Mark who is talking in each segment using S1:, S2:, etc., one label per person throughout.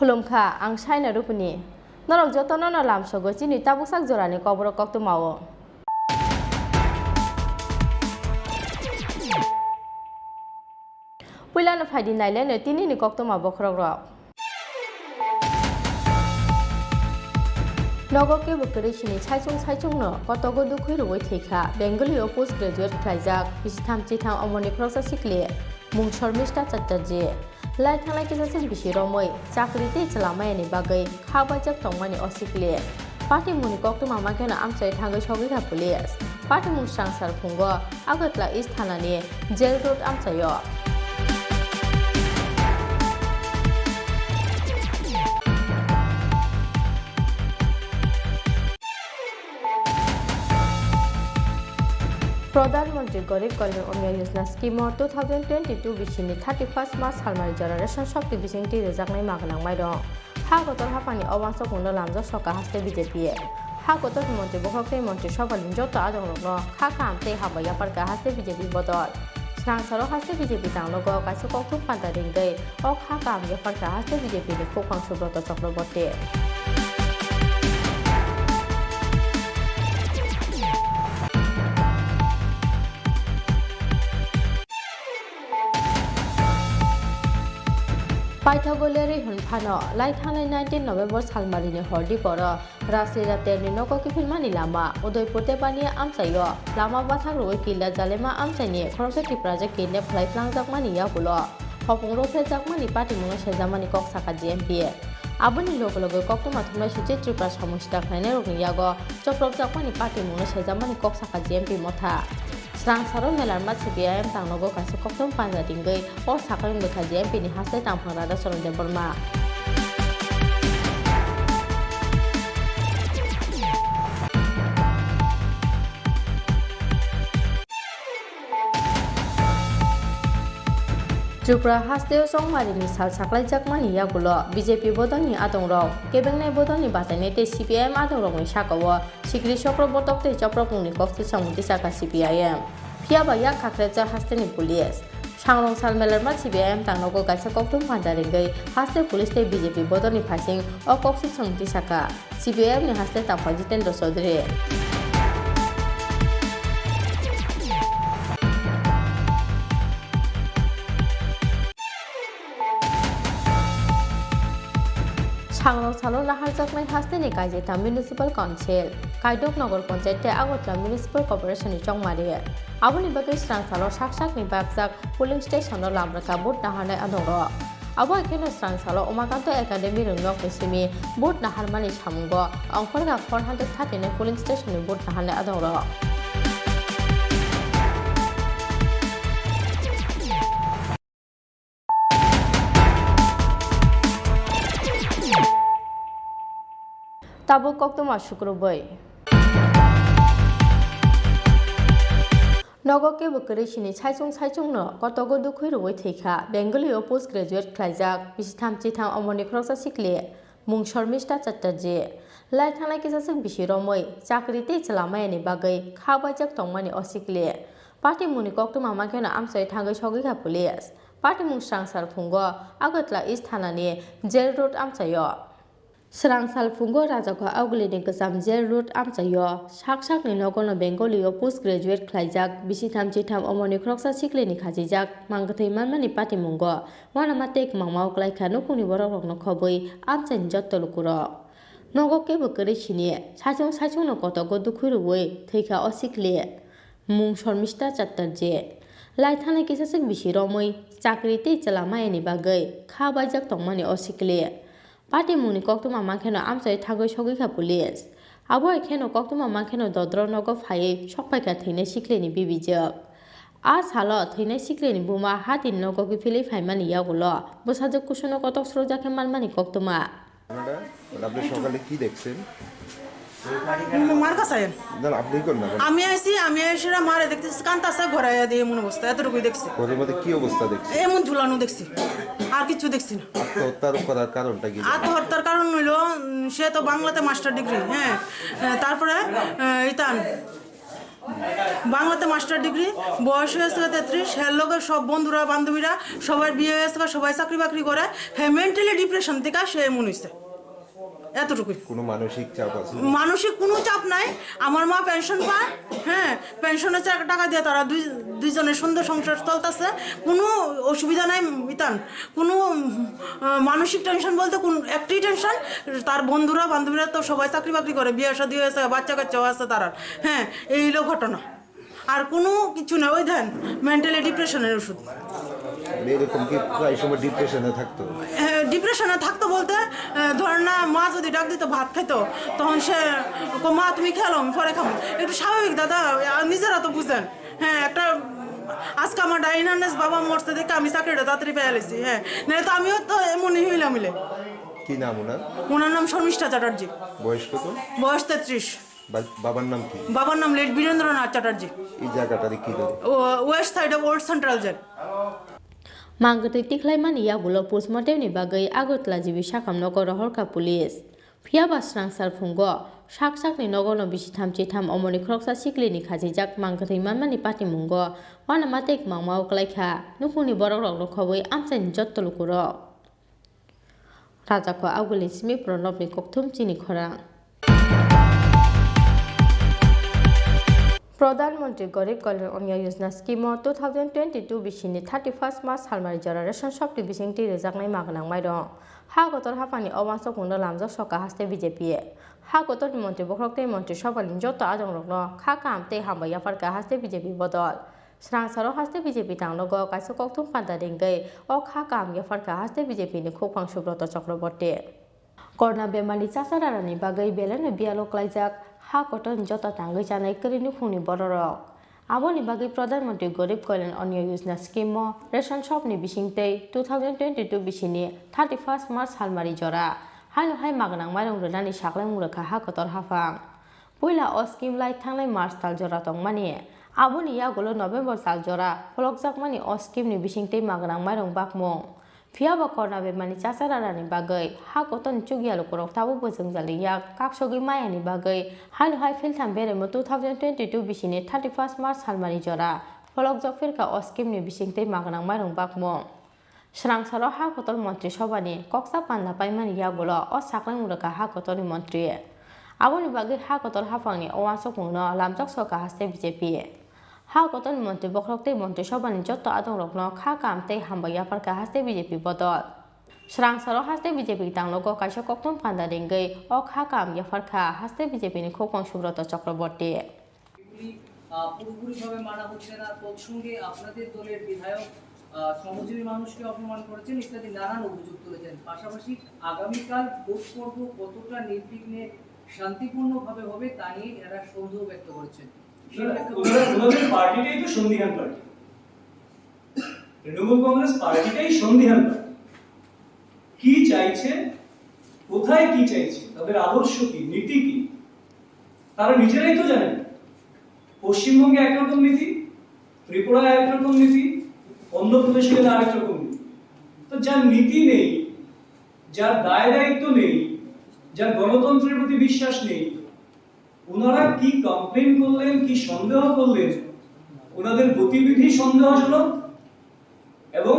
S1: खुलुमखा आं साइना रुपुनि नरक जतन न लामसगो चिनि ताबुकसाक जरानि कबर कक्तु मावो पुइलानो फाइदि नाइलेनो तिनिनि कक्तु मावो खरग्रक नगके बुकरि सिनि साइचुं नो कतगो दुखै रुवै थैखा बेंगलियाव पोस्ट ग्रेजुएट खालायजाक बिसिथाम चिथाम अमरनि खरसा सिखले मुं शर्मिष्ठा चट्टर्जी लाइ थांलाय किसासिन बिसि रमै चाकरि ते चलामायनि बागै खाबायजाक तंमानि असिखले पार्टी मुनि कक्तु मामा केना आमसाय थांगै सगैखा पुलिस पार्टी मुं सांसार फुंगो आगतला इस्ट थानानि जेल रोड आमसायो प्रधानमंत्री गरीब कल्याण अन्न योजना स्कीम 2022 बिसिनि 31 मार्च सालमारि जरा रेशन शक्ति बिसिंति रेजाकनाय मागनांबाय दं हा गतर हाफानि अवांस खुंनो लामजा सका हास्ते बीजेपी हा गतर मंत्री बखके मंत्री सभालिन जत आदंरनो खा खामते हाबाया पारका हास्ते बीजेपी बदल स्रांसारो हास्ते बीजेपी तांलगो काइसो कक्तु पान्दारिंगै अ खा काम या पारका हास्ते बीजेपी नि खोखां सुब्रत चक्रवर्ती पाइथागोलेरि हुनफानो लाइ थांनाय 19 नभेम्बर सालमारिनि हरदि पर रासलिरा तेरनि नको किफिलमानि लामा उदयपुर तेबानि आमसायो लामा बाथाक रुवै किला जालेमा आमसायनि खरसे टिप्राजे किने फ्लाइफ्लांजाकमानि यागुलो हपुंरो फेजाकमानि पार्टी मुङा सेजामानि कक साका जीएमपी आबुनि लोगो कक्तमा थुमनाय सुचे त्रिपुरा समुस्ता खायने रोगनि यागो चप्रबजाकमानि पार्टी मुङा सेजामानि कक साका जीएमपी मथा स्रांसारो मेलारमा सीपीआईएम तांनगो कासे कक्तम पान्जादिंगै अ साकारिं बेखा जीएमपी नि हास्ते तांफांरादा सरनदेव बर्मा त्रिपुरा हास्तेव संमारिनि साल साख्लायजाकमानि यागुलो बीजेपी बदलनि आदंराव केबेंनाय बदलनि बातायनाय ते सीपीआईएम आदंरावनि साकावो सिक्रि चक्रबर्तक ते चप्रपुंनि कक्ति सामुति साका सीपीआईएम फियाबा या खाख्रेजा हास्तेनि पुलिस सांरं साल मेलारमा सीपीआईएम तांनगो काइसा कक्तुम पान्दारिंगै हास्ते पुलिस ते बीजेपी बदलनि फासिं अ कक्ति सामुति साका सीपीआईएम नि हास्ते तांफा जितेन्द्र चौधरी सांरं सालो नाहारजाकनाय हास्तेनि काइजेता म्युनिसिपल काउन्सिल काइदक नगर पंचायत आगरतला म्युनिसिपल कर्पोरेशननि चंमारि आबुनि बागै स्रां सालो साकसाकनि बागजाक पोलिंग स्टेशनआव लामराका भोट नाहारनाय आदंरो आबो एखेनो स्रां सालो उमाकान्त एकाडेमि रोंनक निसिमि भोट नाहारमानि सामुंगो अंफरगा 439 पोलिंग स्टेशननि भोट नाहारनाय आदंरो ताबुक कक्तमा शुक्रबै नगके बुकरि सिनि साइचुं नो कतगो दुखै रुवै थैखा बेंगलियाव पोस्ट ग्रेजुएट खालायजाक बिसिथाम चिथाम अमरनि खरसा सिखले मुं शर्मिष्ठा चट्टर्जी लाइ थांलाय किसासिन बिसि रमै चाकरि ते चलामायनि बागै खाबायजाक तंमानि असिखले पार्टी मुनि कक्तु मामा केना आमसाय थांगै सगैखा पुलिस पार्टी मुं सांसार फुंगो आगतला इस्ट थानानि जेल रोड आमसायो स्रांसाल फुंगो राजाखौ आवगुलिनि गोजाम जेल रोड आमसायो साकसाकनि नगनो बेंगलियाव पोस्ट ग्रेजुएट खालायजाक बिसिथाम चिथाम अमरनि खरसा सिखलेनि खाजिजाक मांगथै मानमानि पार्टी मुंगो वाना मातेक मांमाव क्लाइखा नुकुनि बरकनो खबै आमसायनि जत्तलुकुरो नगके बुकरि सिनि साइचुं नो कतगो दुखै रुवै थैखा असिखले मुं शर्मिष्ठा चट्टर्जी लाइ थानाय किसासिन बिसि रमै चाकरि ते चलामायनि बागै खाबायजाक तंमानि असिखले पार्टी मुनि कक्तुमा मांखेनो आमसाय थागै सगैखा पुलिस आबो एखेनो कक्तुमा मांखेनो दद्र नगो फायै सकपायखा थैनाय सिखलेनि बिबिजोक आ सालो थैनाय सिखलेनि बुमा हातिन नगो गिफिलै फाइमानि यागुलो बोसाजोक कुसुनो कतक स्रजाके मानमानि कक्तुमा
S2: আপনি সকালে কি দেখছেন
S3: মার কাছে
S2: আপনি কোন না
S3: আমি এসে মারে দেখতেছি কান্তাছে ঘরে দিয়ে মন অবস্থা এতটুকুই দেখছি
S2: ঘরের মধ্যে কি অবস্থা দেখছেন
S3: এমন ঝুলানো দেখছি আর কিছু দেখছি না
S2: আত্মহত্যার করার কারণটা কি
S3: আত্মহত্যার কারণ হইলো সে তো বাংলাতে মাস্টার ডিগ্রি হ্যাঁ তারপরে ইতান বাংলাতে মাস্টার ডিগ্রি, বয়স হয়েছে 33। হ্যাঁ লোকের সব বন্ধুরা বান্ধবীরা সবার বিয়ে হয়েছে, সবাই চাকরি বাকরি করে। হ্যাঁ মেন্টালি ডিপ্রেশন থেকে সে এমন হয়েছে, এতটুকুই।
S2: কোনো মানসিক চাপ আছে?
S3: মানসিক কোনো চাপ নাই। আমার মা পেনশন পায়, হ্যাঁ পেনশনের টাকা দিয়ে তারা দুইজনের সুন্দর সংসার চলতেছে, কোনো অসুবিধা নাই। বিতান কোনো মানসিক টেনশন বলতে কোন একটি টেনশন, তার বন্ধুরা বান্ধবীরা তো সবাই চাকরি বাকরি করে, বিয়ে শাদী হয়েছে, বাচ্চা কাচ্চাও আছে তার। হ্যাঁ এই হলো ঘটনা, আর কোনো কিছু না। ওই দেন মেন্টালি ডিপ্রেশনের ওষুধ।
S2: এরকম কি প্রায় সময় ডিপ্রেশনে থাকতো?
S3: ডিপ্রেশনে থাকতো বলতে ধরেন না, মা যদি ডাক দিত ভাত খাইতো, তখন সে মা তুমি খেলো আমি পরে খাবো, একটু স্বাভাবিক দাদা, নিজেরা তো বুঝেন। হ্যাঁ একটা আজকে আমার ডাইনার্নেস বাবা মরতে দেখে আমি চাকরিটা তাড়াতাড়ি পেয়ে গেছি। হ্যাঁ নাহলে তো আমিও তো এমনই হইলাম মিলে।
S2: কি নাম ওনার?
S3: ওনার নাম শর্মিষ্ঠা চ্যাটার্জি।
S2: বয়স কত?
S3: বয়স 33।
S2: বাবার নাম কি?
S3: বাবার নাম লেট বীরেন্দ্রনাথ চ্যাটার্জি।
S2: এই জায়গাটারে কি ধরে?
S3: West side of old central jail.
S1: Manggetui tiklaimani yagulo postmortemni bagai Agotla jibi sakam nogor horka pulis. Phiaba srangsar phungo sakni nogono bisitham chitham omoni kroksa siklini khajijak manggetui manmani patimungo wana matek mangmao klaikha nukuni borok nokhoboi amchaini jottolukuro. Rajako aguli simi pronobni kokthum Chini Khorang. প্রধানমন্ত্রী Garib Kalyan Anna Yojana scheme 2022 বিশিনি 31 March সালমারি জরা ration শক্তি বিশিংটি রেজাকনাই মাগনাং মাইরं হা গতর হাফানি অবাঞ্চক মুন্ড লামজক সকা হাস্তে BJP হা গতর মন্ত্রী বখরকতে মন্ত্রী সভানি যত আজং রগ্ন খা কামতে হামবাই আফারকা হাস্তে BJP বদল স্রাংসারো হাস্তে BJP টাংলগ কাইসো কক্তুম পান্তা দিংগৈ অ খা কাম আফারকা হাস্তে বিজেপি नि খুফাং সুব্রত চক্রবর্তী করোনা বেমারি চাচারানি বাগৈ বেলেন বিয়ালো ক্লাইজাক হা কটন যত টাঙ্গৈ জানাই করিনি ফুনি বড়রক আবনি বাগৈ প্রধানমন্ত্রী Garib Kalyan Anna Yojana scheme ration শপনি বিশিংতৈ 2022 বিশিনি 31 March সালমারি জরা হাইনো হাই মাগনাং মাইরং রনানি সাকলাই মুরখা হা কতর হাফাং পয়লা অ স্কিম লাই থাंगनाय मार्च साल जरा तंगमानि आबनि यागुलो नवेम्बर साल जरा फलकजाकमानि अ स्किमनि बिसिंतै मागनां माइरं बाकमं फियाबा करना बेमानि चाचारानि बागै हा गतन चुगियालो करक ताबो बोजों जालिया काकसगै मायानि बागै हाइनो हाइ फिलथाम बेरेमो 2022 बिसिनि 31 मार्च सालमानि जरा फलकजाक फिरका अ स्किमनि बिसिंतै मागनां माइरं बाकमं स्रांसारो हा गतल मन्त्रि सभानि कक्सा पान्ना पाइमानि यागुलो अ साकलां मुरका हा गतलनि मन्त्रि आबनि बागै हा गतल हाफांनि अवासक मुंनो लामजक सका हास्ते बिजेपि हा गतल मन्त्रि बखरकतै मन्त्रि सभानि जत्त आदं रक्नो खा कामतै हामबाय आफारका हास्ते बिजेपि बदल स्रांसारो हास्ते बिजेपि तांलग काइसो कक्तम फान्दा दिंगै अ खा काम याफारका हास्ते बिजेपिनि खोकं सुब्रत चक्रबर्ती
S4: পুরোপুরিভাবে মানা হচ্ছে না, তৎসঙ্গে আপনাদের দলের বিধায়ক শ্রমজীবী মানুষকে অপমান করেছেন ইত্যাদি নানান অভিযোগ তুলেছেন। পাশাপাশি আগামীকাল ভোট পর্ব কতটা নির্বিঘ্নে শান্তিপূর্ণভাবে হবে তা নিয়ে এরা সন্দেহ ব্যক্ত করেছেন।
S5: ওনাদের পার্টিটাই তো সন্দিহান পার্টি, তৃণমূল কংগ্রেস পার্টিটাই সন্দিহান পার্টি। কি চাইছে, কোথায় কি চাইছে, তাদের আদর্শ কি, নীতি কি, তারা নিজেরাই তো জানেন। পশ্চিমবঙ্গে একরকম নীতি, ত্রিপুরায় একরকম নীতি, অন্ধ্রপ্রদেশে আরেক রকম নীতি। তো যার নীতি নেই, যার দায় দায়িত্ব নেই, যার গণতন্ত্রের প্রতি বিশ্বাস নেই, ওনারা কি কমপ্লেন করলেন, কি সন্দেহ করলেন, ওনাদের গতিবিধি সন্দেহজনক এবং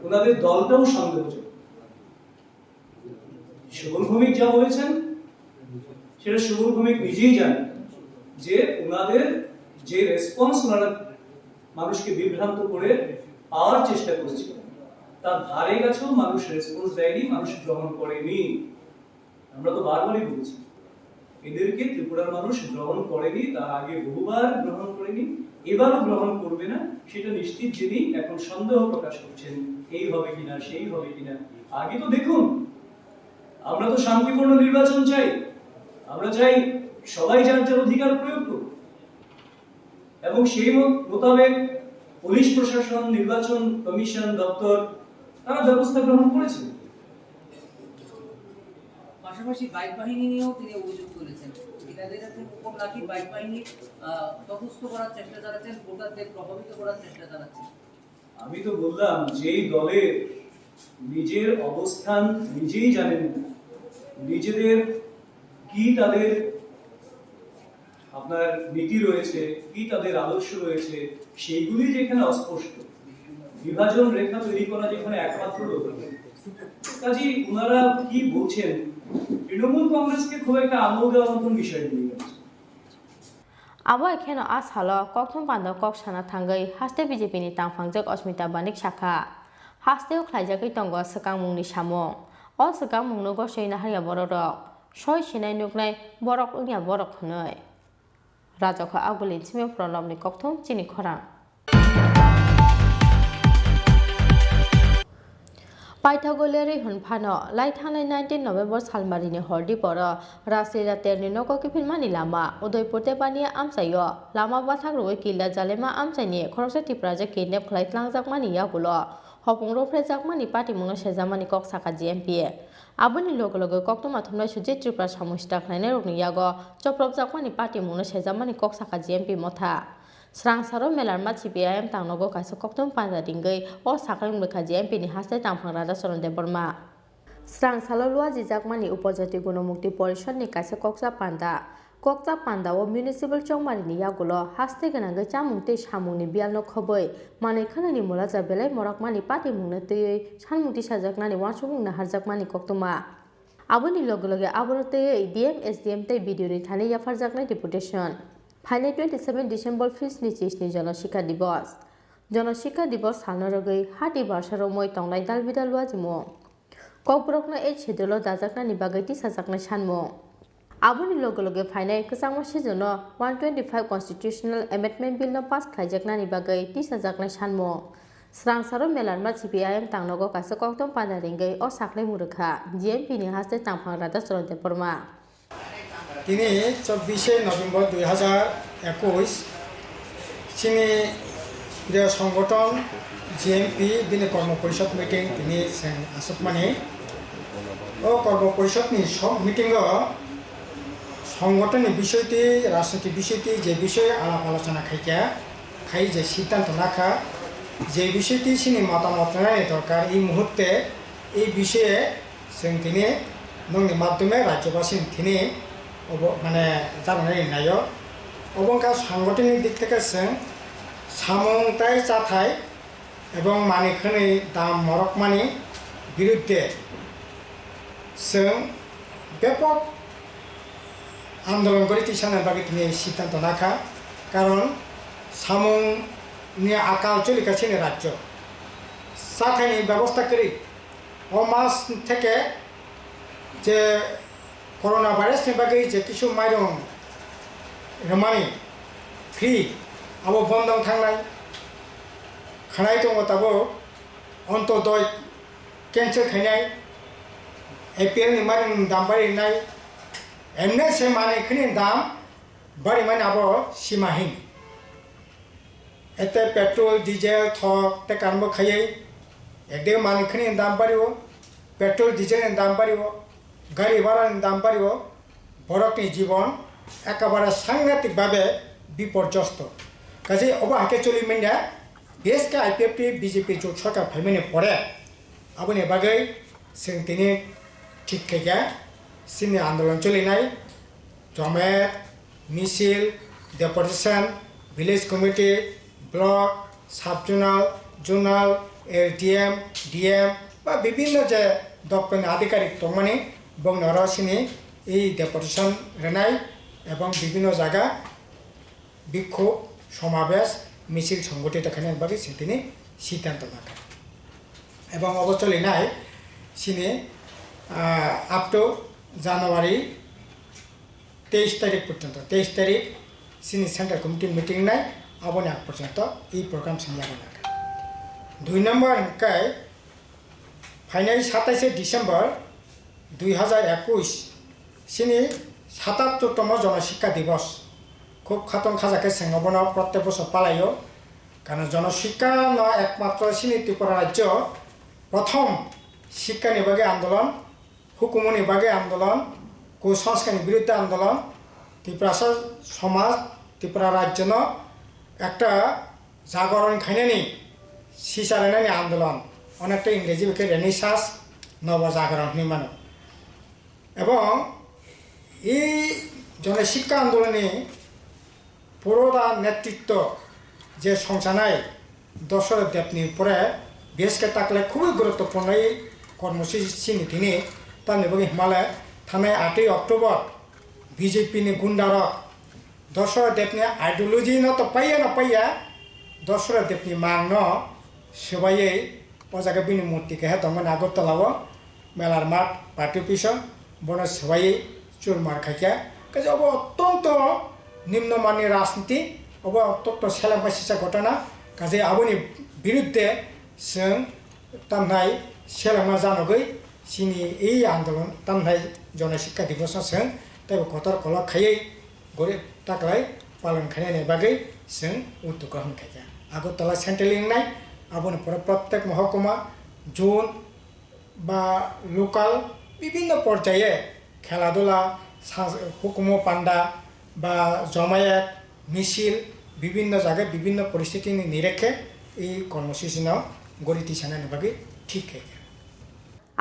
S5: ওনাদের দলটাও সন্দেহজনক। সুবল ভৌমিক যা বলেছেন সেটা সুবল ভৌমিক নিজেই জানেন যে ওনাদের যে রেসপন্স ওনারা মানুষকে বিভ্রান্ত করে পাওয়ার চেষ্টা করেছিল তার ধারে কাছেও মানুষ রেসপন্স দেয়নি, মানুষ গ্রহণ করেনি। আমরা তো বারবারই বলছি এদেরকে ত্রিপুরার মানুষ গ্রহণ করেনি, তার আগে বহুবার গ্রহণ করেনি, এবারও গ্রহণ করবে না সেটা নিশ্চিত। যিনি এখন সন্দেহ প্রকাশ করছেন এই হবে কিনা সেই হবে কিনা, আগে তো দেখুন। আমরা তো শান্তিপূর্ণ নির্বাচন চাই, আমরা চাই সবাই যার যার অধিকার প্রয়োগ করুক এবং সেই মোতাবেক পুলিশ প্রশাসন, নির্বাচন কমিশন, দপ্তর তারা ব্যবস্থা গ্রহণ করেছে।
S4: পাশাপাশি বাইক বাহিনী নিয়েও তিনি অভিযোগ তুলেছেন, এনাদের উপর নাকি বাইক বাহিনী তটস্থ করার চেষ্টা চালাচ্ছেন, ভোটারদের প্রভাবিত করার চেষ্টা চালাচ্ছেন।
S5: আমি তো বললাম যেই দলের নিজের অবস্থান নিজেই জানেন না, নিজেদের কি তাদের আপনার নীতি রয়েছে, কি তাদের আদর্শ রয়েছে, সেইগুলি যেখানে অস্পষ্ট, বিভাজন রেখা তৈরি করা যেখানে একমাত্র লক্ষ্য। কাজী ওনারা কি বলছেন, তৃণমূল কংগ্রেসকে খুব একটা আমল দেওয়ার মতন বিষয় নিয়ে গেছে।
S1: abo ekheno asalo kokthum pando kok sana thangai haste BJP ni tangphangjak Asmita Banik Shakha haste khlaijagui tongo Swkangmung ni samung o Swkangmung no gosoina harya borok soi sinai nuknai borok ungya borok hnoi rajokha aguli chime pranab ni kokthum Chini Khorang Paithagoleri hunphano laithanai 19 November salmarini hordi poro rasira terni noko kipilmani lama Udaipur te bania amsayo lama bathak roi kila jalema amsaini khoroksa Tripura je kidnap khlai tlangjakmani yagulo hopungro phrejakmani party mungno sejamani kok saka GMP aboni logologo koktoma thumnai suje Tripura samusta khlainai rokni yago choprobjakmani party mungno sejamani kok saka GMP motha Srang saro melar ma CPIM tangnogo kaisa koktum panja dinggai o sakang mekha GMP ni haste tangphang rada soronde borma Srang salo lua jijakmani upajati gunomukti porishod ni kaisa koksa panda o municipal chongmari ni yagulo haste ganangai chamungte samungni bialno khoboi manai khanani mulaja belai morakmani pati mungna tei sanmukti sajaknani wansumung na harjakmani koktuma aboni logologe aborote DM SDM tei video ni thani yafarjaknai deputation Final 27 December Fis ni Chisni Janashika Divos Hanaragui Hati Basharo Moi Tonglai Dalbida Luazimo Koprokna H Hedolo Dajakna Nibagati Sajakna Shanmo Abuni Logologe Final Kasama Shizono 125 Constitutional Amendment Bill no pass Klajakna Nibagati Sajakna Shanmo Srang Saro Melarma CPIM Tangnogo Kasakoktom Panaringai o Sakle Murukha GMP ni haste Tangphang Rada Soronte Porma
S6: তিনি 24 November 2021 চিনি প্রিয় সংগঠন GMP দিনে কর্মপরিষদ meeting তিনি আসুকমানি ও কর্মপরিষদনি সব meeting সংগঠনের বিষয়টি রাজনৈতিক বিষয়টি যে বিষয়ে আলাপ আলোচনা খাই যে সিদ্ধান্ত রাখা যে বিষয়টি চিনি মতামত নেওয়া দরকার এই মুহূর্তে এই বিষয়ে তিনি নংনি মাধ্যমে রাজ্যবাসী তিনি মানে জানাই নাইও অবংকা সাংগঠনিক দিক থেকে সামংতাই চাথাই এবং মানিখানি দাম মরকমানি বিরুদ্ধে ব্যাপক আন্দোলন করে তিসানের বাকি তিনি সিদ্ধান্ত রাখা কারণ সামংনি আকাল চলিকাছিনে রাজ্য চাথাইনি ব্যবস্থা করি ও মাস থেকে যে করোনা ভাইরাসनि बागै जे किसु माइरं रमानि फ्रि आबो बन्दं थांनाय खानाय दङ ताबो अन्तदय केन्सेल खायनाय एपिएलनि माइरं दाम बारिनाय एमने से मानिखनि दाम बारिमान आबो सीमाहीन एते पेट्रोल डिजेल थक ते कानबो खायै एकदे मानिखनि दाम बारियो पेट्रोल डिजेलनि दाम बारियो गाड़ी भाड़ा दाम बाड़ो बरकनी जीवन एकेबारे सांघातिक भावे विपर्यस्त काजे अबाहाके चलि मिन्या बेस के आईपीएफटी बीजेपी जो सरकार फैमिने पड़े आबनि बागै जों दिनै ठीक खायगा सिनि आंदोलन चलिनाय जमेत मिसिल deputation village committee block sub zonal LDM DM बा विभिन्न जे दप्तरनि आधिकारिक दंमानि बंगनरसिनी এই ডেপুটেশন রেনাই এবং বিভিন্ন জায়গা বিক্ষোভ সমাবেশ মিছিল সংগঠিত খানের বাকি তিনি সিদ্ধান্ত রাখেন এবং অবচলি নাই সিনি আপ টু জানুয়ারি 23 তারিখ পর্যন্ত 23 তারিখ সিনি সেন্ট্রাল কমিটি মিটিং নাই আবনি আগ পর্যন্ত এই প্রোগ্রাম সিনিয়াবো রাখে 2 নম্বর কাই ফাইনাল 27 ডিসেম্বর 2021 सिनी 77तम जनशिक्षा दिवस खूब खातन खाजाके सेंगबन प्रत्येक बছর पालायो कारण जनशिक्षा न एकमात्र सिनी त्रिपुरा राज्य प्रथम शिक्षा निबागे आंदोलन हुकुम निबागे आंदोलन कुसंस्कार बिरुद्धे आंदोलन त्रिपुरा समाज त्रिपुरा राज्य न एक जागरण खाइनानि सिसारायनानि आंदोलन अनेकटा इंग्रेजी बेखे रेनेसास नव जागरण मानो এবং এই জনশিক্ষা আন্দোলনে পুরোদা নেতৃত্ব যে সংসানায় দশরথ দেবনি পরে বেশকে থাকলে খুবই গুরুত্বপূর্ণ এই কর্মসূচি তিনি তার নিবগে হিমালয় থানায় 8 অক্টোবর বিজেপি नि गुंडारक दशरथ देवनि आइडियोलॉजी न तो पाइया दशरथ देवनि मांग न सबायै अजागा बिनि मूर्ति के तंगन आगरतलाव मेलार माठ पार्टी ऑफिस बन सबायै चुरमार खाइया काजे अब अत्यंत निम्नमाननि राजनीति अब अत्यंत सेलांबासिसा घटना काजे आबोनि बिरुद्धे जों तामनाय सेलांमा जानगै सिनि এই आंदोलन तामनाय जनशिक्षा दिवस जों तब कतर कल खाई गरीब ताकलाय पालन खाने बागै जों उद्योग ग्रहण खाया आगरतला सेंट्रल इंनाय आबोनि प्रत्येक महकुमा जोन बा लोकाल विभिन्न पर्याये खेलाधुला हुकुमो पांडा बा जमायत मिছিল विभिन्न जगह विभिन्न परिस्थिति निरेखे এই কর্মসূচিনাও গড়িতি সানানি বাগै ঠিক খাইয়া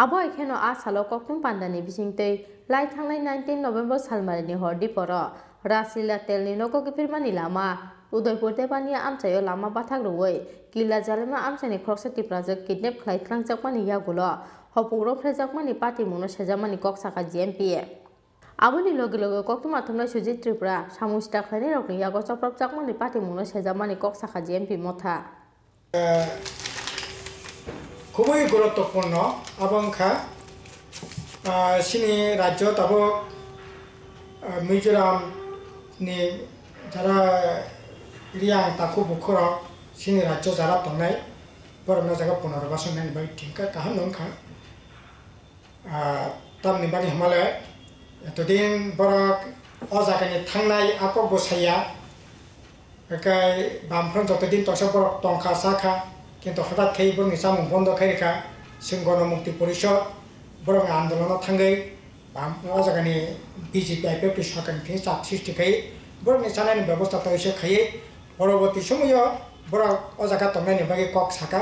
S1: abo ekheno a salo koktum pandani bisingtei lai thangnai 19 November salmarini hor diporo rasila telni noko gifirmani lama udaipur tebania amchayo lama bathak roi kila jalema amchani khoroksa tiprajak kidnap khlai thlangjakmani yagulo hopuro phrejakmani party muno sejamani koksaka GMP aboni loge loge koktum athumnai Chini Tripura samusta khlaini rokni yago choprapjakmani party muno sejamani koksaka GMP motha
S6: খুবই গুরুত্বপূর্ণ আবংখা সিনি রাজ্য তাবো মিজোরাম নি যারা রিয়াং তাকু বুখর সিনি রাজ্য যারা তংনাই বরনা জায়গা পুনর্বাসন নানি বাই ঠিকা কাহাম নংখা তামনি বানি হিমালয় এতদিন বরক অজাগানি থাংনাই আকক বসাইয়া একাই বামফ্রন যতদিন তসা বরক টংখা সাখা কিন্তু হঠাৎ খেয়ে বরং সামুং বন্ধ খাইরেখা जों गणमुक्ति परिषद बरं आन्दोलन थांगै अजागानि बीजेपी आईपीएफटी सरकारनि चाप सृष्टि खाई बरं सानानि व्यवस्था तो एसे खाई परवर्ती समय बरं अजागा तंनानि बागै कक साका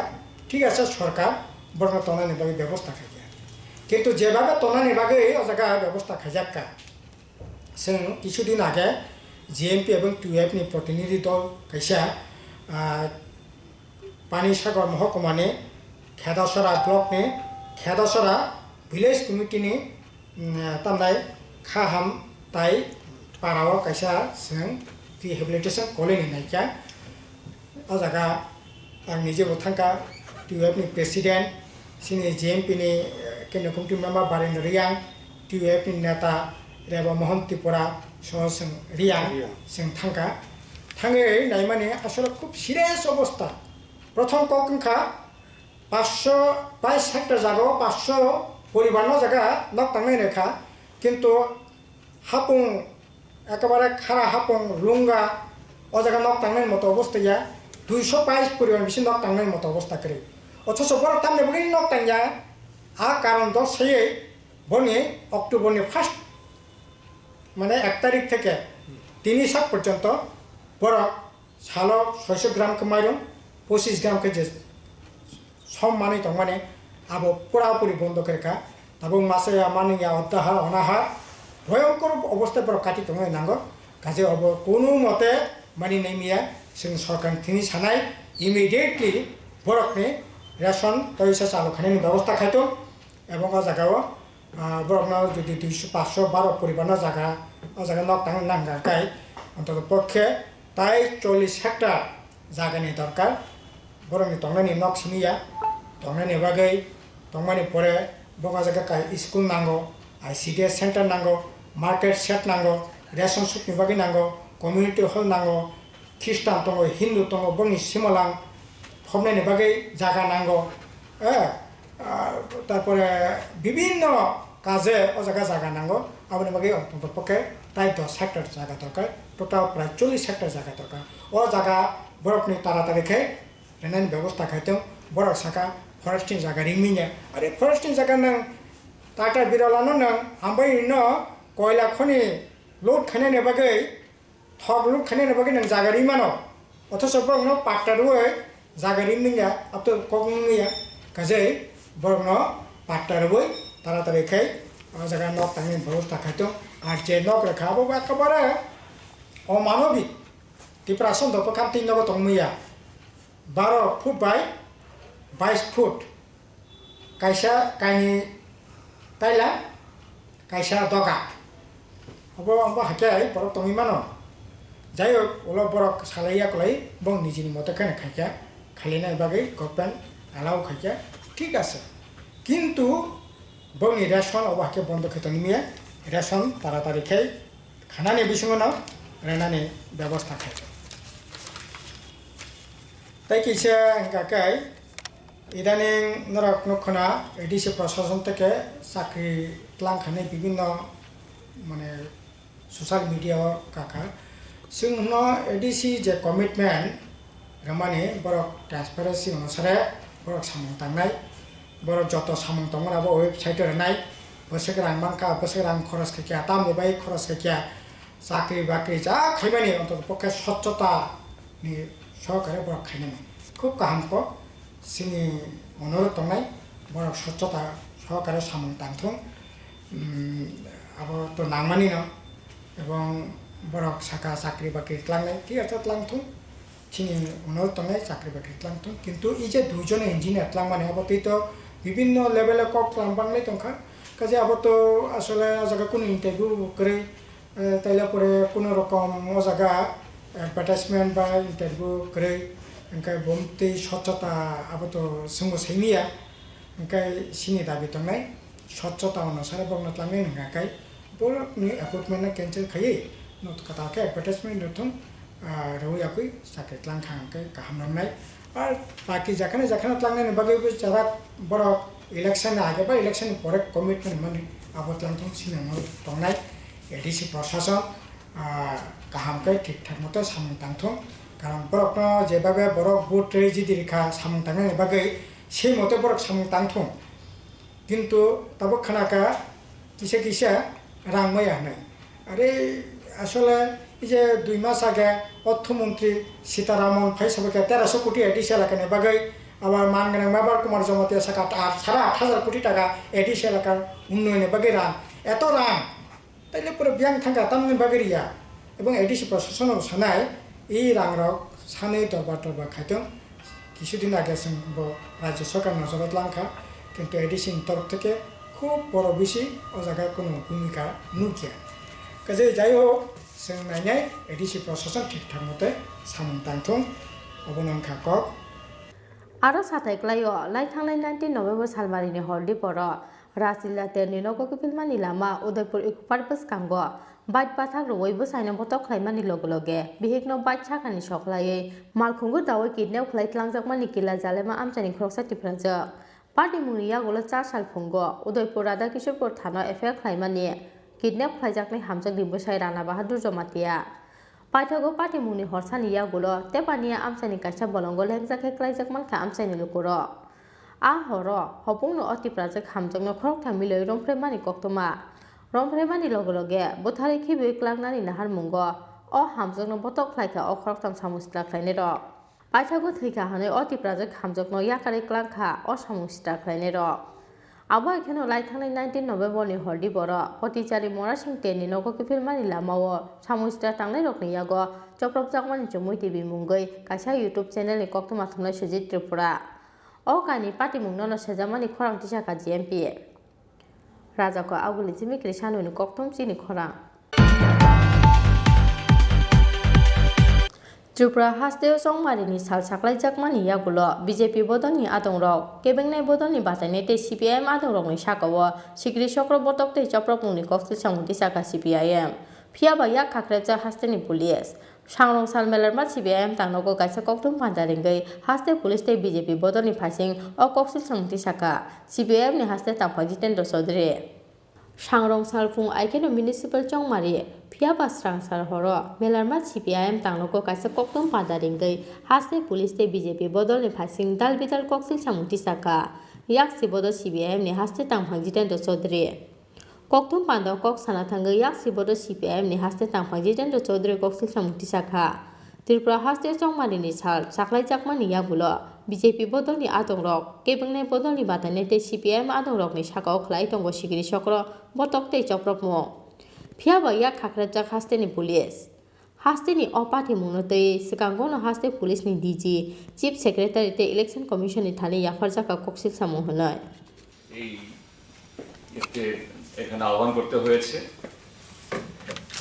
S6: ठीक আছে सरकार बरं तंनानि बागै व्यवस्था खाई किन्तु जेभाबे तंनानि बागै अजागा व्यवस्था खाइजाक्का जों কিছুদিন आगे जीएमपी एवं टीयूएफ नि प्रतिनिधि दल कैसा पानीसागर महकुमानि खेदासरा ब्लक नि खेदासरा विलेज कमिटी नि तामनाय खाहाम ताई पाराव कैसा जों रिहेबिलिटेशन कॉलोनी नायका अजागा आं निजेबो थांका टीयूएफ नि प्रेसिडेंट सिनि जीएमपी नि केन्द्र कमिटी मेम्बर बारेन्द्र रियां टीयूएफ नि नेता रेबा मोहन त्रिपुरा सह जों रियां जों थांका थाङै नायमाने आसले खूब सिरियास अवस्था प्रथम कखा 522 हेक्टर जागा 500 परिवार जागा नक थांनाय रेखा किन्तु हापुं एकेबारे खारा हापुं लुंगा ओ जागा नक थांनाय मत अवस्था 222 परिवार बिसि नक थांनाय मत अवस्था करे अथच बर तामने बगै नक थांया आ कारण द सयै बनि अक्टोबर नि फार्स्ट माने 1 तारिख থেকে 3 साक पर्यन्त बर सालो 600 ग्राम के माइरं 25 ग्राम के सम माने तंगमाने अब पुरापुरी बंद करेखा तब मासे मानिया अत्याहार अनाहार भयंकर अवस्था पर काटि तंगाय नांगो काजे अब कोनो मते मानि नैमिया जों सरकार थिनि सानाय इमिडिएटली बरकने रेशन तैसा चालू खाने व्यवस्था खाइतो एवं जागाव बरकना जुदि 512 परिवार जागा जागा नक थांग नांगाकाय अंतत पक्षे ताई 40 हेक्टर जागानि दरकार बरंनि तंगनानि नक सिमिया तंगनानि बागै तंगमानि परे बगा जागा का स्कूल नांगो आईसीडीएस सेंटर नांगो मार्केट सेट नांगो रेशन शपनि बागै नांगो कम्युनिटी हल नांगो ख्रिस्टान दङ हिंदू दङ बंनि सिमलां फबनायनि बागै जागा नांगो तारपरे विभिन्न काजे ओ जागा नांगो आबनि बागै अंतत पक्षे ताई 10 हेक्टर जागा दरकार टोटाल प्राय 40 हेक्टर जागा दरकार ओ जागा बरफनि तारातारि खाय रेनानि व्यवस्था खाइतो बरफ साका फरेस्टिंग जागा रिमिने अरे फरेस्टिंग जागा नों टाटा बिरलानो नों हामबाय न कोयला खनि लोड खाने बागै थक लुट खाने बागै नों जागा रिमानो अथच बरनो पाट्टारुय जागा रिमिने अब तो कगनिया काजे बरनो पाट्टारुय तारातारि खाय जागा नक थांनि व्यवस्था खाइतो आर जे नक रेखाबो एकेबारे अमानबिक Tripura son do pakam tin no tongmuya 12 foot by 22 foot kaisa kaini Thailand kaisa doga obo hakai borok tongi mano jai olo borok salaiya kolai bong nijini moto kana khaika khalina bagai government allow khaika ঠিক আছে কিন্তু বংনি ration অবাকে বন্ধ খেতে নিয়ে ration তাড়াতাড়ি খেয়ে খানানি বিসঙ্গন রেনানি ব্যবস্থা খাইছে তাই কিসে কাকাই ইদানিং নরক নখনা এডিসি প্রশাসন থেকে চাকরি লাংখানে বিভিন্ন মানে সোশ্যাল মিডিয়া কাকা সিংহ এডিসি যে কমিটমেন্ট রমানি বড় ট্রান্সপারেন্সি অনুসারে বড় সামং তাंनाय বড় যত সামং তংরাবো ওয়েবসাইটে রানাय বসে রাং বাংকা বসে রাং খরচ খাইয়া তাম দেবাই খরচ খাইয়া চাকরি বাকরি যা খাইবানি অন্তত পক্ষে স্বচ্ছতা নি সহকারে বড় খাইনাय খুব কাহামক সিনি অনুরোধ তংनाय বড় স্বচ্ছতা সহকারে সামং তাंथुं আবো তো নাংমানি না এবং বড় শাখা চাকরি বাকরি ক্লাংनाय ঠিক আছে ক্লাংथुं চিনি অনুরোধ তংनाय চাকরি বাকরি ক্লাংथुं কিন্তু এই যে দুইজন ইঞ্জিনিয়ার ক্লাংমানে আবতেই তো বিভিন্ন লেভেলে কক ক্লাংবাংলাই তংখা কাজে আবো তো আসলে জায়গা কোনো ইন্টারভিউ করে তাইলে পরে কোনো রকম ও জায়গা অ্যাডভার্টাইজমেন্ট বা ইন্টারভিউ করে ओंखाय बमते स्वच्छता आबोथ जोंबो सैनिया ओंखाय सिनि दाबि तंनाय स्वच्छता अनुसार बंगना तलांनाय नंगाखाय बरनि अपॉइंटमेंट कैंसिल खायै नत कथाके एडभार्टाइजमेंट नथुं रौयाखै साख्रि तलांखांखाय गाहाम नांनाय आर बाकी जाखाना तलांनाय बागैबो जारा बर इलेक्शन आगे बा इलेक्शन परे कमिटमेंट माने आबो तलांथुं सिनेमा तंनाय एडिसि प्रशासन गाहामखाय ठीक ठाक मते सामं तांथुं কারণ বরক যেভাবে বরক বুট রেজিদি রেখা সামং তাंनाय বাগै সেই মতে বরক সামং तांथुं কিন্তু তাবো খানাকা কিসে কিসে রাংমায়া নাই আরে আসলে এই যে 2 মাস আগে অর্থমন্ত্রী সীতারামন ফাইসাবকে 1300 কোটি এডিশনাল এলাকানে বাগৈ আবার মানগানাং বাবার কুমার জমাতে সাকা 8,500 কোটি টাকা এডিশনাল এলাকার উন্নয়নে বাগৈ রাং এত রাং তাইলে পুরো বিয়াং থাকা তামনি বাগৈরিয়া এবং এডিসি প্রশাসনের সানায় এই রাংরক সাनै দরবার খাইতেন কিছুদিন আগে जों রাজ্য সরকার নজরত লাংখা কিন্তু এডিসির তরফ থেকে খুব বড় বেশি ও জায়গায় কোনো ভূমিকা নুকিয়া কাজে যাই হোক जों नायनाय एडिसि प्रशासन ঠিকঠাক মতে সামং तांथुं অবনংখা কক
S1: आरो साथायग्लायो लाइथांनाय 19 नभेम्बर सालबारिनि हरदि बर' राजिल्ला तेरनि नगकिफिलमानि लामा उदयपुर इकुपारबस कांगो बाइट बाथाक रवैबो साइनो बतक खायमानि लगे बिहेकनो बाइट साखानि सखलायै मालखुंगु दावै किडनेप खायतलांजाकमानि किला जालेमा आमचानि खरकसा टिफ्राजो पार्टी मुनिया गलो 4 साल फुंगो उदयपुर राधा किशोरपुर थाना एफआईआर खायमानि किडनेप खायजाकनि हामजाक दिबोसाय राणा बाहादुर जमातिया पाइथागो पार्टी मुनि हरसानिया गलो तेपानिया आमचानि कायसा बलंगो लेंजाके क्लायजाकमानखा आमचानि लुकुरो आ हरो हपुंनो अतिप्राजक हामजाकनो खरक थामिलै रंफ्रेमानि कक्तमा रंफ्रेमानि लगे बोथारि खिबि क्लांनानि नाहार मुंगो अ हामजाकनो बतक खायखा अ खरकथाम सामुस्त्रा खायने र पाइथागो थैखा हानै अतिप्राजक हामजाकनो याकारे क्लांखा अ सामुस्त्रा खायने र आबो एखानो लाइथांनाय 19 नभेम्बरनि हरदि बर' पतिचारि मरासिं तेनि नगकिफिलमानि लामाओ सामुस्त्रा तांनाय रकनि यागो चप्रबजाकमानि जमुइ टिभि मुंगै कायसा यूट्यूब चेनेलनि कक्तमा थुमनाय सुजित त्रिपुरा अ कानि पार्टी मुंगनो सेजामानि खरां तिसाका जीएमपी राजाको आगुलि जिमिक्रि सानुनि कक्तम चिनि खरां त्रिपुरा हास्तेव संमारिनि साल साख्लायजाकमानि यागुलो बीजेपी बदलनि आदंरक केबेंनाय बदलनि बाथायनाय ते सीपीआईएम आदंरकनि साकाओ सिग्रि चक्र बतक ते चप्रमुनि कक्सिल सामुंति साका सीपीआईएम फियाबा याक खाख्रेबजा हास्तेनि पुलिस सांरं साल मेलारमा सीपीआईएम तांनगो कायसा कक्तम पान्दारिंगै हास्ते पुलिस ते बीजेपी बदलनि फाइसिं अ कक्सिल सामुंति साका सीपीआईएम नि हास्ते तांफा जितेन्द्र चौधरी सांरं साल फुं आइकेनो म्युनिसिपल चौमारि फियाबा स्रां साल हरो मेलारमा सीपीआईएम तांनगो कायसा कक्तम पान्दारिंगै हास्ते पुलिस ते बीजेपी बदलनि फाइसिं दाल बिदाल कक्सिल सामुंति साका याक सिबोदो सीपीआईएम नि हास्ते तांफा जितेन्द्र चौधरी कक्तम पान्दाव कक साना थांगै याक सिबोदो सीपीआईएम नि हास्ते तांफा जितेन्द्र चौधरी कक्सिल सामुंति साका त्रिपुरा हास्ते चौमारिनि साल साख्लायजाकमानि यागुलो बीजेपी बदलनि आदंरक केबेंनाय बदलनि बाथायनाय ते सीपीआईएम आदंरकनि साकाओ खलाय दंगो सिगिरि चक्र बतक ते चप्रमुं फियाबा याक खाख्रेबजाक हास्तेनि पुलिस हास्तेनि अपाथि मुनोतै सिकांगोनो हास्ते पुलिसनि डिजी चिफ सेक्रेटारि ते इलेक्शन कमिशननि थाने याफारजाका कक्सिल सामु होनाय
S7: এই এখানে আহ্বান করতে হয়েছে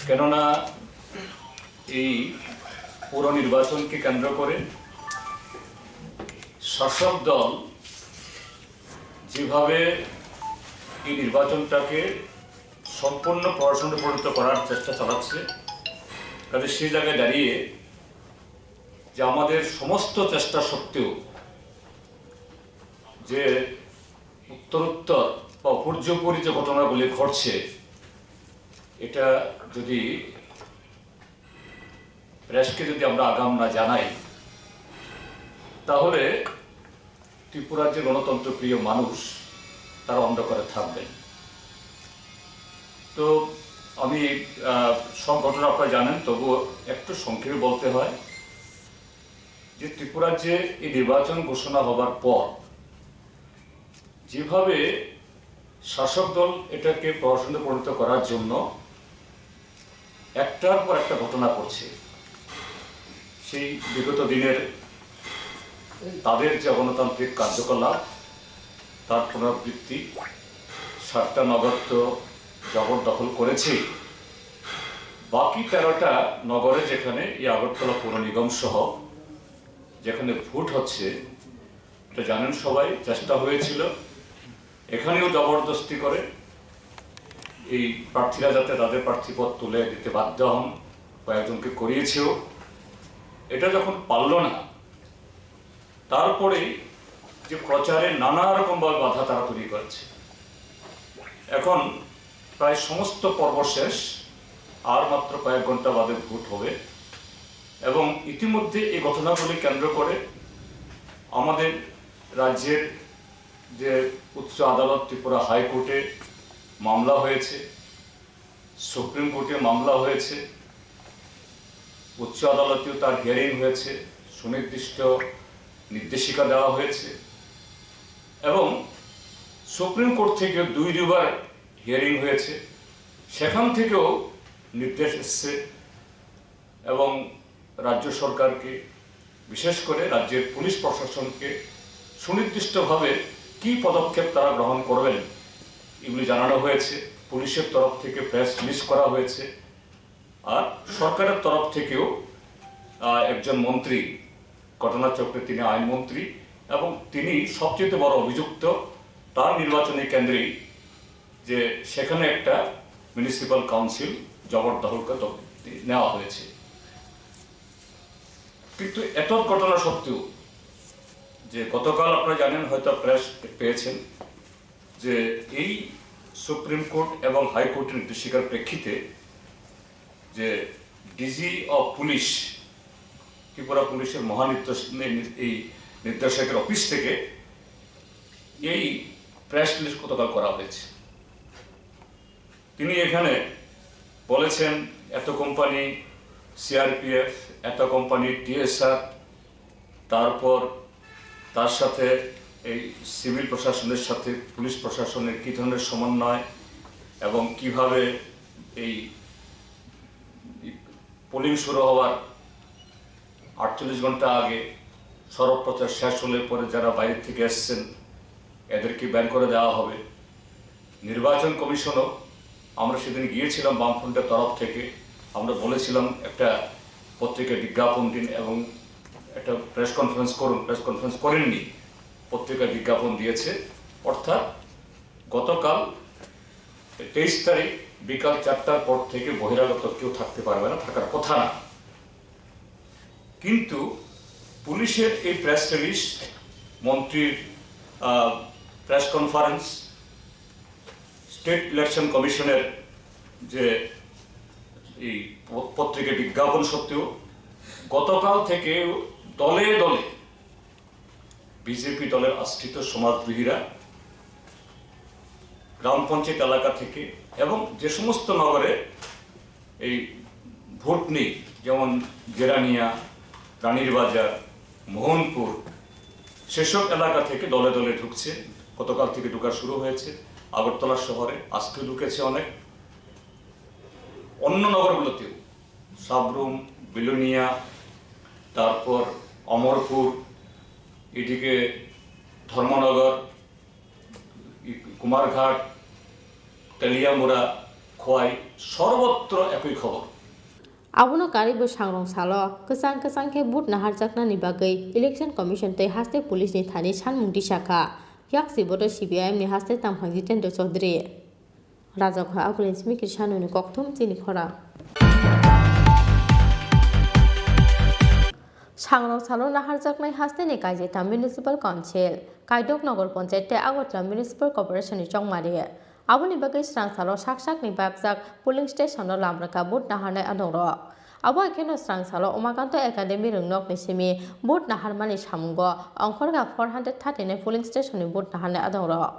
S7: কেননা এই পুর নির্বাচনকে কেন্দ্র করে শাসক দল যেভাবে এই নির্বাচনটাকে সম্পূর্ণ প্রহসনে পরিণত করার চেষ্টা চালাচ্ছে কাজে সেই জায়গায় দাঁড়িয়ে যে আমাদের সমস্ত চেষ্টা সত্ত্বেও যে উত্তরোত্তর বা উপর্যুপরি যে ঘটনাগুলি ঘটছে এটা যদি প্রেসকে যদি আমরা আগাম না জানাই তাহলে ত্রিপুরার যে গণতন্ত্র প্রিয় মানুষ তারা অন্ধকারে থাকবেন। তো আমি সব ঘটনা আপনারা জানেন, তবুও একটু সংক্ষেপে বলতে হয় যে ত্রিপুরার যে এই নির্বাচন ঘোষণা হবার পর যেভাবে শাসক দল এটাকে প্রহসনে পরিণত করার জন্য একটার পর একটা ঘটনা করছে, সেই বিগত দিনের তাদের যে গণতান্ত্রিক কার্যকলাপ তার পুনরাবৃত্তি, 7টা নগর তো জবরদখল করেছে, বাকি 13টা নগরে যেখানে এই আগরতলা পৌর নিগম সহ যেখানে ভোট হচ্ছে এটা জানেন সবাই, চেষ্টা হয়েছিল এখানেও জবরদস্তি করে এই প্রার্থীরা যাতে তাদের প্রার্থীপদ তুলে দিতে বাধ্য হন, কয়েকজনকে করিয়েছেও। এটা যখন পারল না তারপরেই যে প্রচারে নানা রকমভাবে বাধা তারা তৈরি করছে। এখন প্রায় সমস্ত পর্ব শেষ, আর মাত্র কয়েক ঘন্টা বাদে ভোট হবে এবং ইতিমধ্যে এই ঘটনাগুলি কেন্দ্র করে আমাদের রাজ্যের যে উচ্চ আদালত ত্রিপুরা হাইকোর্টে মামলা হয়েছে, সুপ্রিম কোর্টে মামলা হয়েছে, উচ্চ আদালতেও তার হিয়ারিং হয়েছে, সুনির্দিষ্ট নির্দেশিকা দেওয়া হয়েছে এবং সুপ্রিম কোর্ট থেকে 2বার হিয়ারিং হয়েছে, সেখান থেকেও নির্দেশ এসছে এবং রাজ্য সরকারকে বিশেষ করে রাজ্যের পুলিশ প্রশাসনকে সুনির্দিষ্টভাবে কি পদক্ষেপ তারা গ্রহণ করবেন এগুলি জানানো হয়েছে। পুলিশের তরফ থেকে প্রেস রিলিজ করা হয়েছে আর সরকারের তরফ থেকেও একজন মন্ত্রী, ঘটনাচক্রে তিনি আইনমন্ত্রী এবং তিনি সবচেয়ে বড় অভিযুক্ত, তার নির্বাচনী কেন্দ্রেই যে সেখানে একটা মিউনিসিপ্যাল কাউন্সিল জবরদখলকে নেওয়া হয়েছে। কিন্তু এত ঘটনা সত্ত্বেও যে গতকাল আপনারা জানেন, হয়তো প্রেস পেয়েছেন, যে এই সুপ্রিম কোর্ট এবং হাইকোর্টের নির্দেশিকার প্রেক্ষিতে যে ডিজি অফ পুলিশ, ত্রিপুরা পুলিশের এই নির্দেশকের অফিস থেকে এই প্রেস রিলিজ গতকাল করা হয়েছে। তিনি এখানে বলেছেন এত কোম্পানি সিআরপিএফ, এত কোম্পানি টিএসআর, তারপর তার সাথে এই সিভিল প্রশাসনের সাথে পুলিশ প্রশাসনের কী ধরনের সমন্বয় এবং কিভাবে এই পোলিং শুরু হওয়ার 48 ঘন্টা আগে সড়ক প্রচার শেষ হলে পরে যারা বাইরে থেকে এসছেন এদেরকে ব্যান করে দেওয়া হবে। নির্বাচন কমিশনও আমরা সেদিন গিয়েছিলাম বামফ্রন্টের তরফ থেকে, আমরা বলেছিলাম একটা পত্রিকায় বিজ্ঞাপন দিন এবং একটা প্রেস কনফারেন্স করুন, প্রেস কনফারেন্স করেননি, পত্রিকায় বিজ্ঞাপন দিয়েছে। অর্থাৎ গতকাল 23 তারিখ বিকাল 4টার পর থেকে বহিরাগত কেউ থাকতে পারবে না, থাকার কথা না। কিন্তু পুলিশের এই প্রেস রিলিজ, মন্ত্রীর প্রেস কনফারেন্স, স্টেট ইলেকশন কমিশনের যে এই পত্রিকায় বিজ্ঞাপন সত্ত্বেও গতকাল থেকে দলে দলে বিজেপি দলের আশ্রিত সমাজবিহীরা গ্রাম পঞ্চায়েত এলাকা থেকে এবং যে সমস্ত নগরে এই ভোট নেই, যেমন গেরানিয়া, রানীর বাজার, মোহনপুর, সেসব এলাকা থেকে দলে দলে ঢুকছে। গতকাল থেকে ঢুকা শুরু হয়েছে। আগরতলা শহরে আজকে ঢুকেছে অনেক, অন্য নগরগুলোতেও সাবরুম, বিলোনিয়া, তারপর অমরপুর, এদিকে ধর্মনগর, কুমারঘাট, তেলিয়ামুড়া, খোয়াই, সর্বত্র একই খবর।
S1: Abono karibo sangrong salo kesang ke but nahar jakna ni bagai election commission tei haste police ni thani sanmung disaka yak siboto CPIM ni haste tamphangji tendo chaudhary raja kha akulin simi kisanu ni kokthum Chini Khorang sangrong salo nahar jaknai haste ni kaijeta municipal council kaidok nagar panchayat tei agotla municipal corporation ni chongmari aboni bagai srang salo sak ni bagjak polling station no lamraka but naharnai adongrok abo ekheno srang salo umakanto academy rungnok ni simi but naharmani samungo ongkhorga 439 polling station ni but naharnai adongrok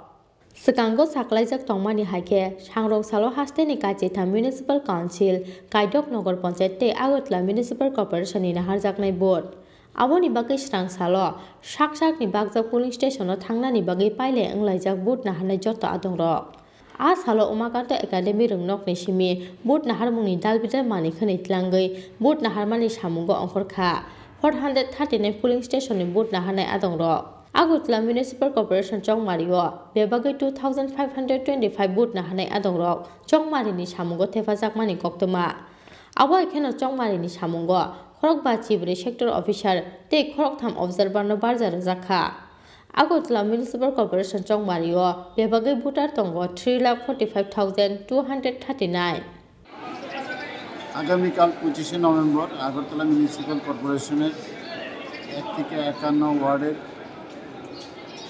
S1: Sekango saklaijak tongmani haike sangrong salo haste ni kaijeta municipal council kaidok nagar panchayat tei agotla municipal corporation ni naharjaknai but aboni bagai srang salo sak ni bagjak polling station no thangnani bagai paile anglaijak but naharnai joto adongrok a salo umakanto academy rungnok ni simi but naharmungni dalbidar mani khani tlangai but naharmani samungo ongkhorkha 439 polling station ni but naharnai adongrok agutla municipal corporation chongmario bebagai 2525 but naharnai adongrok chongmari ni samungo thefajakmani koktoma abo ekheno chongmari ni samungo khorokba chibri sector officer tei khoroktham observer no barjar jakha Agotla Municipal Corporation Chongmario bebagai voter tongo 3,45,239
S8: আগামীকাল 25শে November Agartala municipal কর্পোরেশনের 1 থেকে 51 ওয়ার্ডের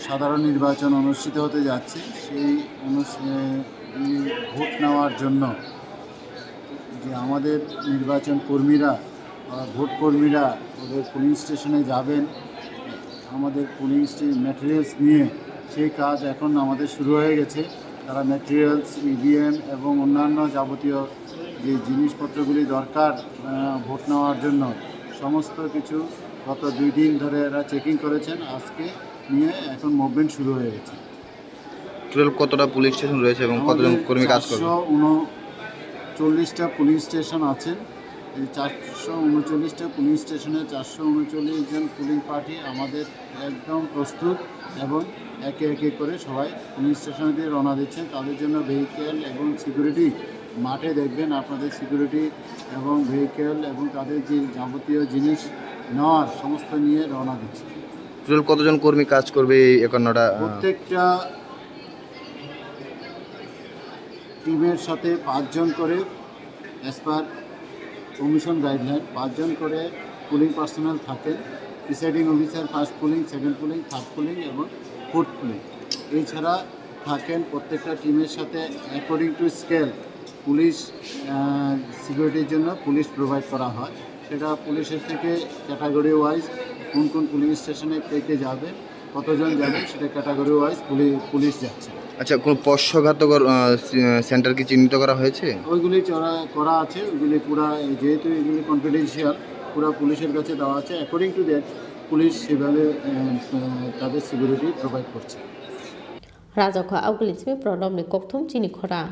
S8: সাধারণ নির্বাচন অনুষ্ঠিত হতে যাচ্ছে সেই ভোট নেওয়ার জন্য যে আমাদের নির্বাচন কর্মীরা ভোট কর্মীরা ওদের পোলিং স্টেশনে যাবেন আমাদের পোলিং ম্যাটেরিয়ালস নিয়ে সেই কাজ এখন আমাদের শুরু হয়ে গেছে তারা ম্যাটেরিয়ালস ইভিএম এবং অন্যান্য যাবতীয় যে জিনিসপত্রগুলি দরকার ভোট নেওয়ার জন্য সমস্ত কিছু গত 2 দিন ধরে এরা চেকিং করেছেন আজকে নিয়ে এখন মুভমেন্ট শুরু হয়ে গেছে
S9: টোটাল কতটা পুলিশ স্টেশন রয়েছে এবং কতজন কর্মী কাজ করবে
S8: 439টা পুলিশ স্টেশন আছে এই 439টা পুলিশ স্টেশনে 439 জন পুলিং পার্টি আমাদের একদম প্রস্তুত এবং একে একে করে সবাই পুলিশ স্টেশনে দিয়ে রওনা দিচ্ছেন তাদের জন্য ভেহিকেল এবং সিকিউরিটি মাঠে দেখবেন আপনাদের সিকিউরিটি এবং ভেহিকেল এবং তাদের যে যাবতীয় জিনিস নেওয়ার সমস্ত নিয়ে রওনা দিচ্ছে
S9: টোটাল কতজন কর্মী কাজ করবে এই 51টা
S8: প্রত্যেকটা টিমের সাথে 5 জন করে অ্যাজ পার কমিশন গাইডলাইন 5 জন করে পুলিং পার্সোনাল থাকেন presiding officer first pulling second pulling third pulling এবং ফোর্থ পুলিং এছাড়া থাকেন প্রত্যেকটা টিমের সাথে অ্যাকর্ডিং টু স্কেল পুলিশ সিকিউরিটির জন্য পুলিশ প্রোভাইড করা হয় সেটা পুলিশের থেকে ক্যাটাগরি ওয়াইজ কোন পুলিশ স্টেশনে কে যাবে কতজন যাবে সেটা ক্যাটাগরি ওয়াইজ পুলিশ যাচ্ছে
S9: আচ্ছা কোন পশ্চঘাতকর সেন্টার কি চিহ্নিত করা হয়েছে
S8: ওইগুলি করা আছে ওইগুলি পুরা যেহেতু এগুলি কনফিডেন্সিয়াল পুরা পুলিশের কাছে দেওয়া আছে অ্যাকর্ডিং টু দ্যাট পুলিশ সেভাবে তাদের সিকিউরিটি প্রোভাইড করছে
S1: রাজা আউগলিসমি প্রণবনি kokthum Chini Khorang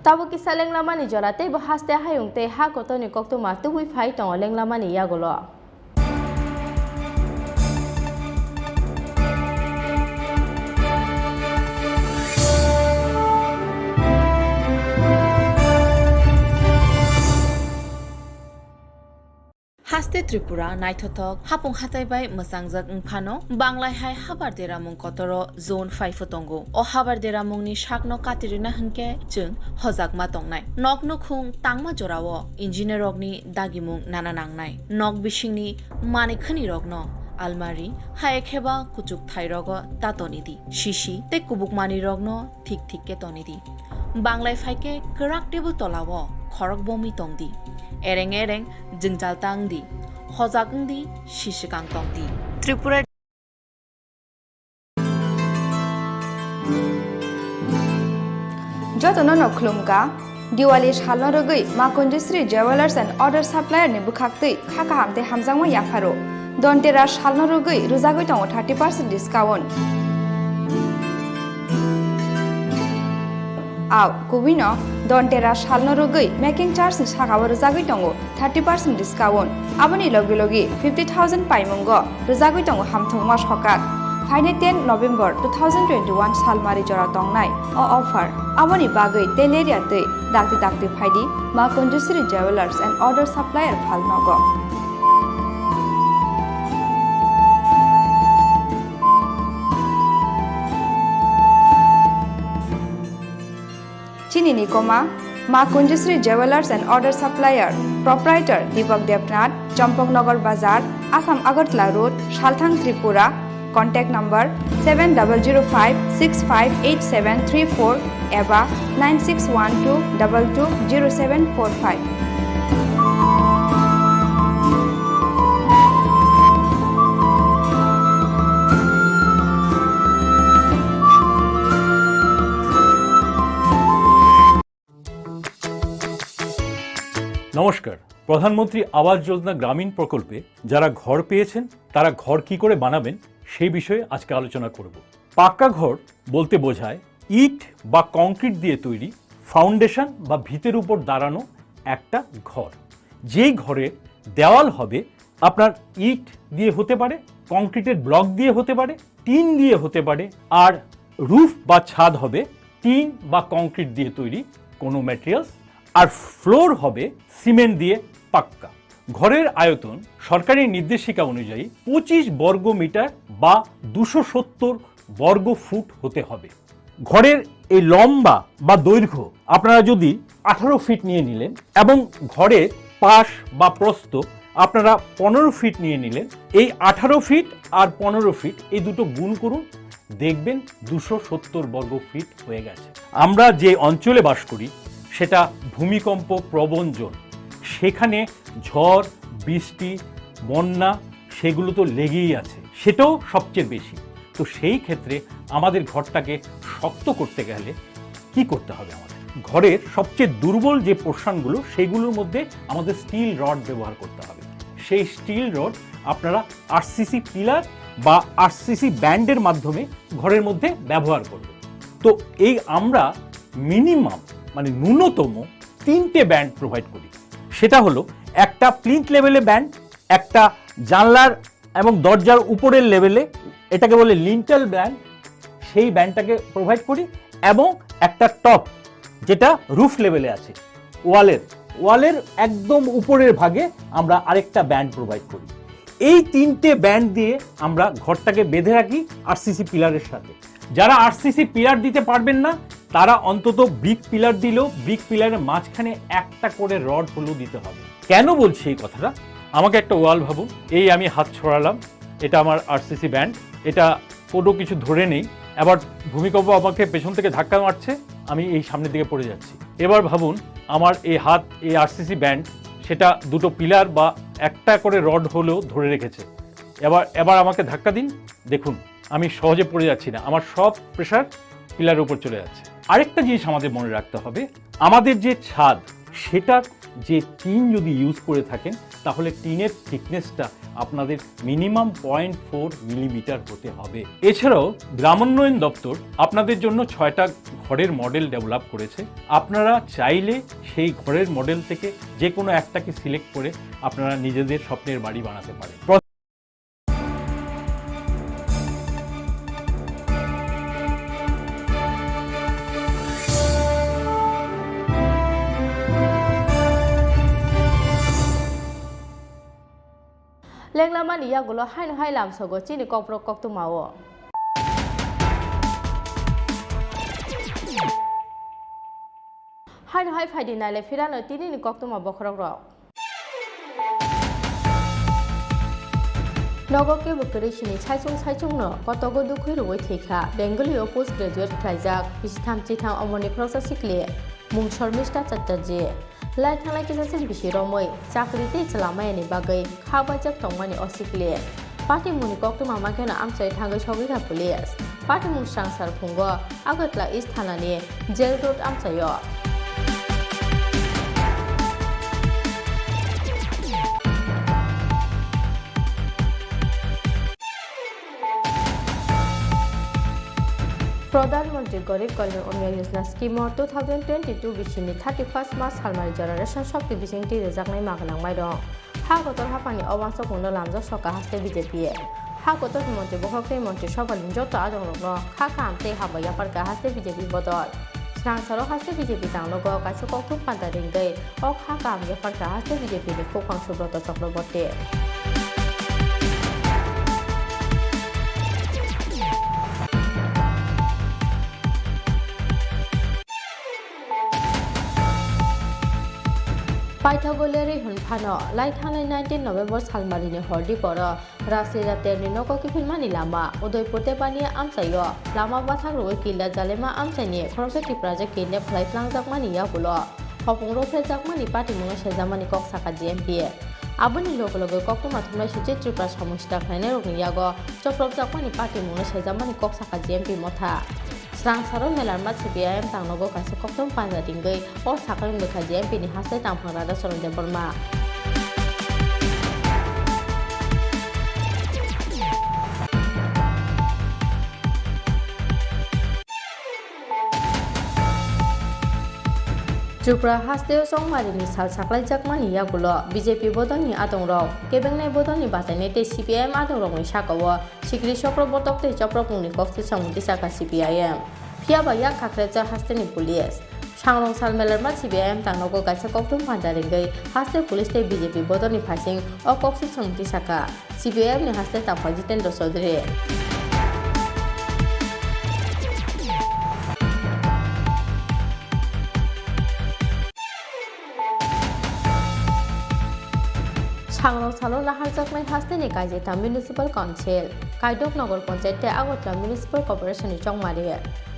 S1: Tabo kisa lenglamani jorate bo haste hayungte ha kotoni koktoma tubui phai tong lenglamani yagolo
S10: Haste Tripura naithothok hapung hatai bai masangjak phano banglai hai habar deramung kotoro zone 5 tongo o habar deramung ni shakno katirina hunke chung hojak ma tongnai nokno khung tangma jorao engineer rokni dagimung nana nangnai nok bisingni manikhani rokno almari haekheba kuchuk thairogo tatonidi shishi te kubukmani rokno thik ke tonidi banglai phaike krak table tolawo khorok bomi tongdi ereng jingjal tangdi hojagngdi shishikang tongdi Tripura
S11: Jotono noklumga Diwali shalno rogui Makondisri Jewelers and Other Supplier ni bukhaktui khaka hamte hamjangma yafaro Dontera shalno rogui rujagui tongo 30% discount Aw kubino dontera salno rogoi making charge ni sakawar rojagoi tongo 30% discount. Aboni logi logi 50,000 paimungo rojagoi tongo hamthongma sokak. Faine 10 November 2021 salmari jora tongnai o offer. Aboni bagoi teleria tei dakti phaidi ma Conjusri Jewelers and Order Supplier phalnogo. Chini Khorang Ma Conjusri Jewelers and Order Supplier, Proprietor Deepak Devnath, Champaknagar Bazar, Assam Agartala Road, Salthang Tripura. Contact number 7005658734 eba 9612220745.
S12: নমস্কার। প্রধানমন্ত্রী আবাস যোজনা গ্রামীণ প্রকল্পে যারা ঘর পেয়েছেন তারা ঘর কি করে বানাবেন সেই বিষয়ে আজকে আলোচনা করব। পাক্কা ঘর বলতে বোঝায় ইট বা কংক্রিট দিয়ে তৈরি ফাউন্ডেশন বা ভিতের উপর দাঁড়ানো একটা ঘর। যেই ঘরের দেওয়াল হবে আপনার ইট দিয়ে হতে পারে, কংক্রিটের ব্লক দিয়ে হতে পারে, টিন দিয়ে হতে পারে, আর রুফ বা ছাদ হবে টিন বা কংক্রিট দিয়ে তৈরি কোনো ম্যাটেরিয়ালস, আর ফ্লোর হবে সিমেন্ট দিয়ে পাক্কা। ঘরের আয়তন সরকারি নির্দেশিকা অনুযায়ী 25 বর্গ মিটার বা 270 বর্গ ফুট হতে হবে। ঘরের এই লম্বা বা দৈর্ঘ্য আপনারা যদি 18 ফিট নিয়ে নিলেন এবং ঘরের পাশ বা প্রস্থ আপনারা 15 ফিট নিয়ে নিলেন, এই 18 ফিট আর 15 ফিট এই দুটো গুণ করুন, দেখবেন 270 বর্গ ফিট হয়ে গেছে। আমরা যে অঞ্চলে বাস করি সেটা ভূমিকম্প প্রবণ জোন, সেখানে ঝড় বৃষ্টি বন্যা সেগুলো তো লেগেই আছে, সেটাও সবচেয়ে বেশি। তো সেই ক্ষেত্রে আমাদের ঘরটাকে শক্ত করতে গেলে কি করতে হবে? আমাদের ঘরের সবচেয়ে দুর্বল যে পোর্শনগুলো সেগুলোর মধ্যে আমাদের স্টিল রড ব্যবহার করতে হবে। সেই স্টিল রড আপনারা আরসিসি পিলার বা আরসিসি ব্যান্ডের মাধ্যমে ঘরের মধ্যে ব্যবহার করবেন। তো এই আমরা মিনিমাম মানে ন্যূনতম 3টে ব্যান্ড প্রোভাইড করি। সেটা হলো একটা প্লিন্থ লেভেলে ব্যান্ড, একটা জানলার এবং দরজার উপরের লেভেলে, এটাকে বলে লিন্টাল ব্যান্ড, সেই ব্যান্ডটাকে প্রোভাইড করি, এবং একটা টপ যেটা রুফ লেভেলে আছে ওয়ালের একদম উপরের ভাগে আমরা আরেকটা ব্যান্ড প্রোভাইড করি। এই 3টে ব্যান্ড দিয়ে আমরা ঘরটাকে বেঁধে রাখি আরসিসি পিলারের সাথে। যারা আরসিসি পিলার দিতে পারবেন না তারা অন্তত ব্রিক পিলার দিলেও ব্রিক পিলারের মাঝখানে একটা করে রড হলেও দিতে হবে। কেন বলছি এই কথাটা? আমাকে একটা ওয়াল ভাবুন, এই আমি হাত ছড়ালাম, এটা আমার আরসিসি ব্যান্ড, এটা কোনো কিছু ধরে নেই, এবার ভূমিকম্প আমাকে পেছন থেকে ধাক্কা মারছে, আমি এই সামনের দিকে পড়ে যাচ্ছি। এবার ভাবুন আমার এই হাত, এই আরসিসি ব্যান্ড, সেটা দুটো পিলার বা একটা করে রড হলেও ধরে রেখেছে। এবার আমাকে ধাক্কা দিন, দেখুন আমি সহজে পড়ে যাচ্ছি না, আমার সব প্রেশার পিলারের উপর চলে যাচ্ছে। আরেকটা জিনিস আমাদের মনে রাখতে হবে, আমাদের যে ছাদ সেটার যে টিন যদি ইউজ করে থাকেন তাহলে টিনের থিকনেসটা আপনাদের মিনিমাম 0.4 মিলিমিটার হতে হবে। এছাড়াও গ্রামোন্নয়ন দপ্তর আপনাদের জন্য 6টা ঘরের মডেল ডেভেলপ করেছে। আপনারা চাইলে সেই ঘরের মডেল থেকে যে কোনো একটাকে সিলেক্ট করে আপনারা নিজেদের স্বপ্নের বাড়ি বানাতে পারেন।
S1: লেংলামানি ইয়াগুলো হাইন হাইলাম সগো চিনি কপ্রক কক্ত মাও হাইন হাই ফাইদি নাইলে ফিরানো তিনি কক্ত মা বখরক রক নগরকে বকরেশিনি সাইচং ন কতগো দুখই রুই থৈখা বেঙ্গলিও পোস্ট গ্রাজুয়েট খাইজাক বিশিথাম চিথাম অমনি খরচা শিখলে মুং শর্মিষ্ঠা চাচাर्जी লাই থাংলাই কিসাসে বিশি রমই চাকরিতে চালামায়ানি বাগৈ খাবাইজাক তংমানি অসিকলে পার্টি মুনি কক্তমা মাखेना আমচাই थांगै सगैथा पुलिस पार्टी मुं सांसार फुंगो आगतला इस्ट थानानि जेल रोड आमचायो प्रधानमंत्री गरीब कल्याण अन्न योजना स्कीम 2022 बिसिनि 31 मार्च सालमारि जरा रेशन शक्ति बिसिंति रेजाकनाय मागनांबाय दं हा गतर हाफानि अवांस खुंनो लामजा सका हास्ते बीजेपी हा गतर मंत्री बहकते मंत्री सभानि जत आदंगनो खा खामते हाबाया पारका हास्ते बीजेपी बदल स्रांसारो हास्ते बीजेपी तांगनो कासे कक्तुम पान्ता रिंगै अ खा खामगे पारका हास्ते बीजेपी नि खोखां सुब्रत चक्रवर्ती पाइथागोलेरि हुनफानो लाइथानाय 19 नवेम्बर सालमारिनि हरदि पर रासलीला तेरनि नको किफिलमानि लामा उदयपुर तेबानि आमसायो लामा बाथां रोय किला जालेमा आमसाइनि खरसे टिप्राजे किने फ्लाइफ्लांजाकमानि याबुलो हपुंरो फ्लेजाकमानि पार्टी मुङा सेजामानि कक साका जीएमपी आबुनि लोगो लोगो ककमा थुमनाय सुचि त्रिपुरा समुस्ता खायने रोगनि यागो चप्रबजाकमानि पार्टी मुङा सेजामानि कक साका जीएमपी मथा स्रांसारो मेलारमा सीपीआईएम तांगनगो कासे कक्तम पांजा दिंगै और साकानि मुखा जीएमपी नि हासे तांफां रादा सरंदे बर्मा त्रिपुरा हास्तेव संमारिनि साल साख्लाय जाकमानि यागुलो बीजेपी बदलनि आदंराव केबेंनाय बदलनि बाथायनाय ते सीपीआईएम आदंरावनि साकावो सिक्रि चक्रबर्तक ते चप्रपुंनि कक्ति समुति साका सीपीआईएम फियाबा या खाख्रेजा हास्तेनि पुलिस सांरं साल मेलारमा सीपीआईएम तांगनगो कासे कक्तुम पांजा रिंगै हास्ते पुलिस ते बीजेपी बदलनि फासिं अ कक्ति समुति साका सीपीआईएम नि हास्ते ताफा जितेन्द्र चौधरी सांरं सालो नाहारजाकनाय हास्तेनि कायजेता म्युनिसिपल काउन्सिल कायदक नगर पंचायत आगरतला म्युनिसिपल कर्पोरेशननि चंमारि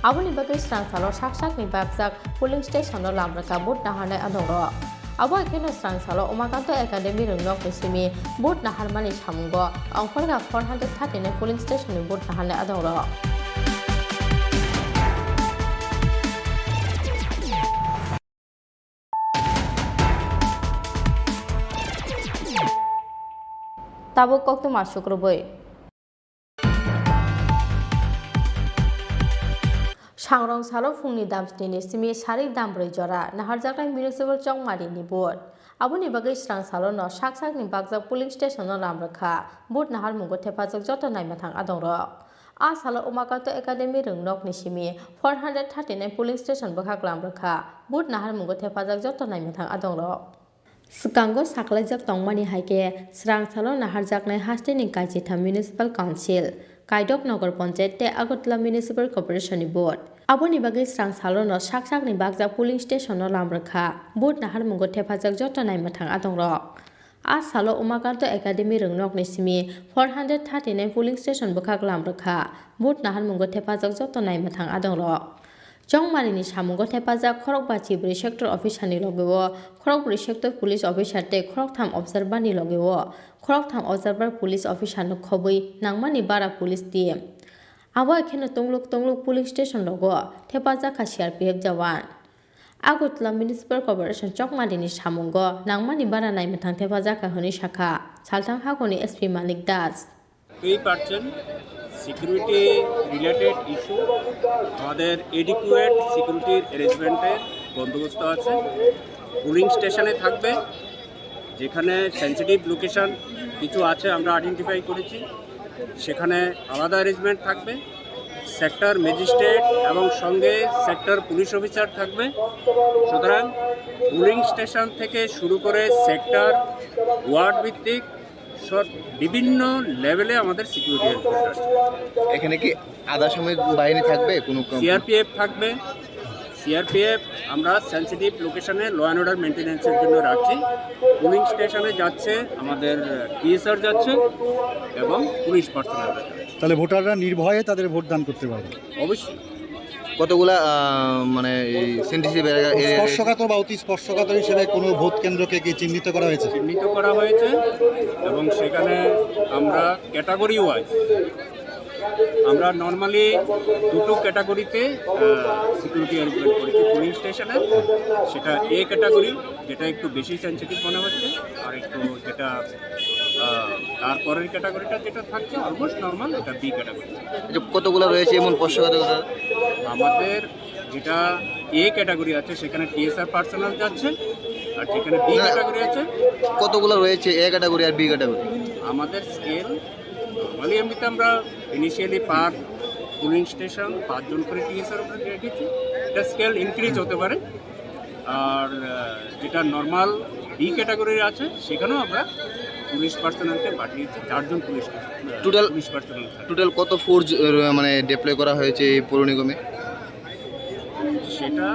S1: आबुनि बागै स्रांसालो साकसाकनि बागजाक पुलिं स्टेशननो लामरका बुट नाहारनाय आदंरो आबो एखेनो स्रांसालो उमाकान्त एकाडेमि रोंनक निसिमि बुट नाहारमानि सामुंगो अंफरगा 439 पुलिं स्टेशननि बुट नाहारनाय आदंरो ताबो कक्तु मासुक्रबै सांरं सालो फुंनि दामस्नि सिमि सारि दामब्रै जरा नाहारजाकनाय म्युनिसिपल चंमारिनि बुट आबुनि बागै स्रां सालो न साकसाकनि बागजाक पुलिं स्टेशन लामरखा बुट नाहार मुंगो थेफाजक जत नायमाथां आदंर आ सालो उमाकान्त एकाडेमि रोंनक निसिमि 439 पुलिं स्टेशन बखाक लामरखा बुट नाहार मुंगो थेफाजक जत नायमाथां आदंर सिगांगो साख्लायजाक तंमानि हाइके स्रांसालो नाहारजाकनाय हास्तेनि कायजेथा म्युनिसिपल काउन्सिल कायदक नगर पंचायत ते आगरतला म्युनिसिपल कर्पोरेशननि बोर्ड आबुनि बागै स्रांसालो न साकसाकनि बागजाक पुलिं स्टेशन लामरखा बुट नाहार मुंगो थेफाजक जत नायमाथां आदंर आ सालो उमाकान्त एकाडेमि रोंनक निसिमि 439 पुलिं स्टेशन बखाक लामरखा बुट नाहार मुंगो थेफाजक जत नायमाथां आदंर चंमारिनि सामुंगो थेफाजाक खरकबाची 4 सेक्टर अफिसारनि लगेवो खरक 4 सेक्टर पुलिस अफिसार ते खरक 3 अबजार्भारनि लगेवो खरक 3 अबजार्भार पुलिस अफिसारनो खबै नांमानि बारा पुलिस टीम आबो एखेनो तंलुक पुलिस स्टेशन लगो थेफाजाक सीआरपीएफ जवान आगरतला म्युनिसिपल कर्पोरेशन चकमारिनि सामुंगो नांमानि बारा नायमाथां थेफाजाक हनि शाखा सालथां हागोनि एसपी मानिक दास
S13: সিকিউরিটি রিলেটেড ইস্যু আমাদের এডিকুয়েট সিকিউরিটির অ্যারেঞ্জমেন্টের বন্দোবস্ত আছে পুলিং স্টেশনে থাকবে যেখানে সেন্সিটিভ লোকেশন কিছু আছে আমরা আইডেন্টিফাই করেছি সেখানে আলাদা অ্যারেঞ্জমেন্ট থাকবে সেক্টর ম্যাজিস্ট্রেট এবং সঙ্গে সেক্টর পুলিশ অফিসার থাকবে সুতরাং পুলিং স্টেশন থেকে শুরু করে সেক্টর ওয়ার্ড ভিত্তিক বিভিন্ন লেভেলে আমাদের সিকিউরিটি অ্যারেঞ্জমেন্ট আছে
S9: এখানে কি আধা সামরিক বাহিনী থাকবে কোনো
S13: সিআরপিএফ থাকবে সিআরপিএফ আমরা সেন্সিটিভ লোকেশনে ল অ্যান্ড অর্ডার মেনটেন্যান্সের জন্য রাখছি পুলিং স্টেশনে যাচ্ছে আমাদের পিএসআর যাচ্ছে এবং পুলিশ পার্সোনাল যাচ্ছে
S14: তাহলে ভোটাররা নির্ভয়ে তাদের ভোট দান করতে পারবে
S13: অবশ্যই
S9: কতগুলা মানে সেন্সিটিভ
S14: স্পর্শকাতর বা অতি স্পর্শকাতর হিসেবে কোনো ভোট কেন্দ্রকে কি চিহ্নিত করা হয়েছে
S13: এবং সেখানে আমরা ক্যাটাগরি ওয়াইজ আমরা নর্মালি দুটো ক্যাটাগরিতে সিকিউরিটি অ্যারেঞ্জমেন্ট করেছি পুলিং স্টেশনে সেটা এ ক্যাটাগরি যেটা একটু বেশি সেন্সিটিভ মনে হচ্ছে আর একটু যেটা তারপরের ক্যাটাগরিটা যেটা থাকছে অলমোস্ট নর্মাল, এটা বি ক্যাটাগরি।
S9: কতগুলো রয়েছে এমন পোস্ট কতগুলো?
S13: আমাদের যেটা এ ক্যাটাগরি আছে সেখানে টিএসআর পার্সোনাল যাচ্ছে, আর যেখানে বি ক্যাটাগরি আছে
S9: কতগুলো রয়েছে এ ক্যাটাগরি আর বি ক্যাটাগরি?
S13: আমাদের স্কেল নর্মালি এমনিতে আমরা ইনিশিয়ালি পার পুলিং স্টেশন 5 জন করে টিএসআর আমরা রেখেছি। এটা স্কেল ইনক্রিজ হতে পারে। আর যেটা নর্মাল বি ক্যাটাগরির আছে সেখানেও আমরা পুলিশ পার্সোনালকে পাঠিয়েছি, 4 জন পুলিশ পার্সোনাল।
S9: টোটাল কত ফোর্স মানে ডিপ্লয় করা হয়েছে এই পৌর নিগমে?
S13: সেটা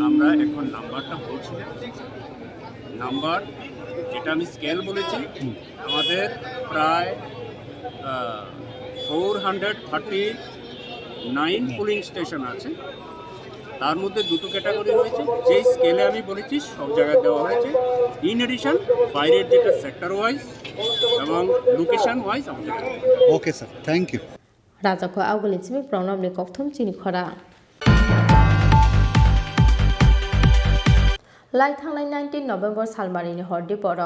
S13: আমরা এখন নাম্বারটা বলছি না। নাম্বার যেটা আমি স্কেল বলেছি, আমাদের প্রায় 439 পুলিং স্টেশন আছে। তার মধ্যে দুটো ক্যাটাগরি রয়েছে, যেই স্কেলে আমি বলেছি সব জায়গায় দেওয়া হয়েছে। ইন এডিশন বাইরের যেটা সেক্টর ওয়াইজ এবং লোকেশন ওয়াইজ আমাদের।
S14: Okay sir, thank you.
S1: রাজাখো आवगोलिनसिम प्रणामनि कक्थुम चिनि खरा लाई थांनाय 19 नभेम्बर सालमारिनि हरदि पर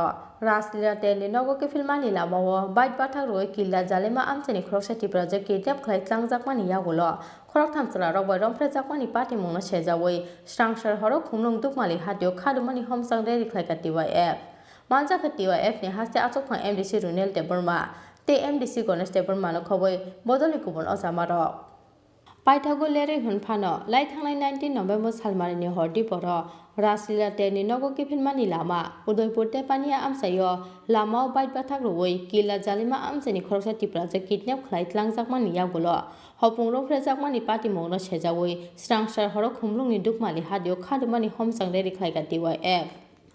S1: राजलीला तेलनि नगरके फिल्मानि लामाव बाइट बाथाक रोय किल्ला जालेमा आमचेनि खरकसा त्रिपुरा जे किडनेप खालायख्लांजाकमानि यागुलो खरक थामसला रगबाय रमफ्रेजाकमानि पार्टी मुंनो सेजावै स्रांसार हरक खुंलुं दुकमालि हादियो खादुमानि हमसां रेरि खायका TYF मानजाखा TYF नि हास्ते आचकफां MDC रुनेल देबरमा ते MDC गणेश देबरमानो खबै बदलनि गुबुन अजामार पाइथागु लेरै हुनफानो लाई थांनाय 19 नभेम्बर सालमारिनि हरदि पर राजलीला तेलनि नगरके फिल्मानि लामा उदयपुर तेपानिया आमसायो लामाव बाइट बाथाक रोय किल्ला जालिमा आमचेनि खरकसा त्रिपुरा जे किडनेप खालायख्लांजाकमानि यागुलो हपुं रमफ्रेजाकमानि पार्टी मुंनो सेजावै स्रांसार हरक खुमलुंनि दुकमालि हादियो खादुमानि हमसां रेरि खायगा TYF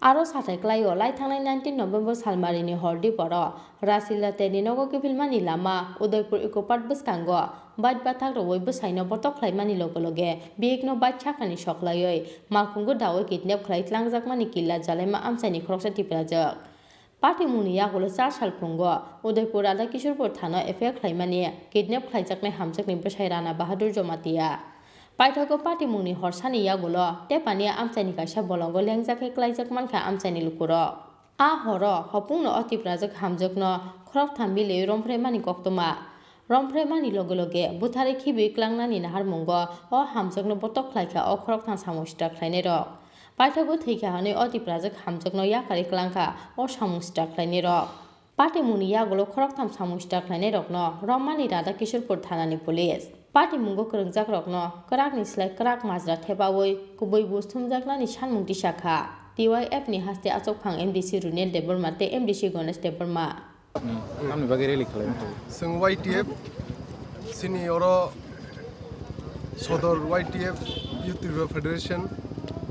S1: आरो साथायख्लायो लाई थांनाय 19 नभेम्बर सालमारिनि हरदि पर राजलीला तेलनि नगरके फिल्मानि लामा उदयपुर इको पार्क बसकांगो बाइट बाथाक रोय बसाइनो बटक खालायमानि लगे लगे बेगनो बाइट छाखानि सकलायै मालखुंगु दावै किडनेप खालायख्लांजाकमानि किल्ला जालेमा आमसाइनि खरकसा त्रिपुराजों पार्टी मुंनि यागुलो 4 साल खुंगो उदयपुर आदा किशोरपुर थानो एफआईआर खालायमानि किडनेप खालायजाकनाय हामजाकनि बसाइ राणा बाहादुर जमातिया पाइथागो पार्टी मुंनि हरसानि यागुलो तेपानिया आमसाइनि काइसा बलंगो लेंजाखे क्लायजाकमानखा आमसाइनि लुकुरो आ हर हपुंनो अतिप्राजक हामजकनो खरक थामबिले रमफ्रेमानि कक्तमा रमफ्रेमानि लगे लगे बुथारे खिबि क्लांनानि नाहार मुंगो अ हामजकनो बटक खालायखा अ खरक थां सामुस्टा खालायनाय रक पाइथागो थैखाहानै अतिप्राजक हामजकनो याखारि क्लांखा अ सामुस्टा खालायनाय रक पार्टी मुंनि यागुलो खरक थाम सामुस्टा खालायनाय रकनो रममानि राधा किशोरपुर थानानि पुलिस पार्टी मुंगो करंजाक रकनो कराकनि स्लाय कराक माजरा थेबावै गुबै बुस्थुमजाकनानि सानमुं दिसाखा TYF नि हास्ते आचकफां MDC रुनेल देबरमा ते MDC गणेश देबरमा
S15: आंनि बागै रेलि खालामो जों YTF सिनि अरो सदर YTF युथ फेडारेशन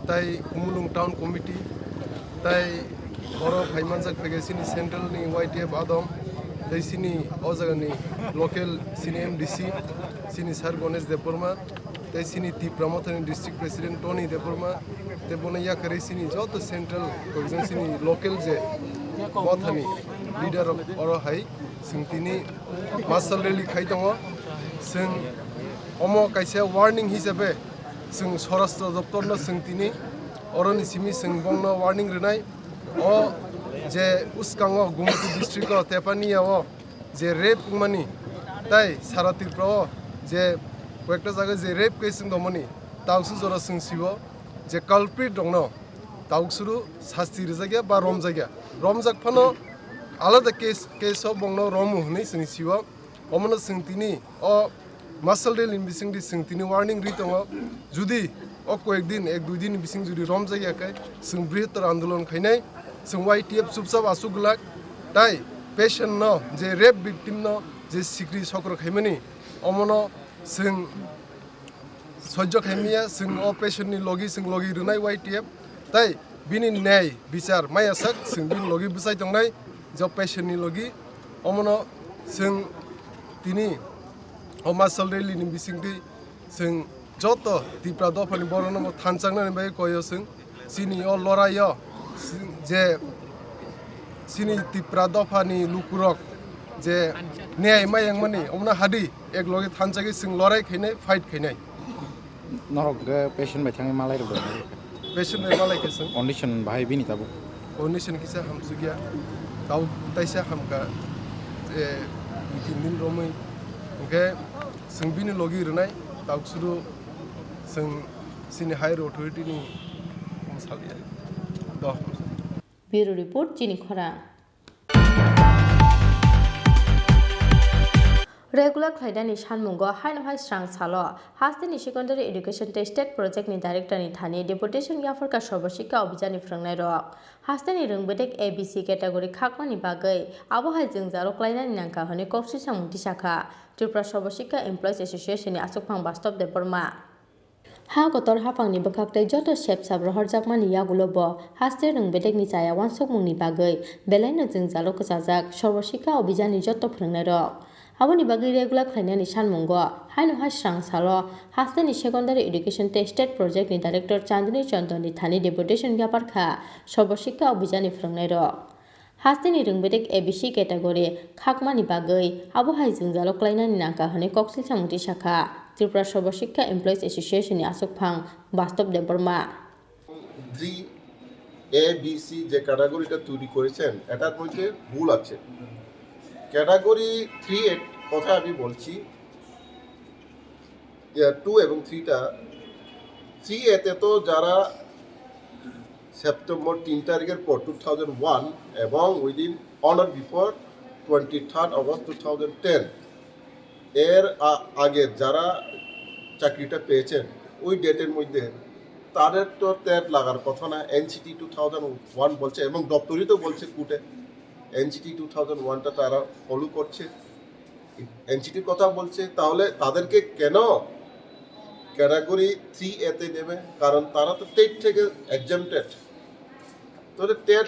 S15: ताई कुमुलुं टाउन कमिटी ताई अरो फाइमानजाक फेगेसिनि सेंट्रलनि YTF आदम ताई सिनि अजागानि लोकल सिनि MDC सिनि सार गणेश देबरमा ताई सिनि तिप्रामथनि डिस्ट्रिक्ट प्रेसिडेंट टनी देबरमा ते बने याकरे सिनि जत सेंट्रल कोजन सिनि लोकल जे बथानि लीडर अरो हाई सिंतिनि मार्शल रैली खाइ दङ जों अमो काइसे वार्निंग हिसाबै जों सरास्त्र दप्तरनो सिंतिनि अरनि सिमि जों बंनो वार्निंग रनाय अ जे उसकाङो गुमति डिस्ट्रिक्ट तेपानियाव जे रेप मानि ताई सारा त्रिपुरा जे कयेकटा जायगा जे रेप केस दमनि ताउसु जरा जों सिबो जे काल्प्रिट दङ ताउसुरु शास्ति रजागिया बा रमजागिया रमजाक फानो आलादा केस बंनो रमु हनै जों सिबो अमनो सिंतिनि अ मार्शल रेल बिसिंदि सिंतिनि वार्निंग रि दङ जुदि अ कयेक दिन एक दुइ दिन बिसिं जुदि रमजागियाखै जों बृहत्तर आन्दोलन खायनाय जों YTF सुबसाब आसुगलाक ताई पेशेंट न जे रेप विक्टिम न जे सिक्रि सक्र खायमानि अमनो जों सह्य खायमिया जों अ पेशेंटनि लगी जों लगी रुनाय YTF ताई बिनि न्याय बिचार मायासाक जों बिनि लगी बुसाय दंनाय जो पेशेंटनि लगी अमनो जों तिनि अ मार्शल रेलिनि बिसिंदि जों जत त्रिपुरा दफानि बरनम थानचांनानै बाय कयो जों सिनि अ लरायो जे सिनि त्रिपुरा दफानि लुकुरक जे न्याय मायang मानि अमना हादि एक लगे थानचागै जों लराय खैनाय फाइट खैनाय
S9: नरक पेशेंट बाय थाङै मालाय रबो
S15: पेशेंट बाय मालाय केसं
S9: कंडीशन बाहाय बिनि ताबो
S15: कंडीशन किसा हमसुगिया गाव ताइसा हामका बिदिन रमै ओंखे जों बिनि लगी रनाय दाउसुरु जों सिनि higher अथरिटीनि Saliya the
S1: bureau report चिनी खरां रेगुलर खायदानि सानमुंगो हायनहाय स्रां सालो हास्टेनि सेकेंडारी एडुकेशन स्टेट प्रोजेक्ट नि डायरेक्टर नि थानी डेपुटेशन याफरका सर्वशिक्षा अभियान नि फोरोंनाय रक हास्टेनि रोंबेदेक एबीसी कैटेगरी खाकमानि बागै आबहाय जों जारक्लायनानि नांका हने कौशि सामुंथि शाखा त्रिपुरा सर्वशिक्षा एमप्लॉयज एसोसिएशन नि आसुकफां बास्तव देबरमा हा गतर हाफांनि बखाक्तै जत सेप साब्रहर जाकमानि यागुलोबो हास्ते रोंबेदेकनि जाया वानसक मुंनि बागै बेलायनो जों जारो कसाजाक सर्वशिक्षा अभियान नि जत फोरोंनाय रक Aboni bagi regular khainani sanmungo haino hai srang salo hasteni secondary education state project ni director Chandni Chandon ni thani deputation gyapar kha sarboshikha abhijani phrangnai ro hasteni ringbedek ABC category khakmani bagai abo hai jingjalo klainani nangka hone koksil samuti shakha Tripura sarboshikha employees association ni asukphang bastob deborma
S16: জি ABC যে ক্যাটাগরিটা তৈরি করেছেন এটার মধ্যে ভুল আছে category 3 এর কথা আমি বলছি 2 এবং 3টা 3 এতে তো যারা সেপ্টেম্বর 3 তারিখের পর 2001 এবং উইদিন অনার বিফোর 23 অগস্ট 2010 এর আগে যারা চাকরিটা পেয়েছেন ওই ডেটের মধ্যে তাদের তো ট্যাগ লাগার কথা না এনসিটি 2001 বলছে এবং দপ্তরই তো বলছে কোর্টে এনসিটি 2001টা তারা ফলো করছে এনসিটির কথা বলছে তাহলে তাদেরকে কেন ক্যাটাগরি 3 এতে নেবে কারণ তারা তো টেট থেকে এক্সামটেড তাহলে টেট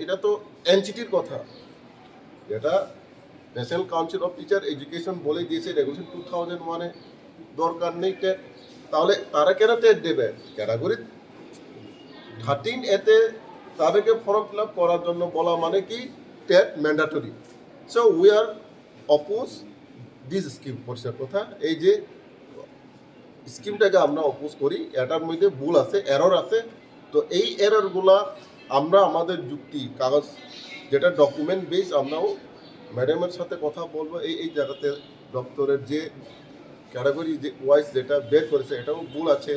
S16: এটা তো এনসিটির কথা এটা national council of teacher education বলে দিয়েছে রেগুলেশন 2001 এ দরকার নেই টেট তাহলে তারা কেন টেট দেবে ক্যাটাগরি 13 এতে তাদেরকে ফর্ম ফিল আপ করার জন্য বলা মানে কি TET mandatory so we are oppose this scheme পরিষ্কার কথা এই যে স্কিমটাকে আমরা অপোজ করি এটার মধ্যে ভুল আছে এরর আছে তো এই এররগুলা আমরা আমাদের যুক্তি কাগজ যেটা ডকুমেন্ট বেস আমরাও ম্যাডামের সাথে কথা বলবো এই জায়গাতে দপ্তরের যে ক্যাটাগরি যে ওয়াইজ যেটা বের করেছে এটাও ভুল আছে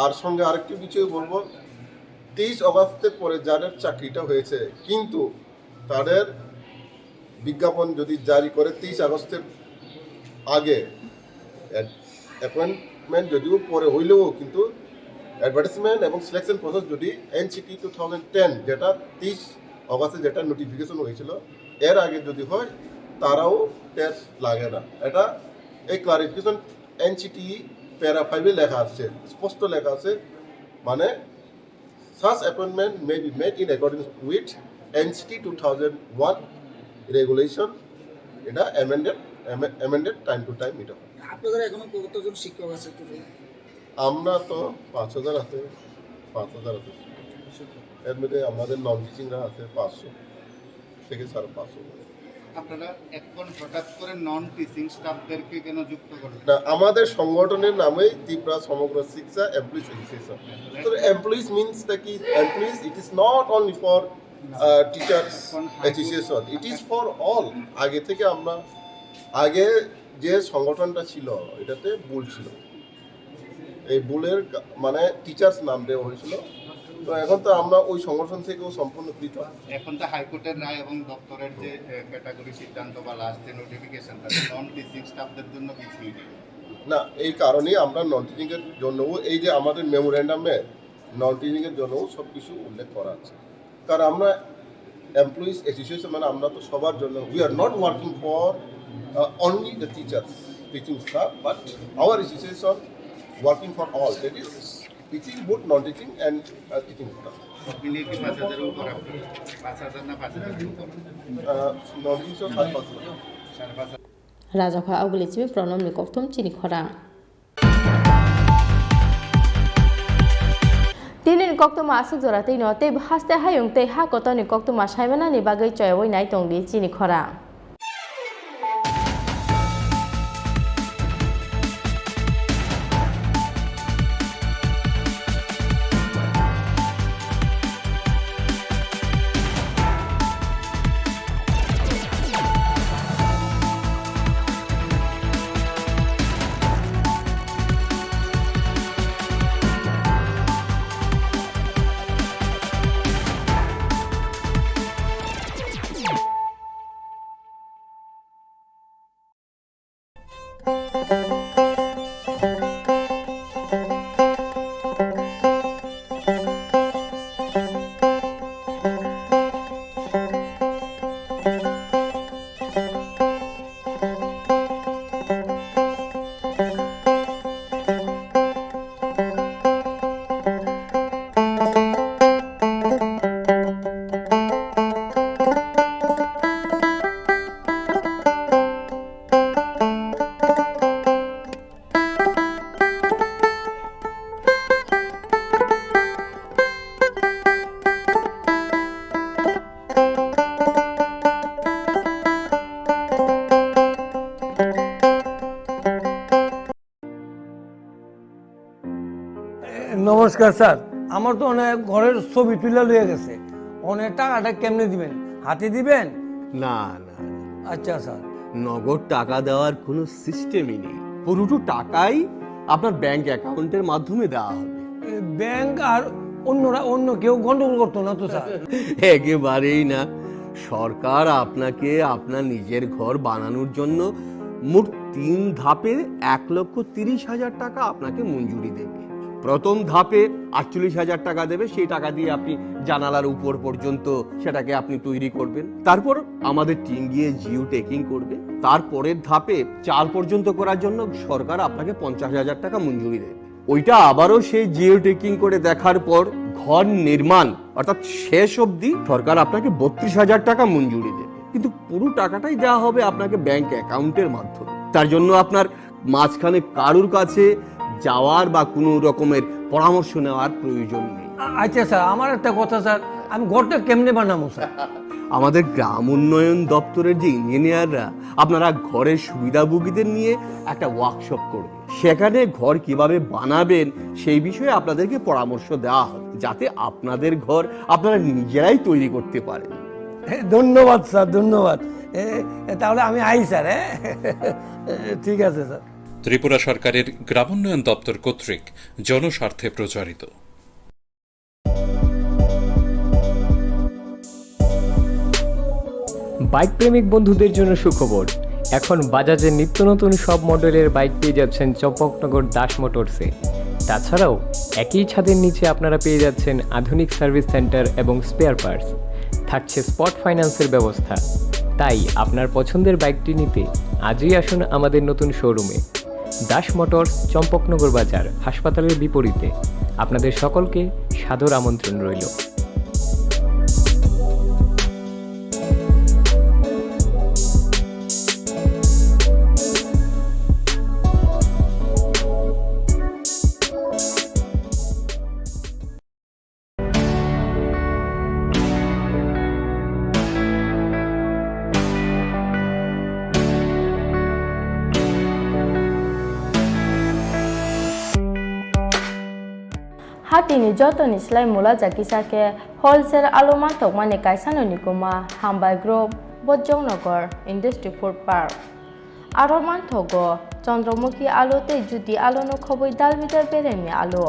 S16: আর সঙ্গে আরেকটি বিষয় বলবো 23 অগস্টের পরে যাদের চাকরিটা হয়েছে কিন্তু তাদের বিজ্ঞাপন যদি জারি করে 23 আগস্টের আগে অ্যাপয়েন্টমেন্ট যদিও পরে হইলেও কিন্তু অ্যাডভার্টাইজমেন্ট এবং সিলেকশন প্রসেস যদি এনসিটি 2010 যেটা 30 অগস্টে যেটা নোটিফিকেশন হয়েছিল এর আগে যদি হয় তারাও টেস্ট লাগে না এটা এই ক্লারিফিকেশন এনসিটি প্যারা 5 এ লেখা আছে স্পষ্ট লেখা আছে মানে such appointment may be made in accordance with NCT 2001 regulation এটা amended time to time এটা
S17: আপনাদের এখনো কতজন শিক্ষক আছে
S16: আমরা তো 5000 আছে 5000 আছে এর মধ্যে আমাদের নন টিচিংরা আছে 500 থেকে 550
S8: আপনারা এখন হঠাৎ করে নন টিচিং স্টাফদেরকে কেন যুক্ত করেন
S16: না আমাদের সংগঠনের নামই ত্রিপুরা সমগ্র শিক্ষা এমপ্লয়িজ অ্যাসোসিয়েশন তো এমপ্লয়িজ মিন্স দ্য কি employees it is not only for teachers association it is for all আগে থেকে আমরা আগে যে সংগঠনটা ছিল এটাতে ভুল ছিল এই ভুলের মানে টিচার্স নাম দেওয়া হয়েছিল তো এখন তো আমরা ওই সংগঠন থেকেও সম্পূর্ণ পৃথক
S8: এখন তো হাইকোর্টের রায় এবং দপ্তরের যে ক্যাটাগরি সিদ্ধান্ত বা লাস্ট যে নোটিফিকেশন নন টিচিং স্টাফদের জন্য কিছুই নেই
S16: না এই কারণেই আমরা নন টিচিংয়ের জন্যও এই যে আমাদের মেমোরেন্ডামে নন টিচিংয়ের জন্যও সব কিছু উল্লেখ করা আছে কারণ আমরা এমপ্লয়িজ অ্যাসোসিয়েশন মানে আমরা তো সবার জন্য we are not working for only the teachers teaching staff but hour association working for all that is teaching both non-teaching and teaching staff.
S8: মিলিয়ে কি 5000 এর উপর আপনি 5000 না 5000 এর উপর
S16: non-teaching 5,500
S1: রাজাখা আগুলিচিমি প্রণম নিকথম চিনি খরাং Tinin koktoma asuk jorate no te haste hayung te ha kotoni koktoma saibana ni bagai choyoi nai tongdi Chini Khorang
S18: নমস্কার স্যার, আমার তো অনেক ঘরের ছবি তুলে লয়ে গেছে, অনেক টাকাটা কেমনে দিবেন? হাতে দিবেন?
S19: না না,
S18: আচ্ছা স্যার।
S19: নগদ টাকা দেওয়ার কোনো সিস্টেমই নেই। পুরোটো টাকাই আপনার ব্যাংক অ্যাকাউন্টের মাধ্যমে দেওয়া হবে।
S18: ব্যাংক আর অন্য কেউ গন্ডগোল করতো না তো স্যার?
S19: একেবারেই না। সরকার আপনাকে আপনার নিজের ঘর বানানোর জন্য মোট 3 ধাপে 1,30,000 টাকা আপনাকে মঞ্জুরি দেবে। প্রথম ধাপে 48,000 টাকা দেবে, সেই টাকা দিয়ে আপনি জানালার উপর পর্যন্ত সেটাকে আপনি তৈরি করবেন। তারপর আমাদের টিম গিয়ে জিও টেকিং করবে। তারপরের ধাপে 4 পর্যন্ত করার জন্য সরকার আপনাকে 50,000 টাকা মঞ্জুরি দেবে। ওইটা আবারও সেই জিও টেকিং করে দেখার পর ঘর নির্মাণ অর্থাৎ শেষ অবধি সরকার আপনাকে 32,000 টাকা মঞ্জুরি দেবে। কিন্তু পুরো টাকাটাই দেওয়া হবে আপনাকে ব্যাংক অ্যাকাউন্টের মাধ্যমে। তার জন্য আপনার মাঝখানে কারুর কাছে যাওয়ার বা কোনো রকমের পরামর্শ নেওয়ার প্রয়োজন নেই।
S18: আচ্ছা স্যার, আমার একটা কথা স্যার, আমি ঘরটা কেমনে বানাবো স্যার?
S19: আমাদের গ্রাম উন্নয়ন দপ্তরের যে ইঞ্জিনিয়াররা আপনারা ঘরের সুবিধাভোগীদের নিয়ে একটা ওয়ার্কশপ করবে। সেখানে ঘর কিভাবে বানাবেন সেই বিষয়ে আপনাদেরকে পরামর্শ দেওয়া হবে, যাতে আপনাদের ঘর আপনারা নিজেরাই তৈরি করতে পারেন।
S18: ধন্যবাদ স্যার, ধন্যবাদ। তাহলে আমি আই স্যার। ঠিক আছে স্যার।
S20: ত্রিপুরা সরকারের গ্রামোন্নয়ন দপ্তর কর্তৃক জনস্বার্থে প্রচারিত।
S21: বাইক প্রেমিক বন্ধুদের জন্য সুখবর, এখন বাজাজের নিত্য নতুন সব মডেলের বাইক পেয়ে যাচ্ছেন চম্পকনগর দাস মোটরসে। তাছাড়াও একই ছাদের নিচে আপনারা পেয়ে যাচ্ছেন আধুনিক সার্ভিস সেন্টার এবং স্পেয়ার পার্টস, থাকছে স্পট ফাইন্যান্সের ব্যবস্থা। তাই আপনার পছন্দের বাইকটি নিতে আজই আসুন আমাদের নতুন শোরুমে। দাস মোটরস, চম্পকনগর বাজার, হাসপাতালের বিপরীতে। আপনাদের সকলকে সাদর আমন্ত্রণ রইল।
S1: Hatini jotoni slai mula jakisake wholesale aloma tokmani kaisano nikoma hambai group Bojongnagar Industry Food Park. Aroman thogo Chandramukhi alu te judi alu no khoboi dalbidar beremi alu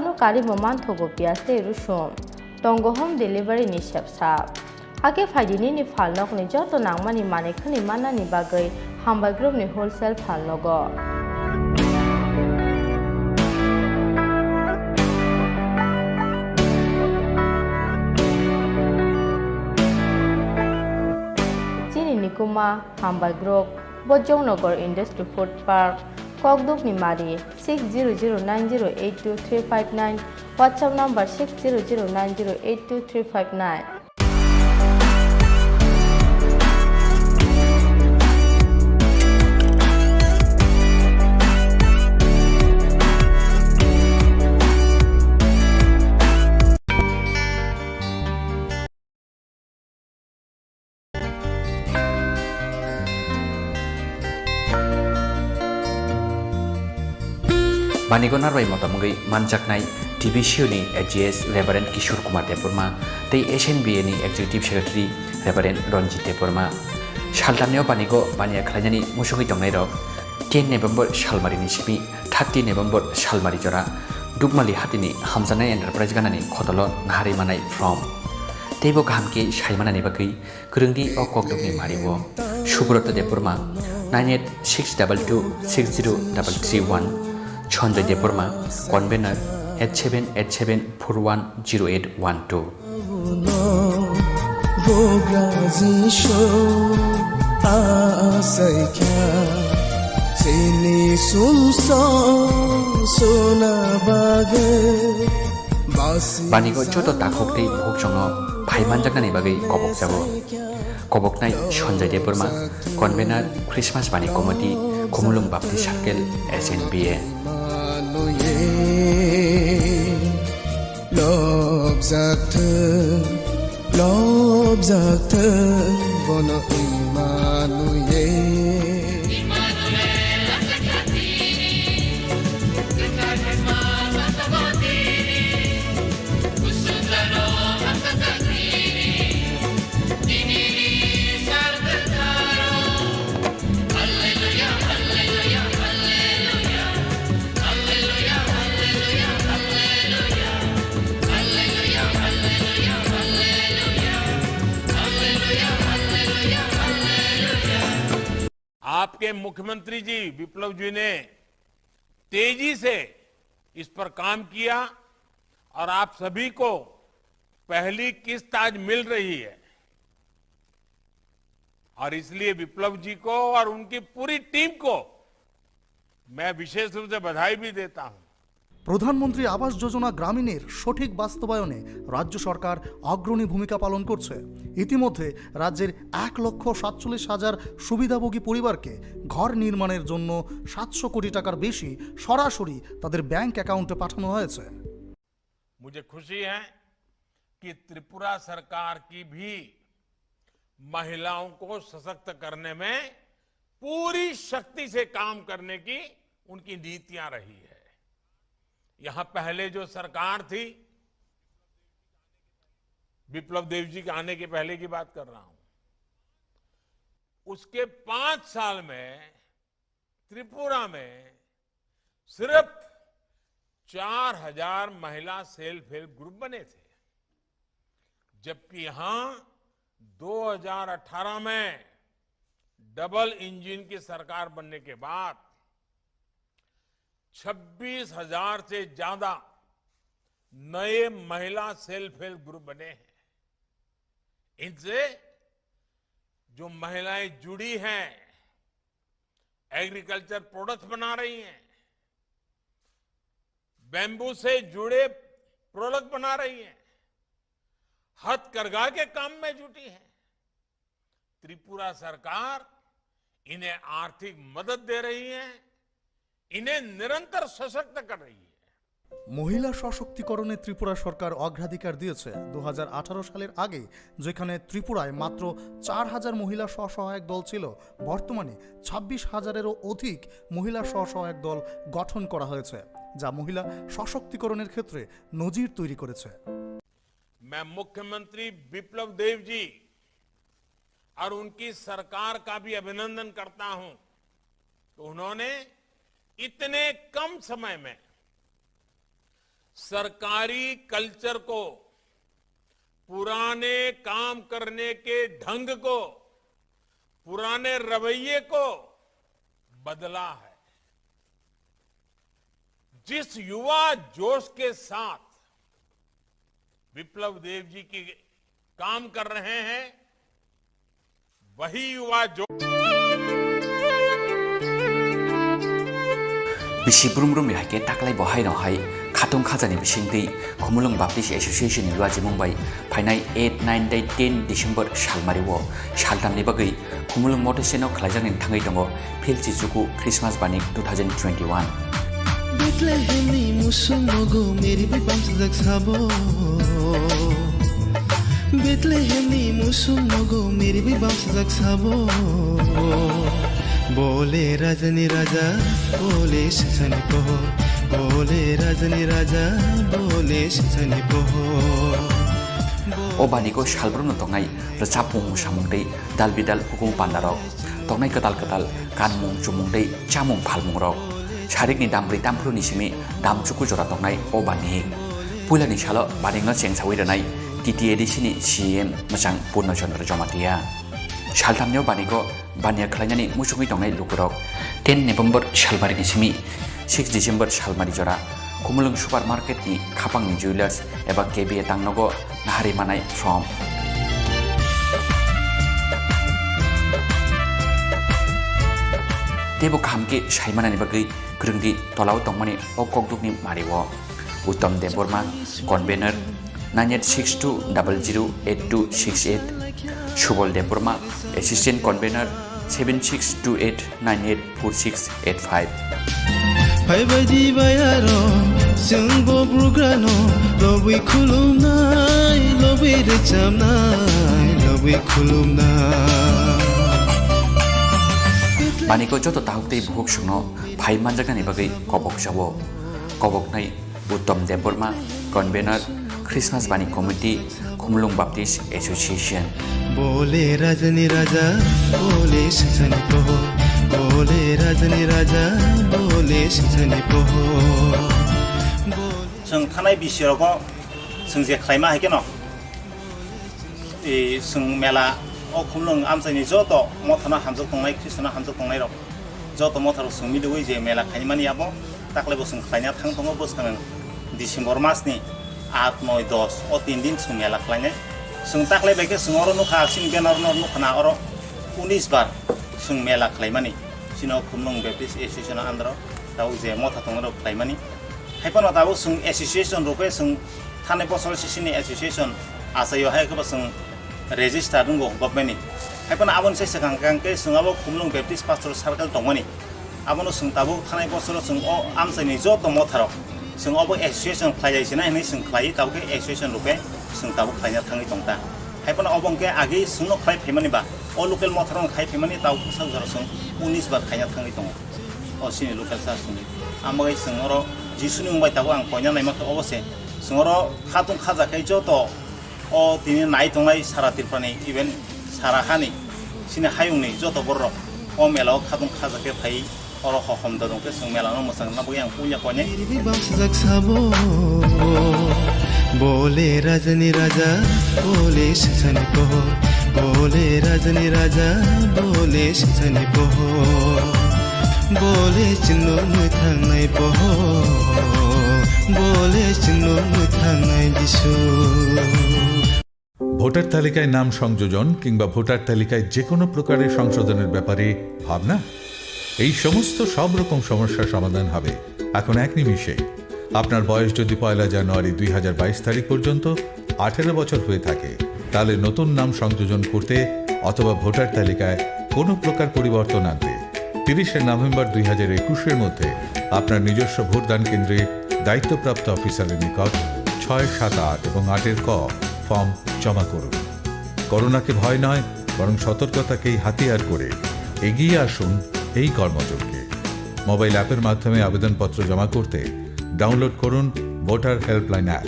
S1: no kari moman thogo pias te rusum tongo home delivery ni shepsap hake faidini ni falnok ni joto nangmani mane khani manani bagai hambai group ni wholesale falnogo. Chini Khorang Hambai Group Bojongnagar Industry Food Park Kokduk Nimari 6009082359 WhatsApp number 6009082359.
S22: Banigonar by Motamugi, Manjaknai, TVCUNI, AGS, Reverend Kishore Kumar Tepurma, the SNBNI Executive Secretary, Reverend Ronji Tepurma, Shaltaneo Panigo, Bania Klajani, Mushuki Tonero, 10 November Shalmarini Shipi, 30 November Shalmari Jora, Dukmali Hatini, Hamzana Enterprise Ganani, Kotolo, Nahari Manai from Tebo Kamki, Shaimana Nebaki, Kurungi or Kokdukni Marivo, Shubrota Tepurma, 9862260331 Chonjay Deporma convener 8787410812 Banigo joto takhokti bhukchongo phaimanjaknani bagai kobok jabo koboknai Chonjay Deporma convener Christmas Bani Committee Khumulung Baptist Circle SNBA
S2: Lob zakte bono imanuye
S3: आपके मुख्यमंत्री जी विप्लव जी ने तेजी से इस पर काम किया और आप सभी को पहली किस्त आज मिल रही है और इसलिए विप्लव जी को और उनकी पूरी टीम को मैं विशेष रूप से बधाई भी देता हूं
S23: প্রধানমন্ত্রী আবাস যোজনা গ্রামীণের সঠিক বাস্তবায়নে রাজ্য সরকার অগ্রণী ভূমিকা পালন করছে। ইতিমধ্যে রাজ্যের 1,47,000 সুবিধাভোগী পরিবারকে ঘর নির্মাণের জন্য 700 কোটি টাকার বেশি সরাসরি তাদের ব্যাংক অ্যাকাউন্টে পাঠানো হয়েছে।
S3: मुझे खुशी है कि त्रिपुरा सरकार की भी महिलाओं को सशक्त करने में पूरी शक्ति से काम करने की उनकी नीतियां रही है। यहां पहले जो सरकार थी, विप्लव देव जी के आने के पहले की बात कर रहा हूं, उसके 5 साल में त्रिपुरा में सिर्फ 4000 महिला सेल्फ हेल्प ग्रुप बने थे, जबकि यहां 2018 में डबल इंजन की सरकार बनने के बाद 26,000 से ज्यादा नए महिला सेल्फ हेल्प ग्रुप बने हैं। इनसे जो महिलाएं जुड़ी हैं, एग्रीकल्चर प्रोडक्ट्स बना रही हैं, बैम्बू से जुड़े प्रोडक्ट बना रही हैं, हथकरघा के काम में जुटी हैं। त्रिपुरा सरकार इन्हें आर्थिक मदद दे रही है, इन्हें निरंतर सशक्त कर रही है।
S23: মহিলা সশক্তিকরণে ত্রিপুরা সরকার অগ্রাধিকার দিয়েছে। 2018 সালের আগে যেখানে ত্রিপুরায় মাত্র 4000 মহিলা স্বসহায়ক দল ছিল, বর্তমানে 26,000-এরও অধিক মহিলা স্বসহায়ক দল গঠন করা হয়েছে, যা মহিলা সশক্তিকরণের ক্ষেত্রে নজির তৈরি করেছে।
S3: मैं मुख्यमंत्री विप्लव देव जी और उनकी सरकार का भी अभिनंदन करता हूं तो उन्होंने इतने कम समय में सरकारी कल्चर को, पुराने काम करने के ढंग को, पुराने रवैये को बदला है। जिस युवा जोश के साथ विप्लव देव जी की काम कर रहे हैं, वही युवा जोश
S22: Bisi Salbrumni haike taklai bohai no hai khatung khajani bisingtui Khumulung Baptist Association ni Awaimung bai phainai 8, 9, 10 December salmario saltamni bagai Khumulung motorsen no khlaijani thangai tongo philchichuku Christmas bani 2021
S2: Bethlehemni musumogo meri bi bamsak sabo Bethlehemni musumogo meri bi bamsak sabo बोले रजनी राजा बोले सजनी पोहो बोले रजनी राजा बोले सजनी पोहो
S22: Obani ko Salbrumni tongai recapung samungtei dalbidal hukum pandarok tongai ketal-ketal kanmung cumungtei camung phalmung rok sarik ni damri tampru ni simi damcuku jora tongai obani pula ni salo baningno chengsawi ranai TTA di sini CM Mesang Purno Chandra Jomatia सालथामनियाव बानिगो बानिया खालायनानै मुसुङै दंनाय लुगुरक 10 November सालबारिनि Simi 6 December सालमारि जरा कुमुलुं सुपार मार्केटनि खापांनि jewellers एबा केबिए तांनगो नाहारि मानाय from तेबो खामके साइमानानि बागै ग्रोंदि तलाव दंमानि अकगदुकनि मारिवो उत्तम Debbarma convenor 9862008268 Subal Debbarma assistant convenor 7628984685
S2: फाइबायदि बायारो जोंबो ब्रुग्रानो लबै खुलुमनाय लबै रोजाबनाय लबै खुलुमनाय
S22: बानिको जतो ताहुक्तै बुहुक सुनो फाइ मानजागनानि बागै कबक जावो कबकनाय उत्तम देबबर्मा कनभेनर क्रिसमास बानी कमिटी कुमलुं बाप्टिस्ट एसोसिएशन
S2: बोले राजनी राजा बोले सजनी पोहो बोले राजनी राजा बोले सजनी पोहो
S4: जों थानाय बिसिरावबो जों जे खालायमा हायगोन जों मेला अ कुमलुं आमसायनि जत मथाना हामजोक दंनाय ख्रिस्टाना हामजोक दंनाय रक जत मथाराव जों मिदुयै जे मेला खायमानि आबो दाख्लैबो जों खालायना थांदों बोसोराव डिसेम्बर मासनि 8, 9, 10 o 3 दिन जों मेला खालायनाय जों दाख्लै बायदि जों अर नुखा सिं बेनार नुखाना अर 19 बार जों मेला खालायमानि सिनो कुमलुं बेप्टिस्ट एसोसिएशन आन्दार दाउ जे मथा दङ र खालायमानि हायपाना दाउ जों एसोसिएशन रुपे जों थानाय बोसोर सिसिनि एसोसिएशन आसायो हायखबो जों रेजिस्टार दङ गभर्नमेन्टनि हायपाना आबन से सिगांके जों आबो कुमलुं बेप्टिस्ट पास्टर सार्केल दङनि आबनो जों दाबो थानाय बोसोर जों अ आमसायनि जत मथाराव जों अब एसोसिएशन खालायसिना हिनै जों खालायो दाउके एसोसिएशन रुपे जों दाबो खालायना थाङै दं दा हायपाना अबंके आगे जोंनो खालायफैमानिबा अ लोकेल मथाराव खालायफैमानि दाउखौ सावजार जों 19 बार खालायना थाङै दङ अ सिनि लोकेल सासनि आमगाय जों अर जिसुनि मुंबाय दाबो आं पयना नायमाखौ अबसे जों अर खातुं खाजाखै जत अ दिनै नाय दंनाय सारा तिरपानि इभेन सारा हानि सिनि हायुंनि जत बर अ मेलाव खातुं खाजाखै फाय और हम दं के जों मेला मोसां ना बयां पुnya कोने
S2: बोले राजनी राजा बोले सजनी पोहो बोले राजनी राजा बोले सजनी पोहो बोले चिन्नो मुथांनाय पोहो बोले चिन्नो मुथांनाय जिसु
S5: ভোটার তালিকায় নাম সংযোজন কিংবা ভোটার তালিকায় যে কোনো প্রকারের সংশোধনের ব্যাপারে ভাবনা এই সমস্ত সব রকম সমস্যার সমাধান হবে এখন এক নিমিষে আপনার বয়স যদি 1 জানুয়ারি 2022 তারিখ পর্যন্ত 18 বছর হয়ে থাকে তাহলে নতুন নাম সংযোজন করতে অথবা ভোটার তালিকায় কোনো প্রকার পরিবর্তন আনতে 30 নভেম্বর 2021 এর মধ্যে আপনার নিজস্ব ভোটদান কেন্দ্রে দায়িত্বপ্রাপ্ত অফিসারের নিকট 6, 7, 8 এবং 8 ক ফর্ম জমা করুন করোনাকে ভয় নয় বরং সতর্কতাকেই হাতিয়ার করে এগিয়ে আসুন এই কর্মযোগকে মোবাইল অ্যাপের মাধ্যমে আবেদনপত্র জমা করতে ডাউনলোড করুন ভোটার হেল্পলাইন অ্যাপ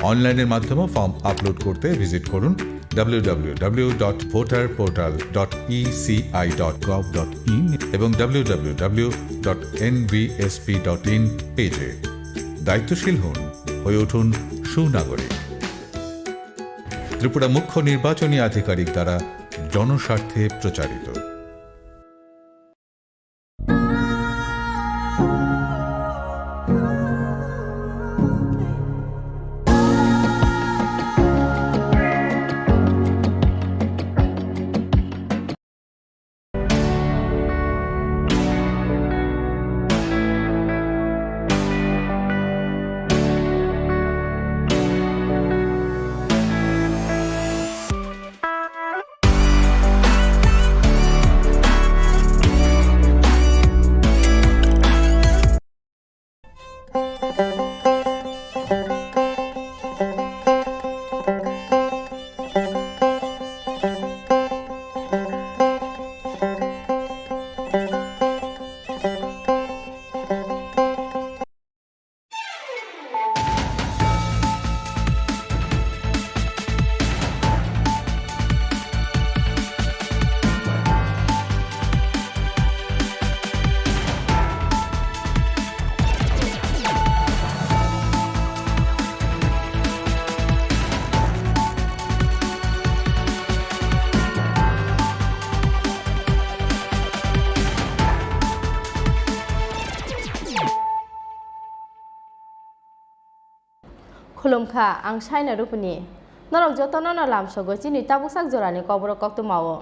S5: অনলাইনের মাধ্যমে ফর্ম আপলোড করতে ভিজিট করুন www.voterportal.eci.gov.in এবং www.nvsp.in পেজে দায়িত্বশীল হন হয়ে উঠুন সুনাগরিক ত্রিপুরা মুখ্য নির্বাচনী আধিকারিক দ্বারা জনস্বার্থে প্রচারিত
S1: खुलुमखा आं साइना रुपुनि नरक जतन न लामसगो चिनि ताबुसाक जरानि कबर कक्त मावो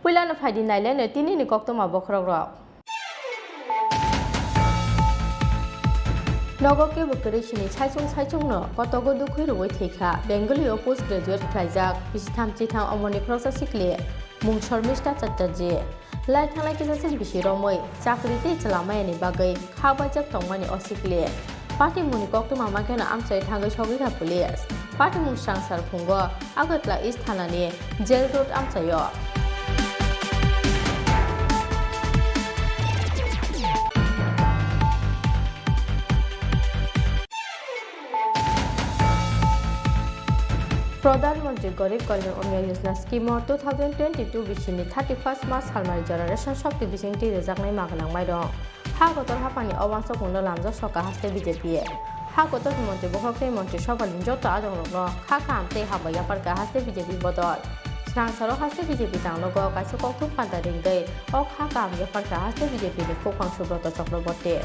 S1: पुइलानो फाइदि नाइलेनो तिनिनि कक्त मावो खरग्रक नगके बकरेसिनि साइचुंनो कतगो दुखै रुबै थैखा बेंगलियाव पोस्ट ग्रेजुएट खालायजाक बिसिथाम चिथाम अमरनि खरसा सिखले मुं शर्मिष्ठा चट्टार्जी लाइ थांनाय किसासिन बिसि रमै चाकरिते चलामायानि बागै खाबायजाक तंमानि असिखले पार्टी मुनि कक्त मामाखेनो आमसाय थांगै सगैखा पुलिस पार्टी मुं स्रांसार फुंगो आगतला इस्ट थानानि जेल रोड आमसायो प्रधानमंत्री गरीब कल्याण अन्न योजना स्कीम 2022 बिसिनि 31 मार्च सालमारि जनरेशन शक्ति बिसिंति रेजाकनाय मागनांबाय दं हा गतर हापानि अवांस खुंनो लामजा सका हास्ते बीजेपी हा गतर मंत्री बहके मंत्री सभानि जत आदंनो खा खामते हाबाया पारका हास्ते बीजेपी बदल स्रांसारो हास्ते बीजेपी तांगलगो काइसे कक्तु पान्दारिंगै अ खा काम या पारका हास्ते बीजेपी नि खोखां सुब्रत चक्रवर्ती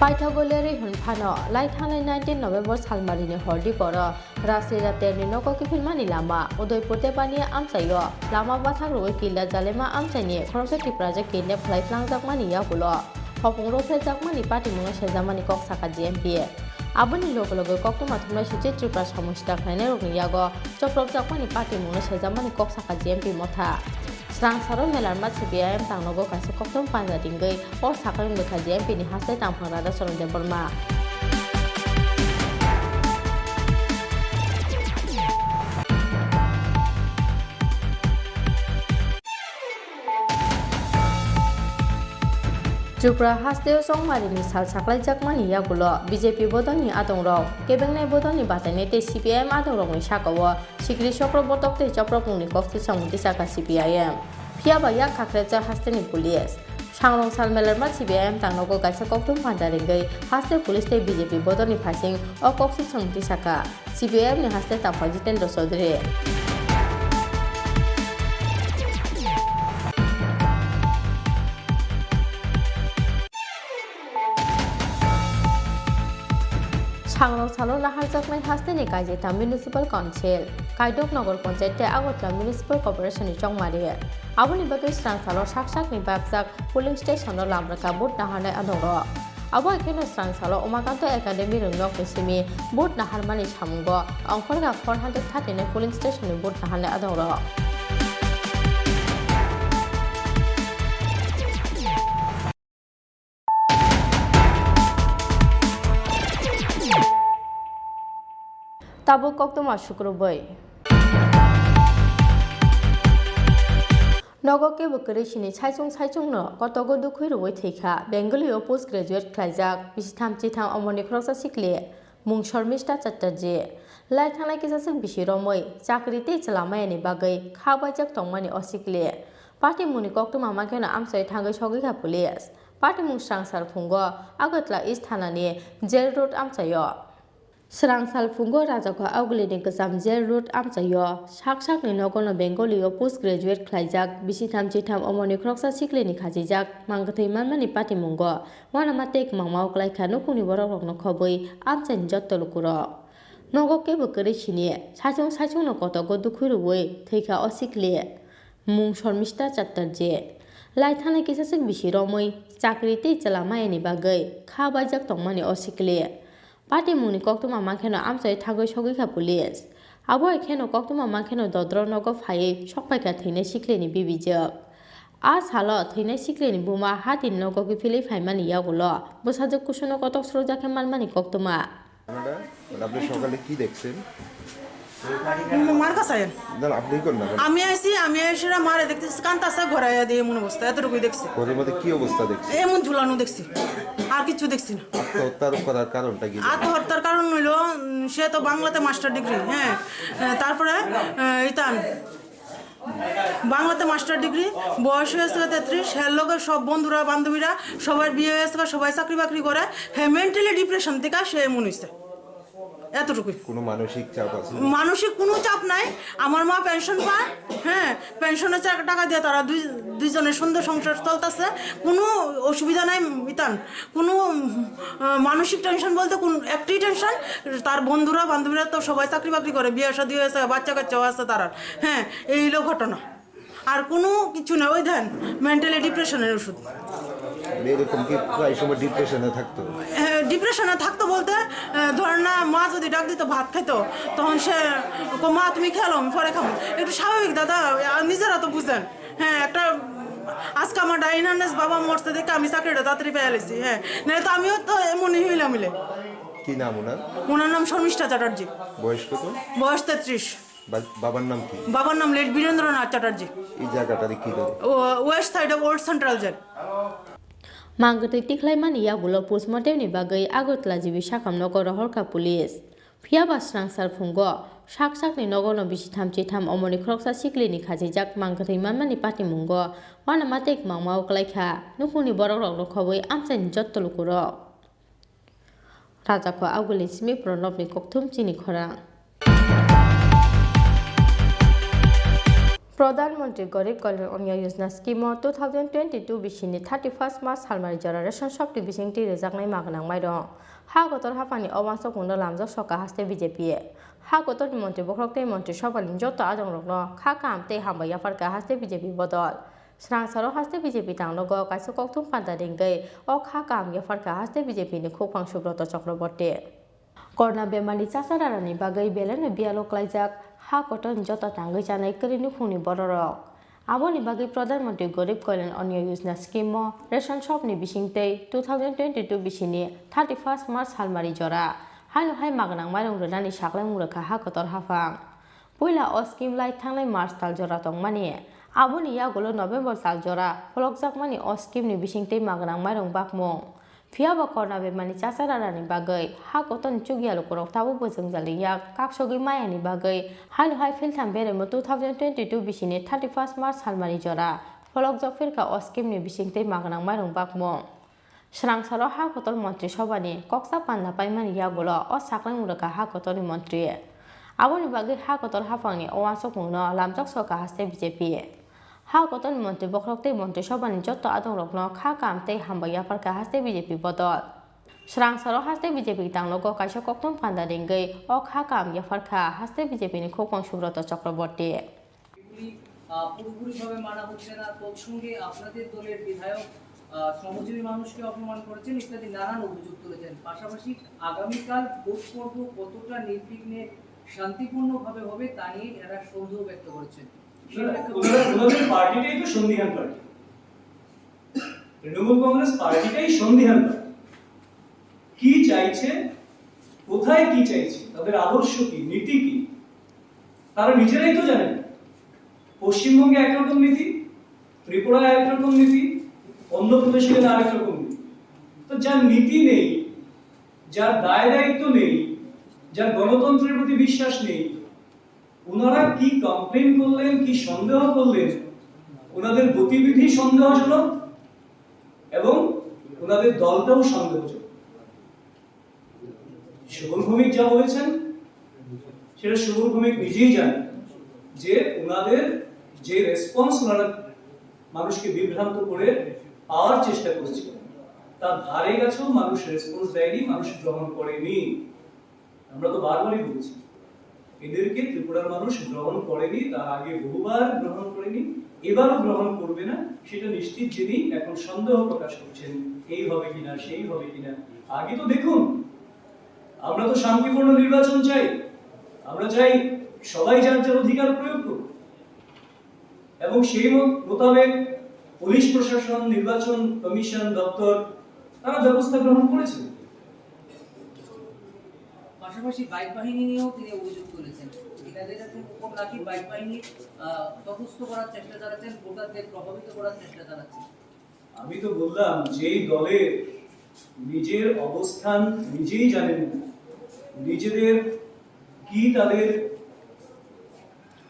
S1: पाइथागोलेरि हुनफानो लाइथानाय 19 नवेम्बर सालमारिनि हरदि पर रास्ट्रीय तेरनि नगकी फिल्मानि लामा उदयपुर तेबानि आमसायो लामा बाथाक रुवे किला जालेमा आमसायनि खरसे टिप्राजे किने फ्लाइफ्लांजाकमानि यागुलो हपुंरो फेजाकमानि पार्टी मुङा सेजामानि कक साका जीएमपी आबनि लोगो कक्तमा थुमनाय सुचे त्रिपुरा समस्या खायने रोगनि यागो चप्रब जाकमानि पार्टी मुङा सेजामानि कक साका जीएमपी मथा स्रांसारो मेलारमा सीपीआईएम तांगनगो कासे कक्तम पान्जादिंगै और साकाय लेखा जीएमपी नि हास्ते तांफांरादा सरंदे बर्मा त्रिपुरा हास्ते संमारिनि साल साख्लाय जाकमानि यागुलो बीजेपी बदलनि आदंराव केबेंनाय बदलनि बाथायनाय ते सीपीआईएम आदंरावनि साकावो सिक्रि चक्रबर्तक ते चप्रमुंनि कक्ति संगति साका सीपीआईएम फियाबा या खाख्रेजा हास्तेनि पुलिस सांरं साल मेलारमा सीपीआईएम तांगनगो गाइसा कक्तुम पान्दारिंगै हास्ते पुलिस ते बीजेपी बदलनि फासिं अ कक्ति संगति साका सीपीआईएम नि हास्ते तांफा जितेन्द्र चौधरी सांरं सालो नाहारजाकनाय हास्तेनि गाइजेता म्युनिसिपाल काउन्सिल काइदक नगर पंचायत आगरतला म्युनिसिपाल कर्पोरेशननि चंमारि आबनि बागै स्रां सालो साकसाकनि बागजाक पुलिं स्टेशननो लामराका बुट नाहारनाय आदंरो आबो एखेनो स्रां सालो उमाकान्त एकाडेमि रंगनक निसिमि बुट नाहारमानि सामुंगो अंखरगा 439 पुलिं स्टेशननि बुट नाहारनाय आदंरो ताबो कक्तमा शुक्रबै नगके बकरेसिनि साइचुंनो कतगो दुखै रुबै थैखा बेंगलियाव पोस्ट ग्रेजुएट खालायजाक बिसिथाम चिथाम अमरनि खरसा सिखले मुं शर्मिष्ठा चट्टार्जी लाइ थांनाय किसासिन बिसि रमै चाकरिते चलामायानि बागै खाबायजाक तंमानि असिखले पार्टी मुनि कक्तमा माखेनो आमसाय थांगै सगैखा पुलिस पार्टी मुं स्रांसार फुंगो आगतला इस्ट थानानि जेल रोड आमसायो स्रांसाल फुंगो राजाखौ आवगलिनि गोजाम जेल रोड आमसायो साकसाकनि नगनो बेंगलियाव पोस्ट ग्रेजुएट खालायजाक बिसिथाम चिथाम अमरनि खरसा सिखलेनि खाजिजाक मांगथै मानमानि पार्टी मुंगो वानामा तेक मांमाव क्लाइखा नुकुनि बररकनो खबै आमसायनि जत्तलुकुरो नगके बकरेसिनि साइचुंनो कतगो दुखै रुबै थैखा असिखले मुं शर्मिष्ठा चट्टार्जी लाइ थानाय किसासिन बिसि रमै चाकरिते चलामायानि बागै खाबायजाक तंमानि असिखले पार्टी मुनि कक्तमा माखेनो आमसाय थांगै सगैखा पुलिस आबो एखेनो कक्तमा माखेनो दद्र नग फायै सकपायखा थैनाय सिखलेनि बिबिजोक आ सालो थैनाय सिखलेनि बुमा हातिन नगकी फिलै फाइमानि यागुलो बोसाजोक कुसुनो कतक स्रजाखे मानमानि कक्तमा
S6: আপনি সকালে কি দেখছেন
S7: মার কাছে
S6: আপনি কোন না
S7: আমি এসে মারে দেখতেছি কান্তাছে ঘোরাইয়া দিয়ে এমন অবস্থা এতটুকুই দেখছি
S6: ওদের মধ্যে কি অবস্থা দেখছেন
S7: এমন ঝুলানো দেখছি আর কিছু দেখছি না
S6: আত্মহত্যার করার কারণটা কি
S7: আত্মহত্যার কারণ হইল সে তো বাংলাতে মাস্টার ডিগ্রি হ্যাঁ তারপরে ইতান বাংলাতে মাস্টার ডিগ্রি, বয়স হয়েছে 33, হের লোকের সব বন্ধুরা বান্ধবীরা সবার বিয়ে হয়েছে, সবাই চাকরি বাকরি করে, হ্যাঁ মেন্টালি ডিপ্রেশন থেকে সে এমন হয়েছে, এতটুকুই।
S6: কোনো মানসিক চাপ আছে?
S7: মানসিক কোনো চাপ নাই। আমার মা পেনশন পায়, হ্যাঁ পেনশনের টাকা দিয়ে তারা দুইজনের সুন্দর সংসার চলতেছে, কোনো অসুবিধা নাই। ইতান কোনো মানসিক টেনশন বলতে কোন একটাই টেনশন, তার বন্ধুরা বান্ধবীরা তো সবাই চাকরি বাকরি করে, বিয়ে শাদী হয়েছে, বাচ্চা কাচ্চাও আছে তার, হ্যাঁ এই হলো ঘটনা, আর কোনো কিছু না। ওই দেন মেন্টালি ডিপ্রেশনের ওষুধ।
S6: এরকম কি প্রায় সময় ডিপ্রেশনে থাকতো?
S7: ডিপ্রেশনে থাকতো বলতে ধরেন না, মা যদি ডাক দিত ভাত খাইতো, তখন সে মা তুমি খেলো আমি পরে খাবো, একটু স্বাভাবিক দাদা, নিজেরা তো বুঝেন। হ্যাঁ একটা আজকে আমার ডাইনার্নেস বাবা মরতে দেখে আমি চাকরিটা তাড়াতাড়ি পেয়ে গেছি, হ্যাঁ নাহলে তো আমিও তো এমনই হইলাম মিলে।
S6: কি নাম ওনার?
S7: ওনার নাম শর্মিষ্ঠা চ্যাটার্জি।
S6: বয়স কত?
S7: বয়স 33।
S6: বাবার নাম কি?
S7: বাবার নাম লেট বীরেন্দ্রনাথ চ্যাটার্জি।
S6: এই জায়গাটাতে কি করে?
S7: West side of old central jail.
S1: Mangkutui tiklaimani yagulo postmortemni bagai Agotla jibi sakam nogor horka pulis. Phiaba srangsar phungo sakni nogorno bisi thamchi tham omoni kroksa siklini khajijak mangkutui manmani patimungo wana matek mangmao klaikha nupuni borok rok khoboi amsaini jottolukurok. Rajako aguli simi pronobni kokthum Chini Khorang. প্রধানমন্ত্রী গরিব কল্যাণ অন্ন যোজনা scheme 2022 বিশিনি 31 March হালমারি জরা ration শক্তি বিশিংটি রেজাকনাই মাগনাং মাইরং হা গতর হাফানি অবাঞ্চক কুন্দ লামজক সকা হাসতে BJP হা গতর মন্ত্রী বখরকতে মন্ত্রী সভানি যত আজং রগ্ন খা কামতে হামবাই আফারকা হাসতে বিজেপি বদল স্রাংসারও হাসতে বিজেপি তাংলগ কাইসু কক্তুম পান্তা ডিঙ্গৈ অ খা কাম আফারকা হাসতে বিজেপি ni খুফাং সুব্রত চক্রবর্তী করোনা বেমারি চাচারানি বাগৈ বেলেনে বিয়ালো ক্লাইজাক হা কটন যত টাঙ্গৈ জানাই করিনি ফুনি বড়রক আবনি বাগৈ প্রধানমন্ত্রী গরিব কল্যাণ অন্ন যোজনা স্কিম রেশন শপনি বিশিংতৈ 2022 বিশিনি 31 মার্চ হালমারি জরা হাইনো হাই মাগনাং মাইরং রদানি সাকলাই মুরখা হা কতর হাফাং পয়লা অ স্কিম লাই থাंगनाय मार्च ताल जरा तंगमानि आबनि यागुलो नभेम्बर साल जरा फलकजाकमानि अ स्किमनि बिसिंतै मागनां माइरं बाकमं फियाबा करना बेमानि चाचारानि बागै हा गतन चुगियालो करक ताबो बोजों जालिया काकसगै मायानि बागै हाइनो हाइ फिलथाम बेरेमो 2022 बिसिनि 31 मार्च हालमारि जरा फलकजाक फिरका अ स्किमनि बिसिंतै मागनां माइरं बाकमं स्रांसारो हा गतल मन्त्रि सभानि कक्सा पान्ना पाइमानि यागुलो अ साकलाय मुरका हा गतलनि मन्त्रि आबनि बागै हा गतल हाफांनि अवासक मुनो लामजक सका हास्ते बिजेपि हा गतल मन्त्रि बखरकतै मन्त्रि सभानि जत्त आदं रक्न खा कामतै हामबाय आफारका हास्ते बिजेपि बदल स्रांसारो हास्ते बिजेपि तांलगो काइसा कक्तम फान्दा देंगै अ खा काम याफारका हास्ते बिजेपिनि खोकं सुब्रत चक्रबर्ती
S10: পুরোপুরিভাবে মানা হচ্ছে না, তৎসঙ্গে আপনাদের দলের বিধায়ক শ্রমজীবী মানুষকে অপমান করেছেন ইত্যাদি নানান অভিযোগ তুলেছেন। পাশাপাশি আগামীকাল ভোট পর্ব কতটা নির্বিঘ্নে শান্তিপূর্ণভাবে হবে তা নিয়ে এরা সন্দেহ ব্যক্ত করেছেন।
S11: ওনাদের পার্টিটাই তো সন্দিহান পার্টি, তৃণমূল কংগ্রেস পার্টিটাই সন্দিহান পার্টি। কি চাইছে, কোথায় কি চাইছে, তাদের আদর্শ কি, নীতি কি, তারা নিজেরাই তো জানেন। পশ্চিমবঙ্গে একরকম নীতি, ত্রিপুরায় একরকম নীতি, অন্ধ্রপ্রদেশে আরেক রকম নীতি। তো যার নীতি নেই, যার দায় দায়িত্ব নেই, যার গণতন্ত্রের প্রতি বিশ্বাস নেই, ওনারা কি কমপ্লেন করলেন, কি সন্দেহ করলেন, ওনাদের গতিবিধি সন্দেহজনক এবং ওনাদের দলটাও সন্দেহজনক। সুবল ভৌমিক যা বলেছেন সেটা সুবল ভৌমিক নিজেই জানেন যে ওনাদের যে রেসপন্স ওনারা মানুষকে বিভ্রান্ত করে পাওয়ার চেষ্টা করেছিল তার ধারে কাছেও মানুষ রেসপন্স দেয়নি, মানুষ গ্রহণ করেনি। আমরা তো বারবারই বলছি এদেরকে ত্রিপুরার মানুষ গ্রহণ করেনি, তার আগে বহুবার গ্রহণ করেনি, এবারও গ্রহণ করবে না সেটা নিশ্চিত। যিনি এখন সন্দেহ প্রকাশ করছেন এই হবে কিনা সেই হবে কিনা, আগে তো দেখুন। আমরা তো শান্তিপূর্ণ নির্বাচন চাই, আমরা চাই সবাই যার যার অধিকার প্রয়োগ করুক এবং সেই মোতাবেক পুলিশ প্রশাসন, নির্বাচন কমিশন দপ্তর তারা ব্যবস্থা গ্রহণ করেছে।
S10: পাশাপাশি বাইক বাহিনী নিয়েও তিনি অভিযোগ তুলেছেন, এনাদের উপর নাকি বাইক বাহিনী তটস্থ করার চেষ্টা চালাচ্ছেন, ভোটারদের প্রভাবিত করার চেষ্টা চালাচ্ছেন।
S11: আমি তো বললাম যেই দলের নিজের অবস্থান নিজেই জানেন না, নিজেদের কি তাদের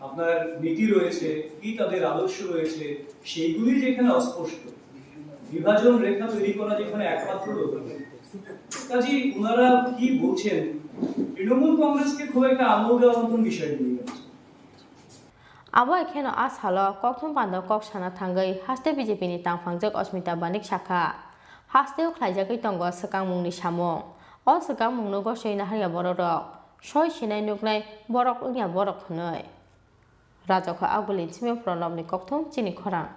S11: আপনার নীতি রয়েছে, কি তাদের আদর্শ রয়েছে, সেইগুলি যেখানে অস্পষ্ট, বিভাজন রেখা তৈরি করা যেখানে একমাত্র কাজী ওনারা কি বলছেন, তৃণমূল কংগ্রেসকে খুব একটা আমল দেওয়ার মতন বিষয় নিয়ে গেছে।
S1: abo ekheno asalo kokthum pando kok sana thangai haste BJP ni tangphangjak Asmita Banik Shakha hasteo khlaijakai tongo sakangmungni samung o sakangmungno gosoi naharia borok soi sinai nuknai borok ungya borok hnoi rajokha aguli chime pranobni kokthum Chini Khorang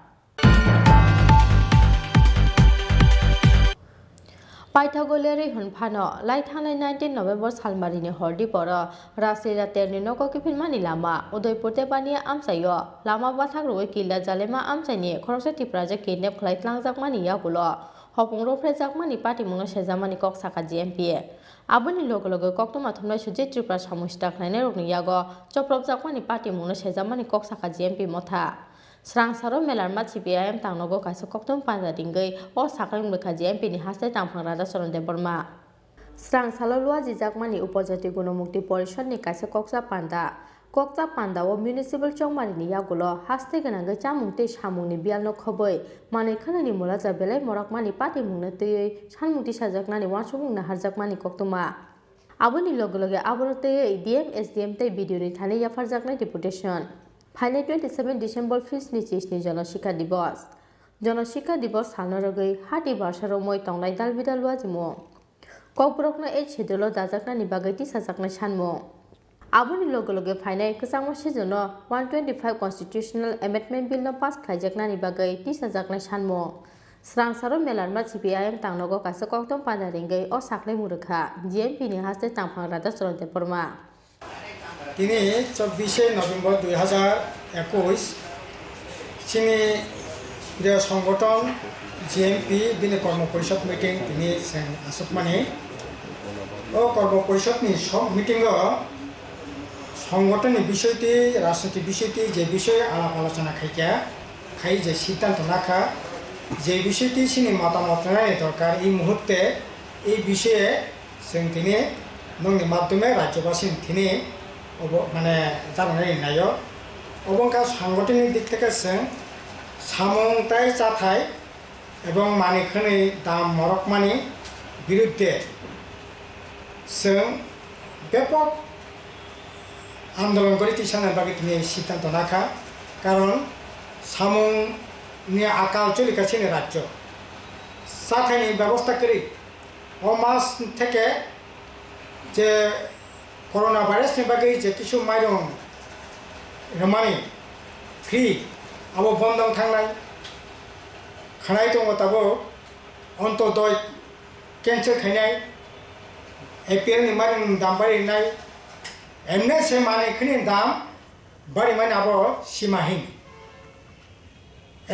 S1: Paithagoleri hunphano laithanai 19 November salmarini hordi poro rasira terni noko kipilmani lama Udaipur te bania amsayo lama bathagro kila jalema amsani khoroksa tipraje kidnap khlai tlangjakmani yagulo hopungro frejakmani party mungno sejamani kok saka GMP aboni logo koktoma thumnai suje Tripura samusta khlaine rokni yago choprobjakmani party mungno sejamani kok saka GMP motha Srang saro melar mat CPIM tangnogo kaisa koktum panja dingai o sakang mekha GMP ni haste tangphang rada soron de borma Srang salo lua jijakmani upojati gunomukti porishod ni kaisa koksa panda o municipal chongmari ni yagulo haste ganangai chamungte samungni bialno khoboi manai khanani mulaja belai morakmani pati mungna tei sanmukti sajaknani wansumung na harjakmani koktuma aboni loge aborote DM SDM tei video ni thane yafarjaknai deputation Final 27 December 5 ni chis ni Janashikha Divas salnarogoi hati bharsaro moi tonglai dalbida luajimo kokbrokna e chedolo dajakna ni bagai ti sajakna sanmo aboni loge final kusangma sejono 125 Constitutional Amendment Bill no pass khlaijakna ni bagai ti sajakna sanmo Srang saro melarma CPIM tangnogo kaisa koktom panaringai o saklai murukha GMP ni haste tangphang rada soronte porma
S12: তিনি 24 November 2021 চিনি প্রিয় সংগঠন GMP দিনে কর্ম পরিষদ meeting তিনি আসুকমানি ও কর্ম পরিষদনি সব মিটিং সংগঠনের বিষয়টি রাজনৈতিক বিষয়টি যে বিষয়ে আলাপ আলোচনা খাই যে সিদ্ধান্ত নাখা যে বিষয়টি চিনি মতামত নেওয়ার দরকার এই মুহূর্তে এই বিষয়ে তিনি নংনি মাধ্যমে রাজ্যবাসী তিনি মানে জানাই নাইও অবংকা সাংগঠনিক দিক থেকে সামংতাই চাথাই এবং মানিখানি দাম মরকমানি বিরুদ্ধে ব্যাপক আন্দোলন করে তিসানের বাকি তিনি সিদ্ধান্ত রাখা কারণ সামংনি আকাল চলিকাছিনে রাজ্য চাথাইনি ব্যবস্থা করি ও মাস থেকে যে করোনা ভাইরাসनि बागै जे किसु माइरं रमानि फ्रि आबो बन्दं थांनाय खानाय दङ ताबो अन्तदय केन्सेल खायनाय एपिएलनि माइरं दाम बारिनाय एमने से मानिखनि दाम बारिमान आबो सीमाहीन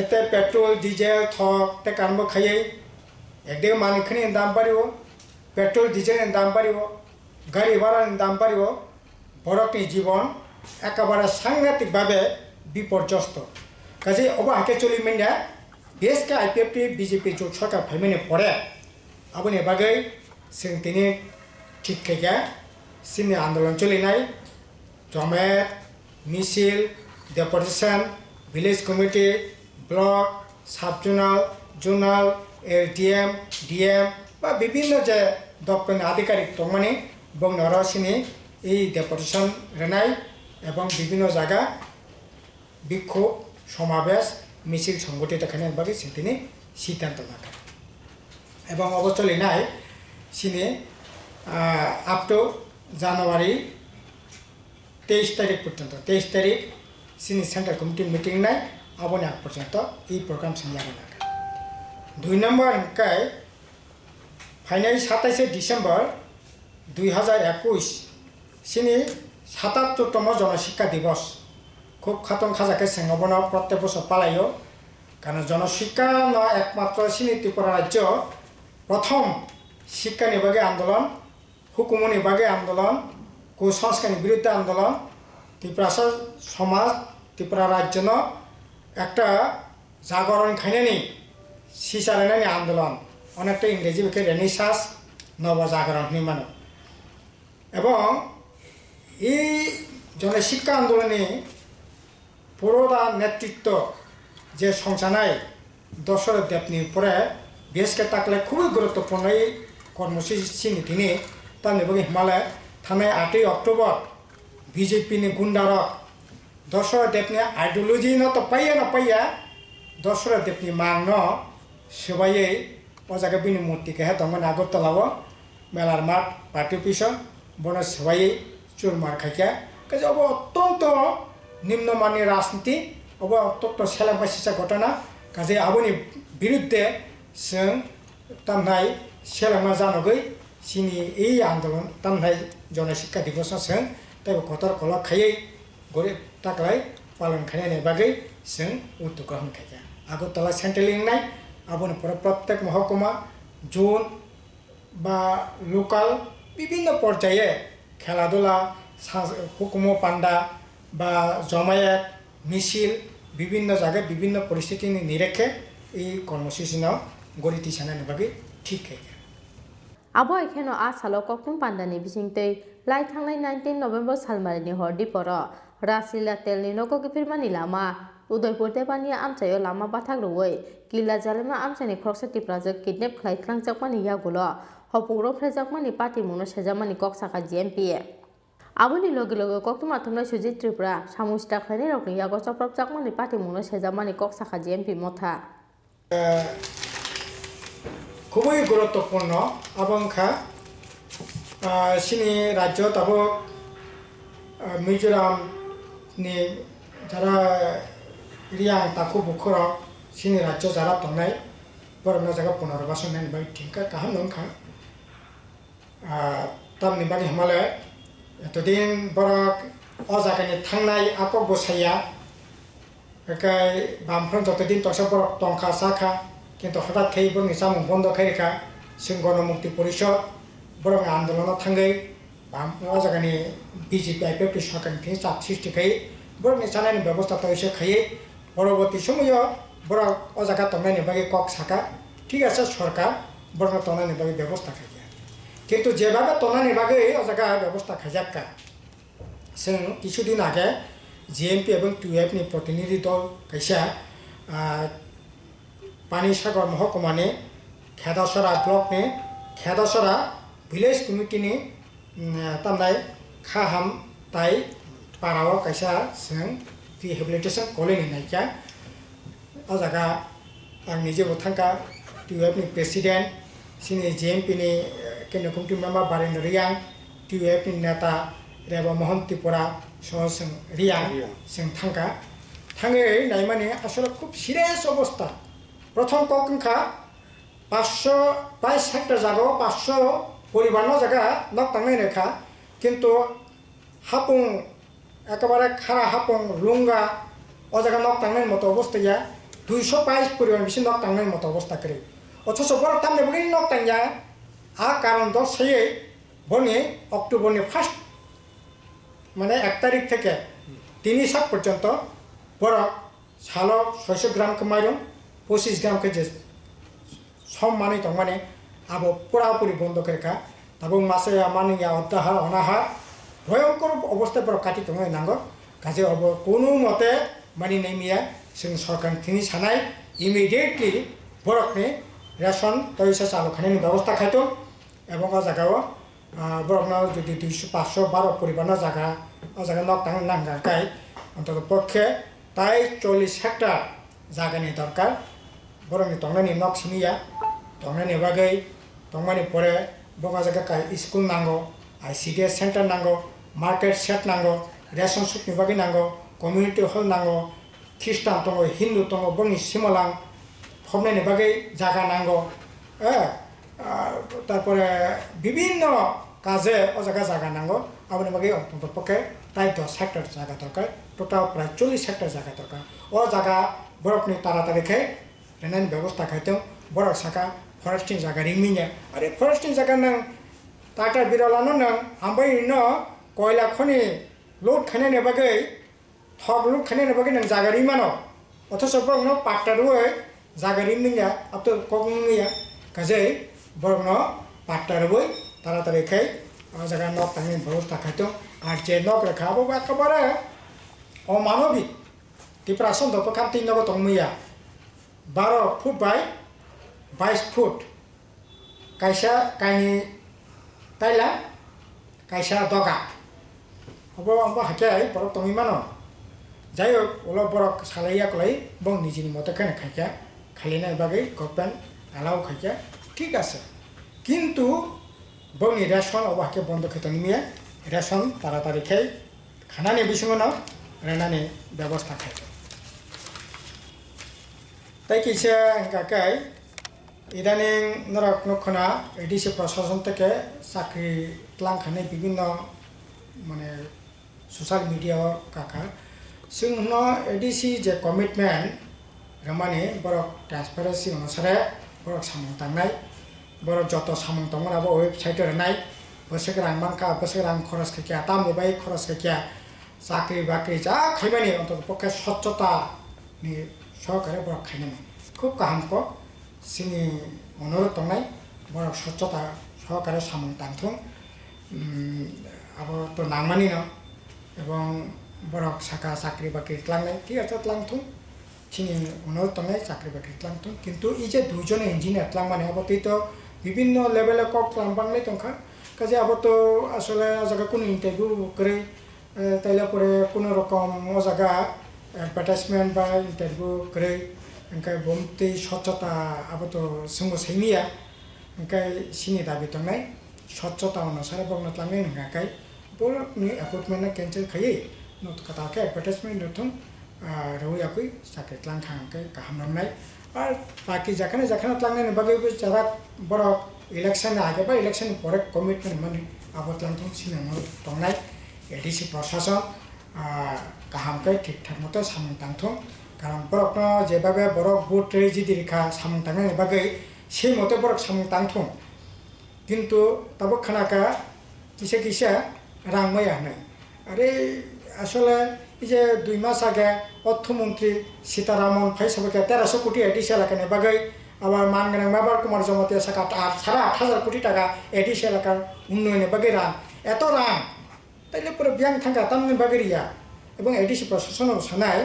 S12: एते पेट्रोल डिजेल थक ते कानबो खायै एकदे मानिखनि दाम बारियो पेट्रोल डिजेलनि दाम बारियो गाड़ी भाड़ानि दाम बाड़िब बरकनि जीवन एकेबारे सांघातिकभावे विपर्यस्त काजे अब आके चलिमेन्या बेसके आईपीएफटी बीजेपी जो सरकार फाइमेने पड़े आबनि बागै जों दिनै ठीक खायगा सिनि आन्दोलन चलिनाय जमेट मिसिल deputation village committee block sub zonal LDM DM बा विभिन्न जे दप्तरनि आधिकारिक दंमानि बंगनरसिनी এই ডেপুটেশন রেনাই এবং বিভিন্ন জায়গা বিক্ষোভ সমাবেশ মিছিল সংগঠিত খানের বাকি তিনি সিদ্ধান্ত রাখা এবং অবচলিনায় সিনে আপ টু জানুয়ারি 23 তারিখ পর্যন্ত 23 তারিখ সিনি সেন্ট্রাল কমিটি মিটিং নাই আবনি আগ পর্যন্ত এই প্রোগ্রাম সামলানো রাখা 2 নম্বর কায় ফাইনাল 27 ডিসেম্বর 2021 सिनी 77तम जनशिक्षा दिवस खूब खातन खाजाके सेंगबन प्रत्येक बছর पालायो कारण जनशिक्षा न एकमात्र सिनी त्रिपुरा राज्य प्रथम शिक्षानि बागे आंदोलन हुकुमनि बागे आंदोलन कुसंस्कारनि बिरुद्धे आंदोलन त्रिपुरा समाज त्रिपुरा राज्य न একটা জাগরণ খাইনানি সিসারানি আন্দোলন অনেকটা ইংরেজি বেকে রেনেসাঁস নব জাগরণ নির্মাণ এবং এই জনশিক্ষা আন্দোলনে পুরোটা নেতৃত্ব যে সংসানায় দশরথ দেবনি পরে বেশকে থাকলে খুবই গুরুত্বপূর্ণ এই কর্মসূচি তিনি তার নেবগে হিমালয় থানায় 8 অক্টোবর বিজেপিনি গুন্ডারক দশরথ দেবনি আইডিওলজি ন তো পাইয়া দশরথ দেবনি মাং ন সবাই ও জায়গায় বিনি মূর্তিকে হ্যাঁ তখন আগরতলাও মেলার মাঠ পার্টি অফিস বন সবাই চুরমার খাইকা কাজে অত্যন্ত নিম্নমানের রাজনীতি অত্যন্ত সেলাবাসিসা ঘটনা কাজে আবনি বিরুদ্ধে जों तामनाय सेलामा जानगै सिनि এই आन्दोलन तामनाय जनशिक्षा दिवस जों तब कतर कलक खायै गरे ताकलाय पालन खानायनि बागै जों उद्योग हमखाया আগরতলা सेन्ट्रेल लिंनाय आबोनि प्रत्येक महकुमा जोन বা লোকাল বিভিন্ন পর্যায়ে খেলাধুলা হুকুমো পান্ডা বা জমায়েত মিছিল বিভিন্ন জায়গায় বিভিন্ন পরিস্থিতি নিরেখে এই কর্মসূচি নাও গরিতি সানানি বাকি ঠিক খাইয়া
S1: আবো এখানে আসালো ককটুম পান্ডানি বিসিংতৈ লাই থাंनाय 19 নভেম্বর সালমারিনি হরদি পর রাসলীলা তেলনি নগকি ফিরমানি লাमा उदयपुर देबानि आमचायो लामा बाथाक रुवै किला जालेमा आमचानि खरसाति प्राजक किडनेप खालायख्लांजाकमानि यागुलो हपुग्रो फ्रेजाकमानि पार्टी मुनो सेजामानि कक्साका जीएमपी आबोनि लगे लगे ककटुम आथमनाय सुजित त्रिपुरा सामुस्टा खालायनाय रकनि यागो चप्रबजाकमानि पार्टी मुनो सेजामानि कक्साका जीएमपी मथा
S12: খুবই গুরুত্বপূর্ণ আবংখা সিনি রাজ্য তব মিজোরামনি যারা রিয়াং তাকু বুখর সিনি রাজ্য যারা তংনাই বরনা জায়গা পুনর্বাসন বাই ঠিকা কাহাম নংখা তামনি বানি হিমালয় এতদিন বরক অজাগানি থাংনাই আকক বসাইয়া একাই বামফ্রন যতদিন তসা বরক টংখা সাখা কিন্তু হঠাৎ খেয়ে বরং সামুং বন্ধ খাইরেখা जों गणमुक्ति परिषद बरं आन्दोलन थांगै ओ जायगानि बिजेपि आइपिएफटि सरकारनि चाप सृष्टि खाई बरं जानायनि व्यवस्था तो एसे खाई परवर्ती समय बरं ओ जायगा तंनायनि बागै कक साका ठीक আছে सरकार बरं तंनायनि बागै व्यवस्था खाई কিন্তু যেভাবে তনানি বাগै ओ जायगा व्यवस्था खाइजाक्का जों কিছুদিন আগে জিএমপি এবং টিউএফনি प्रतिनिधि दल कैसा पानीसागर महकुमानि खेदासरा ब्लकनि खेदासरा विलेज कमिटिनि तामनाय खाहाम ताय पाराव कैसा जों रिहेबिलिटेसन कलेजनि नायका ओ जायगा आं निजेबो थांका टिउएफनि प्रेसिडेन्ट सिनि जिएमपिनि केन्द्र कमिटि मेम्बार बारेन्द्र रियां टिउएफनि नेता रेबा मोहन त्रिपुरा सह जों रियां जों थांका थाङै नायमाने आसले खुब सिरियास अबस्था प्रथम ककंखा 522 हेक्टर जागाव 500 परिबारनो जागा नक थांनाय रेखा किन्तु हापुं एकेबारे खारा हापुं लुंगा ओ जागा नक थांनाय मतो अवस्था 222 परिबार बिसि नक थांनाय मतो अवस्था करे अथच बर तामने बगै नक थांया आ कारण द सेयै बनि अक्टोबरनि फार्स्ट माने 1 तारिख থেকে 3 सात पर्यन्त बर सालो 600 ग्राम कमाइरं 25 ग्राम के सम माने तो माने अब पुरापुरी बंद करेखा तब मासे मानिया अत्याहार अनाहार भयंकर अवस्था पर काटि तो नांगो काजे अब कोनो मते मानि नेमिया जों सरकार थिनि सानाय इमिडिएटली बरकनि रेशन तैसा चालू खानायनि व्यवस्था खायतो एवं आ जागाव बरकना जुदि 512 परिबारना जागा आ जागा नक थां नांगाकाय अन्तत पक्षे ताय 40 हेक्टर जागानि दरकार बरंनि तंनायनि नक सिनिया तंनायनि बागै तंमानि परे बगा जायगा स्कुल नांगौ आईसीडीएस सेंटर नांगौ मार्केट सेट नांगौ रेशन शपनि बागै नांगौ कम्युनिटी हल नांगौ ख्रिस्टान दङ हिन्दू दङ बंनि सिमलां फबनायनि बागै जागा नांगौ तारपरे विभिन्न काजे ओ जागा नांगौ आबनि बागै अन्तत पक्षे ताय 10 हेक्टर जागा दरकार टोटाल प्राय 40 हेक्टर जागा दरकार ओ जागा बरफनि तारातारिखै रेनायनि व्यवस्था खायतो बरफ साका फरेस्टिंग जागा रिमिने अरे फरेस्टिंग जागा नों टाटा बिरलानो नों आमबाय न कोयला खनि लोड खानायनि बागै थक लोड खानायनि बागै नों जागा रिमानो अथच बरनो पाट्टारुय जागा रिमिने अब तो कगनिया काजै बरनो पाट्टारुय तारातारिखै जागा नक थांनि व्यवस्था खायतो आर जे नक रेखाबो एकेबारे अमानबिक Tripura Sondo Pokam Tinogo Tongmuya 12 foot by 22 foot কাইসা কাইনি তাইলা কাইসা দগা হবো আমবো হাকাই বরক তমি মানো যাই হোক ওলো বরক সালাইয়া কলাই বং নিজের মতো কেন খাইকা খালিনার বাগে গভর্নমেন্ট আলাও খাইকা ঠিক আছে কিন্তু বংনি রেশন অবাকে বন্ধ খেতে নিমিয়া রেশন তাড়াতাড়ি খাই খানানি বিসঙ্গনাও রেনানি ব্যবস্থা খাইতে তাই কিছু কাকাই ইদানিং নরক নক্ষণা এডিসি প্রশাসন থেকে চাকরি লাংখানে বিভিন্ন মানে সোশ্যাল মিডিয়া কাকা সিংহ এডিসি যে কমিটমেন্ট রমানি বরক ট্রান্সপারেন্সি অনুসারে বরক সামং তাंनाय বরক যত সামং তমনাবো ওয়েবসাইট রনাय বসেক রাং মানকা বসেক রাং খরচ খাইয়া তামনি বাই খরচ খাইয়া চাকরি বাকরি যা খাইবানি অন্তত পক্ষে স্বচ্ছতা নি সহকারে বরক খাইনাय খুব কাহামক সিনি অনুরোধ তंनाय বরক স্বচ্ছতা সহকারে সামং তাंथुं আবো তো নাংমানি না এবং বরক সাকা চাকরি বাকরি ক্লাংনাय ঠিক আছে ক্লাংथुं চিনি অনুরোধ তंनाय চাকরি বাকরি ক্লাংथुं কিন্তু এই যে দুইজন ইঞ্জিনিয়ার ক্লাংমানে আবতেই তো বিভিন্ন লেভেলে কক ক্লাংবাংলাই তंखा কাজে আবো তো আসলে জায়গা কোনো ইন্টারভিউ করে তাইলে পরে কোনো রকম ও জায়গা অ্যাডভার্টাইজমেন্ট বা ইন্টারভিউ করে ओंखाय बमते स्वच्छता आबो तो संगो सैमिया ओंखाय सिनि दाबि तंनाय स्वच्छता अनुसार बगना तलांनाय नंगाखाय बरनि अपॉइंटमेंट कैंसिल खायै नत कथाके एडभार्टाइजमेंट नथुं रौयाखै साख्रि तलांखांखाय गाहाम नांनाय आर बाकी जाखाना तलांनाय बागैबो जारा बरक इलेक्शन आगे बा इलेक्शन परे कमिटमेंट माने आबो तलांथुं सिनेमा तंनाय एडिसि प्रशासन गाहामखाय ठीक ठाक मते सामं तांथुं কারণ বরক যেভাবে বরক বুট ট্রেজিডি রেখা সামং তাंनाय বাগै সেই মতে বরক সামং तांथुं কিন্তু তাবো খানাকা কিসে কিসে রাংমাই আনাই আরে আসলে এই যে 2 মাস আগে অর্থমন্ত্রী সীতারামন ফাইসাবকে 1300 কোটি এডিশনাল এলাকানে বাগৈ আবার মানগানাং বাবার কুমার জমাতে সাকা 8,500 কোটি টাকা এডিশনাল এলাকার উন্নয়নে বাগৈ রাং এত রাং তাইলে পুরো ব্যাংক থাকা তামনি বাগৈরিয়া এবং এডিসি প্রশাসন সানায়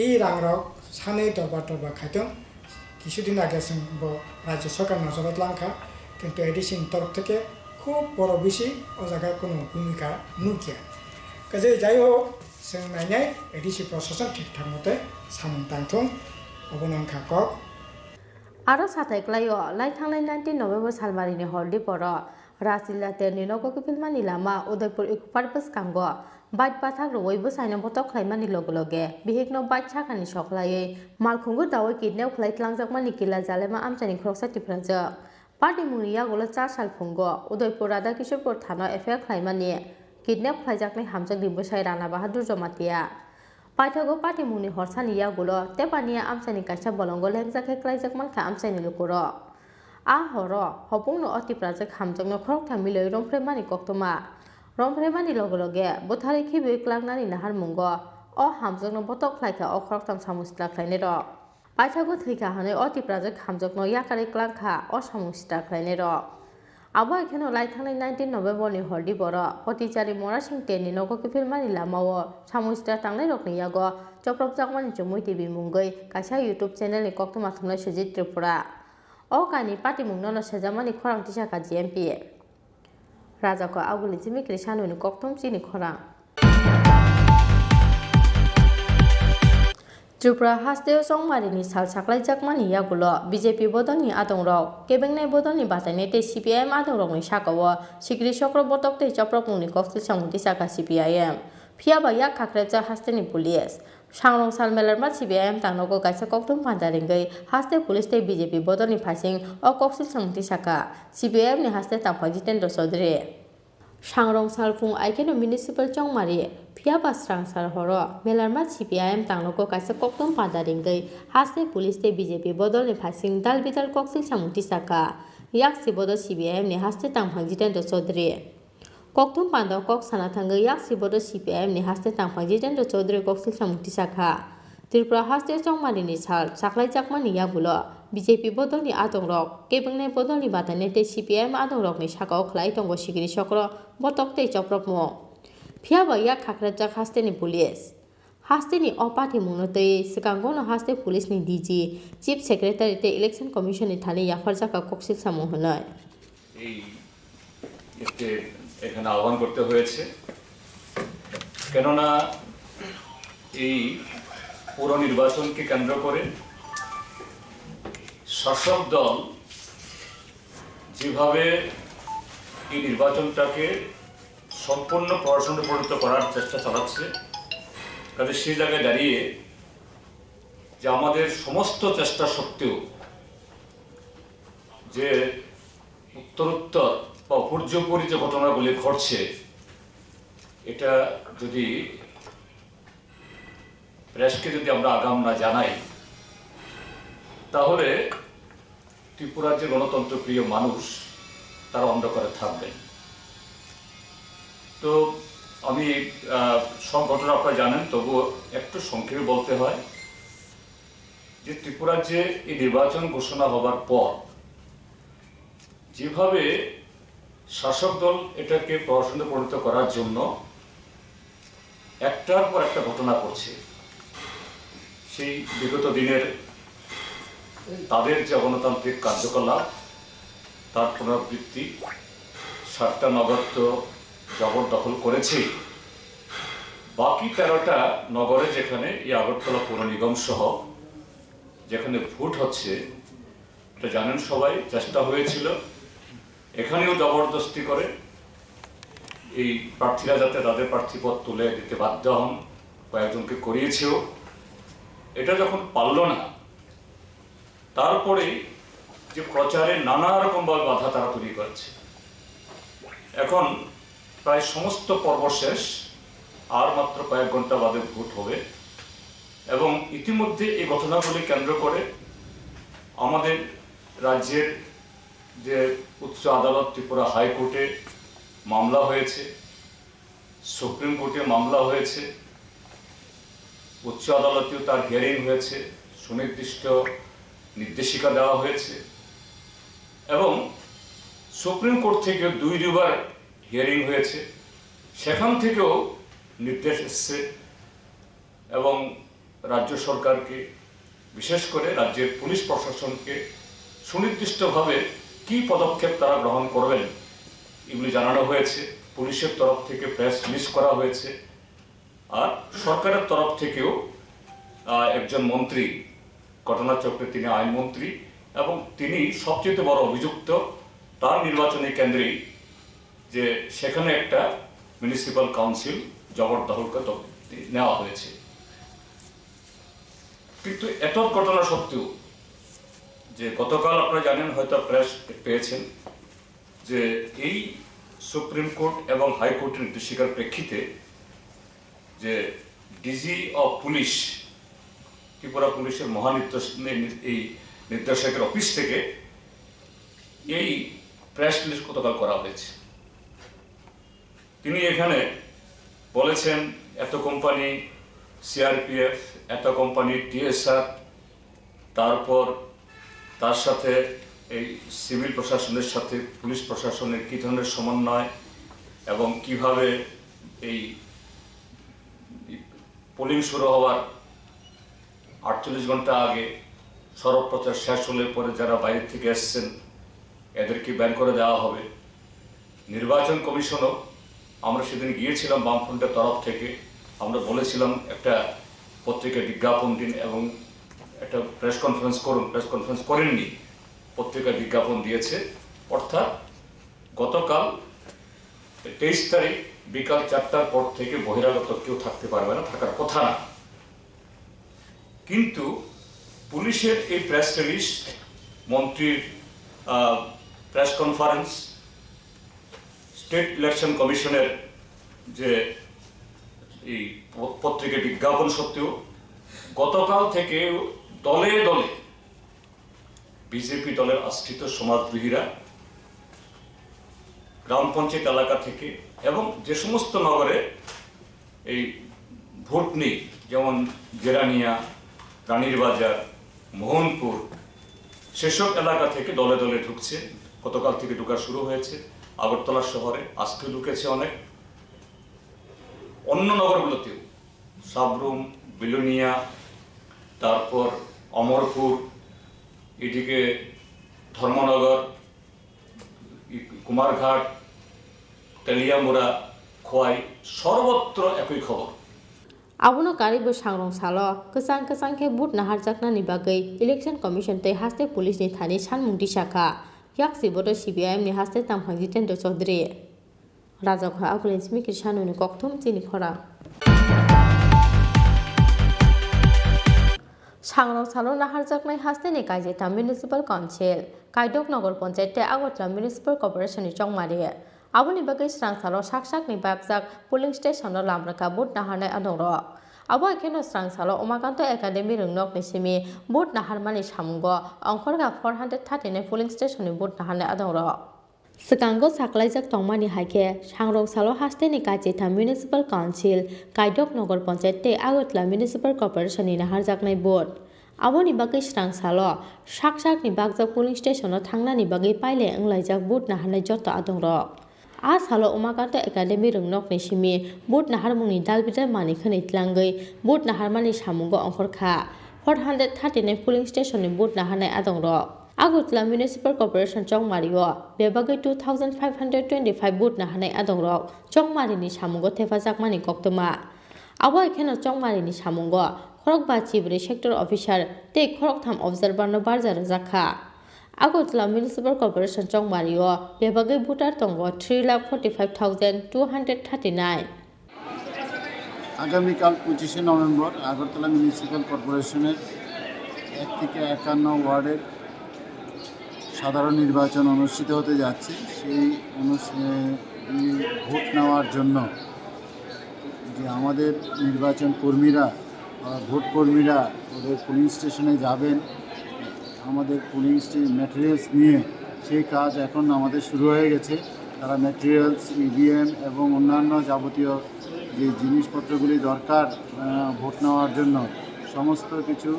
S12: এই রাংরক সাनै দরবা খাইতো কিছুদিন আগে जों রাজ্য সরকার নজরত লাংখা কিন্তু এডিসির তরফ থেকে খুব বড় বেশি ও জায়গায় কোনো ভূমিকা নুকিয়া কাজে যাই হোক जों नायनाय एडिसि प्रशासन ঠিকঠাক মতে সামং तांथुं অবনংখা কক
S1: आरो साथायख्लायो लाइथांनाय 19 नभेम्बर सालमारिनि हरदि पर राजिल्ला तेरनि नगो फिल्मानि लामा उदयपुर इकुपारबस कांगो बाइक बाथाक रवैबो साइनो बतक खायमानि लगे बिहिकनो बाइक साखानि सकलायै मालखुंगु दावै किडनेप खालायख्लांजाकमानि किला जालेमा आमचानि ख्रकसा टिफ्राजो पार्टी मुनिया गलो 4 साल फुंगो उदयपुर राधा किशोरपुर थाना एफआईआर खायमानि किडनेप खायजाकनाय हामजाक दिबोसाय राणा बाहादुर जमातिया पाइथागो पार्टी मुनि हरसानिया गलो तेपानिया आमचानि कायसा बलंगो लेंजाके क्लायजाकमानखा आमचानि लुकुरो आ हरो हपुंनो अतिप्राजक हामजाकनो खरक थामिलै रमफ्रेमानि कक्तमा रमफ्रेमानि लगे बोथारै खिबै क्लांनानि नाहार मुंगो अ हामजाकनो बतक खायखा अ खरकथाम सामुस्ला खायने र पाइथागो थैखा हानै अतिप्राजक हामजाकनो याकारै क्लांखा अ सामुस्ला खायने र आबो एखेनो लाइथांनाय 19 नभेम्बरनि हरदि बर पटिचारि मरासिं टेनि नगो फिल्मानि लामाओ सामुस्ला थांनाय रखनियागो चप्रबजाकमानि जमुई टिभि मुंगै कायसा यूट्यूब चेनेलनि कक्तमा थुंनाय सुजित त्रिपुरा अ कानि पार्टी मुंगनो सेजामानि खरां तिसाका जीएमपी राजाको आगुलि जिमिक्रि सानुनि कक्तम चिनि खरां त्रिपुरा हास्तेव संमारिनि साल साख्लायजाकमानि यागुलो बीजेपी बदलनि आदंरक केबेंनाय बदलनि बातायनाय ते सीपीआईएम आदंरकनि साकाओ सिक्रि चक्र बतक ते चप्रमुंनि कक्सिल सामुंति साका सीपीआईएम फियाबा याक खाख्रेबजा हास्तेनि पुलिस सांरं साल मेलारमा सीपीआईएम तांनगो कायसा कक्तम फान्दारिंगै हास्ते पुलिस ते बीजेपी बदलनि फासिं अ कक्सिल सामुंति साका सीपीआईएमनि हास्ते तांफा जितेन्द्र चौधरी सांरं साल फुं आइकेनो म्युनिसिपल चंमारि फियाबा स्रांसार हरो मेलारमा सीपीआईएम तांनगो कायसा कक्तम फान्दारिंगै हास्ते पुलिस ते बीजेपी बदलनि फासिं दाल बिदाल कक्सिल सामुंति साका याक सिबोदो सीपीआईएमनि हास्ते तांफा जितेन्द्र चौधरी कक्तम पान्दा कक साना थांगै याक सिबोदो सीपीआईएमनि हास्ते तांफा जितेन्द्र चौधरी कक्सिल सामुंति साका त्रिपुरा हास्ते चंमारिनि साल साख्लायजाकमानि यागुलो बीजेपी बदलनि आदंरक केबेंनाय बदलनि बातायनाय ते सीपीआईएम आदंरकनि साकाओ खलाय दंग सिगिरि चक्र बतक ते चप्रमुं फियाबा याक खाख्रेबजाक हास्तेनि police Hastini opati munote sekangono haste police ni DG chief secretary te election commission ni thani yafarjaka koksil samohonay
S9: এই এখানে আহ্বান করতে হয়েছে কেননা এই পুর নির্বাচনকে কেন্দ্র করে শাসক দল যেভাবে এই নির্বাচনটাকে সম্পূর্ণ প্রশাসনে পরিণত করার চেষ্টা চালাচ্ছে কাজে সেই জায়গায় দাঁড়িয়ে যে আমাদের সমস্ত চেষ্টা সত্ত্বেও যে উত্তরোত্তর বা উপর্যুপরি যে ঘটনাগুলি ঘটছে এটা যদি প্রেসকে যদি আমরা আগাম না জানাই তাহলে ত্রিপুরার যে গণতন্ত্রপ্রিয় মানুষ তারা অন্ধকারে থাকবেন। তো আমি সব ঘটনা আপনারা জানেন, তবুও একটু সংক্ষেপে বলতে হয় যে ত্রিপুরার যে এই নির্বাচন ঘোষণা হবার পর যেভাবে শাসক দল এটাকে প্রশাসনে পরিণত করার জন্য একটার পর একটা ঘটনা করছে, সেই বিগত দিনের তাদের যে গণতান্ত্রিক কার্যকলাপ তার পুনরাবৃত্তি, 7টা নগর তো জবরদখল করেছে, বাকি 13টা নগরে যেখানে এই আগরতলা পৌর নিগম সহ যেখানে ভোট হচ্ছে এটা জানেন সবাই, চেষ্টা হয়েছিল এখানেও জবরদস্তি করে এই প্রার্থীরা যাতে তাদের প্রার্থীপদ তুলে দিতে বাধ্য হন, কয়েকজনকে করিয়েছেও। এটা যখন পারল না, তারপরে যে প্রচারে নানা রকমভাবে বাধা তারা তৈরি করেছে। এখন প্রায় সমস্ত পর্ব শেষ, আর মাত্র কয়েক ঘন্টা বাদে ভোট হবে এবং ইতিমধ্যে এই ঘটনাগুলি কেন্দ্র করে আমাদের রাজ্যের যে উচ্চ আদালত ত্রিপুরা হাইকোর্টে মামলা হয়েছে, সুপ্রিম কোর্টে মামলা হয়েছে, উচ্চ আদালতেও তার হিয়ারিং হয়েছে, সুনির্দিষ্ট নির্দেশিকা দেওয়া হয়েছে এবং সুপ্রিম কোর্ট থেকে 2বার হিয়ারিং হয়েছে, সেখান থেকেও নির্দেশ এসছে এবং রাজ্য সরকারকে, বিশেষ করে রাজ্যের পুলিশ প্রশাসনকে সুনির্দিষ্টভাবে কি পদক্ষেপ তারা গ্রহণ করবেন এগুলি জানানো হয়েছে। পুলিশের তরফ থেকে প্রেস রিলিজ করা হয়েছে, আর সরকারের তরফ থেকেও একজন মন্ত্রী, ঘটনাচক্রে তিনি আইনমন্ত্রী এবং তিনি সবচেয়ে বড় অভিযুক্ত, তার নির্বাচনী কেন্দ্রে যে সেখানে একটা মিউনিসিপ্যাল কাউন্সিল জবরদখলকে নেওয়া হয়েছে। কিন্তু এত ঘটনা সত্ত্বেও যে গতকাল আপনারা জানেন, হয়তো প্রেস পেয়েছেন, যে এই সুপ্রিম কোর্ট এবং হাইকোর্টের নির্দেশিকার প্রেক্ষিতে যে ডিজি অফ পুলিশ, ত্রিপুরা পুলিশের এই নির্দেশকের অফিস থেকে এই প্রেস রিলিজ গতকাল করা হয়েছে। তিনি এখানে বলেছেন এত কোম্পানি সিআরপিএফ, এত কোম্পানি টিএসআর, তারপর তার সাথে এই সিভিল প্রশাসনের সাথে পুলিশ প্রশাসনের কী ধরনের সমন্বয় এবং কিভাবে এই পোলিং শুরু হওয়ার 48 ঘন্টা আগে সড়ক প্রচার শেষ হলে পরে যারা বাইরে থেকে এসছেন এদেরকে ব্যান করে দেওয়া হবে। নির্বাচন কমিশনও, আমরা সেদিন গিয়েছিলাম বামফ্রন্টের তরফ থেকে, আমরা বলেছিলাম একটা পত্রিকায় বিজ্ঞাপন দিন এবং একটা প্রেস কনফারেন্স করুন, প্রেস কনফারেন্স করেননি, পত্রিকায় বিজ্ঞাপন দিয়েছে। অর্থাৎ গতকাল 23 তারিখ বিকাল 4টার পর থেকে বহিরাগত কেউ থাকতে পারবে না, থাকার কথা না। কিন্তু পুলিশের এই প্রেস রিলিজ, মন্ত্রীর প্রেস কনফারেন্স, স্টেট ইলেকশন কমিশনের যে এই পত্রিকায় বিজ্ঞাপন সত্ত্বেও গতকাল থেকে দলে দলে বিজেপি দলের আশ্রিত সমাজদ্রোহীরা গ্রাম পঞ্চায়েত এলাকা থেকে এবং যে সমস্ত নগরে এই ভোট নেই, যেমন জেরানিয়া, রানীর বাজার, মোহনপুর, সেসব এলাকা থেকে দলে দলে ঢুকছে। গতকাল থেকে ঢুকা শুরু হয়েছে আগরতলা শহরে, আজকে ঢুকেছে অনেক, অন্য নগরগুলোতেও সাবরুম, বিলোনিয়া, তারপর অমরপুর, এদিকে ধর্মনগর, কুমারঘাট, তেলিয়ামুড়া, খোয়াই, সর্বত্র একই খবর।
S1: Abono karibo sangrong salo kesang ke but nahar jakna ni bagai election commission te haste police ni thani sanmung disaka yak sibodo CBIM ni haste tamphangji tendo chaudhary rajak ha agulin smi krishanu ni kokthum chini khorang sangrong salo nahar jaknai haste ni kaijeta municipal council kaidok nagor panchayat te agotla municipal corporation ni chongmari aboni bagai srang salo sak ni babjak polling station no lamraka but naharnai adongrok abo ekeno srang salo omakanto academy rungnok ni simi but naharmani samungo angkhorga 439 polling station ni but naharnai adongrok Sekango saklaijak tongmani haike sangrong salo haste ni kajeta municipal council kaidok nagor panchayat te agotla municipal corporation ni naharjaknai board aboni bagai srang salo sak ni bagjak polling station no thangnani bagai paile anglaijak but naharnai joto adongrok a salo umakanto academy rungnok ni simi but naharmungni dalbidal mani khani tlangai but naharmani samungo angkhorkha 439 polling station ni but naharnai adongrok Agutla Municipal Corporation Chongmario bebagai 2525 but naharnai adongrok Chongmari ni samungo thefajakmani koktoma abo ekheno Chongmari ni samungo khorokba chibri sector officer te khoroktham observer no barjar jakha Agutla Municipal Corporation Chongmario bebagai voter tongo 3,45,239
S8: আগামীকাল 25শে November Agartala municipal কর্পোরেশনের 1 থেকে 51 ওয়ার্ডের সাধারণ নির্বাচন অনুষ্ঠিত হতে যাচ্ছে সেই ভোট নেওয়ার জন্য যে আমাদের নির্বাচন কর্মীরা ভোট কর্মীরা ওদের পুলিং স্টেশনে যাবেন আমাদের পুলিং ম্যাটেরিয়ালস নিয়ে সেই কাজ এখন আমাদের শুরু হয়ে গেছে তারা ম্যাটেরিয়ালস ইভিএম এবং অন্যান্য যাবতীয় যে জিনিসপত্রগুলি দরকার ভোট নেওয়ার জন্য সমস্ত কিছু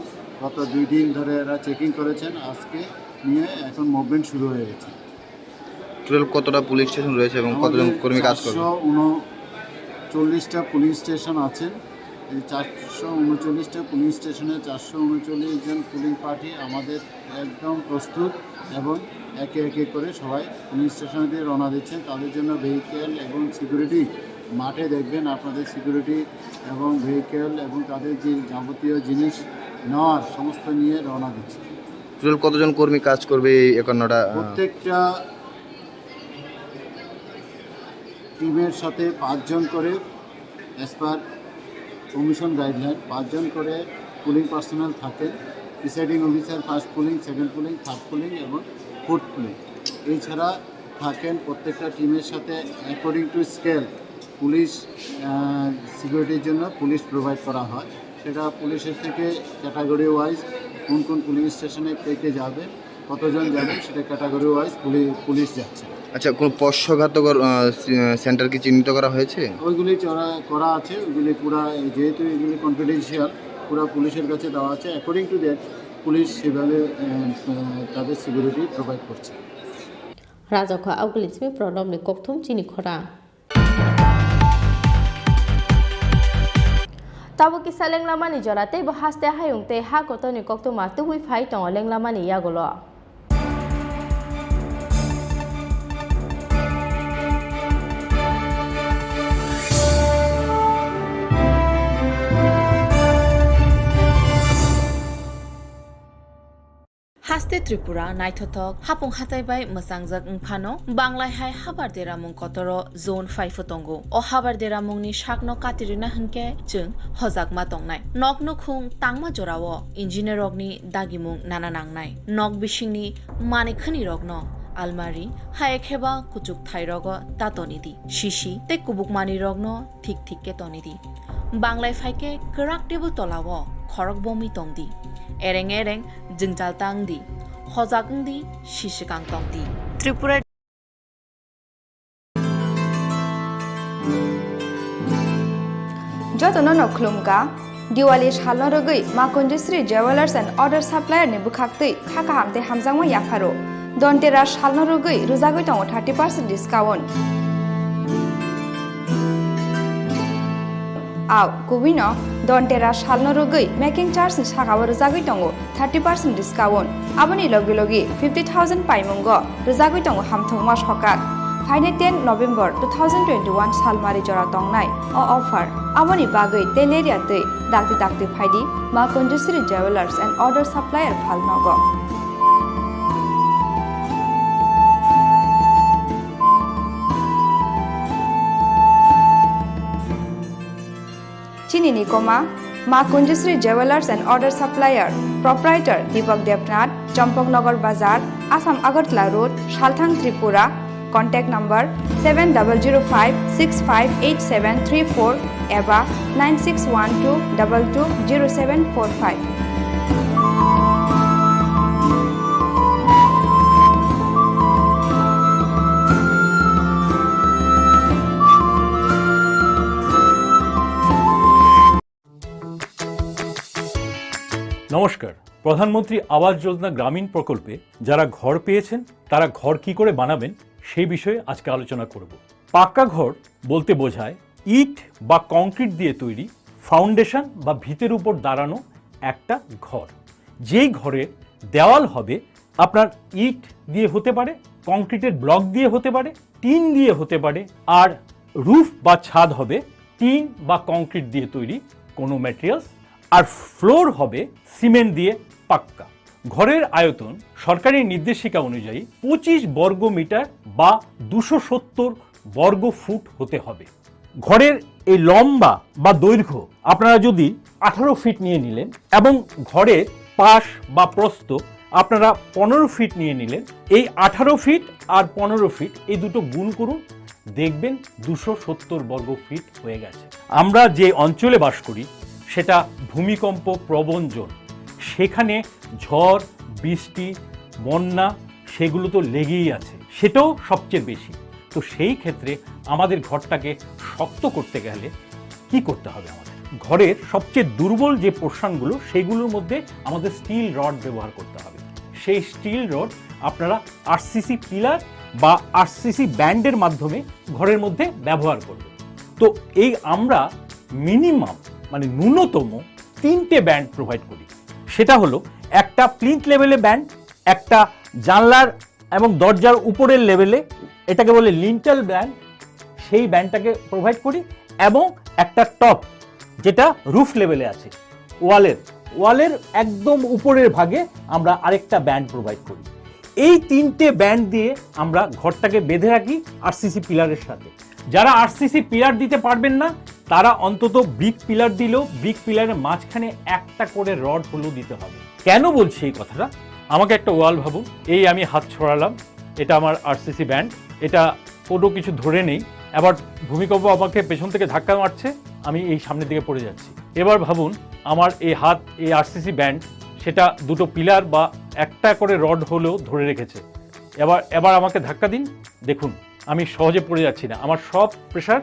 S8: গত 2 দিন ধরে এরা চেকিং করেছেন আজকে নিয়ে এখন মুভমেন্ট শুরু হয়ে গেছে
S6: টোটাল কতটা পুলিশ স্টেশন রয়েছে এবং কতজন কর্মী কাজ করবে
S8: 439টা পুলিশ স্টেশন আছে এই 439টা পুলিশ স্টেশনে 439 জন পুলিং পার্টি আমাদের একদম প্রস্তুত এবং একে একে করে সবাই পুলিশ স্টেশনে দিয়ে রওনা দিচ্ছেন তাদের জন্য ভেহিকেল এবং সিকিউরিটি মাঠে দেখবেন আপনাদের সিকিউরিটি এবং ভেহিকেল এবং তাদের যে যাবতীয় জিনিস নেওয়ার সমস্ত নিয়ে রওনা দিচ্ছে
S6: টোটাল কতজন কর্মী কাজ করবে এই 51টা
S8: প্রত্যেকটা টিমের সাথে 5 জন করে অ্যাজ পার কমিশন গাইডলাইন 5 জন করে পুলিং পার্সোনাল থাকে presiding officer first pulling second pulling third pulling এবং ফোর্থ পুলিং এছাড়া থাকেন প্রত্যেকটা টিমের সাথে অ্যাকর্ডিং টু স্কেল পুলিশ সিকিউরিটির জন্য পুলিশ প্রোভাইড করা হয় সেটা পুলিশের থেকে ক্যাটাগরি ওয়াইজ কোন কোন পুলিশ স্টেশনে কে যাবে কতজন যাবে সেটা ক্যাটাগরি ওয়াইজ পুলিশ যাচ্ছে
S6: আচ্ছা কোন পশ্চঘাতকর সেন্টার কি চিহ্নিত করা হয়েছে
S8: ওইগুলি করা আছে ওইগুলি পুরো যেহেতু এগুলি কনফিডেন্সিয়াল পুরো পুলিশের কাছে দেওয়া আছে অ্যাকর্ডিং টু দ্যাট পুলিশ সেভাবে তাদের সিকিউরিটি প্রোভাইড করছে
S1: রাজখা আউগলিসমি প্রণবনি kokthum Chini Khorang Tabo kisa lenglamani jorate bo haste hayungte ha kotoni koktoma tubui phai tong lenglamani yagolo
S13: Haste Tripura naithothok hapung hatai bai masangjak phano banglai hai habar deramung kotoro zone 5 tongo o habar deramung ni sakno katirina hunke chung hojak ma tongnai nok nukhung tangma jorao engineer rokni dagimung nana nangnai nok bisingni manikhani rokno almari haye kheba kuchuk thairogo tatonidi shishi te kubukmani rokno thik ke tonidi banglai phaike krak table tolawo khorok bomi tongdi ereng jingjal tangdi hojagndi shishikang tongdi Tripura
S14: Jotono no khulumka Diwali shalno rogui Makondisri Jewelers and Other Supplier ni bukhaktui khaka hamte hamjangma yapharo Dontera shalno rogui rujagui tongo 30% discount Aw kubino Dontera shalno rogoi making charge ni sakao rojagoi tongo 30% discount. Aboni logi logi 50,000 paimungo rojagoi tongo hamthongma sokak. Faine 10 November 2021 salmari jora tongnai o offer. Aboni bagoi teleria tei dakti phaidi ma Conjusri Jewelers and Order Supplier phalnogo. Chini Khorang Ma Conjusri Jewelers and Order Supplier, Proprietor Deepak Devnath, Champaknagar Bazar, Assam Agartala Road, Salbrumni Tripura. Contact number 7005658734 eba 9612220745.
S15: নমস্কার। প্রধানমন্ত্রী আবাস যোজনা গ্রামীণ প্রকল্পে যারা ঘর পেয়েছেন তারা ঘর কি করে বানাবেন সেই বিষয়ে আজকে আলোচনা করব। পাক্কা ঘর বলতে বোঝায় ইট বা কংক্রিট দিয়ে তৈরি ফাউন্ডেশন বা ভিতের উপর দাঁড়ানো একটা ঘর। যেই ঘরের দেওয়াল হবে আপনার ইট দিয়ে হতে পারে, কংক্রিটের ব্লক দিয়ে হতে পারে, টিন দিয়ে হতে পারে, আর রুফ বা ছাদ হবে টিন বা কংক্রিট দিয়ে তৈরি কোনো ম্যাটেরিয়ালস, আর ফ্লোর হবে সিমেন্ট দিয়ে পাক্কা। ঘরের আয়তন সরকারি নির্দেশিকা অনুযায়ী 25 বর্গ মিটার বা 270 বর্গ ফুট হতে হবে। ঘরের এই লম্বা বা দৈর্ঘ্য আপনারা যদি 18 ফিট নিয়ে নিলেন এবং ঘরের পাশ বা প্রস্থ আপনারা 15 ফিট নিয়ে নিলেন, এই 18 ফিট আর 15 ফিট এই দুটো গুণ করুন, দেখবেন 270 বর্গ ফিট হয়ে গেছে। আমরা যে অঞ্চলে বাস করি সেটা ভূমিকম্প প্রবণ জোন, সেখানে ঝড় বৃষ্টি বন্যা সেগুলো তো লেগেই আছে, সেটাও সবচেয়ে বেশি। তো সেই ক্ষেত্রে আমাদের ঘরটাকে শক্ত করতে গেলে কি করতে হবে? আমাদের ঘরের সবচেয়ে দুর্বল যে পোর্শনগুলো সেগুলোর মধ্যে আমাদের স্টিল রড ব্যবহার করতে হবে। সেই স্টিল রড আপনারা আরসিসি পিলার বা আরসিসি ব্যান্ডের মাধ্যমে ঘরের মধ্যে ব্যবহার করবেন। তো এই আমরা মিনিমাম মানে ন্যূনতম 3টে ব্যান্ড প্রোভাইড করি। সেটা হলো একটা প্লিন্থ লেভেলে ব্যান্ড, একটা জানলার এবং দরজার উপরের লেভেলে, এটাকে বলে লিন্টাল ব্যান্ড, সেই ব্যান্ডটাকে প্রোভাইড করি, এবং একটা টপ যেটা রুফ লেভেলে আছে ওয়ালের একদম উপরের ভাগে আমরা আরেকটা ব্যান্ড প্রোভাইড করি। এই 3টে ব্যান্ড দিয়ে আমরা ঘরটাকে বেঁধে রাখি আরসিসি পিলারের সাথে। যারা আরসিসি পিলার দিতে পারবেন না তারা অন্তত ব্রিক পিলার দিলেও ব্রিক পিলারের মাঝখানে একটা করে রড হলেও দিতে হবে। কেন বলছি এই কথাটা? আমাকে একটা ওয়াল ভাবুন, এই আমি হাত ছড়ালাম, এটা আমার আরসিসি ব্যান্ড, এটা কোনো কিছু ধরে নেই, এবার ভূমিকম্প আমাকে পেছন থেকে ধাক্কা মারছে, আমি এই সামনের দিকে পড়ে যাচ্ছি। এবার ভাবুন আমার এই হাত, এই আরসিসি ব্যান্ড, সেটা দুটো পিলার বা একটা করে রড হলেও ধরে রেখেছে। এবার আমাকে ধাক্কা দিন, দেখুন আমি সহজে পড়ে যাচ্ছি না, আমার সব প্রেশার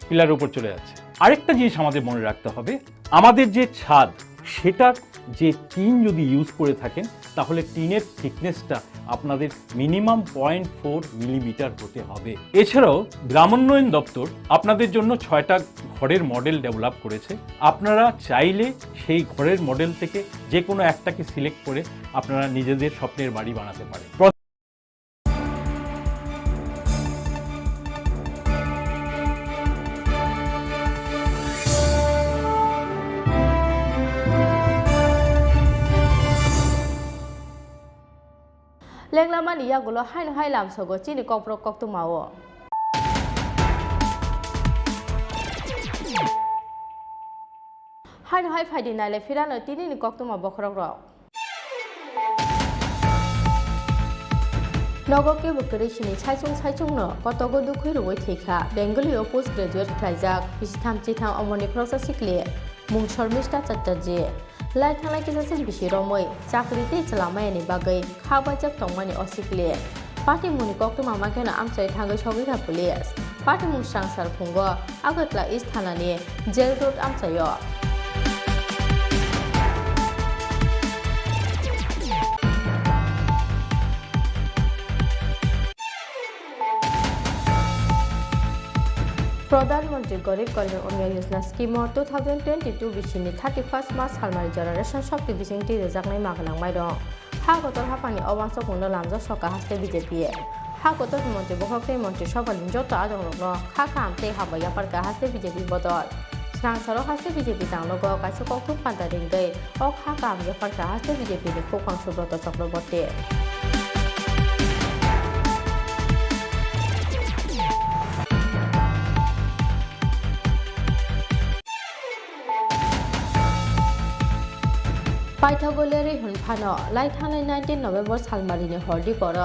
S15: পিলারের উপর চলে যাচ্ছে। আরেকটা জিনিস আমাদের মনে রাখতে হবে, আমাদের যে ছাদ সেটার যে টিন যদি ইউজ করে থাকেন তাহলে টিনের থিকনেসটা আপনাদের মিনিমাম 0.4 মিলিমিটার হতে হবে। এছাড়াও গ্রামোন্নয়ন দপ্তর আপনাদের জন্য 6টা ঘরের মডেল ডেভেলপ করেছে। আপনারা চাইলে সেই ঘরের মডেল থেকে যে কোনো একটাকে সিলেক্ট করে আপনারা নিজেদের স্বপ্নের বাড়ি বানাতে পারেন।
S1: লেংলামানি ইয়াগুলো হাইন হাইলাম সগো চিনি কপ্রক কক্তমাও হাইন হাই ফাইদি নাইলে ফিরানো তিনিনি কক্তমা বখরক রক নগকে বকরেশিনি সাইচুংনো কতগো দুখৈ রুই থৈখা বেঙ্গলিও পোস্ট গ্রাজুয়েট ख्लाइजाक बिसिथाम चिथाम अमरनि ख्रसा सिक्ले मुं शर्मिष्ठा चट्टार्जी लाई थांलाय किसासिन बिसि रमै चाकरि ते चलामायनि बागै खाबाजक तंमानि असिक्ले पार्टी मुनि कक्तमा माखेना आमसाय थांगै सगैरा पुलिस पार्टी मुं सांसार खुंगो आगतला इस्ट थानानि जेल रोड आमसायो प्रधानमंत्री गरीब कल्याण अन्न योजना स्कीम 2022 बिसिनि 31 मार्च सालमारि जरा रेशन शक्ति बिसिंति रोजाकनाय मागलांबाय दं हा गतर हाफानि अवांस खुंनो लामजा सका हास्ते बीजेपी हा गतर मंत्री बखकते मंत्री सभानि जत आदंनो खा खामते हाबाया पारका हास्ते बीजेपी बदल स्रांसारो हास्ते बीजेपी तांगनो कासे कक्तु पान्ता रिंगै अ खा काम या पारका हास्ते बीजेपी नि खोखां सुब्रत चक्रवर्ती पाइथागोलेरि हुनफानो लाइथांनाय 19 नवेम्बर सालमारिनि हरदि पर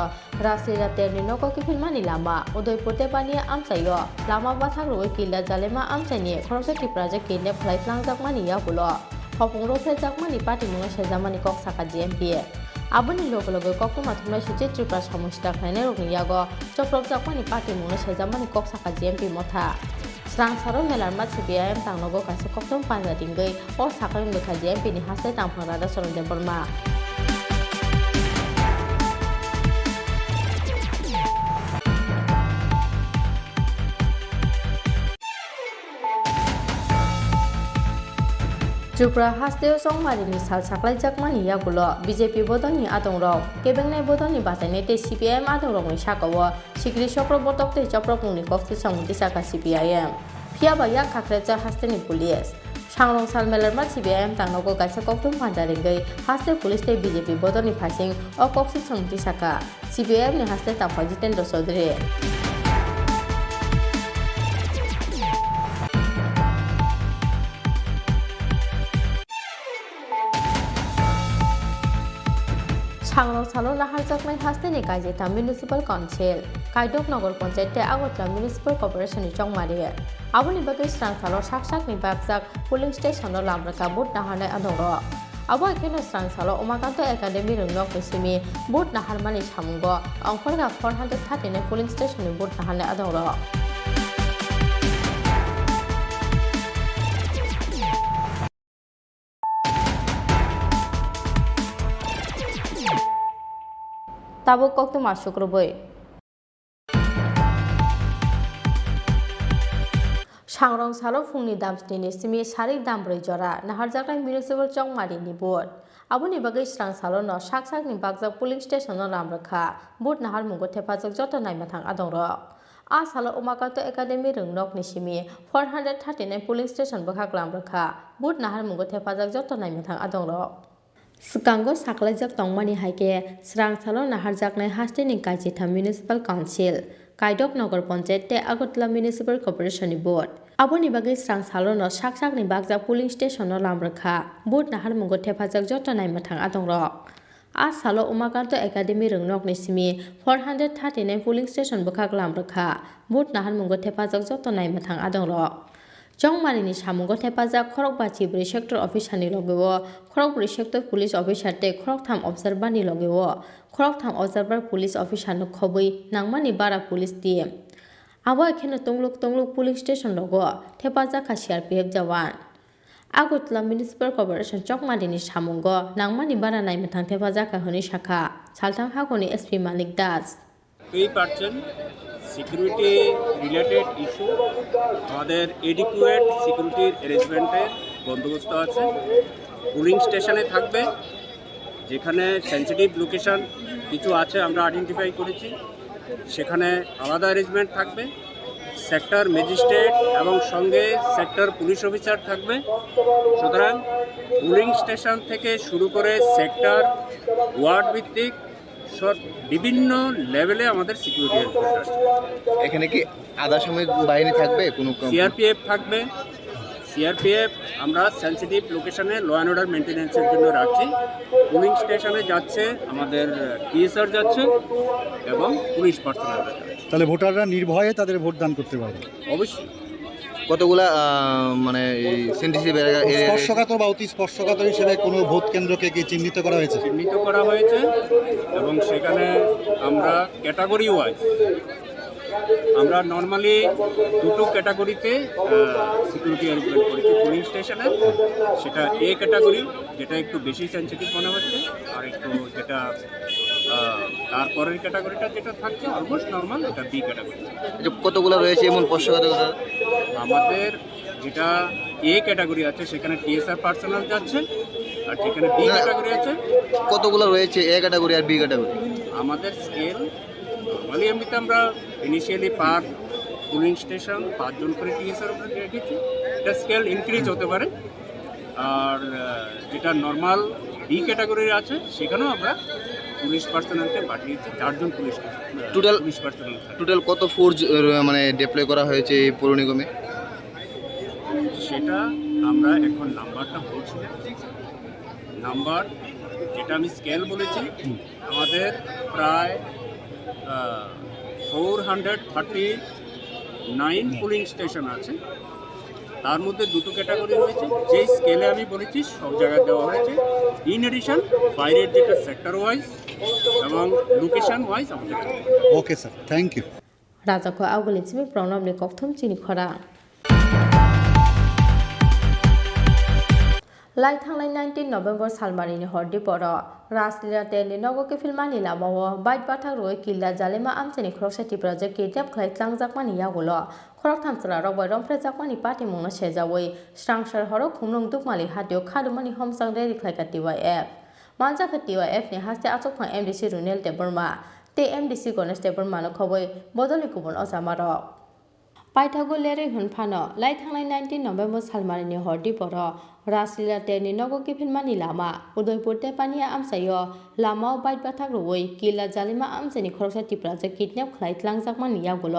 S1: रासलिला तेरनि नको किफिलमानि लामा उदयपुर तेबानि आमसायो लामा बाथाक रोय किला जालेमा आमसाइनि खरसे टिप्राजे किने फ्लाइफ्लांजाकमानि याबुलो हपुंरो फेजाकमानि पार्टी मुङा सेजामानि कक साका जीएमपी आबुनि लोगो ककमा थुमनाय सुचे त्रिपुरा समस्या खायनाय रोगनि यागो चप्रबजाकमानि पार्टी मुङा सेजामानि कक साका जीएमपी मथा स्रांसारो मेलारमा सीपीआईएम तांनगो कासे कक्तम पांजा दिंगै अ साखाय मुखा जीएमपी नि हासे तांफां रादा सरनदेव बर्मा त्रिपुरा हास्तेव संमारिनि साल साख्लाय जाकमानि यागुलो बीजेपी बदलनि आदंराव केबेंनाय बदलनि बातायनाय ते सीपीआईएम आदंरावनि साकावो सिग्रि चक्रबर्तक ते चप्रपुंनि कक्ति संमुति साका सीपीआईएम फियाबा या खाख्रेजा हास्तेनि पुलिस सांरं साल मेलारमा सीपीआईएम तांनगो गाइसा कक्तुम पांजारिंगै हास्ते पुलिस ते बीजेपी बदलनि फासिं अ कक्ति संमुति साका सीपीआईएम नि हास्ते तांफा जितेन्द्र चौधरी सांरं सालो नाहारजाकनाय हास्तेनि गाइजेथा म्युनिसिपल काउन्सिल कायदक नगर पंचायत आगरतला म्युनिसिपल कर्पोरेशननि चंमारि आबुनि बागै स्रां सालो साकसाकनि बागजाक पुलिंग स्टेशन लामरका बुट नाहारनाय आदंरो आबो एखेनो स्रां सालो उमाकान्त एकाडेमि रोंनक निसिमि बुट नाहारमानि सामुंगो अंखरगा 439 पुलिंग स्टेशननि बुट नाहारनाय आदंरो ताबो कक्तमा शुक्रबै सांरं सालो फुंनि दामस्नि सिमि सारि दामब्रै जरा नाहारजाकनाय म्युनिसिपल चंमारिनि बुट आबुनि बागै स्रां सालो न साकसाकनि बागजाक पुलिंग स्टेशन लामरखा बुट नाहार मुंगो थेफाजक जत नायमाथां आदंरो आ सालो उमाकान्त एकाडेमि रोंनक निसिमि 439 पुलिंग स्टेशन बखाक लामरखा बुट नाहार मुंगो थेफाजक जत नायमाथां आदंरो सिगांगो साख्लायजाक तंमानि हाइके स्रां सालो नाहारजाकनाय हास्तेनि गाइजेथा म्युनिसिपल काउन्सिल कायदक नगर पंचायत ते आगरतला म्युनिसिपल कर्पोरेशननि बोर्ड आबुनि बागै स्रां सालो न साकसाकनि बागजाक पुलिंग स्टेशन लामरखा बुट नाहार मुंगो थेफाजक जत नायमाथां आदंरो आ सालो उमाकान्त एकाडेमि रोंनक निसिमि 439 पुलिंग स्टेशन बखाक लामरखा बुट नाहार मुंगो थेफाजक जत नायमाथां आदंरो चंमारिनि सामुंगो थेफाजाक खरकबाची 4 सेक्टर अफिसारनि लगेओ खरक 4 सेक्टर पुलिस अफिसार ते खरक 3 अबजारभारनि लगेओ खरक 3 अबजारभार पुलिस अफिसारनो खबै नांमानि बारा पुलिस टीम आबो एखेनो तंलुक पुलिस स्टेशन लगो थेफाजाक सीआरपीएफ जवान आगरतला म्युनिसिपल कर्पोरेशन चकमारिनि सामुंगो नांमानि बारा नायमाथां थेफाजाक हनि शाखा सालथां हागोनि एसपी मानिक दास
S16: সিকিউরিটি রিলেটেড ইস্যু আমাদের এডিকুয়েট সিকিউরিটির অ্যারেঞ্জমেন্টের বন্দোবস্ত আছে পুলিং স্টেশনে থাকবে যেখানে সেন্সিটিভ লোকেশন কিছু আছে আমরা আইডেন্টিফাই করেছি সেখানে আলাদা অ্যারেঞ্জমেন্ট থাকবে সেক্টর ম্যাজিস্ট্রেট এবং সঙ্গে সেক্টর পুলিশ অফিসার থাকবে সুতরাং পুলিং স্টেশন থেকে শুরু করে সেক্টর ওয়ার্ড ভিত্তিক বিভিন্ন লেভেলে আমাদের সিকিউরিটি এনফোর্সমেন্ট আছে
S6: এখানে কি আধা সামরিক বাহিনী থাকবে কোনো
S16: সিআরপিএফ থাকবে সিআরপিএফ আমরা সেন্সিটিভ লোকেশনে ল অ্যান্ড অর্ডার মেনটেন্যান্সের জন্য রাখছি পুলিং স্টেশনে যাচ্ছে আমাদের পিএসআর যাচ্ছে এবং পুলিশ পার্সোনাল যাচ্ছে
S17: তাহলে ভোটাররা নির্ভয়ে তাদের ভোট দান করতে পারবে
S16: অবশ্যই
S6: কতগুলা মানে সেন্সিটিভ
S17: স্পর্শকাতর বা অতি স্পর্শকাতর হিসেবে কোনো ভোট কেন্দ্রকে কি চিহ্নিত করা হয়েছে
S16: এবং সেখানে আমরা ক্যাটাগরি ওয়াইজ আমরা নর্মালি দুটো ক্যাটাগরিতে সিকিউরিটি অ্যারেঞ্জমেন্ট করেছি পুলিং স্টেশনে। সেটা এ ক্যাটাগরি, যেটা একটু বেশি সেন্সিটিভ মনে হচ্ছে, আর একটু যেটা তারপরের ক্যাটাগরিটা যেটা থাকছে অলমোস্ট নর্মাল, এটা বি ক্যাটাগরি।
S17: কতগুলো রয়েছে এমন পোস্টকাতা?
S16: আমাদের যেটা এ ক্যাটাগরি আছে সেখানে টিএসআর পার্সোনাল যাচ্ছে, আর যেখানে বি ক্যাটাগরি আছে
S17: কতগুলো রয়েছে এ ক্যাটাগরি আর বি ক্যাটাগরি?
S16: আমাদের স্কেল নর্মালি এমনিতে আমরা ইনিশিয়ালি পার পুলিং স্টেশন 5 জন করে টিএসআর উপরে রেখেছি। এটা স্কেল ইনক্রিজ হতে পারে। আর যেটা নর্মাল বি ক্যাটাগরির আছে সেখানেও আমরা পুলিশ পার্সোনালকে পাঠিয়েছি, 4 জন পুলিশ পার্সোনাল।
S17: টোটাল কত ফোর্স মানে ডিপ্লয় করা হয়েছে এই পৌর নিগমে?
S16: সেটা আমরা এখন নাম্বারটা বলছি। নাম্বার যেটা আমি স্কেল বলেছি, আমাদের প্রায় 439 পুলিং স্টেশন আছে। তার মধ্যে দুটো ক্যাটাগরি রয়েছে, যেই স্কেলে আমি বলেছি সব জায়গায় দেওয়া হয়েছে। ইন এডিশন বাইরের যেটা সেক্টর ওয়াইজ এবং লোকেশন ওয়াইজ আমাদের।
S17: Okay sir, thank you.
S1: রাজাখো आवगोलिनसिम प्रणबनि कक्थुम चिनि खरां लाई थांनाय 19 नभेम्बर सालमारिनि हरदि बर राजलीला तेलनि नगरके फिल्मानि लामाव बाइट बाथाक रोय किल्ला जालेमा आमचेनि खरकसाथि प्रजेक्ट किडनेप खालायख्लांजाकमानि यागुल खरक थामसरा रबाय रंफ्रेजाकमानि पार्टी मुंनो सेजावै स्रांसार हर खुमलुं दुकमालि हादियो खादुमानि हमसां रेडि खालायका TYF मानजाखा TYF नि हास्ते आचकफां MDC रुनेल देबरमा ते MDC गणेश देबरमानो खबै बदलनि गुबुन अजामारक पाइथागु लेरै हुनफानो लाई थांनाय 19 नभेम्बर सालमारिनि हरदि बर राजलीला तेलनि नगरके फिल्मानि लामा उदयपुर तेपानिया आमसायो लामाव बाइट बाथाक रोय किल्ला जालिमा आमचेनि खरकसाथि प्रजेक्ट किडनेप खालायख्लांजाकमानि यागुल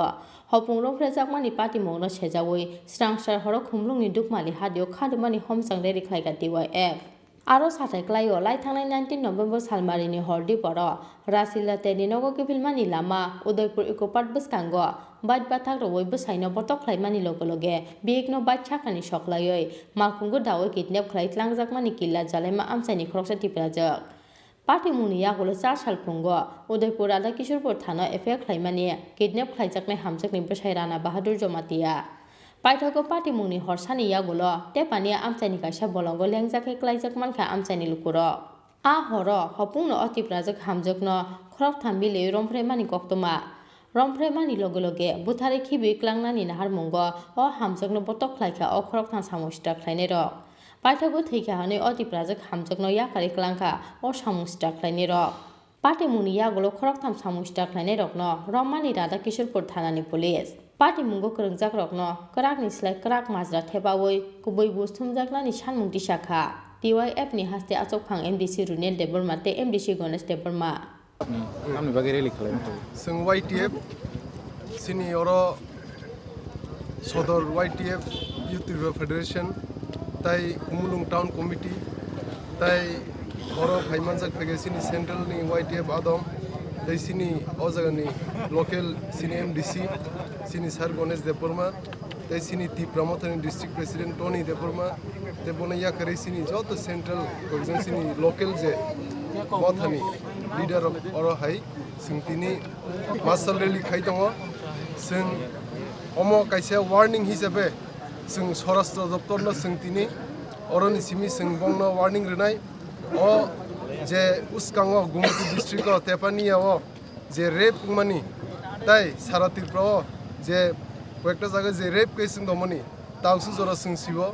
S1: हपुं रंफ्रेजाकमानि पार्टी मुंनो सेजावै स्रांसार हर खुमलुंनि दुकमालि हादियो खादुमानि हमसां रेडि खालायका TYF आरो साथायख्लायो लाई थांनाय 19 नभेम्बर सालमारिनि हरदि बर राजलीला तेलनि नगरके फिल्मानि लामा उदयपुर इको पार्क बसकांग बाइट बाथाक रोय बसायनो बटक खालायमानि लगे लगे बेगनो बाइट छाखानि सकलायै मालखुंगु दावै किडनेप खालायख्लांजाकमानि किल्ला जालेमा आमसायनि खरकसाथि प्रजेक्ट पार्टी मुंनि यागुल 4 सालफ्रुंग उदयपुर राधा किशोरपुर थाना एफआईआर खालायमानि किडनेप खालायजाकनाय हामजाकनि बसाय राणा बाहादुर जमातिया पाइथागो पार्टी मुंनि हरसानि यागुल तेपानिया आमसायनि कायसा बलंग लेंजाखै खालायजाकमानखा आमसायनि लुकुर आ हर हपुंनो अति प्रजेक्ट हामजाकनो खरक थामबिले रंफ्रेमानि कक्तमा रंफ्रेमानि लगे लगे बुथारै खिबि क्लांनानि नाहार मुंग अ हामजाकनो बटक खालायखा अ खरक थां सामुस्टा खालायनाय रक पाइथागो थैखाहानै अति प्रजेक्ट हामजाकनो याखारि क्लांखा अ सामुस्टा खालायनाय रक पार्टी मुंनि यागुल खरक थाम सामुस्टा खालायनाय रकनो रमानि राधा किशोरपुर थानानि पुलिस पार्टी मुंगो करंजाक रकनो कराकनि स्लाय कराक माजरा थेबावै गुबै बुस्थुमजाकनानि सानमुं दिसाखा TYF नि हास्ते आचकफां MDC रुनेल देबरमा ते MDC गणेश देबरमा
S18: आमनि बागै रेलि खालामनो जों YTF सिनि अरो सदर YTF युथ फेडरेशन ताई कुमुलुं टाउन कमिटी ताई अरो फाइमानजाक फेगेसिनि सेंट्रलनि YTF आदम ताई सिनि अजागानि लोकल सिनि MDC सिनि सार गणेश देबरमा ताई सिनि तिप्रामथनि डिस्ट्रिक्ट प्रेसिडेंट टनी देबरमा ते बने याखारि सिनि जत सेंट्रल कोगजन सिनि लोकल जे मथानि लीडर अरो हाई सिंतिनि मार्शल रैली खाइ दङ जों अमो कायसे वार्निंग हिसाबै जों सरास्त्र दप्तरनो सिंतिनि अरनि सिमि जों बंनो वार्निंग रनाय अ जे उसकाङो गुमति डिस्ट्रिक्ट तेपानियाव जे रेप मानि ताई सारा त्रिपुरा जे कयेकटा जायगा जे रेप केस दमनि तावसु जरा जों सिबो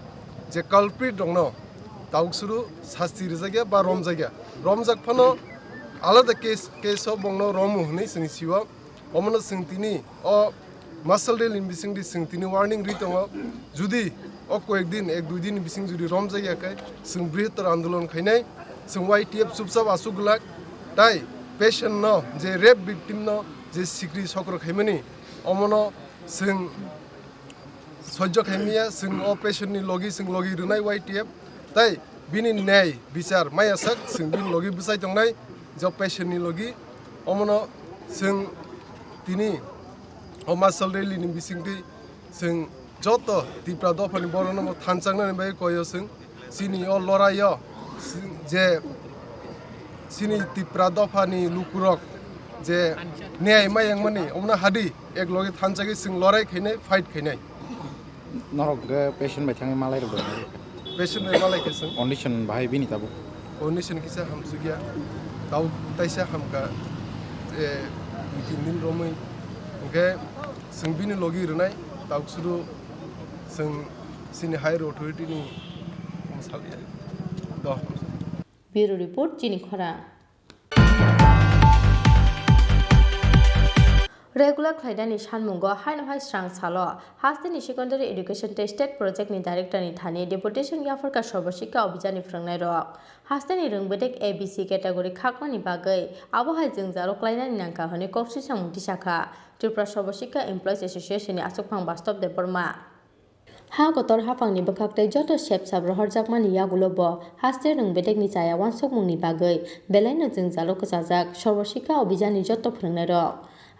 S18: जे काल्प्रिट दङ तावसुरु शास्ति रजागिया बा रमजागिया रमजाक फानो आलादा केस बंनो रमु हनै जों सिबो अमनो सिंतिनि अ मार्शल रैली बिसिं दि सिंतिनि वार्निं रि दङ जुदि अ कयेक दिन एक दुइ दिन बिसिं जुदि रमजागियाखै जों बृहत्तर आन्दोलन खायनाय जों YTF सुबसाब आसुगलाक ताई पेशेंट न जे रेप विक्टिम न जे सिक्रि सक्र खायमानि अमनो जों सह्य खायमिया जों अ पेशेंटनि लगी जों लगी रुनाय YTF ताई बिनि न्याय बिचार मायासक जों बिनि लगी बुसाय दंनाय जो पेशेंटनि लगी अमनो जों तिनि अ मार्शल रैलीनि बिसिंति जों जत त्रिपुरा दफानि बरन थानचांनानै बाय कयो जों सिनि अ लराय जे सिनि त्रिपुरा दफानि लुकुरक যে ন্যায় মায়াং মানে ওমনা হাদি এক লগে থানজাগে সিং লড়াই খাইনাই ফাইট খাইনাই
S19: নরক পেশেন্ট বাই থাङै मालाय रदों
S18: पेशेंट मालाय केसं
S19: कन्डिशन बाहाय बिनि ताबो
S18: कन्डिशन किसा हमसुगिया दाउ ताइसा हमका ए दिन रोमै ओके जों बिनि लगी रनाय दाउ सुरु जों सिनि हायर अथॉरिटी नि मसालिया द
S1: ब्यूरो रिपोर्ट चिनी खरां रेगुलर खायदानि सानमुंगो हाइन हाइ स्रां सालो हास्तेनि सेकेंडारि एडुकेशन टेस्टेड प्रोजेक्ट नि डायरेक्टर नि थानि डेपुटेशन याफरका सर्वशिक्षा अभियान नि फोरोंनाय रक हास्तेनि रोंबेदेक एबीसी कैटेगरी खाकमानि बागै आबहाय जों जारक्लायनानि नांका हने कौशि सामुंथि शाखा त्रिपुरा सर्वशिक्षा एमप्लॉयज एसोसिएशन नि आसुकफां बास्तव देबरमा हा गतर हाफांनि बखाक्तै जत सेप साब्र हरजाकमानि यागुलब हास्ते रोंबेदेक नि जाया वानसक मुंनि बागै बेलायनो जों जारो कसाजाक सर्वशिक्षा अभियान नि जत फोरोंनाय रक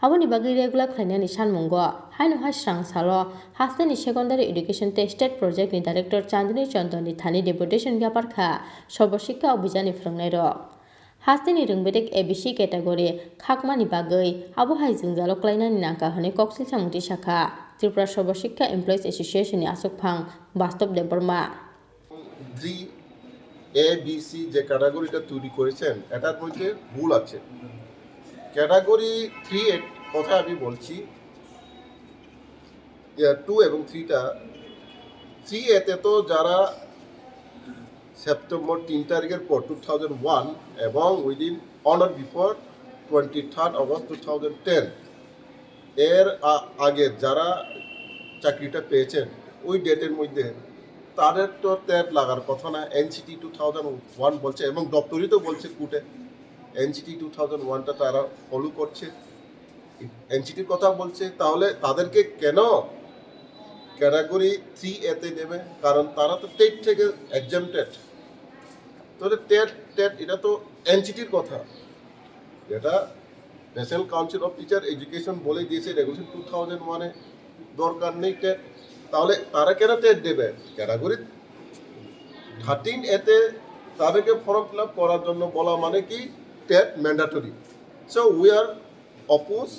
S1: आबोनि बागै रेगुलार खायनानि सानमुंगो हाइन हाइ स्रां सालो हास्तेनि सेकेंडारि एडुकेशन टेस्टेड प्रोजेक्ट नि डायरेक्टर चांदनी चंदनी थानि डेपुटेशन यापारखा सर्वशिक्षा अभियान नि फोरोंनाय रक हास्तेनि रोंबेदेक एबीसी कैटेगरी खाकमानि बागै आबहाय जों जालक्लायनानि नांका हने कौशल सामुंथि शाखा त्रिपुरा सर्वशिक्षा एमप्लॉयज एसोसिएशन नि आसुकफां बास्तव देबरमा
S20: জি এবিসি যে ক্যাটাগরিটা তৈরি করেছেন এটার মধ্যে ভুল আছে ক্যাটাগরি 3 এর কথা আমি বলছি 2 এবং 3টা 3 এতে তো যারা সেপ্টেম্বর 3 তারিখের পর 2001 এবং within on or before 23 August 2010 এর আগে যারা চাকরিটা পেয়েছেন ওই ডেটের মধ্যে তাদের তো টেট লাগার কথা না এনসিটি 2001 বলছে এবং দপ্তরই তো বলছে কোর্টে এনসিটি 2001টা তারা ফলো করছে এনসিটির কথা বলছে তাহলে তাদেরকে কেন ক্যাটাগরি 3 এতে নেবে কারণ তারা তো টেট থেকে এক্সামটেড তো টেট এটা তো এনসিটির কথা এটা national council of teacher education বলে দিয়েছে রেগুলেশন 2001 এ দরকার নেই টেট তাহলে তারা কেন টেট দেবে ক্যাটাগরি 13 এতে তাদেরকে ফর্ম ফিল আপ করার জন্য বলা মানে কি TET mandatory so we are oppose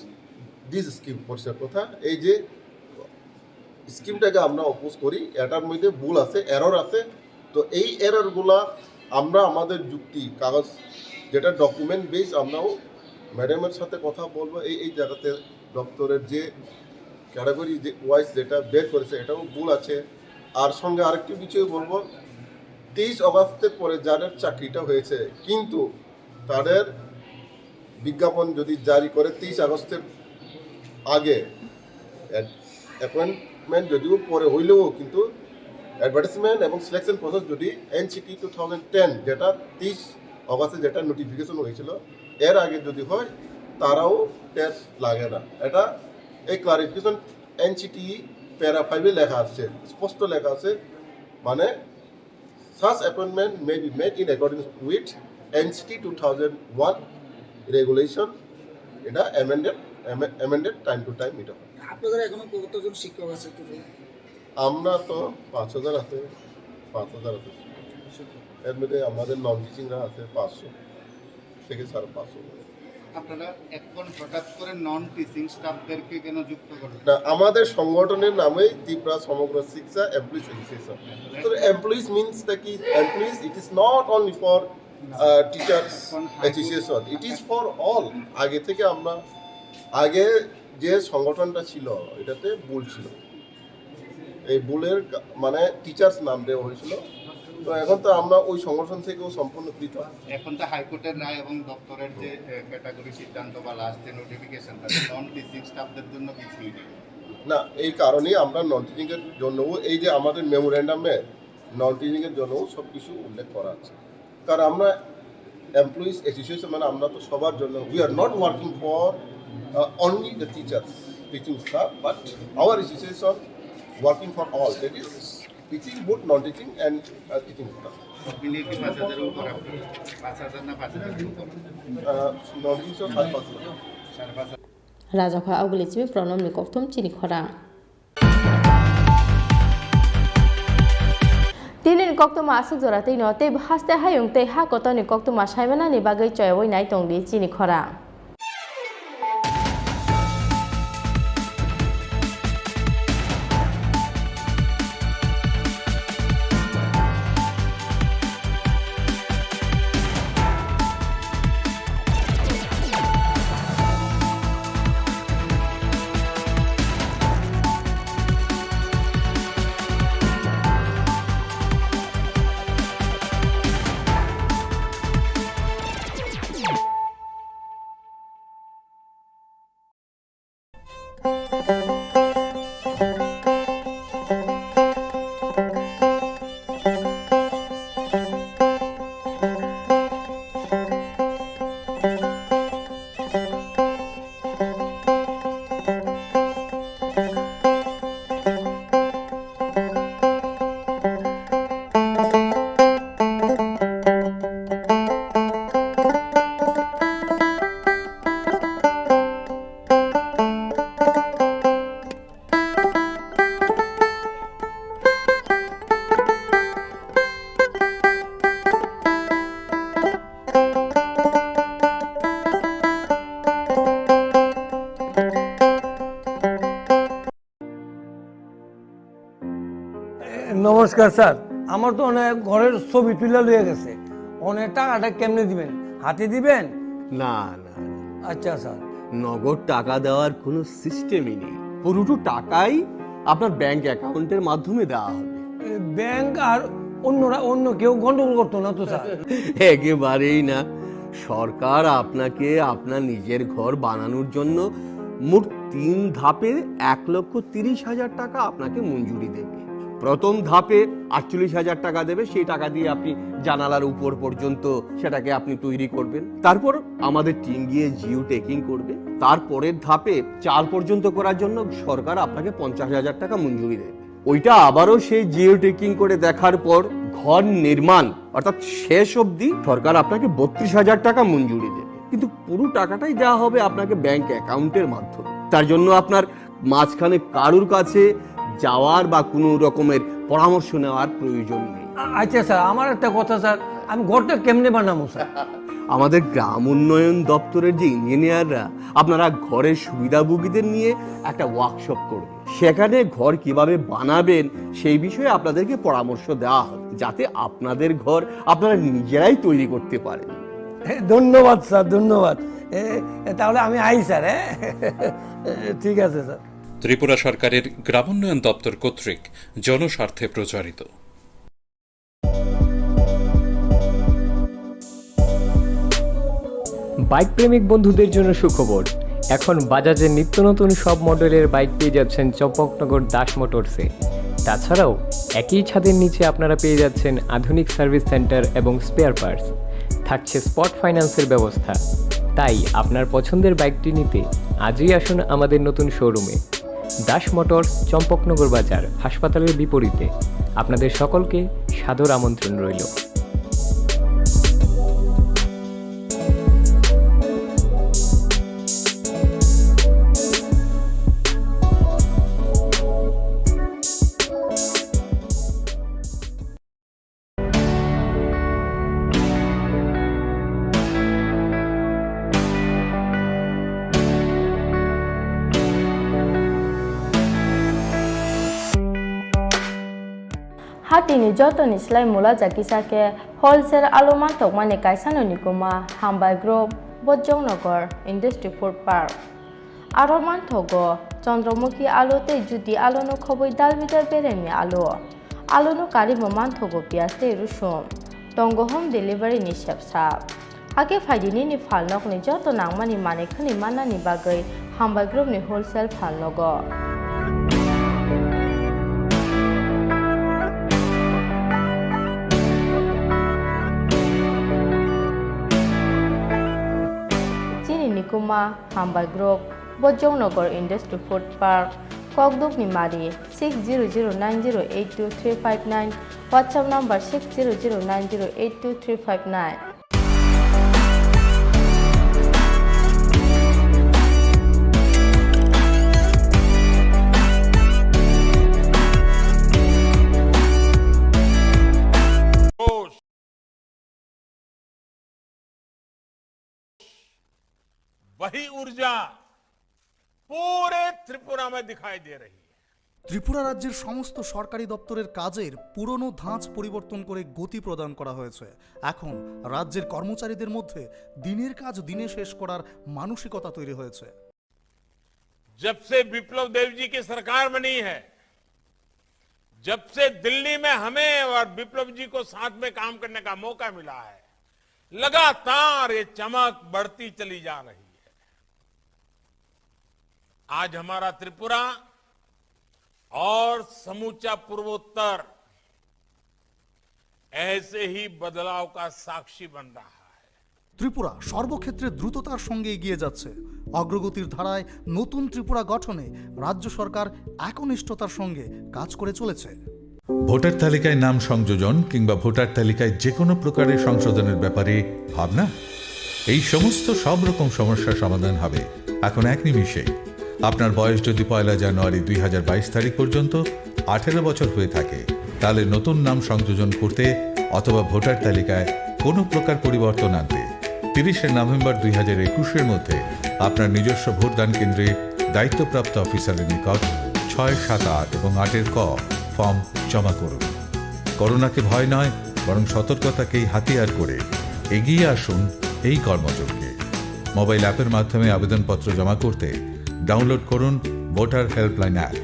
S20: this scheme পরিষ্কার কথা এই যে স্কিমটাকে আমরা অপোজ করি এটার মধ্যে ভুল আছে এরর আছে তো এই এররগুলা আমরা আমাদের যুক্তি কাগজ যেটা ডকুমেন্ট বেস আমরাও ম্যাডামের সাথে কথা বলবো এই জায়গাতে দপ্তরের যে ক্যাটাগরি যে ওয়াইজ যেটা বের করেছে এটাও ভুল আছে আর সঙ্গে আরেকটি বিষয় বলবো 23 অগস্টের পরে যাদের চাকরিটা হয়েছে কিন্তু তাদের বিজ্ঞাপন যদি জারি করে 23 আগস্টের আগে অ্যাপয়েন্টমেন্ট যদিও পরে হইলেও কিন্তু অ্যাডভার্টাইজমেন্ট এবং সিলেকশন প্রসেস যদি এনসিটি 2010 যেটা 30 অগস্টে যেটা নোটিফিকেশন হয়েছিল এর আগে যদি হয় তারাও টেস্ট লাগে না এটা এই ক্লারিফিকেশন এনসিটি প্যারা 5 লেখা আছে স্পষ্ট লেখা আছে মানে such appointment may be made in accordance with NCT 2001 regulation এটা amended time to time এটা
S21: আপনাদের এখনো কতজন শিক্ষক আছে
S20: আমরা তো 5000 আছে 5000 আছে এর মধ্যে আমাদের নন টিচিংরা আছে 500 থেকে 550
S8: আপনারা এখন হঠাৎ করে নন টিচিং স্টাফদেরকে কেন যুক্ত করলেন
S20: আমাদের সংগঠনের নামেই ত্রিপুরা সমগ্র শিক্ষা এমপ্লয়িজ অ্যাসোসিয়েশন তো এমপ্লয়িজ মিন্স কি employees it is not only for teachers association it is for all আগে থেকে আমরা আগে যে সংগঠনটা ছিল এটাতে ভুল ছিল এই ভুলের মানে টিচার্স নাম দেওয়া হয়েছিল তো এখন তো আমরা ওই সংগঠন থেকেও সম্পূর্ণ পৃথক
S8: এখন তো হাইকোর্টের রায় এবং দপ্তরের যে ক্যাটাগরি সিদ্ধান্ত বা লাস্ট যে নোটিফিকেশন নন টিচিং স্টাফদের জন্য কিছুই নেই
S20: না এই কারণেই আমরা নন টিচিংয়ের জন্যও এই যে আমাদের মেমোরেন্ডামে নন টিচিংয়ের জন্যও সব কিছু উল্লেখ করা আছে কারণ আমরা এমপ্লয়িজ অ্যাসোসিয়েশন মানে আমরা তো সবার জন্য we are not working for only the teachers teaching staff but hour association working for all that is teaching both non-teaching and teaching staff.
S8: মিলিয়ে কি 5000 উপর আপনি 5000 না 5000 উপর
S20: non-teaching so 5,500
S1: राजाखा आउगलिचिबे प्रनम निकथम चिनि खरां दिननि कक्तमा आसुक जरातै नते हास्ते हायुंते हा कतनि कक्तमा साइमानानि बागै चयवै नाय तंगदि चिनि खरां
S3: নমস্কার স্যার, আমার তো অনেক ঘরের ছবি তুলে লয়ে গেছে, অনেক টাকাটা কেমনে দিবেন? হাতে দিবেন?
S22: না না,
S3: আচ্ছা স্যার।
S22: নগদ টাকা দেওয়ার কোনো সিস্টেমই নেই। পুরোটো টাকাই আপনার ব্যাংক অ্যাকাউন্টের মাধ্যমে দেওয়া হবে।
S3: ব্যাংক আর অন্য কেউ গন্ডগোল করতো না তো স্যার?
S22: একেবারেই না। সরকার আপনাকে আপনার নিজের ঘর বানানোর জন্য মোট 3 ধাপে 1,30,000 টাকা আপনাকে মঞ্জুরি দেবে। প্রথম ধাপে 48,000 টাকা দেবে, সেই টাকা দিয়ে আপনি জানালার উপর পর্যন্ত সেটাকে আপনি তৈরি করবেন। তারপর আমাদের টিম গিয়ে জিও টেকিং করবে। তারপরের ধাপে 4 পর্যন্ত করার জন্য সরকার আপনাকে 50,000 টাকা মঞ্জুরি দেবে। ওইটা আবারও সেই জিও টেকিং করে দেখার পর ঘর নির্মাণ অর্থাৎ শেষ অবধি সরকার আপনাকে 32,000 টাকা মঞ্জুরি দেবে। কিন্তু পুরো টাকাটাই দেওয়া হবে আপনাকে ব্যাংক অ্যাকাউন্টের মাধ্যমে। তার জন্য আপনার মাঝখানে কারুর কাছে যাওয়ার বা কোনো রকমের পরামর্শ নেওয়ার প্রয়োজন নেই।
S3: আচ্ছা স্যার, আমার একটা কথা স্যার, আমি ঘরটা কেমনে বানাবো স্যার?
S22: আমাদের গ্রাম উন্নয়ন দপ্তরের যে ইঞ্জিনিয়াররা আপনারা ঘরের সুবিধাভোগীদের নিয়ে একটা ওয়ার্কশপ করবে। সেখানে ঘর কিভাবে বানাবেন সেই বিষয়ে আপনাদেরকে পরামর্শ দেওয়া হবে, যাতে আপনাদের ঘর আপনারা নিজেরাই তৈরি করতে পারেন।
S3: ধন্যবাদ স্যার, ধন্যবাদ। তাহলে আমি আই স্যার। ঠিক আছে স্যার।
S23: ত্রিপুরা সরকারের গ্রামোন্নয়ন দপ্তর কর্তৃক জনস্বার্থে প্রচারিত।
S24: বাইক প্রেমিক বন্ধুদের জন্য সুখবর, এখন বাজাজের নিত্য নতুন সব মডেলের বাইক পেয়ে যাচ্ছেন চম্পকনগর দাস মোটরসে। তাছাড়াও একই ছাদের নিচে আপনারা পেয়ে যাচ্ছেন আধুনিক সার্ভিস সেন্টার এবং স্পেয়ার পার্টস, থাকছে স্পট ফাইন্যান্সের ব্যবস্থা। তাই আপনার পছন্দের বাইকটি নিতে আজই আসুন আমাদের নতুন শোরুমে। দাস মোটরস, চম্পকনগর বাজার, হাসপাতালের বিপরীতে। আপনাদের সকলকে সাদর আমন্ত্রণ রইল।
S1: Hatini jotoni slai mula jakisake wholesale aloma tokmani kaisano nikuma hambai group Bojongnagar Industry Food Park. Aroman thogo Chandramukhi alote judi alono khoboi dalbidar beremi alono karibo man thogo piaste rusum tongo home delivery ni shepsap hake faidini ni falnok ni joto nangmani mane khani manani bagai hambai group ni wholesale falnogo. Chini Khorang Hambai Group Bojongnagar Industry Food Park Kokduk Nimari 6009082359 WhatsApp number 6009082359.
S25: वही ऊर्जा पूरे त्रिपुरा में दिखाई दे रही है।
S26: ত্রিপুরা রাজ্যের সমস্ত সরকারি দপ্তরের কাজের পুরনো ধাঁচ পরিবর্তন করে গতি প্রদান করা হয়েছে। এখন রাজ্যের কর্মচারীদের মধ্যে দিনের কাজ দিনে শেষ করার মানসিকতা তৈরি হয়েছে।
S25: जब से विप्लव देव जी की सरकार बनी है, जब से दिल्ली में हमें और विप्लव जी को साथ में काम करने का मौका मिला है, लगातार ये चमक बढ़ती चली जा रही है। आज हमारा त्रिपुरा और समूचा पूर्वोत्तर ऐसे ही बदलाव का साक्षी बन रहा है।
S26: ত্রিপুরা সর্বক্ষেত্রে দ্রুততার সঙ্গে এগিয়ে যাচ্ছে। অগ্রগতির ধারায় নতুন ত্রিপুরা গঠনে রাজ্য সরকার একনিষ্ঠতার সঙ্গে কাজ করে চলেছে।
S2: ভোটার তালিকায় নাম সংযোজন কিংবা ভোটার তালিকায় যে কোনো প্রকারের সংশোধনের ব্যাপারে ভাবনা, এই সমস্ত সব রকম সমস্যার সমাধান হবে এখন এক নিমিষে। আপনার বয়স যদি 1 জানুয়ারি 2022 তারিখ পর্যন্ত 18 বছর হয়ে থাকে, তাহলে নতুন নাম সংযোজন করতে অথবা ভোটার তালিকায় কোনো প্রকার পরিবর্তন আনতে 30 নভেম্বর 2021 মধ্যে আপনার নিজস্ব ভোটদান কেন্দ্রে দায়িত্বপ্রাপ্ত অফিসারের নিকট 6, 7, 8 এবং 8 ক ফর্ম জমা করুন। করোনাকে ভয় নয়, বরং সতর্কতাকেই হাতিয়ার করে এগিয়ে আসুন এই কর্মযোগে। মোবাইল অ্যাপের মাধ্যমে আবেদনপত্র জমা করতে ডাউনলোড করুন ভোটার হেল্পলাইন অ্যাপ।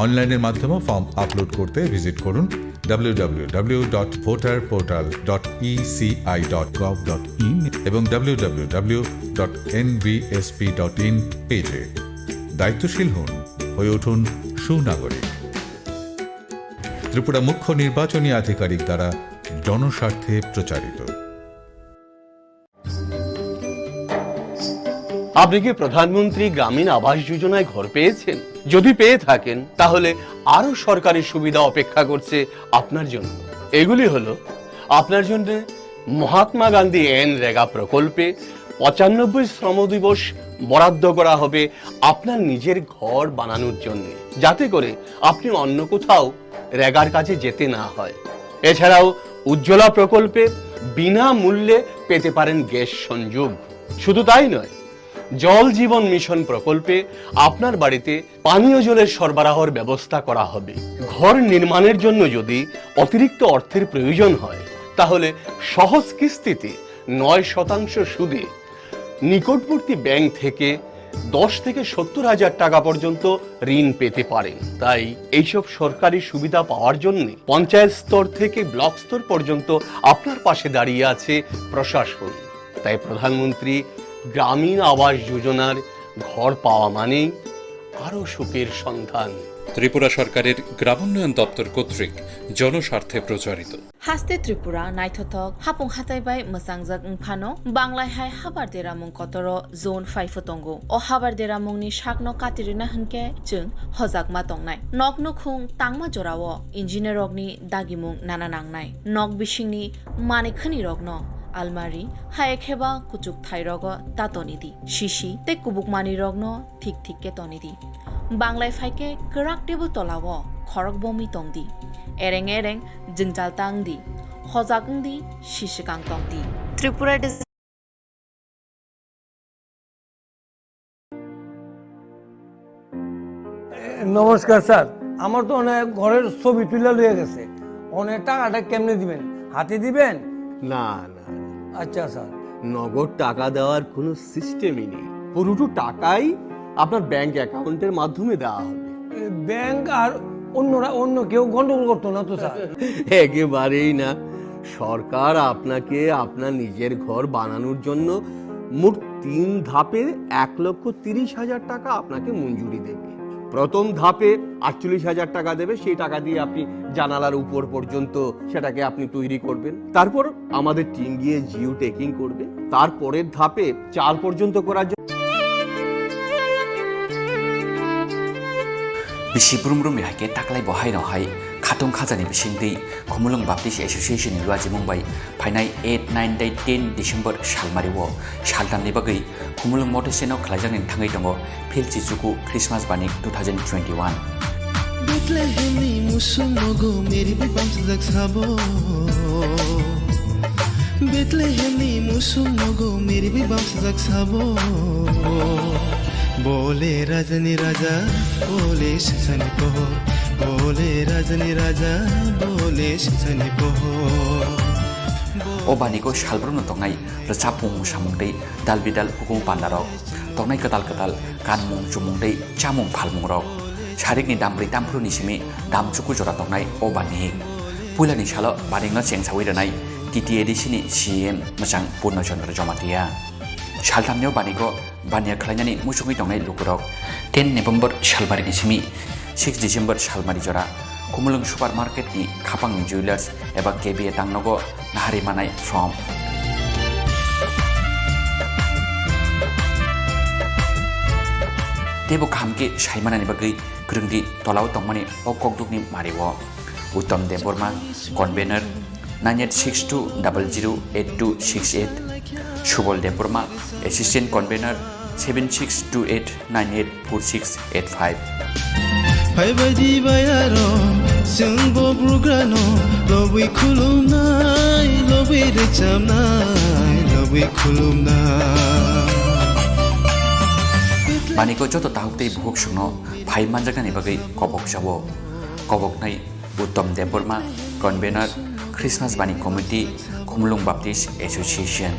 S2: অনলাইনের মাধ্যমে ফর্ম আপলোড করতে ভিজিট করুন www.voterportal.eci.gov.in এবং www.nvsp.in পেজে। দায়িত্বশীল হন, হয়ে উঠুন সুনাগরিক। ত্রিপুরা মুখ্য নির্বাচনী আধিকারিক দ্বারা জনস্বার্থে প্রচারিত।
S22: আপনি কি প্রধানমন্ত্রী গ্রামীণ আবাস যোজনায় ঘর পেয়েছেন? যদি পেয়ে থাকেন, তাহলে আরো সরকারি সুবিধা অপেক্ষা করছে আপনার জন্য। এগুলি হলো আপনার জন্য মহাত্মা গান্ধী রেগা প্রকল্পে 95 শ্রম দিবস বরাদ্দ করা হবে আপনার নিজের ঘর বানানোর জন্য, যাতে করে আপনি অন্য কোথাও রেগার কাছে যেতে না হয়। এছাড়াও উজ্জ্বলা প্রকল্পে বিনামূল্যে পেতে পারেন গ্যাস সংযোগ। শুধু তাই নয়, জল জীবন মিশন প্রকল্পে আপনার বাড়িতে পানীয় জলের সরবরাহের ব্যবস্থা করা হবে। ঘর নির্মাণের জন্য যদি অতিরিক্ত অর্থের প্রয়োজন হয়, তাহলে সহজ কিস্তিতে 9% সুদে নিকটবর্তী ব্যাংক থেকে 10 থেকে 70 হাজার টাকা পর্যন্ত ঋণ পেতে পারেন। তাই এইসব সরকারি সুবিধা পাওয়ার জন্য পঞ্চায়েত স্তর থেকে ব্লক স্তর পর্যন্ত আপনার পাশে দাঁড়িয়ে আছে প্রশাসন। তাই প্রধানমন্ত্রী গ্রামীণ আবাস যোজনার ঘর পাওয়া মানে আরো সুখের সন্ধান।
S23: ত্রিপুরা সরকারের গ্রামোন্নয়ন দপ্তর কর্তৃক জনস্বার্থে প্রচারিত।
S13: হাস্তে ত্রিপুরা নাইথথক হাপুং হাতাইবাই মোসাংজাক ফানো বাংলায় হাই হাবার দেরামুং কতর জোন 5 তঙ্গো ও হাবার দেরামুংনি শাকনো কাতিরিনা হনকে जों হজাকমা তংনাই নক নখুং তাংমা জরাও ইঞ্জিনিয়ার রগনি দাগিমুং নানা নাংনাই নক বিশিংনি মানিখনি রগন আলমারি হায়েখেবা কুচুক থাইরগ তাতনিদি শিশি তে কুবুকমানি রগ্ন ঠিক ঠিক কে তনিদি বাংলায় ফাইকে করাক টেবল তলাও খরক বমি তংদি এরেং এরেং জিংজাল তাংদি হজাকংদি শিশিকাং তংদি ত্রিপুরা
S3: নমস্কার স্যার, আমার তো অনেক ঘরের ছবি তুলে লয়ে গেছে, অনেক টাকাটা কেমনে দিবেন? হাতে দিবেন?
S22: না না,
S3: আচ্ছা স্যার।
S22: নগদ টাকা দেওয়ার কোনো সিস্টেমই নেই। পুরোটো টাকাই আপনার ব্যাংক অ্যাকাউন্টের মাধ্যমে দেওয়া হবে।
S3: ব্যাংক আর অন্য কেউ গন্ডগোল করতো না তো স্যার?
S22: একেবারেই না। সরকার আপনাকে আপনার নিজের ঘর বানানোর জন্য মোট 3 ধাপে 1,30,000 টাকা আপনাকে মঞ্জুরি দেবে। প্রথম ধাপে 48,000 টাকা দেবে, সেই টাকা দিয়ে আপনি জানালার উপর পর্যন্ত সেটাকে আপনি তৈরি করবেন। তারপর আমাদের টিম গিয়ে জিও টেকিং করবে। তারপরের ধাপে 4 পর্যন্ত করার জন্য
S4: बिसि ब्रुमब्रुम हाइके टाकलाय बहाय नहाय खाथं खाजानि बिसिंदै खुमुलुं बाप्टिस एसोसिएशन रुवाजि मुंबाइ फाइनाय 8, 9, 10 डिसेम्बर सालमारिवो सालदाननि बागै खुमुलुं मटेसेनाव खलायजांनि थाङै दङ फिलचिचुकु क्रिसमास बानि 2021
S5: बेथलेहेमनि मुसुमगो मेरि बिबामजों साबो बेथलेहेमनि मुसुमगो मेरि बिबामजों साबो बोले राजनी राजा बोले सनी पोहो बोले राजनी राजा बोले सनी पोहो
S4: ओबानिको सालब्रुमनि तंनाय रचापुं सामुंदै दालबिदाल हुकुम पान्दारक तंनाय कताल कताल कानमुं जुमुंदै चामुं फालमुंरक सारिकनि दामब्रै दामफ्रुनि सिमि दामचुकु जरा तंनाय ओबानि पुलानि सालो बारिंगा चेंसावै रनाय टिटिएडिसिनि सीएम मोजां पूर्णचन्द्र जमातिया सालथामनियाव बानिखौ बानिया खालायनानै मुसुङै दंनाय लुगुरक 10 नभेम्बर सालबारिनि सिमी 6 डिसेम्बर सालमारि जरा खुमुलुं सुपार मार्केटनि खापांनि जुवेलार्स एबा केबिए तांनगो नाहारि मानाय फ्रम तेबो खामके साइमानानि बागै ग्रोंदि तलाव तंमानि अककदुकनि मारिव उत्तम Debbarma convener 9862008268 Subal Debbarma assistant convener 7628984685
S5: फाइबायदि बायारो जोंबो बुग्रानो लबै खुलुमनाय लबै रोजाबनाय लबै खुलुमनाय
S4: बानिको जतो ताहुक्तै बुहुक सुनो भाइ मानजागानि बागै कबक जावो कबक नै उत्तम देबबर्मा कन्भेनर क्रिसमास बानी कमिटी खुमलुंग बाप्टिस्ट एसोसिएशन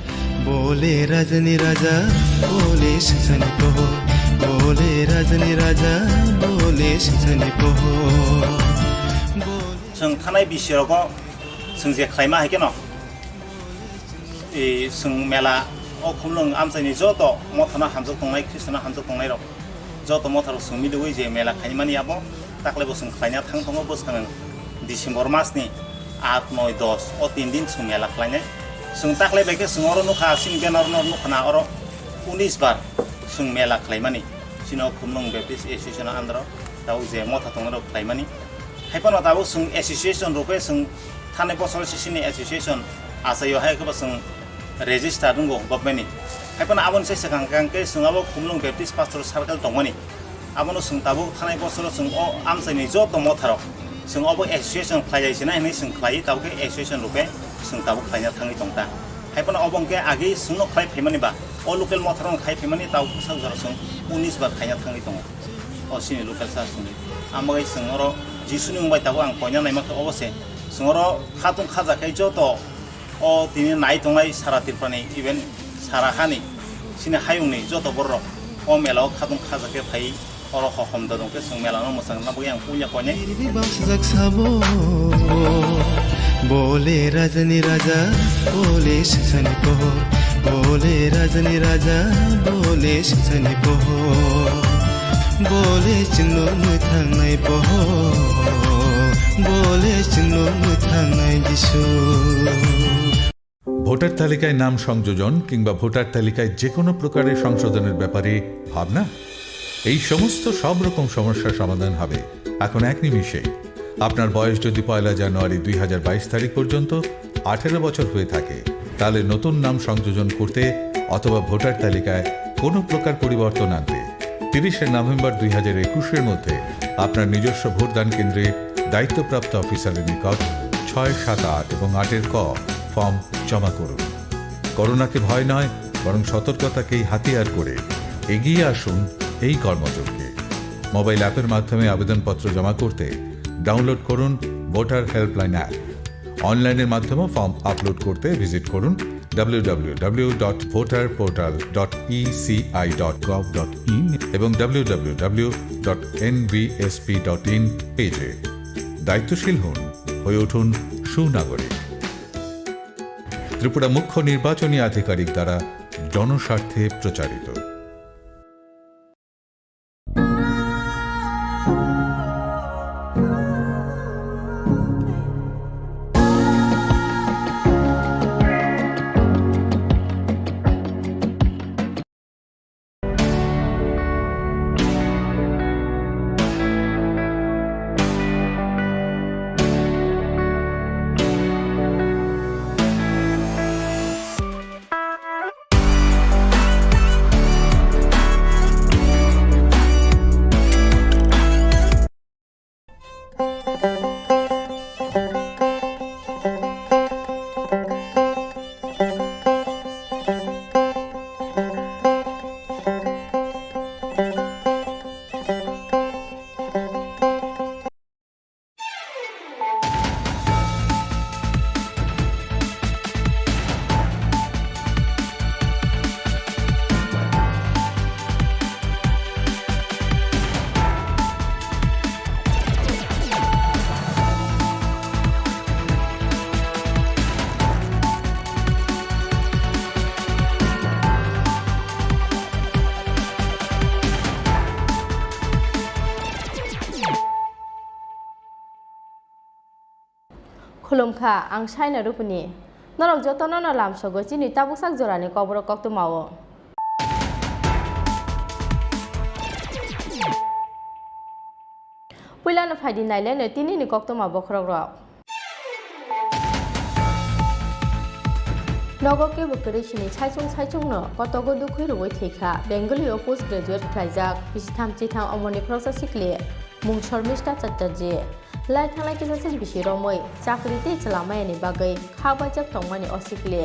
S5: बोले राजनी राजा बोले सिंसानि पहो बोले राजनी राजा बोले सिंसानि पहो
S7: जों थानाय बिसिरावबो जों जे खालायमा हायगोन जों मेला खुमलुं आमसाइनि जत मथाना हामजों दंनाय ख्रिस्टाना हामजों दंनाय र जत मथाराव जों मिलुयै जे मेला खायमानियाबो दाख्लैबो जों खालायना थाङो बोसोराव डिसेम्बर मासनि 8, 9, 10 o 3 दिन जों मेला खालायनाय जों दाख्लै बायदि जों अर नुखा सिं बेनार नुखाना अर 19 बार जों मेला खालायमानि सिनो खुमलुं बेप्टिस्ट एसोसिएशन आन्दार दाउ जे मथा दंनाय खालायमानि हायफाना दाबो जों एसोसिएशन रुपे जों थानाय बोसोर सिनि एसोसिएशन आसायाव हायखौबो जों रेजिस्टार दंगो गभर्नमेन्टनि हायफाना आबन से सिगांके जोंआबो खुमलुं बेप्टिस्ट पास्टर सार्केल दंमोनि आबनो जों दाबो थानाय बोसोर जों आमसाइनि जत मथाराव जों अब एसोसिएशन खालायजायसिना होननानै जों खालायो दाबो एसोसिएशन रुपे जों दाबो खालायना थाङै दं दा हायफाना अबंके आगे जोंनो खालायफैमानिबा अ लकेल मथाराव खालायफैमानि दाबो सावजार जों 19 बार खालायना थाङै दं अ सिनि लकेल सार्चनि आमगाय जों अर जिसुनि मुंबाय दाबो आं कयना नायमाखौ अबसे जों अर खातुं खाजाखै जत अ दिनै नाय दंनाय सारा तिरपानि इभेन सारा हानि सिनि हायुंनि जत बर अ मेलाव खातुं खाजाखै फाय अर हम दं के जों मेलानो मोसां नाबो आं पुnya कयने
S5: बोले राजनी राजा बोले सिंसानि पहो बोले राजनी राजा बोले सिंसानि पहो बोले जोंनो थांनाय पहो बोले जोंनो थांनाय जिसु
S2: ভোটার তালিকায় নাম সংযোজন কিংবা ভোটার তালিকায় যে কোনো প্রকারের সংশোধনের ব্যাপারে ভাবনা এই সমস্ত সব রকম সমস্যার সমাধান হবে এখন এক নিমিষে আপনার বয়স যদি 1 জানুয়ারি 2022 তারিখ পর্যন্ত 18 বছর হয়ে থাকে তাহলে নতুন নাম সংযোজন করতে অথবা ভোটার তালিকায় কোনো প্রকার পরিবর্তন আনতে 30 নভেম্বর 2021 এর মধ্যে আপনার নিজস্ব ভোটদান কেন্দ্রে দায়িত্বপ্রাপ্ত অফিসারের নিকট 6, 7, 8 এবং 8 ক ফর্ম জমা করুন করোনাকে ভয় নয় বরং সতর্কতাকেই হাতিয়ার করে এগিয়ে আসুন এই কর্মযজ্ঞে মোবাইল অ্যাপের মাধ্যমে আবেদনপত্র জমা করতে ডাউনলোড করুন ভোটার হেল্পলাইন অ্যাপ অনলাইনের মাধ্যমে ফর্ম আপলোড করতে ভিজিট করুন www.voterportal.eci.gov.in এবং www.nvsp.in পেজে দায়িত্বশীল হন হয়ে উঠুন সুনাগরিক ত্রিপুরা মুখ্য নির্বাচনী আধিকারিক দ্বারা জনস্বার্থে প্রচারিত
S1: खुलुमखा आं साइना रुपुनि नरक जतन न लामसगो चिनि ताबुसाक जरानि कबर कक्तो मावो पुइलानो फाइदि नाइलेनो तिनिनि कक्तो मावो खरग्रक नगके बकरे सिनि साइचुंनो कतगो दुखै रुबै थैखा बेंगलियाव पोस्ट ग्रेजुएट खालायजाक बिसिथाम चिथाम अमरनि खरसा सिखले मुं शर्मिष्ठा चट्टार्जी लाइ थांनाय किसासिन बिसि रमै चाकरिते चलामायनि बागै खाबायजाक तंमानि असिखले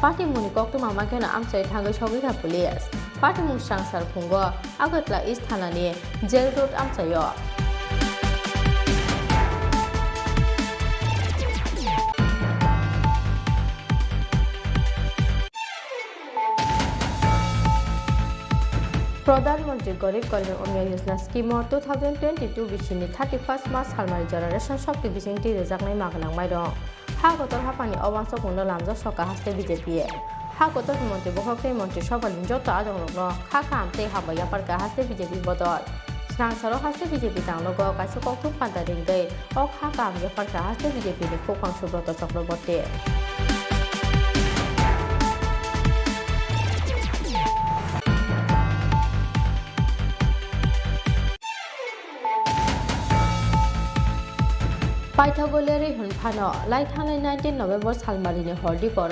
S1: पार्टी मुनि कक्तो मामा केना आमसाय थांगै सगैखा पुलिस पार्टी मुं सांसार खुंगो आगतला इस्ट थानानि जेल रोड आमसायो प्रधानमंत्री गरीब कल्याण अन्न योजना स्कीम 2022 बिसिनि 31 मार्च सालमारि जरा रेशन शक्ति बिसिंति रेजाकनाय मागनांबाय दं हा गतर हापानि अवांस खुंनो लामजा सका हास्ते बीजेपी हा गतर मंत्री बखके मंत्री सभालिन जत आदंनो खा खामते हाबाया परका हास्ते बीजेपी बदल स्रांसारो हास्ते बीजेपी तांलगो काइसो कक्तु पान्ता रिंगदै अ खा काम या परका हास्ते बीजेपी नि खोखां सुब्रत चक्रवर्ती पाइथागोलेरि हुनफानो लाइ थांनाय 19 नभेम्बर सालमारिनि हरदि पर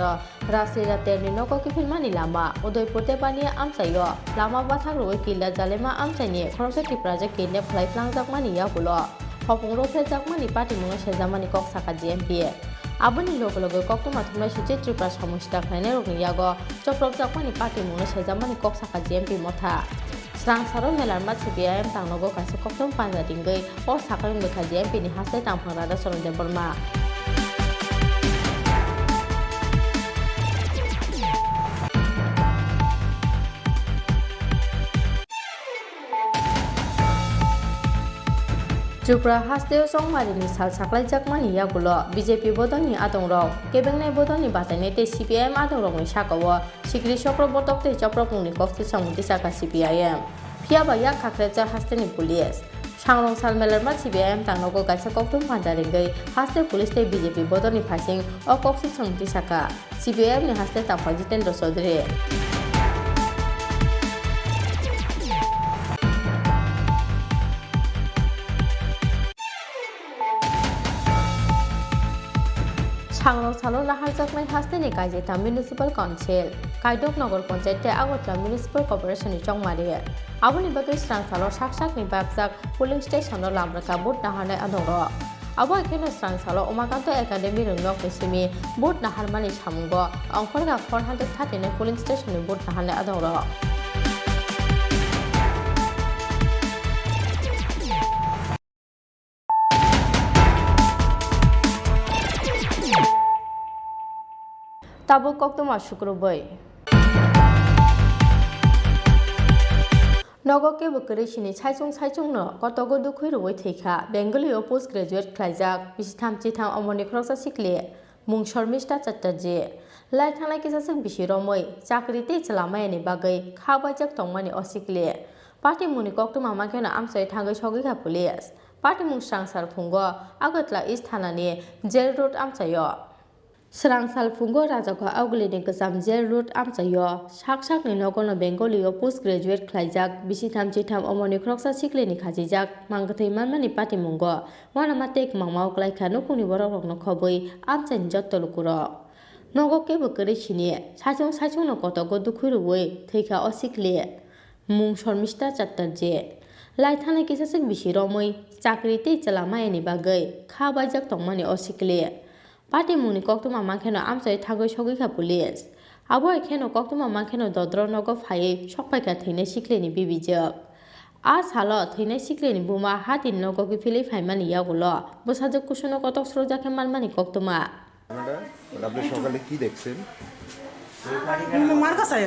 S1: रासलिरा तेरनि नको किफिलमानि लामा उदयपुर तेबानि आमसायो लामा बाथाक रुवे किला जालेमा आमसायनि खरसे टिप्राजे किने फ्लाइफ्लांजाकमानि यागुलो हपुंरो फेजाकमानि पार्टी मुङा सेजामानि कक साका जीएमपी आबनि लोगो कक्तमा थुमनाय सुचे त्रिपुरा समस्या खायने रगनि यागो चप्रबजाकमानि पार्टी मुङा सेजामानि कक साका जीएमपी मथा स्रांसारो मेलारमा सीपीआईएम तांनगो कासे कक्तम पांजा दिंगै अ साकाय मुखा जीएमपी नि हास्ते तांफां रादा सरनदेव बर्मा त्रिपुरा हास्तेव संमारिनि साल साख्लायजाकमानि यागुलो बीजेपी बदलनि आदंरक केबेंनाय बदलनि बातायनाय ते सीपीआईएम आदंरकनि साकावो सिक्रि चक्रवर्तक ते चप्रमुंनि कक्ति सामुति साका सीपीआईएम फियाबा या खाख्रेजा हास्तेनि पुलिस सांरं साल मेलारमा सीपीआईएम तांनगो गाइसा कक्तुम पान्दारिंगै हास्ते पुलिस ते बीजेपी बदलनि फासिं अ कक्ति सामुति साका सीपीआईएम नि हास्ते तांफा जितेन्द्र चौधरी सांरं सालो नाहारजाकनाय हास्तेनि काइजेता म्युनिसिपल काउन्सिल काइदक नगर पंचायत आगरतला म्युनिसिपल कर्पोरेशननि चंमारि आबनि बागै स्रां सालो साकसाकनि बाबजाक पुलिंग स्टेशन लामरका बुट नाहारनाय आदंर आबो एखेनो स्रां सालो उमाकान्त एकाडेमि रंगनक निसिमि बुट नाहारमानि सामुंगो अंखरगा 439 पुलिंग स्टेशननि बुट नाहारनाय आदंर ताबो कक्तमा शुक्रबै नगके बकरे सिनि साइचुंनो कतगो दुखै रुबै थैखा बेंगलियाव पोस्ट ग्रेजुएट खालायजाक बिसिथाम चिथाम अमरनि खरसा सिखले मुं शर्मिष्ठा चट्टार्जी लाइ थांनाय किसासिन बिसि रमै चाकरिते चलामायनि बागै खाबायजाक तंमानि असिखले पार्टी मुनि कक्तु मामा केना आमसाय थांगै सगैखा पुलिस पार्टी मुं सांसार खुंगो आगतला इस्ट थानानि जेल रोड आमसायो स्रांसाल फुंगो राजाखौ आवगलिनि गोजाम जेल रोड आमसायो साकसाकनि नगनो बेंगलियाव पोस्ट ग्रेजुएट खालायजाक बिसिथाम चिथाम अमरनि खरसा सिखलेनि खाजिजाक मांगथै मानमानि पार्टी मुंगो वाना मातेक मांमाव क्लायखा नुकुनि बरकनो खबै आमसायनि जत्तलुकुरो नगके बकरे सिनि साइचुंनो कतगो दुखै रुबै थैखा असिखले मुं शर्मिष्ठा चट्टार्जी लाइ थानाय किसासिन बिसि रमै चाकरिते चलामायनि बागै खाबायजाक तंमानि असिखले पार्टी मुनि कक्तुमा मांखेनो आमसाय थागै सगैखा पुलिस आबो एखेनो कक्तुमा मांखेनो दद्र नगो फायै सकपायखा थैनाय सिखलेनि बिबिजक आ सालो थैनाय सिखलेनि बुमा हातिन नगो किफिलै फाइमानि यागुलो बोसाजक कुसुनो कतक स्रजाके मानमानि कक्तुमा
S6: আপনি সকালে কি দেখছেন
S9: মার কাছে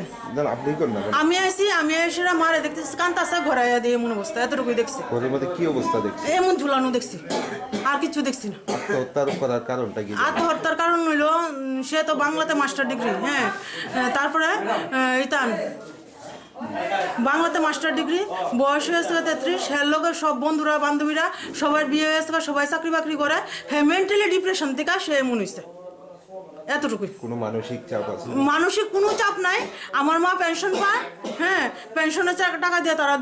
S6: আপনি কোন না
S9: আমি এসে মারে দেখতেছি কান্তাছে ঘোরাইয়া দিয়ে মন অবস্থা এতটুকুই দেখছি
S6: ঘরের মধ্যে কি অবস্থা দেখছেন
S9: এমন ঝুলানো দেখছি আর কিছু দেখছি না
S6: আত্মহত্যার করার কারণটা কি
S9: আত্মহত্যার কারণ হইল সে তো বাংলাতে মাস্টার ডিগ্রি হ্যাঁ তারপরে ইতান বাংলাতে মাস্টার ডিগ্রি, বয়স হয়েছে 33, হ্যাঁ লোকের সব বন্ধুরা বান্ধবীরা সবার বিয়ে হয়েছে, সবাই চাকরি বাকরি করে, হ্যাঁ মেন্টালি ডিপ্রেশন থেকে সে এমন হয়েছে, এতটুকুই।
S6: কোনো মানসিক চাপ আছে?
S9: মানসিক কোনো চাপ নাই। আমার মা পেনশন পায়, হ্যাঁ পেনশনের টাকা দিয়ে তারা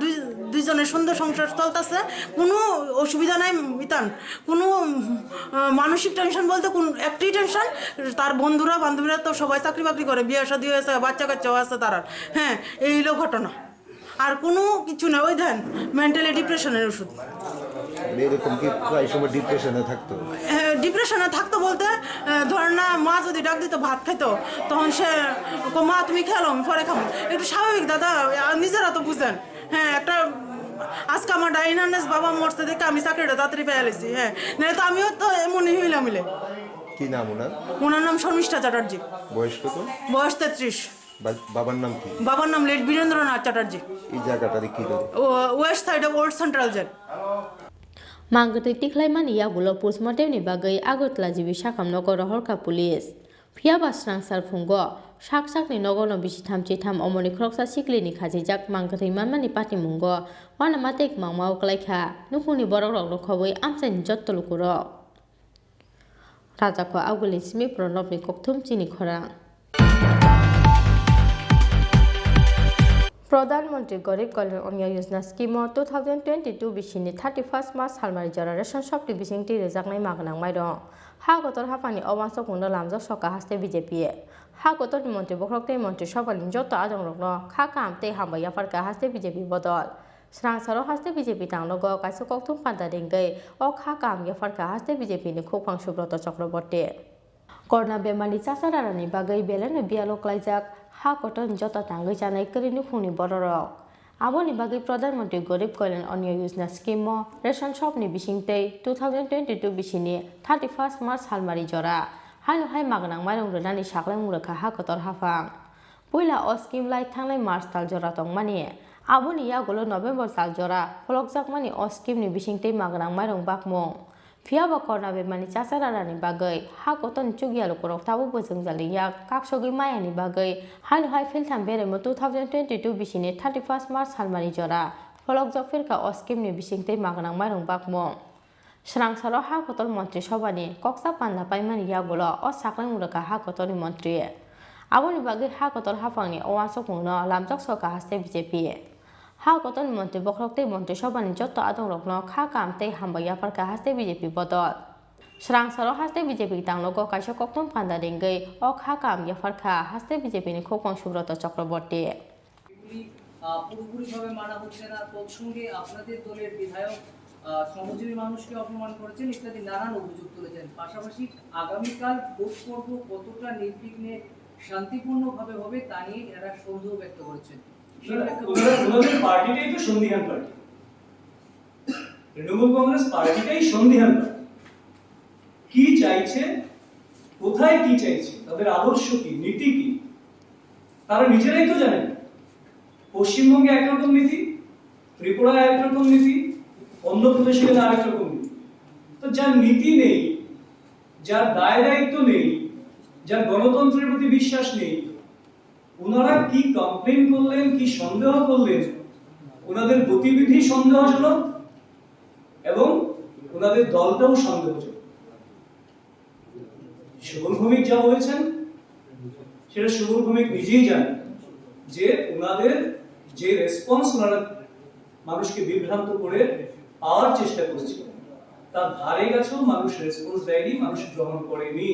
S9: দুইজনের সুন্দর সংসার চলতেছে, কোনো অসুবিধা নাই। বিতান কোনো মানসিক টেনশন বলতে কোন একটি টেনশন, তার বন্ধুরা বান্ধবীরা তো সবাই চাকরি বাকরি করে, বিয়ে শাদী হয়েছে, বাচ্চা কাচ্চাও আছে তার, হ্যাঁ এই হলো ঘটনা, আর কোনো কিছু না। ওই দেন মেন্টালি ডিপ্রেশনের ওষুধ।
S6: এরকম কি প্রায় সময় ডিপ্রেশনে থাকতো?
S9: ডিপ্রেশনে থাকতো বলতে ধরেন না, মা যদি ডাক দিত ভাত খাইতো, তখন সে মা তুমি খেলো আমি পরে খাবো, একটু স্বাভাবিক দাদা, নিজেরা তো বুঝেন। হ্যাঁ একটা আজকে আমার ডাইনার্নেস বাবা মরতে দেখে আমি চাকরিটা তাড়াতাড়ি পেয়ে গেছি, হ্যাঁ নাহলে তো আমিও তো এমনই হইলাম মিলে।
S6: কি নাম ওনার?
S9: ওনার নাম শর্মিষ্ঠা চ্যাটার্জি।
S6: বয়স কত?
S9: বয়স 33।
S6: বাবার নাম কি?
S9: বাবার নাম লেট বীরেন্দ্রনাথ চ্যাটার্জি।
S6: এই জায়গাটারে কি ধরে?
S9: West side of old central jail.
S1: Manggetui tiklaimani yagulo postmortemni bagai Agotla jibi sakam nogor horka pulis. Phiaba srang salphungo sakni nogono bisitham chitham omoni kroksa siklini khajijak manggetui manmani patimungo wana matek mangmao klaikha nukuni borok rok khoboi amsani jottolukurok. Rajako Auguli Simi Pronobni Koktum Chini Khorang প্রধানমন্ত্রী Garib Kalyan Anna Yojana scheme 2022 বিশিনি 31 March সালমারি জরা ration শক্তি বিশিংটি রেজাকনাই মাগনাং মাইরং হা গতর হাফানি অবাঞ্চক কুন্দ লামজক সকা হাসতে BJP হা গতর মন্ত্রী বখরকতে মন্ত্রী সবালিন যত আজং রগ্ন খা কামতে হামবাইয়া ফারকা হাসতে BJP বদল স্রাংসারও হাসতে বিজেপি তাংলগ কাইসো কক্তুম পান্তা দেঙ্গৈ অ খা কামিয়া ফারকা হাসতে বিজেপি नि খুফাং সুব্রত চক্রবর্তী করোনা বেমারি চাচারানি বাগৈ বেলেন বিয়ালো ক্লাইজাক হা কটন যত তাঙ্গৈ জানাই করিনি ফুনি বড়রক আবনি বাগৈ প্রধানমন্ত্রী Garib Kalyan Anna Yojana scheme ration শপনি বিশিংতৈ 2022 বিশিনি 31 March সালমারি জরা হাইনো হাই মাগনাং মাইরং রনানি সাকলাই মুরখা হা কতর হাফাং পয়লা অ স্কিম লাই থাंगनाय मार्च साल जरा तंगमानि आबोनि यागुलो नवेम्बर साल जरा फलकजाकमानि अ स्किमनि बिसिंतै मागनां माइरं बाकमं फियाबा करना बेमानि चाचारानि बागै हा गतन चुगियालो करक ताबो बोजों जालिया काकसगै मायानि बागै हाइनो हाइ फिलथाम बेरेमो 2022 बिसिनि 31 मार्च सालमानि जरा फलकजाक फिरका अ स्किमनि बिसिंतै मागनां माइरं बाकमं स्रांसारो हा गतल मन्त्रि सभानि कक्सा पान्ना पाइमानि यागुलो अ साकलां मुरका हा गतलनि मन्त्रि आबोनि बागै हा गतल हाफांनि अवासकमुनो लामजक सका हास्ते बिजेपि हा गतल मन्त्रि बख्रक्तै मन्त्रि सभानि जत्त आदं रक्नो खा कामतै हामबाया फारका हास्ते बिजेपि बदल स्रांसारो हास्ते बिजेपि तांलग काइसो कक्तम पान्दा देंगै अ खा कामया फारका हास्ते बिजेपिनि खोकं सुब्रत चक्रबर्ती
S10: পুরোপুরিভাবে মানা হচ্ছে না, তৎসঙ্গে আপনাদের দলের বিধায়ক শ্রমজীবী মানুষকে অপমান করেছেন ইত্যাদি নানান অভিযোগ তুলেছেন। পাশাপাশি আগামীকাল ভোট পর্ব কতটা নির্বিঘ্নে শান্তিপূর্ণভাবে হবে তা নিয়ে এরা সন্দেহ ব্যক্ত করেছেন।
S11: ওনাদের পার্টিটাই তো সন্দিহান পার্টি, তৃণমূল কংগ্রেস পার্টিটাই সন্দিহান পার্টি। কি চাইছে, কোথায় কি চাইছে, তাদের আদর্শ কি, নীতি কি, তারা নিজেরাই তো জানেন। পশ্চিমবঙ্গে একরকম নীতি, ত্রিপুরায় একরকম নীতি, অন্ধ্রপ্রদেশে আরেক রকম নীতি। তো যার নীতি নেই, যার দায় দায়িত্ব নেই, যার গণতন্ত্রের প্রতি বিশ্বাস নেই, ওনারা কি কমপ্লেন করলেন, কি সন্দেহ করলেন, ওনাদের গতিবিধি সন্দেহজনক এবং ওনাদের দলটাও সন্দেহজনক। সুবল ভৌমিক যা বলেছেন সেটা সুবল ভৌমিক নিজেই জানেন যে ওনাদের যে রেসপন্স ওনারা মানুষকে বিভ্রান্ত করে পাওয়ার চেষ্টা করেছিলেন তার ধারে কাছেও মানুষ রেসপন্স দেয়নি, মানুষ গ্রহণ করেনি।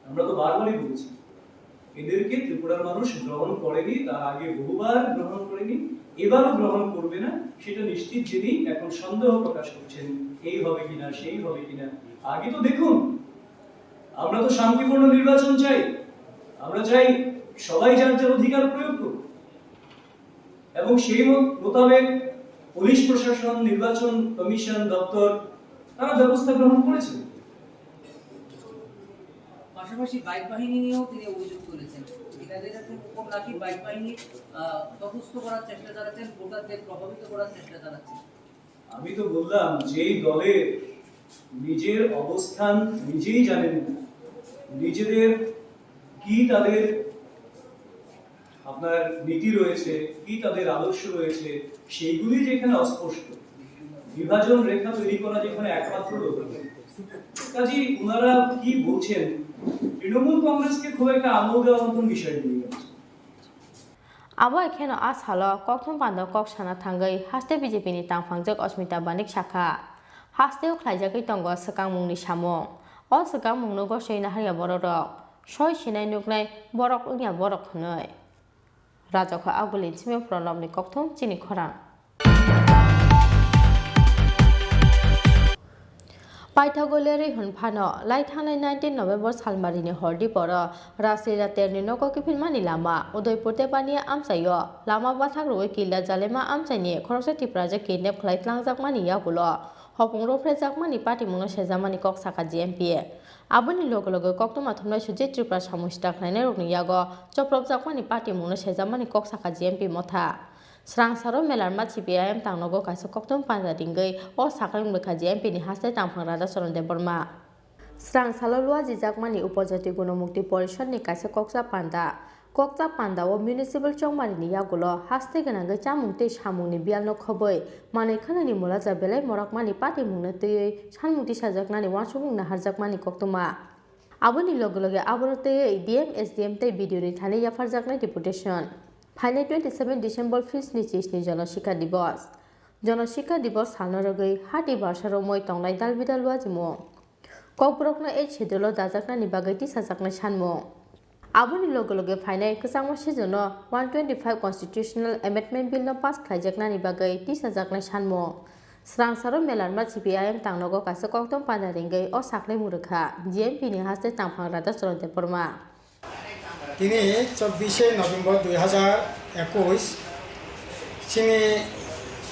S11: আমরা তো বারবারই বলছি এদেরকে ত্রিপুরার মানুষ গ্রহণ করেনি, তার আগে বহুবার গ্রহণ করেনি, এবারও গ্রহণ করবে না সেটা নিশ্চিত। যিনি এখন সন্দেহ প্রকাশ করছেন এই হবে কিনা সেই হবে কিনা, আগে তো দেখুন। আমরা তো শান্তিপূর্ণ নির্বাচন চাই, আমরা চাই সবাই যার যার অধিকার প্রয়োগ করুক এবং সেই মোতাবেক পুলিশ প্রশাসন, নির্বাচন কমিশন, দপ্তর তারা ব্যবস্থা গ্রহণ করেছে।
S10: পাশাপাশি বাইক বাহিনী নিয়েও তিনি অভিযোগ করেছেন, এটাদের উপর নাকি বাইক বাহিনী তটস্থ করার চেষ্টা চালাচ্ছেন, ভোটারদের প্রভাবিত করার চেষ্টা চালাচ্ছেন।
S11: আমি তো বললাম যেই দলের নিজের অবস্থান নিজেই জানেন না, নিজেদের কি তাদের আপনার নীতি রয়েছে, কি তাদের আদর্শ রয়েছে, সেইগুলি যেখানে অস্পষ্ট, বিভাজন রেখা তৈরি করা যেখানে একমাত্র কাজী ওনারা কি বলছেন তৃণমূল কংগ্রেসকে খুব একটা আমল দেওয়ার মতন বিষয় নিয়ে
S1: Abo ekheno ashalo kokthum pando kok sana thangai haste BJP ni tangphangjak Asmita Banik Shakha haste khlaijagui tongo sakangmung ni samung o sakangmung no gosoina haria borok soi sinai nuknai borok ungya borok hnoi Rajokha Agulin Sime Pranab ni kokthum Chini Khorang Paithagoleri hunphano laithanai 19 November salmarini hordi poro rasira terni noko kipilmani lama Udaipur te pania amsayo lama bathak roi kila jalema amsaini khoroksa Tripura kidnap khlai tlangjakmani yagulo hopungro frejakmani party mungno sejamani kok saka GMP aboni logo koktoma thumnai suje Tripura samusta khlainai rokni yago choprobjakmani party mungno sejamani kok saka GMP motha Srang saro melar mat CPIM tangnogo kaisa koktum panja dinggai o sakling bekha GMP ni haste tangphang rada soronde borma Srang salo lua jijakmani upojati gunomukti porishod ni kaisa koksa panda o municipal chongmari ni yagulo haste ganangai chamungte samungni bialno khoboi manai khanani mulaja belai morakmani party mungna tei sanmukti sajaknani wansumung na harjakmani koktuma aboni loge aborote DM SDM tei video ni thani yafarjaknai deputation Final 27 December Fis ni Chisni Janashika Divos Hanaragui Hati Basharo Moi Tonglai Dalbida Luazimo Koprokna H Hidolo Dajakna Nibagati Sajakna Shanmo Abuni loge final Kasama Shizono 125 Constitutional Amendment Bill no pass Klajakna Nibagati Sajakna Shanmo Srang Saro Melarma CPIM Tangnogo Kasa Koktom Panaringai o Sakle Murukha GMP ni haste Tangphang Rada Soronte Porma
S12: তিনি 24 November 2021 চিনি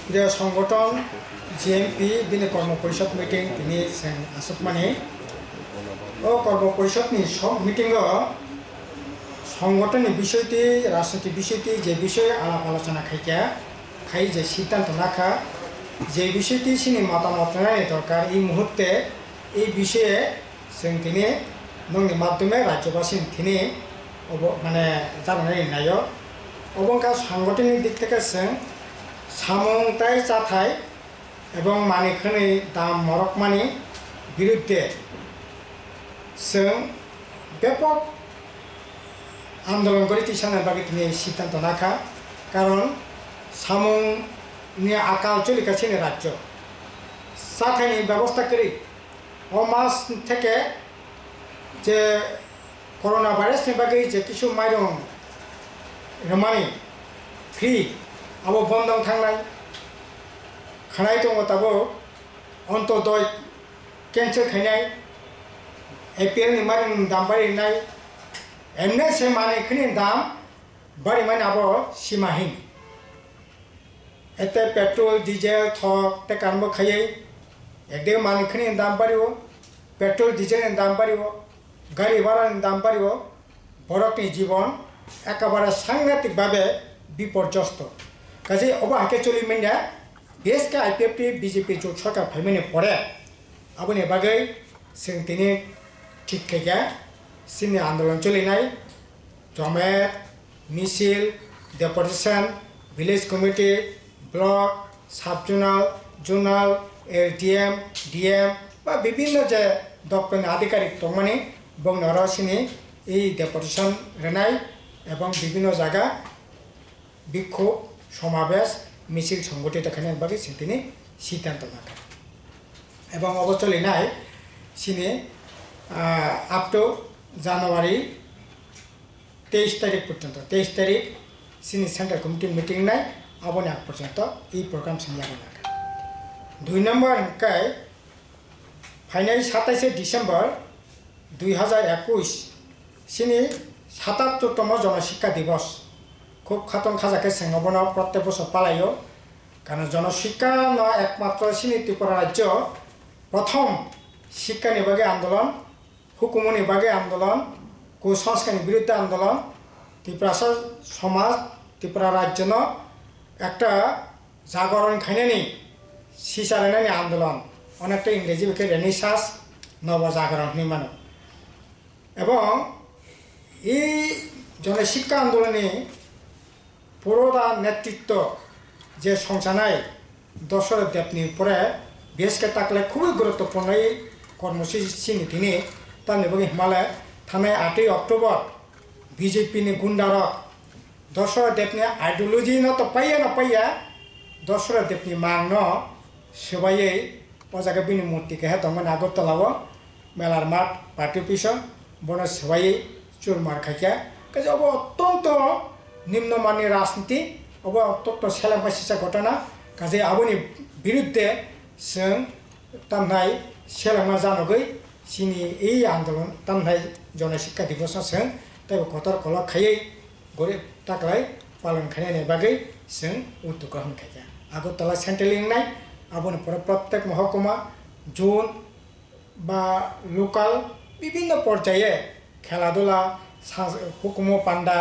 S12: প্রিয় সংগঠন GMP দিনে কর্মপরিষদ meeting তিনি আসুকমানি ও কর্মপরিষদনি সব meeting সংগঠনের বিষয়টি রাজনৈতিক বিষয়টি যে বিষয়ে আলাপ আলোচনা খাই যে সিদ্ধান্ত রাখা যে বিষয়টি চিনি মতামত নেওয়া দরকার এই মুহূর্তে এই বিষয়ে তিনি নংনি মাধ্যমে রাজ্যবাসী তিনি মানে জানাই নাইও অবংকা সাংগঠনিক দিক থেকে সামংতাই চাথাই এবং মানিখানি দাম মরকমানি বিরুদ্ধে ব্যাপক আন্দোলন করে তিসানের বাকি তিনি সিদ্ধান্ত রাখা কারণ সামংনি আকাল চলিকাছিনে রাজ্য চাথাইনি ব্যবস্থা করি ও মাস থেকে যে করোনা ভাইরাসनि बागै जे किसु माइरं रमानि फ्री आबो बन्दं थांनाय खानाय दङ ताबो अन्तदय केन्सेल खायनाय एपिएलनि माइरं दाम बारिनाय एमने से मानिखनि दाम बारिमान आबो सीमाहीन एते पेट्रोल डिजेल थक ते कामबो खायै एकदे मानिखनि दाम बारियो पेट्रोल डिजेलनि दाम बारियो गाड़ी भाड़ा दाम बाड़ो बरकनी जीवन एकेबारे सांघातिक भावे विपर्यस्त काजे अबाहाके चलि मेन्या बेस के आईपीएफटी बीजेपी जो सरकार फैमिने पड़े आबनि बागै जों दिनै ठीक खायगा सिनि आंदोलन चलिनाय जमेत मिसिल deputation village committee block sub zonal LDM DM बा विभिन्न जे दप्तरनि आधिकारिक दंमानि बंगनारासिनी এই ডেপুটেশন রেনাই এবং বিভিন্ন জায়গা বিক্ষোভ সমাবেশ মিছিল সংগঠিত খানের বাকি তিনি সিদ্ধান্ত রাখেন এবং অবচলি নাই সিনে আপ টু জানুয়ারি 23 তারিখ পর্যন্ত 23 তারিখ সিনি সেন্ট্রাল কমিটি মিটিং নাই আবনি আগ পর্যন্ত এই প্রোগ্রাম সিনিয়াবো না 2 নম্বর কাই ফাইনাল 27 ডিসেম্বর 2021 सिनी 77तम जनशिक्षा दिवस खूब खातन खाजाके सेंगबन प्रत्येक बছর पालायो कारण जनशिक्षा न एकमात्र सिनी त्रिपुरा राज्य प्रथम शिक्षा निबागे आंदोलन हुकुम निबागे आंदोलन कुसंस्कार बिरुद्धे आंदोलन त्रिपुरा समाज त्रिपुरा राज्य न एक जागरण खाइनानि सिसारायनानि आंदोलन अनेकटा इंग्रेजी बेखे रेनिसास नव जागरण मानो এবং এই জনশিক্ষা আন্দোলনে পুরোটা নেতৃত্ব যে সংসানায় দশরথ দেবনি পরে বেশকে থাকলে খুবই গুরুত্বপূর্ণ এই কর্মসূচি তিনি তার নেবগে হিমালয় থানায় 8 অক্টোবর বিজেপি नि गुन्डारक दशरथ देवनि आइडियोलॉजी न तो पाइया दशरथ देवनि मांग न सबायै अजागा बिनि मूर्ति के दंगन आगरतलाव मेलार माठ पार्टी अफिस बन सबायै चुरमार खाइया काजे अब अत्यंत निम्नमाननि राजनीति अब अत्यंत सेलांबासिसा घटना काजे आबोनि बिरुद्धे जों तामनाय सेलांमा जानगै सिनि এই आन्दोलन तामनाय जनशिक्षा दिवस जों तब कतर कल खाई गरीब ताकलाय पालन खाने बागै जों उद्योग ग्रहण खाया आगरतला सेंट्रल इंनाय आबोनि प्रत्येक महकुमा जोन बा लोकाल विभिन्न पर्याये खेलाधुला हुकुमो पांडा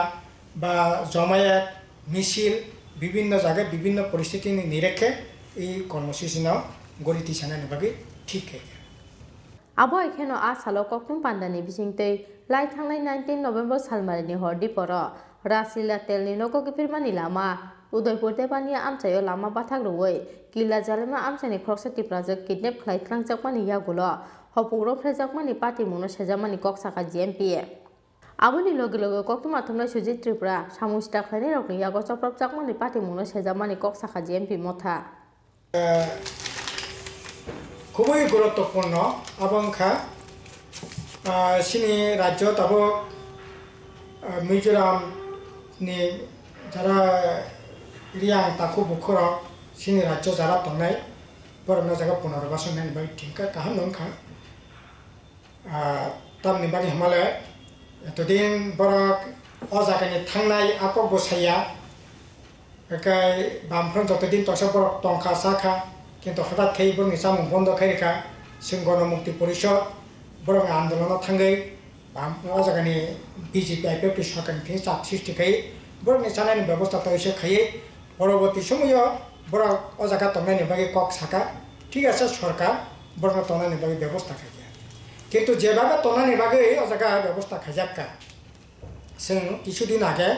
S12: बा जमायत मिছিল विभिन्न जगह विभिन्न परिस्थिति निरेखे এই কর্মসূচিনাও গড়ি তিসানানি বাগै ঠিক है
S1: abo ekheno a salo koktum pandani bisingtei lai thangnai 19 November salmarini hor diporo rasila telni nogo gifirmani lama udaipur debania amchayo lama bathak roi kila jalema amchani khoroksa tiprajak kidnap khlai thlangjakmani yagulo hopuro phrejakmani party muno sejamani koksaka GMP aboni loge loge koktum athumnai Chini Tripura samusta khlaini rokni yago choprapjakmani party muno sejamani koksaka GMP motha
S12: খুবই গুরুত্বপূর্ণ আবংখা সিনি রাজ্য তব মিজোরাম নি যারা রিয়াং তাকু বুখর সিনি রাজ্য যারা তংনাই বরং জায়গা পুনর্বাসন নানি বাই ঠিকা কাহাম নংখা তামনি বাগি হিমালয় এতদিন বরক অজাগানি থাংনাই আকক বসাইয়া একাই বামফ্রন যতদিন তসা বরক টংখা সাখা কিন্তু হঠাৎ খেয়ে বরং সামুং বন্ধ খাইরেখা जों गणमुक्ति परिषद बरं आन्दोलन थांगै अजागानि बीजेपी आईपीएफटी सरकारनि चाप सृष्टि खाई बरं चानायनि व्यवस्था तो एसे खाई परवर्ती समय बरं अजागा तंनायनि बागै कक साका ठीक আছে सरकार बरं तंनायनि बागै व्यवस्था खाई किन्तु जेभाबे तंनायनि बागै अजागा व्यवस्था खाइजाक्का जों কিছুদিন आगे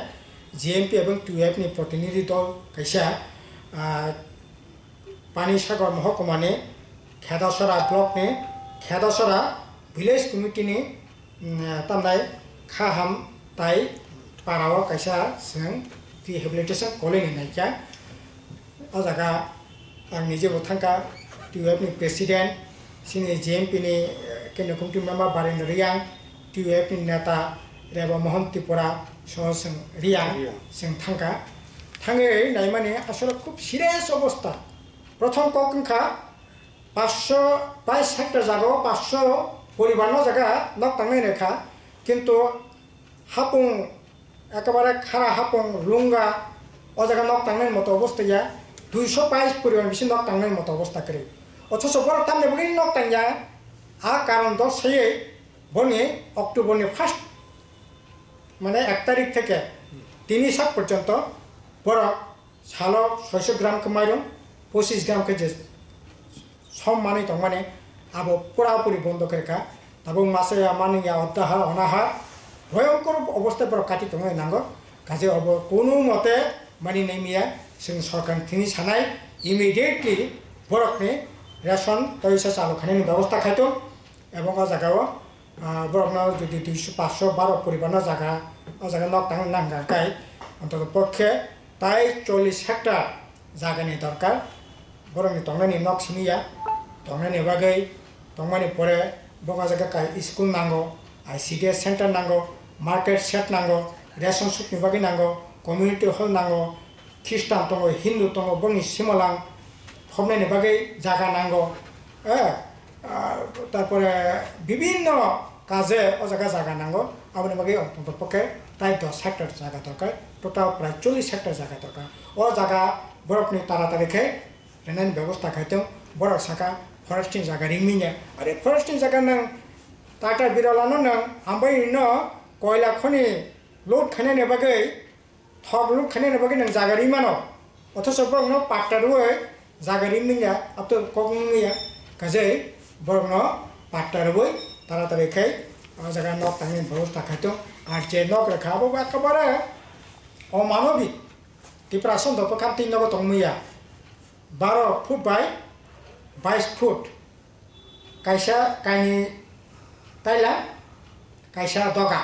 S12: जीएमपी एवं टीयूएफ नि प्रतिनिधि दल कैसा पानीसागर महकुमानि खेदासरा ब्लक ने खेदासरा विलेज कमिटी ने तमनाय खाहाम ताई पाराव कैसा जों रिहेबिलिटेशन कॉलोनी नायका अजागा आं निजे थांका टीयूएफ नि प्रेसिडेंट सिनि जीएमपी नि केन्द्र कमिटी मेम्बर बारेन्द्र रियां टीयूएफ नि नेता रेबा मोहन त्रिपुरा सह जों रियां जों थांका थाङै नायमाने आसले खूब सिरियास अवस्था प्रथम कखा 522 हेक्टर जागा 500 परिवार जागा नक थांनाय रेखा किन्तु हापुं एकेबारे खारा हापुं लुंगा ओ जागा नक थांनाय मत अवस्था 222 परिवार बिसि नक थांनाय मत अवस्था करे अथच बर तामने बगै नक थांया आ कारण द सयै बनि अक्टोबर नि फार्स्ट माने 1 तारिख থেকে 3 सात पर्यंत बर सालो 600 ग्राम के माइरं 25 ग्राम के सम माने तंगमाने अब पुरापुरी बंद करेका तब मासे मानिया अत्याहार अनाहार भयंकर अवस्था पर काटि तंगाय नांगो काजे अब कोनो मते मानि नैमिया जों सरकार थिनि सानाय इमिडिएटली बरकने रेशन तैसा चालू खानायनि व्यवस्था खायतो एवं जागाव बरकना जुदि 512 परिवार जागा जागा नक थांग नांगाकाय अंतत पक्षे ताई 40 हेक्टर जागानि दरकार बरंनि तंगनायनि नक सिमिया तंगनायनि बागै तंगमानि परे बंगा जागा स्कुल नांगौ आईसीडीएस सेंटर नांगौ मार्केट सेट नांगौ रेशन शपनि बागै नांगौ कम्युनिटी हल नांगौ ख्रिस्टान दङ हिन्दू दङ बंनि सिमलां फबनायनि बागै जागा नांगौ तारपरे विभिन्न काजे ओ जागा नांगौ आबनि बागै अन्ततपक्षे ताई 10 हेक्टर जागा दरकार टोटाल प्राय 40 हेक्टर जागा दरकार ओ जागा बरफनि तारातारिखै रेनायनि व्यवस्था खायथों बरफ साका फरेस्टिंग जागा रिमिने अरे फरेस्टिंग जागा नों टाटा बिरलानो नों आमबाय न कोयला खनि लोड खानायनि बागै थक लोड खानायनि बागै नों जागा रिमानो अथच बरनो पाट्टारुय जागा रिमिने अब तो कगनिया काजे बरनो पाट्टारुय तारातारिखै जागा नक थांनि व्यवस्था खायथों आर जे नक रेखाबो एकेबारे अमानबिक Tripura son do pakam tin no tongmuya 12 foot by 22 foot kaisa kaini taila kaisa doga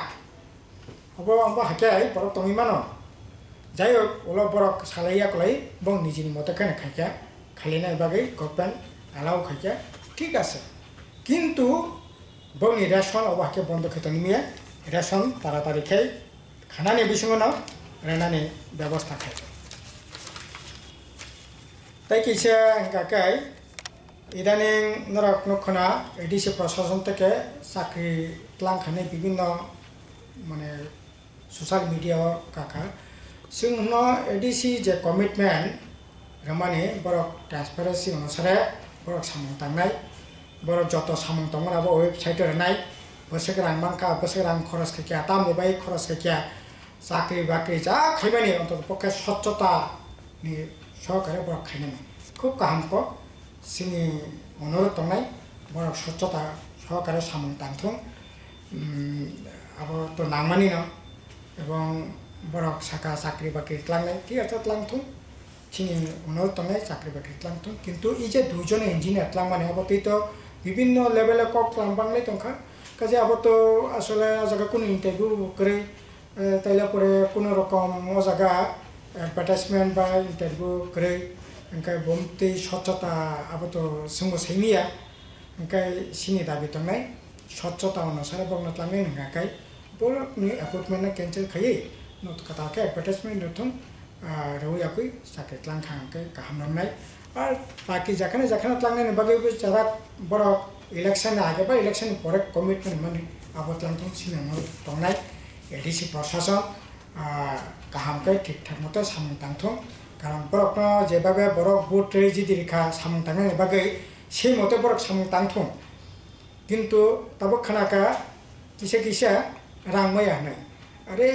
S12: obo ambo hakai borok tongi mano jai olo borok salaiya kolai bong nijini moto kana khaika khalina bagai goppan allow khaika ঠিক আছে কিন্তু বংনি ration অবাকে বন্ধ খেতে নিয়ে ration তাড়াতাড়ি খেয়ে খানানি বিসঙ্গ নাও রান্নানি ব্যবস্থা খাই তাই কিসে কাকাই ইদানিং নরক নক্ষণা এডিসি প্রশাসন থেকে চাকরি লাংখানে বিভিন্ন মানে সোশ্যাল মিডিয়া কাকা সিংহ এডিসি যে কমিটমেন্ট রমানি বড় ট্রান্সপারেন্সি অনুসারে বড় সামং তাंनाय বড় যত সামং তংরাবো ওয়েবসাইটে রানাय বসে রাং মানকা বসে রাং খরচ কে আতাম দেবাই খরচ কে চাকরি বাকরি যা খাইবানি অন্তত পক্ষে স্বচ্ছতা নি সহকারে বড় খাইনানি খুব কাহামক সিনি অনুরোধ তংनाय বড় স্বচ্ছতা সহকারে সামং তাंथुं আবো তো নাংমানি না এবং বড় শাখা চাকরি বাকরি লাংनाय ঠিক আছে লাংथुं চিনি অনুরোধ তংनाय চাকরি বাকরি লাংथुं কিন্তু এই যে দুইজন ইঞ্জিনিয়ার লাংমানি আবতেই তো বিভিন্ন লেভেলে কক লাংবাংলাই তংখা কাজে আবো তো আসলে জায়গা কোনো ইন্টারভিউ করে তাইলে পরে কোনো রকম ও জায়গা অ্যাডভার্টাইজমেন্ট বা ইন্টারভিউ করে ओंखाय बमते स्वच्छता अब तो संग सैनिया ओंखाय सिनि दाबि तंनाय स्वच्छता अनुसार बंगना तंनाय नंगाखाय बरनि अपॉइंटमेंट कैंसिल खायै नत कथाके एडवर्टाइजमेंट नथुं रौयाखै साख्रि तंखांखाय गाहाम नंनाय आर बाकी जाखाना तंनाय बागैबो जारा बर इलेक्शन आगे बा इलेक्शन परे कमिटमेंट माने आबो तंथुं सिनेमा तंनाय एडिसि प्रशासन गाहामखाय ठीक ठाक मते सामं तंथुं কারণ বরক যেভাবে বরক বুট রেজি রেখা সামং তাंनाय বাগै সেই মতে বরক সামং তাंथुं কিন্তু তাবো খানাকা কিসে কিসে রাংমায়া নাই আরে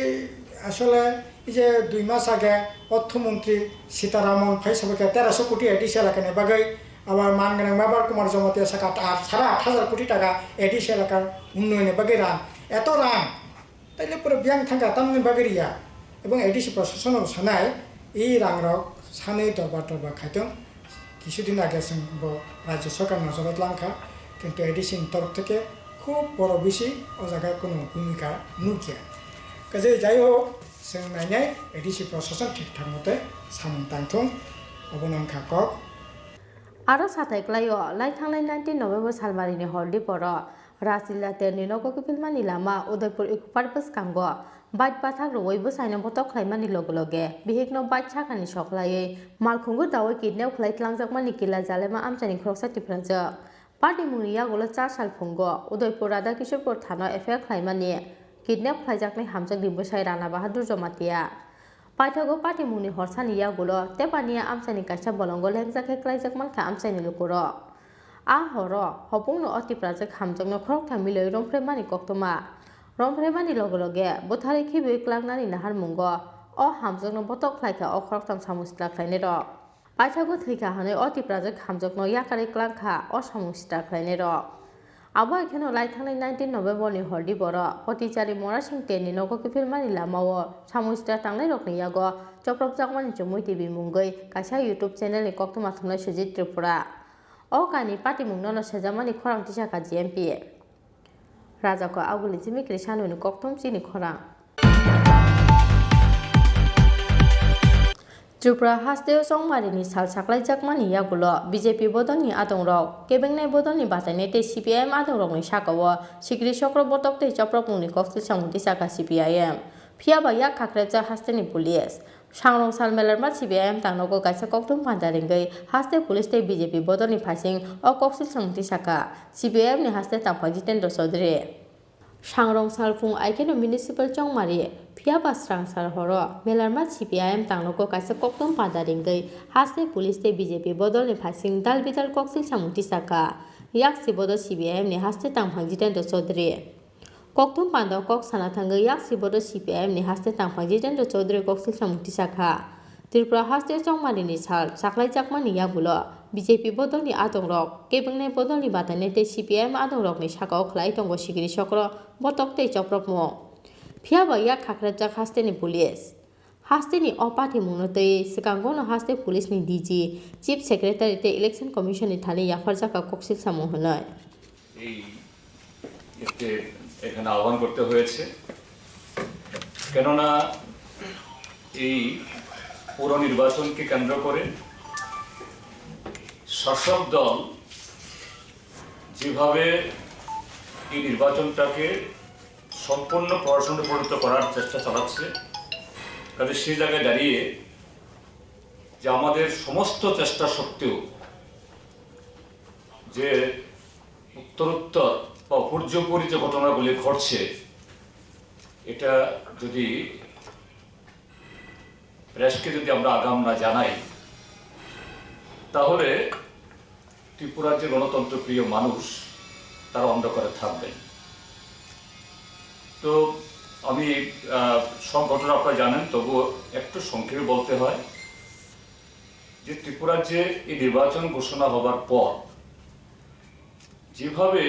S12: আসলে এই যে 2 মাস আগে অর্থমন্ত্রী সীতারামন ফাইসাবকে 1300 কোটি এডিশনাল এলাকানে বাগৈ আবার মানগানাং মাবার কুমার জমাতে সাকা 8,500 কোটি টাকা এডিশনাল এলাকার উন্নয়নে বাগৈ রাং এত রাং তাইলে পুরো বিয়াং থাকা তামনি বাগৈরিয়া এবং এডিসি প্রশাসনের সানায় এই রাংরক সাनै দরবার খাইতেন কিছুদিন আগে जों রাজ্য সরকার নজরত লাংখা কিন্তু এডিসিন তরফ থেকে খুব বড় বেশি ও জায়গায় কোনো ভূমিকা নুকিয়া কাজে যাই হোক जों नायनाय एडिसि प्रशासन ঠিকঠাক মতে সামং তাंथुं অবনংখা কক
S1: आरो साथायख्लायो लाइथांनाय 19 नभेम्बर सालमारिनि हरदि बर' राजिल्ला तेरनि नगकिफिलमानि लामा उदयपुर इकुपारबस कांगो बाइट बाथाक रवैबो साइनो बतक खायमानि लगे बिहेकनो बाइट साखानि सखलायै मालखुंगु दावै किडनेप खालायख्लांजाकमानि किला जालेमा आमचानि खरकसा टिफ्रांजो पार्टी मुनिया गलो 4 साल फुंगो उदयपुर राधा किशोरपुर थाना एफआईआर खायमानि किडनेप खायजाकनाय हामजाक दिबसाय राणा बाहादुर जमातिया पाइथागो पार्टी मुनि हरसानिया गलो तेपानिया आमचानि कायसा बलंगो लेंजाके खायजाकमानखा आमचानि लुकुरो आ हरो हपुंनो अतिप्राजक हामजाकनो खरकथा मिलै रंफ्रेमानि कक्तमा रंफ्रेमानि लगे बोथारि खिबि क्लांनानि नाहार मुंगो अ हामजाकनो बतक खायखा अ खरकथाम सामुसला खायने र पाइथागो थैखा हानै अतिप्राजक हामजाकनो याकारि क्लांखा अ सामुसला खायने र आबो एखेनो लाइथांनाय 19 नभेम्बरनि हरदि बर' पतिचारि मरासिं तेनि नगकिफिलमानि लामाओ सामुसला थांनाय रकनि यागो चप्रबजाकमानि जमुइ टिभि मुंगै कायसा यूट्यूब चेनेलनि कक्तमा थुमनाय सुजित त्रिपुरा अ कानि पार्टी मुंगनो सेजामानि खरां तिसाका जीएमपी राजाको आगुलि जिमिक्रि सानुनि कक्तम चिनि खरां त्रिपुरा हास्तेव संमारिनि साल साख्लायजाकमानि यागुलो बीजेपी बदलनि आदंरक केबेंनाय बदलनि बातायनाय ते सीपीआईएम आदंरकनि साकाओ सिग्रि चक्र बतक ते चप्रमुनि कक्सिल सामुंति साका सीपीआईएम फियाबा याक खाख्रेजा हास्तेनि पुलिस सांरं साल मेलारमा सीपीआईएम तांनगो कायसा कक्तम फान्दारिंगै हास्ते पुलिस ते बीजेपी बदलनि फाइसिं अ कक्सिल सामुंति साका सीपीआईएम नि हास्ते तांफा जितेन्द्र चौधरी सांरं साल फुं आइकेनो म्युनिसिपल चौमारि फियाबा स्रां साल हरो मेलारमा सीपीआईएम तांनगो कायसा कक्तम फान्दारिंगै हास्ते पुलिस ते बीजेपी बदलनि फाइसिं दाल बिदाल कक्सिल सामुंति साका याक सिबोदो सीपीआईएम नि हास्ते तांफा जितेन्द्र चौधरी कक्तम पान्दाव कक साना थांगै याक सिबोदो सीपीआईएम नि हास्ते तांफा जितेन्द्र चौधरी कक्सिल सामुंति साका त्रिपुरा हास्ते चौमारिनि साल साख्लायजाकमानि यागुलो बीजेपी बदलनि आदंरक केबेंनाय बदलनि बातायनाय ते सीपीआईएम आदंरकनि साकाओ खलाय दंगो सिगिरि चक्र बतक ते चप्रमुं फियाबा याक खाख्रेबजाक हास्तेनि पुलिस हास्तेनि अपाथि मुनते सिकांगोनो हास्ते पुलिसनि डीजी चीफ सेक्रेटारिते इलेक्शन कमिशननि थाने याफारजाका कक्सिल सामो हनाय
S14: এই এখানে আহ্বান করতে হয়েছে কেননা এই পৌর নির্বাচনকে কেন্দ্র করে শাসক দল যেভাবে এই নির্বাচনটাকে সম্পূর্ণ প্রশাসনে পরিণত করার চেষ্টা চালাচ্ছে কাজে সেই জায়গায় দাঁড়িয়ে যে আমাদের সমস্ত চেষ্টা সত্ত্বেও যে উত্তরোত্তর বা উপর্যুপরি যে ঘটনাগুলি ঘটছে এটা যদি প্রেসকে যদি আমরা আগাম না জানাই তাহলে ত্রিপুরার যে গণতন্ত্র প্রিয় মানুষ তারা অন্ধকারে থাকবেন। তো আমি সব ঘটনা আপনারা জানেন, তবুও একটু সংক্ষেপে বলতে হয় যে ত্রিপুরার যে এই নির্বাচন ঘোষণা হবার পর যেভাবে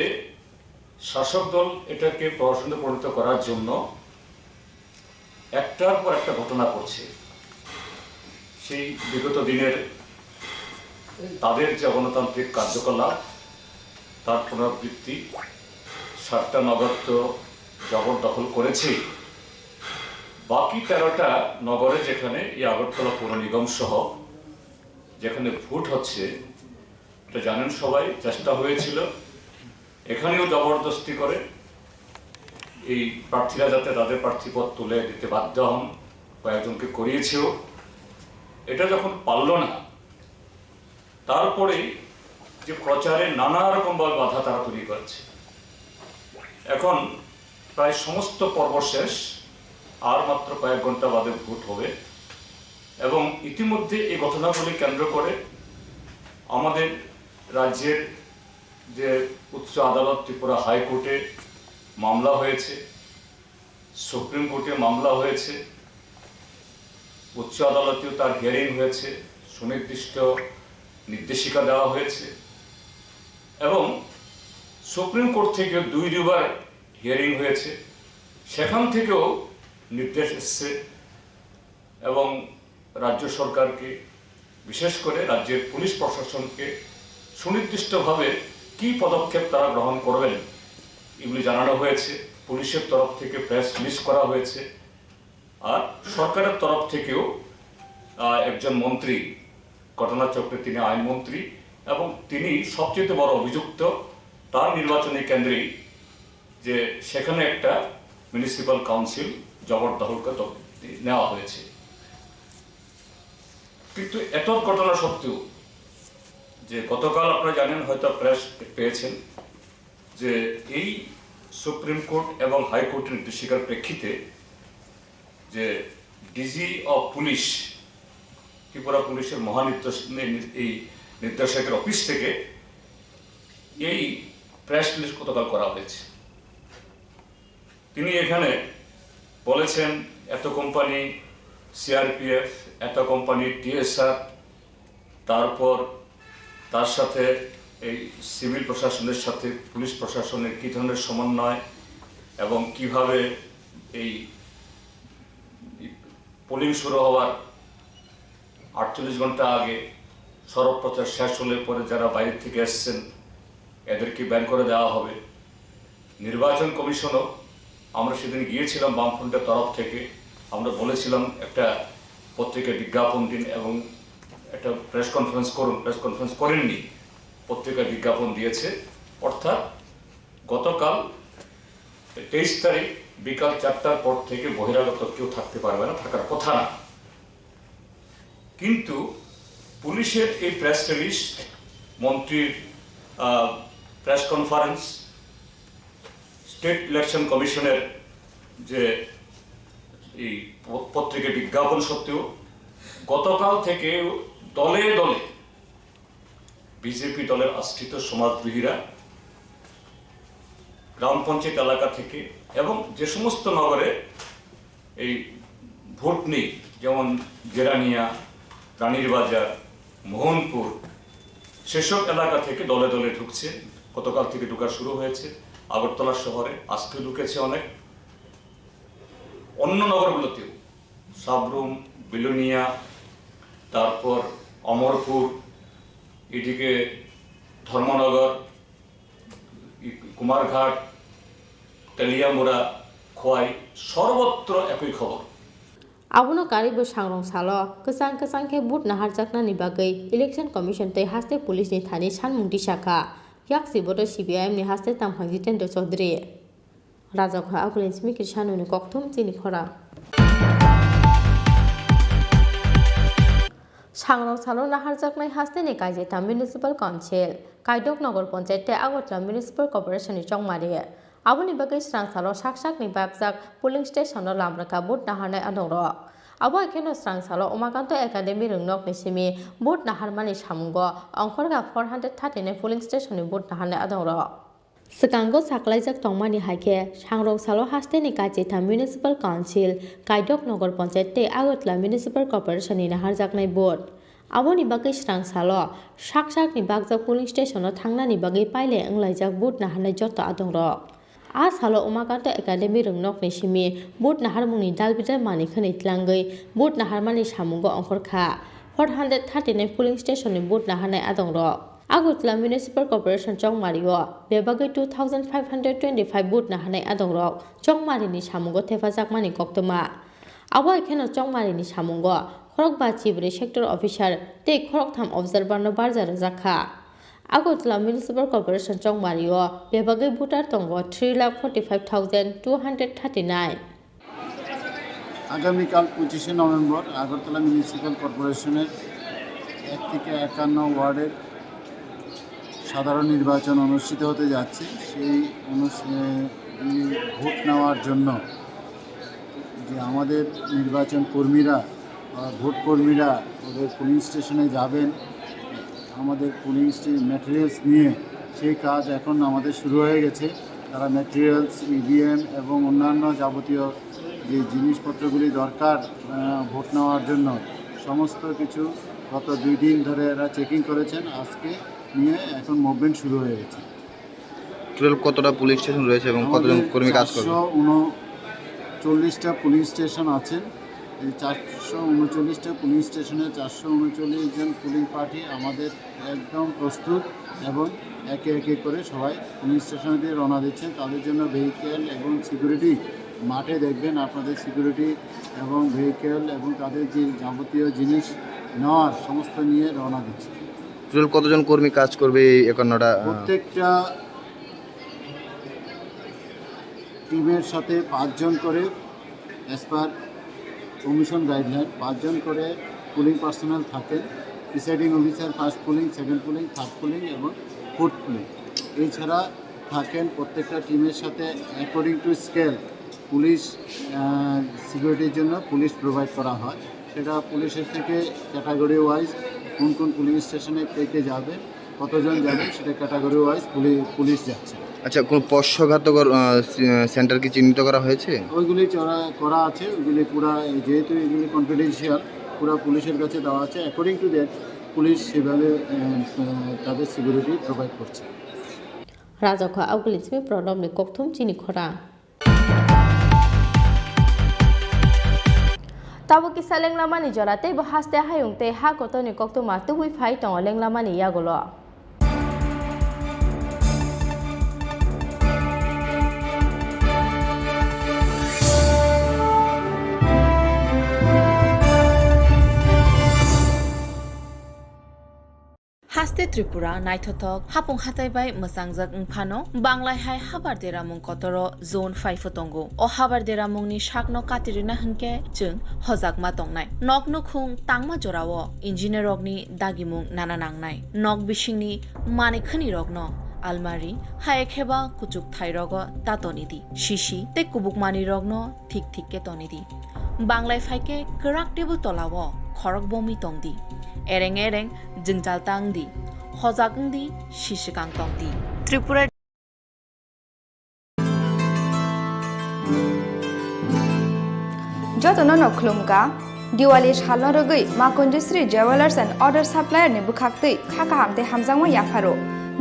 S14: শাসক দল এটাকে প্রশাসনে পরিণত করার জন্য একটার পর একটা ঘটনা করছে, সেই বিগত দিনের তাদের যে গণতান্ত্রিক কার্যকলাপ তার পুনরাবৃত্তি, 7টা নগর তো জবরদখল করেছে, বাকি 13টা নগরে যেখানে এই আগরতলা পৌর নিগম সহ যেখানে ভোট হচ্ছে এটা জানেন সবাই, চেষ্টা হয়েছিল এখানেও জবরদস্তি করে এই প্রার্থীরা যাতে তাদের প্রার্থীপদ তুলে দিতে বাধ্য হন, কয়েকজনকে করিয়েছেও। এটা যখন পারল না তারপরেই যে প্রচারে নানা রকমভাবে বাধা তারা তৈরি করছে। এখন প্রায় সমস্ত পর্ব শেষ, আর মাত্র কয়েক ঘন্টা বাদে ভোট হবে এবং ইতিমধ্যে এই ঘটনাগুলি কেন্দ্র করে আমাদের রাজ্যের যে উচ্চ আদালত ত্রিপুরা হাইকোর্টে মামলা হয়েছে, সুপ্রিম কোর্টে মামলা হয়েছে, উচ্চ আদালতেও তার হিয়ারিং হয়েছে, সুনির্দিষ্ট নির্দেশিকা দেওয়া হয়েছে এবং সুপ্রিম কোর্ট থেকে 2বার হিয়ারিং হয়েছে, সেখান থেকেও নির্দেশ এসছে এবং রাজ্য সরকারকে বিশেষ করে রাজ্যের পুলিশ প্রশাসনকে সুনির্দিষ্টভাবে কি পদক্ষেপ তারা গ্রহণ করবেন এগুলি জানানো হয়েছে। পুলিশের তরফ থেকে প্রেস রিলিজ করা হয়েছে আর সরকারের তরফ থেকেও একজন মন্ত্রী, ঘটনাচক্রে তিনি আইনমন্ত্রী এবং তিনি সবচেয়ে বড় অভিযুক্ত, তার নির্বাচনী কেন্দ্রেই যে সেখানে একটা মিউনিসিপ্যাল কাউন্সিল জবরদখলকে নেওয়া হয়েছে। কিন্তু এত ঘটনা সত্ত্বেও যে গতকাল আপনারা জানেন, হয়তো প্রেস পেয়েছেন, যে এই সুপ্রিম কোর্ট এবং হাইকোর্টের নির্দেশিকার প্রেক্ষিতে যে ডিজি অফ পুলিশ, ত্রিপুরা পুলিশের এই নির্দেশকের অফিস থেকে এই প্রেস রিলিজ গতকাল করা হয়েছে। তিনি এখানে বলেছেন এত কোম্পানি সিআরপিএফ, এত কোম্পানি টিএসআর, তারপর তার সাথে এই সিভিল প্রশাসনের সাথে পুলিশ প্রশাসনের কী ধরনের সমন্বয় এবং কিভাবে এই পোলিং শুরু হওয়ার 48 ঘন্টা আগে সড়ক প্রচার শেষ হলে পরে যারা বাইরে থেকে এসছেন এদেরকে ব্যান করে দেওয়া হবে। নির্বাচন কমিশনও আমরা সেদিন গিয়েছিলাম বামফ্রন্টের তরফ থেকে, আমরা বলেছিলাম একটা পত্রিকায় বিজ্ঞাপন দিন এবং একটা প্রেস কনফারেন্স করুন, প্রেস কনফারেন্স করেননি, পত্রিকায় বিজ্ঞাপন দিয়েছে। অর্থাৎ গতকাল 23 তারিখ বিকাল 4টার পর থেকে বহিরাগত কেউ থাকতে পারবে না, থাকার কথা না। কিন্তু পুলিশের এই প্রেস রিলিজ, মন্ত্রীর প্রেস কনফারেন্স, স্টেট ইলেকশন কমিশনের যে এই পত্রিকা বিজ্ঞাপন সত্ত্বেও গতকাল থেকে দলে দলে বিজেপি দলের আশ্রিত সমাজবিহীরা গ্রাম পঞ্চায়েত এলাকা থেকে এবং যে সমস্ত নগরে এই ভোট নেই, যেমন জেরানিয়া, রানীর বাজার, মোহনপুর, সেসব এলাকা থেকে দলে দলে ঢুকছে। গতকাল থেকে ঢুকা শুরু হয়েছে আগরতলা শহরে, আজকে ঢুকেছে অনেক, অন্য নগরগুলোতেও সাবরুম, বিলোনিয়া, তারপর অমরপুর, এদিকে ধর্মনগর, কুমারঘাট, তেলিয়ামুড়া, খোয়াই, সর্বত্র একই খবর।
S1: Abono karibo sangrong salo kesang ke but nahar jakna ni bagai election commission tei haste police ni thani sanmung disaka yak siboto CPIM ni haste tamphangji tendo chaudhary raja kha akulin simi kisanu ni kokthum Chini Khorang sangrong salo nahar jaknai haste ni kaijeta municipal council kaidok nagor panchayat tei agotla municipal corporation ni chongmari aboni bagai srang salo sak ni bakjak polling station no lamraka but naharnai adongrok abo ekheno srang salo Umakanto Academy rungnok ni simi but naharmani samungo ongkhorga 439 polling station ni but naharnai adongrok Sekango saklaijak tongmani haike sangrong salo haste ni kaijeta municipal council kaidok nagor panchayat tei agotla municipal corporation ni naharjaknai but aboni bagai srang salo sak ni bakjak polling station no thangnani bagai paile anglaijak but naharnai joto adongrok a salo Umakanto Academy rungnok ni simi but naharmungni dalbidar mani khani tlangai but naharmani samungo ongkhorkha 439 polling station ni but naharnai adongrok Agotla Municipal Corporation chongmario bebagai 2525 but naharnai adongrok chongmari ni samungo thefajakmani koktoma abo ekheno chongmari ni samungo khorokba chibri sector officer tei khoroktham observer no barjar jakha Agotla Municipal Corporation chongmario bebagai voter tongo 3,45,239
S8: আগামীকাল 25শে November Agartala municipal কর্পোরেশনের 1 থেকে 51 ওয়ার্ডের সাধারণ নির্বাচন অনুষ্ঠিত হতে যাচ্ছে সেই ভোট নেওয়ার জন্য যে আমাদের নির্বাচন কর্মীরা ভোট কর্মীরা ওদের পুলিং স্টেশনে যাবেন আমাদের পুলিং ম্যাটেরিয়ালস নিয়ে সেই কাজ এখন আমাদের শুরু হয়ে গেছে তারা ম্যাটেরিয়ালস ইভিএম এবং অন্যান্য যাবতীয় যে জিনিসপত্রগুলি দরকার ভোট নেওয়ার জন্য সমস্ত কিছু গত 2 দিন ধরে এরা চেকিং করেছেন আজকে নিয়ে এখন মুভমেন্ট শুরু হয়ে গেছে
S15: টোটাল কতটা পুলিশ স্টেশন রয়েছে এবং কতজন কর্মী কাজ করবে
S8: 439টা পুলিশ স্টেশন আছে এই 439টা পুলিশ স্টেশনে 439 জন পুলিং পার্টি আমাদের একদম প্রস্তুত এবং একে একে করে সবাই পুলিশ স্টেশনে দিয়ে রওনা দিচ্ছেন তাদের জন্য ভেহিকেল এবং সিকিউরিটি মাঠে দেখবেন আপনাদের সিকিউরিটি এবং ভেহিকেল এবং তাদের যে যাবতীয় জিনিস নেওয়ার সমস্ত নিয়ে রওনা দিচ্ছে
S15: টোটাল কতজন কর্মী কাজ করবে এই 51টা
S8: প্রত্যেকটা টিমের সাথে 5 জন করে অ্যাজ পার কমিশন গাইডলাইন 5 জন করে পুলিং পার্সোনাল থাকেন presiding officer first pulling second pulling third pulling এবং ফোর্থ পুলিং এছাড়া থাকেন প্রত্যেকটা টিমের সাথে অ্যাকর্ডিং টু স্কেল পুলিশ সিকিউরিটির জন্য পুলিশ প্রোভাইড করা হয় সেটা পুলিশের থেকে ক্যাটাগরি ওয়াইজ কোন পুলিশ স্টেশনে কে যাবে কতজন যাবে সেটা ক্যাটাগরি ওয়াইজ পুলিশ যাচ্ছে
S15: আচ্ছা কোন পশ্চঘাতকর সেন্টার কি চিহ্নিত করা হয়েছে
S8: ওইগুলি করা আছে ওইগুলি পুরা যেহেতু এগুলি কনফিডেন্সিয়াল পুরা পুলিশের কাছে দেওয়া আছে অ্যাকর্ডিং টু দ্যাট পুলিশ সেভাবে তাদের সিকিউরিটি প্রোভাইড করছে
S1: রাজখা আউগলিসমি প্রণবনি kokthum Chini Khorang Tabo kisa lenglamani jorate bo haste hayungte ha kotoni koktoma tubui phai tong lenglamani yagolo
S13: Haste Tripura naithothok hapung hataibai mosangjak phano banglai hai habar deramung kotoro zone 5 tongo o habar deramung ni sakno katirina hunke chung hojak ma tongnai nokno khung tangma jorao engineer rokni dagimung nana nangnai nok bisingni manikhani rokno almari haekheba kuchuk thairogo tatonidi shishi te kubukmani rokno thik ke tonidi banglai phaike krak tebu tolawo khorok bomi tongdi ereng jingjal tangdi hojagngdi shishikang tongdi Tripura
S16: Jotona noklumka Diwali salno rogui Makundusri Jewelers and Other Supplier ni bukhaktui khaka hamte hamjangma yapharo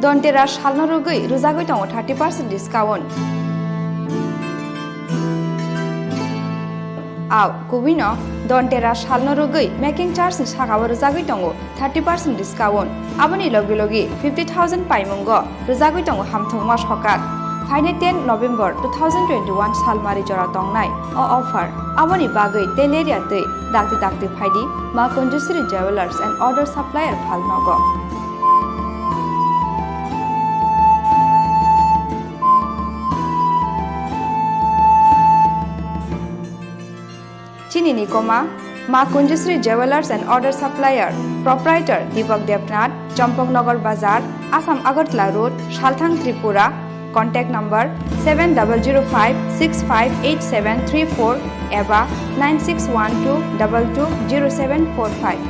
S16: Dontera salno rogui rujagui tongo 30% discount Aw kubino dontera salno rogoi making charge ni sakabo rojagoi tongo 30% discount. Aboni logi logi 50,000 paimungo rojagoi tongo hamthongma sokak. Faine 10 November 2021 salmari jora tongnai o offer. Aboni bagoi teleria tei dakti dakti phaidi ma Conjusri Jewelers and Other Supplier phalnogo. Chini Khorang Ma Conjusri Jewelers and Other Supplier, Proprietor Deepak Devnath, Champaknagar Bazar, Assam Agartala Road, Salbrumni Tripura. Contact number 7005658734 eba 9612220745.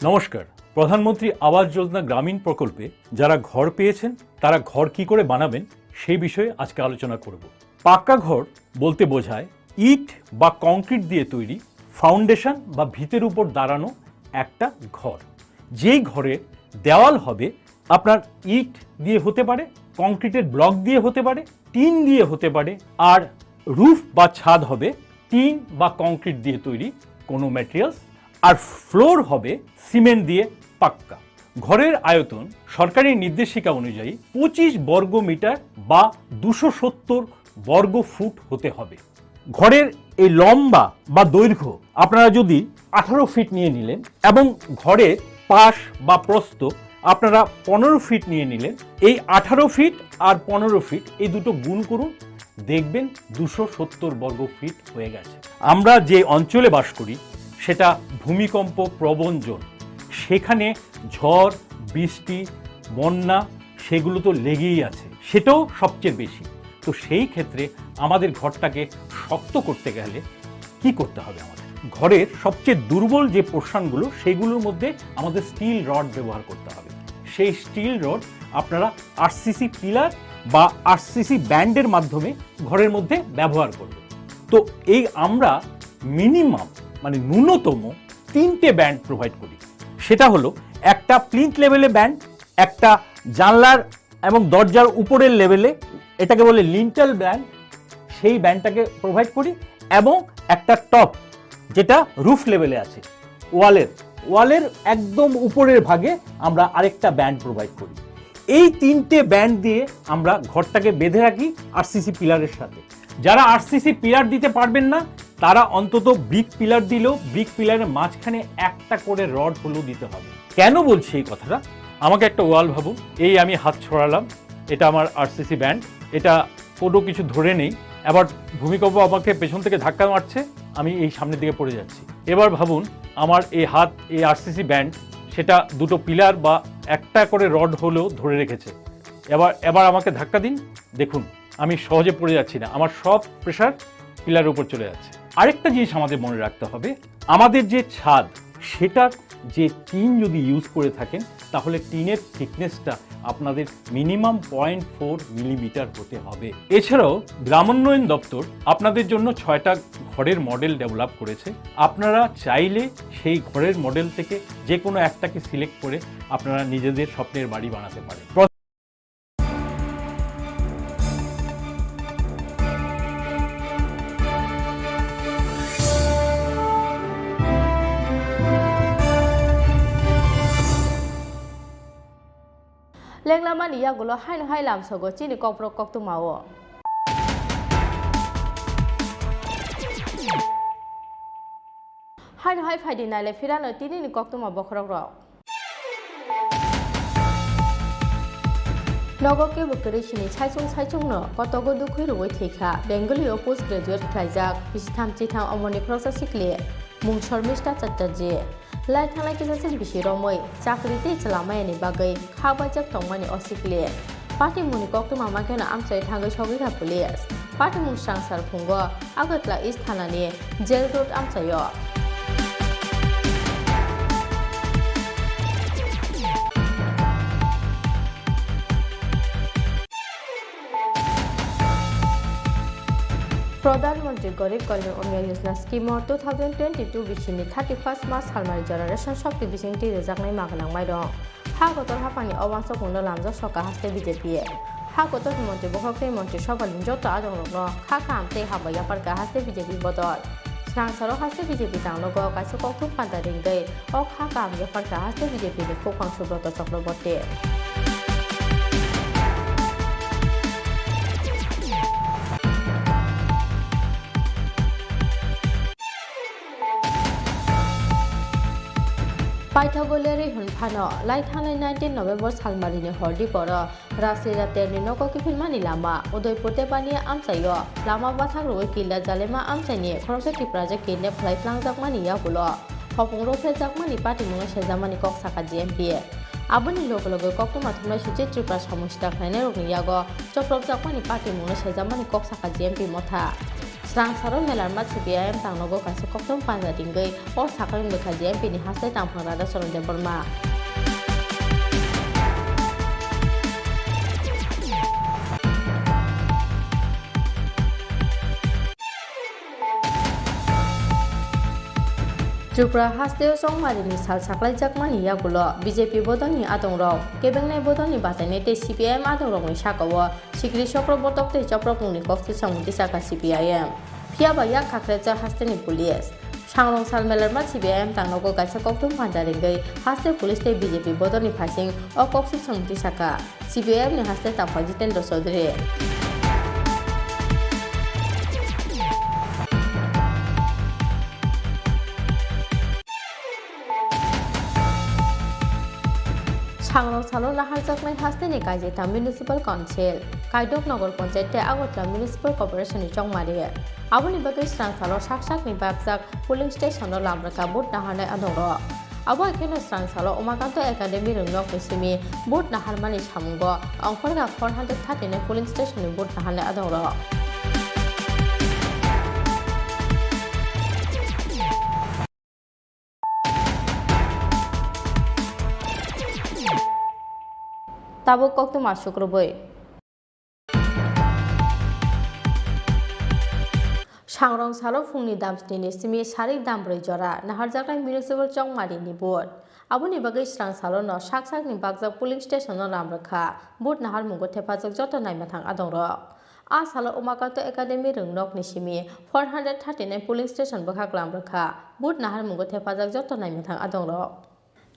S17: নমস্কার। প্রধানমন্ত্রী আবাস যোজনা গ্রামীণ প্রকল্পে যারা ঘর পেয়েছেন তারা ঘর কি করে বানাবেন সেই বিষয়ে আজকে আলোচনা করব। পাক্কা ঘর বলতে বোঝায় ইট বা কংক্রিট দিয়ে তৈরি ফাউন্ডেশন বা ভিতের উপর দাঁড়ানো একটা ঘর। যেই ঘরের দেওয়াল হবে আপনার ইট দিয়ে হতে পারে, কংক্রিটের ব্লক দিয়ে হতে পারে, টিন দিয়ে হতে পারে, আর রুফ বা ছাদ হবে টিন বা কংক্রিট দিয়ে তৈরি কোনো ম্যাটেরিয়ালস, আর ফ্লোর হবে সিমেন্ট দিয়ে পাক্কা। ঘরের আয়তন সরকারি নির্দেশিকা অনুযায়ী 25 বর্গ মিটার বা 270 বর্গ ফুট হতে হবে। ঘরের এই লম্বা বা দৈর্ঘ্য আপনারা যদি 18 ফিট নিয়ে নিলেন এবং ঘরের পাশ বা প্রস্থ আপনারা 15 ফিট নিয়ে নিলেন, এই 18 ফিট আর 15 ফিট এই দুটো গুণ করুন, দেখবেন 270 বর্গ ফিট হয়ে গেছে। আমরা যে অঞ্চলে বাস করি সেটা ভূমিকম্প প্রবণ জোন, সেখানে ঝড় বৃষ্টি বন্যা সেগুলো তো লেগেই আছে, সেটাও সবচেয়ে বেশি। তো সেই ক্ষেত্রে আমাদের ঘরটাকে শক্ত করতে গেলে কি করতে হবে? আমাদের ঘরের সবচেয়ে দুর্বল যে পোর্শনগুলো সেগুলোর মধ্যে আমাদের স্টিল রড ব্যবহার করতে হবে। সেই স্টিল রড আপনারা আরসিসি পিলার বা আরসিসি ব্যান্ডের মাধ্যমে ঘরের মধ্যে ব্যবহার করবেন। তো এই আমরা মিনিমাম মানে ন্যূনতম 3টে ব্যান্ড প্রোভাইড করি। সেটা হলো একটা প্লিন্থ লেভেলে ব্যান্ড, একটা জানলার এবং দরজার উপরের লেভেলে, এটাকে বলে লিন্টাল ব্যান্ড, সেই ব্যান্ডটাকে প্রোভাইড করি, এবং একটা টপ যেটা রুফ লেভেলে আছে ওয়ালের একদম উপরের ভাগে আমরা আরেকটা ব্যান্ড প্রোভাইড করি। এই 3টে ব্যান্ড দিয়ে আমরা ঘরটাকে বেঁধে রাখি আরসিসি পিলারের সাথে। যারা আরসিসি পিলার দিতে পারবেন না তারা অন্তত ব্রিক পিলার দিলেও ব্রিক পিলারের মাঝখানে একটা করে রড হলেও দিতে হবে। কেন বলছি এই কথাটা? আমাকে একটা ওয়াল ভাবুন, এই আমি হাত ছড়ালাম, এটা আমার আরসিসি ব্যান্ড, এটা কোনো কিছু ধরে নেই, এবার ভূমিকম্প আমাকে পেছন থেকে ধাক্কা মারছে, আমি এই সামনের দিকে পড়ে যাচ্ছি। এবার ভাবুন আমার এই হাত, এই আরসিসি ব্যান্ড, সেটা দুটো পিলার বা একটা করে রড হলেও ধরে রেখেছে। এবার আমাকে ধাক্কা দিন, দেখুন আমি সহজে পড়ে যাচ্ছি না, আমার সব প্রেশার পিলারের উপর চলে যাচ্ছে। আরেকটা জিনিস আমাদের মনে রাখতে হবে, আমাদের যে ছাদ সেটার যে টিন যদি ইউজ করে থাকেন তাহলে টিনের থিকনেসটা আপনাদের মিনিমাম 0.4 মিলিমিটার হতে হবে। এছাড়াও গ্রামোন্নয়ন দপ্তর আপনাদের জন্য 6টা ঘরের মডেল ডেভেলপ করেছে। আপনারা চাইলে সেই ঘরের মডেল থেকে যে কোনো একটাকে সিলেক্ট করে আপনারা নিজেদের স্বপ্নের বাড়ি বানাতে পারেন।
S1: লেংলামানি ইয়াগুলো হাই লামসগো চিনি কপ্রক কক্ত মাও হাই ফাইদি নাইলে ফিরানো তিনি কক্ত মা বখরক রক নগকে বকরে চিনি সাইচং নো কতগো দুখুই রুই থেখা বেঙ্গলিও পোস্ট গ্রাজুয়েট খাইজাক বিসিথাম চিথাম অমনি প্রসা সিকলে মুং শর্মিষ্ঠা চাট্টাজি লাই थांनाय किसासे बिसि रमै चाकरि ते चलामायनि बागै खाबाजक तंमानि असिकले पार्टी मुनि कक्तमा माकेना आमसाय थांगै सगैरा पुलिस पार्टी मुं सांसार खुंगो आगतला इस्ट थानानि जेल रोड आमसायो प्रधानमंत्री गरीब कल्याण अन्न योजना स्कीम 2022 बिसिनि 31 मार्च सालमारि जरा रेशन शक्ति बिसिं ति रेजाकनाय मागनां माइरं हा गतर हाफानि अवांस खुंनो लामजा सका हास्ते बीजेपी हा गतर मंत्री बखरखै मंत्री सभानि जत आदंरनो खाखा आमते हाबाया पारका हास्ते बीजेपी बदल स्नांसारो हास्ते बीजेपी तांनोगो काइसे कक्तुम पान्दारिंगै अ खाखा आमया पारका हास्ते बीजेपी नि खोखां सुब्रत चक्रवर्ती पाइथागोलेरि हुनफानो लाइथांनाय 19 नवेम्बर सालमारिनि हरदि पर रासिरा तेरनि नको किफिनमानि लामा उदयपुर तेबानि आमसायो लामा बाथाग्रुवे किल्ला जालेमा आमसाइनि खरसे त्रिपुराजे किडनेप खालायफ्लांजाकमानि याबुलो हपुंरो फेजाकमानि पाटिमुङै सेजामानि कक साका जीएमपी आबुनि लोगो लोगो कक्तुमा थुमनाय सुचि त्रिपुरा सामुस्ता खायनाय रगनि यागो चप्रबजाकमानि पाटिमुङै सेजामानि कक साका जीएमपी मथा स्रांसारो मेलारमा सीपीआईएम तांनोगो काइसे कक्तुम पान्जादिंगै अ साकानि बेखा जीएमपी नि हास्ते तांफांरादा सरनदे बर्मा त्रिपुरा हास्ते संमारिनि साल साख्लायजाकमानि यागुलो बीजेपी बदलनि आदंरक केबेंनाय बदलनि बातायनाय ते सीपीआईएम आदंरकनि साकावो सिक्रि चक्रबर्तक ते चप्रपुंनि कक्ति सामुंति साका सीपीआईएम फियाबा या खाख्रेजा हास्तेनि पुलिस सांरं साल मेलारमा सीपीआईएम तांनोगो काइसे कक्तुम पान्जारिंगै हास्ते पुलिस ते बीजेपी बदलनि फासिं अ कक्ति सामुंति साका सीपीआईएम नि हास्ते ताफा जितेन्द्र चौधरी सांरं सालो नाहारजाकनाय हास्तेनि काइजेता म्युनिसिपल काउन्सिल काइदक नगर पंचायत आगरतला म्युनिसिपल कर्पोरेशननि चंमारि आबुनि बागै स्रां सालो साकसाकनि बागजाक पुलिं स्टेशनाव लामरका भोट नाहारनाय आदंरो आबो एखेनो स्रां सालो उमाकान्त एकाडेमि रोंनक निसिमि भोट नाहारमानि सामुंगो अंखरगा 439 पुलिं स्टेशननि भोट नाहारनाय आदंरो ताबो कक्तुमा शुक्रबै सांरं सालो फुंनि दामस्नि सिमि सारिक दामब्रै जरा नाहारजाकनाय म्युनिसिपल चंमारिनि भोट आबुनि बागै स्रां सालो न साकसाकनि बागजाक पुलिं स्टेशनाव लामरखा भोट नाहार मुंगो थेफाजक जत नायमाथां आदंरो आ सालो उमाकान्त एकाडेमि रोंनक निसिमि 439 पुलिं स्टेशन बखाक लामरखा भोट नाहार मुंगो थेफाजक जत नायमाथां आदंरो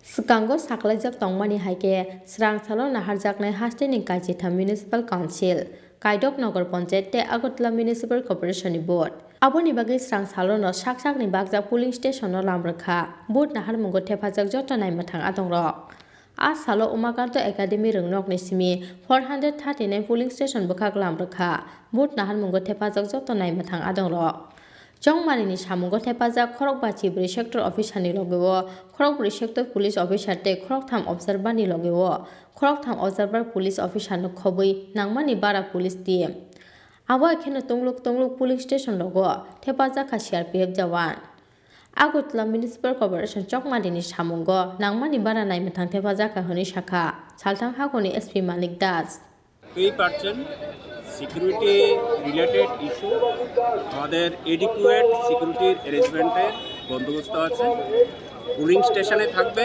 S1: सिगांगो साख्लायजाक तंमानि हाइके स्रां सालो नाहारजाकनाय हास्तेनि काइजेथा म्युनिसिपल काउन्सिल काइदक नगर पंचायत ते आगरतला म्युनिसिपल कर्पोरेशननि भोट आबुनि बागै स्रां सालो न साकसाकनि बागजाक पुलिं स्टेशनाव लामरखा भोट नाहार मुंगो थेफाजक जत नायमाथां आदंरो आ सालो उमाकान्त एकाडेमि रोंनक निसिमि 439 पुलिं स्टेशन बखाक लामरखा भोट नाहार मुंगो थेफाजक जत नायमाथां आदंरो चंमारिनि सामुंगो थेफाजाक खरकबाची 4 सेक्टर अफिसारनि लगेवो खरक 4 सेक्टर पुलिस अफिसार ते खरक 3 अबजारभारनि लगेवो खरक 3 अबजारभार पुलिस अफिसारनो खबै नांमानि बारा पुलिस टीम आबो एखेनो तंलुक पुलिस स्टेशन लगो थेफाजाक सीआरपीएफ जवान आगरतला म्युनिसिपल कर्पोरेशन चकमारिनि सामुंगो नांमानि बारा नायमाथां थेफाजाक हनि शाखा सालथां हागोनि एसपी मालिक दास
S18: সিকিউরিটি রিলেটেড ইস্যু আমাদের এডিকুয়েট সিকিউরিটির অ্যারেঞ্জমেন্টের বন্দোবস্ত আছে পুলিং স্টেশনে থাকবে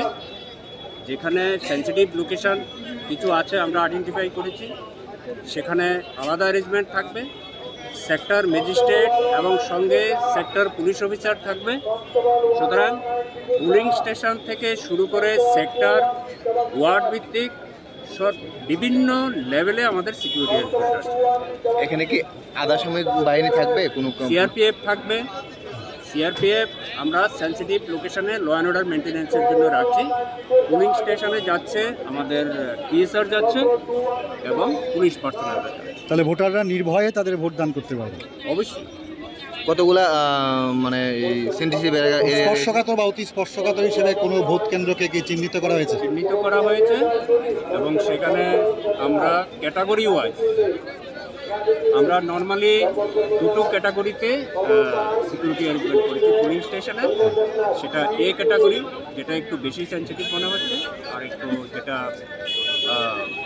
S18: যেখানে সেন্সিটিভ লোকেশন কিছু আছে আমরা আইডেন্টিফাই করেছি সেখানে আলাদা অ্যারেঞ্জমেন্ট থাকবে সেক্টর ম্যাজিস্ট্রেট এবং সঙ্গে সেক্টর পুলিশ অফিসার থাকবে সুতরাং পুলিং স্টেশন থেকে শুরু করে সেক্টর ওয়ার্ড ভিত্তিক বিভিন্ন লেভেলে আমাদের সিকিউরিটি অ্যারেঞ্জমেন্ট আছে
S15: এখানে কি আধা সামরিক বাহিনী থাকবে কোনো
S18: সিআরপিএফ থাকবে সিআরপিএফ আমরা সেন্সিটিভ লোকেশনে ল অ্যান্ড অর্ডার মেনটেন্যান্সের জন্য রাখছি পুলিং স্টেশনে যাচ্ছে আমাদের পিএসআর যাচ্ছে এবং পুলিশ পার্সোনাল যাচ্ছে
S19: তাহলে ভোটাররা নির্ভয়ে তাদের ভোট দান করতে পারবে
S18: অবশ্যই
S15: কতগুলা মানে সেন্সিটিভ
S19: স্পর্শকাতর বা অতি স্পর্শকাতর হিসেবে কোনো ভোট কেন্দ্রকে কি চিহ্নিত করা হয়েছে
S18: এবং সেখানে আমরা ক্যাটাগরি ওয়াইজ আমরা নর্মালি দুটো ক্যাটাগরিতে সিকিউরিটি অ্যারেঞ্জমেন্ট করেছি পুলিং স্টেশনে সেটা এ ক্যাটাগরি যেটা একটু বেশি সেন্সিটিভ মনে হচ্ছে আর একটু যেটা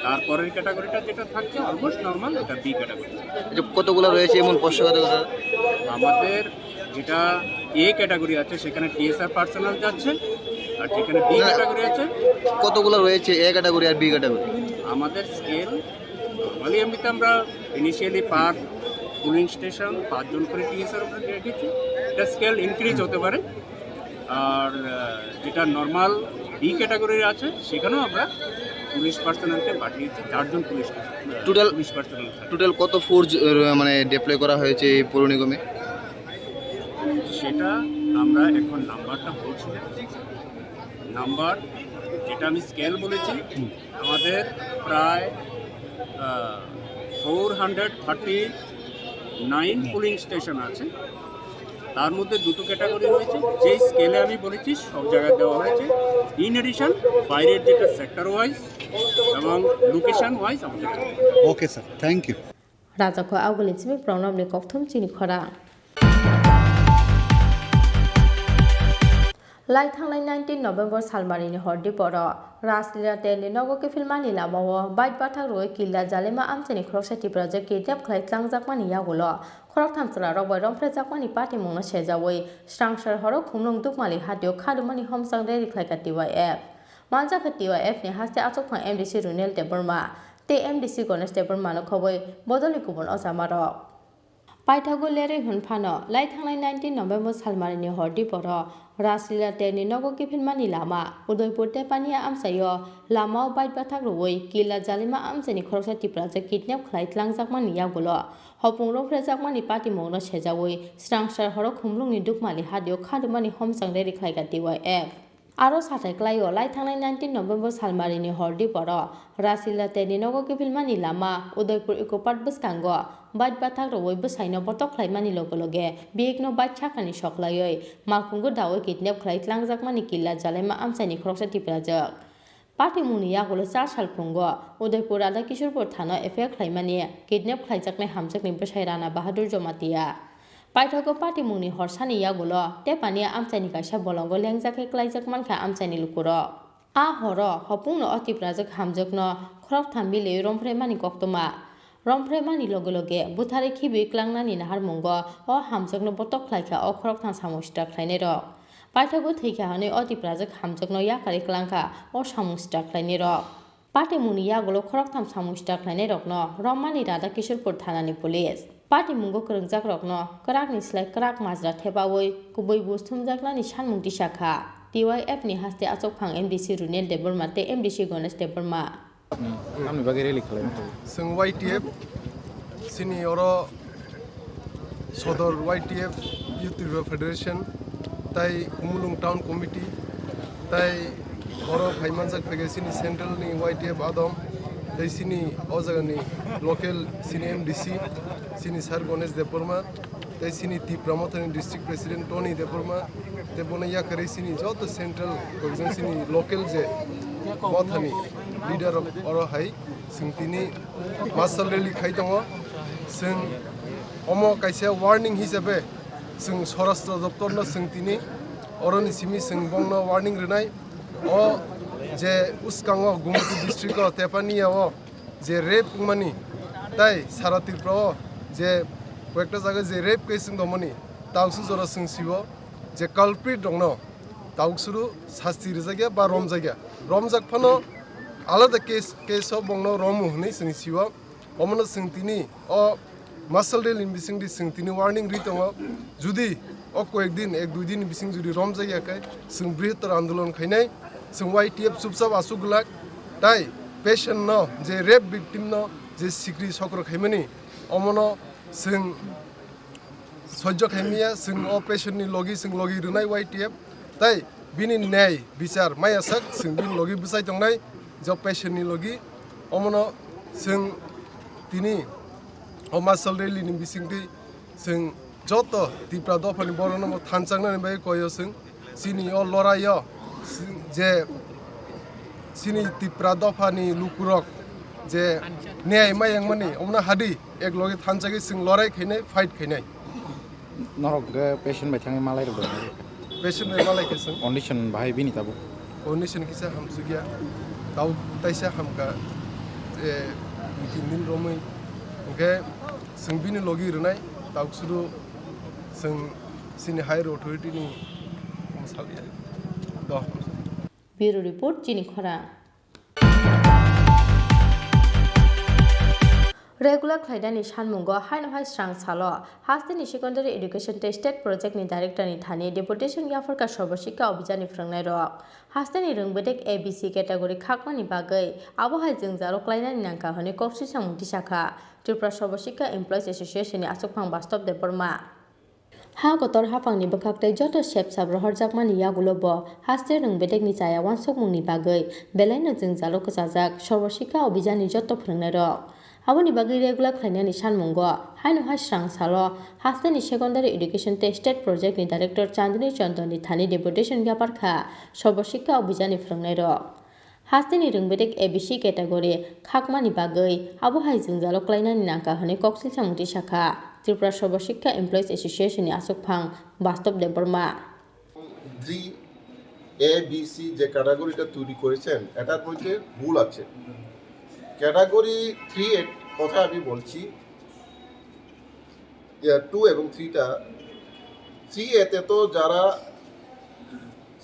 S18: তারপরের ক্যাটাগরিটা যেটা থাকছে অলমোস্ট নর্মাল, এটা বি ক্যাটাগরি।
S15: কতগুলো রয়েছে এমন পোষ্য কতগুলো?
S18: আমাদের যেটা এ ক্যাটাগরি আছে সেখানে টিএসআর পার্সোনাল যাচ্ছে, আর যেখানে বি ক্যাটাগরি আছে
S15: কতগুলো রয়েছে এ ক্যাটাগরি আর বি ক্যাটাগরি?
S18: আমাদের স্কেল নর্মালি এমনিতে আমরা ইনিশিয়ালি পার পুলিং স্টেশন 5 জন করে টিএসআর উপরে রেখেছি। এটা স্কেল ইনক্রিজ হতে পারে। আর যেটা নর্মাল বি ক্যাটাগরির আছে সেখানেও আমরা পুলিশ পার্সোনালকে পাঠিয়েছি, 4 জন পুলিশ পার্সোনাল।
S15: টোটাল কত ফোর্স মানে ডিপ্লয় করা হয়েছে এই পৌর নিগমে?
S18: সেটা আমরা এখন নাম্বারটা বলছি না। নাম্বার যেটা আমি স্কেল বলেছি, আমাদের প্রায় 439 পুলিং স্টেশন আছে। তার মধ্যে দুটো ক্যাটাগরি রয়েছে, যেই স্কেলে আমি বলেছি সব জায়গায় দেওয়া হয়েছে। ইন এডিশন বাইরের যেটা সেক্টর ওয়াইজ এবং লোকেশন ওয়াইজ আমাদের।
S19: Okay sir, thank you.
S1: রাজাখো आवगोलिनसिम प्रणामनि कक्थम चिनि खरां लाई थांनाय 19 नभेम्बर सालमारिनि हरदि बर राजलीला टेनि नगके फिल्मानि लामाव बाइट बाथाक रोय किल्ला जालेमा आमचेनि खरकसा टिप्राजे किडनेप खालायख्लांजाकमानि यागुल खरक थामसला रगबाय रंफ्रेजाकमानि पार्टी मुंनो सेजावै स्रांसार हरक खुमलुं दुकमालि हातियाव खादुमानि हमसां रेरि खायखाति वाइएफ मानजाखा टिवाइएफ नि हास्ते आचकफां एमडिसि रुनेल देबरमा ते एमडिसि गणेश देबरमानो खबै बदलनि गुबुन अजामारक पाइथागु लेरै हुनफानो लाई थांनाय 19 नभेम्बर सालमारिनि हरदि बर राजलीला टेनि नगके फिल्मानि लामा उदयपुर तेपानिया आमसायो लामाव बाइट बाथाक रोय किल्ला जालिमा आमचेनि खरकसा टिप्राजे किडनेप खालायख्लांजाकमानि यागुल हपुं रंफ्रेजाकमानि पार्टी मुंनो सेजावै स्रांसार हरक खुमलुंनि दुकमालि हादियाव खादुमानि हमसां रेरि खायखाति वाइएफ आरो साथायख्लायो लाई थांनाय 19 नभेम्बर सालमारिनि हरदि बर राजलीला टेनि नगके फिल्मानि लामा उदयपुर इकोपार्क बसकांग बाइट बाथाक रोय बसाइनो बटक खालायमानि लगे लगे बेगनो बाइट साखानि सकलायै मालखुंगु दावै किडनेप खालायख्लांजाकमानि किल्ला जालेमा आमसाइनि खरकसा टिप्राजोक पार्टी मुंनि यागुल 4 सालखुंग उदयपुर राधा किशोरपुर थानो एफआइआर खालायमानि किडनेप खालायजाकनाय हामजाकनि बसाइ राणा बाहादुर जमातिया पाइथागो पार्टी मुंनि हरसानि यागुल तेपानिया आमसाइनि काइसा बलंग लेंजाके क्लाइजाकमानखा आमसाइनि लुकुर आ हर हपुंनो अतिप्राजक हामजकनो खरक थामबिले रंफ्रेमानि कक्तमा रंफ्रेमानि लगे लगे बुथारे खिबि क्लांनानि नाहार मुंग अ हामजकनो बटक खालायखा अ खरक थाम सामुस्टा खालायनाय रक पाइथागो थैखा हनै अतिप्राजक हामजकनो याकारि क्लांखा अ सामुस्टा खालायनाय रक पार्टी मुंनि यागुल खरक थाम सामुस्टा खालायनाय रकनो रमानि राधा किशोरपुर थानानि पुलिस पार्टी मुंगो करंजाक रकनो कराकनि स्लाय कराक माजरा थेबावै गुबै बुस्थुमजाकनानि सानमुं दिसाखा टिवाइएफ नि हास्ते आचकफां एमडिसि रुनेल देबरमा ते एमडिसि गणेश देबरमा
S20: आंनि बागै रेलि खालामनो जों वाइटिएफ सिनि अरो सदर वाइटिएफ इउथ फेडारेशन ताई कुमुलुं टाउन कमिटी ताई अरो फाइमानजाक फेगेसिनि सेंट्रलनि वाइटिएफ आदम ताई सिनि अजागानि लोकेल सिनि एमडिसि सिनि सार गणेश देबरमा ताई सिनि तिप्रामथानि डिस्ट्रिक्ट प्रेसिडेंट टनी देबरमा देबना याकरे सिनि जत सेंट्रल गजन सिनि लोकेल जे मथानि लीडर अरो हाई सिंतिनि मार्शल रैली खाइ दङ जों अमो काइसे वार्निंग हिसाबै जों सरास्त्र दप्तरनो सिंतिनि अरनि सिमि जों बंनो वार्निंग रनाय अ जे उसकाङो गुमति डिस्ट्रिक्ट तेपानियाव जे रेप मानि ताई सारा त्रिपुरा जे कयेकटा जायगा जे रेप केस दमनि ताउसु जरा सिंसिबो जे कल्प्रिट दङ ताउसुरु शास्ति रजागिया बा रमजागिया रमजाक फानो आलादा केस बंनो रमु हनै सिंसिबो अमनो सिंतिनि अ मार्शल रेल बिसिंदि सिंतिनि वार्निंग रि दङ जुदि अ कयेक दिन एक दुइ दिन बिसिं जुदि रमजागियाखै जों बृहत्तर आंदोलन खायनाय जों वाइटिएफ सुबसाब आसुगलाक ताई पेशेंट न जे रेप विक्टिम न जे सिक्रि सक्र खायमानि अमनो जों सह्य खायमिया जों अ पेशेंटनि लगी जों लगी रुनाय वाइटिएफ ताई बिनि न्याय बिचार मायासाक जों बिनि लगी बुसाय दंनाय जो पेशेंटनि लगी अमनो जों तिनि अ मार्शल रेलिनि बिसिंदि जों जत त्रिपुरा दफानि बर' नम्बर थानसांनानै बाय कयो जों सिनि अ लराय जे सिनि त्रिपुरा दफानि लुकुरक जे न्याय मायang मानि अमना हादि एक लगे थानसागै जों लराय खैनाय फाइट खैनाय नरक पेशेंट बाय थाङै मालाय रदो पेशेंट बाय मालाय केसं कंडीशन बाहाय बिनि ताबो कंडीशन किसा हमसुगिया তাও তাইসা হামকা মিটিং রमै ओंखे जों बिनि लगी रनाय दाउसुरु जों सिनि higher अथरिटीनि Masalia the
S1: bureau report चिनी खरां रेगुलर खायदानि सानमुंगो हायनहाय स्रां सालो हास्तिनि सेकेंडारी एडुकेशन स्टेट प्रोजेक्ट नि डायरेक्टर नि थानी डेपुटेशन याफरका सर्वशिक्षा अभियान नि फोरोंनाय रक हास्तिनि रोंबेदेक एबीसी कैटेगरी खाकमानि बागै आबहाय जों जारो क्लायनानि नांका हने कक्सि सामुंथि शाखा त्रिपुरा सर्वशिक्षा एमप्लॉयज एसोसिएशन नि आसुकफां बास्तव देबरमा हा गतर हाफांनि बखाक्तै जत सेप साब्र हरजाकमानि यागुलब हास्ते रोंबेदेक नि जाया वानसक मुंनि बागै बेलायनो जों जारो कसाजाक सर्वशिक्षा अभियान नि जत फोरोंनाय रक Aboni bagi regular khainani sanmungo haino ha srang salo hasteni secondary education state project ni director Chandni Chandon ni thani deputation gyapar kha sarboshikha abhijan ni phrangnai ro hasteni ringbedek ABC category khakmani bagai abo hai jingjalo klainani nangka hone koksil samuti shakha Tripura sarboshikha employees association ni asukphang bastob deborma
S3: ABC যে ক্যাটাগরিটা তৈরি করেছেন এটার মধ্যে ভুল আছে category 3 এর কথা আমি বলছি 2 এবং 3টা 3 এতে তো যারা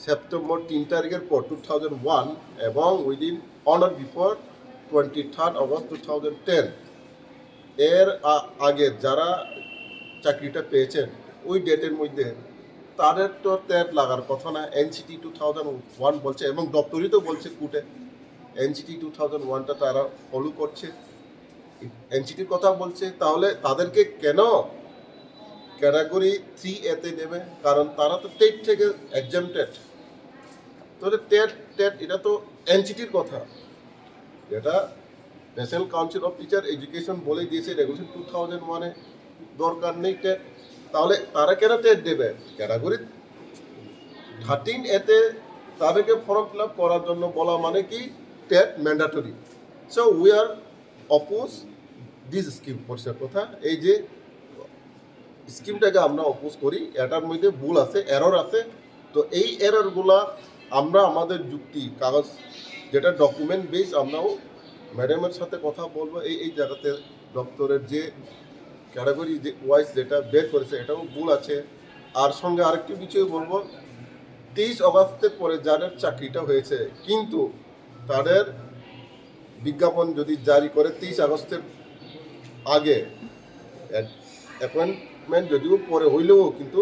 S3: সেপ্টেম্বর 3 তারিখের পর 2001 এবং within on or before 23 August 2010 এর আগে যারা চাকরিটা পেয়েছেন ওই ডেটের মধ্যে তাদের তো ট্যাগ লাগার কথা না এনসিটি 2001 বলছে এবং দপ্তরই তো বলছে কোর্টে এনসিটি 2001টা তারা ফলো করছে এনসিটির কথা বলছে তাহলে তাদেরকে কেন ক্যাটাগরি 3 এতে দেবে কারণ তারা তো টেট থেকে এক্সামটেড তো টেট এটা তো এনসিটির কথা যেটা national council of teacher education বলে দিয়েছে রেগুলেশন 2001 এ দরকার নেই টেট তাহলে তারা কেন টেট দেবে ক্যাটাগরি 13 এতে তাদেরকে ফর্ম ফিল আপ করার জন্য বলা মানে কি TET mandatory so we are oppose this scheme পরিষ্কার কথা এই যে স্কিমটাকে আমরা অপোজ করি এটার মধ্যে ভুল আছে এরর আছে তো এই এররগুলা আমরা আমাদের যুক্তি কাগজ যেটা ডকুমেন্ট বেস আমরাও ম্যাডামের সাথে কথা বলবো এই জায়গাতে দপ্তরের যে ক্যাটাগরি যে ওয়াইজ যেটা বের করেছে এটাও ভুল আছে আর সঙ্গে আরেকটি বিষয় বলবো 23 অগস্টের পরে যাদের চাকরিটা হয়েছে কিন্তু তাদের বিজ্ঞাপন যদি জারি করে 23 আগস্টের আগে অ্যাপয়েন্টমেন্ট যদিও পরে হইলেও কিন্তু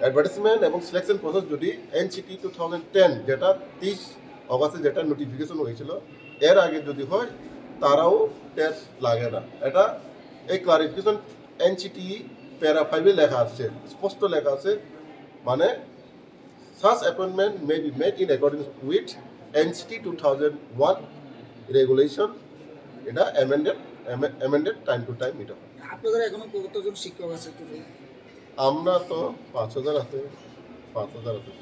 S3: অ্যাডভার্টাইজমেন্ট এবং সিলেকশন প্রসেস যদি এনসিটি 2010 যেটা 30 অগস্টে যেটা নোটিফিকেশন হয়েছিল এর আগে যদি হয় তারাও টেস্ট লাগে না এটা এই ক্লারিফিকেশন এনসিটি প্যারা 5 এ লেখা আছে স্পষ্ট লেখা আছে মানে such appointment may be made in accordance with NCT 2001 regulation এটা amended time to time এটা
S21: আপনাদের এখনো কতজন শিক্ষক আছে
S3: আমরা তো 5000 আছে 5000 আছে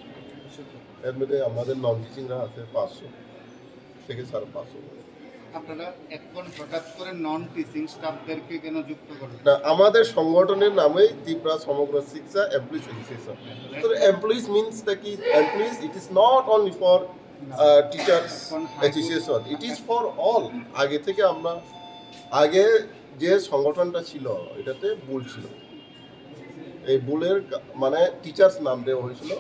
S3: এর মধ্যে আমাদের নন টিচিংরা আছে 500 থেকে 550
S8: আপনারা এখন হঠাৎ করে নন টিচিং স্টাফদেরকে কেন যুক্ত করেন
S3: না আমাদের সংগঠনের নামই ত্রিপুরা সমগ্র শিক্ষা এমপ্লয়িজ অ্যাসোসিয়েশন তো এমপ্লয়িজ মিন্স দ্য কি employees it is not only for teachers association it is for all আগে থেকে আমরা আগে যে সংগঠনটা ছিল এটাতে ভুল ছিল এই ভুলের মানে টিচার্স নাম দেওয়া হয়েছিল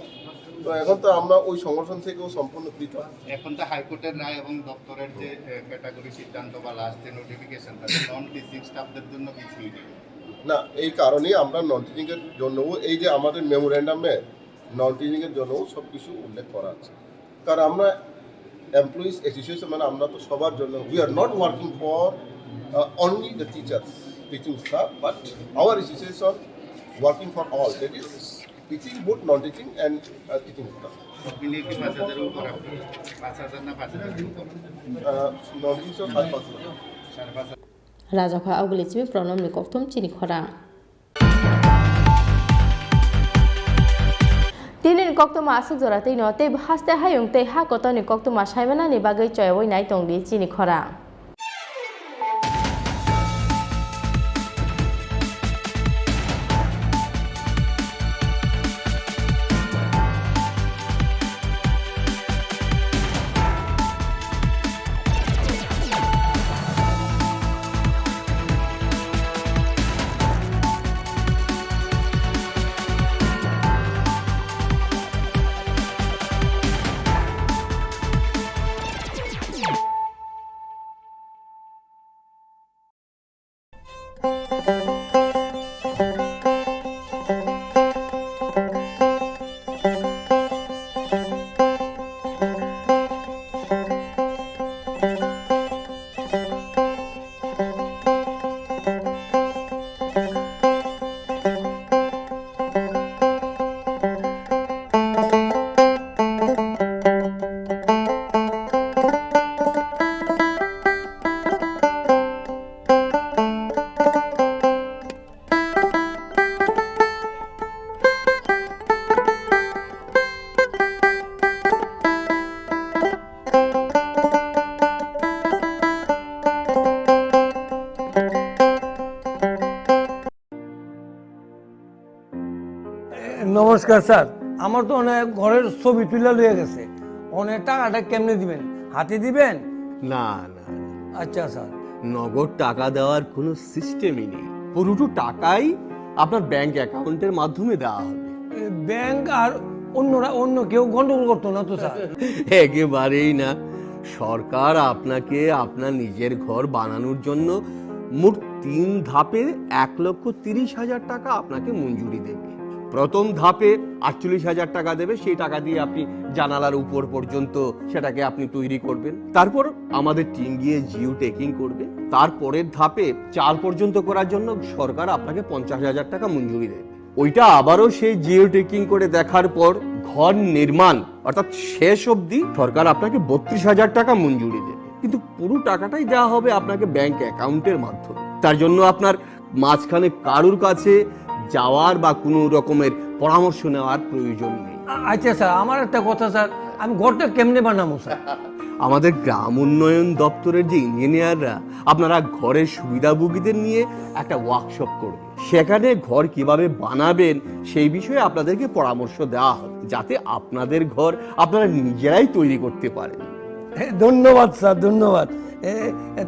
S3: তো এখন তো আমরা ওই সংগঠন থেকেও সম্পূর্ণ পৃথক
S8: এখন তো হাইকোর্টের রায় এবং দপ্তরের যে ক্যাটাগরি সিদ্ধান্ত বা লাস্ট যে নোটিফিকেশন তাতে নন টিচিং স্টাফদের জন্য কিছুই নেই
S3: না এই কারণেই আমরা নন টিচিং এর জন্যও এই যে আমাদের মেমোরেন্ডামে নন টিচিং এর জন্যও সব কিছু উল্লেখ করা আছে কারণ আমরা এমপ্লয়িজ অ্যাসোসিয়েশন মানে আমরা তো সবার জন্য we are not working for only the teachers teaching staff but hour association working for all that is teaching both non-teaching and teaching staff.
S8: মিলিয়ে কি 5000 এর উপর 5000 না 5000 এর উপর
S3: non-teaching staff 5,000
S1: राजाखा आउगलिचिमि प्रनम नि कक्थम चिनि खरां दिनै कक्तमा आसुक जरातै न तै हास्ते हायुं तै हा कतनि कक्तमा साइबाना नि बागै चयवै नाय तंगदि चिनि खरां
S4: নমস্কার স্যার, আমার তো অনেক ঘরের ছবি তুলে লয়ে গেছে, অনেক টাকাটা কেমনে দিবেন, হাতে দিবেন?
S22: না না,
S4: আচ্ছা স্যার।
S22: নগদ টাকা দেওয়ার কোনো সিস্টেমই নেই, পুরোটো টাকাই আপনার ব্যাংক অ্যাকাউন্টের মাধ্যমে দেওয়া হবে।
S4: ব্যাংক আর অন্য কেউ গন্ডগোল করতো না তো স্যার?
S22: একেবারেই না, সরকার আপনাকে আপনার নিজের ঘর বানানোর জন্য মোট 3 ধাপে 1,30,000 টাকা আপনাকে মঞ্জুরি দেবে। প্রথম ধাপে 48,000 টাকা দেবে, সেই টাকা দিয়ে আপনি জানালার উপর পর্যন্ত সেটাকে আপনি তৈরি করবেন। তারপর আমাদের টিম গিয়ে জিও টেকিং করবে। তারপরের ধাপে 4 পর্যন্ত করার জন্য সরকার আপনাকে 50,000 টাকা মঞ্জুরি দেবে। ওইটা আবারও সেই জিও টেকিং করে দেখার পর ঘর নির্মাণ অর্থাৎ শেষ অবধি সরকার আপনাকে 32,000 টাকা মঞ্জুরি দেবে, কিন্তু পুরো টাকাটাই দেওয়া হবে আপনাকে ব্যাংক অ্যাকাউন্টের মাধ্যমে। তার জন্য আপনার মাঝখানে কারুর কাছে যাওয়ার বা কোনো রকমের পরামর্শ নেওয়ার প্রয়োজন নেই।
S4: আচ্ছা স্যার, আমার একটা কথা স্যার, আমি ঘরটা কেমনে বানাবো স্যার?
S22: আমাদের গ্রাম উন্নয়ন দপ্তরের যে ইঞ্জিনিয়াররা আপনারা ঘরের সুবিধাভোগীদের নিয়ে একটা ওয়ার্কশপ করবে, সেখানে ঘর কিভাবে বানাবেন সেই বিষয়ে আপনাদেরকে পরামর্শ দেওয়া হবে, যাতে আপনাদের ঘর আপনারা নিজেরাই তৈরি করতে পারেন।
S4: ধন্যবাদ স্যার, ধন্যবাদ।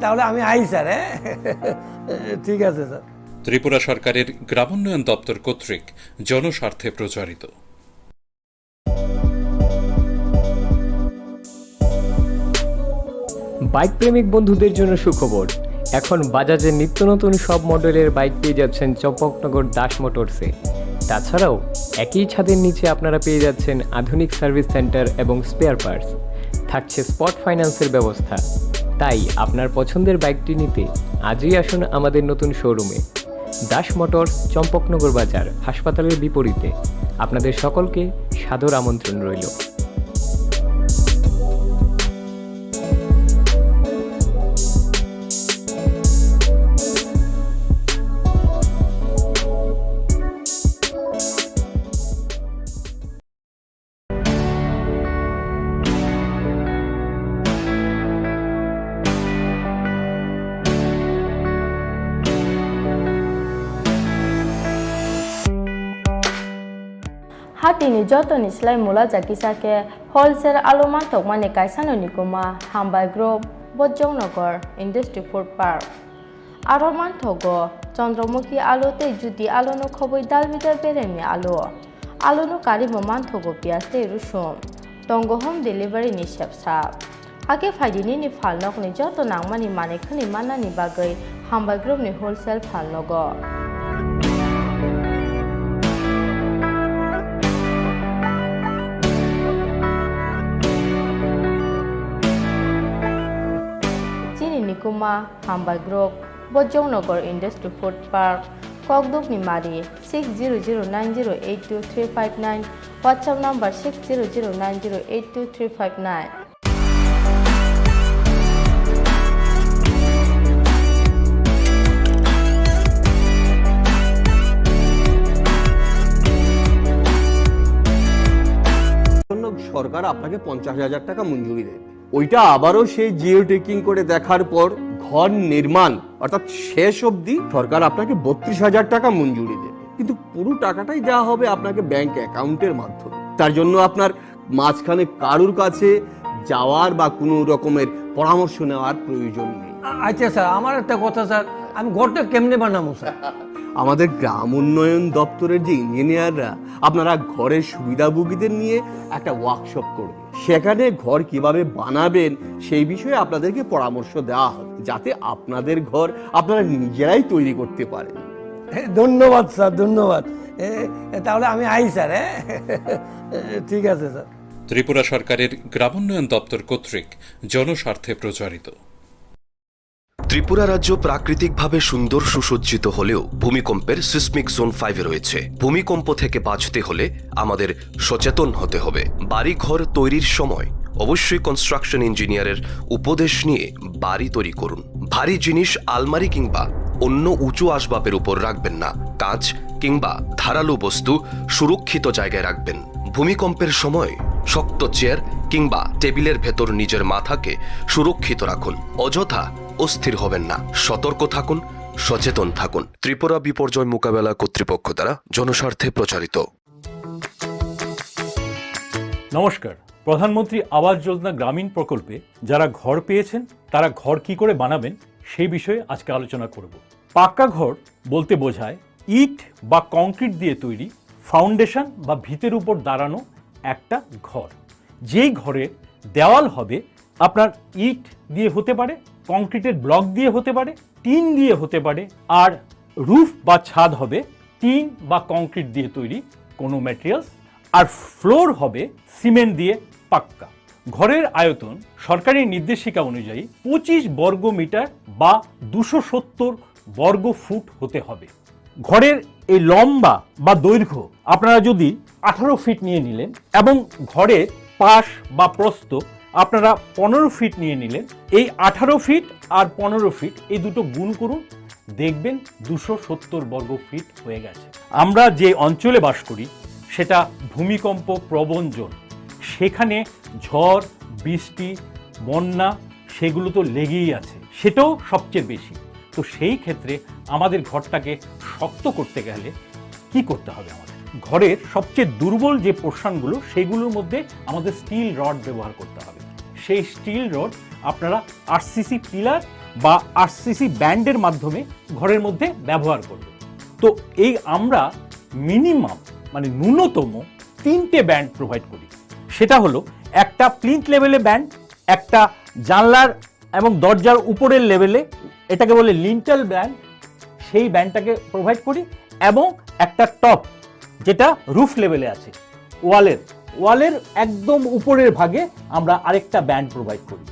S4: তাহলে আমি আই স্যার। ঠিক আছে স্যার।
S23: ত্রিপুরা সরকারের গ্রামোন্নয়ন দপ্তর কর্তৃক জনস্বার্থে প্রচারিত।
S24: বাইক প্রেমিক বন্ধুদের জন্য সুখবর, এখন বাজাজের নিত্য নতুন সব মডেলের বাইক পেয়ে যাচ্ছেন চম্পকনগর দাস মোটরসে। তাছাড়াও একই ছাদের নিচে আপনারা পেয়ে যাচ্ছেন আধুনিক সার্ভিস সেন্টার এবং স্পেয়ার পার্টস, থাকছে স্পট ফাইন্যান্সের ব্যবস্থা। তাই আপনার পছন্দের বাইকটি নিতে আজই আসুন আমাদের নতুন শোরুমে। দাস মোটরস, চম্পকনগর বাজার, হাসপাতালের বিপরীতে। আপনাদের সকলকে সাদর আমন্ত্রণ রইল।
S1: Hatini jotoni slai mula jakisake wholesale aluman tokmani kaisano nikuma hambai group Bojongnagar Industry Food Park. Aroman thogo Chandramukhi alu te judi alu no khoboi dalbidar beremi alu. Alu no kari moman thogo pias te rusum. Tongo home delivery ni shepsa. Ake faidini ni falnok ni joto nangmani mane khani mana ni bagai hambai group ni wholesale falnogo. Chini Khorang Hambai Group Bojongnagar Industry Food Park Kokduk Nimari 6009082359 WhatsApp number 6009082359.
S22: সরকার আপনাকে 50,000 টাকা মঞ্জুরি দেবে। ওইটা আবারও সেই Jio taking করে দেখার পর ঘর নির্মাণ অর্থাৎ শেষ অবধি সরকার আপনাকে 32,000 টাকা মঞ্জুরি দেবে, কিন্তু পুরো টাকাটাই দেওয়া হবে আপনাকে ব্যাংক অ্যাকাউন্টের মাধ্যমে। তার জন্য আপনার মাঝখানে কারুর কাছে যাওয়ার বা কোনো রকমের পরামর্শ নেওয়ার প্রয়োজন নেই।
S4: আচ্ছা স্যার, আমার একটা কথা স্যার, আমি ঘরটা কেমনে বানাবো স্যার?
S22: আমাদের গ্রাম উন্নয়ন দপ্তরের যে ইঞ্জিনিয়াররা আপনারা ঘরের সুবিধাভোগীদের নিয়ে একটা ওয়ার্কশপ করবে, সেখানে ঘর কিভাবে বানাবেন সেই বিষয়ে আপনাদেরকে পরামর্শ দেওয়া হবে, যাতে আপনাদের ঘর আপনারা নিজেরাই তৈরি করতে পারেন।
S4: ধন্যবাদ স্যার, ধন্যবাদ। তাহলে আমি আই স্যার। ঠিক আছে স্যার।
S23: ত্রিপুরা সরকারের গ্রামোন্নয়ন দপ্তর কর্তৃক জনস্বার্থে প্রচারিত।
S25: ত্রিপুরা রাজ্য প্রাকৃতিকভাবে সুন্দর সুসজ্জিত হলেও ভূমিকম্পের সিসমিক জোন 5 রয়েছে। ভূমিকম্প থেকে বাঁচতে হলে আমাদের সচেতন হতে হবে। বাড়িঘর তৈরির সময় অবশ্যই কনস্ট্রাকশন ইঞ্জিনিয়ারের উপদেশ নিয়ে বাড়ি তৈরি করুন। ভারী জিনিস আলমারি কিংবা অন্য উঁচু আসবাবের উপর রাখবেন না। কাঁচ কিংবা ধারালো বস্তু সুরক্ষিত জায়গায় রাখবেন। ভূমিকম্পের সময় শক্ত চেয়ার কিংবা টেবিলের ভেতর নিজের মাথাকে সুরক্ষিত রাখুন। অযথা অস্থির হবেন না। সতর্ক থাকুন, সচেতন থাকুন। ত্রিপুরা বিপর্যয় মোকাবেলা কর্তৃপক্ষ দ্বারা জনস্বার্থে প্রচারিত।
S17: নমস্কার। প্রধানমন্ত্রী আবাস যোজনা গ্রামীণ প্রকল্পে যারা ঘর পেয়েছেন তারা ঘর কি করে বানাবেন সেই বিষয়ে আজকে আলোচনা করব। পাক্কা ঘর বলতে বোঝায় ইট বা কংক্রিট দিয়ে তৈরি ফাউন্ডেশন বা ভিতের উপর দাঁড়ানো একটা ঘর। যেই ঘরের দেওয়াল হবে আপনার ইট দিয়ে হতে পারে, কংক্রিটের ব্লক দিয়ে হতে পারে, টিন দিয়ে হতে পারে, আর রুফ বা ছাদ হবে টিন বা কংক্রিট দিয়ে তৈরি কোনো ম্যাটেরিয়ালস, আর ফ্লোর হবে সিমেন্ট দিয়ে পাক্কা। ঘরের আয়তন সরকারি নির্দেশিকা অনুযায়ী 25 বর্গ মিটার বা 270 বর্গ ফুট হতে হবে। ঘরের এই লম্বা বা দৈর্ঘ্য আপনারা যদি 18 ফিট নিয়ে নিলেন এবং ঘরের পাশ বা প্রস্থ আপনারা 15 ফিট নিয়ে নিলেন, এই 18 ফিট আর 15 ফিট এই দুটো গুণ করুন, দেখবেন 270 বর্গ ফিট হয়ে গেছে। আমরা যে অঞ্চলে বাস করি সেটা ভূমিকম্প প্রবণ জোন, সেখানে ঝড় বৃষ্টি বন্যা সেগুলো তো লেগেই আছে, সেটাও সবচেয়ে বেশি। তো সেই ক্ষেত্রে আমাদের ঘরটাকে শক্ত করতে গেলে কি করতে হবে? আমাদের ঘরের সবচেয়ে দুর্বল যে পোর্শনগুলো সেগুলোর মধ্যে আমাদের স্টিল রড ব্যবহার করতে হবে। সেই স্টিল রড আপনারা আরসিসি পিলার বা আরসিসি ব্যান্ডের মাধ্যমে ঘরের মধ্যে ব্যবহার করবেন। তো এই আমরা মিনিমাম মানে ন্যূনতম 3টে ব্যান্ড প্রোভাইড করি। সেটা হলো একটা প্লিন্থ লেভেলে ব্যান্ড, একটা জানলার এবং দরজার উপরের লেভেলে, এটাকে বলে লিন্টাল ব্যান্ড, সেই ব্যান্ডটাকে প্রোভাইড করি, এবং একটা টপ যেটা রুফ লেভেলে আছে ওয়ালের একদম উপরের ভাগে আমরা আরেকটা ব্যান্ড প্রোভাইড করি।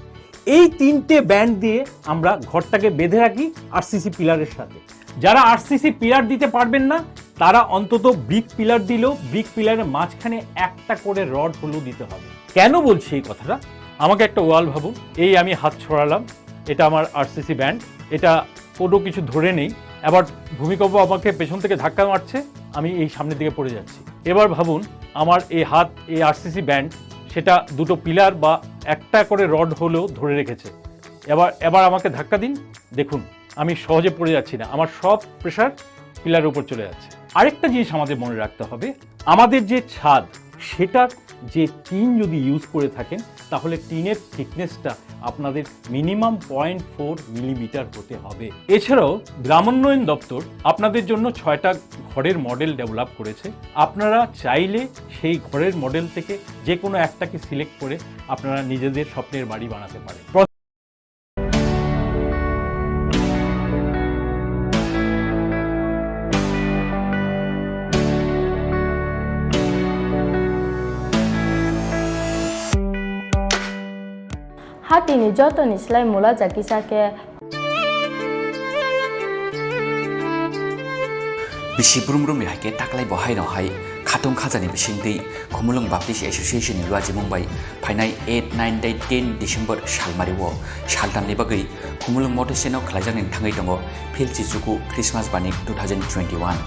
S17: এই 3টে ব্যান্ড দিয়ে আমরা ঘরটাকে বেঁধে রাখি আরসিসি পিলারের সাথে। যারা আরসিসি পিলার দিতে পারবেন না তারা অন্তত ব্রিক পিলার দিলেও ব্রিক পিলারের মাঝখানে একটা করে রড হলেও দিতে হবে। কেন বলছি এই কথাটা? আমাকে একটা ওয়াল ভাবুন, এই আমি হাত ছড়ালাম, এটা আমার আরসিসি ব্যান্ড, এটা কোনো কিছু ধরে নেই, আবার ভূমিকম্প আমাকে পেছন থেকে ধাক্কা মারছে, আমি এই সামনের দিকে পড়ে যাচ্ছি। এবার ভাবুন আমার এই হাত, এই আরসিসি ব্যান্ড, সেটা দুটো পিলার বা একটা করে রড হলেও ধরে রেখেছে। এবার আমাকে ধাক্কা দিন, দেখুন আমি সহজে পড়ে যাচ্ছি না, আমার সব প্রেশার পিলারের উপর চলে যাচ্ছে। আরেকটা জিনিস আমাদের মনে রাখতে হবে, আমাদের যে ছাদ সেটার যে টিন যদি ইউজ করে থাকেন তাহলে টিনের থিকনেসটা আপনাদের মিনিমাম 0.4 মিলিমিটার হতে হবে। এছাড়াও গ্রামোন্নয়ন দপ্তর আপনাদের জন্য 6টা ঘরের মডেল ডেভেলপ করেছে। আপনারা চাইলে সেই ঘরের মডেল থেকে যে কোনো একটাকে সিলেক্ট করে আপনারা নিজেদের স্বপ্নের বাড়ি বানাতে পারেন।
S1: Hatini jotoni slai mula jakisake
S2: Bisi Salbrumni haike taklai bohai no hai khatung khajani bisingtei Khumulung Baptist Association ni Awaimung bai phainai 8, 9, 10 December salmario saltamni bagai Khumulung motorseno khlaijani thangai tongo Philchichuku Christmas bani 2021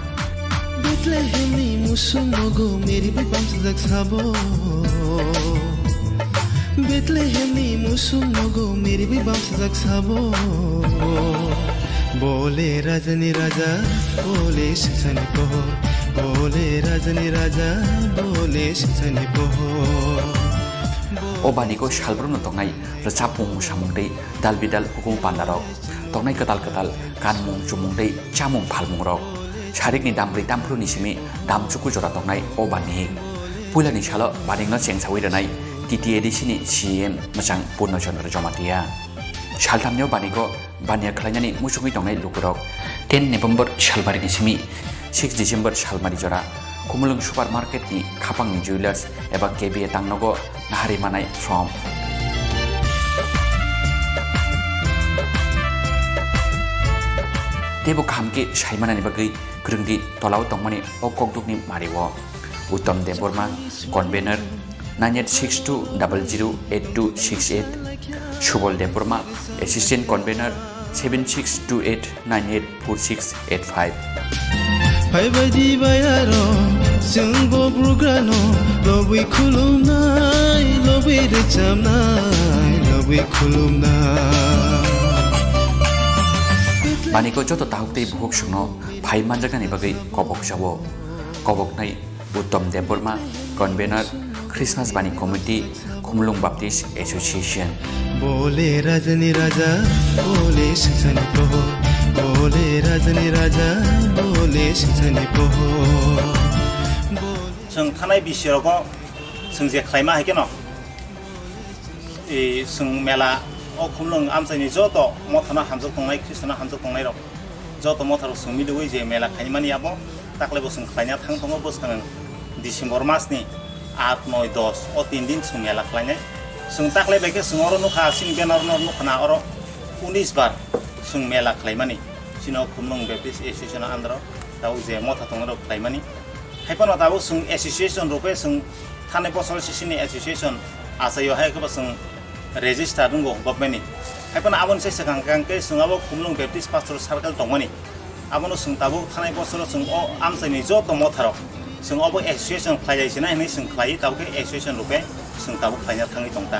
S5: Bethlehemni musumogo meri bipam sajak sabo Bethlehemni musumogo meri bipam sajak sabo बोले राजनी राजा बोले शिक्षणी पोहो बोले राजनी राजा बोले शिक्षणी पोहो
S2: Obaniko Salbrumni tongnai rachapung samungtei dalbidal hukum pandarok tongnai katal kanmung chumungtei chamung phalmung rok sarikni damri dampruni simi damchuku jora tongnai obani puilani salo baningno chengsawi ranai TT edisini CM machang purno chandra jomatia Saltamnyo baniko bania khlainani musungui tongnai lukurok 10 November salbari ni simi 6 December salmari jora Khumulung supermarket ni khapangni jewelers eba KBA tangnogo nahari manai from Tebo khamke saimanani bagai krungdi tolau tongmani okokdukni mariwo Uttam Deborma convener 9862008268 Subol Deborma assistant convener 7628984685
S5: Hai baidi bayaro sungbo brugano lobi khulumnai lobi rechamnai lobi khulumnai
S2: Baniko joto tahuktei buhuk sungno phai manjagani bagai kobok jabo kobok nai Uttam Deborma convener Christmas বাণী committee Khumlung Baptist association
S5: बोले रजनी राजा बोले सिंचनी कहो बोले रजनी राजा बोले सिंचनी कहो
S6: जों थानाय बिसिरावबो जों जे खालायमा हायगोन जों मेला खुमलुं आमसायनि जत मथाना हामजों थांनाय ख्रिस्टाना हामजों थांनाय र जत मथाराव जों मिलुयै जे मेला खायमानि आबो दाख्लैबो जों खालायना थांथङो बोसखाङो डिसेम्बर मासनि 8, 9, 10 अ 3 दिन जों मेला खालायनाय जों दाख्लै बायखे जों अर नुखा सिं बेनार नुखाना अर 19 बार जों मेला खालायमानि सिनाव खुमलुं बेप्टिस्ट एसोसिएशन आन्दार दाउ जे मथा थांनाय र खालायमानि हायपाना दाबो जों एसोसिएशन रुपे जों थानाय बोसोर सिसिनि एसोसिएशन आसायाव हायखौबो जों रेजिस्टार दंगो गभर्नमेन्टनि हायपाना आबन से सिगांके जों आबो खुमलुं बेप्टिस्ट पास्टर सार्केल दंमानि आबनो जों दाबो थानाय बोसोर जों अ आमसायनि जत मथाराव जों अब एसोसिएशन खालायसिना होनै जों खालायो दाबो एसोसिएशन रुपे जों दाबो खालायना थाङै दं दा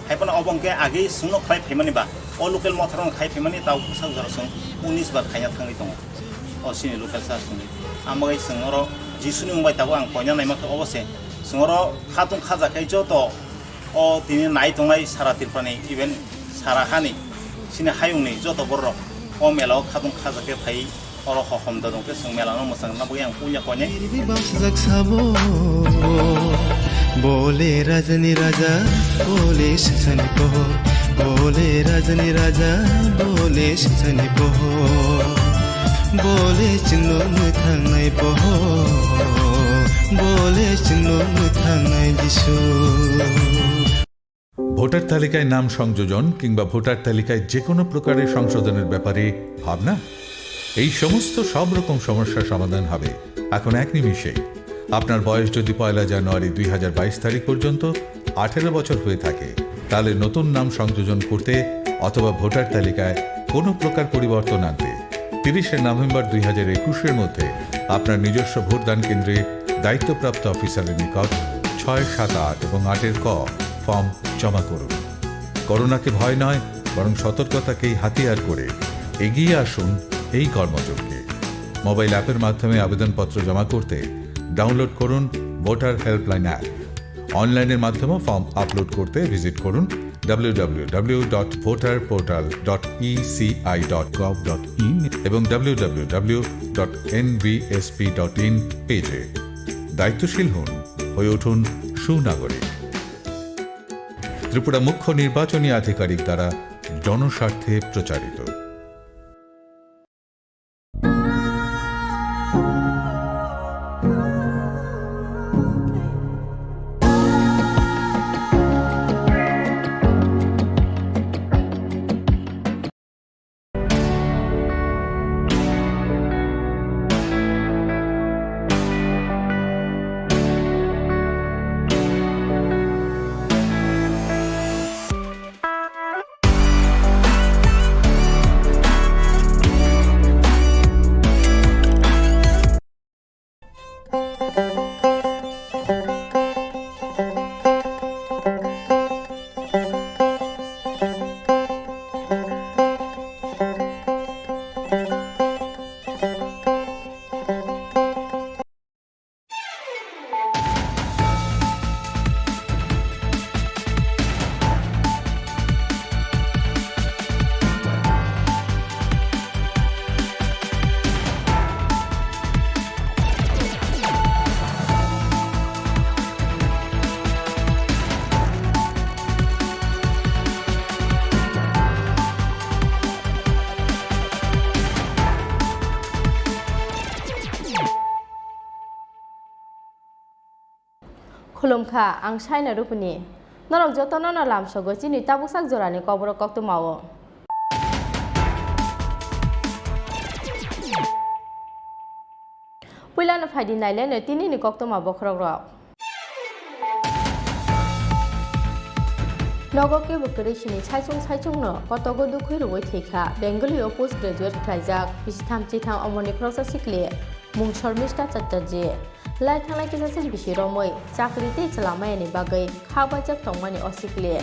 S6: हायपाना अबंके आगे जोंनो खालाय फैमानिबा अ लकेल मथाराव खालाय फैमानि दाउ सागजार जों 19 बार खालायना थाङै दं अ सिनि लकेल सासुनि आमगाय जों अर जिसुनि मुंबाय दाबो आं कयना नायमाखौ अबसे जों अर खातुं खाजाखै जत अ दिनै नाय दंनाय सारा तिरपानि इभेन सारा हानि सिनि हायुंनि जत बर अ मेलाव खातुं खाजाखै फाय अर हमदा दं के जों मेलानो मोसां ना बय आं पुnya कयने
S5: बोले रजनी राजा बोले सिंचनी कहो बोले रजनी राजा बोले सिंचनी कहो बोले चिन्नो मुथांनाय बहो बोले चिन्नो मुथांनाय जिसु
S7: ভোটার তালিকায় নাম সংযোজন কিংবা ভোটার তালিকায় যে কোনো প্রকারের সংশোধনের ব্যাপারে ভাবনা এই সমস্ত সব রকম সমস্যার সমাধান হবে এখন এক নিমিষেই আপনার বয়স যদি 1 জানুয়ারি 2022 তারিখ পর্যন্ত 18 বছর হয়ে থাকে তাহলে নতুন নাম সংযোজন করতে অথবা ভোটার তালিকায় কোনো প্রকার পরিবর্তন আনতে 30 নভেম্বর 2021 এর মধ্যে আপনার নিজস্ব ভোটদান কেন্দ্রে দায়িত্বপ্রাপ্ত অফিসারের নিকট 6, 7, 8 এবং 8 ক ফর্ম জমা করুন করোনাকে ভয় নয় বরং সতর্কতাকেই হাতিয়ার করে এগিয়ে আসুন এই কর্মযজ্ঞে মোবাইল অ্যাপের মাধ্যমে আবেদনপত্র জমা করতে ডাউনলোড করুন ভোটার হেল্পলাইন অ্যাপ অনলাইনের মাধ্যমে ফর্ম আপলোড করতে ভিজিট করুন www.voterportal.eci.gov.in এবং www.nvsp.in পেজে দায়িত্বশীল হন হয়ে উঠুন সুনাগরিক ত্রিপুরা মুখ্য নির্বাচনী আধিকারিক দ্বারা জনস্বার্থে প্রচারিত
S1: खुलुमखा आं साइना रुपुनि नरक जतन न लामसगो चिनि ताबुसाक जरानि कबर कक्तु मावो पुइलानो फाइदि नाइलेनो तिनिनि कक्तु मावो खरग्रक नगके बकरेसिनि साइचुंनो कतगो दुखै रुबै थैखा बेंगलियाव पोस्ट ग्रेजुएट खालायजाक बिसिथाम चिथाम अमरनि खरसा सिक्ले मुं शर्मिष्ठा चट्टार्जी लाइ थांनाय किसासिन बिसि रमै चाकरि ते चलामायनि बागै खाबाजक तंमानि असिक्ले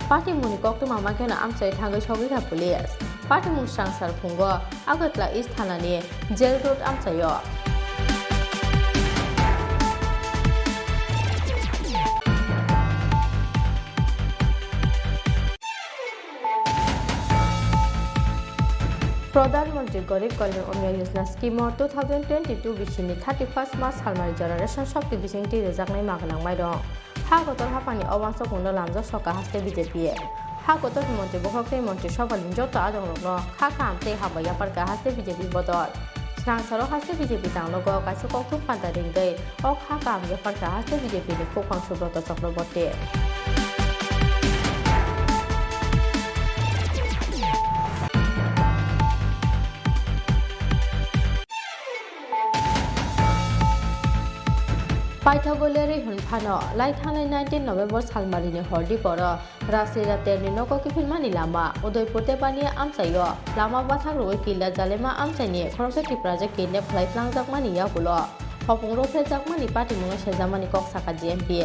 S1: पार्टी मुनि कक्तु मामाकेनो आमसाय थांगै सगैरा पुलिस पार्टी मुं सांसार फुंगो आगतला इस्ट थानानि जेल रोड आमसायो प्रधानमंत्री गरीब कल्याण अन्न योजना स्कीम 2022 बिसिनि 31 मार्च सालमारि जरा रेशन शक्ति बिसिंति रेजाकनाय मागनांबाय दं हा गतर हापानि अवांस गुंडा लामजा सका हास्ते बीजेपी हा गतर मंत्री बखकते मंत्री सभालिन जत आदंरनो खा खामते हाबाया परका हास्ते बीजेपी बदल स्रांसारो हास्ते बीजेपी तांलगो काइसे कक्तुम पान्ता रिंगै अ खा काम या परका हास्ते बीजेपी नि खोखां सुब्रत चक्रवर्ती पाइथागोलेरि हुनफानो लाइथांनाय 19 नवेम्बर सालमारिनि हरदि पर रास्ट्रीय तेरनि नको किफिनमानि लामा उदयपुर तेबानि आमसायो लामा बाथां रोय किला जालेमा आमसाइनि खरसे टिप्राजे किने फ्लाइफ्लांजाकमानि यागुलो हपुंरो फेजाकमानि पार्टी मुङा सेजामानि कक साका जीएमपी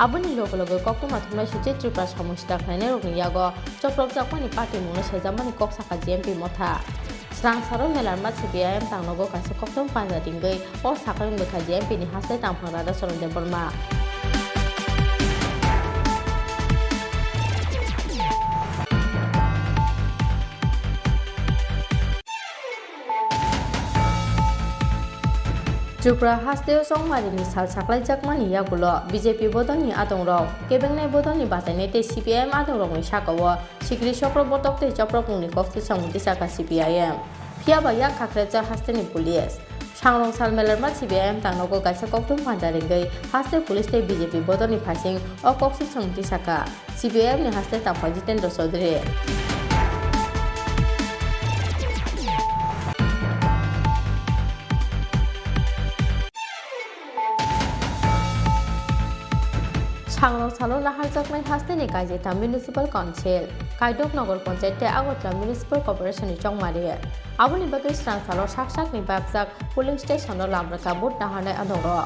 S1: आबुनि लोगो कक्तमा थुमनाय सुचे त्रिपुरा सामुस्ता खायने रोगनि यागो चप्रबजाकमानि पार्टी मुङा सेजामानि कक साका जीएमपी मथा स्रांसारो मेलारमा सीपीआईएम तांनगो कासे कक्तम पांजा दिंगै अ साकायं बेखा जीएमपी नि हास्ते तांफां रादा सरन देबरमा त्रिपुरा हास्तेव संमारिनि साल साख्लाय जाकमानि यागुलो बीजेपी बदलनि आदंराव केबेंनाय बदलनि बातायनाय ते सीपीआईएम आदंरावनि साकावो सिक्रि चक्रवर्ती ते चप्रपुंनि कक्ति सामुति साका सीपीआईएम फियाबा या खाख्रेजा हास्तेनि पुलिस सांरं साल मेलारमा सीपीआईएम तांनगो काइसे कक्तुम पान्जा रिंगै हास्ते पुलिस ते बीजेपी बदलनि फासिं अ कक्ति सामुति साका सीपीआईएम नि हास्ते तांफा जितेन्द्र चौधरी सांरं सालो नाहारजाकनाय हास्तेनि काइजेता म्युनिसिपल काउन्सिल काइदक नगर पंचायत आगरतला म्युनिसिपल कर्पोरेशननि चंमारि आबुनि बागै स्रां सालो साकसाकनि बागजाक पुलिंग स्टेशनआव लामरका भोट नाहारनाय आदंरो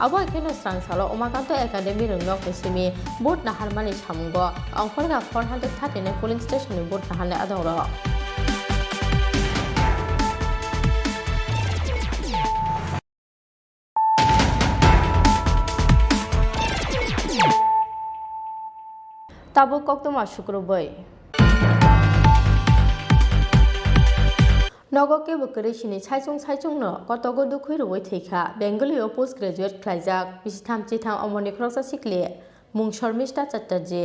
S1: आबो एखेनो स्रां सालो उमाकान्त एकाडेमि रोंनक निसिमि भोट नाहारमानि सामुंगो अंफरगा 439 पुलिंग स्टेशननि भोट नाहारनाय आदंरो ताबो कक्तमा शुक्रबै नगके बकरेसिनि साइचुंनो कतगो दुखै रुवै थैखा बेंगलियाव पोस्ट ग्रेजुएट ख्लाइजाक बिसिथाम चिथाम अमरनि खरसा सिखले मुं शर्मिष्ठा चट्टार्जी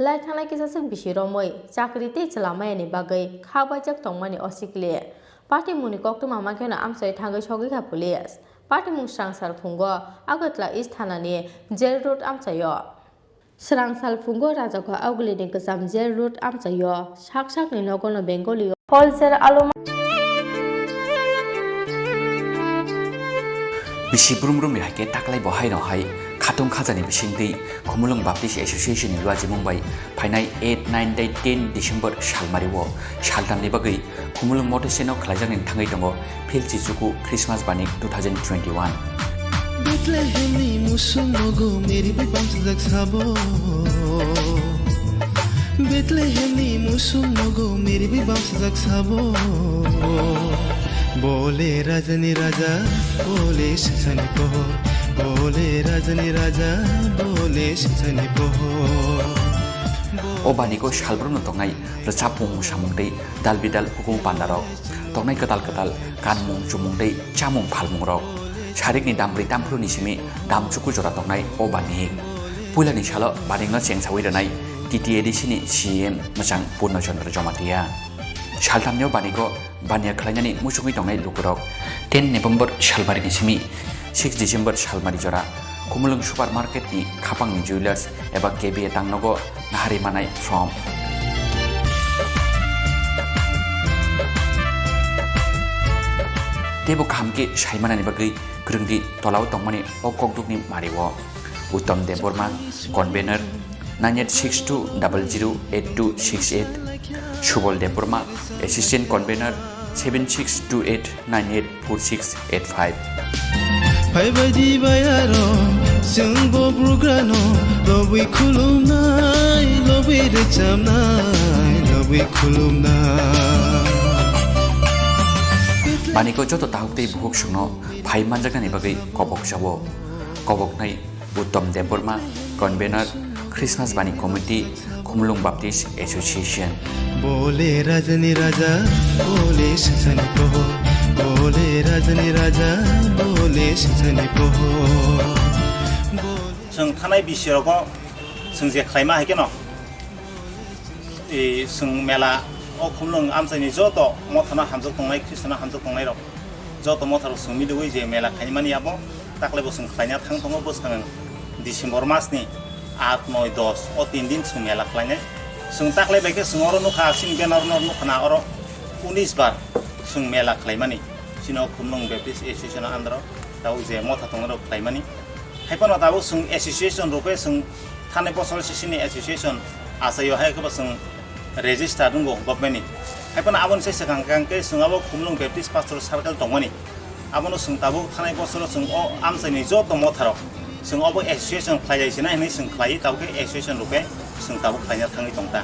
S1: लाइथांनाय किसासों बिसिरमै चाकरि ते चलामायानि बागै खाबायजाक तंमानि असिखले पार्टी मुनि कक्तमा माखेना आमसाय थांगै सगैखा पुलिस पार्टी मुं स्रांसार फुंगो आगतला इस्ट थानानि जेल रोड आमसायो स्रांसाल फुंगो राजाखौ आवगलिनि गोजाम जेल रोड आमसायो साकसाकनि नगनो बेंगलियाव हलसेल आलमा
S2: बिसि ब्रुमब्रुमनि हाइके ताकलाय बहाय नहाय खाथं खाजानि बिसिंदै खुमुलुं बाप्टिस्ट एसोसिएशननि लुआजि मुंबाय फाइनाय 8, 9, 10 डिसेम्बर सालमारिव सालदाननि बागै खुमुलुं मटेसेनाव खालायजानाय थाङै दङ फिलचिचुकु क्रिसमास बानि 2021
S5: बेथलेहेमनि मुसुं नगो मेरि बिबाम सजग साबो बेथलेहेमनि मुसुं नगो मेरि बिबाम सजग साबो बोले राजनी राजा बोले सिंसानि पोहो बोले राजनी राजा बोले सिंसानि पोहो
S2: ओबानिको सालब्रुमनो तंनाय रचापुं सामुंदै दालबिदाल हुकुम पान्दारक तंनाय कताल कानमुं चुमुंदै चामुं फालमुंरक सारिकनि दामब्रै दामफ्रुनि सिमि दामचुकु जरा तंनाय ओबानि पुलानि सालो बानिंनो चेंसावै रनाय टीटीएडीसीनि सीएम मोजां पूर्णचन्द्र जमातिया सालथामनियाव बानिको बानिया खालायनानै मुसुङै दंनाय लुकुरक 10 नभेम्बर सालमारिनि सिमि 6 डिसेम्बर सालमारि जरा खुमुलुं सुपार मार्केटनि खापांनि जुवेलार्स एबा केबिए तांनगो नाहारि मानाय फ्रम तेबो खामके साइमानानि बागै ग्रोंदि तलाव तंमानि अकगदुकनि मारिवो उत्तम Debbarma convener 9862008268 Subal Debbarma assistant convener 7628984685
S5: फाइबायदि बायारो जोंबो ब्रुग्रानो लबै खुलुमनाय लबै रेचामनाय लबै खुलुमनाय
S2: बानिको जतो ताहुक्तै बुहुक सुनो फाइ मानजागानि बागै कबक जावो कबकनाय उत्तम देबबर्मा कन्वेनर क्रिसमास बानी कमिटी Khumlung Baptist Association.
S5: बोले रजनी राजा बोले सजनी पोहो बोले रजनी राजा बोले सजनी पोहो
S6: जों थानाय बिसिरावबो जों जे खालामनो हागोन जों मेला खुमलुं आमसायनि जत मथाना हामजों दंनाय ख्रिस्टाना हामजों दंनाय रं जत मथाराव सोंमिदों जे मेला खालामनानै आबो दाख्लैबो जों खालामना थांथङो बोसखाङो डिसेम्बर मासनि 8, 9, 10 अ 3 दिन जों मेला खालामनाय जों दाख्लैबायखे जों अर नुखा सिन बेनार नुखाना अर 19 बार जों मेला खालामनानै सिनो खुमलुं बेप्टिस्ट एसोसिएशन आन्दाराव दाउ जे मथा दंनाय खालामनानै हायफाना दाबो जों एसोसिएशन रुपे जों थानाय बोसोर सिनि एसोसिएशन आसायाव हायखौबो जों रेजिस्टार दंगौ गभर्नमेन्टनि हायफाना आबोन सेसेगांके जोंआबो खुमलुं बेप्टिस्ट पास्टर सार्केल दंमोन आबोनो जों दाबो थानाय बोसोराव जों अ आमसायनि जत मथाराव जों अबो एसोसिएशन खालायसिना होनै जों खालायो दाउके एसोसिएशन रुपे जों दाबो खालायना थाङै दं दा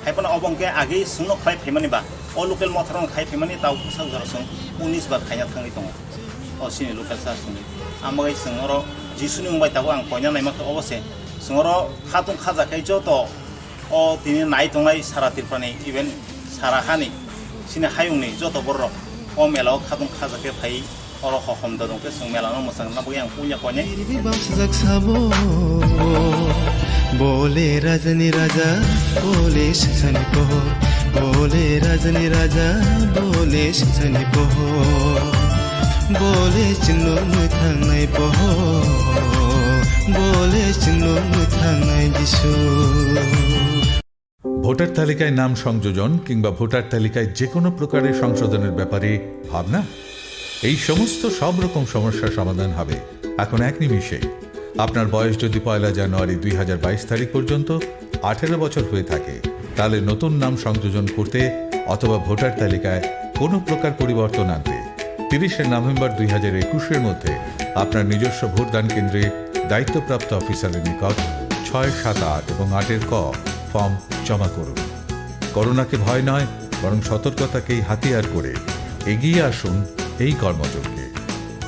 S6: हायफाना अबंके आगे जोंनो खालायफैमानिबा अ लकेल मथाराव खालायफैमानि दाउके सागराव जों 19 बार खालायना थाङै दं अ सिनि लकेल सार्चनि आमगाय जों अर जिसुनि मुंबाय दाबो आं पयना नायमाखौ अबसे जों अर खातुं खाजाखै जत अ दिनै नाय दंनाय सारा तिरपानि इभेन सारा हानि सिनि हायुंनि जत बर अ मेलाव खातुं खाजाखै फाय अर हखम दंके जों मेलानो मोजां नाबगै आं पुnya पयने
S5: बोले रजनी राजा बोले सजनी पोहो बोले रजनी राजा बोले सजनी पोहो बोले चिंगलो मुथांनाय पोहो बोले चिंगलो मुथांनाय जिसु
S7: ভোটার তালিকায় নাম সংযোজন কিংবা ভোটার তালিকায় যে কোনো প্রকারের সংশোধনের ব্যাপারে ভাবনা এই সমস্ত সব রকম সমস্যার সমাধান হবে এখন এক নিমিষে আপনার বয়স যদি 1 জানুয়ারি 2022 তারিখ পর্যন্ত 18 বছর হয়ে থাকে তাহলে নতুন নাম সংযোজন করতে অথবা ভোটার তালিকায় কোনো প্রকার পরিবর্তন আনতে 30 নভেম্বর 2021 এর মধ্যে আপনার নিজস্ব ভোটদান কেন্দ্রে দায়িত্বপ্রাপ্ত অফিসারের নিকট 6, 7, 8 এবং 8 ক ফর্ম জমা করুন করোনাকে ভয় নয় বরং সতর্কতাকেই হাতিয়ার করে এগিয়ে আসুন এই কর্মযজ্ঞে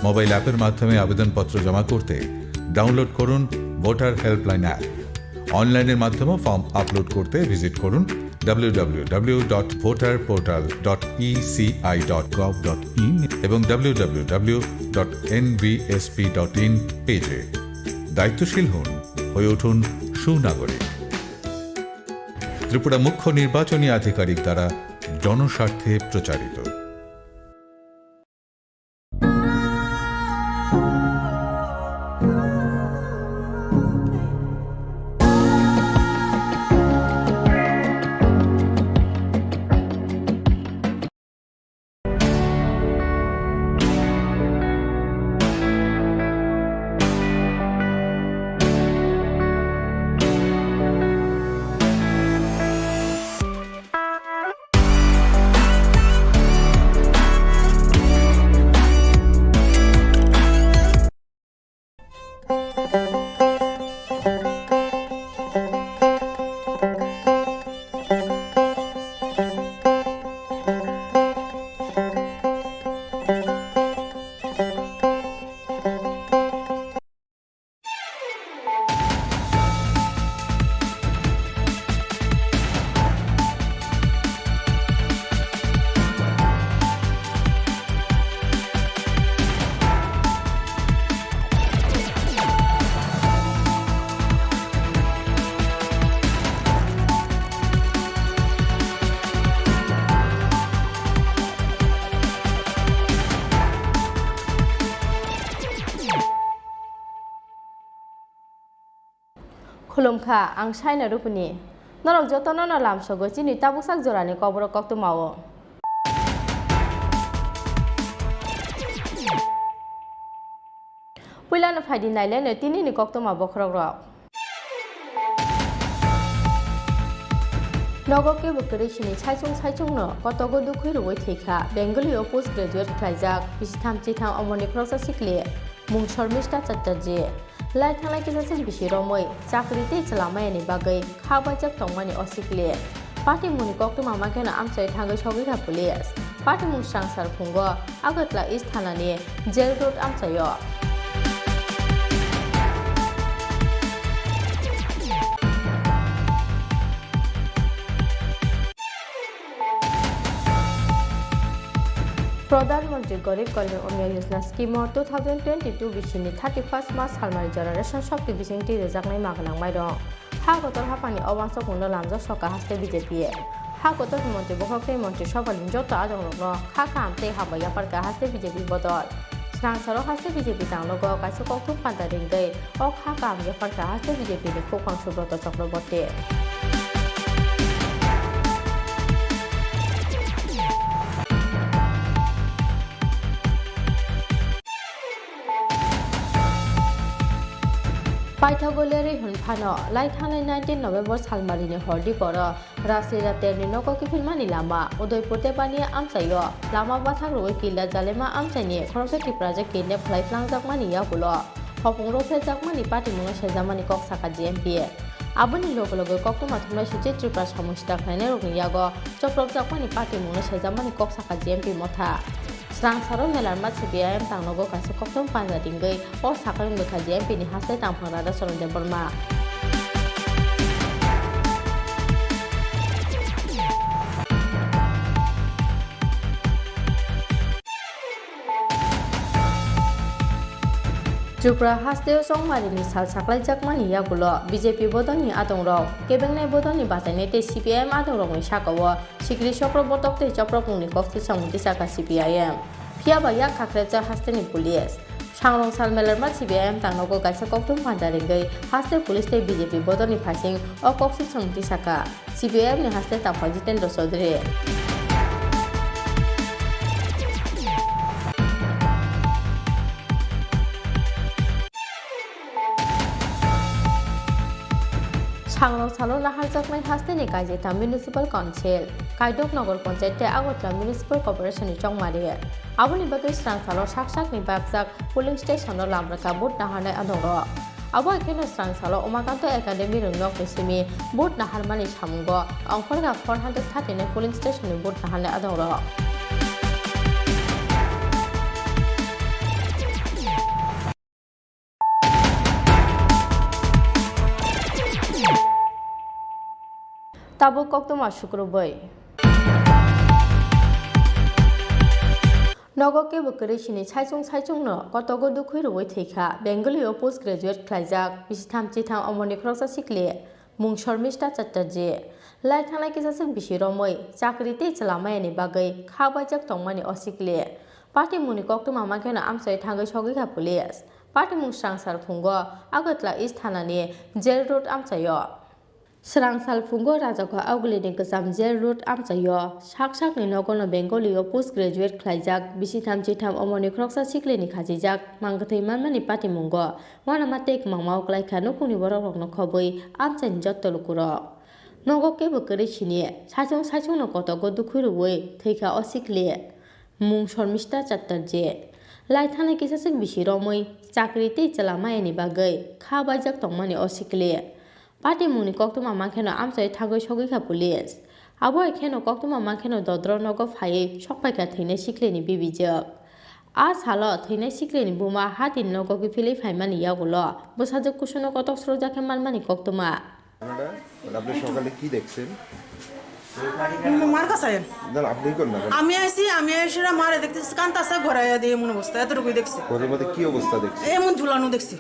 S7: মোবাইল অ্যাপের মাধ্যমে আবেদনপত্র জমা করতে ডাউনলোড করুন ভোটার হেল্পলাইন অ্যাপ অনলাইনের মাধ্যমে ফর্ম আপলোড করতে ভিজিট করুন www.voterportal.eci.gov.in এবং www.nvsp.in পেজে দায়িত্বশীল হন হয়ে উঠুন সুনাগরিক ত্রিপুরা মুখ্য নির্বাচনী আধিকারিক দ্বারা জনস্বার্থে প্রচারিত
S1: खुलुमखा आं साइना रुपुनि नरक जतन न लामसगो चिनि ताबुक साक जरानि कबर कक्तु मावो पुइलानो फाइदि नाइलेनो तिनिनि कक्तु मावो खरक रक नगके बकरेसिनि साइचुं न कतगो दुखै रुबै थैखा बेंगलियाव पोस्ट ग्रेजुएट खालायजाक बिसिथाम चिथाम अमरनि खरसा सिखले मुं शर्मिष्ठा चट्टार्जी लाइ थांनाय किसासिन बिसि रमै चाकरि ते चलामायानि बागै खाबायजाक तंमानि असिखले पार्टी मुनि कक्तु मामाखेना आमसाय थांगै सगैथा पुलिस पार्टी मुं स्रांसार फुंगो आगतला इस्ट थानानि जेल रोड आमसायो প্রধানমন্ত্রী গরিব কল্যাণ অন্ন যোজনা স্কিমর 2022 বিশিনি 31 মার্চ সালমারি জরা রেশন শক্তি বিশিংটি রেজাকনাय মাগনাं माइरं हा गतर हापानि अवांसक मुंनो लामजा सका हास्ते बीजेपी हा गतर मन्त्रि बहकै मन्त्रि सभानि जत आदंनो खा खामते हाबाया पारका हास्ते बीजेपी बदल स्रांसारो हास्ते बीजेपी तांलोग काइसे कक्तुम पान्दा रिंगै अ खा खामया पारका हास्ते बीजेपी नि खोखां सुब्रत चक्रवर्ती पाइथागोलियारि हुनफानो लाइथांनाय 19 नवेम्बर सालमारिनि हरदि पर रासलीला तेरनि नको किफिलमानि लामा उदयपुर तेबानि आमसायो लामा बाथां रोय किला जालेमा आमसाइनि खरसे टिप्राजे किने फ्लाइफ्लांजाकमानि यागुलो हपुंरो फेजाकमानि पार्टी मुङा सेजामानि कक साका जीएमपी आबनि लोगो लोगो कक्तमा थुमनाय सुचि त्रिपुरा समुस्ता खायने रोगनि यागो चप्रब जाकमानि पार्टी मुङा सेजामानि कक साका जीएमपी मथा स्रांसारो मेलारमा सीपीआईएम तांनगो कासे कक्तम पांजा दिंगै अ साकायं गखा जीएमपी नि हास्ते तांफांरादा सरंदे बर्मा त्रिपुरा हास्ते संमारिनि साल साख्लाय जाकमानि यागुलो बीजेपी बदलनि आदंराव केबेंनाय बदलनि बातायनाय ते सीपीआईएम आदंरावनि साकाव सिक्रि चक्रवर्तक ते चप्रपुंनि कक्ति सामुति साका सीपीआईएम फियाबा या खाख्रेजा हास्तेनि पुलिस सांरं साल मेलारमा सीपीआईएम तांनगो काइसे कक्तुम पान्दारिंगै हास्ते पुलिस ते बीजेपी बदलनि फासिं अ कक्सि सामुति साका सीपीआईएम नि हास्ते ताफा जितेन्द्र चौधरी सांरं सालो नाहारजाकनाय हास्तेनि काइजेता म्युनिसिपाल काउन्सिल काइदक नगर पन्चायत आगरतला म्युनिसिपाल कर्परेशननि चंमारि आबनि बागै स्रांसालो साकसाकनि बागजाक पुलिं स्टेशननो लामराका बुट नाहारनाय आदंरो आबो एखेनो स्रांसालो उमाकान्त एकाडेमि रंनक निसिमि बुट नाहारमानि सामुंगो अंखरगा 439 पुलिं स्टेशननि बुट नाहारनाय आदंरो ताबो कक्तमा शुक्रबै नगके बकरै सिनि साइचुंनो कतगो दुखै रुवै थैखा बेंगलियाव पोस्ट ग्रेजुएट ख्लाइजाक 23 अमरनि खरसा सिक्ले मुं शर्मिष्ठा चटर्जी लाइथांनाय किसासों बिसिरमै चाकरि ते चलामायानि बागै खाबायजाक तंमानि असिक्ले पार्टी मुनि कक्तमा माखेना आमसाय थांगै सगैखा पुलिस पार्टी मुं स्रांसार फुंगो आगतला इस्ट थानानि जेल रोड आमसायो स्रांसाल फुंगो राजाखौ आवगलिनि गोजाम जेल रोड आमसायो साकसाकनि नगनो बेंगलियाव पोस्ट ग्रेजुएट ख्लाइजाक 23 अमरनि खरसा सिक्लेनि खाजिजाक मांगथै मानमानि पार्टी मुंगो वानामा तेक मामाव क्लाइखा नखुनि बररकनो खबै आमसायनि जत्तलुकुरो नगके बकरै सिनि साइचुंनो कतगो दुखुरुवै थैखा असिक्ले मुं शर्मिष्ठा चटर्जी लाइथांनाय किसासों बिसिरमै चाकरि ते चलामायानि बागै खाबायजाक तंमानि असिक्ले पार्टी मुनि कक्तमा माखेनो आमसाय थागै सगैखा पुलिस आबो एखेनो कक्तमा माखेनो दद्र नग फायै सकपायखा थैनाय सिक्लेनि बिबिजोक आ सालो थैनाय सिक्लेनि बुमा हातिन नगके फिलै फाइमानि यागुलो बसाजोक कुसुनो कतक स्रजाके मानमानि कक्तमा
S9: আপনি সকালে কি দেখছেন
S10: মার কাছে
S9: আপনি কোন না
S10: আমি এসে মারে দেখতেছি কান্তাছে ঘোরাইয়া দিয়ে এমন অবস্থা এতটুকুই দেখছি
S9: ঘরের মধ্যে কি অবস্থা দেখছেন
S10: এমন ঝুলানো দেখছি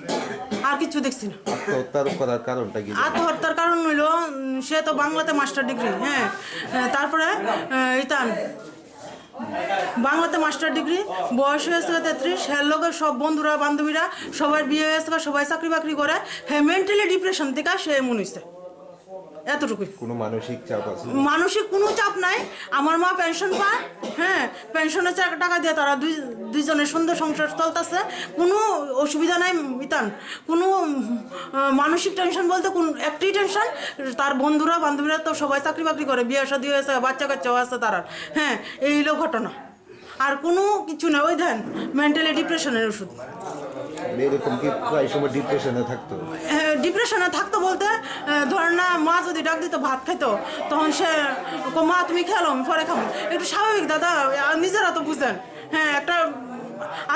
S10: আর কিছু দেখছি না
S9: আত্মহত্যার করার কারণটা কি
S10: আত্মহত্যার কারণ হইল সে তো বাংলাতে মাস্টার ডিগ্রি হ্যাঁ তারপরে ইতান বাংলাতে মাস্টার ডিগ্রি বয়স হয়েছে 33 হের লোকের সব বন্ধুরা বান্ধবীরা সবার বিয়ে হয়েছে সবাই চাকরি বাকরি করে হ্যাঁ মেন্টালি ডিপ্রেশন থেকে সে এমন হয়েছে এতটুকুই
S9: কোনো মানসিক চাপ আছে
S10: মানসিক কোনো চাপ নাই আমার মা পেনশন পায় হ্যাঁ পেনশনের টাকা দিয়ে তারা দুইজনের সুন্দর সংসার চলতেছে কোনো অসুবিধা নাই ইতান কোনো মানসিক টেনশন বলতে কোন একটাই টেনশন তার বন্ধুরা বান্ধবীরা তো সবাই চাকরি বাকরি করে বিয়ে শাদী হয়েছে বাচ্চা কাচ্চাও আছে তারা হ্যাঁ এই হলো ঘটনা আর কোনো কিছু না ওই দেন মেন্টালি ডিপ্রেশনের ওষুধ
S9: এরকম কি প্রায় সময় ডিপ্রেশনে
S10: থাকতো বলতে ধর না মা যদি ডাক দিত ভাত খাইতো তখন সে মা তুমি খেলো আমি পরে খাবো একটু স্বাভাবিক দাদা নিজেরা তো বুঝেন হ্যাঁ একটা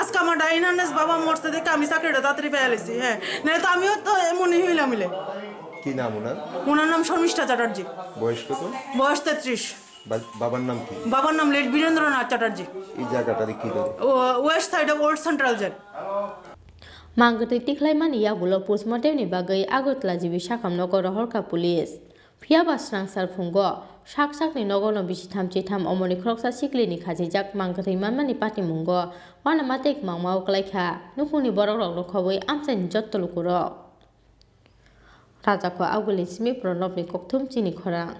S10: আজকে আমার ডাইনার্নেস বাবা মরতে দেখে আমি চাকরিটা তাড়াতাড়ি পেয়ে গেছি হ্যাঁ না তো আমিও তো এমনই হইলাম মিলে
S9: কি নাম
S10: ওনার নাম শর্মিষ্ঠা চ্যাটার্জি
S9: বয়স কত
S10: বয়স 33
S9: বাবার নাম কি?
S10: বাবার নাম লেট বীরেন্দ্রনাথ চ্যাটার্জি।
S9: এই জায়গাটাতে কি করে?
S10: West side of old central jail.
S1: Mangkutui tiklaimani yagulo postmortemni bagai Agotla jibi sakam nogor horka pulis. Phiaba srangsar phungo sakni nogorno bisitham chitham omoni kroksa siklini khajijak mangkutui manmani patimungo wana matek mangmao klaikha nukuni borokrok nokhoboi amchaini jottolukurok. Rajako Auguli Simi Pronobni Kokthum Chini Khorang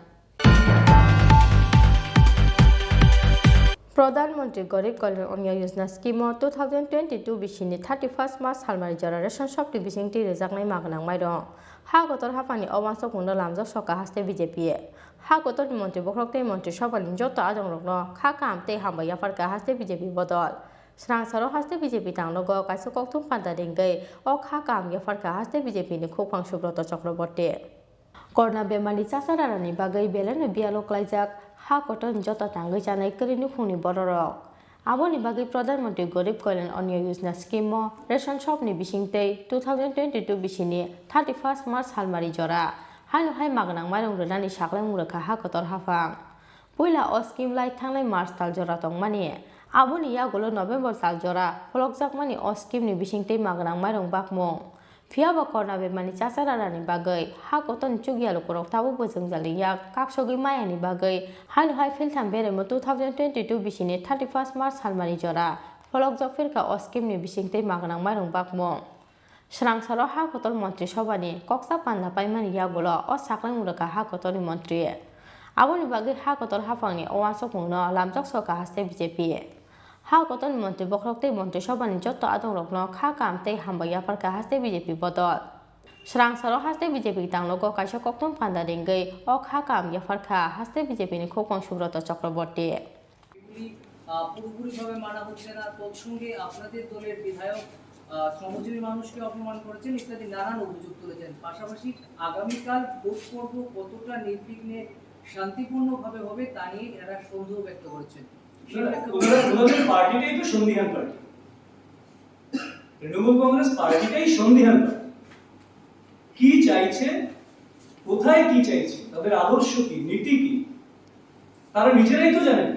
S1: প্রধানমন্ত্রী Garib Kalyan Anna Yojana scheme 2022 বিশিনি 31 March হালমারি জরা ration শক্তি বিশিংটি রেজাকনাই মাগনাং মাইরং হা গতর হাফানি অবাঞ্চক মুন্ড লামজক সকা হাসতে BJP হা গতর মন্ত্রী বখরকতে মন্ত্রী সবালিন যত আজং রগ্ন খা কামতে হামবাই আফারকা হাসতে বিজেপি বদল স্রাংসারও হাসতে বিজেপি তাংলগ কাইসো ককথুম পান্তা দেঙ্গৈ অ খা কাম আফারকা হাসতে বিজেপি ni খুফাং সুব্রত চক্রবর্তী করোনা বেমারি চাচারানি বাগৈ বেলেনো বিয়ালো ক্লাইজাক হা কটন যত তাঙ্গৈ জানাই করিনি ফুনি বড়রক আবনি বাগৈ প্রধানমন্ত্রী Garib Kalyan Anna Yojana scheme ration শপনি বিশিংতৈ 2022 বিশিনি 31 March হালমারি জরা হাইনো হাই মাগনাং মাইরং রনানি সাকলাই মুরখা হা কতর হাফাং পয়লা অ স্কিম লাই থাংনাই মার্চ তাল জরা তংমানি আবনি ইয়াগুলো নভেম্বর সাল জরা ফলকজাকমানি অ স্কিমনি বিশিংতৈ মাগনাং মাইরং বাকমং Phiaba korna bemani chasararani bagai ha koton chugialo korok tabu bojong jaliya kaksogi mayani bagai haino hai filtham beremo 2022 bisini 31 March halmari jora folok jokfirka oskimni bisingtei magnang mairong bakmong srangsaro ha koton mantri sobani koksa panna paimani yagulo o saklai muraka ha kotoni mantri aboni bagai ha kotor hafangni owansokmungno lamjok soka haste BJP ha koton mantri bokroktei mantri sobani jotto adongrokno kha kamtei hambaya parka haste BJP bodol srangsaro haste BJP tanglogo kaisa kokton panda dengei o kha kam yafarka haste BJP ni khokong Subrata Chakraborty
S11: পুরোপুরিভাবে মানা হচ্ছে না তৎসঙ্গে আপনাদের দলের বিধায়ক শ্রমজীবী মানুষকে অপমান করেছেন ইত্যাদি নানান অভিযোগ তুলেছেন পাশাপাশি আগামীকাল ভোট পর্ব কতটা নির্বিঘ্নে শান্তিপূর্ণভাবে হবে তা নিয়ে এরা সন্দেহ ব্যক্ত করেছেন
S12: ওনাদের পার্টিটাই তো সন্দিহান পার্টি তৃণমূল কংগ্রেস পার্টিটাই সন্দিহান পার্টি কি চাইছে কোথায় কি চাইছে তাদের আদর্শ কি নীতি কি তারা নিজেরাই তো জানেন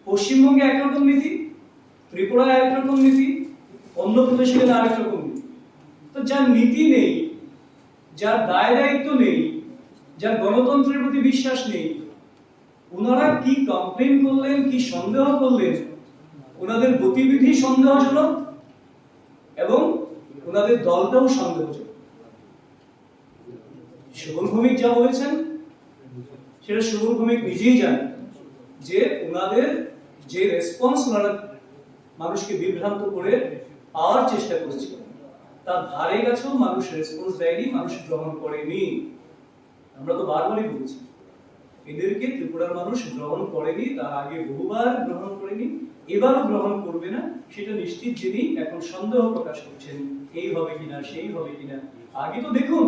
S12: পশ্চিমবঙ্গে একরকম নীতি ত্রিপুরায় একরকম নীতি অন্য প্রদেশে গেলে আরেক রকম নীতি তো যার নীতি নেই যার দায় দায়িত্ব নেই যার গণতন্ত্রের প্রতি বিশ্বাস নেই ওনারা কি কমপ্লেন করলেন কি সন্দেহ করলেন ওনাদের গতিবিধি সন্দেহজনক এবং ওনাদের দলটাও সন্দেহজনক সুবল ভৌমিক যা বলেছেন সেটা সুবল ভৌমিক নিজেই জানেন যে ওনাদের যে রেসপন্স ওনারা মানুষকে বিভ্রান্ত করে পাওয়ার চেষ্টা করেছিল তার ধারে কাছেও মানুষ রেসপন্স দেয়নি মানুষ গ্রহণ করেনি আমরা তো বারবারই বলছি এদেরকে ত্রিপুরার মানুষ গ্রহণ করেনি তার আগে বহুবার গ্রহণ করেনি এবারও গ্রহণ করবে না সেটা নিশ্চিত যিনি এখন সন্দেহ প্রকাশ করছেন এই হবে কিনা সেই হবে কিনা আগে তো দেখুন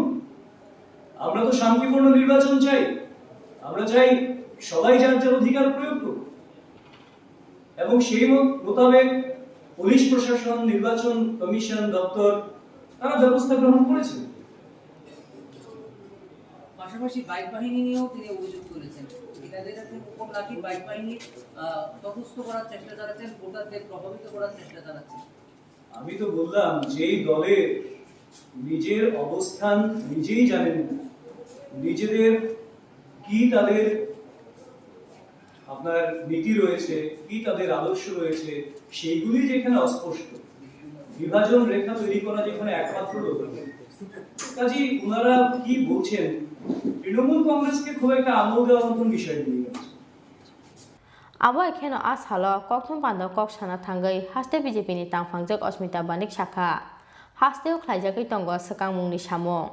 S12: আমরা তো শান্তিপূর্ণ নির্বাচন চাই আমরা চাই সবাই যার যার অধিকার প্রয়োগ করুক এবং সেই মোতাবেক পুলিশ প্রশাসন নির্বাচন কমিশন দপ্তর তারা ব্যবস্থা গ্রহণ করেছে
S11: পাশাপাশি বাইক বাহিনী নিয়েও তিনি অভিযোগ তুলেছেন এনাদের উপর নাকি বাইক বাহিনী তটস্থ করার চেষ্টা চালাচ্ছেন ভোটারদের প্রভাবিত করার চেষ্টা চালাচ্ছেন
S12: আমি তো বললাম যেই দলের নিজের অবস্থান নিজেই জানেন না নিজেদের কি তাদের আপনার নীতি রয়েছে কি তাদের আদর্শ রয়েছে সেইগুলি যেখানে অস্পষ্ট বিভাজন রেখা তৈরি করা যেখানে একমাত্র কাজে ওনারা কি বলছেন তৃণমূল কংগ্রেসকে খুব একটা আমল দেওয়ার মতন বিষয় নিয়ে গেছে
S1: আবার এখানে আজ হলো কখন বান্ধব কক সানা থাঙ্গই হাসতে বিজেপি নি তাংফাংজক অস্মিতা বানিক শাখা হাসতেও খাইজাকই তঙ্গ সকাং মুংনি সামং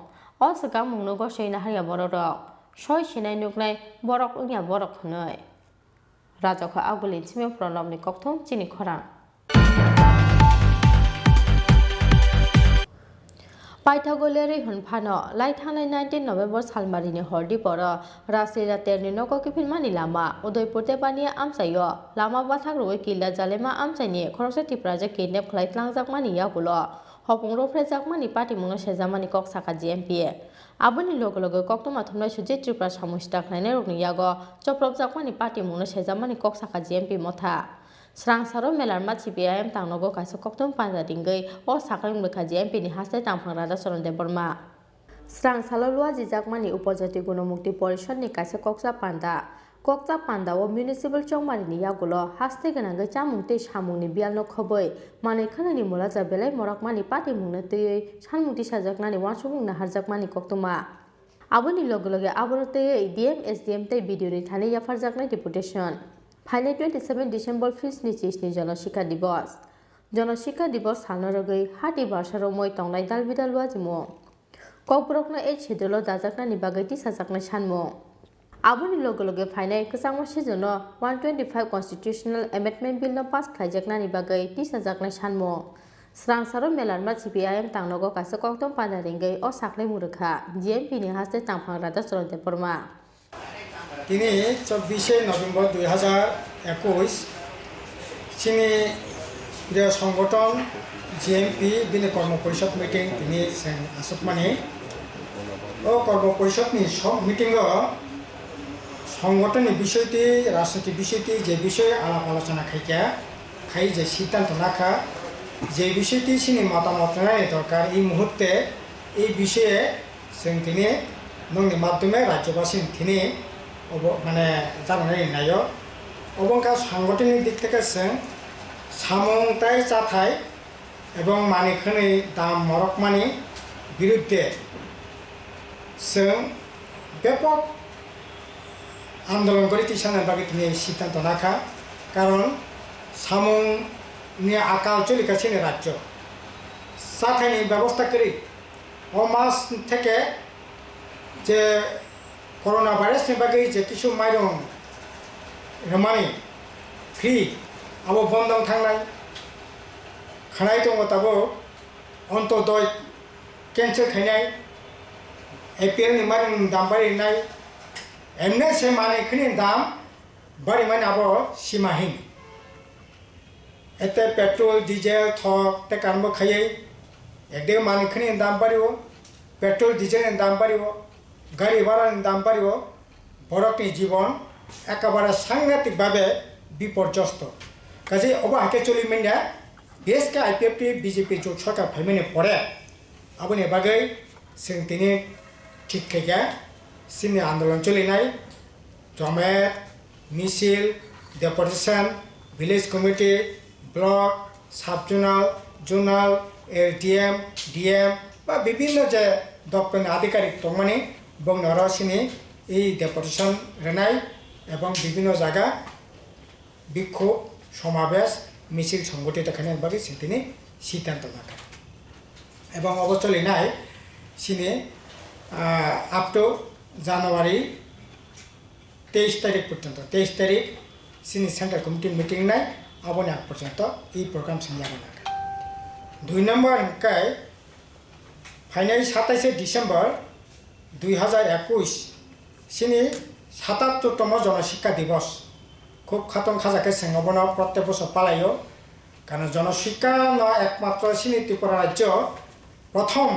S1: অ সকাং মুংনো গসই নাহারিয়া বড়রক সয় সিনাই নুকনাই বরক উনিয়া বরক হনৈ রাজক আগুলি সিমে প্রণবনি ককথম চিনি খরাং পাইথাগোলিয়ারি হনফানো লাইথাংনাই 19 নভেম্বর সালমারিনি হরদি পর রাসিরা তেরনি নককিফিনমানি লামা উদয়পুরতে বানিয়া আমসাইयो লামা বাথাক রই কিলা জালেমা আমসাইনি খরকসা টিপ্রাজে কিডন্যাপ খাইতলাংজাকমানি ইয়াগুলো হপংরো ফ্রেজাকমানি পার্টি মুনো সেজামানি কক সাকা GMP Aboni logo koktoma thumnai suje Tripura samustak naine rokni yago choprop jakmani party mungno sejamani koksaka GMP motha Srang saro melar ma CPIM tangnogo kaisa koktom panja dingei o sakai mukha GMP ni haste tangphang rada soron de borma Srang salo lua jijakmani upojati gunomukti porishod ni kaisa koksa panda o municipal chongmani ni yagulo haste ganangai chamungte samungni bialno khoboi manai khanani mulaja belai morakmani party mungna tei sanmukti sajaknani wansubungna harjakmani koktoma Aboni loge aborote DM SDM tei video ni thani yafarjaknai deputation Final 27 December Fis ni Chis ni Janashika Divos Halnorogoi Hati Barsharomoi Tongnai Dalbida Luajimo Kokbrokna H Hedolo Dajakna ni Bagaiti Sajakna Shanmo Aboni loge Final Kusangma Shizono 125 Constitutional Amendment Bill no pass Klajakna ni Bagaiti Sajakna Shanmo Srang saro melarma CPIM tangnogo kaisa koktom panaringai o sakle murukha GMP ni haste tangphang rada soronte porma
S13: তিনি 24 November 2021 চিনি প্রিয় সংগঠন GMP বিনি কর্ম পরিষদ meeting তিনি আসুকমানি ও কর্ম পরিষদনি সব মিটিং সংগঠনের বিষয়টি রাজনৈতিক বিষয়টি যে বিষয়ে আলাপ আলোচনা খাই যে সিদ্ধান্ত নাখা যে বিষয়টি চিনি মতামত নেওয়ার দরকার এই মুহূর্তে এই বিষয়ে তিনি নংনি মাধ্যমে রাজ্যবাসী তিনি মানে জানাই নাইও অবংকা সাংগঠনিক দিক থেকে সামংতাই চাথাই এবং মানিখানি দাম মরকমানি বিরুদ্ধে ব্যাপক আন্দোলন করে তিসানের বাকি তিনি সিদ্ধান্ত রাখা কারণ সামংনি আকাল চলিকাছিনি রাজ্য চাথাইনি ব্যবস্থা করি ও মাস থেকে যে করোনা ভাইরাসनि बागै जे किसु माइरं रमानि फ्रि आबो बन्दं थांनाय खानाय दङ ताबो अन्तदय केन्सेल खायनाय एपिएल नि माइरं दाम बारिनाय एमने से मानिखनि दाम बारिमान आबो सीमाहीन एते पेट्रोल डिजेल थक ते कानबो खायै एकदे मानिखनि दाम बारियो पेट्रोल डिजेल दाम बारियो गाड़ी भाड़ा दाम बाड़ो बरकनी जीवन एकेबारे सांघातिक भावे विपर्यस्त काजे अब आके चलि मिना देश के आईपीएफटी बीजेपी जो सरकार फैमिने पड़े आबनि बागै जों दिनै ठीक खायगा सिनि आंदोलन चलिनाय जमेत मिसिल deputation village committee block sub zonal LDM DM बा विभिन्न जे दप्तर आधिकारिक दंमानि बंगनारासिनी এই ডেপুটেশন রেনাই এবং বিভিন্ন জায়গা বিক্ষোভ সমাবেশ মিছিল সংগঠিত খানের বাকি তিনি সিদ্ধান্ত রাখা এবং অবচলিনায় সিনে আপ টু জানুয়ারি 23 তারিখ পর্যন্ত 23 তারিখ সিনি সেন্ট্রাল কমিটির মিটিং নাই আবনি আগ পর্যন্ত এই প্রোগ্রাম সংলাপ রাখা 2 নম্বর অঙ্কায় ফাইনাল 27 ডিসেম্বর 2021 सिनी 77तम जनशिक्षा दिवस खूब खातन खाजाके सेंगबना प्रत्येक बছর पालायो कारण जनशिक्षा न एकमात्र सिनी त्रिपुरा राज्य प्रथम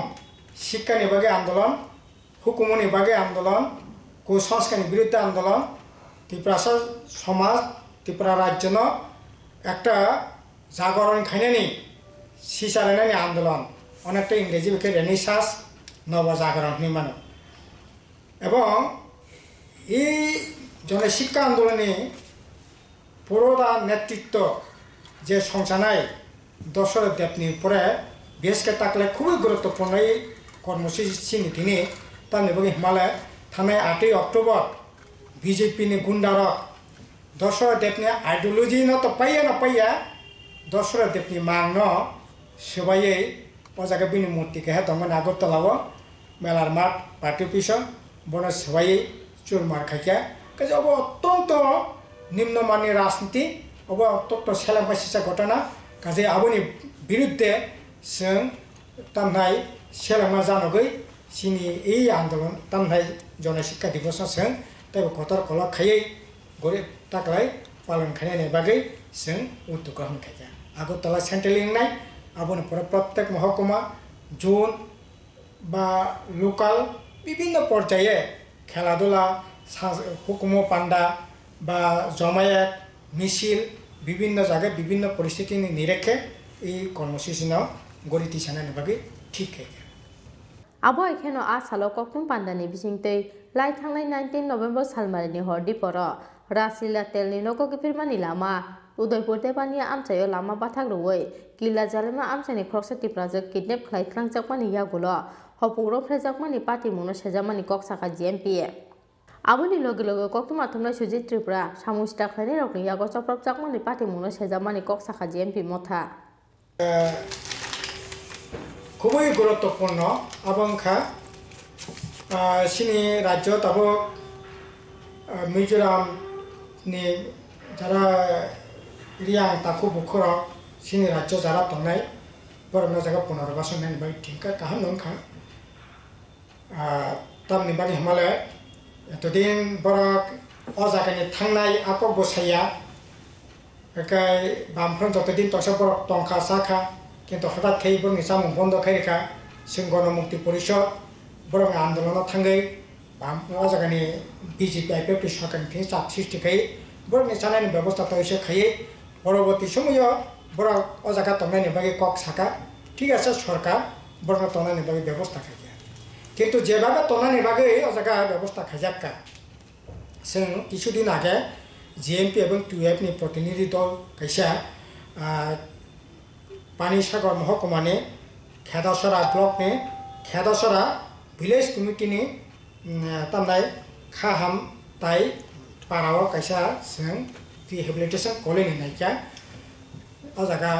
S13: शिक्षा निबागे आंदोलन हुकुमनि बागे आंदोलन कुसंस्कारनि बिरुद्धे आंदोलन त्रिपुरा समाज त्रिपुरा राज्य न একটা জাগরণ খাইনানি সিসারানি আন্দোলন অনেকটা ইংরেজি বিকে রেনেসাস নব জাগরণ নিমানো এবং এই জনশিক্ষা আন্দোলনে পুরোটা নেতৃত্ব যে সংসানায় দশরথ দেবনি পরে বেশকে তাকলে খুবই গুরুত্বপূর্ণ এই কর্মসূচি তিনি তার নিবগে হিমালয় থানায় 8 অক্টোবর বিজেপি নি গুন্ডারক দশরথ দেবনি আইডিওলজি ন তো পাইয়া দশরথ দেবনি মাংন সবাই ও জায়গা বিনি মূর্তিকে হ্যাঁ তখন আগরতলাও মেলার মাঠ পার্টি অফিস বন সবাই চুরমার খাইয়া কাজে অব অত্যন্ত নিম্নমানের রাজনীতি অব অত্যন্ত সেলাবাসিসা ঘটনা কাজে আবনি বিরুদ্ধে जों तामनाय सेलामा जानगै सिनि এই आंदोलन तामनाय जनशिक्षा दिवस जों तब कतर कला खायै गरे ताकलाय पालन खानायनि बागै जों उद्योग खाया আগরতলা सेंट्रल लिंनाय आबनि प्रत्येक महकुमा जोन बा लोकाल বিভিন্ন পর্যায়ে খেলাধুলা হুকুমো পান্ডা বা জমায়েত মিছিল বিভিন্ন জায়গায় বিভিন্ন পরিস্থিতি নিরেখে এই কর্মসূচি নাও গড়ি তিসানানি বাকি ঠিক থাকে
S1: abo ekheno a salo koktum pandani bisingtei lai thangnai 19 November salmarini hordi poro Rasila telni noko gifirmani lama Udaipur debania amchayo lama bathak ruwei kila jalema amchani khroksati project kidnap khlai thlangjakmani yagulo hopugro phrejakmani party muno sejamani koksaka GMP aboni loge loge koktum athumna Chini Tripura samusta khlani rokni yago choprap jakmani party muno sejamani koksaka GMP motha
S13: খুবই গুরুত্বপূর্ণ আবংখা সিনি রাজ্য তাবো মিজোরাম নি যারা রিয়াং তাকু বুখর সিনি রাজ্য যারা তনাই বরং জায়গা পুনর্বাসন নেন বাই ঠিকা কাহাম নংখা তামনি বানি হিমালয় এতদিন বরক অ জায়গানি থাংনাই আকক বসাইয়া একাই বামফ্রন যতদিন তসে বরক টংখা সাখা কিন্তু হঠাৎ খেয়ে বরং সামুং বন্ধ খাইকা जों गणमुक्ति परिषद बरं आन्दोलनाव थाङै ओ जायगानि बिजेपि आइपिएफटि सरकारनिफ्राय चाप सृष्टि खायो बरं जानायनि बेबस्था तो एसे खायो परवर्ती समायाव बरं ओ जायगा तंनायनि बागै कक साका ठीक আছে সরকার बरं तंनायनि बागै बेबस्था खायो কিন্তু যেভাবে তंनायनि बागै ओ जायगा बेबस्था खाजाक्का जों কিছুদিন আগে জিএমপি এবং টিউএফনি प्रतिनिधि दल कैसा पानीसागर महकुमानि खेदासरा ब्लक ने खेदासरा विलेज कमिटी ने तमनाय खाहाम ताई पाराव कैसा जों रिहेबिलिटेशन कॉलोनी नायका ओ जागा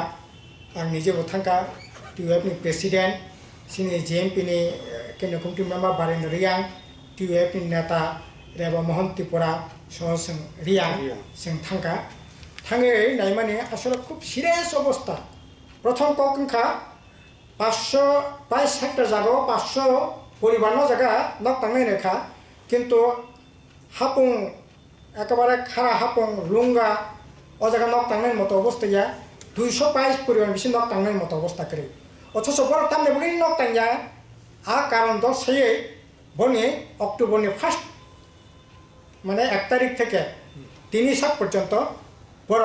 S13: आं निजे बथांका टीयूएफ नि प्रेसिडेंट सिनि जेएमपी नि केन्द्र कमिटी मेम्बर बारेन्द्र रियां टीयूएफ नि नेता रेवा मोहन त्रिपुरा सह जों रियां जों थांका थाङै नायमाने आसले खूब सिरियास अवस्था प्रथम कखा 522 हेक्टर जागाव 500 परिबारनो जागा नक थांनाय रेखा किन्तु हापुं एकेबारे खारा हापुं लुंगा ओ जागा नक थांनाय मत अवस्थाया 222 परिबार बिसि नक थांनाय मत अवस्था करे अथच बर तामने बगै नक थांया आ कारण द सयै बनि अक्टोबरनि फार्स्ट माने 1 तारिख থেকে 3 सात पर्यन्त बर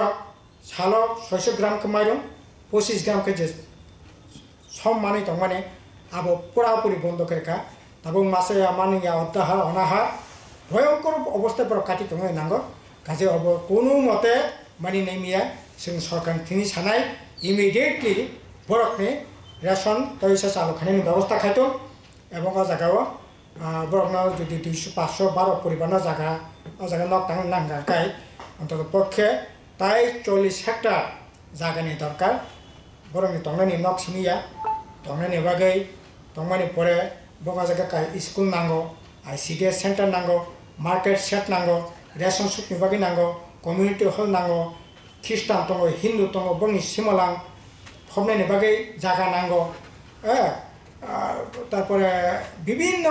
S13: सालो 600 ग्राम कमाइरं 25 ग्राम के सम माने तो माने अब पुरापुरी बंद करेका तब मासे माने अत्याहार अनाहार भयंकर अवस्था पर काटि तो नांगो गाजे अब कोनो मते मानि नेमिया जों सरकार थिनि सानाय इमिडिएटली बरकने रेशन तैसा चालू खानायनि व्यवस्था खायतो एवं आ जागाव बरकना जुदि 512 परिबारना जागा आ जागा नक थां नांगाकाय अन्तत पक्षे ताई 40 हेक्टर जागानि दरकार बरंनि तंनायनि नक सिमिया तंनायनि बागै तंमानि परे बगा जागा स्कुल नांगौ आईसीडीएस सेंटर नांगौ मार्केट सेट नांगौ रेशन सुकनि बागै नांगौ कम्युनिटी हल नांगौ ख्रिस्टान दङ हिन्दू दङ बंनि सिमलां फबनायनि बागै जागा नांगौ तारपरे विभिन्न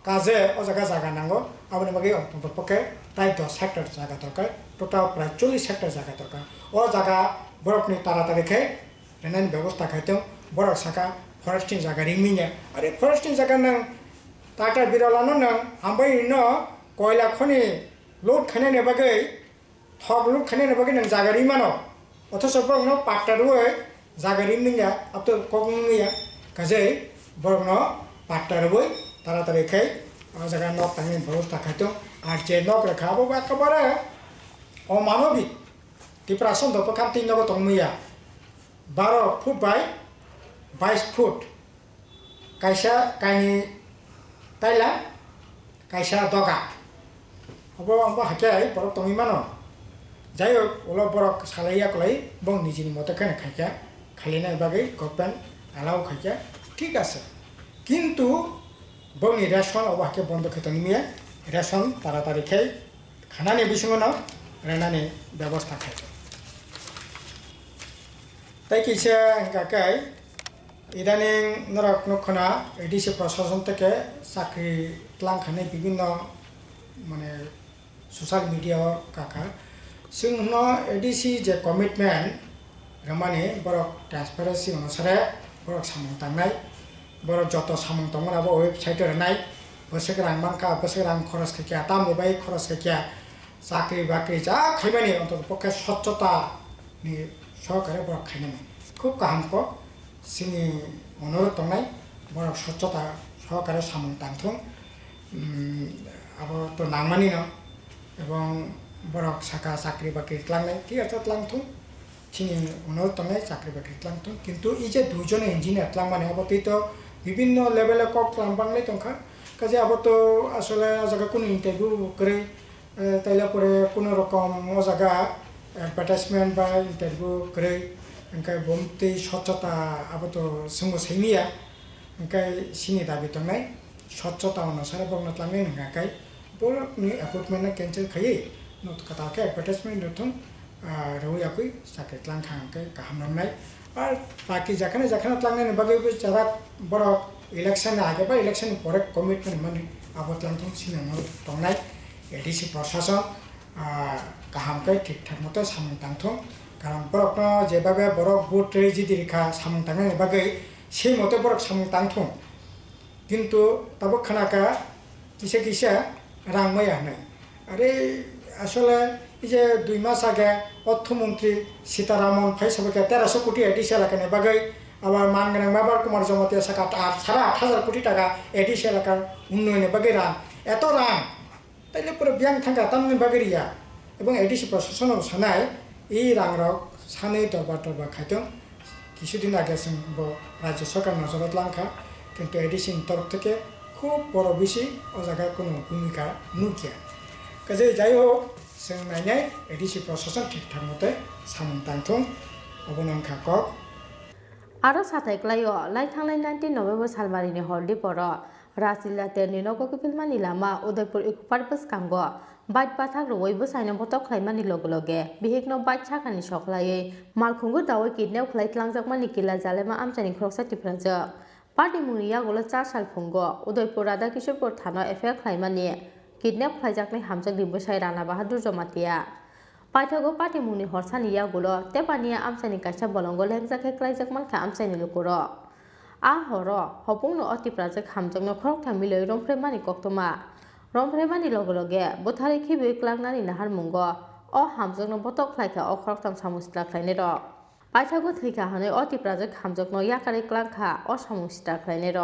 S13: काजे ओ जागा नांगौ आबनि बागै अन्तत पक्षे ताई 10 हेक्टर जागा दरकार टोटाल प्राय 40 हेक्टर जागा दरकार ओ जागा बरफनि तारातारिखै रेनायनि व्यवस्था खायतो बरफ साका फरेस्टिंग जागा रिमिnya अरे फरेस्टिंग जागा नों टाटा बिरलानो नों आमबाय न कोयला खनि लोड खानायनि बागै थक लोड खानायनि बागै नों जागा रिमानो अथच बरनो पाट्टारुय जागा रिमिnya अब तो कगनिया गाजै बरनो पाट्टारुय तारातारिखै जागा नक थांनि व्यवस्था खायतो आर जे नक रेखाबो एकेबारे अमानबिक डिप्रेशन दप खामति नगो तंमिया 12 फुट बाय 22 फुट कैसा कानी ताइला कैसा दगा अब अब हाके बरक तंगि मानो जायो ओला बरक सालाइया कलाई बं निजिनि मते खाने खाइका खालिनाय बागै गभर्नमेन्ट आलाउ खाइका ठीक আছে কিন্তু बंनि रेशन अब हाके बन्द खैतनिमिया रेशन तारातारिखै खानानि बिसङनो रेनानि व्यवस्था खाइका ताई किसे गाकाय इदानीं नरक नखना एडिसि प्रशासन থেকে চাকরি লাंखाने বিভিন্ন মানে সোশ্যাল মিডিয়া কাকা जोंनो एडिसि जे कमिटमेन्ट रमाने बरक ट्रान्सपेरेन्सि अनुसारे बरक सामं थांनाय बरक जत सामं दंमोन अब वेबसाइट होनाय बोसोर रां मांखा बोसोर रां खरस खायखिया दाम एबाय खरस खायखिया चाकरी बाकरी जा खायमानि अन्तत पक्षे स्वच्छता नि सहकारे बरक खायनानै खुब गाहामखौ जोंनि अनुरोध दंनाय बरक स्वच्छता सहकारे सामों दांथों आबो तो नांमानि न এবং বরক শাখা চাকরি বাকরি ক্লাংনাই ঠিক আছে ক্লাংথুং চিনি অনুরোধ দंनाय চাকরি বাকরি ক্লাংথুং কিন্তু এই যে দুজন ইঞ্জিনিয়ার ক্লাংমানে আবতি তো বিভিন্ন লেভেলে কক ক্লাংবাংলাই দंखा কাজে আবতো আসলে জায়গা কোনো ইন্টারভিউ করে তাইলে পরে কোনো রকম ও জায়গা অ্যাডভার্টাইজমেন্ট বা ইন্টারভিউ করে ओंखाय बमते स्वच्छता आबतो जोंबो सैनिया ओंखाय सिनि दाबि दंनाय स्वच्छता अनुसार बगना क्लांनाय नङाखाय बरकनि एपॉइंटमेंट कैंसिल खायै नत कताके एडवर्टाइजमेंट दथुं रौयाखै साके क्लां खांखाय गाहाम नंनाय आर बाकी जाखाना क्लांनाय बागैबो जारा बरक इलेक्शन आगे बा इलेक्शन परे कमिटमेंट माने आबत लांथुं सिनांगौ दंनाय एडिसि प्रशासन गाहामखाय ठीक ठाक मते सामों दांथुं कारण बरक जेबाबे बरक बुट रेजिदि रेखा सामों दांनाय बागै से मते बरक सामों दांथुं किन्तु ताबो खानाका किसे किसे रां मैया होनाय आरो आसले जे 2 मास आगे अर्थमंत्री सीतारामन फैसाबके 1300 कोटी एडिशनल लाखाने बागै आबार मानगोनां बाबार कुमार जमातिया साका 8,500 कोटी टाका एडिशनल लाखा उन्नयने बागै रां एत रां ताइले पुरो ब्यां थांगा तामने बागै रिया এবং एडिसि प्रशासन सानाय এই রাং রক सानै दरबार खायदों কিছুদিন आगे जों राज्य सरकार नजरत लांखा किन्तु एडिसिनि तरफ থেকে খুব বড় বেশি ও জায়গায় কোনো ভূমিকা নুকিয়া কাজে যাই হোক जों नायनाय एडिसि प्रशासन ঠিকঠাক মতে सामों दांथुं अबनंखा কক
S1: आरो साथायख्लायो लाइथांनाय 19 नभेम्बर सालबारिनि हरदि पर राजिल्ला तेरनि नगरखौ फिल्मानि लामा उदयपुर इकुपार्पस कांगो बाइक बाथाक रवैबो साइनो बतक खायमानि लगे बिहेकनो बाइक साखानि सखलायै मालखुंगु दावै किडनेप खालायख्लांजाकमानि किला जालेमा आमचानि ख्रकसा टिफ्राजो पार्टी मुनिया गलो 4 साल फुंगो उदयपुर राधा किशोरपुर थाना एफआईआर खालायमानि किडनेप खालायजाकनि हामजाक दिबोसाय राणा बाहादुर जमातिया पाइथागो पार्टी मुनि हरसानिया गलो तेपानिया आमचानि कायसा बलंगो लेंजाके खालायजाकमानखा आमचानि लुकुरो आ हरो हपुंनो अतिप्राजक हामजाकनो खरक थामिलै रंफ्रेमानि कक्तमा रंफ्रेमानि लगे बोथारै खिबि क्लांनानि नाहार मुंगो अ हामजाकनो बतक खालायखा अ खरकथाम सामुस्ला खालायनाय र पाइथागो थैखा हनै अतिप्राजक हामजाकनो याकारै क्लांखा अ सामुस्ला खालायनाय र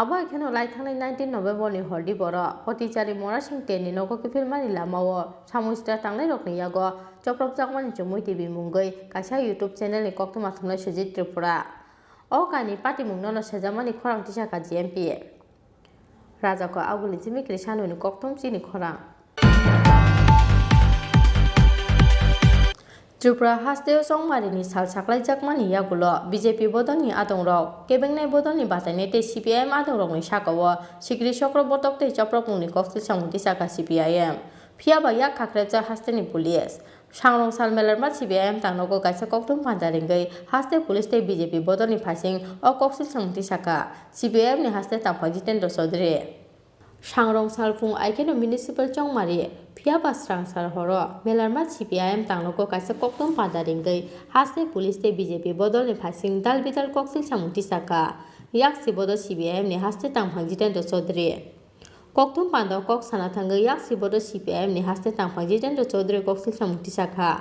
S1: आबो एखेनो लाइथांनाय 19 नभेम्बरनि हरदि बर पतिचारि मरासिं तेरनि नगरखौ फिल्मानि लामाओ सामुस्ला थांनाय रकनि यागो चप्रबजाकमानि जमुई टिभि मुंगै कायसा यूट्यूब चेनेलनि कक्तमा थुमनाय सुजित त्रिपुरा अ कानि पार्टी मुंगनो सेजामानि खरां तिसाका जीएमपी राजाको आगुलि जिमिक्रि सानुनि कक्तम चिनि खरां त्रिपुरा हास्तेव संमारिनि साल साख्लायजाकमानि यागुलो बीजेपी बदलनि आदंरक केबेंनाय बदलनि बातायनाय ते सीपीआईएम आदंरकनि साकाओ सिक्रि चक्र बतक ते चप्रमुंनि कक्सिल सामुंति साका सीपीआईएम फियाबा या खाख्रेजा हास्तेनि पुलिस सांरं साल मेलारमा सीपीआईएम तांनगो कायसा कक्तम पान्दारिंगै हास्ते पुलिस ते बीजेपी बदलनि फासिं अ कक्सिल सामुंति साका सीपीआईएम नि हास्ते तांफा जितेन्द्र चौधरी सांरं साल फुं आइकेनो म्युनिसिपल चंमारि फियाबा स्रां साल हरो मेलारमा सीपीआईएम तांनगो कायसा कक्तम पान्दारिंगै हास्ते पुलिस ते बीजेपी बदलनि फासिं दाल बिदाल कक्सिल सामुंति साका याक सिबोदो सीपीआईएम नि हास्ते तांफा जितेन्द्र चौधरी कक्तम पान्दा कक साना थांगै याक सिबोदो सीपीआईएम नि हास्ते तांफा जितेन्द्र चौधरी कक्सिल सामुंति साका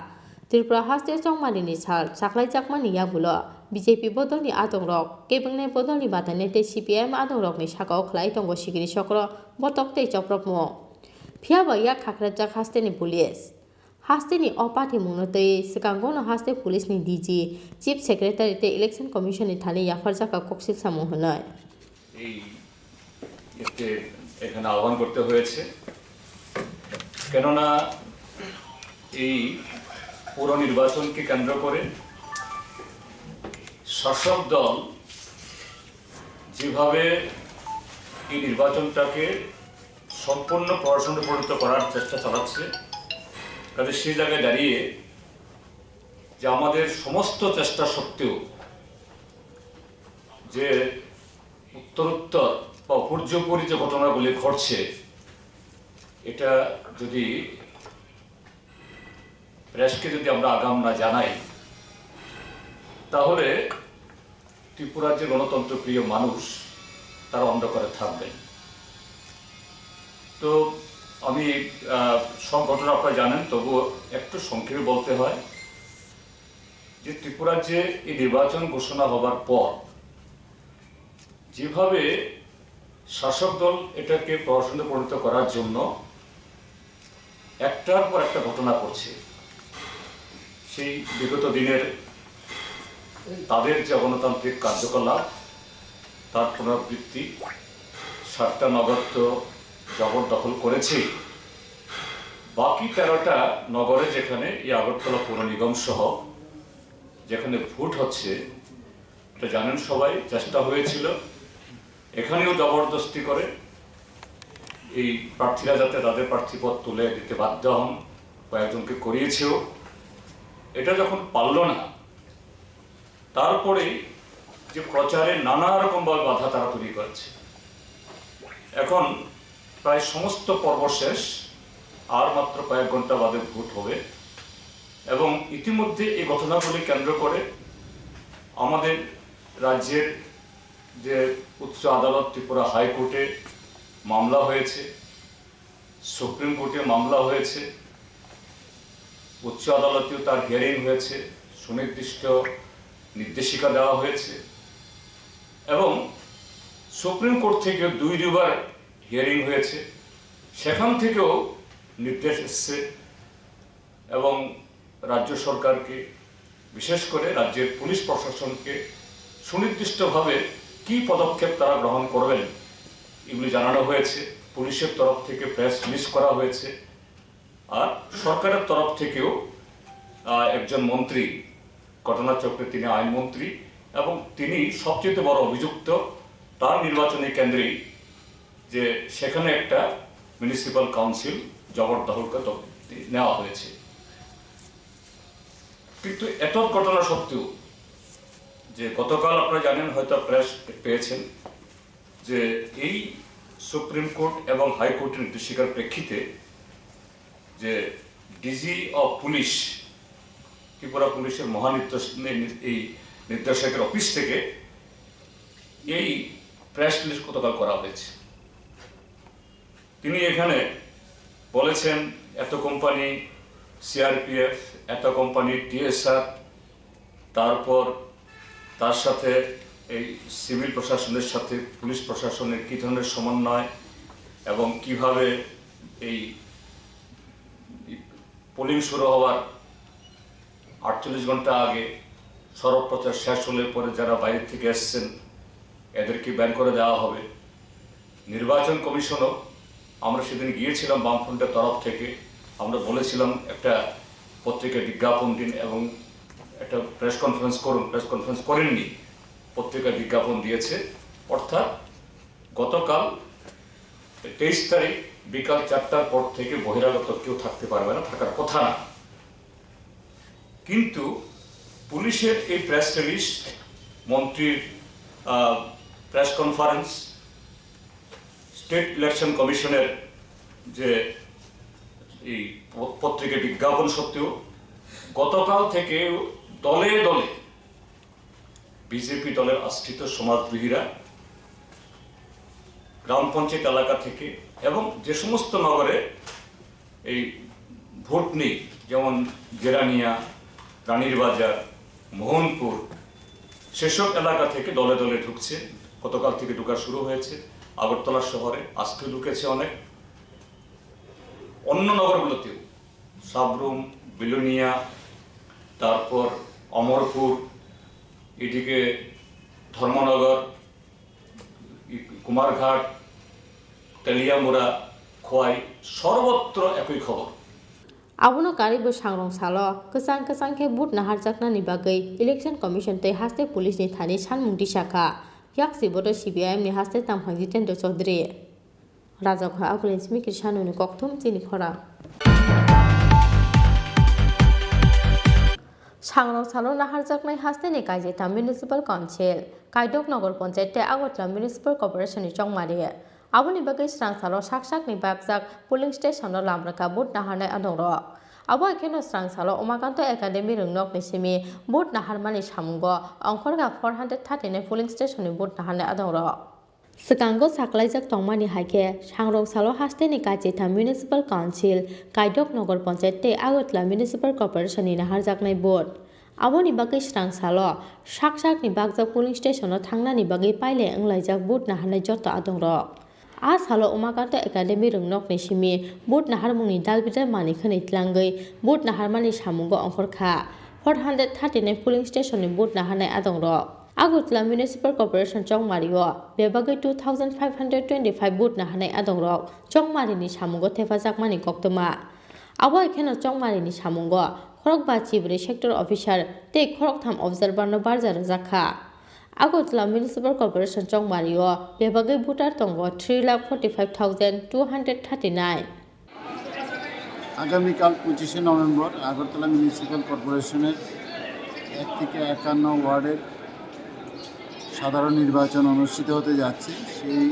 S1: त्रिपुरा हास्ते चंमारिनि साल साख्लायजाकमानि यागुलो बीजेपी बदलनि आदंरक केबेंनाय बदलनि बातायनाय ते सीपीआईएम आदंरकनि साकाओ खलाय दंग सिगिरि चक्र बतक ते चप्रमुं फियाबा या खाख्रेजाक हास्तेनि पुलिस हास्तेनि अ पार्टी मुंनो तै सिगांगनो हास्ते पुलिसनि डीजी चीफ सेक्रेटारि ते इलेक्शन कमिशननि थानि याफारजाका कक्सिल सामु होनाय
S17: এই এখানে আহ্বান করতে হয়েছে কেননা এই পুরো নির্বাচনকে কেন্দ্র করে শাসক দল যেভাবে এই নির্বাচনটাকে সম্পূর্ণ প্রশাসনে পরিণত করার চেষ্টা চালাচ্ছে কাজে সেই জায়গায় দাঁড়িয়ে যে আমাদের সমস্ত চেষ্টা সত্ত্বেও যে উত্তরোত্তর বা উপর্যুপরি যে ঘটনাগুলি ঘটছে এটা যদি প্রেসকে যদি আমরা আগাম না জানাই তাহলে ত্রিপুরার যে গণতন্ত্রপ্রিয় মানুষ তারা অন্ধকারে থাকবেন
S14: তো আমি সব ঘটনা আপনারা জানেন, তবুও একটু সংক্ষেপে বলতে হয় যে ত্রিপুরার যে এই নির্বাচন ঘোষণা হবার পর যেভাবে শাসক দল এটাকে প্রহসনে পরিণত করার জন্য একটার পর একটা ঘটনা করছে, সেই বিগত দিনের তাদের যে গণতান্ত্রিক কার্যকলাপ তার পুনরাবৃত্তি, 7টা নগর তো জবরদখল করেছে, বাকি 13টা নগরে যেখানে এই আগরতলা পৌর নিগম সহ যেখানে ভোট হচ্ছে, এটা জানেন সবাই, চেষ্টা হয়েছিল এখানেও জবরদস্তি করে এই প্রার্থীরা যাতে তাদের প্রার্থীপদ তুলে দিতে বাধ্য হন, কয়েকজনকে করিয়েছেও। এটা যখন পারল না, তারপরে যে প্রচারে নানা রকমভাবে বাধা তারা তৈরি করেছে। এখন প্রায় সমস্ত পর্ব শেষ, আর মাত্র কয়েক ঘন্টা বাদে ভোট হবে এবং ইতিমধ্যে এই ঘটনাগুলি কেন্দ্র করে আমাদের রাজ্যের যে উচ্চ আদালত ত্রিপুরা হাইকোর্টে মামলা হয়েছে, সুপ্রিম কোর্টে মামলা হয়েছে, উচ্চ আদালতেও তার হিয়ারিং হয়েছে, সুনির্দিষ্ট নির্দেশিকা দেওয়া হয়েছে এবং সুপ্রিম কোর্ট থেকে 2বার হিয়ারিং হয়েছে, সেখান থেকেও নির্দেশ এসছে এবং রাজ্য সরকারকে, বিশেষ করে রাজ্যের পুলিশ প্রশাসনকে সুনির্দিষ্টভাবে কি পদক্ষেপ তারা গ্রহণ করবেন এগুলি জানানো হয়েছে। পুলিশের তরফ থেকে প্রেস রিলিজ করা হয়েছে, আর সরকারের তরফ থেকেও একজন মন্ত্রী, ঘটনাচক্রে তিনি আইনমন্ত্রী এবং তিনি সবচেয়ে বড় অভিযুক্ত, তার নির্বাচনী কেন্দ্রেই যে সেখানে একটা মিউনিসিপ্যাল কাউন্সিল জবরদখলকে নেওয়া হয়েছে। কিন্তু এত ঘটনা সত্ত্বেও যে গতকাল আপনারা জানেন, হয়তো প্রেস পেয়েছেন, যে এই সুপ্রিম কোর্ট এবং হাইকোর্টের নির্দেশিকার প্রেক্ষিতে যে ডিজি অফ পুলিশ, ত্রিপুরা পুলিশের এই নির্দেশকের অফিস থেকে এই প্রেস রিলিজ গতকাল করা হয়েছে। তিনি এখানে বলেছেন এত কোম্পানি সিআরপিএফ, এত কোম্পানি টিএসআর, তারপর তার সাথে এই সিভিল প্রশাসনের সাথে পুলিশ প্রশাসনের কী ধরনের সমন্বয় এবং কিভাবে এই পোলিং শুরু হওয়ার 48 ঘন্টা আগে সড়ক প্রচার শেষ হলে পরে যারা বাইরে থেকে এসছেন এদেরকে ব্যান করে দেওয়া হবে। নির্বাচন কমিশনও, আমরা সেদিন গিয়েছিলাম বামফ্রন্টের তরফ থেকে, আমরা বলেছিলাম একটা পত্রিকায় বিজ্ঞাপন দিন এবং একটা প্রেস কনফারেন্স করুন, প্রেস কনফারেন্স করেননি, পত্রিকায় বিজ্ঞাপন দিয়েছে। অর্থাৎ গতকাল 23 তারিখ বিকাল 4টার পর থেকে বহিরাগত কেউ থাকতে পারবে না, থাকার কথা না। কিন্তু পুলিশের এই প্রেস রিলিজ, মন্ত্রীর প্রেস কনফারেন্স, স্টেট ইলেকশন কমিশনের যে এই পত্রিকায় বিজ্ঞাপন সত্ত্বেও গতকাল থেকে দলে দলে বিজেপি দলের আশ্রিত সমাজদ্রোহীরা গ্রাম পঞ্চায়েত এলাকা থেকে এবং যে সমস্ত নগরে এই ভোট নেই, যেমন গেরানিয়া, রানীর বাজার, মোহনপুর, সেসব এলাকা থেকে দলে দলে ঢুকছে। গতকাল থেকে ঢুকা শুরু হয়েছে। আগরতলা শহরে আজকে ঢুকেছে অনেক, অন্য নগরগুলোতেও সাবরুম, বিলোনিয়া, তারপর অমরপুর, এদিকে ধর্মনগর, কুমারঘাট, তেলিয়ামুড়া, খোয়াই, সর্বত্র একই খবর।
S1: Abono karibo sangrong salo kesang kesang ke but nahar jakna ni bagai election commission tei haste police ni thani sanmung disaka yak sibodo CPIM ni haste tamphangji tendo chaudhary rajak ha agulin smi krishanu ni kokthum chini khorang sangrong salo nahar jaknai haste ni kaijeta municipal council kaidok nagor panchayat tei agotla municipal corporation ni chongmari aboni bagai srang salo sak ni bakjak polling station no lamraka bot naharnai adongrok abo ekeno srang salo umakanto academy rungnok ni simi bot naharmani samungo ongkhorga 439 polling station ni bot naharnai adongrok Sekango saklaijak tongmani haike sangrok salo hasteni kachita municipal council kaidok nogor panchayat te Agotla municipal corporation ni naharjaknai board aboni bagai srang salo sak ni bagjak polling station o thangnani bagai paile anglaijak board naharnai joto adongrok a salo umakanto academy rungnok ni simi board naharmungni dalbidal mani khani tlangai board naharmani samungo ongkhorkha 439 polling station ni board naharnai adongrok Agotla Municipal Corporation Chongmario bebagai 2525 boot nahanai adongrok Chongmari ni samungo thefajakmani koktoma abo ekheno Chongmari ni samungo khorokba chibri sector officer te khoroktham observer no barjar jakha Agotla Municipal Corporation Chongmario bebagai voter tongo 3,45,239
S8: আগামীকাল 25 November Agartala municipal কর্পোরেশনের 1 থেকে 51 ওয়ার্ডের সাধারণ নির্বাচন অনুষ্ঠিত হতে যাচ্ছে সেই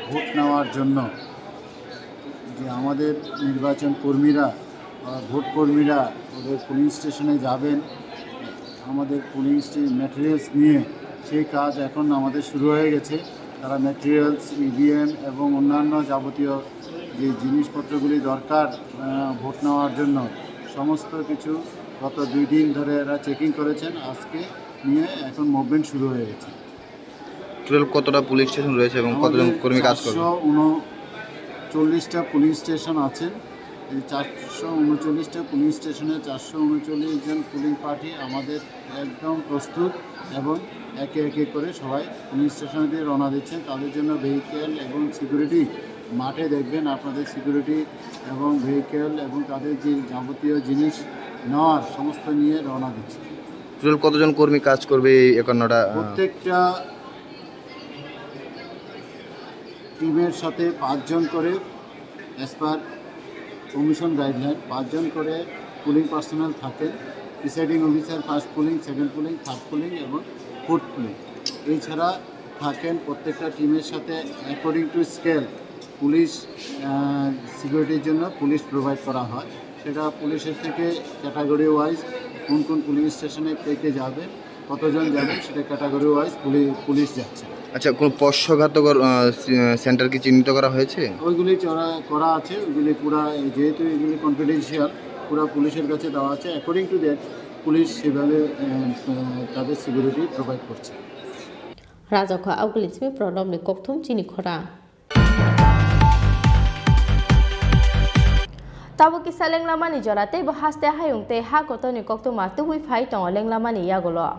S8: ভোট নেওয়ার জন্য যে আমাদের নির্বাচন কর্মীরা ভোট কর্মীরা ওদের পুলিং স্টেশনে যাবেন আমাদের পুলিং ম্যাটেরিয়ালস নিয়ে সেই কাজ এখন আমাদের শুরু হয়ে গেছে তারা ম্যাটেরিয়ালস ইভিএম এবং অন্যান্য যাবতীয় যে জিনিসপত্রগুলি দরকার ভোট নেওয়ার জন্য সমস্ত কিছু গত 2 দিন ধরে এরা চেকিং করেছেন আজকে নিয়ে এখন মুভমেন্ট শুরু হয়ে গেছে
S9: টোটাল কতটা পুলিশ স্টেশন রয়েছে এবং কতজন কর্মী কাজ করবে
S8: 439টা পুলিশ স্টেশন আছে এই 439টা পুলিশ স্টেশনে 439 জন পুলিং পার্টি আমাদের একদম প্রস্তুত এবং একে একে করে সবাই পুলিশ স্টেশনে দিয়ে রওনা দিচ্ছেন তাদের জন্য ভেহিকেল এবং সিকিউরিটি মাঠে দেখবেন আপনাদের সিকিউরিটি এবং ভেহিকেল এবং তাদের যে যাবতীয় জিনিস নেওয়ার সমস্ত নিয়ে রওনা দিচ্ছে
S9: টোটাল কতজন কর্মী কাজ করবে এই 51টা
S8: প্রত্যেকটা টিমের সাথে 5 জন করে অ্যাজ পার কমিশন গাইডলাইন 5 জন করে পুলিং পার্সোনাল থাকেন presiding officer first pulling second pulling third pulling এবং ফোর্থ পুলিং এছাড়া থাকেন প্রত্যেকটা টিমের সাথে অ্যাকর্ডিং টু স্কেল পুলিশ সিকিউরিটির জন্য পুলিশ প্রোভাইড করা হয় সেটা পুলিশের থেকে ক্যাটাগরি ওয়াইজ কোন কোন পুলিশ স্টেশনে কে যাবে কতজন যাবে সেটা ক্যাটাগরি ওয়াইজ পুলিশ যাচ্ছে
S9: আচ্ছা কোন পশ্চঘাতকর সেন্টার কি চিহ্নিত করা হয়েছে
S8: ওইগুলি করা আছে ওইগুলি পুরা যেহেতু এগুলি কনফিডেন্সিয়াল পুরা পুলিশের কাছে দেওয়া আছে অ্যাকর্ডিং টু দ্যাট পুলিশ সেভাবে তাদের সিকিউরিটি প্রোভাইড করছে
S1: রাজখা আউগলিজমি প্রণবনি kokthum Chini Khorang Tabo kisa lenglamani jorate bo haste hayungte ha kotoni koktoma tuhui phai tong lenglamani yagolo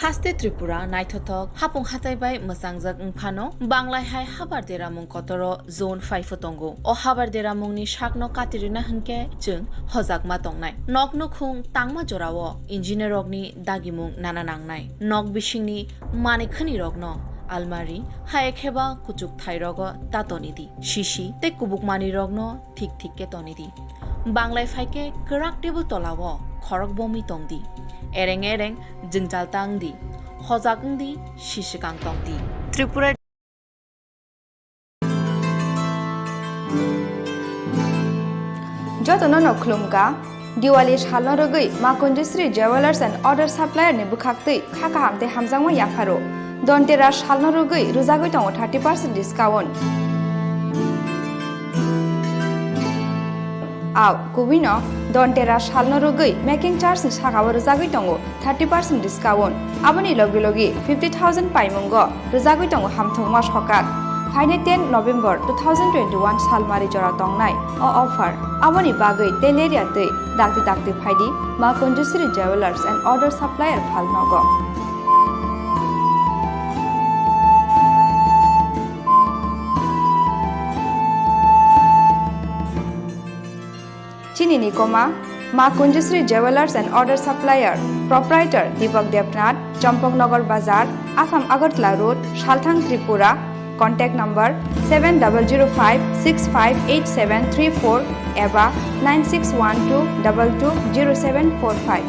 S15: Haste Tripura naithothok hapung hataibai mosangjak phano banglai hai habar deramung kotoro zone 5 tongo o habar deramungni sakno katirina hunke chung hojakma tongnai nokno khung tangma jorao engineer rokni dagimung nana nangnai nok bisingni manikhani rokno almari haekheba kuchuk thairogo tatonidi shishi te kubukmani rokno thik ke tonidi banglai phaike krak table tolawo khorok bomi tongdi ereng jingjal tangdi hojagndi shishikang tongdi Tripura
S16: Jotono no klumka Diwali shalno rogui Makunjisri Jewelers and Other Supplier ni bukhaktui khaka hamte hamjangma yafaro Dontera shalno rogui rujagui tongo 30% discount Aw kubino Dontera shalno rogui making charge ni sagawa rujagui tongo 30% discount aboni logi 50,000 paimungo rujagui tongo hamthongma sokak Final 10 November 2021 salmari jora tongnai o offer aboni bagui teleria tei dakti phaidi Makunjisri Jewelers and Other Supplier phalnogo Chini Khorang Makunjisri Jewelers and Other Supplier Proprietor Deepak Devnath Champaknagar Bazar Assam Agartala Road Salthang Tripura Contact number 7005658734 eba 9612220745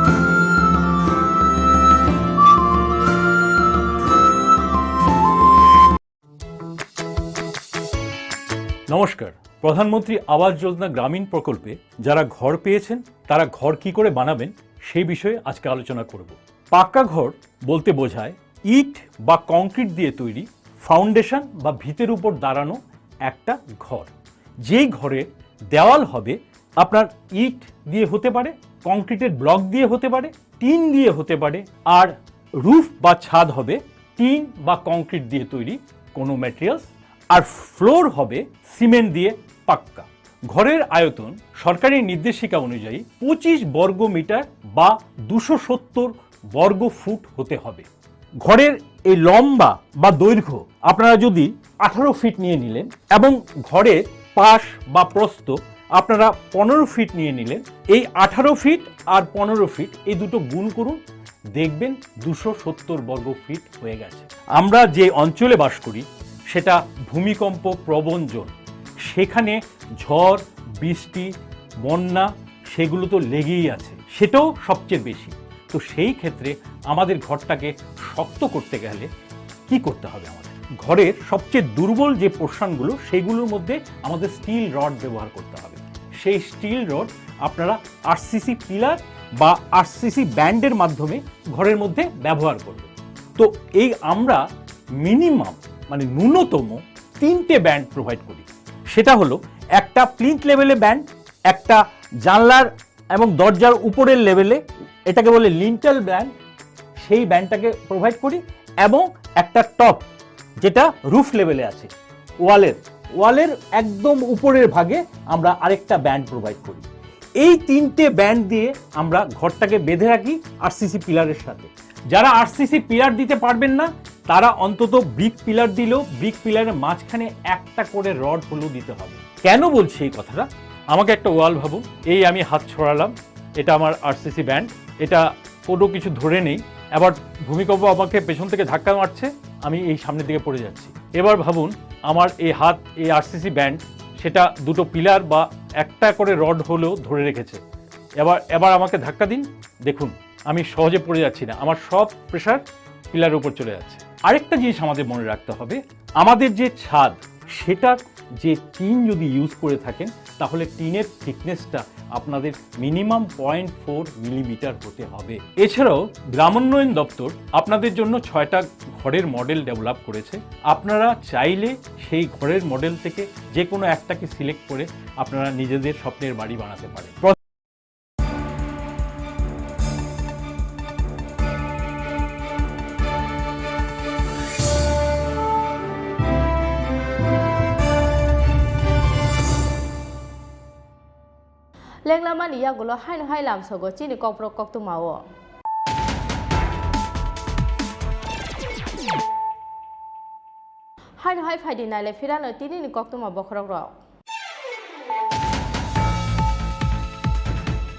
S16: Chini
S17: নমস্কার। প্রধানমন্ত্রী আবাস যোজনা গ্রামীণ প্রকল্পে যারা ঘর পেয়েছেন তারা ঘর কি করে বানাবেন সেই বিষয়ে আজকে আলোচনা করব। পাক্কা ঘর বলতে বোঝায় ইট বা কংক্রিট দিয়ে তৈরি ফাউন্ডেশন বা ভিতের উপর দাঁড়ানো একটা ঘর। যেই ঘরে দেওয়াল হবে আপনার ইট দিয়ে হতে পারে, কংক্রিটের ব্লক দিয়ে হতে পারে, টিন দিয়ে হতে পারে, আর রুফ বা ছাদ হবে টিন বা কংক্রিট দিয়ে তৈরি কোনো ম্যাটেরিয়ালস, আর ফ্লোর হবে সিমেন্ট দিয়ে পাক্কা। ঘরের আয়তন সরকারি নির্দেশিকা অনুযায়ী 25 বর্গ মিটার বা 270 বর্গ ফুট হতে হবে। ঘরের এই লম্বা বা দৈর্ঘ্য আপনারা যদি 18 ফিট নিয়ে নিলেন এবং ঘরের পাশ বা প্রস্থ আপনারা 15 ফিট নিয়ে নিলেন, এই 18 ফিট আর 15 ফিট এই দুটো গুণ করুন, দেখবেন 270 বর্গ ফিট হয়ে গেছে। আমরা যে অঞ্চলে বাস করি সেটা ভূমিকম্প প্রবণ জোন, সেখানে ঝড় বৃষ্টি বন্যা সেগুলো তো লেগেই আছে, সেটাও সবচেয়ে বেশি। তো সেই ক্ষেত্রে আমাদের ঘরটাকে শক্ত করতে গেলে কি করতে হবে? আমাদের ঘরের সবচেয়ে দুর্বল যে পোর্শনগুলো সেগুলোর মধ্যে আমাদের স্টিল রড ব্যবহার করতে হবে। সেই স্টিল রড আপনারা আরসিসি পিলার বা আরসিসি ব্যান্ডের মাধ্যমে ঘরের মধ্যে ব্যবহার করবেন। তো এই আমরা মিনিমাম মানে ন্যূনতম 3টে ব্যান্ড প্রোভাইড করি। সেটা হলো একটা প্লিন্থ লেভেলে ব্যান্ড, একটা জানলার এবং দরজার উপরের লেভেলে, এটাকে বলে লিন্টাল ব্যান্ড, সেই ব্যান্ডটাকে প্রোভাইড করি, এবং একটা টপ যেটা রুফ লেভেলে আছে ওয়ালের একদম উপরের ভাগে আমরা আরেকটা ব্যান্ড প্রোভাইড করি। এই 3টে ব্যান্ড দিয়ে আমরা ঘরটাকে বেঁধে রাখি আরসিসি পিলারের সাথে। যারা আরসিসি পিলার দিতে পারবেন না তারা অন্তত ব্রিক পিলার দিলেও ব্রিক পিলারের মাঝখানে একটা করে রড হলেও দিতে হবে। কেন বলছি এই কথাটা? আমাকে একটা ওয়াল ভাবুন, এই আমি হাত ছড়ালাম, এটা আমার আরসিসি ব্যান্ড, এটা কোনো কিছু ধরে নেই, এবার ভূমিকম্প আমাকে পেছন থেকে ধাক্কা মারছে, আমি এই সামনের দিকে পড়ে যাচ্ছি। এবার ভাবুন আমার এই হাত, এই আরসিসি ব্যান্ড, সেটা দুটো পিলার বা একটা করে রড হলেও ধরে রেখেছে। এবার আমাকে ধাক্কা দিন, দেখুন আমি সহজে পড়ে যাচ্ছি না, আমার সব প্রেশার পিলারের উপর চলে যাচ্ছে। আরেকটা জিনিস আমাদের মনে রাখতে হবে, আমাদের যে ছাদ সেটার যে টিন যদি ইউজ করে থাকেন তাহলে টিনের থিকনেসটা আপনাদের মিনিমাম 0.4 মিলিমিটার হতে হবে। এছাড়াও গ্রামোন্নয়ন দপ্তর আপনাদের জন্য 6টা ঘরের মডেল ডেভেলপ করেছে। আপনারা চাইলে সেই ঘরের মডেল থেকে যে কোনো একটাকে সিলেক্ট করে আপনারা নিজেদের স্বপ্নের বাড়ি বানাতে পারেন।
S1: লেংলামানি ইয়াগুলো হাইন হাইলাম সগো চিনি কপ্রক কক্তু মাও হাইন হাই ফাইদি নাইলে ফিরানো তিনি কক্তু মা বখরক রক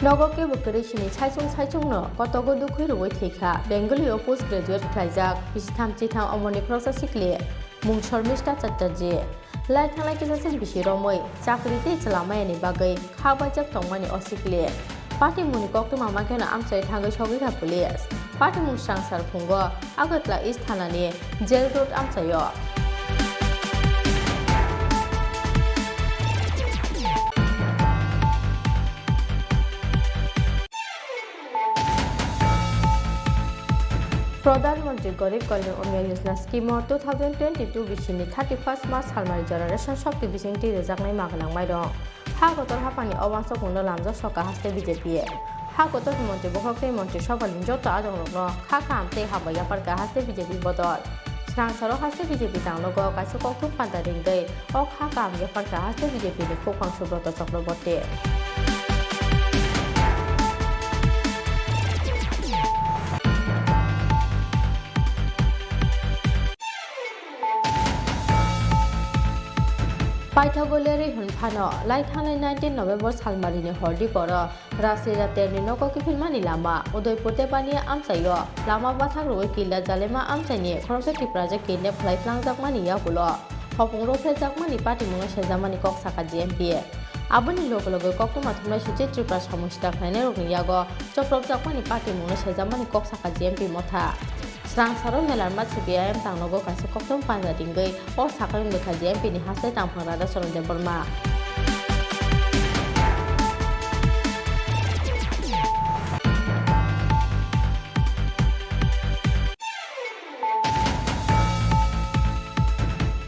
S1: নগকে বকরে চিনি সাইচুং নো কতগো দুখুই রুই থৈখা বেঙ্গলিও পোস্ট গ্রাজুয়েট খাইজাক বিসিথাম চিথাম অমনি খরকसा सिखले मुं शर्मिष्ठा चट्टर्जी लाई थांलाय किसासिन बिसि रमै चाकरिते चलामायनि बागै खाबाजक तंमानि असिखले पार्टी मुनि कक्तु मामा केना आमसाय थांगै सगैखा पुलिस पार्टी मुं सांसार फुंगो आगतला इस्ट थानानि जेल रोड आमसायो प्रधानमंत्री गरीब कल्याण अन्न योजना स्कीम 2022 बिसिनि 31 मार्च सालमारि जनरेशन शक्ति बिसिंति रेजाकनाय मागनांमाय दं हा गतर हापानि अवांस खुंनो लामजा सका हास्ते बीजेपी हा गतर मंत्री बखरखै मंत्री सभानि जत आदंनो खा खामते हाबाया पारका हास्ते बीजेपी बदल स्नांसरो हास्ते बीजेपी तांगनो काइसो कक्तुम पान्ता रिंगै अ खा खामया पारका हास्ते बीजेपी नि खोखां सुब्रत चक्रवर्ती पाइथागोलेरि हुनफानो लाइथांनाय 19 नवेम्बर सालमारिनि हरदि पर रासि रातेरनि नगकि फिल्मानि लामा उदयपुर देबानि आमसायो लामा बाथाक रुइ किला जालेमा आमसायनि खरसा टिप्राजे किने फ्लाइफ्लांजाकमानि यागुलो हपुंरो फेजाकमानि पार्टी मुङा सेजामानि कक्साका जिएमपी आबुनि लोगो लोगो कक्तुमा थुमनाय सुचि त्रिपुरा सामुस्टा खायनाय रगनि यागो चप्रब जाकमानि पार्टी मुङा सेजामानि कक्साका जिएमपी मथा Serang saro melar mat CPIM tangnogo kaisa koktom panja dinggai o sakai mekha JMP ni hasai tampang rada soronde Burma.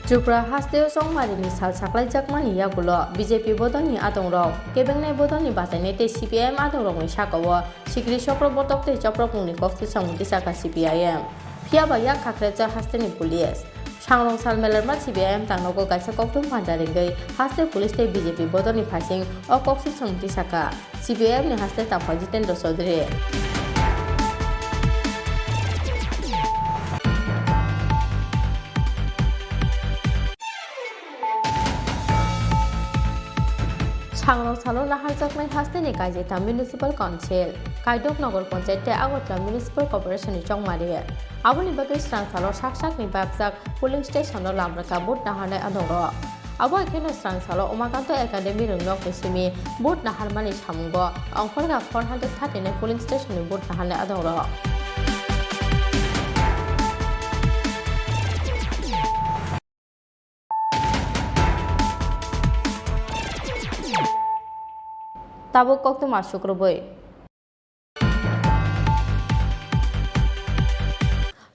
S1: Tripura hasteo songmarini sal saklai jakmani yagulo BJP bodoni adongrok kebengnai bodoni bataine te CPIM adongrokni sakawo sikri chokrabortok te chaprapungni kokti samungti saka CPIM phiaba yak khakreja hasteni police sangrong sal melarma CPIM tangnogo kaisa koktum panjaringai haste police te BJP bodoni phasing o kokti samungti saka CPIM ni haste tapha Jitendra Chaudhary Sangrong salo nahar jaknai hasteni kaijeta municipal council kaidok nagar panchayat te Agartala municipal corporation ni chongmari aboni bagai serang salo sak ni babjak polling station no lamraka bot naharnai adongo abo ekheno serang salo Umakanto academy rungnok ni simi bot naharmani samungo angkhorga 439 polling station ni bot naharnai adongo Tabo kokto masuk rubai.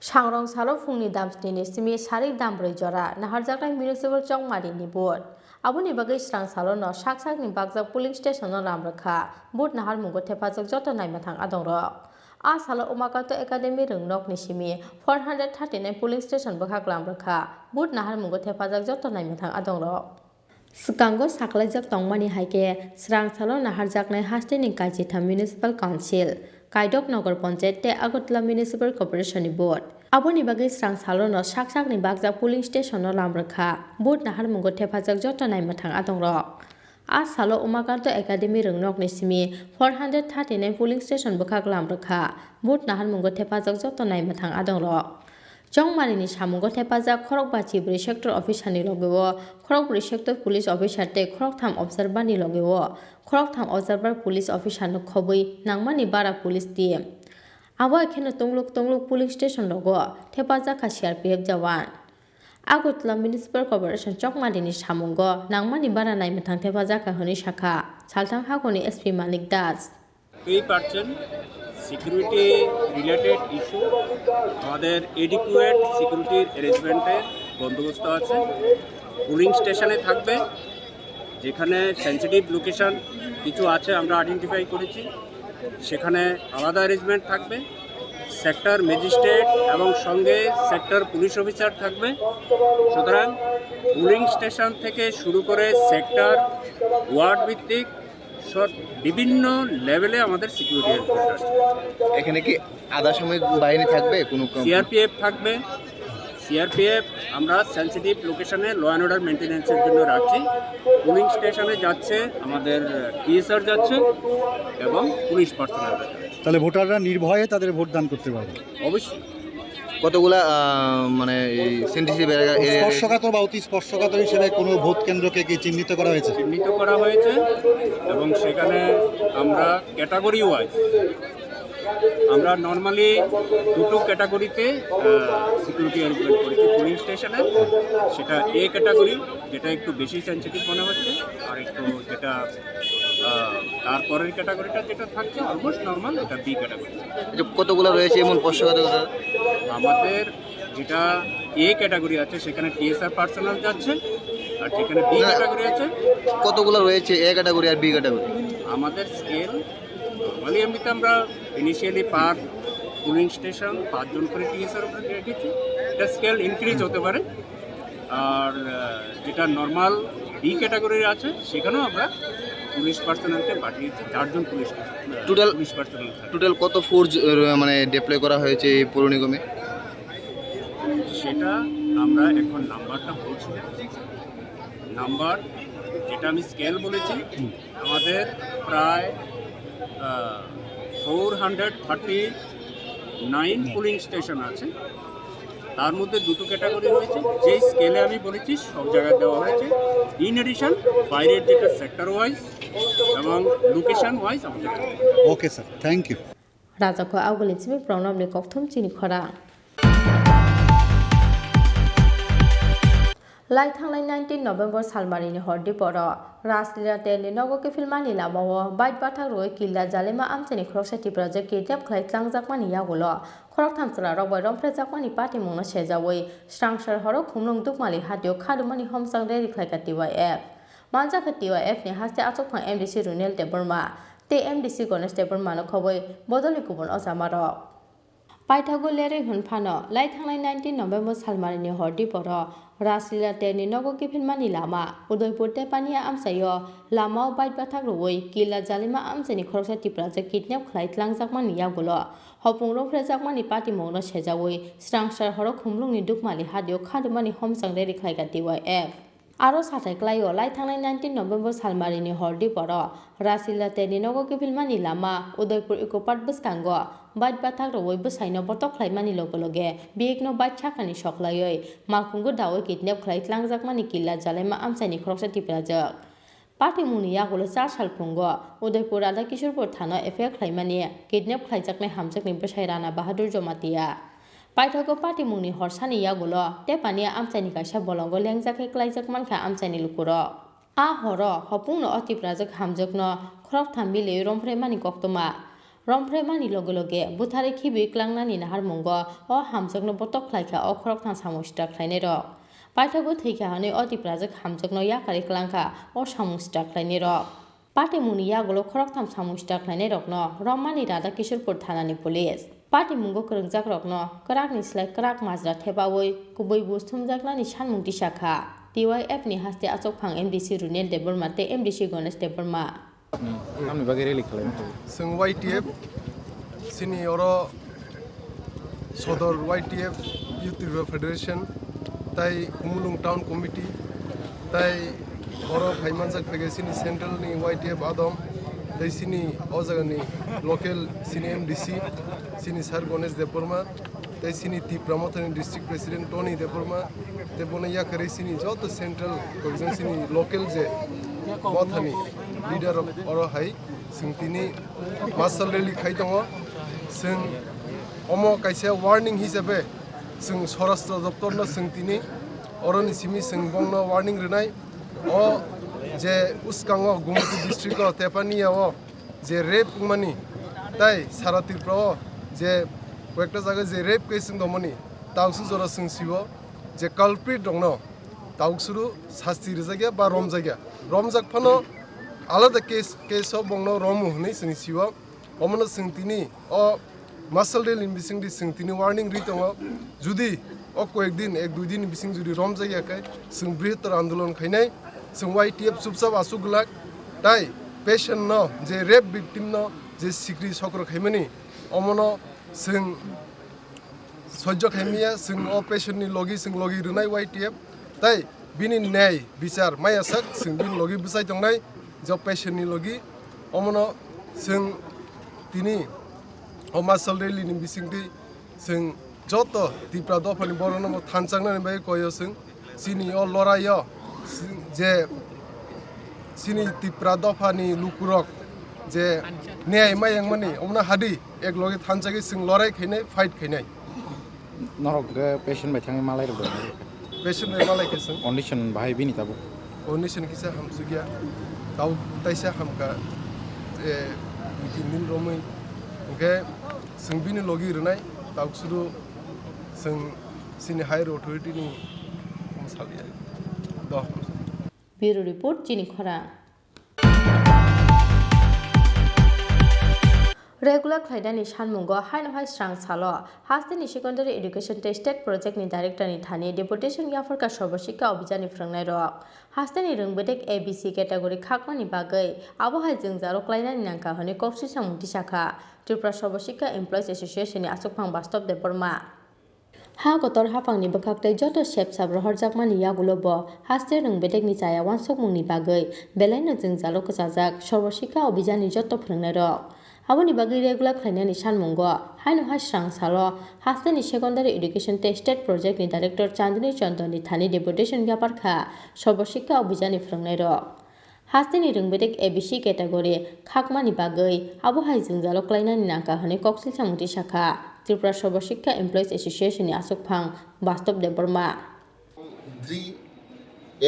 S1: Sangrong salo fungni damsni simi sarik dambroi jora nahar jaknai municipal chongmari ni bot. Aboni bagai serang salo no sak ni bagjak polling station no lamrakha bot nahar mungo thepajak joto naimathang adongrok. A salo Umakanto academy rungnok ni simi 439 polling station bakhak lamrakha bot nahar mungo thepajak joto naimathang adongrok. Sikango saklaijak tongmani haike serang salo nahar jaknai hasteni kaijeta municipal council kaidok nagar panchayat te Agartala municipal corporation ni board aboni bagai serang salo no sak ni bagjak polling station no lamrakha bot nahar mungo thepajak joto naimathang adongrok a salo Umakanto academy rungnok ni simi 439 polling station bakhak lamrakha bot nahar mungo thepajak joto naimathang adongrok Chongmarini samungo thepajak Khorokbachi bri sector officer ni logeo Khorokbri sector police officer te Khoroktham observer ni logeo Khoroktham observer police officer no khobui nangmani bara police team abo ekheno tongluk police station logo thepajak ka CRPF jawan Agartala municipal corporation Chongmarini samungo nangmani bara naimathang thepajak ka honi shakha salthang hakoni SP Manik Das
S3: security related issue আমাদের adequate সিকিউরিটির অ্যারেঞ্জমেন্টের বন্দোবস্ত আছে pulling স্টেশনে থাকবে যেখানে sensitive location কিছু আছে আমরা আইডেন্টিফাই করেছি সেখানে আলাদা অ্যারেঞ্জমেন্ট থাকবে সেক্টর ম্যাজিস্ট্রেট এবং সঙ্গে সেক্টর পুলিশ অফিসার থাকবে সুতরাং পুলিং স্টেশন থেকে শুরু করে সেক্টর ওয়ার্ড ভিত্তিক বিভিন্ন লেভেলে আমাদের সিকিউরিটি এনফোর্সমেন্ট আছে
S9: এখানে কি আধা সামরিক বাহিনী থাকবে কোনো
S3: সিআরপিএফ থাকবে সিআরপিএফ আমরা সেন্সিটিভ লোকেশনে ল অ্যান্ড অর্ডার মেনটেন্যান্সের জন্য রাখছি পুলিং স্টেশনে যাচ্ছে আমাদের টিএসআর যাচ্ছে এবং পুলিশ পার্সোনাল যাচ্ছে
S18: তাহলে ভোটাররা নির্ভয়ে তাদের ভোট দান করতে পারবে
S3: অবশ্যই
S9: কতগুলা মানে সেন্সিটিভ
S18: স্পর্শকাতর বা অতি স্পর্শকাতর হিসেবে কোনো ভোট কেন্দ্রকে কি চিহ্নিত করা হয়েছে
S3: এবং সেখানে আমরা ক্যাটাগরি ওয়াইজ আমরা নর্মালি দুটো ক্যাটাগরিতে সিকিউরিটি অ্যারেঞ্জমেন্ট করেছি পুলিং স্টেশনে সেটা এ ক্যাটাগরি যেটা একটু বেশি সেন্সিটিভ মনে হচ্ছে আর একটু যেটা তারপরের ক্যাটাগরিটা যেটা থাকছে অলমোস্ট নর্মাল এটা বি ক্যাটাগরি
S9: কতগুলো রয়েছে এমন স্পর্শকাতর
S3: আমাদের যেটা এ ক্যাটাগরি আছে সেখানে টিএসআর পার্সোনাল যাচ্ছে আর যেখানে বি ক্যাটাগরি আছে
S9: কতগুলো রয়েছে এ ক্যাটাগরি আর বি ক্যাটাগরি
S3: আমাদের স্কেল নর্মালি এমনিতে আমরা ইনিশিয়ালি পার পুলিং স্টেশন 5 জন করে টিএসআর উপরে রেখেছি এটা স্কেল ইনক্রিজ হতে পারে আর যেটা নর্মাল বি ক্যাটাগরির আছে সেখানেও আমরা পুলিশ পার্সোনালকে পাঠিয়েছি 4 জন পুলিশ পার্সোনাল
S9: টোটাল কত ফোর্স মানে ডিপ্লয় করা হয়েছে এই পৌর নিগমে
S3: সেটা আমরা এখন নাম্বারটা বলছি নাম্বার যেটা আমি স্কেল বলেছি আমাদের প্রায় 439 পুলিং স্টেশন আছে তার মধ্যে দুটো ক্যাটাগরি রয়েছে যেই স্কেলে আমি বলেছি সব জায়গায় দেওয়া হয়েছে ইন এডিশন বাইরের যেটা সেক্টর ওয়াইজ এবং লোকেশন ওয়াইজ আমাদের
S18: ওকে স্যার থ্যাংক ইউ
S1: রাজাকো আউগলিনসিমি প্রণবনি কক্থম চিনি খরা লাই थांनाय 19 नभेम्बर सालमारिनि हरदि बर' रासलीला तेलनि नगरके फिल्मानि लामाव बाइट बाथाक रय किल्ला जालेमा आमचेनि खरकसाथि प्रजेक्ट किडनेप खालायख्लांजाकमानि यागुल' खरक थामसला रबाय रंफ्रेजाकमानि पार्टी मुंनो सेजावै स्रांसार हर खुमलुं दुकमालि हादियो खादुमानि हमसां रेरि खालायखातिवा एफ मानजाखातिवा एफ नि हास्ते आचकफां एमडीसी रुनेल देबरमा ते एमडीसी गणेश देबरमानो खबै बदलि गुबुन अजामार पाइथागु लेरै हुनफानो लाई थांनाय 19 नभेम्बर सालमारिनि हरदि बर' रासलीला तेलनि नगरके फिल्मानि लामा उदयपुर तेपानिया आमसायो लामाव बाइट बाथाक रवै किल्ला जालिमा आमचेनि खरकसाथि प्रजेक्ट किडनेप खालायख्लांजाकमानि यागुल' हपुं रंफ्रेजाकमानि पार्टी मुंनो सेजावै स्रांसार हर खुमलुंनि दुकमालि हादियो खादुमानि हमसां रेरि खालायखातिवा एफ आरो साथायख्लायो लाई थांनाय 19 नभेम्बर सालमारिनि हरदि बर' रासलीला तेलनि नगरके फिल्मानि लामा उदयपुर इको पार्क बसकांग बाइट बाथाक रवै बसायनो बतक खालायमानि लगे लगे बेगनो बाइट साखानि सकलायै मालखुंगु दावै किडनेप खालायख्लांजाकमानि किल्ला जालेमा आमसायनि खरकसाथि प्रजेक्ट पार्टी मुंनि यागुल 4 साल फुंगो उदयपुर राधा किशोरपुर थानो एफआइआर खालायमानि किडनेप खालायजाकनाय हामजाकनि बसाय राणा बाहादुर जमातिया पाइथागो पार्टी मुंनि हरसानि यागुल तेपानिया आमसायनि कायसा बलंगो लेंजाखे खालायजाकमानखा आमसायनि लुकुर आ हर हपुंनो अति प्राजक हामजाकनो खरक थामबिले रंफ्रेमानि कक्तमा रंफ्रेमानि लगे लगे बुथारे खिबि क्लांनानि नाहार मुंगो अ हामजाकनो बतक खालायखा अ खरक थां सामुस्टा खालायनाय रक पाइथागो थैखा हनै अति प्राजक हामजाकनो याकारि क्लांखा अ सामुस्टा खालायनाय रक पार्टी मुंनि यागुल खरक थाम सामुस्टा खालायनाय रकनो रमानि राधा किशोरपुर थानानि पुलिस पार्टी मुंगो करंजाक रकनो कराकनि स्लाय कराक माजरा थेबावै गुबै बुस्थुमजाकनानि सानमुंथि शाखा टीवाईएफ नि हास्ते आचकफां एमडीसी रुनेल देबरमा ते एमडीसी गणेश देबरमा
S19: आमनि बागै रेलि खालामो जों वाइटिएफ सिनि अरो सदर वाइटिएफ इउथ फेडारेशन ताई कुमुलुं टाउन कमिटी ताई अरो फाइमानजाक फेगेसिनि सेंट्रलनि वाइटिएफ आदम ताई सिनि अजागनि लोकल सिनि एमडीसी सिनि सार गणेश देबरमा ताई सिनि तिप्रामथनि डिस्ट्रिक्ट प्रेसिडेंट टनी देबरमा ते बने याकरे सिनि जत सेंट्रल कोगजन सिनि लोकल जे मथनि लीडर अरो हाई सिंतिनि मार्शल रैली खाइ दङ जों अमो कायसे वार्निंग हिसाबै जों स्वराष्ट्र दप्तरनो सिंतिनि अरनि सिमि जों बंनो वार्निंग रनाय अ जे उसकाङो गुमति डिस्ट्रिक्ट तेपानियाव जे रेप मानि ताई सारा त्रिपुरा जे कयेकटा जायगा जे रेप केस दमनि तावसु जरा जों सिबो जे काल्प्रिट दंनो तावसुरु शास्ति रजागिया बा रमजागिया रमजाक फानो आलादा केस बंनो रमु हनै जों सिबो अमनो सिंतिनि अ मार्शल रैली बिसिंदि सिंतिनि वार्निं रि दङ जुदि अ कयेक दिन एक दुइ दिन बिसिं जुदि रमजागियाखाय जों बृहत्तर आन्दोलन खायनाय जों वाइटिएफ सुबसाब आसुगलाक ताई पेशेंट न जे रेप विक्टिम न जे सिक्रि सक्र खायमानि अमनो जों सह्य खायमिया जों अ पेशेंटनि लगी जों लगी रुनाय वाइटिएफ ताई बिनि न्याय बिचार मायासक जों बिनि लगी बुसाय दंनाय जो पेशेंटनि लगी अमनो जों तिनि अ मार्शल रैलीनि बिसिंदि जों जत त्रिपुरा दफानि बरनो थानचांनानै बाय कयो जों सिनि अ लरायो जे सिनि त्रिपुरा दफानि लुकुरक जे न्याय मायang मानि अमना हादि एक लगे थानचागे जों लराय खायनाय फाइट खायनाय
S20: नरक पेशेंट बाय थाङै मालाय रदो
S19: पेशेंट बाय मालाय केसं
S20: कंडीशन बाहाय बिनि ताबो
S19: कंडीशन किसा हमसुगिया ताव ताइसा हमका जे दिन रोमै ओके जों बिनि लगी रनाय तावसुरु जों सिनि हायर अथॉरिटीनि हमसालिया द
S1: ब्यूरो रिपोर्ट चिनी खरां रेगुलर खायदानि सानमुंगो हायनहाय स्रां सालो हास्तेनि सेकेंडारी एडुकेशन टेस्टेड प्रोजेक्टनि डायरेक्टरनि थानि डेपुटेशन याफरका सर्वशिक्षा अभियाननि फोरोंनाय रक हास्तेनि रोंबेदेक एबीसी कैटेगरी खाकमानि बागै आबहाय जों जारख्लायनायनि नांका हनै कौशल सामुंथि शाखा त्रिपुरा सर्वशिक्षा एमप्लॉयज एसोसिएशननि आचकफां बास्तव देबरमा हा गतर हाफांनि बखाक्तै जत सेब साब्रहर जाकमानि यागुलबो हास्ते रोंबेदेकनि जाया वानसक मुंनि बागै बेलायनो जों जालो कसाजाक सर्वशिक्षा अभियाननि जत फोरोंनाय रक आबोनि बागै रेगुलर खायनायनि सानमुंगो हायनहाय स्रां सालो हास्तेनि सेकेंडारी एडुकेशन टेस्टेड प्रोजेक्टनि डायरेक्टर चांदनी चंदननि थानि डेपुटेशन व्यापारखा सर्वशिक्षा अभियाननि फोरोंनाय रक हास्तेनि रोंबेदेक एबीसी कैटेगरी खाकमानि बागै आबहाय जों जालख्लायनायनि नांका हनै कौशल सामुंथि शाखा त्रिपुरा सर्वशिक्षा एमप्लॉयज एसोसिएशननि आचकफां बास्तव देबरमा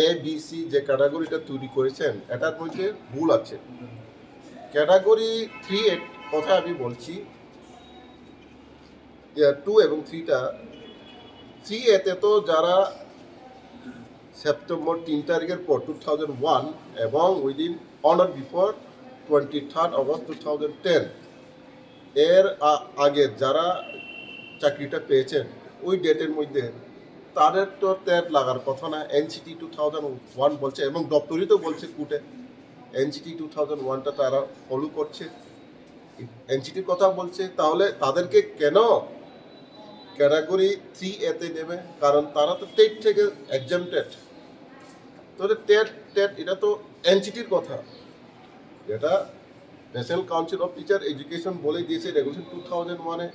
S4: ABC যে ক্যাটাগরিটা তৈরি করেছেন এটার মধ্যে ভুল আছে। ক্যাটাগরি 3 এর কথা আমি বলছি, 2 এবং 3টা 3 এতে তো যারা সেপ্টেম্বর 3 তারিখের পর 2001 এবং within on or before 23 August 2010 এর আগে যারা চাকরিটা পেয়েছেন ওই ডেটের মধ্যে তাদের তো টেট লাগার কথা না। এনসিটি 2001 বলছে এবং দপ্তরই তো বলছে কোর্টে এনসিটি 2001টা তারা ফলো করছে, এনসিটির কথা বলছে। তাহলে তাদেরকে কেন ক্যাটাগরি 3 এতে নেবে? কারণ তারা তো টেট থেকে এক্সামটেড। তাহলে টেট এটা তো এনসিটির কথা, এটা national council of teacher education বলে দিয়েছে রেগুলেশন 2001-এ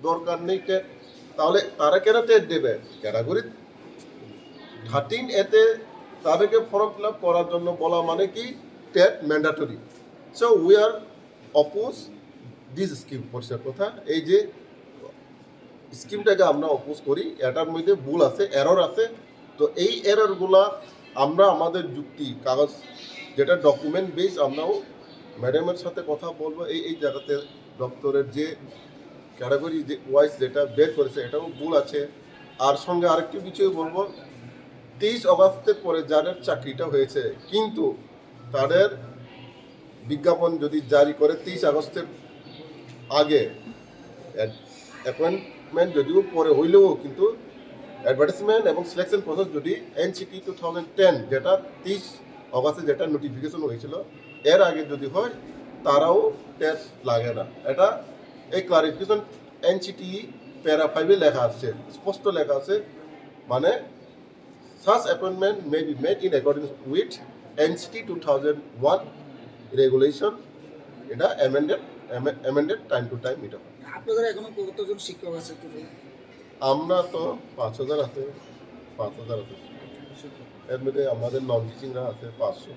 S4: দরকার নেই টেট। তাহলে তারা কেন টেট দেবে? ক্যাটাগরি 13 এতে তাদেরকে ফর্ম ফিল আপ করার জন্য বলা মানে কি TET mandatory. So we are oppose this scheme. পরিষ্কার কথা, এই যে স্কিমটাকে আমরা অপোজ করি, এটার মধ্যে ভুল আছে, এরর আছে। তো এই এররগুলা আমরা আমাদের যুক্তি কাগজ যেটা ডকুমেন্ট বেস আমরাও ম্যাডামের সাথে কথা বলবো। এই জায়গাতে দপ্তরের যে ক্যাটাগরি যে ওয়াইজ যেটা বের করেছে এটাও ভুল আছে। আর সঙ্গে আরেকটি বিষয় বলবো, 23 অগস্টের পরে যাদের চাকরিটা হয়েছে কিন্তু তাদের বিজ্ঞাপন যদি জারি করে 23 আগস্টের আগে, অ্যাপয়েন্টমেন্ট যদিও পরে হইলেও কিন্তু অ্যাডভার্টাইজমেন্ট এবং সিলেকশন প্রসেস যদি এনসিটি 2010 যেটা 30 অগস্টে যেটা নোটিফিকেশন হয়েছিল এর আগে যদি হয় তারাও টেস্ট লাগে না। এটা এই ক্লারিফিকেশন এনসিটি প্যারা 5-এ লেখা আছে, স্পষ্ট লেখা আছে, মানে such appointment may be made in accordance with NCT 2001 regulation. এটা amended time to time এটা।
S18: আপনাদের এখনো কতজন শিক্ষক আছে?
S4: আমরা তো 5000 আছে, 5000 আছে। এর মধ্যে আমাদের নন টিচিংরা আছে 500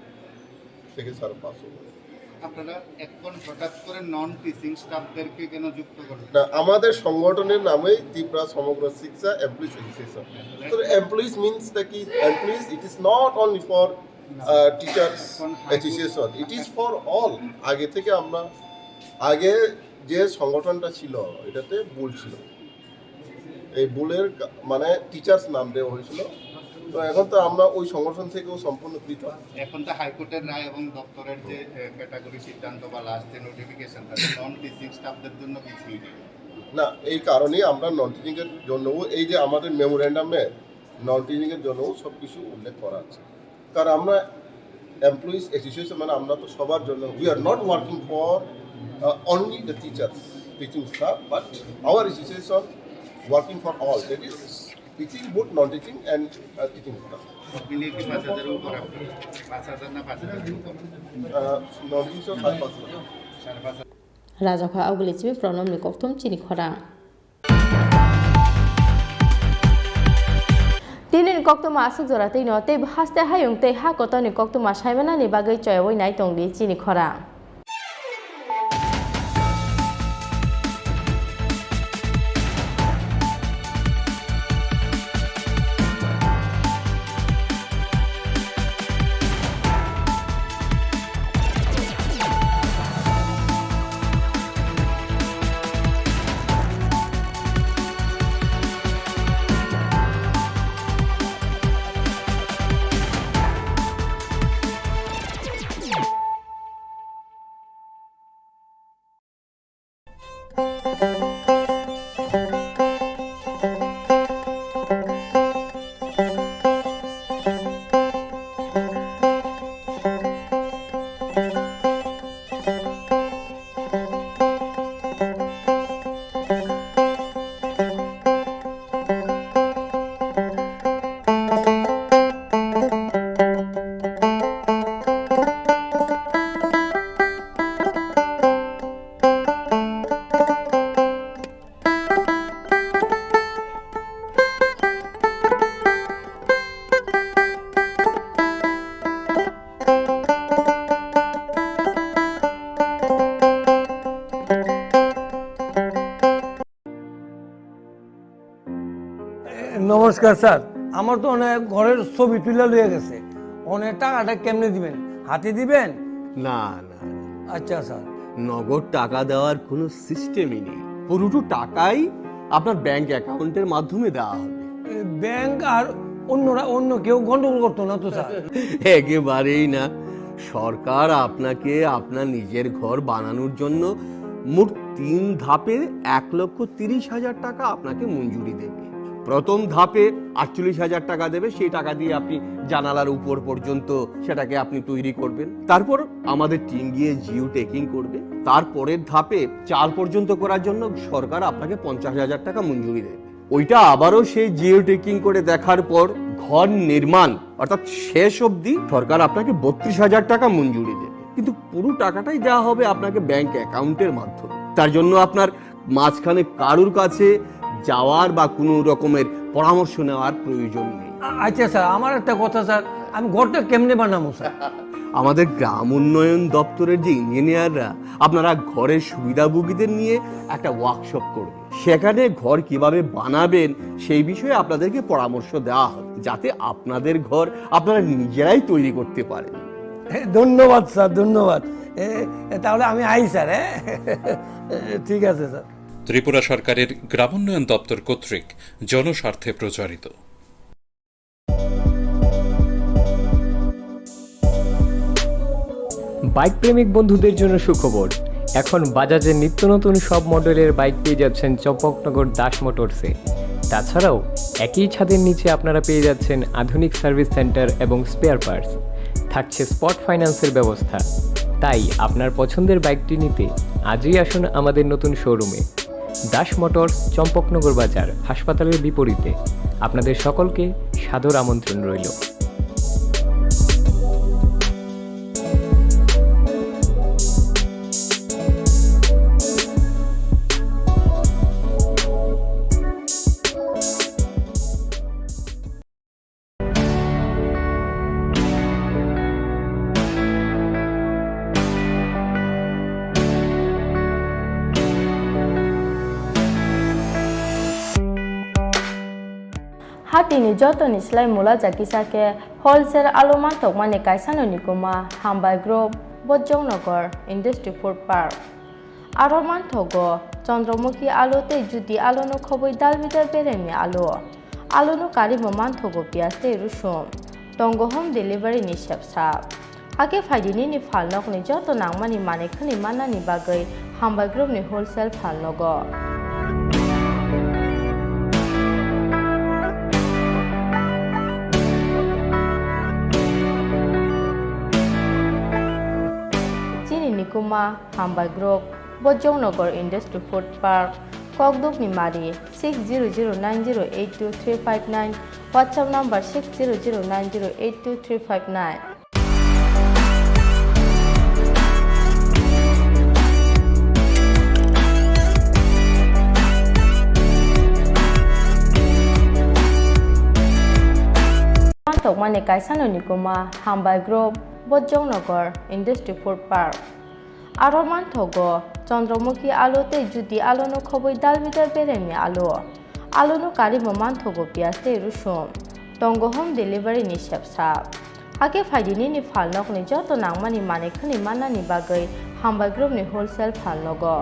S4: থেকে 550।
S8: আপনারা এখন হঠাৎ করে নন টিচিং স্টাফদেরকে কেন যুক্ত করলেন?
S4: না, আমাদের সংগঠনের নামই ত্রিপুরা সমগ্র শিক্ষা এমপ্লয়িজ অ্যাসোসিয়েশন। তো এমপ্লয়িজ মিনস দ্য কি employees, it is not only for teachers association, it is for all. আগে থেকে আমরা আগে যে সংগঠনটা ছিল এটাতে ভুল ছিল, এই ভুলের মানে টিচার্স নাম দেওয়া হয়েছিল। তো এখন তো আমরা ওই সংগঠন থেকেও সম্পূর্ণ পৃথক।
S8: এখন তো হাইকোর্টের রায় এবং দপ্তরের যে ক্যাটাগরি সিদ্ধান্ত বা লাস্ট যে নোটিফিকেশন, নন টিচিং স্টাফদের জন্য কিছুই নেই
S4: না। এই কারণেই আমরা নন টিচিংয়ের জন্যও এই যে আমাদের মেমোরেন্ডামে নন টিচিংয়ের জন্যও সব কিছু উল্লেখ করা আছে। কারণ আমরা এমপ্লয়িজ অ্যাসোসিয়েশন মানে আমরা তো সবার জন্য, we are not working for only the teachers teaching staff, but hour association working for all, that is teaching, both non-teaching and teaching staff.
S8: মিলিয়ে কি 5000-এর উপর? 5000 না 5000-এর উপর?
S4: non-teaching staff 5,000।
S1: রাজাখা আউগলিচিবি প্রণব নিকথম চিনি খরা তিনি কক্তমা আসুক জরাতেই নতে হাসতে হায়ং তে হা কতনি কক্তমা সাইমানা ni bagui চয়বই নাই তংদি চিনি খরা
S21: নমস্কার স্যার, আমার তো অনেক ঘরের ছবি তুলে লয়ে গেছে, অনেক টাকাটা কেমনে দিবেন, হাতে দিবেন?
S22: না না,
S21: আচ্ছা স্যার।
S22: নগদ টাকা দেওয়ার কোনো সিস্টেমই নেই, পুরোটো টাকাই আপনার ব্যাংক অ্যাকাউন্টের মাধ্যমে দেওয়া হবে।
S21: ব্যাংক আর অন্য কেউ গন্ডগোল করতো না তো স্যার?
S22: একেবারেই না, সরকার আপনাকে আপনার নিজের ঘর বানানোর জন্য মোট 3 ধাপে 1,30,000 টাকা আপনাকে মঞ্জুরি দেবে। প্রথম ধাপে 48,000 টাকা দেবে, সেই টাকা দিয়ে আপনি জানালার উপর পর্যন্ত সেটাকে আপনি তৈরি করবেন। তারপর আমাদের টিম গিয়ে জিও টেকিং করবে। তারপরের ধাপে 4 পর্যন্ত করার জন্য সরকার আপনাকে 50,000 টাকা মঞ্জুরি দেবে। ওইটা আবারও সেই জিও টেকিং করে দেখার পর ঘর নির্মাণ অর্থাৎ শেষ অবধি সরকার আপনাকে 32,000 টাকা মঞ্জুরি দেবে, কিন্তু পুরো টাকাটাই দেওয়া হবে আপনাকে ব্যাংক অ্যাকাউন্টের মাধ্যমে। তার জন্য আপনার মাঝখানে কারুর কাছে যাওয়ার বা কোনো রকমের পরামর্শ নেওয়ার প্রয়োজন নেই।
S21: আচ্ছা স্যার, আমার একটা কথা স্যার, আমি ঘরটা কেমনে বানাবো স্যার?
S22: আমাদের গ্রাম উন্নয়ন দপ্তরের যে ইঞ্জিনিয়াররা আপনারা ঘরের সুবিধাভোগীদের নিয়ে একটা ওয়ার্কশপ করবে, সেখানে ঘর কিভাবে বানাবেন সেই বিষয়ে আপনাদেরকে পরামর্শ দেওয়া হবে, যাতে আপনাদের ঘর আপনারা নিজেরাই তৈরি করতে পারেন।
S21: ধন্যবাদ স্যার, ধন্যবাদ। তাহলে আমি আই স্যার। ঠিক আছে স্যার।
S23: ত্রিপুরা সরকারের গ্রামোন্নয়ন দপ্তর কর্তৃক জনস্বার্থে প্রচারিত।
S24: বাইক প্রেমিক বন্ধুদের জন্য সুখবর, এখন বাজাজের নিত্য নতুন সব মডেলের বাইক পেয়ে যাচ্ছেন চম্পকনগর দাস মোটরসে। তাছাড়াও একই ছাদের নিচে আপনারা পেয়ে যাচ্ছেন আধুনিক সার্ভিস সেন্টার এবং স্পেয়ার পার্টস, থাকছে স্পট ফাইন্যান্সের ব্যবস্থা। তাই আপনার পছন্দের বাইকটি নিতে আজই আসুন আমাদের নতুন শোরুমে। দাস মোটরস, চম্পকনগর বাজার, হাসপাতালের বিপরীতে। আপনাদের সকলকে সাদর আমন্ত্রণ রইল।
S1: Hatini jotoni slai mula jakisake wholesale aloma tokmane kaisano nikuma Hambai Group Bojongnagar Industry Food Park Aroman thogo Chandramukhi alote judi alono khoboi dalbidar beremi alono karibo man thogo piaste rusum tongo home delivery ni shepsap hake faidini ni phalnok ni joto nangmani manekhani manani bagai Hambai Group ni wholesale phalnogo Chini Khorang Hambai Group Bojongnagar Industry Food Park Kokduk Nimari 6009082359 WhatsApp number 6009082359 Tokmane kaisano nikuma Hambai Group Bojongnagar Industry Food Park Aroman thogo Chandramukhi alote judi alono khoboi dalbidar beremi alono karibo man thogo piaste rusum tongo home delivery ni shepsap hake faidini ni phalnok ni joto nangmani manekhani manani bagai Hambai Group ni wholesale phalnogo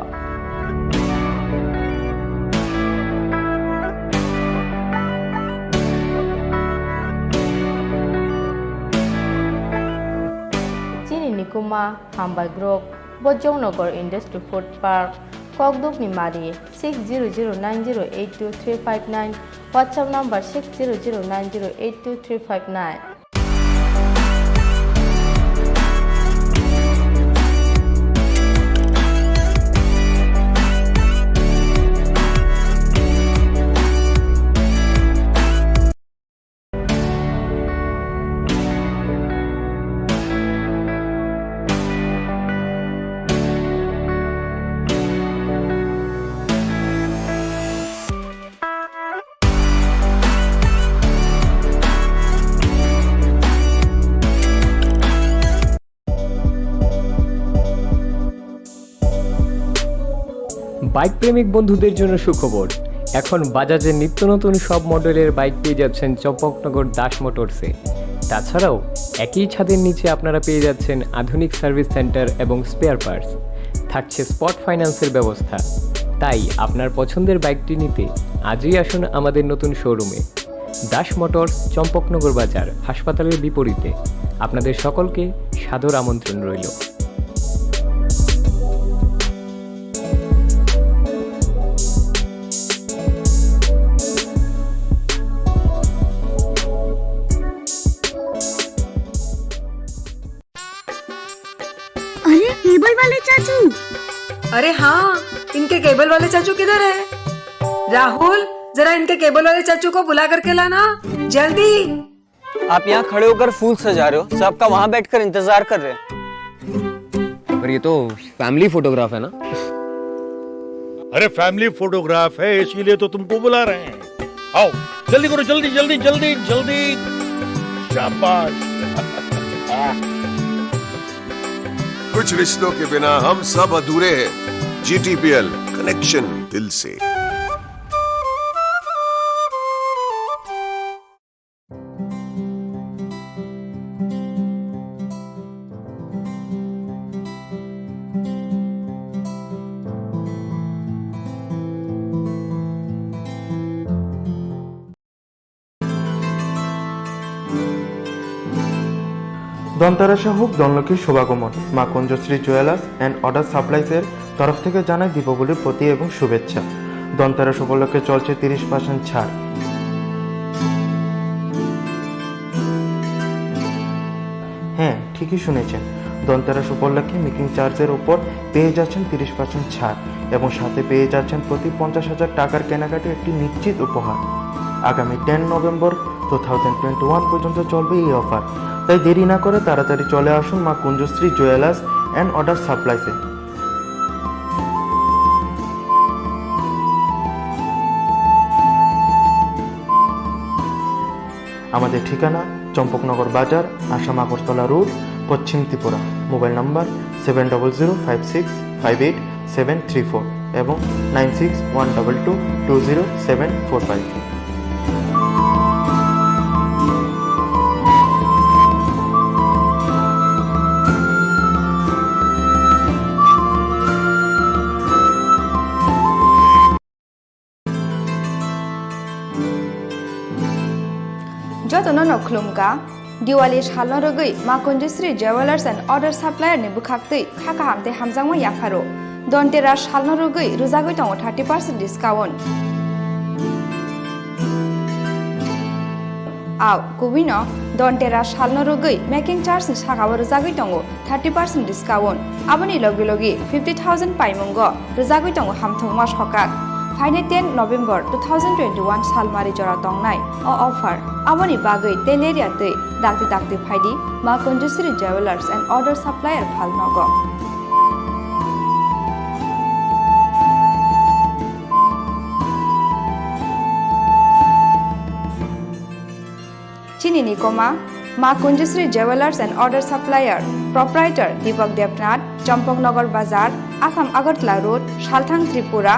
S1: Khorang Hambai Group Bojongnagar Industry Food Park Kokduk Nimari 6009082359 WhatsApp number 6009082359
S24: bike প্রেমিক বন্ধুদের জন্য সুখবর, এখন বাজাজের নিত্য নতুন সব মডেলের bike পেয়ে যাচ্ছেন চম্পকনগর দাস মোটরসে। তাছাড়াও একই ছাদের নিচে আপনারা পেয়ে যাচ্ছেন আধুনিক সার্ভিস সেন্টার এবং স্পেয়ার পার্টস, থাকছে স্পট ফাইন্যান্সের ব্যবস্থা। তাই আপনার পছন্দের বাইকটি নিতে আজই আসুন আমাদের নতুন শোরুমে। দাস মোটরস, চম্পকনগর বাজার, হাসপাতালের বিপরীতে। আপনাদের সকলকে সাদর আমন্ত্রণ রইল।
S2: अरे केबल वाले चाचू, अरे हाँ, इनके केबल वाले चाचू किधर है? राहुल, जरा इनके केबल वाले चाचू को बुला करके लाना जल्दी।
S5: आप यहाँ खड़े होकर फूल सजा रहे हो, सबका वहाँ बैठकर इंतजार कर रहे हैं।
S24: पर ये तो फैमिली फोटोग्राफ है ना?
S6: अरे फैमिली फोटोग्राफ है, इसीलिए तो तुमको बुला रहे हैं। आओ जल्दी करो, जल्दी जल्दी जल्दी जल्दी। शाबाश।
S7: कुछ रिश्तों के बिना हम सब अधूरे हैं। GTPL, कनेक्शन दिल से।
S25: দন্তারাশা হোক ধনলক্ষ্মীর শুভাগমন। মা কুঞ্জশ্রী জুয়েলার্স অ্যান্ড অর্ডার সাপ্লাইসের তরফ থেকে জানাই দীপাবলির প্রতি এবং শুভেচ্ছা। দন্তারাস উপলক্ষে চলছে 30% ছাড়। হ্যাঁ, ঠিকই শুনেছেন, দন্তারাস উপলক্ষে মেকিং চার্জের উপর পেয়ে যাচ্ছেন 30% ছাড় এবং সাথে পেয়ে যাচ্ছেন প্রতি 50,000 টাকার কেনাকাটি একটি নিশ্চিত উপহার। আগামী 10 নভেম্বর 2021 পর্যন্ত চলবে এই অফার। তাই দেরি না করে তাড়াতাড়ি চলে আসুন মা কুঞ্জশ্রী জুয়েলার্স অ্যান্ড অর্ডার সাপ্লাইসে। আমাদের ঠিকানা চম্পকনগর বাজার, আসাম আগরতলা রোড, পশ্চিম ত্রিপুরা। মোবাইল নাম্বার 7005658734 এবং 9612220745।
S16: যতন নখলুমকা दिवाली सालनो रगै मा Kunjashree jewellers and order supplier नि बुखाक्तै खाका हामते हामजांगमा याफारो दन्तेरा सालनो रगै रुजागै दङ 30% डिस्काउंट आव कुबिनो दन्तेरा सालनो रगै मेकिंग चार्ज नि सागाव रुजागै दङ 30% डिस्काउंट आबनि लगे लगे 50,000 पाइमंग रुजागै दङ हामथंगमा सका फाइने 10 नभेम्बर 2021 सालमारि जरा दंनाय अ ऑफर आबनि बागै तेलेरिया दै दागते दागते फाइदि मा Kunjashree jewellers and order supplier फालनग चिनी निकोमा मा Kunjashree jewellers and order supplier proprietor दीपक देवनाथ चम्पकनगर बाजार आसाम अगरतला रोड सालथां त्रिपुरा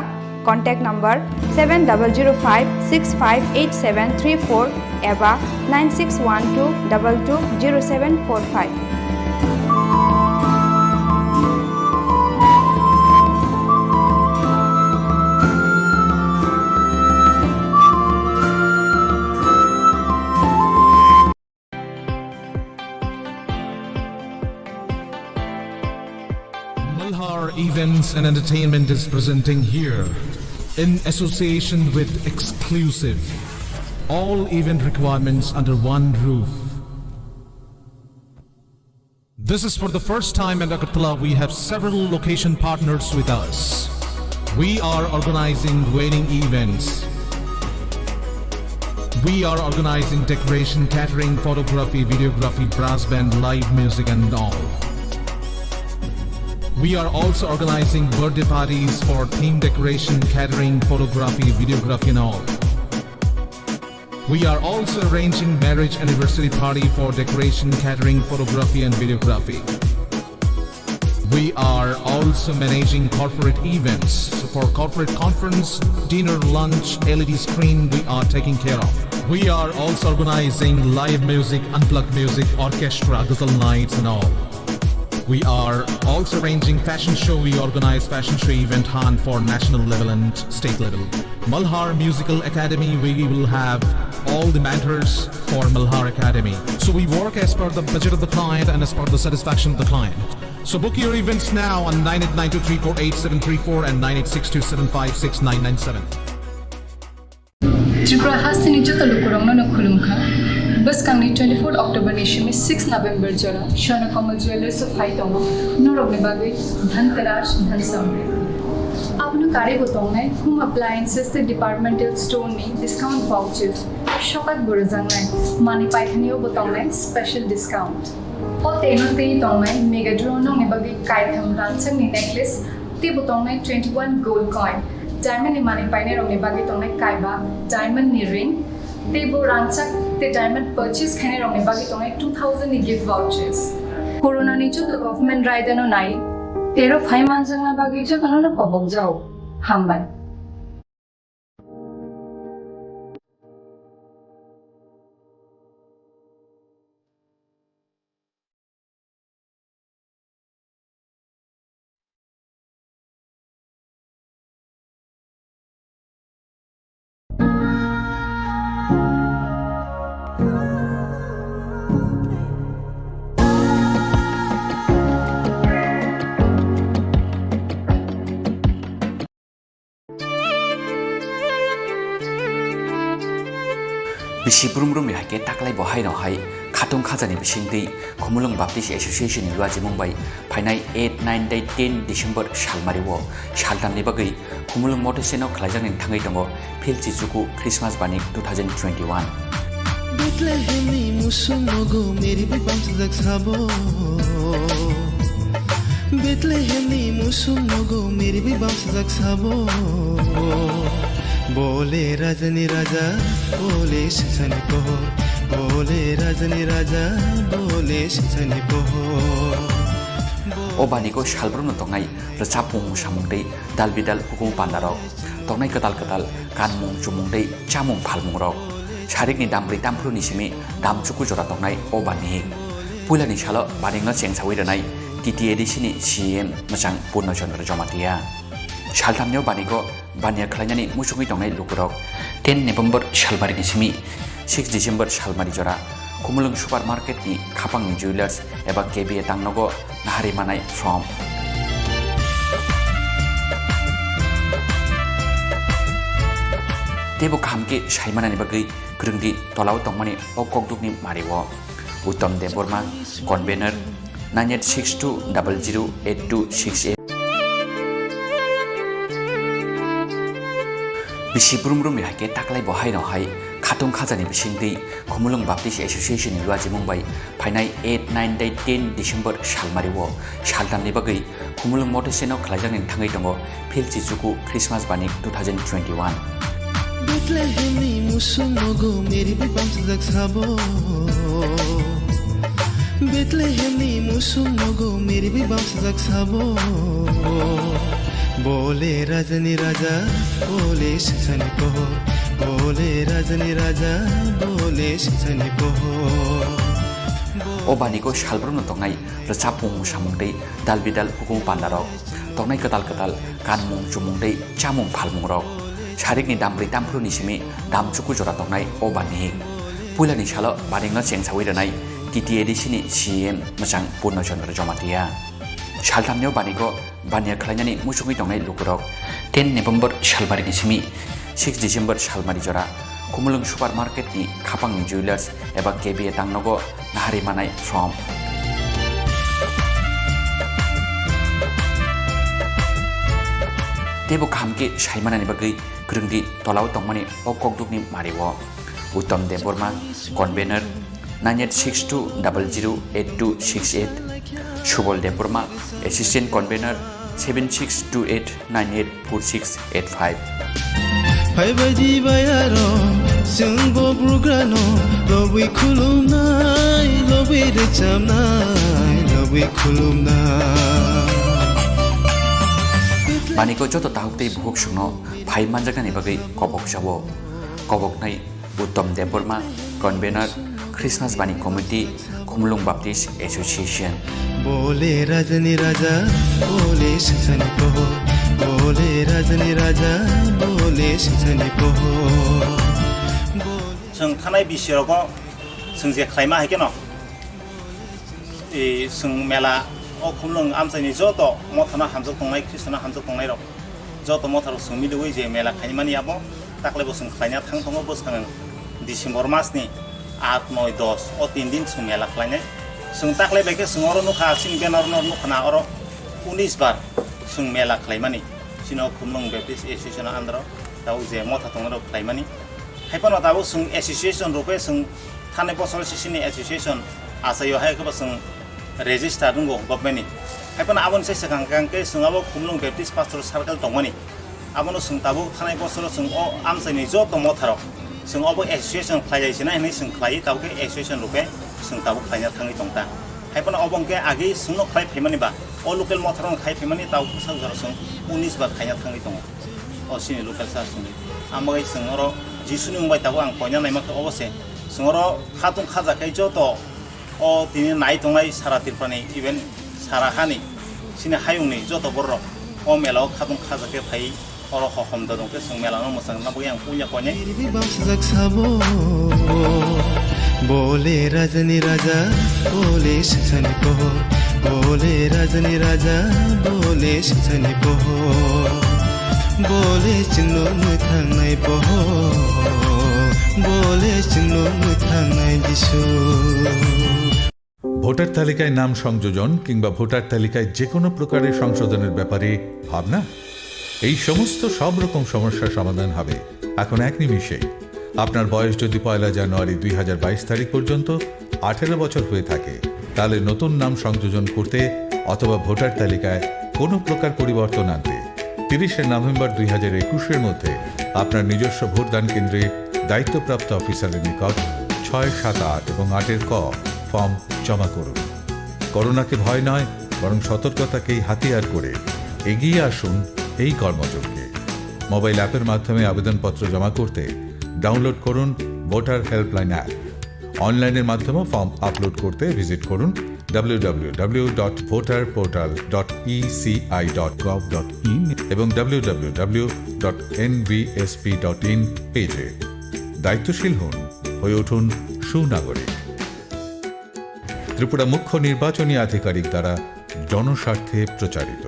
S16: Contact number 7005658734 एबा 9612220745।
S26: Malhar Events and Entertainment is presenting here, in association with Exclusive, all event requirements under one roof. This is for the first time in Agartala. We have several location partners with us. We are organizing wedding events. We are organizing decoration, catering, photography, videography, brass band, live music and all. We are also organizing birthday parties for theme decoration, catering, photography, videography and all. We are also arranging marriage anniversary party for decoration, catering, photography and videography. We are also managing corporate events. So for corporate conference, dinner, lunch, LED screen, we are taking care of. We are also organizing live music, unplugged music, orchestra, ghazal nights and all. We are also arranging fashion show. We organize fashion show event for national level and state level. Malhar Musical Academy, we will have all the mentors for Malhar Academy. So we work as per the budget of the client and as per the satisfaction of the client. So book your events now on 9892348734 and 9862756997.
S10: Tripura Hasini Jota Lukurong no Kulumka. Bus Kangni 24 October Nishimi 6 November Jara. Shana Kamal Jewelers of Haitomo. Norogni Bagui, Dhantarash, Dhansamri. Apnu Kari Botongai, Home Appliances, the departmental store me, discount vouchers. Shokat Burazangai, Money Pythonio Botongai, special discount. O Tenoti Tongai, Megadrono Nibagi Kaitham Ransang necklace, T Botongai 21 gold coin. Diamond ni money pioneer on nibagi tongai kaiba diamond ni ring tebo ransak te diamond purchase khane on nibagi tongai 2000 ni gift vouchers corona ni chu government ride no nai tero 5 months na bagi jo kana na pabok jao hamban
S11: Bisi Salbrumni hake taklai bohai no hai khatung khajani bisingdi Khumulung Baptist Association ni Awaimung bai phainai 8 9 day 10 December salmariwo saltamni bagai Khumulung motorceno khlaijani thangai tongo philchi chuku Christmas bani 2021
S12: Bethlehemni musumogo meri bibam sajak sabo Bethlehemni musumogo meri bibam sajak sabo बोले राजनी राजा बोले शिक्षणी पोहो बोले राजनी राजा बोले शिक्षणी पोहो
S11: Obani ko Salbrumni tongai rechapung samungdei dalbidal hukum pandarok tongai ketal kanmung chumungdei chamung phalmung rok sarik ni damri tampru ni simi damchuku jora tongai obani pulani salo baningno chengsawi renai TTA disini CM machang Purno Chandra Jomatia Saltamnyo baniko bania khlainani musukui tongai lukurok 10 November salmari ni simi 6 December salmari jora Khumulung supermarket ni khapang ni jewelers eba KBA tangnogo nahari manai from Tebo khamke saimana ni bagai krungdi tolau tongmani okokdukni mariwo Uttam Deborma convener 9862008268 Bisi Salbrumni hake taklai bohai no hai khatung khajani bisingdi Khumulung Baptist Association ni Awaimung bai phainai 8 9 day 10 December salmariwo saltamni bagai Khumulung motorceno khlaijani thangai tongo philchi chuku Christmas bani 2021
S12: Bethlehemni musumogo meri bibam sajak sabo Bethlehemni musumogo meri bibam sajak sabo बोले राजनी राजा बोले शिक्षणी पोहो बोले राजनी राजा बोले शिक्षणी पोहो
S11: Obani ko Salbrumni tongai rechapung samungdei dalbidal hukum pandarok tongai ketal kanmung chumungdei chamung phalmung rok sarik ni damri tampru ni simi damchuku jora tongai obani pulani salo baningno chengsawi renai TTA disini CM machang Purno Chandra Jomatia Saltamnyo baniko bania khlainani musukui tongai lukurok 10 November salmari ni simi 6 December salmari jora Khumulung supermarket ni khapang ni jewelers eba KBA tangnogo nahari manai from Tebo khamke saimana ni bagai krungdi tolau tongmani okokdukni mariwo Uttam Deborma convener 9862008268 Subol Deborma assistant convener 7628984685
S12: Hai baji bayaro sungbo brugano lobi khulumnai लबे रेचामनाय लबे खुलुमनाय
S11: Baniko joto tahukte buhuk sungno phai manjagani bagai kobok jawo kobok nai Uttam Deborma convener Christmas Bani Committee Khumlung Baptist Association
S12: बोले राजनी राजा बोले सिंचनी कहो बोले राजनी राजा बोले सिंचनी कहो
S3: जों थानाय बिसिरावबो जों जे खालायमा हायगोन जों मेला खुमलुं आमसायनि जत मथाना हामजों दंनाय ख्रिस्टाना हामजों दंनाय रं जत मथाराव जों मिलुयै जे मेला खायमानि आबो दाख्लैबो जों खालायना थांथङो बोसखाङो डिसेम्बर मासनि 8, 9, 10 अ 3 दिन जों मेला खालायनाय जों दाख्लै बायके जों अर नुखा सिन बेनार नर नुखाना अर 19 बार जों मेला खालायमानि सिनो खुमलुं बेप्टिस्ट एसोसिएशन आन्दार दाउ जे मथा दंनाय खालायमानि हायपाना दाबो जों एसोसिएशन रुपे जों थानाय बोसोर सिसिनि एसोसिएशन आसायो हायखोबो जों रेजिस्टार दंगो गभर्नमेन्टनि हायपाना आबन से सगांके जोंआबो खुमलुं बेप्टिस्ट पास्टर सार्केल दंमोनि आबनो जों दाबो थानाय बोसोर जों अ आमसायनि जत मथाराव जों अबो एसोसिएशन खालायसिना हिनै जों खालायो दाउके एसोसिएशन रुपे जों दाबो खालायना थाङै दंता हायपाना अबंके आगे जोंनो खालाय फैमानिबा अ लोकेल मथाराव खालाय फैमानि दाउखौ साजर जों 19 बार खालायना थाङै दङ अ सिनि लोकेल सासुनि आमगाय जों अर जिसुनि मुंबाय दाबो आं कयना नायमाखौ अबसे जों अर खातुं खाजाखै जत अ दिनै नाय दंनाय सारा तिरपानि इभेन सारा हानि सिनि हायुंनि जत बर अ मेलाव खातुं खाजाखै फाय अर हमदा दंके जों मेलानो मोजां नाबो आं पुnya कयने
S12: बोले राजनी राजा बोले सिंचनी कहो बोले राजनी राजा बोले सिंचनी कहो बोले चिन्नो मुथांनाय बहो बोले चिन्नो मुथांनाय जिसु
S9: ভোটার তালিকায় নাম সংযোজন কিংবা ভোটার তালিকায় যে কোনো প্রকারের সংশোধনের ব্যাপারে ভাবনা এই সমস্ত সব রকম সমস্যার সমাধান হবে এখন এক নিমিষেই আপনার বয়স যদি 1 জানুয়ারি 2022 তারিখ পর্যন্ত 18 বছর হয়ে থাকে তাহলে নতুন নাম সংযোজন করতে অথবা ভোটার তালিকায় কোনো প্রকার পরিবর্তন আনতে 30 নভেম্বর 2021 এর মধ্যে আপনার নিজস্ব ভোটদান কেন্দ্রে দায়িত্বপ্রাপ্ত অফিসারের নিকট 6, 7, 8 এবং 8 এর ক ফর্ম জমা করুন করোনাকে ভয় নয় বরং সতর্কতাকেই হাতিয়ার করে এগিয়ে আসুন এই কর্মযজ্ঞে মোবাইল অ্যাপের মাধ্যমে আবেদনপত্র জমা করতে ডাউনলোড করুন ভোটার হেল্পলাইন অ্যাপ অনলাইনের মাধ্যমে ফর্ম আপলোড করতে ভিজিট করুন www.voterportal.eci.gov.in এবং www.nvsp.in পেজে দায়িত্বশীল হন হয়ে উঠুন সুনাগরিক ত্রিপুরা মুখ্য নির্বাচনী আধিকারিক দ্বারা জনস্বার্থে প্রচারিত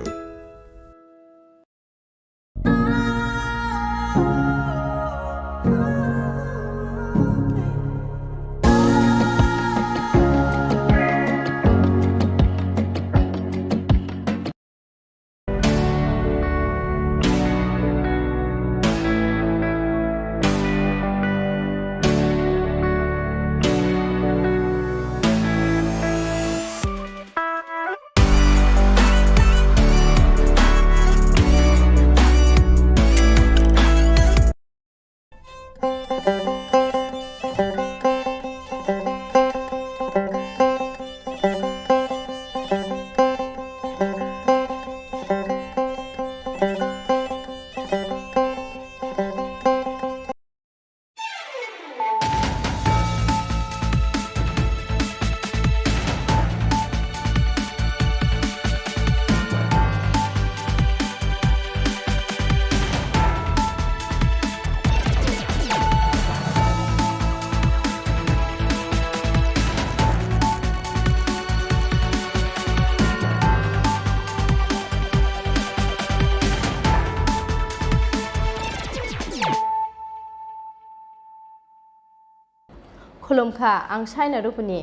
S1: खुलुमखा आं साइना रुपुनि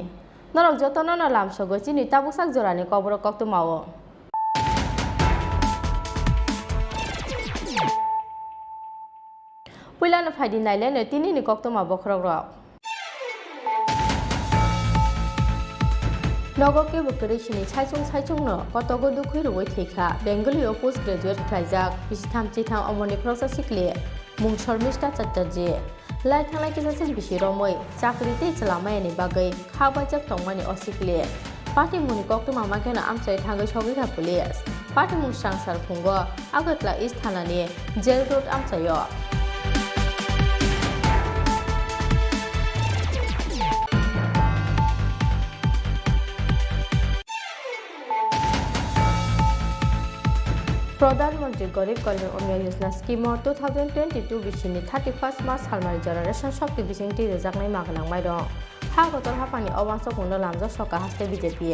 S1: नरक जतन न लामसगो चिनि ताबुसाक जरानि कबर कक्तु मावो पुइलानो फाइदि नाइलेनो तिनिनि कक्तु मावो खरग्रक नगरके बकरेसिनि साइचुंनो कतगो दुखै रुबै थैखा बेंगलियाव पोस्ट ग्रेजुएट खालायजाक 23 अमरनि फरायसा सिख्ले मुं शर्मिष्ठा चट्टार्जी লাই थांनाय किसासिम बिसि रमै चाकरिते चलामायनि बागै खाबायजak tongmani osikle party muni koktum amakena amsai thangai sogi ka police party mung sangsar phungo agatla is thanani jail road amsayo प्रधानमंत्री गरीब कल्याण अन्न योजना स्कीम 2022 बिसिनि 31 मार्च हालमारि जरा रेशन शक्ति बिसिंति रेजाकनाय मागनांबाय दं हा गतर हाफानि अवांस खुंनो लामजा सका हास्ते बीजेपी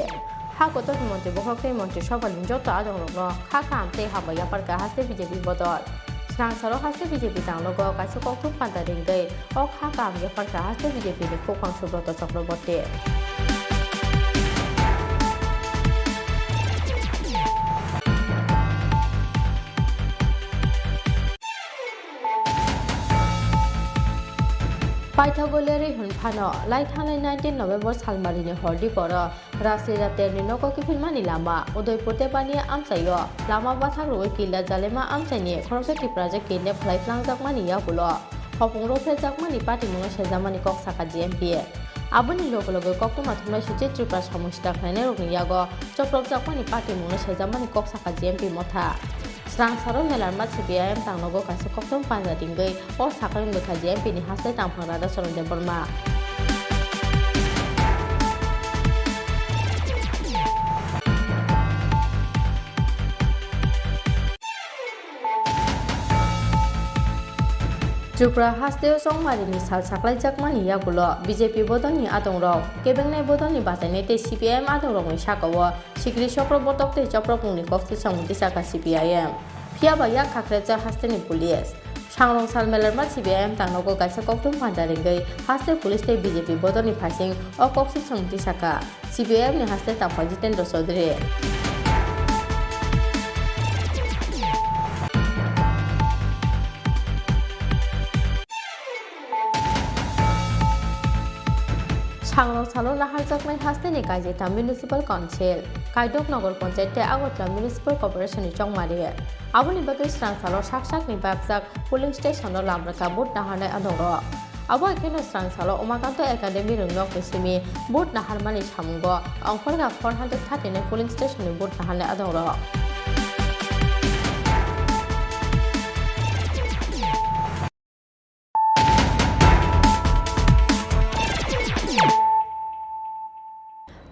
S1: हा गतर मंत्री बखके मंत्री सभानि जत आदंनो खा कामते हाबाया परका हास्ते बीजेपी बदल स्रांसारो हास्ते बीजेपी तांलोगो काइसे कक्तु पान्ता रिंगै अ खा कामगे परका हास्ते बीजेपी नि खोखां सुब्रत चक्रवर्ती पाइथागोलेरि हुनफानो लाई थांनाय 19 नवेम्बर सालमारिनि हरदि पर रासलीला तेरनि नको किफिनमानि लामा उदयपुर तेबानि आमसायो लामा बाथां रोय किला जालेमा आमसाइनि खरसे टिप्राजे केने फ्लाइफ्लांजाकमानि यागुलो हपुंरो फेजाकमानि पार्टी मुङा सेजामानि कक साका जीएमपी आबुनि लोगो लोगो कक्तमा थुमनाय सुचि त्रिपुरा समुस्ता खायने रोगनि यागो चप्रबजाकमानि पार्टी मुङा सेजामानि कक साका जीएमपी मथा स्रांसारो मेलारमा सीपीआईएम तांनगो कासे कक्तम पांजा दिंगै अ साकानि मुखा जीएमपी नि हासले तांफांरादा सरंदे बर्मा त्रिपुरा हास्ते संमारिनि साल साख्लाय जाकमानि यागुलो बीजेपी बदलनि आदंराव केबेंनाय बदलनि बातायनाय ते सीपीआईएम आदंरावनि साकावो सिक्रि चक्रबर्तक ते चप्रपुंनि कक्ति समुति साका सीपीआईएम फियाबा या खाख्रेजा हास्तेनि पुलिस सांरं साल मेलारमा सीपीआईएम तांनगो गाइसा कक्तुम पान्दारिंगै हास्ते पुलिस ते बीजेपी बदलनि फासिं अ कक्ति समुति साका सीपीआईएम नि हास्ते तांफा जितेन्द्र चौधरी सांरं सालो नाहारजाकनाय हास्तेनि गाइजेता म्युनिसिपाल काउन्सिल काइदक नगर पंचायत आगरतला म्युनिसिपाल कर्पोरेशननि चंमारि आबुनि बागै स्रांसालो साकसाकनि बागजाक पुलिं स्टेशननो लामराका बुट नाहारनाय आदंरो आबो एखेनो स्रांसालो उमाकान्त एकाडेमि रुंनक बिसिमि बुट नाहारमानि सामुंगो अंखरगा 439 पुलिं स्टेशननि बुट नाहारनाय आदंरो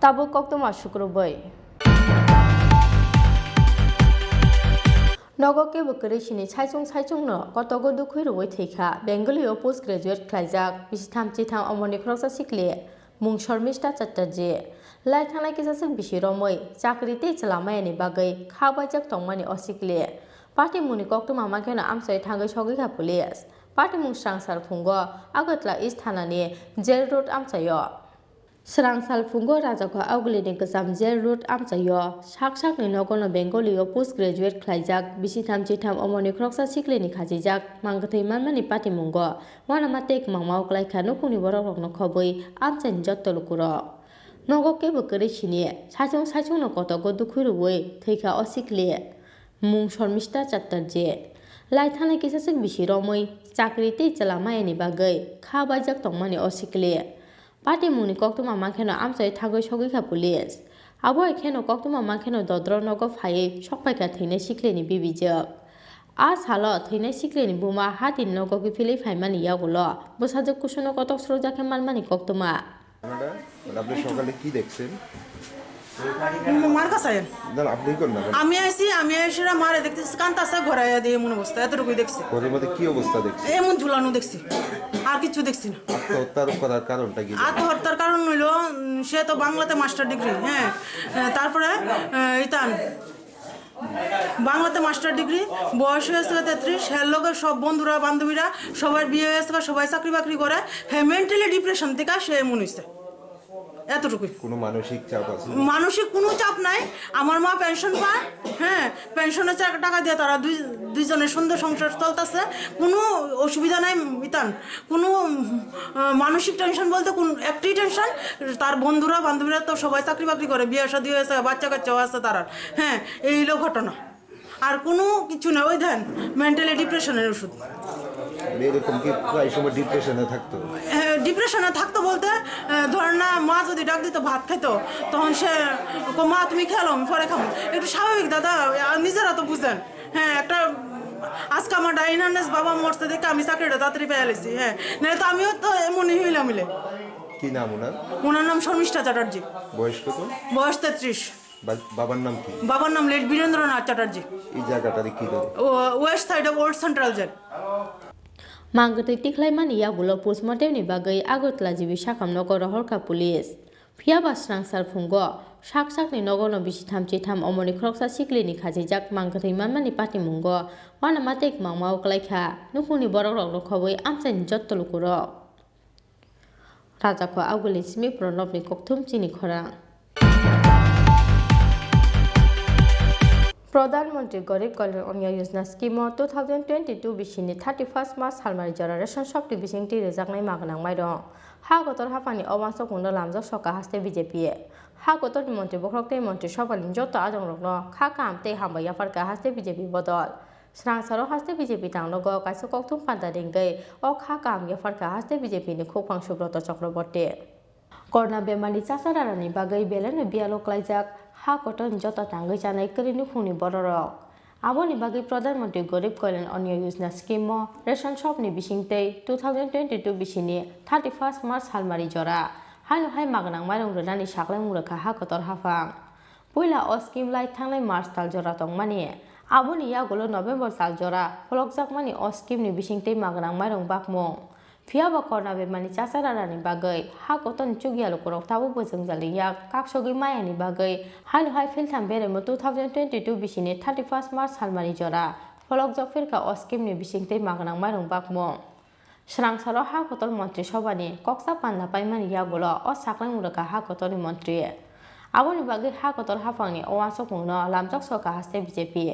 S1: ताबो कक्तमा शुक्रबै नगके बकरि सिनि साइचुंनो कतगो दुखै रुवै थैखा बेंगलियाव पोस्ट ग्रेजुएट ख्लाइजाक बिसिथाम चिथाम अमरनि खरसा सिखले मुं शर्मिष्ठा चट्टार्जी लाई थांनाय किसासिम बिसि रमै चाकरिते चलामायनि बागै खाबायजाक तंमानि असिखले पार्टी मुनि कक्तमा माखेनो आमसाय थांगै सगिखा पुलिस पार्टी मुं स्रांसार फुंगो आगतला इस थानानि जेल रोड आमसायो स्रांसाल फुंगो राजाखौ आवगलिनि गोजाम जेल रोड आमसायो साकसाकनि नगनो बेंगलियाव पोस्ट ग्रेजुएट ख्लाइजाक बिसिथाम चिथाम अमरनि खरसा सिखलेनि खाजिजाक मांगथै मानमानि पार्टी मुंगो वानामा तेक मांमाव क्लाइखा नुकुनि बररकनो खबै आमसायनि जत्तलुकुरो नगके बकरि सिनि साइचुंनो कतगो दुखु रुवै थैखा असिखले मुं शर्मिष्ठा चट्टार्जी लाई थानाय किसासिम बिसि रमै चाकरिते चलामायनि बागै खाबायजाक तंमानि असिखले पार्टी मुनि कक्तमा माखेनो आमसाय थांगै सगिखा पुलिस आबो एखेनो कक्तमा माखेनो दद्र नगो फायै सकपायखा थैनाय सिखलेनि बिबिजक आ सालो थैनाय सिखलेनि बुमा हातिन नगो गिफिलै फाइमानि यागुलो बोसाजक कुसुनो कतक स्रजाखे मानमानि कक्तमा
S13: আপনি সকালে কি দেখছেন
S14: মার কাছে
S13: আপনি কোন না
S14: আমি এসে মারে দেখতেছি কান্তাছে ঘোরাইয়া দিয়ে এমন অবস্থা এতটুকুই দেখছি
S13: ওদের মধ্যে কি অবস্থা দেখছেন
S14: এমন ঝুলানো দেখছি আর কিছু দেখছি না
S13: আত্মহত্যার করার কারণটা কি
S14: আত্মহত্যার কারণ হইল সে তো বাংলাতে মাস্টার ডিগ্রি হ্যাঁ তারপরে ইতান বাংলাতে মাস্টার ডিগ্রি বয়স হয়েছে 33 হের লোকের সব বন্ধুরা বান্ধবীরা সবার বিয়ে হয়েছে সবাই চাকরি বাকরি করে হ্যাঁ মেন্টালি ডিপ্রেশন থেকে সে এমন হয়েছে এতটুকুই
S13: কোনো মানসিক চাপ আছে
S14: মানসিক কোনো চাপ নাই আমার মা পেনশন পায় হ্যাঁ পেনশনের টাকা দিয়ে তারা দুইজনের সুন্দর সংসার চলতেছে কোনো অসুবিধা নাই ইতান কোনো মানসিক টেনশন বলতে কোন একটাই টেনশন তার বন্ধুরা বান্ধবীরা তো সবাই চাকরি বাকরি করে বিয়ে শাদী হয়েছে বাচ্চা কাচ্চাও আছে তারা হ্যাঁ এই হলো ঘটনা আর কোনো কিছু না ওই দেন মেন্টালি ডিপ্রেশনের ওষুধ
S13: এরকম কি প্রায় সময় ডিপ্রেশনে থাকতো?
S14: ডিপ্রেশনে থাকতো বলতে ধরেন না মা যদি ডাক দিত ভাত খাইতো তখন সে মা তুমি খেলো আমি পরে খাবো, একটু স্বাভাবিক দাদা, নিজেরা তো বুঝেন। হ্যাঁ, একটা আজকে আমার ডাইনার্নেস বাবা মরতে দেখে আমি চাকরিটা তাড়াতাড়ি পেয়ে গেছি। হ্যাঁ, নাহলে তো আমিও তো এমনই হইলাম মিলে।
S13: কি নাম ওনার?
S14: ওনার নাম শর্মিষ্ঠা চ্যাটার্জি।
S13: বয়স কত?
S14: বয়স 33।
S13: বাবার নাম কি?
S14: বাবার নাম লেট বীরেন্দ্রনাথ চ্যাটার্জি।
S13: এই জায়গাটাতে কি করে?
S14: West side of old central jail.
S1: Mangkutui tiklaimani yagulo postmortemni bagai Agotla jibi sakam nogor horka pulis. Phiaba srangsar phungo sakni nogono bisi thamchi tham omoni kroksa siklini khajijak mangkutui manmani patimungo wana matek mangmao klaikha nukuni borok rok rokhoboi amsaini jottolukuro. Rajako aguli simi pronobni kokthum Chini Khorang. প্রধানমন্ত্রী Garib Kalyan Anna Yojana scheme 2022 বিশিনি 31 March হালমারি জরা ration শক্তি বিশিংটি রেজাকনাই মাগনাং মাইরং হা গতর হাফানি অবাঞ্চক কুন্ড লামজক সকা হাসতে BJP হা গতর মন্ত্রী বখরকতে মন্ত্রী সভানি যত আজং রগ্ন খা কামতে হামবাই আফারকা হাসতে বিজেপি বদল স্রাংসারও হাসতে বিজেপি তাংলগ কাইসো কক্তুম পান্তা ডিঙ্গৈ অ খা কাম আফারকা হাসতে বিজেপি ni খুকফাং সুব্রত চক্রবর্তী করোনা বেমারি চাচারানি বাগৈ বেলেনো বিয়ালো ক্লাইজাক হা কটন যত টাঙ্গৈ জানাই করিনি ফুনি বড়রক আবনি বাগৈ প্রধানমন্ত্রী Garib Kalyan Anna Yojana scheme ration শপনি বিশিংতৈ 2022 বিশিনি 31 March হালমারি জরা হাইনো হাই মাগনাং মাইরং রদানি সাকলাই মুরখা হা কতর হাফাং পয়লা অ স্কিম লাই থাंगनाय मार्च ताल जरा तंगमानि आबनि यागुलो नभेम्बर साल जरा फलकजाकमानि अ स्किमनि बिसिंतै मागनां माइरं बाकमं फियाबा करना बेमानि चाचारानि बागै हा गतन चुगियालो करक ताबो बोजों जालिया काकसगै मायानि बागै हाइनो हाइ फिलथाम बेरेमो 2022 बिसिनि 31 मार्च हालमानि जरा फलकजाक फिरका अ स्किमनि बिसिंतै मागनां माइरं बाकमं स्रांसारो हा गतल मन्त्रि सभानि कक्सा पान्ना पाइमानि यागुलो अ साकलाय मुरका हा गतलनि मन्त्रि आबनि बागै हा गतल हाफांनि अवासकमुनो लामजक सका हास्ते बिजेपि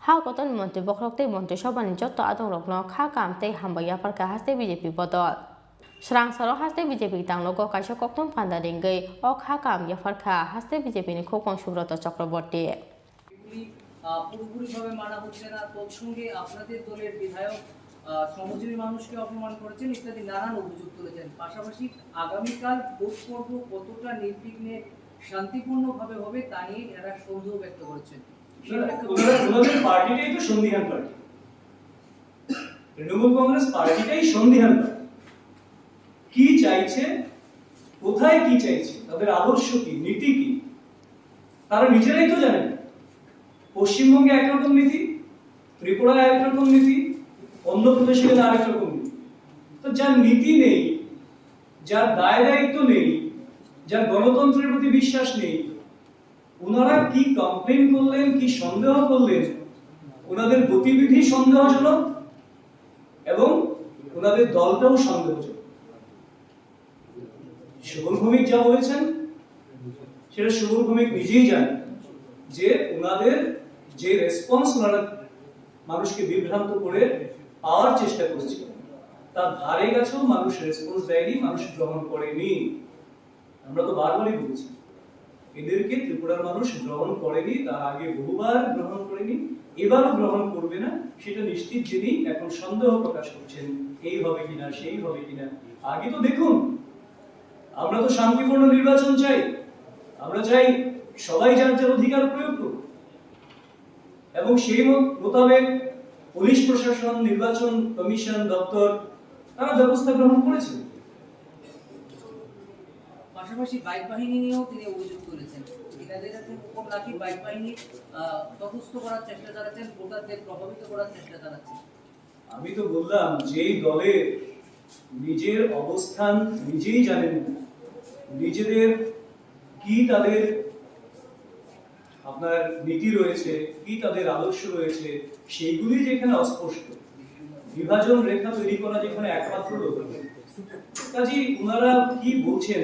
S1: हा गतल मन्त्रि बखरकतै मन्त्रि सभानि जत्त आदं रकनो खा कामतै हामबाय आफारका हास्ते बिजेपि बदल स्रांसारो हास्ते बिजेपि तांलगो काइसो कक्तम फान्दा देंगै अ खा काम याफारका हास्ते बिजेपिनि खोकं सुब्रत चक्रबर्ती
S8: পুরোপুরিভাবে মানা হচ্ছে না, তৎসঙ্গে আপনাদের দলের বিধায়ক শ্রমজীবী মানুষকে অপমান করেছেন ইত্যাদি নানান অভিযোগ তুলেছেন। পাশাপাশি আগামীকাল ভোট পর্ব কতটা নির্বিঘ্নে শান্তিপূর্ণভাবে হবে তা নিয়ে এরা সন্দেহ ব্যক্ত করেছেন।
S15: ওনাদের পার্টিটাই তো সন্দিহান পার্টি, তৃণমূল কংগ্রেস পার্টিটাই সন্দিহান পার্টি। কি চাইছে, কোথায় কি চাইছে, তাদের আদর্শ কি, নীতি কি, তারা নিজেরাই তো জানেন। পশ্চিমবঙ্গে একরকম নীতি, ত্রিপুরায় একরকম নীতি, অন্ধ্রপ্রদেশে গেলে আরেক রকম নীতি। তো যার নীতি নেই, যার দায় দায়িত্ব নেই, যার গণতন্ত্রের প্রতি বিশ্বাস নেই, ওনারা কি কমপ্লেন করলেন, কি সন্দেহ করলেন, ওনাদের গতিবিধি সন্দেহজনক এবং ওনাদের দলটাও সন্দেহজনক। সুবল ভৌমিক যা বলেছেন সেটা সুবল ভৌমিক নিজেই জানেন যে ওনাদের যে রেসপন্স ওনারা মানুষকে বিভ্রান্ত করে পাওয়ার চেষ্টা করেছিল তার ধারে কাছেও মানুষ রেসপন্স দেয়নি, মানুষ গ্রহণ করেনি। আমরা তো বারবারই বলেছি এদেরকে ত্রিপুরার মানুষ গ্রহণ করেনি, তার আগে বহুবার গ্রহণ করেনি, এবারও গ্রহণ করবে না সেটা নিশ্চিত জেনেই এখন সন্দেহ প্রকাশ করছেন এই হবে কিনা সেই হবে কিনা। আগে তো দেখুন, আমরা তো শান্তিপূর্ণ নির্বাচন চাই, আমরা চাই সবাই যার যার অধিকার প্রয়োগ করুক এবং সেই মোতাবেক পুলিশ প্রশাসন, নির্বাচন কমিশন, দপ্তর তারা ব্যবস্থা গ্রহণ করেছে।
S8: পাশাপাশি বাইক বাহিনী নিয়েও তিনি অভিযোগ তুলেছেন, এনাদের উপর নাকি বাইক বাহিনী তটস্থ করার চেষ্টা চালাচ্ছেন, ভোটারদের প্রভাবিত করার চেষ্টা চালাচ্ছেন।
S15: আমি তো বললাম যেই দলের নিজের অবস্থান নিজেই জানেন না, নিজেদের কি তাদের আপনার নীতি রয়েছে, কি তাদের আদর্শ রয়েছে, সেইগুলি যেখানে অস্পষ্ট, বিভাজন রেখা তৈরি করা যেখানে একমাত্র কাজী ওনারা কি বলছেন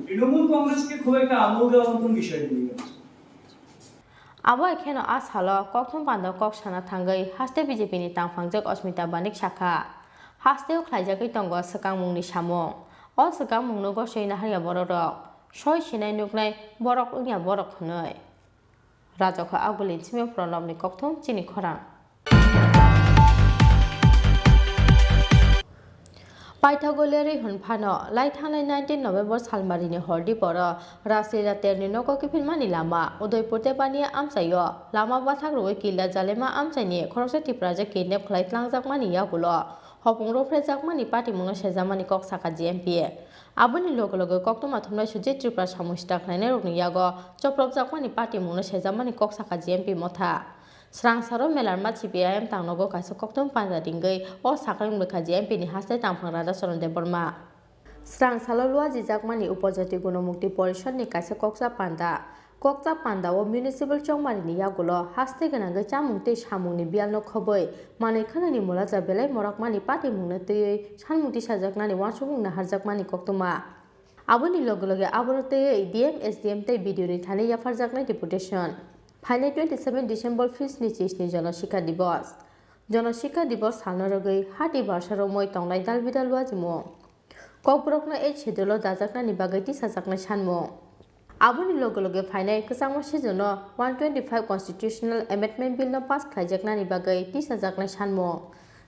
S15: তৃণমূল কংগ্রেসকে খুব একটা আমল দেওয়ার মতন বিষয় নিয়ে গেছে।
S1: আবো এখানে আজ হলো কখন বান্ধব কক সানা থাঙ্গৈ হাস্তে বিজেপিনি তাংফাংজক अस्मिता बानिक शाखा हास्तेও ख्लाइजाखै दंग सकां मुंनि सामं अ सकां मुंनो गसैना हारिया बरक सय सिनाय नुकनाय बरक उनिया बरक हनै राजखौ आगुलिन सिमे प्रणबनि कक्थम चिनि खरां पाइथागोलेरि हनफानो लाइथांनाय 19 नभेम्बर सालमारिनि हरदि पर रासलिला तेरनि नको किफिनमानि लामा उदयपुर तेबानि आमसायो लामा बाथाग्रुवे किला जालेमा आमसाइनि खरसे टिप्राजे किडनेप खलाइतलांजाकमानि यागुलो हपुंरो फ्रेजाकमानि पाटिमुनो सेजामानि कक साका जीएमपी आबुनि लोगो लोगो कक्तमा थुमनाय सुजित त्रिपुरा सामुस्टाक नायनाय रोगनि यागो चप्रबजाकमानि पाटिमुनो सेजामानि कक साका जीएमपी मथा स्रांसारो मेलारमा सीपीआईएम तांनगो काइसो कक्तम पांजा दिंगै ओ साकाय मुखा जीएमपी नि हास्ते तांफां राजा चरण देबरमा स्रांसालो लुआ जिजाकमानि उपजाति गुणमुक्ति परिषद नि काइसो कक्सा पांदा ओ म्युनिसिपल चौमारिनि यागुलो हास्ते गनांगै चामुंते सामुंनि बियालनो खबै मानै खनानि मुलाजा बेलाय मराकमानि पाति मुंनो तयै सानमुंति साजाकनानि वासुमुंना हारजाकमानि कक्तमा आबुनि लोगो लोगो आबुनो तयै डीएम एसडीएम तै भिडिअनि थाने याफारजाकनाय डेपुटेशन फाइने 27 डिसेम्बर फिसनि चिसनि जनशिक्षा दिवस सालनो रगै हाति बारसारो मै तंनाय दालबिदा लुआ जिमु ककब्रकनो ए छेदुलो दाजाकनानि बागै तिसाजाकनाय सानमु आबुनि लोगो लोगो फाइने कसांमा सिजनो 125 कन्स्टिट्यूशनल एमेंडमेंट बिल नो पास खालायजाकनानि बागै तिसाजाकनाय सानमु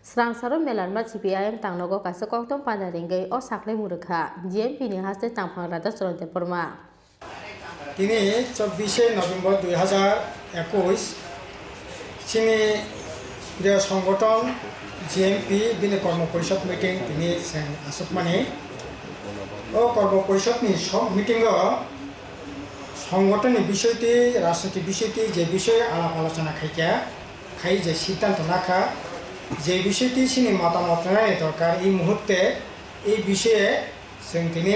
S1: स्रांसारो मेलारमा सीपीआईएम तांनगो काइसो कक्तम पांजा रिंगै ओ साखलै मुरुखा जीएमपी नि हास्ते तांफां राजा चरण देबरमा
S4: তিনি 24 নভেম্বর 2021 চিনি প্রিয় সংগঠন জিএমপি দিনে কর্ম পরিষদ মিটিং তিনি আসুকমানি ও কর্ম পরিষদনি সব মিটিং সংগঠনের বিষয়টি রাজনৈতিক বিষয়টি যে বিষয়ে আলাপ আলোচনা খাই যে সিদ্ধান্ত নাখা যে বিষয়টি চিনি মতামত নেওয়ার দরকার এই মুহূর্তে এই বিষয়ে তিনি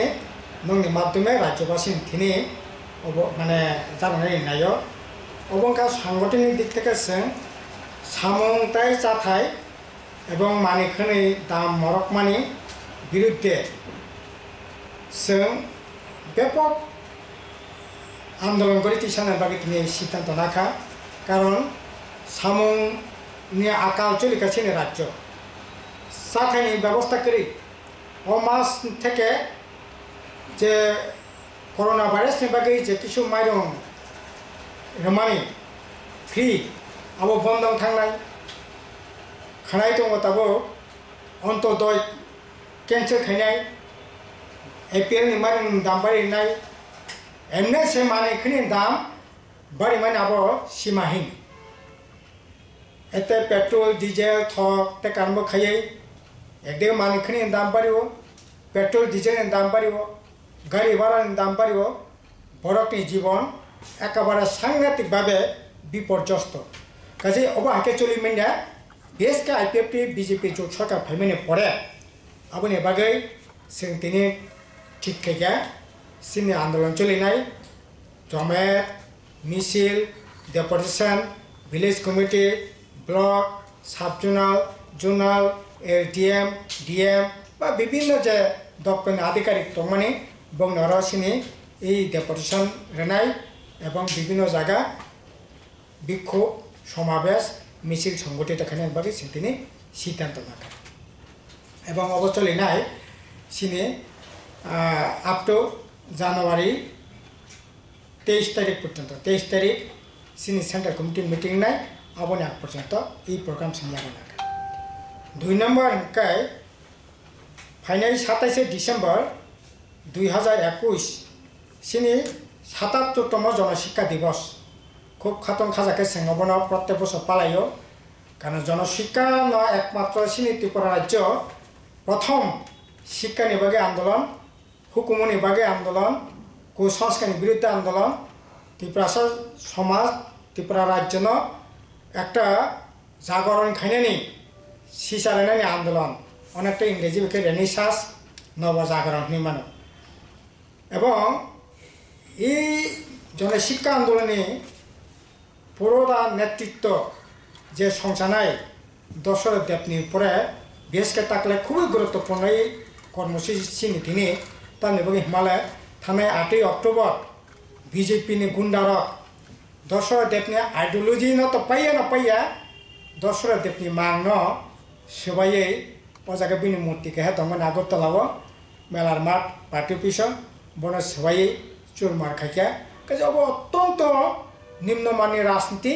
S4: নংনি মাধ্যমে রাজ্যবাসী তিনি মানে জানাই নাইও অবংকা সাংগঠনিক দিক থেকে সামংতাই চাথাই এবং মানিखनै দাম মরকমানি বিরুদ্ধে ব্যাপক আন্দোলন করে তিসানের বাকি তিনি সিদ্ধান্ত রাখা কারণ সামংনি আকাল চলিকাছিনে রাজ্য চাথাইনি ব্যবস্থা করি ও মাস থেকে যে করোনা ভাইরাসनि बागै जे किसु माइरं रमानि फ्री आबो बन्दं थांनाय खानाय दङ ताबो अन्तदय कैंसर खायनाय एपिएलनि माइरं दाम बारिनाय एमने से मानिखनि दाम बारिमान आबो सीमाहीन एते पेट्रोल डिजेल थक ते कानबो खायै एकदे मानिखनि दाम बारियो पेट्रोल डिजेलनि दाम बारियो गाड़ी भाड़ानि दाम बारियो बरकनि जीवन एकेबारे सांघातिकभावे विपर्यस्त काजे अब आके चलि मिन्या देश के आईपीएफटी बीजेपी जो सरकार फैमिने पड़े आबुनि बागै जों दिनै ठीक खायगा सिनि आंदोलन चलिनाय जमेट मिसिल deputation village committee block sub zonal LDM DM बा विभिन्न जे दप्तरनि आधिकारिक दंमानि बंगनरसिनी এই ডেপুটেশন রেনাই এবং বিভিন্ন জায়গা বিক্ষোভ সমাবেশ মিছিল সংগঠিত খানের বাকি তিনি সিদ্ধান্ত রাখা এবং অবচলিনায় সিনি আপ টু জানুয়ারি 23 তারিখ পর্যন্ত 23 তারিখ সিনি সেন্ট্রাল কমিটি মিটিং নাই আবনি আগ পর্যন্ত এই প্রোগ্রাম সামলানো রাখা 2 নম্বর অঙ্কায় ফাইনাল 27 ডিসেম্বর 2021 सिनी 77तम जनशिक्षा दिवस खूब खातन खाजाके सेंगबन प्रत्येक बছর पालायो कारण जनशिक्षा न एकमात्र सिनी त्रिपुरा राज्य प्रथम शिक्षानि बागे आंदोलन हुकुमनि बागे आंदोलन कुसंस्कारनि बिरुद्धे आंदोलन त्रिपुरा समाज त्रिपुरा राज्य न একটা জাগরণ খাইনানি সিসারানি আন্দোলন অনেকটা ইংরেজি বিকে রেনেসাঁস নব জাগরণনি মানো এবং এই জনশিক্ষা আন্দোলনে পুরোটা নেতৃত্ব যে সংসানায় দশরথ দেবনি পরে বেশকে তাকলে খুবই গুরুত্বপূর্ণ এই কর্মসূচি তিনি তার নিবগে হিমালয় থানায় 8 অক্টোবর বিজেপিনি গুন্ডারক দশরথ দেবনি আইডিওলজি ন তো পাইয়া দশরথ দেবনি মাংন সবাই অজাকে বিনি মূর্তিকে হে তখন আগরতলাও মেলার মাঠ পার্টি অফিস বন সবাই চুরমার খাইয়া কাজে অব অত্যন্ত নিম্নমানের রাজনীতি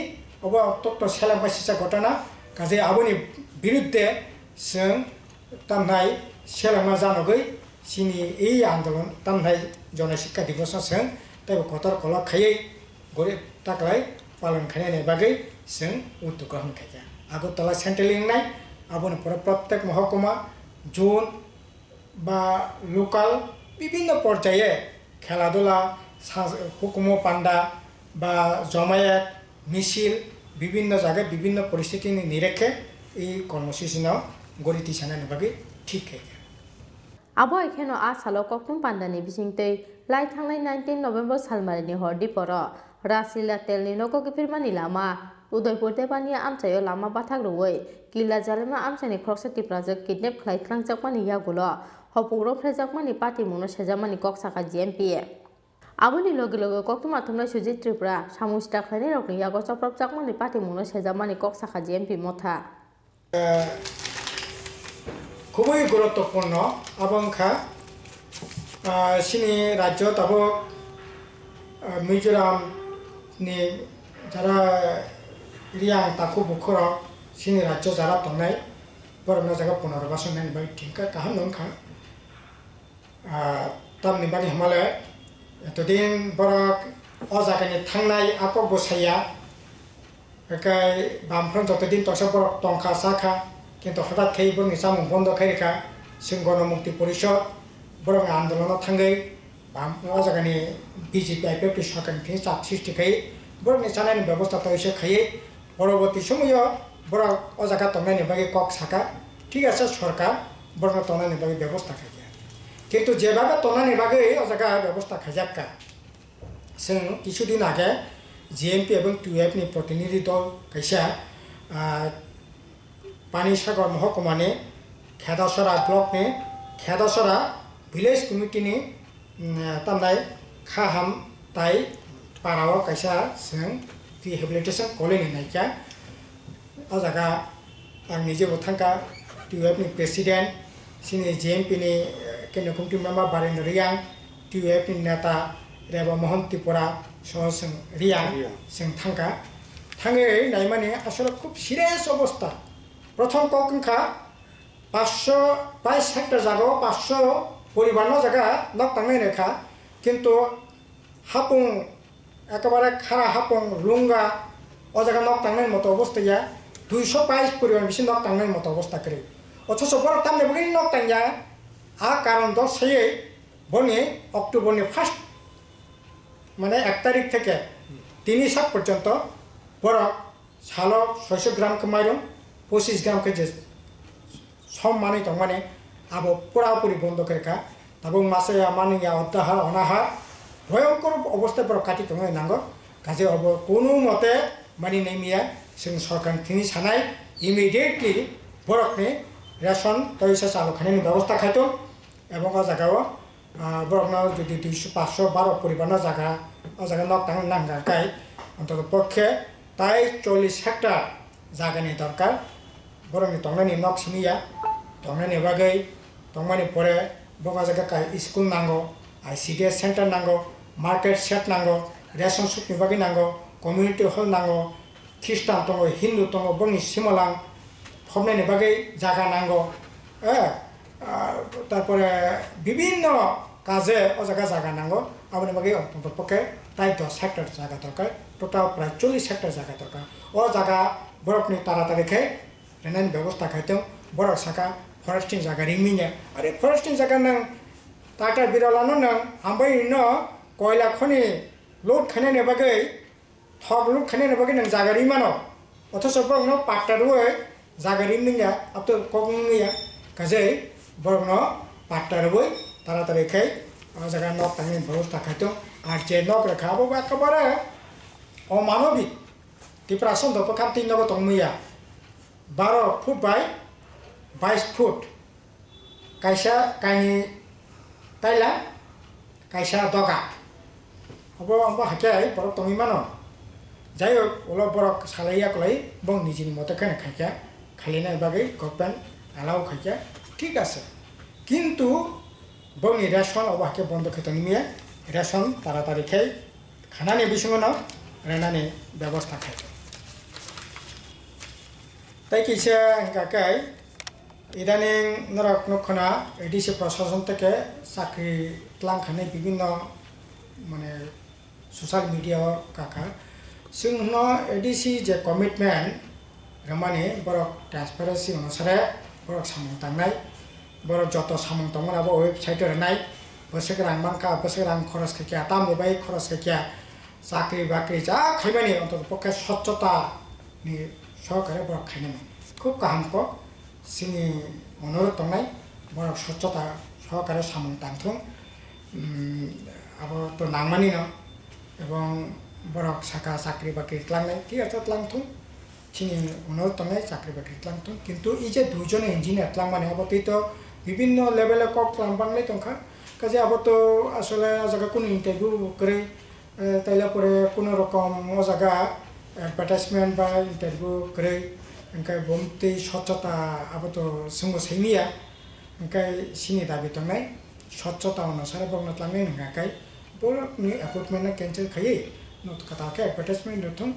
S4: অব অত্যন্ত সেলাবাসিসা ঘটনা কাজে আবনি বিরুদ্ধে जों तामनाय সেলামা জানগৈ সিনি এই আন্দোলন তামনাই জনশিক্ষা দিবসजों তাই কতর কলক খাইयै গরে তাকলাই পালন খাইनाय बागै जों उद्योग हमखाया আগরতলা সেন্ট্রাল লিংনাই আবন পরে প্রত্যেক মহকুমা জোন বা লোকাল বিভিন্ন পর্যায়ে খেলাধুলা হুকুমো পান্ডা বা জমায়েত মিছিল বিভিন্ন জায়গায় বিভিন্ন পরিস্থিতি নিরেখে এই কর্মসূচিনাও গড়ি তিসানাनि बागै ঠিক খাইয়া
S1: আবো এখানে আসালো কখন পান্ডানি বিসিংতৈ লাই থাংনাই 19 নভেম্বর সালমারিনি হরদি পর রাসলিলা তেলনি নগো গিফিরমানি লামা উদয়পুর দেবানি আমচাयो লামা বাথাক রুই কিলা জালেমা আমচানি খরকসা টিপ্রাজক কিডন্যাপ খাইख्लांजाकमानि यागुलो हपुग्रो फ्रेजाकमानि पार्टी मुनो सेजामानि कक्साका जिएमपि आबुनि लगे लगे कक्टुमा थुमनाय सुजित त्रिपुरा सामुस्टा खाइनाय रकनि यागो चप्रपजाकमानि पार्टी मुनो सेजामानि कक्साका जिएमपि मथा
S4: খুবই গুরুত্বপূর্ণ আবংখা সিনি রাজ্য তাবো মিজোরাম নি যারা রিয়াং তাকু বুখর সিনি রাজ্য যারা তনাই বরনা জায়গা পুনর্বাসন নানি বাই ঠিকা কাহাম নংখা তামনি বানি হিমালয় এতদিন বরক অজাগানি থাংনাই আকক বসাইয়া একাই বামফ্রন যতদিন তসা বরক টংখা সাখা কিন্তু হঠাৎ খেয়ে বরং সামুং বন্ধ খাইরেখা जों गणमुक्ति परिषद बरं आन्दोलन थांगै अजागानि बिजेपि आइपिएफटी सरकारनिफ्राय चाप सृष्टि खाई बरं जानायनि व्यवस्था तो एसे खाई परवर्ती समय बरं अजागा तंनायनि बागै कक साका ठीक আছে सरकार बरं तंनायनि बागै व्यवस्था खाइया किन्तु जेभाबे तंनायनि बागै अजागा व्यवस्था खाइजाक्का जों কিছুদিন आगे जिएमपि এবং টিউএফनि प्रतिनिधि दल कैसा पानीसागर महकुमानि खेदासरा ब्लक ने खेदासरा विलेज कमिटी ने तमनाय खाहाम ताई पाराव कैसा जों रिहेबिलिटेशन कॉलोनी नायका अजागा आं निजे बथांका टिउएफ नि प्रेसिडेंट सिनि जेएमपि नि केन्द्र कमिटी मेम्बर बारेन्द्र रियां टिउएफ नि नेता रेवा मोहन त्रिपुरा सह रियां जों थांका थांगे नायमाने आसले खूब सिरियास अवस्था प्रथम कखा 522 हेक्टर जागाव 500 परिबारनो जागा नक थांनाय रेखा किन्तु हापुं एकेबारे खारा हापुं लुंगा ओ जागा नक थांनाय मतो अवस्था 222 परिबार बिसि नक थांनाय मतो अवस्था करे अथच बर तामने बगै नक थांया आ कारण द सयै बनि अक्टोबरनि फार्स्ट माने 1 तारिख থেকে 3 सात पर्यन्त बर सालो 600 ग्राम कमाइरं 25 ग्राम के सम माने तो माने अब पुरापुरी बंद करेखा तब मासे मानिया अत्याहार अनाहार भयंकर अवस्था पर काटि तो नांगो काजे अब कोनो मते मानि नेमिया जों सरकार थिनि सानाय इमिडिएटली बरकने रेशन तैसा चालू खानायनि व्यवस्था खायतो एवं जागाव बरकना जुदि 512 परिबारना जागा जागा नक थांग नांगाकाय अन्तत पक्षे ताई 40 हेक्टर जागानि दरकार बरंनि तंनायनि नक सिनिया तंनायनि बागै तंमानि परे बगा जागा स्कुल नांगौ आईसीडीएस सेंटर नांगौ मार्केट सेट नांगौ रेशन शपनि बागै नांगौ कम्युनिटी हल नांगौ ख्रिस्टान दङ हिन्दू दङ बंनि सिमलां फबनायनि बागै जागा नांगौ तारपरे विभिन्न काजे ओ जागा नांगौ आबनि बागै अन्तत पक्षे ताई 10 हेक्टर जागा दरकार टोटाल प्राय 40 हेक्टर जागा दरकार ओ जागा बरफनि तारातारिखै रेनायनि व्यवस्था खायदों बरफ साका फरेस्टिंग जागा रिमिने अरे फरेस्टिंग जागा नों टाटा बिरलानो नों आमबाय न कोयला खनि लोड खानायनि बागै थक लोड खानायनि बागै नों जागा रिमानो अथच बरनो पाट्टारुवे जागा रिमिया अब तो कगनिया काजै बरनो पाट्टारुवे तारातारिखै जागा नक थांनि व्यवस्था खायदों आर जे नक रेखाबो एकेबारे अमानबिक डिप्रेशन दो काम 3 नगो तंगमिया 12 फुट बाय 22 फुट कैसा कानी ताइला कैसा दगा अब अब हाके बरक तंगि मानो जायो ओला बरक सालाइया कलाई बं निजिनि मते खाने खाइया खालिनाय बागै गभर्नमेन्ट आलाउ खाइया ठीक আছে কিন্তু बंनि रेशन अब हाके बन्द खैतनि मिया रेशन तारातारिखै खानानि बिसङनो रेनानि व्यवस्था खाइया ताई किसा काकाय ইদানিং নরক নক্ষণা এডিসি প্রশাসন থেকে চাকরি লাंखानाय বিভিন্ন মানে সোশ্যাল মিডিয়া কাকা जोंनो एडिसि जे कमिटमेंट रमानि बरक ट्रान्सपारेन्सि अनुसारे बरक सामं थांनाय बरक जत सामं तंगनाबो वेबसाइट रनाय बसक रां मांका बसक रां खरच खाया तामनि बाय खरच खाया चाकरि बाकरि जा खायमानि अंतत पक्षे स्वच्छता नि सहकारे बरक खायनाय खूब गाहामको जोंनि अनुरोध दंनाय बरक स्वच्छता सहकारे सामं थांथों आबो तो नांमानि न এবং বরক শাখা চাকরি বাকরি ক্লাংনাই ঠিক আছে ক্লাংথুম চিনি অনুরোধ তংনাই চাকরি বাকরি ক্লাংথুম কিন্তু এই যে দুজন ইঞ্জিনিয়ার ক্লাংমানে আবতেই তো বিভিন্ন লেভেলে কক ক্লাংবাংলাই তংখা কাজে আবত আসলে জায়গা কোনো ইন্টারভিউ করে তাইলে পরে কোনো রকম ও জায়গা অ্যাডভার্টাইজমেন্ট বা ইন্টারভিউ করে ओंखाय बमते स्वच्छता आबत जोंबो सैनिया ओंखाय सिनि दाबि तंनाय स्वच्छता अनुसार बगना क्लांनाय नंगाखाय बरकनि अपॉइंटमेंट कैंसिल खायै नोट कताके एडवर्टाइजमेंट नथुं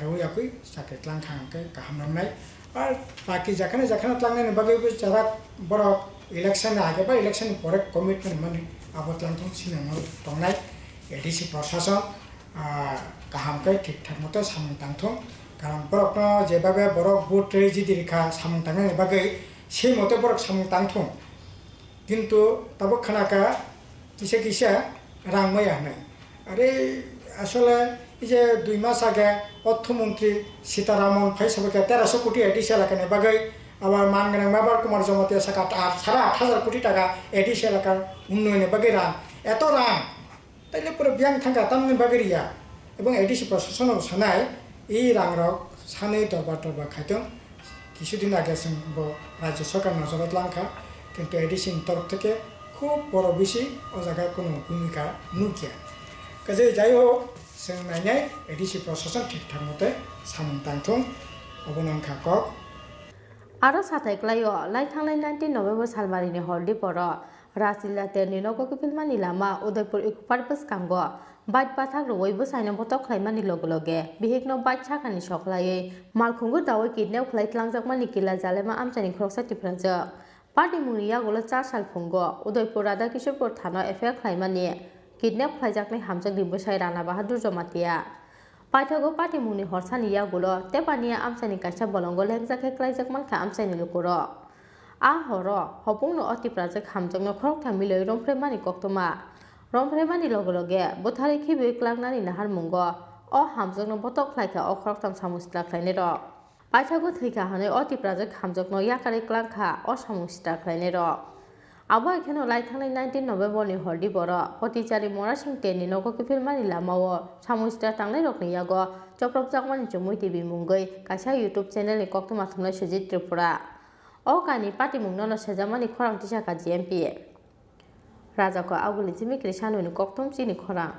S4: रौयाखै साके क्लांखांखाय गाहाम नांनाय आर बाकी जाखाना क्लांनाय बागैबो जारा बरक इलेक्शन आगे बा इलेक्शन परे कमिटमेंट माने आबत लांथुं सिनेमा तंनाय एडिसि प्रशासन गाहामखाय ठीक ठाक मते सामं थांथुं कारण बरकनो जेबाबे बरक बुट ट्रेजेडि रेखा सामं थांनाय बागै से मते बरक सामं थांथुं किन्तु ताबो खानाका किसे किसे रां मैया होनाय आरे आसले जे 2 मास आगे अर्थमंत्री सीतारामन फैसाबके 1300 कोटी एडिशनल लाखानि बागै आबार मानगोनां बाबार कुमार जमातिया साका 8,500 कोटी टाका एडिशनल लाखा उन्नयननि बागै रां एत रां ताइले पुरो ब्यांक थांगा तामनि बागै रिया এবং एडिसि प्रशासनाव सानाय এই রাং রক सानै दरबा खायदों কিছুদিন আগে जोंबो राज्य सरकार नजरत लांखा किन्तु एडिसिनि तरफ থেকে খুব বড় বেশি ও জায়গায় কোনো ভূমিকা নুকিয়া কাজে যাই হোক जों नायनाय एडिसि प्रशासन ঠিকঠাক মতে सामं थांथों अबनांखा কক
S1: आरो साथायख्लायो लाइथांनाय 19 नभेम्बर सालबारिनि हरदि पर राजिल्ला तेरनि नगो फिल्मानि लामा उदयपुर इकुपारबस कांगो बाइक बाथाक रवैबो साइनो बतक खायमानि लगे लगे बिहिकनो बाइक साखानि सकलायै मालखुंगु दावै किडनेप खालायख्लांजाकमानि किला जालेमा आमचानि खरकसा टिफ्राजो पार्टी मुनिया गलो 4 साल फुंगो उदयपुर राधा किशोरपुर थाना एफआईआर खायमानि किडनेप खालायजाकनाय हामजक दिबोसाय राणा बाहादुर जमातिया पाइथागो पार्टी मुनि हरसानिया गलो तेपानिया आमचानि कायसा बलंगो लेंजाके खालायजाकमानखा आमचानि लुकुरो आ हरो हपुंनो अतिप्राजक हामजकनो खरक थामिलै रमफ्रेमानि कक्तमा रमफ्रेमानि लगे लगे बोथारै खिबि क्लांनानि नाहार मुंगो अ हामजकनो बतक खालायखा अ खरकथाम सामुस्ट्रा खालायनाय र पाइथागो थैखा हानै अतिप्राजक हामजकनो याकारै क्लांखा अ सामुस्ट्रा खालायनाय र आबो एखेनो लाइथांनाय 19 नभेम्बरनि हरदि बर पटिचारि मरासिं तेनि नगो फिल्मानि लामाओ सामुस्ट्रा थांनाय रकनि यागो चप्रक जाकमानि जमुई टीवी मुंगै कायसा यूट्यूब चैनेलनि कक्तमा थुमनाय सुजित त्रिपुरा अ कानि पार्टी मुंगनो सेजामानि खरां तिसाका जीएमपी राजाको आगुलि जिमिक्रि सानुनि कक्तम चिनि खरां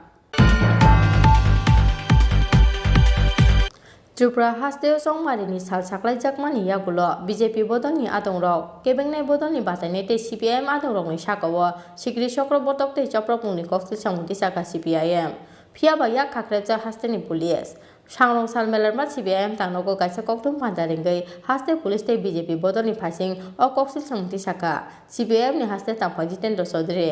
S1: त्रिपुरा हास्तेव संमारिनि साल साख्लायजाकमानि यागुलो बीजेपी बदलनि आदंरक केबेंनाय बदलनि बातायनाय ते सीपीआईएम आदंरकनि साकाओ सिक्रि चक्र बतक ते चप्रकमुनि कक्सिल सामुंति साका सीपीआईएम फियाबा याक खाख्रेबजा हास्तेनि पुलिस सांरं साल मेलारमा सीपीआईएम तांनगो गायसा कक्तम फान्दारिंगै हास्ते पुलिस ते बीजेपी बदलनि फासिं अ कक्सिल सामुंति साका सीपीआईएमनि हास्ते तांफा जितेन्द्र चौधरी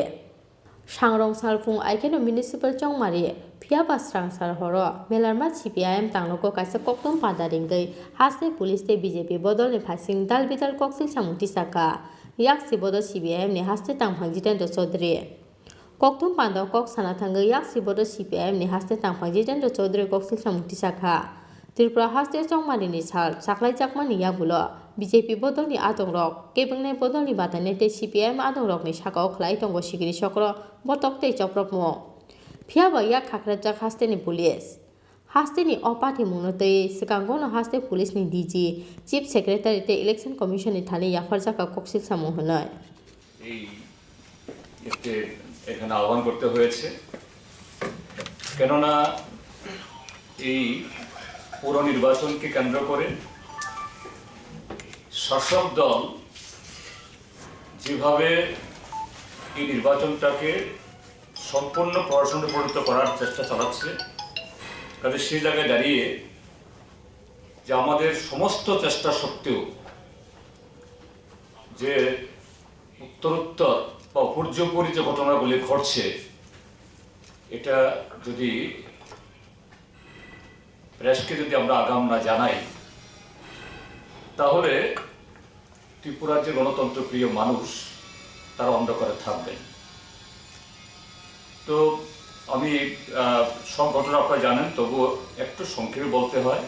S1: सांरं साल फुं आइकेनो म्युनिसिपल चंमारि फियाबा स्रां साल हरो मेलारमा सीपीआईएम तांनगो गायसा कक्तम फान्दारिंगै हास्ते पुलिस ते बीजेपी बदलनि फासिं दाल बिदाल कक्सिल सामुंति साका याक सिबोदो सीपीआईएमनि हास्ते तांफा जितेन्द्र चौधरी कक्तम पान्दा कक साना थांगै याक सिबोदो सीपीआईएमनि हास्ते तांफा जितेन्द्र चौधरी कक्सिल सामुंति साका त्रिपुरा हास्ते चंमारिनि साल साख्लायजाकमानि यागुलो बीजेपी बदलनि आदंरक केबेंनाय बदलनि बातायनाय ते सीपीआईएम आदंरकनि साकाओ खलाय दंग सिगिरि चक्र बतक ते चप्रकमु फियाबा याक खाख्रेबजाक हास्तेनि पुलिस हास्तेनि अ पार्टी मुंनो तै सिगांगनो हास्ते पुलिसनि डीजी चीफ सेक्रेटारि ते इलेक्शन कमिशननि थानि याफारजाका कक्सिल सामु होनाय
S17: এখানে আহ্বান করতে হয়েছে কেননা এই পুর নির্বাচনকে কেন্দ্র করে শাসক দল যেভাবে এই নির্বাচনটাকে সম্পূর্ণ প্রশাসনে পরিণত করার চেষ্টা চালাচ্ছে কাজে সেই জায়গায় দাঁড়িয়ে যে আমাদের সমস্ত চেষ্টা সত্ত্বেও যে উত্তরোত্তর বা উপর্যুপরি যে ঘটনাগুলি ঘটছে, এটা যদি প্রেসকে যদি আমরা আগাম না জানাই, তাহলে ত্রিপুরার যে গণতন্ত্র প্রিয় মানুষ তারা অন্ধকারে থাকবেন। তো আমি সব ঘটনা আপনারা জানেন, তবুও একটু সংক্ষেপে বলতে হয়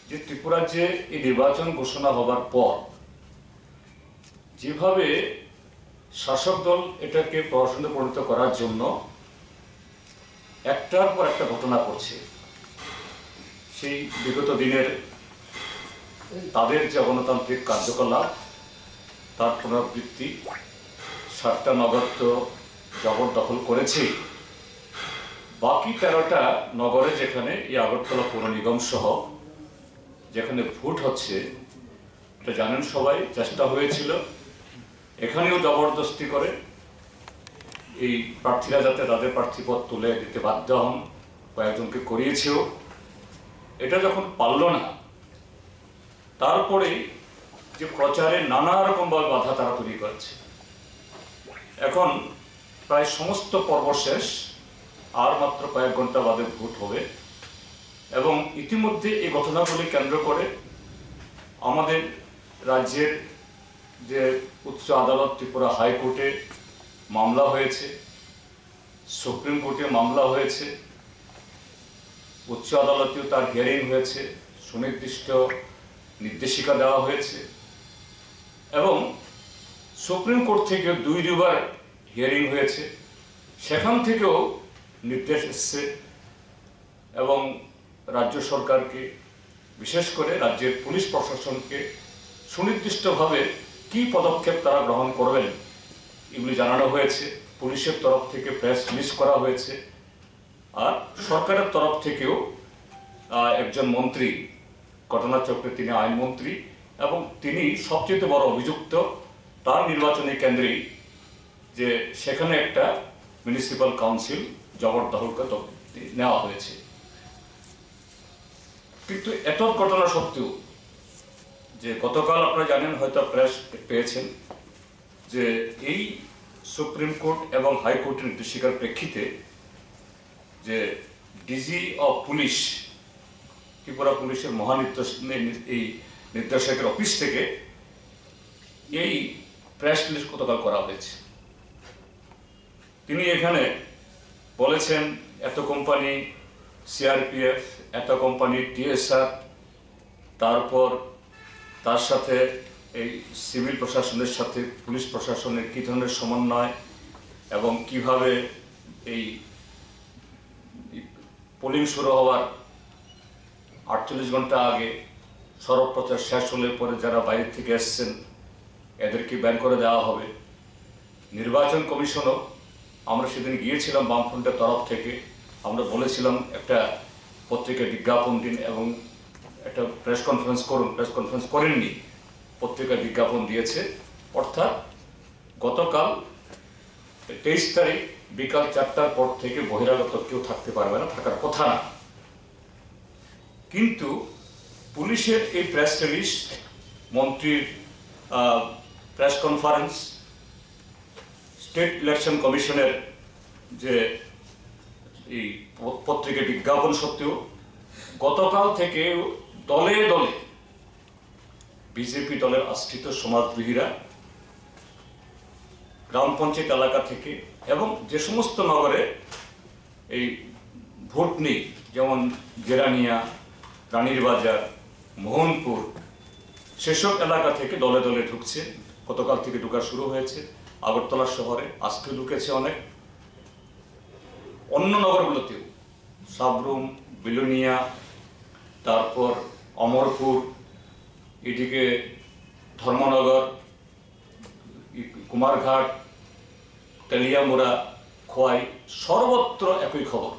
S17: যে ত্রিপুরার যে এই নির্বাচন ঘোষণা হবার পর যেভাবে শাসক দল এটাকে প্রহসনে পরিণত করার জন্য একটার পর একটা ঘটনা করছে, সেই বিগত দিনের তাদের যে গণতান্ত্রিক কার্যকলাপ তার পুনরাবৃত্তি, 7টা নগর তো জবরদখল করেছে, বাকি 13টা নগরে যেখানে এই আগরতলা পৌর নিগম সহ যেখানে ভোট হচ্ছে, এটা জানেন সবাই, চেষ্টা হয়েছিল এখানেও জবরদস্তি করে এই প্রার্থীরা যাতে তাদের প্রার্থীপদ তুলে দিতে বাধ্য হন, কয়েকজনকে করিয়েছেও। এটা যখন পারল না, তারপরে যে প্রচারে নানা রকমভাবে বাধা তারা তৈরি করেছে। এখন প্রায় সমস্ত পর্ব শেষ, আর মাত্র কয়েক ঘন্টা বাদে ভোট হবে এবং ইতিমধ্যে এই ঘটনাগুলি কেন্দ্র করে আমাদের রাজ্যের যে উচ্চ আদালত ত্রিপুরা হাইকোর্টে মামলা হয়েছে, সুপ্রিম কোর্টে মামলা হয়েছে, উচ্চ আদালতেও তার হিয়ারিং হয়েছে, সুনির্দিষ্ট নির্দেশিকা দেওয়া হয়েছে এবং সুপ্রিম কোর্ট থেকে 2বার হিয়ারিং হয়েছে, সেখান থেকেও নির্দেশ এসছে এবং রাজ্য সরকারকে, বিশেষ করে রাজ্যের পুলিশ প্রশাসনকে সুনির্দিষ্টভাবে কি পদক্ষেপ তারা গ্রহণ করবেন এগুলি জানানো হয়েছে। পুলিশের তরফ থেকে প্রেস রিলিজ করা হয়েছে, আর সরকারের তরফ থেকেও একজন মন্ত্রী, ঘটনাচক্রে তিনি আইনমন্ত্রী এবং তিনি সবচেয়ে বড় অভিযুক্ত, তার নির্বাচনী কেন্দ্রে যে সেখানে একটা মিউনিসিপ্যাল কাউন্সিল জবরদখলকে নেওয়া হয়েছে। কিন্তু এত ঘটনা সত্ত্বেও যে গতকাল আপনারা জানেন, হয়তো প্রেস পেয়েছেন, যে এই সুপ্রিম কোর্ট এবং হাইকোর্টের নির্দেশিকার প্রেক্ষিতে যে ডিজি অফ পুলিশ, ত্রিপুরা পুলিশের এই নির্দেশকের অফিস থেকে এই প্রেস রিলিজ গতকাল করা হয়েছে। তিনি এখানে বলেছেন এত কোম্পানি সিআরপিএফ, এত কোম্পানি টিএসআর, তারপর তার সাথে এই সিভিল প্রশাসনের সাথে পুলিশ প্রশাসনের কী ধরনের সমন্বয় এবং কিভাবে এই পোলিং শুরু হওয়ার 48 ঘন্টা আগে সড়ক প্রচার শেষ হলে পরে যারা বাইরে থেকে এসছেন এদেরকে ব্যান করে দেওয়া হবে। নির্বাচন কমিশনও, আমরা সেদিন গিয়েছিলাম বামফ্রন্টের তরফ থেকে, আমরা বলেছিলাম একটা পত্রিকায় বিজ্ঞাপন দিন এবং একটা প্রেস কনফারেন্স করুন, প্রেস কনফারেন্স করেননি, পত্রিকায় বিজ্ঞাপন দিয়েছে। অর্থাৎ গতকাল 23 তারিখ বিকাল 4টার পর থেকে বহিরাগত কেউ থাকতে পারবে না, থাকার কথা না। কিন্তু পুলিশের এই প্রেস রিলিজ, মন্ত্রীর প্রেস কনফারেন্স, স্টেট ইলেকশন কমিশনের যে এই পত্রিকায় বিজ্ঞাপন সত্ত্বেও গতকাল থেকে দলে দলে বিজেপি দলের আশ্রিত সমাজবিহীরা গ্রাম পঞ্চায়েত এলাকা থেকে এবং যে সমস্ত নগরে এই ভোট নেই, যেমন জেরানিয়া, রানীর বাজার, মোহনপুর, সেসব এলাকা থেকে দলে দলে ঢুকছে। গতকাল থেকে ঢুকা শুরু হয়েছে। আগরতলা শহরে আজকে ঢুকেছে অনেক, অন্য নগরগুলোতেও সাবরুম, বিলোনিয়া, তারপর অমরপুর, এদিকে ধর্মনগর, কুমারঘাট, তেলিয়ামুড়া, খোয়াই, সর্বত্র একই খবর।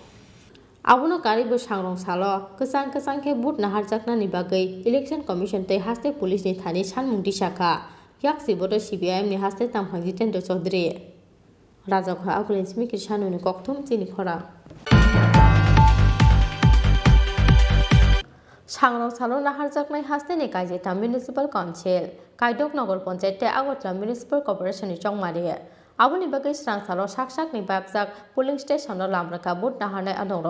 S1: Abono karibo sangrong salo kesang kesang ke but nahar jakna ni bagai election commission tei haste police ni thani sanmung disaka yak siboto CBIM ni haste tamphang jitendra chaudhary raja kha agulen smi krishanu ni kokthum chini khorang सांग्रां सालो नाहारजाकनाय हास्तेनि कायजेता municipal council कायदक नगर panchayat Agartala municipal कर्परेशननि चंमारि आबुनि बागै स्रां सालो साकसाकनि बागजाक पुलिं स्टेशनाव लामराका बुट नाहारनाय आदंर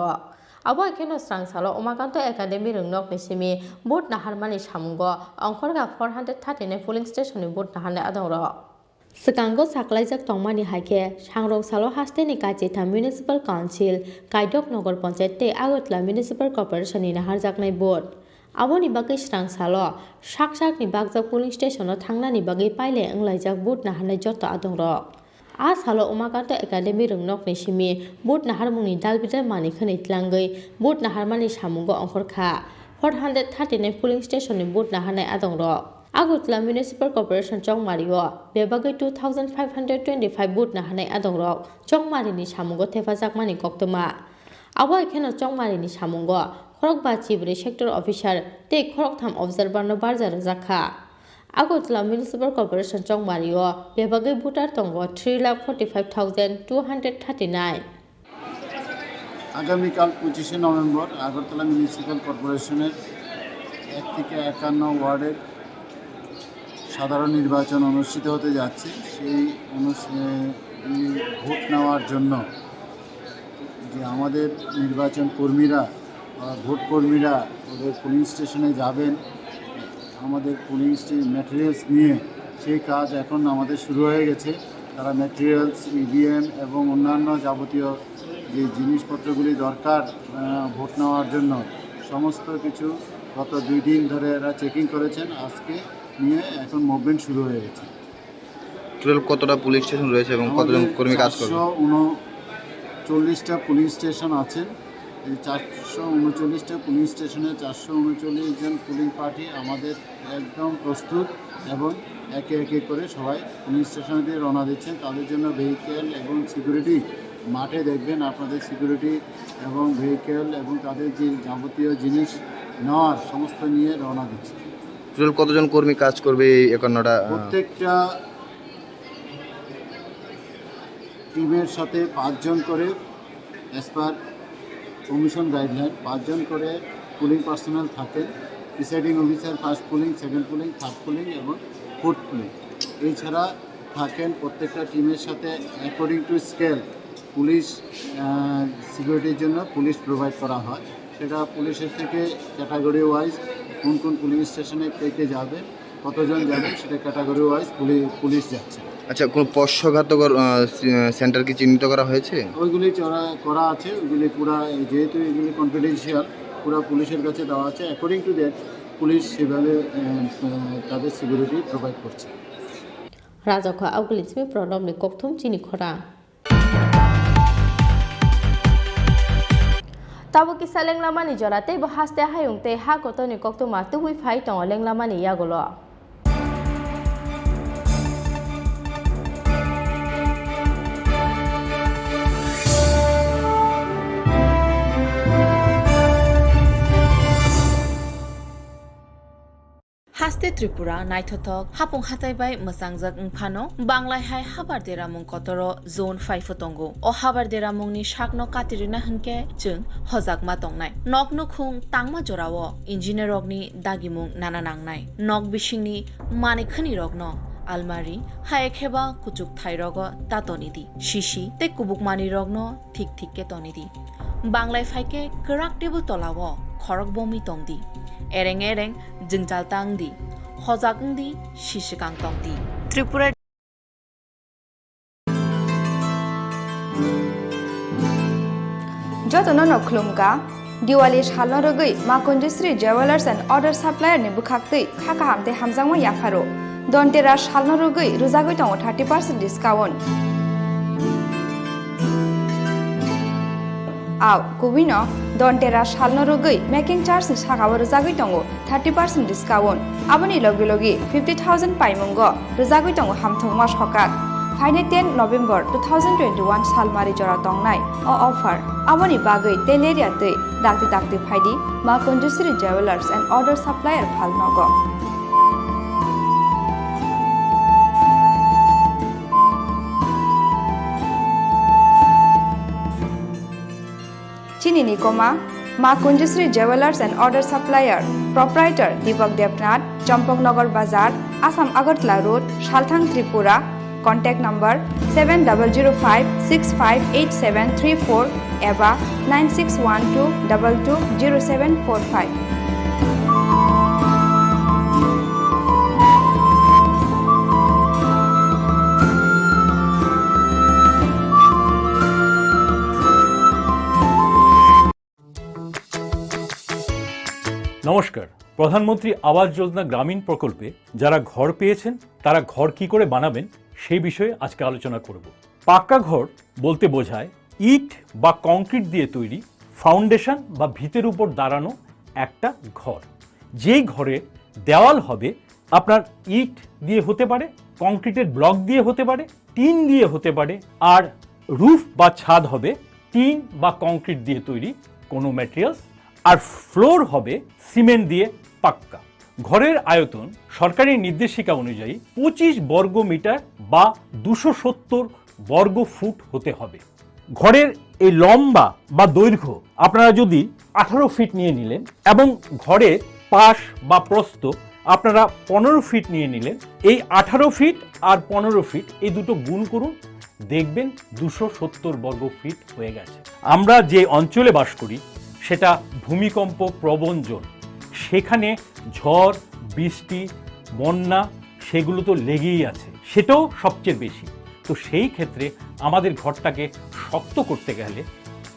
S1: abo ekeno strang salo umakanto academy rungnog nisimi boat naharmani samungo angkorga 439 polling station ni boat naharne adongro Sekango saklaijak tongmani haike sangrong salo hasteni kajita municipal council kaidok nogor panchayat te agotla municipal corporation ni naharjaknai boat aboni bagai strang salo saksak ni bagjak polling station thangnani bagai paile anglaijak boat naharnai joto adongro A salo umakanto academy rungnog nisimi boat naharmungni dalbidal mani khani tlangai boat naharmani samungo angkorkha 439 polling station ni boat naharnai adongro Agutla municipal corporation chongmario bebagai 2525 boat naharnai adongro chongmari ni samungo thefajakmani koktoma abo ekheno chongmari ni samungo khorokba chibri sector officer te khoroktham observer no barjar jakha Agutla municipal corporation chongmario bebagai voter tongo 3,45,239
S18: আগামীকাল 25 November Agartala municipal কর্পোরেশনের 1 থেকে 51 ওয়ার্ডের সাধারণ নির্বাচন অনুষ্ঠিত হতে যাচ্ছে সেই ভোট নেওয়ার জন্য যে আমাদের নির্বাচন কর্মীরা ভোট কর্মীরা ওদের পুলিং স্টেশনে যাবেন আমাদের পুলিং ম্যাটেরিয়ালস নিয়ে সেই কাজ এখন আমাদের শুরু হয়ে গেছে তারা ম্যাটেরিয়ালস ইভিএম এবং অন্যান্য যাবতীয় যে জিনিসপত্রগুলি দরকার ভোট নেওয়ার জন্য সমস্ত কিছু গত 2 দিন ধরে এরা চেকিং করেছেন আজকে নিয়ে এখন মুভমেন্ট শুরু হয়ে গেছে
S13: টোটাল কতটা পুলিশ স্টেশন রয়েছে এবং কতজন কর্মী কাজ করবে
S18: 439টা পুলিশ স্টেশন আছে এই 439টা পুলিশ স্টেশনে 439 জন পুলিং পার্টি আমাদের একদম প্রস্তুত এবং একে একে করে সবাই পুলিশ স্টেশনে দিয়ে রওনা দিচ্ছেন তাদের জন্য ভেহিকেল এবং সিকিউরিটি মাঠে দেখবেন আপনাদের সিকিউরিটি এবং ভেহিকেল এবং তাদের যে যাবতীয় জিনিস নেওয়ার সমস্ত নিয়ে রওনা দিচ্ছে
S13: টোটাল কতজন কর্মী কাজ করবে এই 51টা
S18: প্রত্যেকটা টিমের সাথে 5 জন করে অ্যাজ পার কমিশন গাইডলাইন 5 জন করে পুলিং পার্সোনাল থাকেন presiding officer first pulling second pulling third pulling এবং ফোর্থ পুলিং এছাড়া থাকেন প্রত্যেকটা টিমের সাথে অ্যাকর্ডিং টু স্কেল পুলিশ সিকিউরিটির জন্য পুলিশ প্রোভাইড করা হয় সেটা পুলিশের থেকে ক্যাটাগরি ওয়াইজ কোন কোন পুলিশ স্টেশনে কে যাবে কতজন যাবে সেটা ক্যাটাগরি ওয়াইজ পুলিশ যাচ্ছে
S13: আচ্ছা কোন পশ্চঘাতকর সেন্টার কি চিহ্নিত করা হয়েছে
S18: ওইগুলি করা আছে ওইগুলি পুরো যেহেতু এগুলি কনফিডেন্সিয়াল পুরো পুলিশের কাছে দেওয়া আছে অ্যাকর্ডিং টু দ্যাট পুলিশ সেভাবে তাদের সিকিউরিটি প্রোভাইড করছে
S1: রাজখা আউগলিজমি প্রণবনি kokthum Chini Khorang Tabo kisa lenglamani jorate bo haste hayungte ha kotoni koktoma tubui phai tong lenglamani yagolo
S19: Haste Tripura naithothok hapung hataibai mosangjak phano banglai hai habar deramung kotoro zone 5 tongo o habar deramungni sakno katirina hunke chung hojakma tongnai noknu khung tangma jorao engineer rokni dagimung nana nangnai nok bisingni manikhani rokno almari haye kheba kuchuk thairogo tatonidi shishi te kubukmani rokno thik thik ke tonidi banglai phaike krak table tolawo khorok bomi tongdi ereng ereng jingjal tangdi hojakngdi shishikang tongdi Tripura
S16: jotono noklumka Diwali salno rogui Makunjisri Jewelers and Other Supplier ni bukhakti khaka hamte hamjangma yafaro Dontera salno rogui rujagui tongo 30% discount Aw kubino Dontera salno rogui making charge ni sakabo rujagui tongo 30% discount aboni logi logi 50,000 paimungo rujagui tongo hamthongma sokak Final 10 November 2021 salmari jora tongnai o offer aboni bagui teleria tei dakti phaidi Makunjisri Jewelers and Other Supplier phalnogo Chini Khorang Maa Kunjashree jewellers and order supplier, proprietor Dipak Debnath, Champaknagar বাজার, Assam Agartala road, সালথাং Tripura. Contact number 7005658734 এবা 9612220745।
S2: নমস্কার। প্রধানমন্ত্রী আবাস যোজনা গ্রামীণ প্রকল্পে যারা ঘর পেয়েছেন তারা ঘর কি করে বানাবেন সেই বিষয়ে আজকে আলোচনা করব। পাক্কা ঘর বলতে বোঝায় ইট বা কংক্রিট দিয়ে তৈরি ফাউন্ডেশন বা ভিতের উপর দাঁড়ানো একটা ঘর। যেই ঘরের দেওয়াল হবে আপনার ইট দিয়ে হতে পারে, কংক্রিটের ব্লক দিয়ে হতে পারে, টিন দিয়ে হতে পারে, আর রুফ বা ছাদ হবে টিন বা কংক্রিট দিয়ে তৈরি কোনো ম্যাটেরিয়ালস, আর ফ্লোর হবে সিমেন্ট দিয়ে পাক্কা। ঘরের আয়তন সরকারি নির্দেশিকা অনুযায়ী 25 বর্গ মিটার বা 270 বর্গ ফুট হতে হবে। ঘরের এই লম্বা বা দৈর্ঘ্য আপনারা যদি 18 ফিট নিয়ে নিলেন এবং ঘরের পাশ বা প্রস্থ আপনারা 15 ফিট নিয়ে নিলেন, এই 18 ফিট আর 15 ফিট এই দুটো গুণ করুন, দেখবেন 270 বর্গ ফিট হয়ে গেছে। আমরা যে অঞ্চলে বাস করি সেটা ভূমিকম্প প্রবণ জোন, সেখানে ঝড় বৃষ্টি বন্যা সেগুলো তো লেগেই আছে, সেটাও সবচেয়ে বেশি। তো সেই ক্ষেত্রে আমাদের ঘরটাকে শক্ত করতে গেলে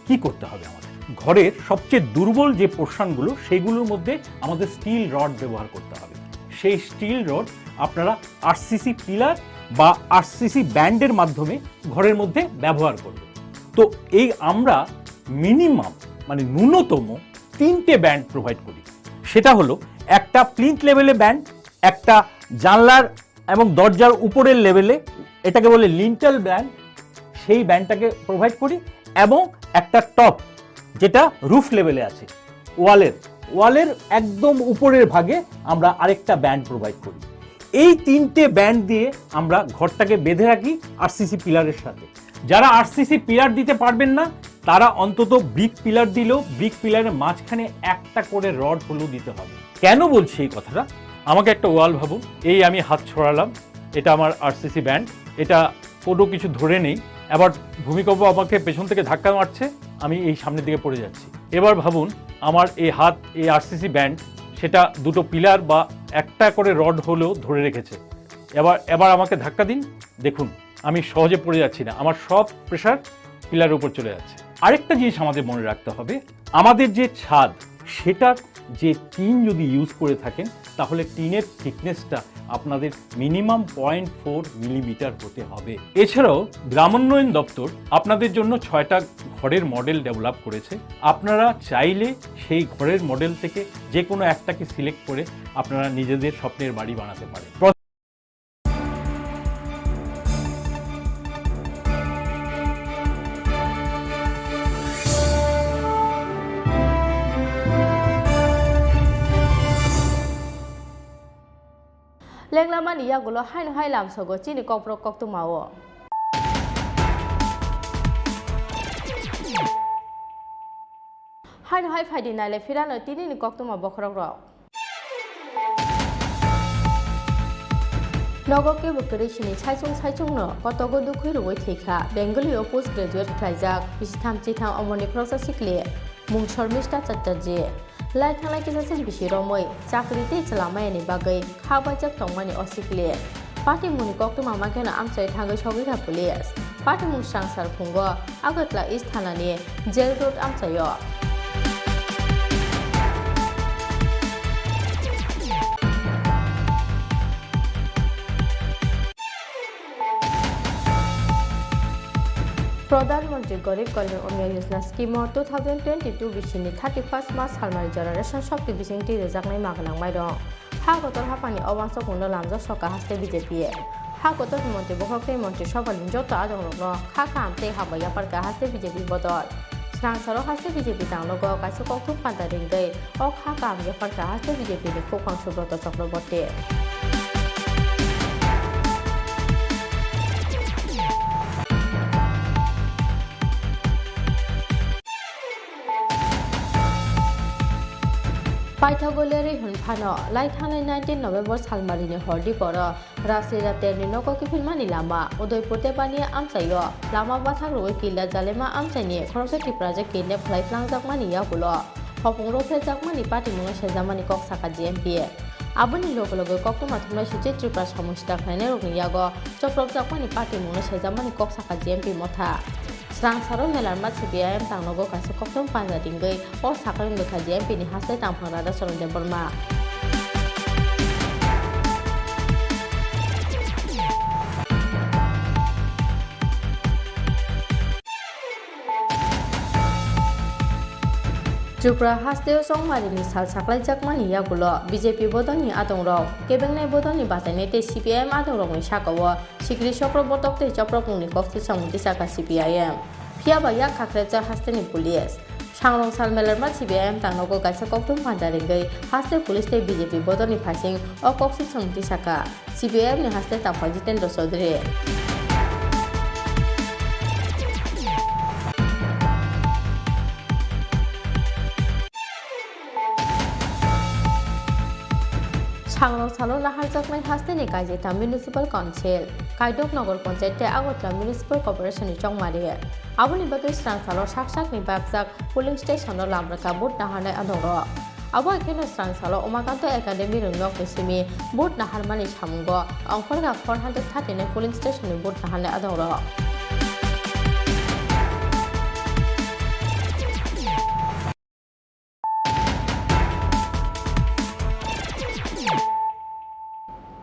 S2: কি করতে হবে? আমাদের ঘরের সবচেয়ে দুর্বল যে পোর্শনগুলো সেগুলোর মধ্যে আমাদের স্টিল রড ব্যবহার করতে হবে। সেই স্টিল রড আপনারা আরসিসি পিলার বা আরসিসি ব্যান্ডের মাধ্যমে ঘরের মধ্যে ব্যবহার করবেন। তো এই আমরা মিনিমাম মানে ন্যূনতম 3টে ব্যান্ড প্রোভাইড করি। সেটা হলো একটা প্লিন্থ লেভেলে ব্যান্ড, একটা জানলার এবং দরজার উপরের লেভেলে, এটাকে বলে লিন্টাল ব্যান্ড, সেই ব্যান্ডটাকে প্রোভাইড করি, এবং একটা টপ যেটা রুফ লেভেলে আছে ওয়ালের একদম উপরের ভাগে আমরা আরেকটা ব্যান্ড প্রোভাইড করি। এই 3টে ব্যান্ড দিয়ে আমরা ঘরটাকে বেঁধে রাখি আরসিসি পিলারের সাথে। যারা আরসিসি পিলার দিতে পারবেন না তারা অন্তত ব্রিক পিলার দিলেও ব্রিক পিলারের মাঝখানে একটা করে রড হলেও দিতে হবে। কেন বলছি এই কথাটা? আমাকে একটা ওয়াল ভাবুন, এই আমি হাত ছড়ালাম, এটা আমার আরসিসি ব্যান্ড, এটা কোনো কিছু ধরে নেই, এবার ভূমিকম্প আমাকে পেছন থেকে ধাক্কা মারছে, আমি এই সামনের দিকে পড়ে যাচ্ছি। এবার ভাবুন আমার এই হাত, এই আরসিসি ব্যান্ড, সেটা দুটো পিলার বা একটা করে রড হলেও ধরে রেখেছে। এবার আমাকে ধাক্কা দিন, দেখুন আমি সহজে পড়ে যাচ্ছি না, আমার সব প্রেশার পিলারের উপর চলে যাচ্ছে। আরেকটা জিনিস আমাদের মনে রাখতে হবে, আমাদের যে ছাদ সেটার যে টিন যদি ইউজ করে থাকেন তাহলে টিনের থিকনেসটা আপনাদের মিনিমাম 0.4 মিলিমিটার হতে হবে। এছাড়াও গ্রামোন্নয়ন দপ্তর আপনাদের জন্য 6টা ঘরের মডেল ডেভেলপ করেছে। আপনারা চাইলে সেই ঘরের মডেল থেকে যে কোনো একটাকে সিলেক্ট করে আপনারা নিজেদের স্বপ্নের বাড়ি বানাতে পারেন।
S1: লেংলামানি ইয়াগুলো হাই লামসগো চিনি কপ্র কক্ত মাও হাই ফাইদি নাইলে ফিরানো তিনি কক্তমা বখরক রক নগরকে বকরেশিনি সাইচুংনো কতগো দুখুই রুই থৈখা বেঙ্গলিও পোস্ট গ্রাজুয়েট খ্লাইজাক বিसिथाम चिथाम अमरनि प्रसा सिखले मुं शर्मिष्ठा चट्टार्जी लाई थांनाय किसासिन बिसि रमै चाकरि ते चलामायनि बागै खाबायजाक तंमानि असिखले पार्टी मुनि कक्तमा माखेना आमचाय थांगै सगैरा पुलिस पार्टी मुं सांसार फुंगो आगतला इस्ट थानानि जेल रोड आमचायो प्रधानमंत्री गरीब कल्याण अन्न योजना स्कीम 2022 बिसिनि 31 मार्च हालमारि जरा रेशन शक्ति बिसिंति रेजाकनाय मागनांबाय दं हा गतर हापानि अवांस खुंनो लामजा सका हास्ते बीजेपी हा गतर मंत्री बखरखै मंत्री सभानि जत आदंरनो खाखा आमते हाबाया पारका हास्ते बीजेपी बदल सांसारो हास्ते बीजेपी तांगलगो काइसो कक्तु पान्ता रिंगै अ खाखा आमगे पारका हास्ते बीजेपी नि खोखां सुब्रत चक्रवर्ती पाइथागोलियारि हुनफानो लाइथांनाय 19 नभेम्बर सालमारिनि हरदि पर रासलिला तेरनि नको किफिलमानि लामा उदयपुर तेपानि आमसायो लामा बाथाग्रुवे किला जालेमा आमसाइनि खरंसा त्रिपुराजे किडने फ्लाइफ्लांजाकमानि याबुलो हपुंरो फेजाकमानि पाटिमुङा सेजामानि कक साका जीएमपी आबुनि लोगो लोगो कक्टमा थुमनाय सुचे त्रिपुरा समस्या खायने रोगनि यागो चप्रक जाकमानि पाटिमुङा सेजामानि कक साका जीएमपी मथा Serang saro melarma CPIM tangnogo kaso koktom panja dinggai o sakang bekha JMP ni hasai tangphang rada soronde borma Tripura hasteo songmarini sal saklai jakmani yagulo BJP bodolni atongrok kebengnai bodolni batainai te CPIM atongrokni sakawo sikri sokro botok te chaprapungni kokti samudi saka CPIM phiaba yak khakreja hasteni police sangrong sal melarma CPIM tangnogo kaisa koktum pandaringai haste police te BJP bodolni phasing o kokti samudi saka CPIM ni haste taphaji Jitendra Chaudhary Sangrong salo lahar jaknai hasteni kaijeta municipal council kaidok nagar panchayat te agotla municipal corporation ni chongmari aboni bagai serang salo sak ni babjak polling station no lamraka bot naharnai adoro abo ekeno serang salo umakanto academy rungnok nisimi bot naharmani samungo angkorga 439 polling station ni bot naharnai adoro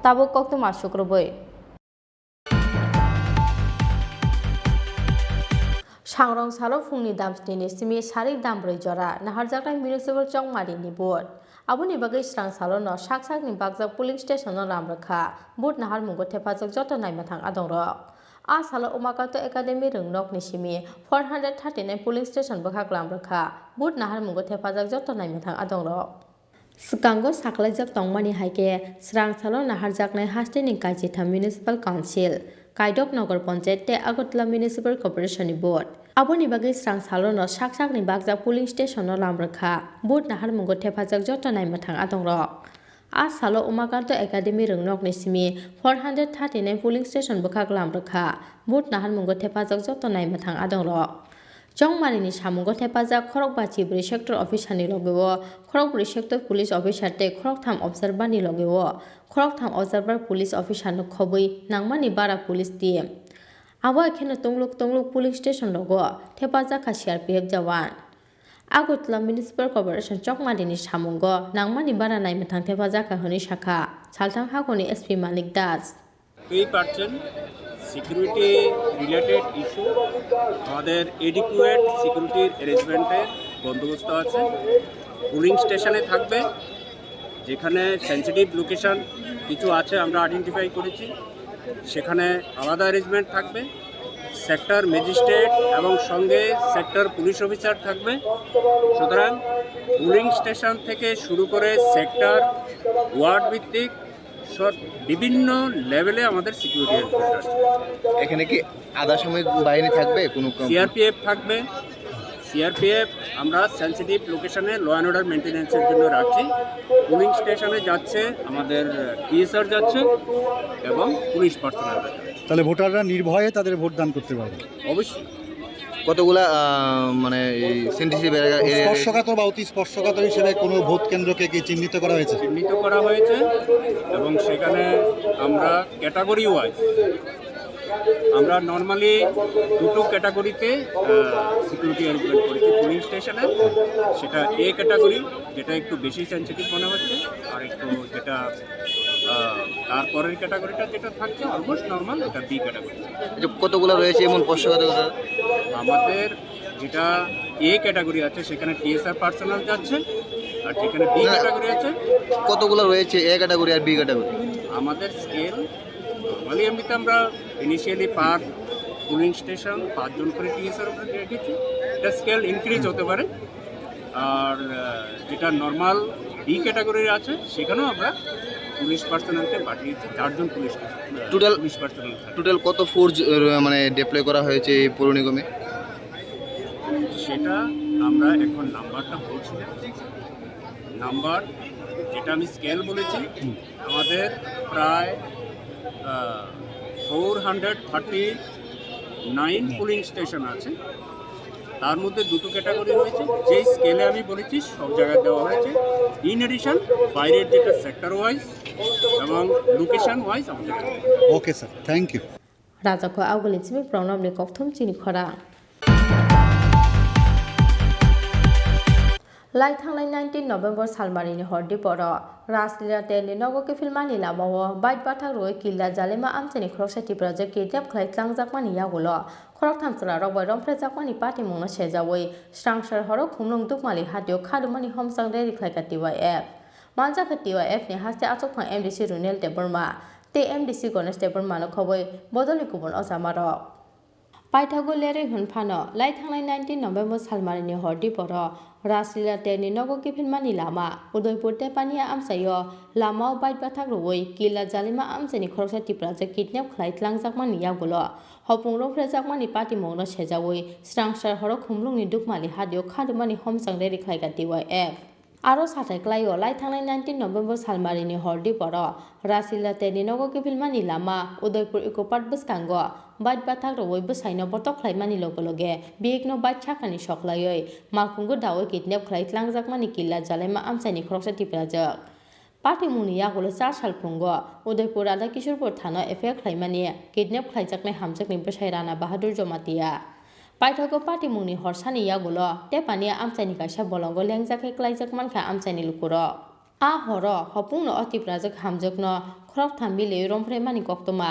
S1: Tabuk koktu masuk rubai. Sangrong salo fungni damsni simi sarik dambroi jora nahar jaknai municipal chongmari ni board. Aboni bagai serang salo no sak ni bagjak polling station no lamrakha board nahar mungo thepajak joto naimathang adongrok. A salo umakanto academy rungnok ni simi 439 polling station bakhak lamrakha board nahar mungo thepajak joto naimathang adongrok. Sekango saklajak tongmani haike serang salo naharjaknai hasteni kaijeta municipal council kaidok nagar panchayat te agotla municipal corporation board aboni bagai serang salo no sak ni bagjak polling station no lamrakha board nahar mungo thepajak joto naimathang adongrok a salo umakanto academy rungnok ni simi 439 polling station bakhak lamrakha board nahar mungo thepajak joto naimathang adongrok Chongmarini samungo thepajak khorokbachi bri sector officer ni logeo khorokbri sector police officer te khoroktham observer ni logeo khoroktham observer police officer no khobui nangmani bara police team abo ekheno tungluk police station logo thepajak ka CRPF jawan Agotla municipal corporation Chongmarini samungo nangmani bara naimathang thepajak ka honi shakha salthang hakoni SP Manik Das
S5: security related issue আমাদের adequate সিকিউরিটির অ্যারেঞ্জমেন্টের বন্দোবস্ত আছে pulling স্টেশনে থাকবে যেখানে sensitive location কিছু আছে আমরা আইডেন্টিফাই করেছি সেখানে আলাদা অ্যারেঞ্জমেন্ট থাকবে সেক্টর ম্যাজিস্ট্রেট এবং সঙ্গে সেক্টর পুলিশ অফিসার থাকবে সুতরাং পুলিং স্টেশন থেকে শুরু করে সেক্টর ওয়ার্ড ভিত্তিক বিভিন্ন লেভেলে আমাদের সিকিউরিটি এনফোর্স আছে
S13: এখানে কি আধা সামরিক বাহিনী থাকবে কোনো
S5: সিআরপিএফ থাকবে সিআরপিএফ আমরা সেন্সিটিভ লোকেশনে ল অ্যান্ড অর্ডার মেনটেন্যান্সের জন্য রাখছি পুলিং স্টেশনে যাচ্ছে আমাদের পিএসআর যাচ্ছে এবং পুলিশ পার্সোনাল
S20: তাহলে ভোটাররা নির্ভয়ে তাদের ভোট দান করতে পারবে
S5: অবশ্যই
S13: কতগুলা মানে সেন্সিটিভ
S20: স্পর্শকাতর বা অতি স্পর্শকাতর হিসেবে কোনো ভোট কেন্দ্রকে কি চিহ্নিত করা হয়েছে
S5: এবং সেখানে আমরা ক্যাটাগরি ওয়াইজ আমরা নর্মালি দুটো ক্যাটাগরিতে সিকিউরিটি অ্যারেঞ্জমেন্ট করেছি পুলিং স্টেশনে সেটা এ ক্যাটাগরি যেটা একটু বেশি সেন্সিটিভ মনে হচ্ছে আর একটু যেটা তারপরের ক্যাটাগরিটা যেটা থাকছে অলমোস্ট নর্মাল এটা বি ক্যাটাগরি
S13: কতগুলো রয়েছে এমন স্পর্শকাতর
S5: আমাদের যেটা এ ক্যাটাগরি আছে সেখানে টিএসআর পার্সোনাল যাচ্ছে আর যেখানে বি ক্যাটাগরি আছে
S13: কতগুলো রয়েছে এ ক্যাটাগরি আর বি ক্যাটাগরি
S5: আমাদের স্কেল নর্মালি এমনিতে আমরা ইনিশিয়ালি পার পুলিং স্টেশন 5 জন করে টিএসআর উপরে রেখেছি এটা স্কেল ইনক্রিজ হতে পারে আর যেটা নর্মাল বি ক্যাটাগরির আছে সেখানেও আমরা পুলিশ পার্সোনালকে পাঠিয়েছি 4 জন পুলিশ পার্সোনাল
S13: টোটাল কত ফোর্স মানে ডিপ্লয় করা হয়েছে এই পৌর নিগমে
S5: সেটা আমরা এখন নাম্বারটা বলছি নাম্বার যেটা আমি স্কেল বলেছি আমাদের প্রায় 439 পুলিং স্টেশন আছে। তার মধ্যে দুটো ক্যাটাগরি রয়েছে, যেই স্কেলে আমি বলেছি সব জায়গায় দেওয়া হয়েছে। ইন এডিশন বাইরের যেটা সেক্টর ওয়াইজ এবং লোকেশন ওয়াইজ আমাদের।
S20: Okay sir, thank you.
S1: রাজাখো आवगोलनि सिमि प्रणामनि कक्थम चिनि खरां लाई थांनाय 19 नभेम्बर सालमारिनि हरदि बर राजलीला तेलनि नगके फिल्मानि लामाव बाइट बाथाक रोय किल्ला जालेमा आमचेनि खरकसाति प्रजेक्ट किडनेप खालायख्लांजाकमानि यागुल खरक थामसला रगबाय रमफ्रेजाकमानि पार्टी मुंनो सेजावै स्रांसार हर खुमलुं दुकमालि हातियाव खादुमानि हमसां रेडि खालायखातिवा एफ मानजाखातिवा एफ नि हास्ते आचकफां एमडीसी रुनेल देबरमा ते एमडीसी गणेश देबरमानो खबै बदलनि गुबुन अजामार पाइथागु लेरै हुनफानो लाई थांनाय 19 नभेम्बर सालमारिनि हरदि बर राजलीला तेलनि नगके फिल्मानि लामा उदयपुर तेपानिया आमसायो लामाव बाइट बाथाक रोय किल्ला जालिमा आमचेनि खरकसाति प्रजेक्ट किडनेप खालायख्लांजाकमानि यागुल हपुं रमफ्रेजाकमानि पार्टी मुंनो सेजावै स्रांसार हर खुमलुंनि दुकमालि हादियाव खादुमानि हमसां रेडि खालायखातिवा एफ आरो साथायख्लायो लाई थांनाय 19 नभेम्बर सालमारिनि हरदि बर राजलीला तेलनि नगके फिल्मानि लामा उदयपुर इको पार्क बसकांग बाइट बाथाक रोय बसाइनो बटक खालायमानि लगे लगे बेगनो बाइट छाखानि सकलायै मालखुंगु दावै किडनेप खालायख्लांजाकमानि किल्ला जालायमा आमसाइनि खरकसाति प्रजेक्ट पार्टी मुंनि यागुल 4 साल फुंगो उदयपुर राधा किशोरपुर थानो एफआइआर खालायमानि किडनेप खालायजाकनाय हामजाकनि बसाइ राणा बाहादुर जमातिया पाइथागो पार्टी मुंनि हरसानि यागुल तेपानिया आमसाइनि काइसा बलंग लेंजाखै खालायजाकमानखा आमसाइनि लुकुर आ हर हपुंनो अति प्राजक हामजाकनो खरक थामबिले रमफ्रेमानि कक्तमा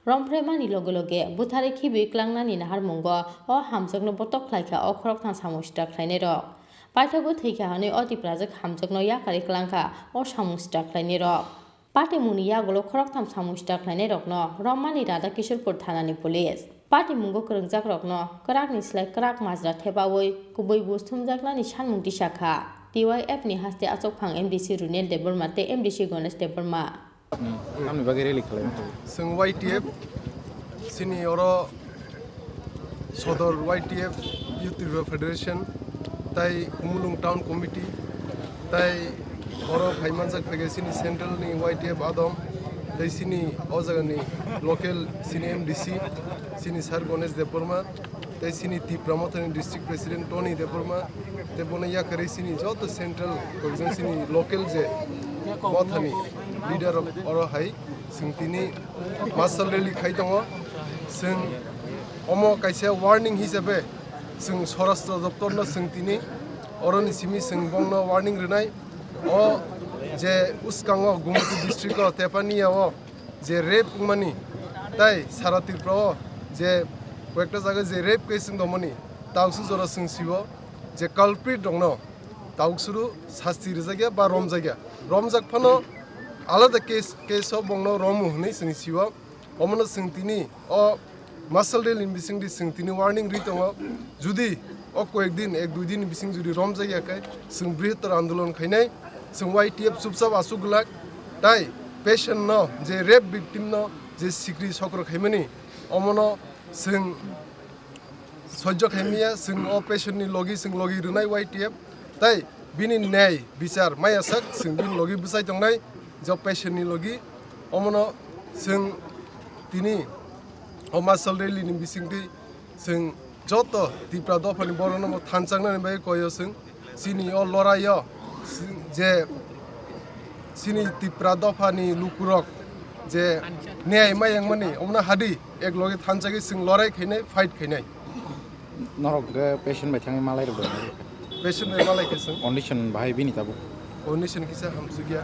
S1: रमफ्रेमानि लगे लगे बुथारे खिबि क्लांनानि नाहार मुंग अ हामजाकनो बटक खालायखा अ खरक थाम सामुस्टा खालायनाय रक पाइथागो थैखा हनै अति प्राजक हामजाकनो याखारि क्लांखा अ सामुस्टा खालायनाय रक पार्टी मुंनि यागुल खरक थाम सामुस्टा खालायनाय रकनो रममानि राधा किशोरपुर थानानि पुलिस पार्टी मुंगो करंजाक रकनो कराकनि स्लाय कराक माजरा थेबावै गुबै बुस्थुमजाकनानि सानमुं दिसाखा टीवाईएफ नि हास्ते आचकफां एमडीसी रुनेल देबरमा ते एमडीसी गणेश देबरमा
S6: आंनि बागै रेलि खालामो जों वाईटीएफ सिनियर सदर वाईटीएफ यूथ त्रिपुरा फेडरेशन ताई कुमुलुं टाउन कमिटी ताई बर फाइमानजाक फेगेसिनी सेंट्रल नि वाईटीएफ आदम ताई सिनी अजागनि लोकल सिनी एमडीसी सिनी सर गणेश देबरमा ताई सिनी त्रिपुरा मथानि डिस्ट्रिक्ट प्रेसिडेंट टनी देबरमा ते बने याकरे सिनी जत सेंट्रल कोजन सिनी लोकल जे मथानि लीडर अर हाई सिंतिनी मासल रेली खाइ दङ जों अम काइसे वार्निंग हिसाबै जों सरास्त्र दप्तरनो सिंतिनी अरनि सिमि सिंबंनो वार्निंग रनाय अ जे उसकांग गुमति डिस्ट्रिक्ट तेपानियाव जे रेप मानि ताई सारा त्रिपुरा जे कयेकटा जायगा जे रेप केस दमनि ताउसु जरा सिंसिव जे कल्प्रिट दङ ताउसुरु शास्ति रजागिया बा रमजागिया रमजाक फानो आलादा केस बंनो रमु हनै सिंसिव अमनो सिंतिनी अ मासल रेल बिसिंदि सिंतिनी वार्निं रि दङ जुदि अ कयेक दिन एक दुइ दिन बिसिं जुदि रमजागियाखै जों बृहत्तर आन्दोलन खायनाय जों वाईटीएफ चुपचाप आसुगलाक ताई पेशेंट न जे रेप विक्टिम न जे सिक्रि सक्र खायमानि अमनो जों सह्य खायमिया जों अ पेशेंटनि लगी जों लगी रुनाय वाईटीएफ ताई बिनि न्याय विचार मायासाक जों बिनि लगी बुसाय दंनाय जब पेशेंटनि लगी अमनो जों तिनि अमासल रेलिनि बिसिंदि जों जत त्रिपुरा दफानि बरनम थानचांनानै बाय कयो जों सिनि अ लराय जे सिनि त्रिपुरा दफानि लुकुरक जे न्याय मायांगमानि अमना हादि एक लगे थानचागै जों लराय खायनाय फाइट खायनाय नरक पेशेंट बायथाङै मालाय रदो पेशेंट बाय मालाय केसं कंडीशन बाहाय बिनि ताबु कंडीशन किसा हामसु गया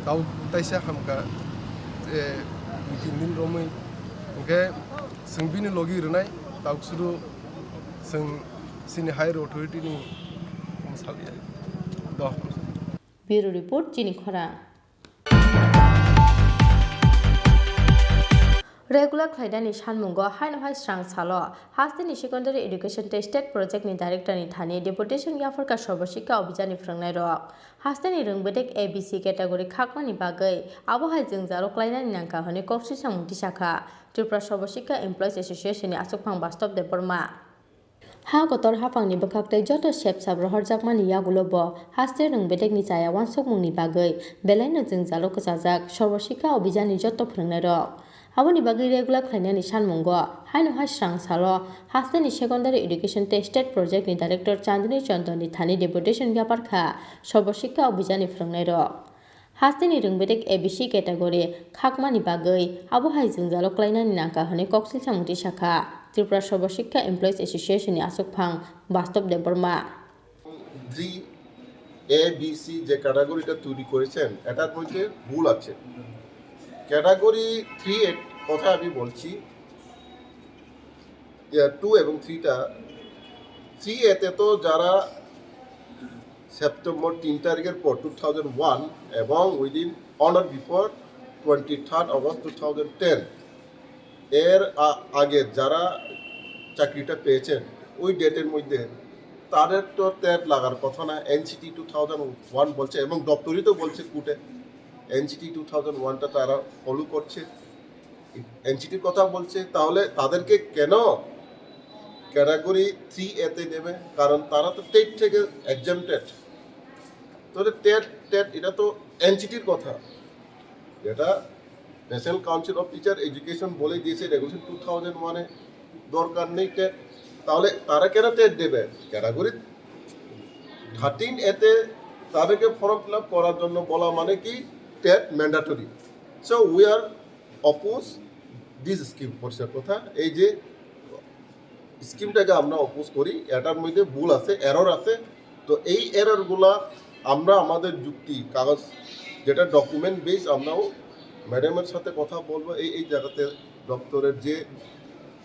S6: दाउ ताइसा हामका जे दिन रमै ओके जों बिनि लगी रनाय दाउसुरु जों सिनि हायर अथॉरिटीनि हमसालिया द
S1: ब्यूरो रिपोर्ट चिनी खरां रेगुलर खायदानि सानमुंगो हाइन हाइ स्रां सालो हास्तेनि सेकेंडारी एडुकेशन स्टेट प्रोजेक्टनि डायरेक्टरनि थानि डेपुटेशन याफरका सर्वशिक्षा अभियाननि फोरोंनाय रक हास्तेनि रोंबोदेक एबीसी कैटेगरी खाकमानि बागै आबहाय जों जारख्लायनायनि नांखा हनै कक्सि सामुंथि शाखा त्रिपुरा सर्वशिक्षा एमप्लॉयज एसोसिएशननि आसुकफां बास्तव Debbarma ha kotor hafangni bokhaktei joto shep sabro horjakmani yagulobo haste rungbetekni chaya wansokmungni bagoi belaino jingzalo kasajak sorboshikha obhijani joto phrangnai rok aboni bagui regular khlainani sanmungo haino hasrang salo hasteni secondary education state project ni director Chandni Chandoni thani deputation byapar kha sorboshikha obhijani phrangnai rok hasteni rungbetek ABC category khakmani bagui abo hai jingjalo klainani nangka hone koksil samungti shakha Tripura Sorboshikha Employees Association ni asok phang Bastop Deborma
S7: ABC যে ক্যাটাগরিটা তৈরি করেছেন এটার মধ্যে ভুল আছে category 3 এর কথা আমি বলছি 2 এবং 3টা 3 এতে তো যারা সেপ্টেম্বর 3 তারিখের পর 2001 এবং within on or before 23rd August 2010 এর আগে যারা চাকরিটা পেয়েছেন ওই ডেটের মধ্যে তাদের তো ট্যাট লাগার কথা না এনসিটি 2001 বলছে এবং দপ্তরই তো বলছে কোর্টে এনসিটি 2001টা তারা ফলো করছে এনসিটির কথা বলছে তাহলে তাদেরকে কেন ক্যাটাগরি 3 এতে নেবে কারণ তারা তো টেট থেকে এক্সামটেড তাহলে টেট এটা তো এনসিটির কথা এটা national council of teacher education বলে দিয়েছে রেগুলেশন 2001-এ দরকার নেই টেট তাহলে তারা কেন টেট দেবে ক্যাটাগরি 13 এতে তাদেরকে ফর্ম ফিল আপ করার জন্য বলা মানে কি TET mandatory so we are oppose this scheme পরিষ্কার কথা এই যে স্কিমটাকে আমরা অপোজ করি এটার মধ্যে ভুল আছে এরর আছে তো এই এররগুলা আমরা আমাদের যুক্তি কাগজ যেটা ডকুমেন্ট বেস আমরাও ম্যাডামের সাথে কথা বলবো এই জায়গাতে দপ্তরের যে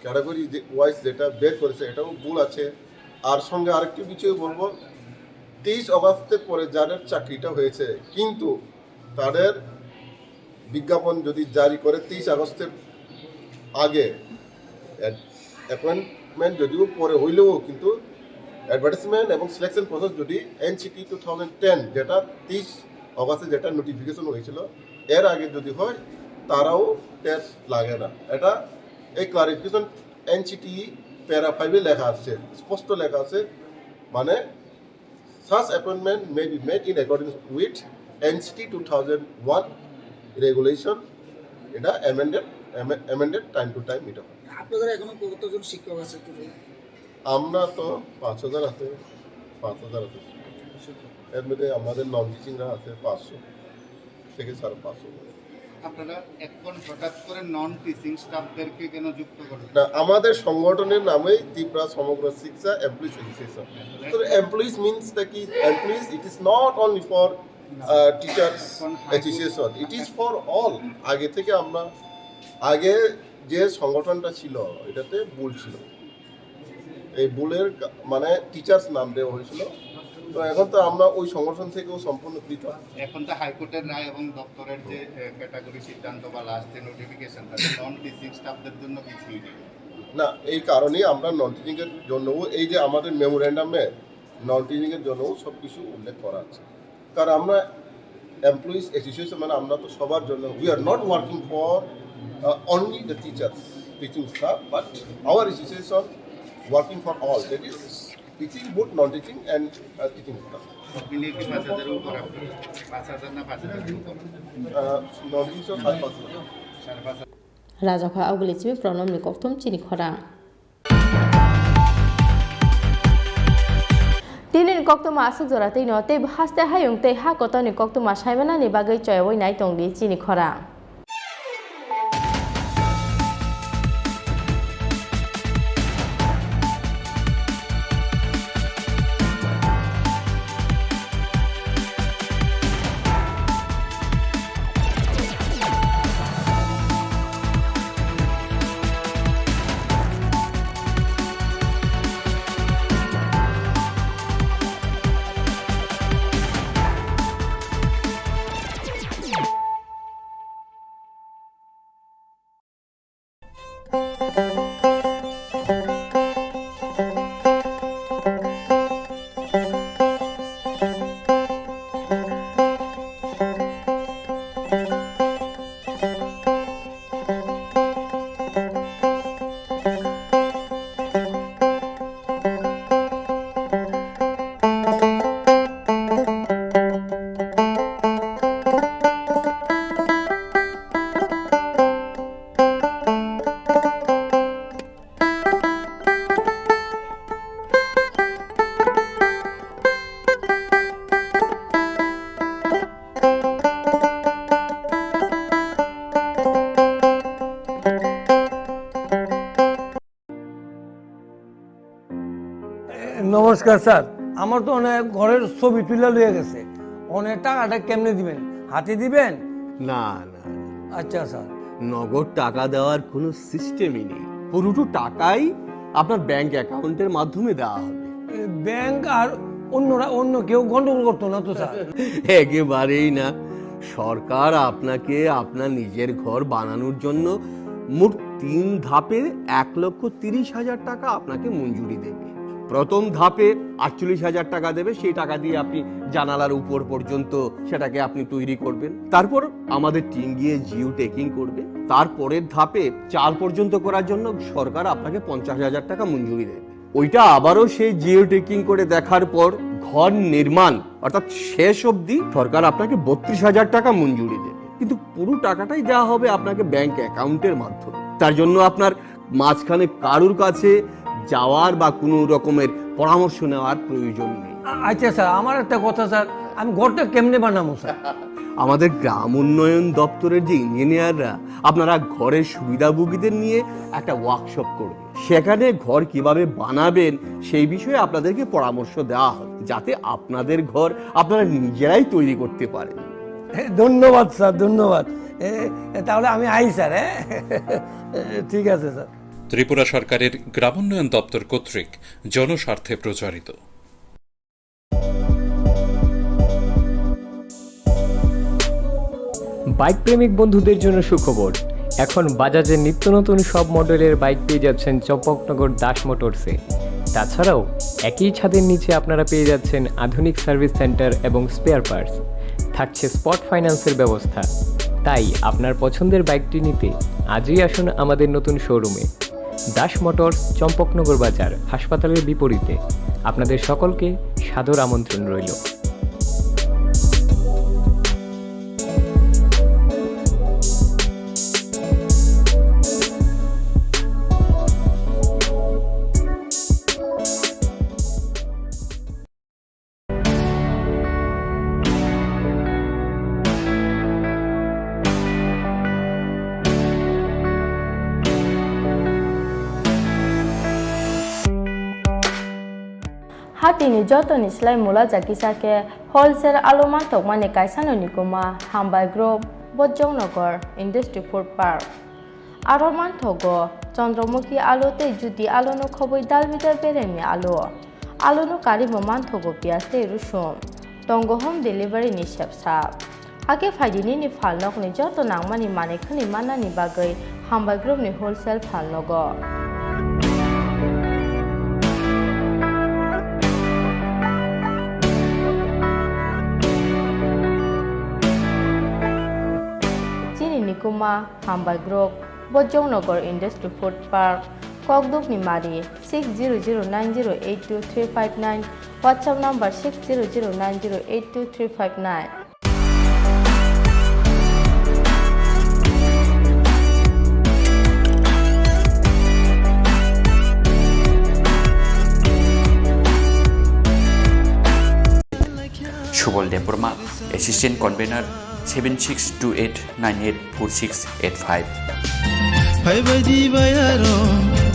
S7: ক্যাটাগরি যে ওয়াইজ যেটা বের করেছে এটাও ভুল আছে আর সঙ্গে আরেকটি বিষয় বলবো 23 অগস্টের পরে যাদের চাকরিটা হয়েছে কিন্তু তাদের বিজ্ঞাপন যদি জারি করে 23 আগস্টের আগে অ্যাপয়েন্টমেন্ট যদিও পরে হইলেও কিন্তু অ্যাডভার্টাইজমেন্ট এবং সিলেকশন প্রসেস যদি এনসিটি 2010 যেটা 30 অগস্টে যেটা নোটিফিকেশন হয়েছিল এর আগে যদি হয় তারাও টেস্ট লাগে না এটা এই ক্লারিফিকেশন এনসিটি প্যারা 5-এ লেখা আছে স্পষ্ট লেখা আছে মানে such appointment may be made in accordance with NCT 2001 regulation এটা amended time to time এটা
S20: আপনাদের এখনো কতজন শিক্ষক আছে
S7: আমরা তো 5000 আছে 5000 আছে এর মধ্যে আমাদের নন টিচিংরা আছে 500 থেকে 550
S18: আপনারা এখন হঠাৎ করে নন টিচিং স্টাফদেরকে কেন যুক্ত করলেন
S7: না আমাদের সংগঠনের নামেই ত্রিপুরা সমগ্র শিক্ষা এমপ্লয়িজ অ্যাসোসিয়েশন তো এমপ্লয়িজ মিন্স দ্য কি employees it is not only for teachers association it is for all আগে থেকে আমরা আগে যে সংগঠনটা ছিল এটাতে ভুল ছিল এই ভুলের মানে টিচার্স নাম দেওয়া হয়েছিল তো এখন তো আমরা ওই সংগঠন থেকেও সম্পূর্ণ পৃথক
S18: এখন তো হাইকোর্টের রায় এবং দপ্তরের যে ক্যাটাগরি সিদ্ধান্ত বা লাস্ট যে নোটিফিকেশন তাতে নন টিচিং স্টাফদের জন্য কিছুই নেই
S7: না এই কারণেই আমরা নন টিচিংয়ের জন্যও এই যে আমাদের মেমোরেন্ডামে নন টিচিংয়ের জন্যও সব কিছু উল্লেখ করা আছে কারণ আমরা এমপ্লয়িজ অ্যাসোসিয়েশন মানে আমরা তো সবার জন্য we are not working for only the teachers teaching staff but hour association working for all that is teaching both non-teaching and teaching staff.
S18: মিলিয়ে কি 5000 উপর আপনি 5000 না 5000 উপর
S7: non-teaching staff 5,000
S1: Rajakha Augulitsimi Pronom Nikoktum Chini Khorang Dinin Koktuma Asuk Zorate no te haste hayung te ha kotoni Koktuma Shaimana ni bagai choyoi nai tongdi Chini Khorang
S21: নমস্কার sir, আমার তো অনেক ঘরের ছবি তুলে লয়ে গেছে, অনেক টাকাটা কেমনে দিবেন, হাতে দিবেন?
S22: না না,
S21: আচ্ছা স্যার।
S22: নগদ টাকা দেওয়ার কোনো সিস্টেমই নেই, পুরোটো টাকাই আপনার ব্যাংক অ্যাকাউন্টের মাধ্যমে দেওয়া হবে।
S21: ব্যাংক আর অন্য কেউ গন্ডগোল করতো না তো স্যার?
S22: একেবারেই না, সরকার আপনাকে আপনার নিজের ঘর বানানোর জন্য মোট 3 ধাপে 1,30,000 টাকা আপনাকে মঞ্জুরি দেবে। প্রথম ধাপে 48,000 টাকা দেবে, সেই টাকা দিয়ে আপনি জানালার উপর পর্যন্ত সেটাকে আপনি তৈরি করবেন। তারপর আমাদের টিম গিয়ে জিও টেকিং করবে। তারপরের ধাপে চাল পর্যন্ত করার জন্য সরকার আপনাকে 50,000 টাকা মঞ্জুরি দেবে। ওইটা আবারও সেই জিও টেকিং করে দেখার পর ঘর নির্মাণ অর্থাৎ শেষ অবধি সরকার আপনাকে 32,000 টাকা মঞ্জুরি দেবে, কিন্তু পুরো টাকাটাই দেওয়া হবে আপনাকে ব্যাংক অ্যাকাউন্টের মাধ্যমে। তার জন্য আপনার মাঝখানে কারুর কাছে যাওয়ার বা কোনো রকমের পরামর্শ নেওয়ার প্রয়োজন নেই।
S21: আচ্ছা স্যার, আমার একটা কথা স্যার, আমি ঘরটা কেমনে বানাবো স্যার?
S22: আমাদের গ্রাম উন্নয়ন দপ্তরের যে ইঞ্জিনিয়াররা আপনারা ঘরের সুবিধাভোগীদের নিয়ে একটা ওয়ার্কশপ করবে, সেখানে ঘর কিভাবে বানাবেন সেই বিষয়ে আপনাদেরকে পরামর্শ দেওয়া হবে, যাতে আপনাদের ঘর আপনারা নিজেরাই তৈরি করতে পারেন।
S21: ধন্যবাদ স্যার, ধন্যবাদ। তাহলে আমি আই স্যার। ঠিক আছে স্যার।
S23: ত্রিপুরা সরকারের গ্রামোন্নয়ন দপ্তর কর্তৃক জনস্বার্থে প্রচারিত।
S24: বাইক প্রেমিক বন্ধুদের জন্য সুখবর, এখন বাজাজের নিত্য নতুন সব মডেলের বাইক পেয়ে যাচ্ছেন চম্পকনগর দাস মোটরসে। তাছাড়াও একই ছাদের নিচে আপনারা পেয়ে যাচ্ছেন আধুনিক সার্ভিস সেন্টার এবং স্পেয়ার পার্টস, থাকছে স্পট ফাইন্যান্সের ব্যবস্থা। তাই আপনার পছন্দের বাইকটি নিতে আজই আসুন আমাদের নতুন শোরুমে। দাস মোটরস, চম্পকনগর বাজার, হাসপাতালের বিপরীতে। আপনাদের সকলকে সাদর আমন্ত্রণ রইল।
S1: Hatini jotoni slai mula jakisake wholesale aloma tokmani kaisano nikuma Hambai Group Bojongnagar Industry Food Park Aroman Togo Chandramukhi alu te judi alu no khoboi dalbidar beremi alu no karibo man Togo pias te rusum tongo home delivery ni shepsap ake faidini ni falnok ni joto nangmani mane khani manani bagai Hambai Group ni wholesale falnogo Chini Khorang Hambai Group Bojongnagar Industry Food Park Kokduk Nimari 6009082359 WhatsApp number 6009082359
S11: Subol Deburma, Assistant Convener 7628984685.
S12: Hai badi bayaro,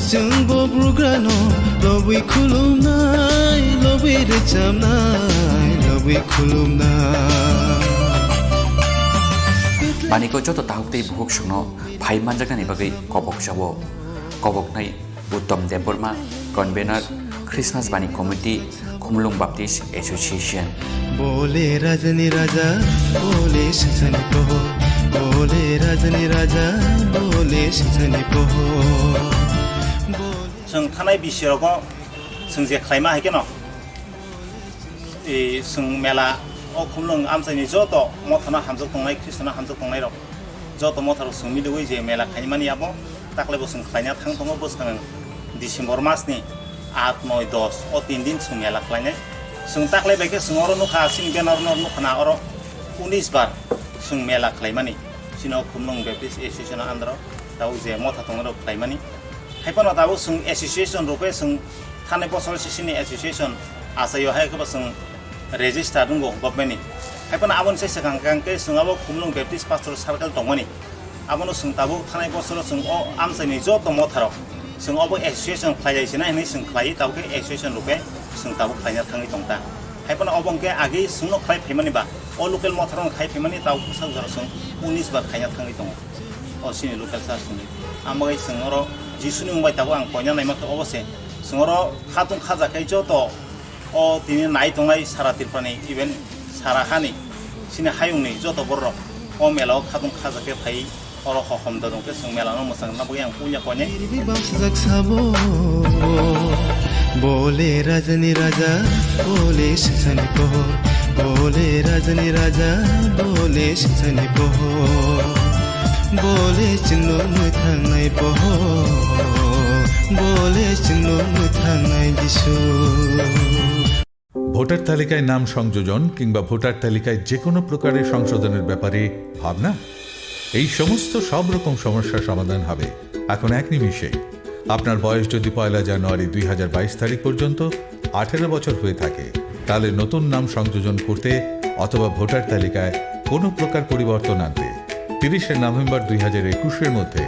S12: sungbo brugano, lobi kulumnai, lobi rechamnai, lobi kulumnai.
S11: Maniko joto tahuktei buhuk sungno, bhai manjakani bagai kobok jabo, kobok nai Uttam Deburma, Convener Christmas Bani Committee, Khumlung Baptist Association.
S12: Bole Rajani Raja, bole Shizani Poho, bole Rajani Raja, bole Shizani Poho.
S3: Sung thanai bisirago sung je khlaima haikeno sung mela o khumlung amsaini joto mothana hamjak tongnai krishna hamjak tongnai rok joto motharo sung midoi je mela khaimani abo taklebo sung khlaina thangtongo boskang December masni 8 9 10 o 3 din sung mela khlainai sung taklai beke sung oro nukha sing benar nor nukhana oro 19 bar sung mela khlaimani sino khumlung baptist association andro tau je motha tongrok khlaimani haipano tau sung association rupe sung thane bosor sisini association asayo haikaba sung register dungo government haipano abon se sakang kangke sung abo khumlung baptist pastor circle tongmani abono sung tabu thane bosor sung o amsani joto motharo sung abo association khlaiai sina hini sung khlai tauke association rupe जों दाबो खालायना थाङै दं दा हायफोरना अबंके आगे जोंनो खालाय फैमानिबा अ local मथराव खालाय फैमानि दाउ कुसा जरासों 19 बार खालायना थाङै दं अ सिनि लकेल सासनि आमगाय जोंर जिसुनि मुंबाय दाबो आं पयना नायमाखौ अबसे जोंर खातुं खाजाखै जत अ दिनै नाय दंनाय सारा तिरपानि इभेन सारा हानि सिनि हायुंनि जत बर अ मेलाव खातुं खाजाखै फाय अर हमदा दंके जों मेलानो मोजां नाबो आं पुnya पने
S12: बोले राजनी राजा बोले सिंचनी पोहो बोले राजनी राजा बोले सिंचनी पोहो बोले चिन्नो मुथांनाय पोहो बोले चिन्नो मुथांनाय जिसु
S8: ভোটার তালিকায় নাম সংযোজন কিংবা ভোটার তালিকায় যে কোনো প্রকারের সংশোধনের ব্যাপারে ভাবনা এই সমস্ত সব রকম সমস্যার সমাধান হবে এখন এক নিমিষেই আপনার বয়স যদি 1 জানুয়ারি 2022 তারিখ পর্যন্ত 18 বছর হয়ে থাকে তাহলে নতুন নাম সংযোজন করতে অথবা ভোটার তালিকায় কোনো প্রকার পরিবর্তন আনতে 30 নভেম্বর 2021 এর মধ্যে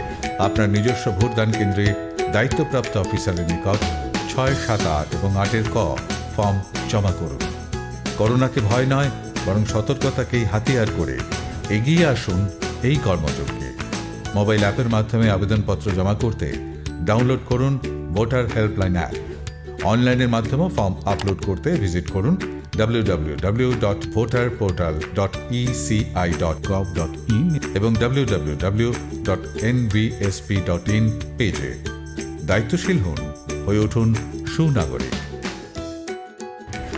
S8: আপনার নিজস্ব ভোটদান কেন্দ্রে দায়িত্বপ্রাপ্ত অফিসারের নিকট 6, 7, 8 এবং 8 ক ফর্ম জমা করুন করোনাকে ভয় নয় বরং সতর্কতাকেই হাতিয়ার করে এগিয়ে আসুন এই কর্মযজ্ঞে মোবাইল অ্যাপের মাধ্যমে আবেদনপত্র জমা করতে ডাউনলোড করুন ভোটার হেল্পলাইন অ্যাপ অনলাইনের মাধ্যমে ফর্ম আপলোড করতে ভিজিট করুন www.voterportal.eci.gov.in এবং www.nvsp.in পেজে দায়িত্বশীল হন হয়ে উঠুন সুনাগরিক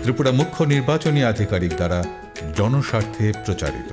S8: ত্রিপুরা মুখ্য নির্বাচনী আধিকারিক দ্বারা জনস্বার্থে প্রচারিত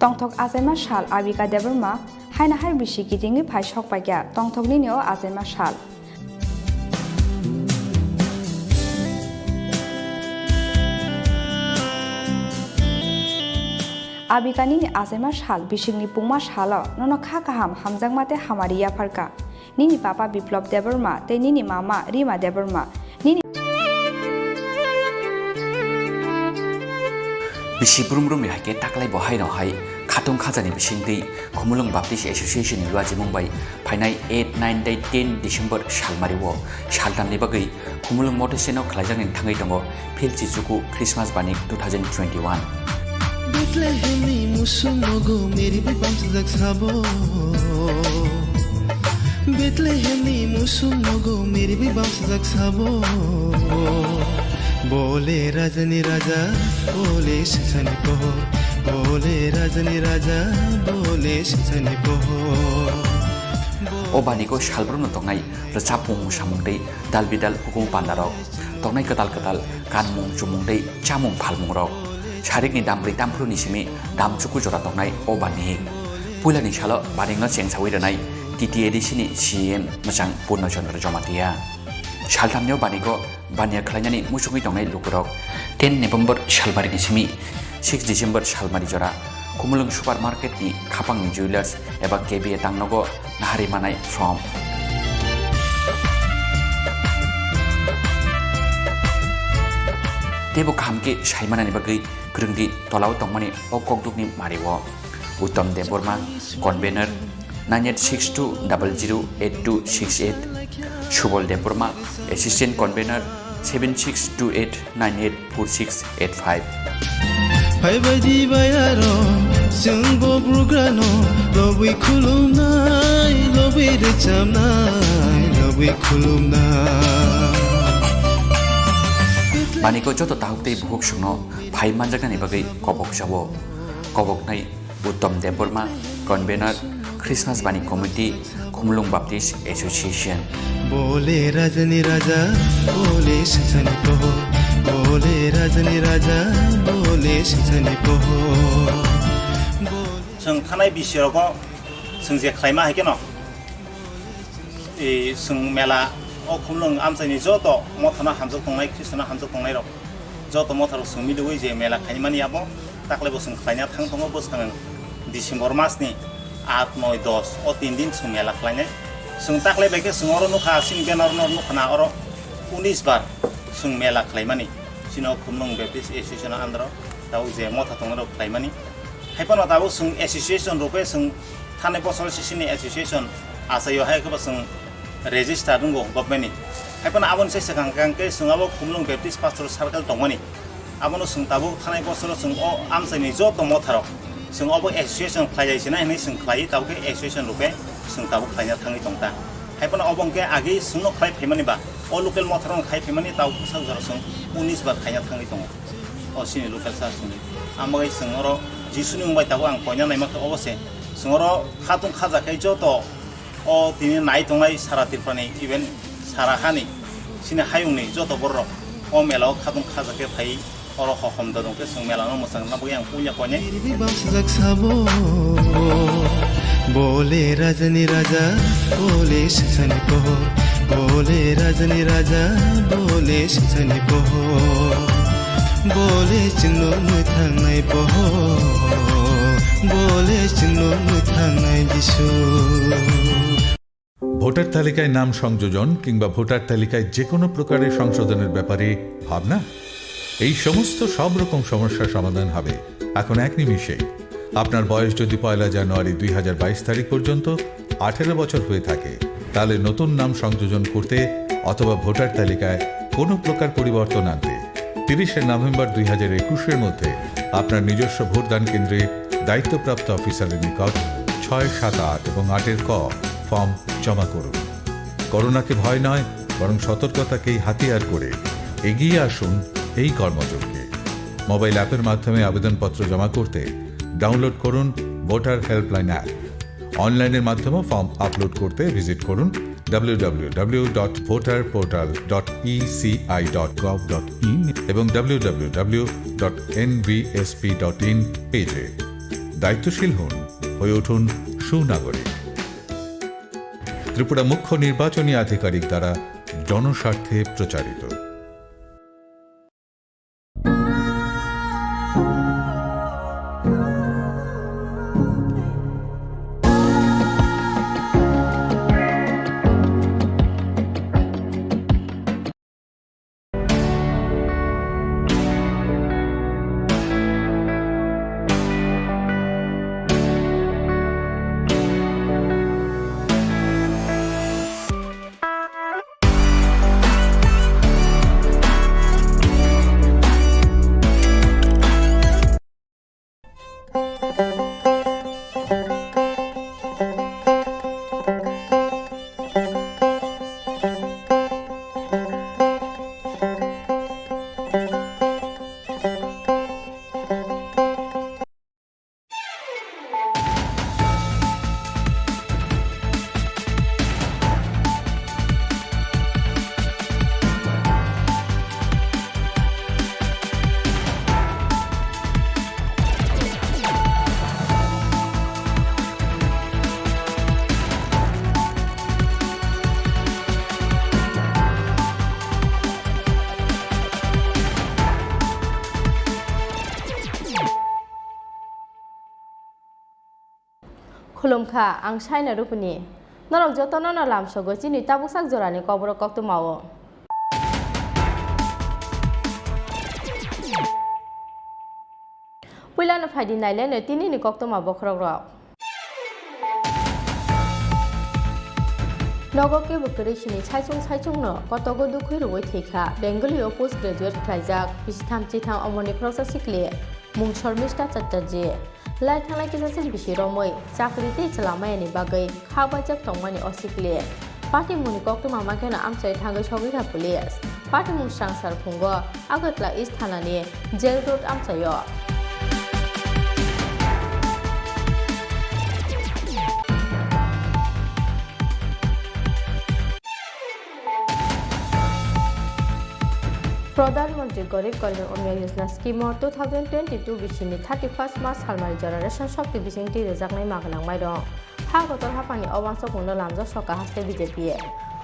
S16: tongthok azaima shal abika deberma haina har bishi kitingni phai sokpagya tongthokni neo azaima shal abikani ni azaima shal bishingni pungma shalo nono kha kaham hamjangmate hamariya pharka nini papa biplop deberma te nini mama rima deberma nini
S11: Bisi Salbrumni haike taklai bohai no hai khatung khajani bisingdei Khumulung Baptist Association ni Awaimung bai phainai 8, 9, 10 December salmariwo saltamni bagai Khumulung motorseno khlaijani thangai tongo philchichuku Christmas bani 2021
S12: Bethlehemni musumogo meri bibam sajak sabo Bethlehemni musumogo meri bibam sajak sabo बोले राजनी राजा बोले सिंचनी पोहो बोले राजनी राजा बोले सिंचनी पोहो
S11: Obaniko Salbrumni tongnai rachapung samungdei dalbidal hukum pandarok tongnai ketal kanmung chumungdei chamung phalmung rok sarikni damri tampruni simi damchuku jora tongnai obani puilani salo baningno chengsawi ranai TTA disini CM machang purno chandra jomatia Saltamnyo baniko bania khlainani musungui tongnai lukurok 10 November salmari simi 6 December salmari jora Khumulung supermarket ni khapangni jewelers eba KBA tangnogo nahari manai from Tebo khamke saimanani bagai krungdi tolau tongmani okokdukni mariwo Uttam Deborma convener 9862008268 Shubol Deborma assistant convener 7628984685
S12: Hai baidi bayaro jengbo brugrano lobi khulumnai lobi rechamnai lobi khulumnai
S11: Baniko joto tahuktei buhuk sungno phai manjakani bagai kobok jabo kobok nai Uttom Deborma, Convener, Christmas Bani Committee, Khumlung Baptist Association.
S12: बोले रजनी राजा बोले सजनी कहो बोले रजनी राजा बोले सजनी कहो
S3: जों थानाय बिसोराव जों जे खालामनो हागोन जों मेला खुमलुं आमसायनि जत' मथाना हामजों दंनाय ख्रिस्टाना हामजों दंनाय रं जत' मथाराव सोंमि लुबै जे मेला खालामनानै आबो दाख्लैबो जों खालामना थांथङो बोसखां डिसेम्बर मासनि 8, 9, 10 3 दिन जों मेला खालामनाय जों दाख्लै बायदि जों अर नुखा सिं बेनार नुखाना अर 19 बार जों मेला खालामनानै सिनो खुमलुं बेप्टिस्ट एसोसिएशन आन्दाराव दाउ जे मथा दंनाय खालामनानै हायफाना दाबो जों एसोसिएशन रुपे जों थानाय बोसोर सिसिनि एसोसिएशन आसायाव हायखौबो जों रेजिस्टार दंगौ गभर्नमेन्टनि हायफाना आबन से सिगांके जोंआबो खुमलुं बेप्टिस्ट पास्टर सार्केल दंमोन आबनो जों दाबो थानाय बोसोर जों आमसायनि जत' मथाराव जों अबो एसोसिएशन खालायजायसिना होननाय जों खालायो दाउके एसोसिएशन रुपे जों दाबो खालायना थाङै दं दा हायफाना अबंके आगे जोंनो खालायफैमानिबा अ लकेल मथाराव खालायफैमानि दाउ सावजार जों 19 बार खालायना थाङै दङ अ सिनि लकेल सार्चनि आमगाय जों अर जिसुनि मुंबाय दाबो आं कयना नायमाखै अबसे जों अर खातुं खाजाखै जत' अ दिनै नाय दंनाय सारा तिरफानि इभेन सारा हानि सिनि हायुंनि जत' बर' अ मेलाव खातुं खाजाखै फाय अर हखमदा दंके जों मेलानो मोसां नाबो आं पुnya कयने
S12: बोले रजनी राजा बोले सजनी कहो बोले रजनी राजा बोले सजनी कहो बोले चिन्नो मुथांनाय बहो बोले चिन्नो मुथांनाय जिसु
S8: ভোটার তালিকায় নাম সংযোজন কিংবা ভোটার তালিকায় যে কোনো প্রকারের সংশোধনের ব্যাপারে ভাবনা এই সমস্ত সব রকম সমস্যার সমাধান হবে এখন এক নিমিষেই আপনার বয়স যদি 1 জানুয়ারি 2022 তারিখ পর্যন্ত 18 বছর হয়ে থাকে তাহলে নতুন নাম সংযোজন করতে অথবা ভোটার তালিকায় কোনো প্রকার পরিবর্তন আনতে 30 নভেম্বর 2021 এর মধ্যে আপনার নিজস্ব ভোটদান কেন্দ্রে দায়িত্বপ্রাপ্ত অফিসারের নিকট 6, 7, 8 এবং 8 ক ফর্ম জমা করুন করোনাকে ভয় নয় বরং সতর্কতাকেই হাতিয়ার করে এগিয়ে আসুন এই কর্মযজ্ঞে মোবাইল অ্যাপের মাধ্যমে আবেদনপত্র জমা করতে ডাউনলোড করুন ভোটার হেল্পলাইন অ্যাপ অনলাইনের মাধ্যমে ফর্ম আপলোড করতে ভিজিট করুন www.voterportal.eci.gov.in এবং www.nvsp.in পেজে দায়িত্বশীল হন হয়ে উঠুন সুনাগরিক ত্রিপুরা মুখ্য নির্বাচনী আধিকারিক দ্বারা জনস্বার্থে প্রচারিত
S1: खुलुमखा आं साइना रुपुनि नरक जतन न लामसगो चिनि ताबुकसाक जरानि कबर कक्तु मावो पुइलानो फाइदि नाइलेनो तिनिनि कक्तु मावो खरग्रक नगरके बुकरेसिनि साइचुंनो कतगो दुखै रुबै थैखा बेंगलियाव पोस्ट ग्रेजुएट खालायजाक बिसिथाम चिथाम अमरनि खरसा सिखले मुं शर्मिष्ठा चट्टार्जी लाइ थांनाय किसासिन बिसि रमै चाकरि ते चलामायानि बागै खाबायजाक तंमानि असिखले पार्टी मुनि कक्तु मामाखेना आमसाय थांगै सगैथा पुलिस पार्टी मुं सांसार फुंगो आगतला इस्ट थानानि जेल रोड आमसायो प्रधानमंत्री गरीब कल्याण अन्न योजना स्कीम 2022 बिसिनि 31 मार्च सालमारि जरा रेशन शक्ति बिसिंति रोजाकनाय मागनांबाय दं हा गतर हाफानि अवांस खुंनो लामजा सका हास्ते बीजेपी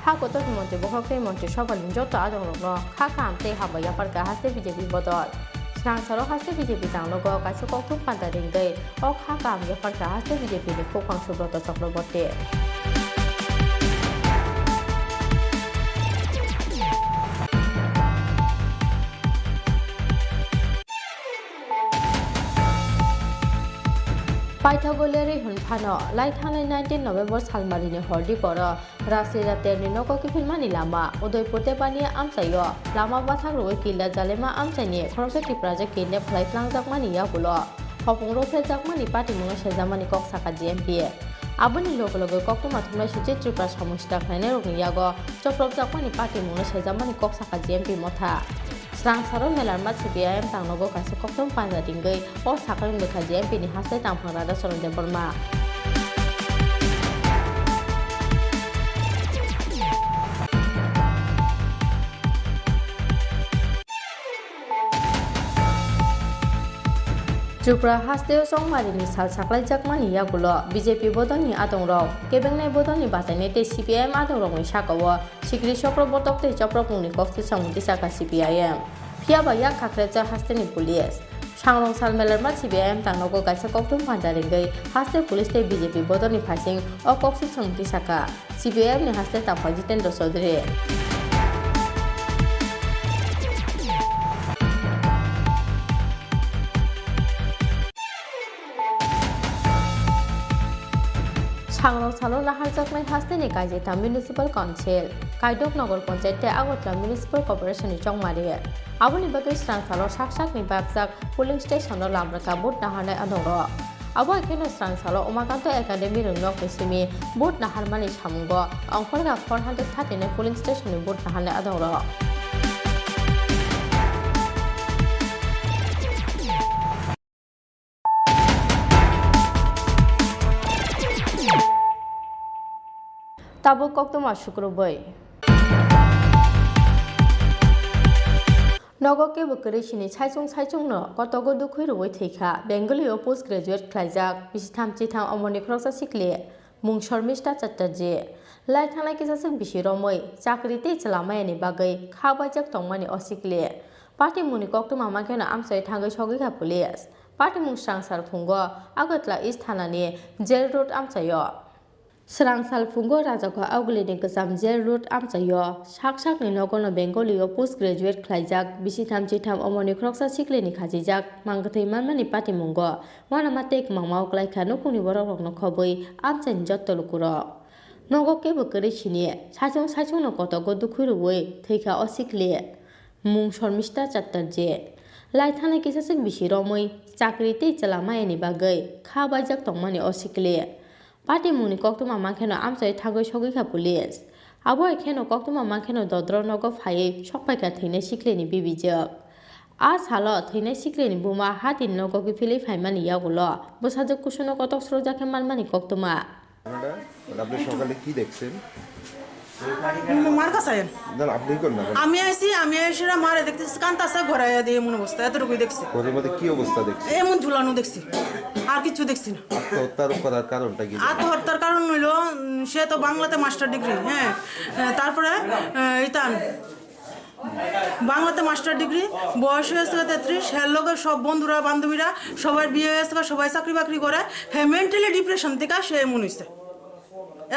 S1: हा गतर मंत्री बहके मंत्री सभानि जत आदंनो खा खामते हाबाया पारका हास्ते बीजेपी बदल स्रांसारो हास्ते बीजेपी तांगनो कासे कक्तुम पान्ता रिंगै अ खा काम या पारका हास्ते बीजेपी नि खोखां सुब्रत चक्रवर्ती पाइथागोलेरि हुनफानो लाइथानाय 19 नवेम्बर सालमारिनि हरदि पर रासलीला तेरनि नको किफिलमानि लामा उदयपुर देबानि आमसायो लामा बाथां रोय किला जालेमा आमसाइनि खरसे टिप्राजे किने फ्लाइफ्लांजाकमानि यागुलो हपुंरो फेजाकमानि पार्टी मुङा सेजामानि कक साका जीएमपी आबनि लोगो लोगो कक्तमा थुमनाय सुचि त्रिपुरा समुस्ता खायने रोगनि यागो चप्रब जाकमानि पार्टी मुङा सेजामानि कक साका जीएमपी मथा स्रांसारो मेलारमा सीपीआईएम तांगनगो कासे कक्तम पांजा दिंगै अ साकारिं लेखा जीएमपी नि हास्ते तांफां रादा सरंदे बर्मा त्रिपुरा हास्ते संमारिनि साल साख्लाय जाकमानि यागुलो बीजेपी बदलनि आदंराव केबेंनाय बदलनि बाथायनाय ते सीपीआईएम आदंरावनि साकावो सिक्रि चक्रबर्तक ते चप्रपुंनि कक्ति संगति साका सीपीआईएम फियाबा या खाख्रेजा हास्तेनि पुलिस सांरं साल मेलारमा सीपीआईएम तांगनगो कासे कक्तुम पांजारिंगै हास्ते पुलिस ते बीजेपी बदलनि फासिं अ कक्ति संगति साका सीपीआईएम नि हास्ते ताफा जितेन्द्र चौधरी सांरं सालो नाहारजाकनाय हास्तेनि गाइजेता म्युनिसिपल काउन्सिल काइदक नगर पंचायत आगरतला म्युनिसिपल कर्पोरेशननि चंमारि आबनि बागै स्रांसालो साकसाकनि बागजाक पुलिं स्टेशननो लामरका बुट नाहारनाय आदंरो आबो एखेनो स्रांसालो उमाकान्त एकाडेमि रंनक निसिमि बुट नाहारमानि सामुंगो अंखरगा 439 पुलिं स्टेशननि बुट नाहारनाय आदंरो ताबो कक्तमा शुक्रबै नगके बकरेसिनि साइचुंनो कतगो दुखै रुबै थैखा बेंगलियाव पोस्ट ग्रेजुएट ख्लाइजाक बिसिथाम चिथाम अमरनि खरसा सिक्ले मुं शर्मिष्ठा चट्टर्जी लाइथानाय किसासों बिसिरमै चाकरि ते चलामायानि बागै खाबायजाक तंमानि असिक्ले पार्टी मुनि कक्तमा माखेना आमसाय थांगै सगैखा पुलिस पार्टी मुं स्रांसार फुंगो आगतला इस्ट थानानि जेल रोड आमसायो स्रांसाल फुंगो राजाखौ आवगलिनि गोजाम जेल रोड आमसायो साकसाकनि नगरनो बेंगलियाव पोस्ट ग्रेजुएट ख्लाइजाक बिसिथाम चिथाम अमरनि खरसा सिक्लेनि खाजिजाक मांगथै मानमानि पार्टी मुंगो वानामा तेक मांमाव क्लाइखा नुकुनि बरकनो खबै आमसायनि जत्तलुकुरो नगके बकरेसिनि साइचुंनो कतगो दुखै रुबै थैखा असिक्ले मुं शर्मिष्ठा चट्टर्जी लाइथानाय किसासों बिसिरमै चाकरि ते चलामायानि बागै खाबायजाक तंमानि असिक्ले पार्टी मुनि कक्तमा माखेनो आमसाय थागै सगैखा पुलिस आबो एखेनो कक्तमा माखेनो दद्र नग फायै सकपायखा थैनाय सिक्लेनि बिबिजोक आ सालो थैनाय सिक्लेनि बुमा हातिन नग गिफिलै फाइमानि यागुलो बसाजो कुसुनो कतक स्रजाखे मानमानि कक्तमा
S9: আপনি সকালে কি দেখছেন
S10: মার কাছে
S9: আপনি কোন না
S10: আমি এসে মারে দেখতেছি কান্তাছে ঘোরাইয়া দিয়ে এমন অবস্থা এতটুকুই দেখছি
S9: ওদের মধ্যে কি অবস্থা দেখছি
S10: এমন ঝুলানো দেখছি আর কিছু দেখছি না
S9: আত্মহত্যার করার কারণটা কি
S10: আত্মহত্যার কারণ হইল সে তো বাংলাতে মাস্টার ডিগ্রি হ্যাঁ তারপরে ইতান বাংলাতে মাস্টার ডিগ্রি বয়স হয়েছে 33 হের লোকের সব বন্ধুরা বান্ধবীরা সবার বিয়ে হয়েছে সবাই চাকরি বাকরি করে হ্যাঁ মেন্টালি ডিপ্রেশন থেকে সে এমন হয়েছে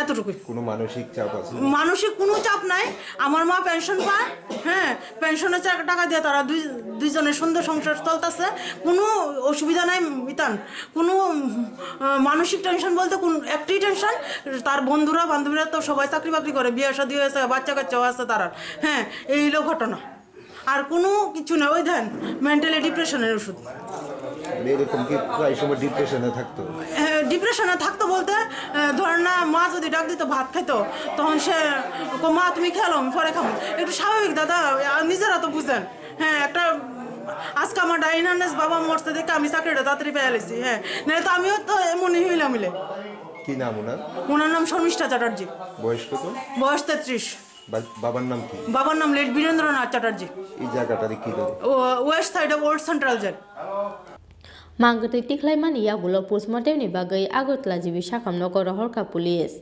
S10: এতটুকুই
S9: কোনো মানসিক চাপ আছে
S10: মানসিক কোনো চাপ নাই আমার মা পেনশন পায় হ্যাঁ পেনশনের টাকা দিয়ে তারা দুইজনের সুন্দর সংসার চলতেছে কোনো অসুবিধা নাই ইতান কোনো মানসিক টেনশন বলতে কোন একটি টেনশন তার বন্ধুরা বান্ধবীরা তো সবাই চাকরি বাকরি করে বিয়ে শাদী হয়েছে বাচ্চা কাচ্চাও আছে তারা হ্যাঁ এই হলো ঘটনা আর কোনো কিছু না ওই দেন মেন্টালি ডিপ্রেশনের ওষুধ
S9: এরকম কি প্রায় সময় ডিপ্রেশনে থাকতো
S10: বলতে ধর না মা যদি ডাক দিত ভাত খাইতো তখন সে মা তুমি খেলো আমি পরে খাবো একটু স্বাভাবিক দাদা নিজেরা তো বুঝেন হ্যাঁ একটা আজকে আমার ডাইনার্নেস বাবা মরতে দেখে আমি চাকরিটা তাড়াতাড়ি পেয়ে গেছি হ্যাঁ না তো আমিও তো এমনই হইলাম
S9: কি নাম
S10: ওনার নাম শর্মিষ্ঠা চ্যাটার্জি
S9: বয়স কত
S10: বয়স 33
S9: বাবার নাম কি?
S10: বাবার নাম লেট বীরেন্দ্রনাথ চ্যাটার্জি।
S9: এই জায়গাটারে কি ধরে?
S10: West side of old central jail.
S1: Mangkutui tiklaimani yagulo postmortemni bagai Agotla jibi sakam nogor horka pulis.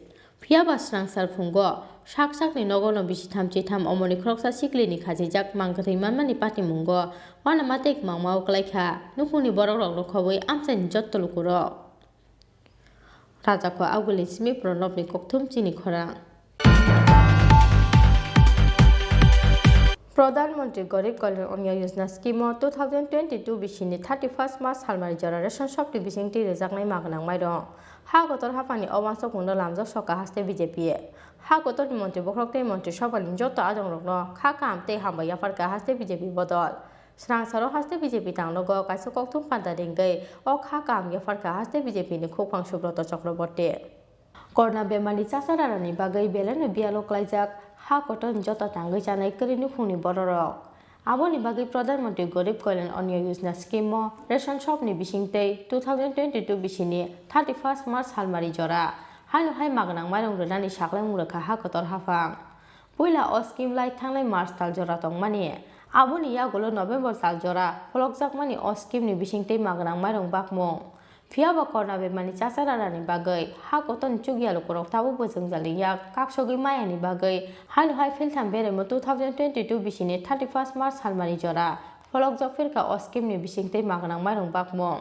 S1: Phiaba srangsar phungo sakni nogono bisitham chitham omoni kroksa siklini khajijak mangkutui manmani patimungo wana matek mangmao klaikha nukuni borok rokhoboi amsaini jottolukuro. Rajako Aguli Simi Pronobni Koktum Chini Khorang প্রধানমন্ত্রী Garib Kalyan Anna Yojana scheme 2022 বিশিনি 31 March হালমারি জরা ration শপটি বিশিংটি রেজাকনাই মাগনাং মাইরং হা গতর হাফানি অবাঞ্চক মুন্ড লামজক সকা হাসতে BJP হা গতর মন্ত্রী বখরকতে মন্ত্রী সবালিন যত আজং রগ্ন খা কামতে হামবাই আফারকা হাসতে বিজেপি বদল স্রাংসারও হাসতে বিজেপি তাংলগ কাইসো ককথুম পান্তা দিংগৈ অ খা কাম আফারকা হাসতে বিজেপি নি খুকফাং সুব্রত চক্রবর্তী করোনা বেমারি চাচারানি বাগৈ বেলেনো বিয়ালো ক্লাইজাক হা কটন যত টাঙ্গৈ জানাই করিনি ফুনি বড়রক আবনি বাগৈ প্রধানমন্ত্রী Garib Kalyan Anna Yojana scheme ration শপনি বিশিংতৈ 2022 বিশিনি 31 March হালমারি জরা হাইনো হাই মাগনাং মাইরং রনানি সাকলাই মুরখা হা কতর হাফাং পয়লা অ স্কিম লাই থাংনাই মার্চ তাল জরা তংমানি আবনি ইয়াগুলো নভেম্বর তাল জরা ফলকজাকমানি অ স্কিমনি বিশিংতৈ মাগনাং মাইরং বাকমং Phiaba korna bemani chasararani bagai ha koton chugialo korok tabu bojongjalai yak kaksogi mayani bagai haino hai filtham beremo 2022 bisini 31 March halmari jora folok jok firka oskimni bisingtei magnang mairong bakmong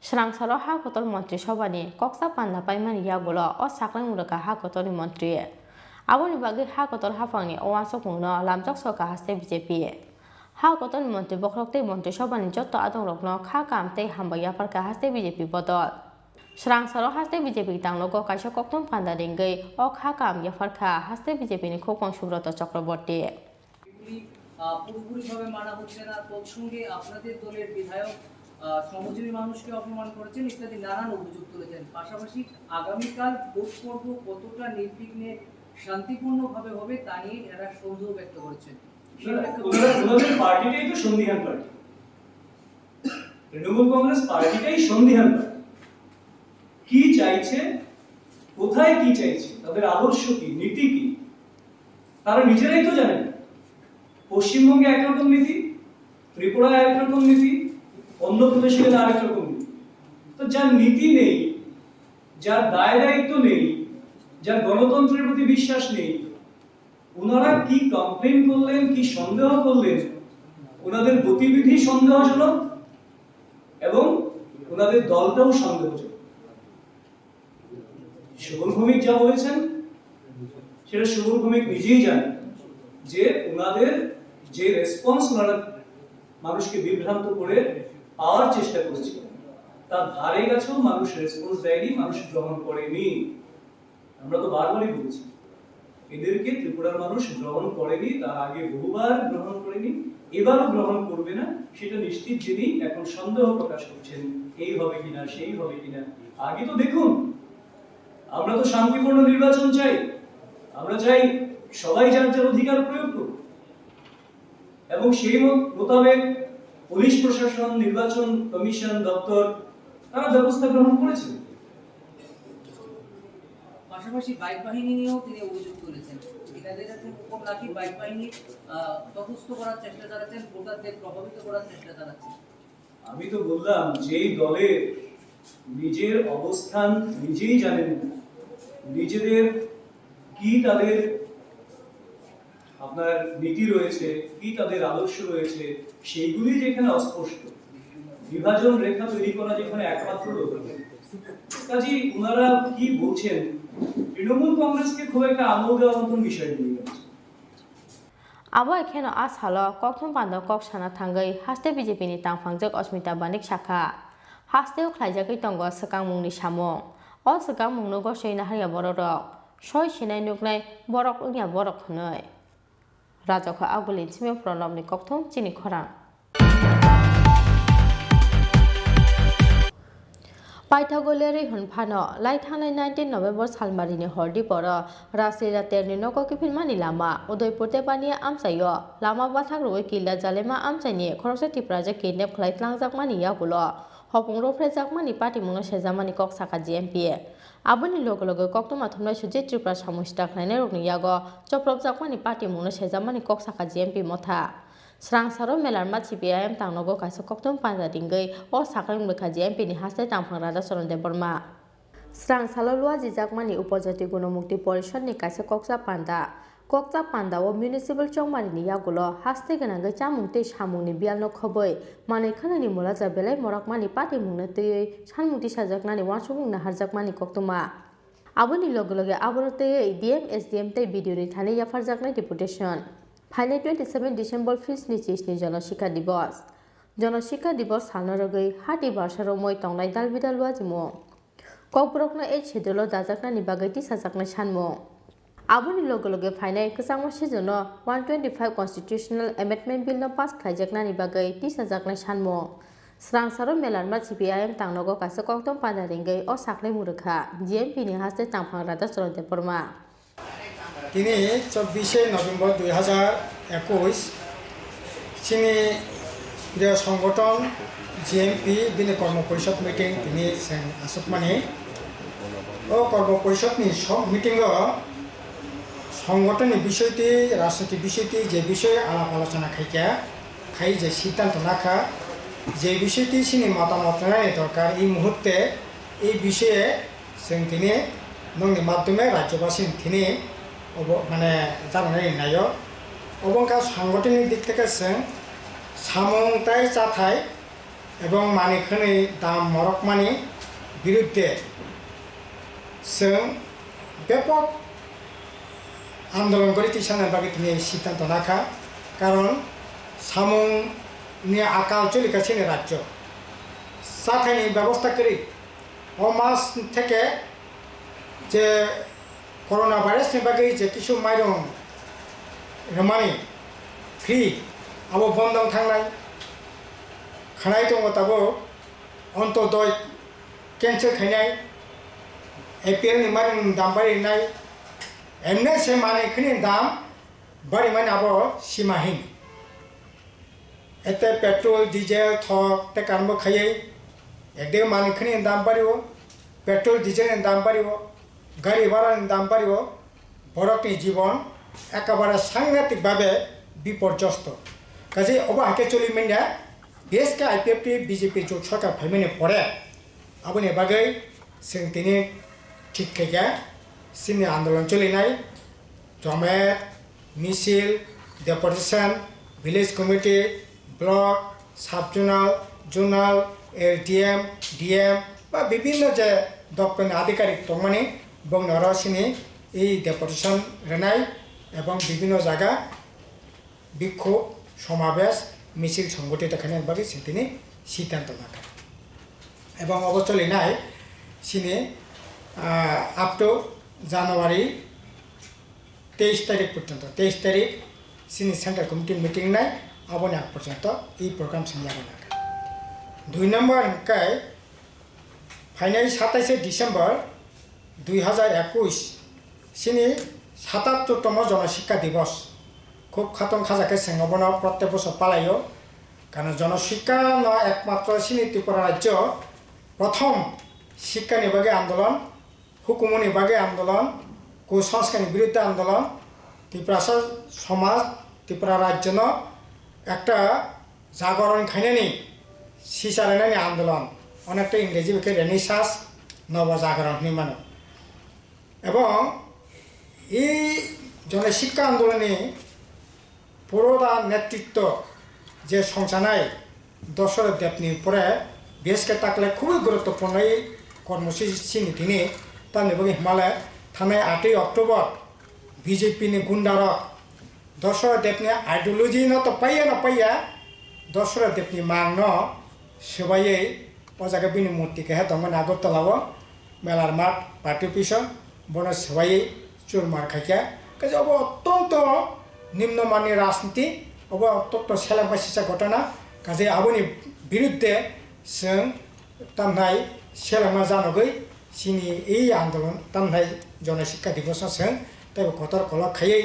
S1: srangsaro ha kotor mantri sobani koksa panna paimani yagulo o saklai muraka ha kotorni mantri aboni bagai ha kotor hafangni owansok mungno lamjok soka haste BJP ha koton mantri bokrokte mantri sobani jotto adong rokno kha kamtei hambaya parka haste BJP bodol srangsaro haste BJP tanglogo kaisa koktum panda ringei o kha kam yafarka haste BJP ni khokong Subrata Chakraborty
S4: পুরোপুরিভাবে মানা হচ্ছে না তৎসঙ্গে আপনাদের দলের বিধায়ক শ্রমজীবী মানুষকে অপমান করেছেন ইত্যাদি নানান অভিযোগ তুলেছেন পাশাপাশি আগামীকাল ভোট পর্ব কতটা নির্বিঘ্নে শান্তিপূর্ণভাবে হবে তা নিয়ে এরা সন্দেহ ব্যক্ত করেছেন
S14: ওনাদের পার্টিটাই তো সন্দিহান পার্টি তৃণমূল কংগ্রেস পার্টিটাই সন্দিহান পার্টি কি চাইছে কোথায় কি চাইছে তাদের আদর্শ কি নীতি কি তারা নিজেরাই তো জানেন পশ্চিমবঙ্গে একরকম নীতি ত্রিপুরায় একরকম নীতি অন্ধ্রপ্রদেশে গেলে আরেক রকম নীতি তো যার নীতি নেই যার দায় দায়িত্ব নেই যার গণতন্ত্রের প্রতি বিশ্বাস নেই ওনারা কি কমপ্লেন করলেন কি সন্দেহ করলেন ওনাদের গতিবিধি সন্দেহজনক এবং ওনাদের দলটাও সন্দেহজনক সুবল ভৌমিক যা বলেছেন সেটা সুবল ভৌমিক নিজেই জানেন যে ওনাদের যে রেসপন্স ওনারা মানুষকে বিভ্রান্ত করে পাওয়ার চেষ্টা করেছিলেন তার ধারে কাছেও মানুষ রেসপন্স দেয়নি মানুষ গ্রহণ করেনি আমরা তো বারবারই বলছি এদেরকে ত্রিপুরার মানুষ গ্রহণ করেনি তার আগে বহুবার গ্রহণ করেনি এবারও গ্রহণ করবে না সেটা নিশ্চিত জেনেই এখন সন্দেহ প্রকাশ করছেন এই হবে কিনা সেই হবে কিনা আগে তো দেখুন আমরা তো শান্তিপূর্ণ নির্বাচন চাই আমরা চাই সবাই যার যার অধিকার প্রয়োগ করুক এবং সেই মোতাবেক পুলিশ প্রশাসন নির্বাচন কমিশন দপ্তর তারা ব্যবস্থা গ্রহণ করেছে
S4: পাশাপাশি বাইক বাহিনী নিয়েও তিনি অভিযোগ করেছেন এনাদের উপর নাকি বাইক বাহিনী তটস্থ করার চেষ্টা চালাচ্ছেন ভোটারদের প্রভাবিত করার চেষ্টা চালাচ্ছেন
S14: আমি তো বললাম যেই দলের নিজের অবস্থান নিজেই জানেন নিজেদের কি তাদের আপনার নীতি রয়েছে কি তাদের আদর্শ রয়েছে সেইগুলি যেখানে অস্পষ্ট বিভাজন রেখা তৈরি করা যেখানে একমাত্র কাজেই ওনারা কি বলছেন তৃণমূল কংগ্রেসকে খুব একটা আমল দেওয়ার মতন বিষয় নিয়ে গেছে
S1: abo ekheno ashalo kokthum pando kok sana thangai haste BJP ni tangphangjak Asmita Banik Shakha hasteo khlaijakai tongo sakangmungni samung o sakangmung no goseina haria borok soi sinai nuknai borok ungya borok hnoi rajokha agulin sime pronobni kokthum Chini Khorang পাইথাগোলিয়ারি হুনফানো লাইথাংনাই 19 নভেম্বর সালমারিনি হরদি পর রাসিরা তেরনি নককিফিনমানি লামা উদয়পুর তেবানিয়া আমসাইও লামা বাথাগ্রুই কিলা জালেমা আমসাইনি খরকসা টিপ্রাজা কিডন্যাপ খাইতলাংজাকমানি ইয়াগুলো হপং রফ্রেজাকমানি পার্টি মুনো সেজামানি কক সাকা GMP Aboni logo logo koktoma thomnai suje Tripura samusta khlainai rokni yago choprop jakmani party mungno sejamani koksaka GMP motha Srang saro melar ma CPIM tangnogo kaisa koktom panja dingoi o sakang mekha GMP ni hastai tangphang rada soronde borma Srang salo lua jijakmani upajati gunomukti porishod ni kaisa koksa panda o municipal chongmani ni yagulo haste ganang chamung te samung ni bialno khoboi manai khanani molaja belai morakmani party mungna tei sanmungti sajaknani wansubung na harjakmani koktoma aboni loge loge aborote DM SDM tei video ni thani yafarjaknai deputation Final 27 December Feast ni chishni Janashika Divos salnorogoi hati barsaro moi tongnai dalbidal wajimo kokbrokna e chedolo dajakna ni bagai ti sajakna sanmo Aboni loge loge final kesangma sejono 125 Constitutional Amendment Bill no pass khlaijakna ni bagai ti sajakna sanmo Srang saro melarma CPIM tangnogo kaisa koktom pada ringai o sakle murukha GMP ni haste tangphang rada soronte porma
S2: তিনি 24 November 2021 চিনি প্রিয় সংগঠন GMP বিনে কর্ম পরিষদ meeting তিনি আসুকমানি ও কর্ম পরিষদনি সব মিটিং সংগঠনের বিষয়টি রাজনৈতিক বিষয়টি যে বিষয়ে আলাপ আলোচনা খাই যে সিদ্ধান্ত নাখা যে বিষয়টি চিনি মতামত নেওয়া দরকার এই মুহূর্তে এই বিষয়ে তিনি নংনি মাধ্যমে রাজ্যবাসী তিনি মানে জানাই নাই অবংকা সাংগঠনিক দিক থেকে সামংতাই চাথাই এবং মানিখানি দাম মরকমানি বিরুদ্ধে ব্যাপক আন্দোলন করে তিসানের বাকি তিনি সিদ্ধান্ত রাখা কারণ সামংনি আকাল চলিকাছেন রাজ্য চাথাইনি ব্যবস্থা করি ও মাস থেকে যে করোনা ভাইরাসनि बागै जे किसु माइरं रमानि फ्रि आबो बन्दं थांनाय खानाय दङ ताबो अन्तदय केन्सेल खायनाय एपिएल नि माइरं दाम बारिनाय एमने से मानिखनि दाम बारिमान आबो सीमाहीन एते पेट्रोल डिजेल थक ते कामबो खायै एकदे मानिखनि दाम बारियो पेट्रोल डिजेलनि दाम बारियो गाड़ी भाड़ानि दाम बारियो बरकनि जीवन एकेबारे सांघातिकभावे विपर्यस्त काजे अबाहाके चलिमेन्या देशका आईपीएफटी बीजेपी जट सरकार फाइमेनि परे आबनि बागै जों दिनै ठीक खायगा जोंनि आन्दोलन चलिनाय जमेट मिसिल deputation village committee block sub zonal LDM DM बा विभिन्न जे दप्तरनि आधिकारिक दंमानि बंगनारासिनी এই ডেপুটেশন রেনাই এবং বিভিন্ন জায়গা বিক্ষোভ সমাবেশ মিছিল সংগঠিত খানে বাকি তিনি সিদ্ধান্ত রাখা এবং অবচলি নাই সিনে আপ টু জানুয়ারি 23 তারিখ পর্যন্ত 23 তারিখ সিনি সেন্ট্রাল কমিটি মিটিং নাই আবনি আগ পর্যন্ত এই প্রোগ্রাম সিনিয়াবো রাখা 2 নম্বর কাই ফাইনাল 27 ডিসেম্বর 2021 सिनी 77तम जनशिक्षा दिवस खूब खातन खाजाके सेंगबन प्रत्येक बছর पालायो कारण जनशिक्षा न एकमात्र सिनी त्रिपुरा राज्य प्रथम शिक्षा निबागे आंदोलन हुकुमनि बागे आंदोलन कुसंस्कारनि बिरुद्धे आंदोलन त्रिपुरा समाज त्रिपुरा राज्य न একটা জাগরণ খাইনানি সিসারানি আন্দোলন অনেকটা ইংরেজি বেকে রেনেসাঁস নব জাগরণ নিমানো এবং এই জনশিক্ষা আন্দোলনে পুরোটা নেতৃত্ব যে সংসানাই দশরথ দেবনি পরে বেশকে তাকলে খুবই গুরুত্বপূর্ণ এই কর্মসূচি তিনি তার এবং হিমালয় থানায় 8 অক্টোবর বিজেপি নি গুন্ডারক দশরথ দেবনি আইডিওলজি ন তো পাইয়া দশরথ দেবনি মাংন সবাই অজাগে বিনি মূর্তিকে হে তখন আগরতলাও মেলার মাঠ পার্টি অফিস বন সবাই চুরমার খাইকা কাজে অব অত্যন্ত নিম্নমানের রাজনীতি অব অত্যন্ত সেলাবাসিসা ঘটনা কাজে আবনি বিরুদ্ধে जों तामनाय सेलामा जानगै सिनि এই आन्दोलन तामनाय जनशिक्षा दिवस जों तब कतर कला खायै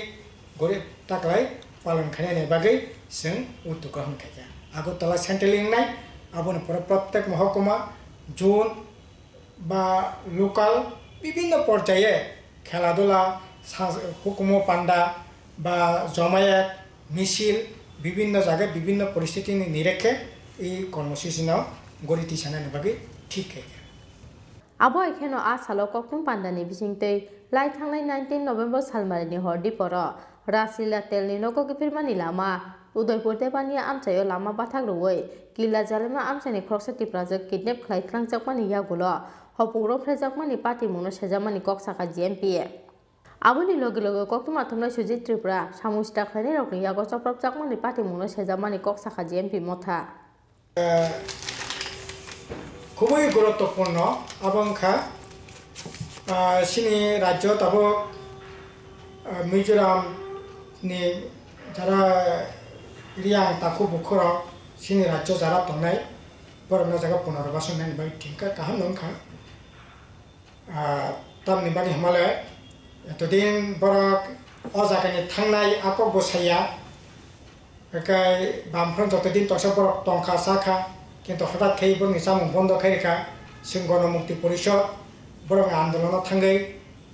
S2: गरे ताकलाय पालन खानायनि बागै जों उद्योग खाया আগরতলা सेन्ट्रेल लिंनाय आबनि प्रत्येक महकुमा जोन बा लोकाल বিভিন্ন পর্যায়ে খেলাধুলা হুকুমো পান্ডা বা জমায়েত মিছিল বিভিন্ন জায়গায় বিভিন্ন পরিস্থিতি নিরেখে এই কর্মসূচি নাও গড়ি তিসানানি বাকি ঠিক হয়ে
S1: abo ekheno a salo koktum pandani bisingtei lai thangnai 19 November salmarini hordi poro rasila telni nogo gipirmani lama udaipur debania amchayo lama bathak roi kila jalma amchani khroksati project kidnap khlai thlangjakmani yagulo hopuro phrejakmani party muno sejamani koksaka GMP aboni logi logi koktum athumnai Chini Tripura samusta khlaini rokni yago choprop jakmani party muno sejamani koksaka GMP motha
S2: খুবই গুরুত্বপূর্ণ আবংখা সিনি রাজ্য তাবো মিজোরাম নি যারা রিয়াং তাকু বুখর সিনি রাজ্য যারা তংনাই বরং জায়গা পুনর্বাসন নানি বাই ঠিকা কাহাম নংখা তামনি বাকি হিমালয় এতদিন বরক অ জায়গানি থাংনাই আকক বসাইয়া একাই বামফ্রন যতদিন তসে বরক টংখা সাখা কিন্তু হঠাৎ খেয়ে বরং সামুং বন্ধ খাইকা जों गणमुक्ति परिषद बरं आन्दोलनाव थाङै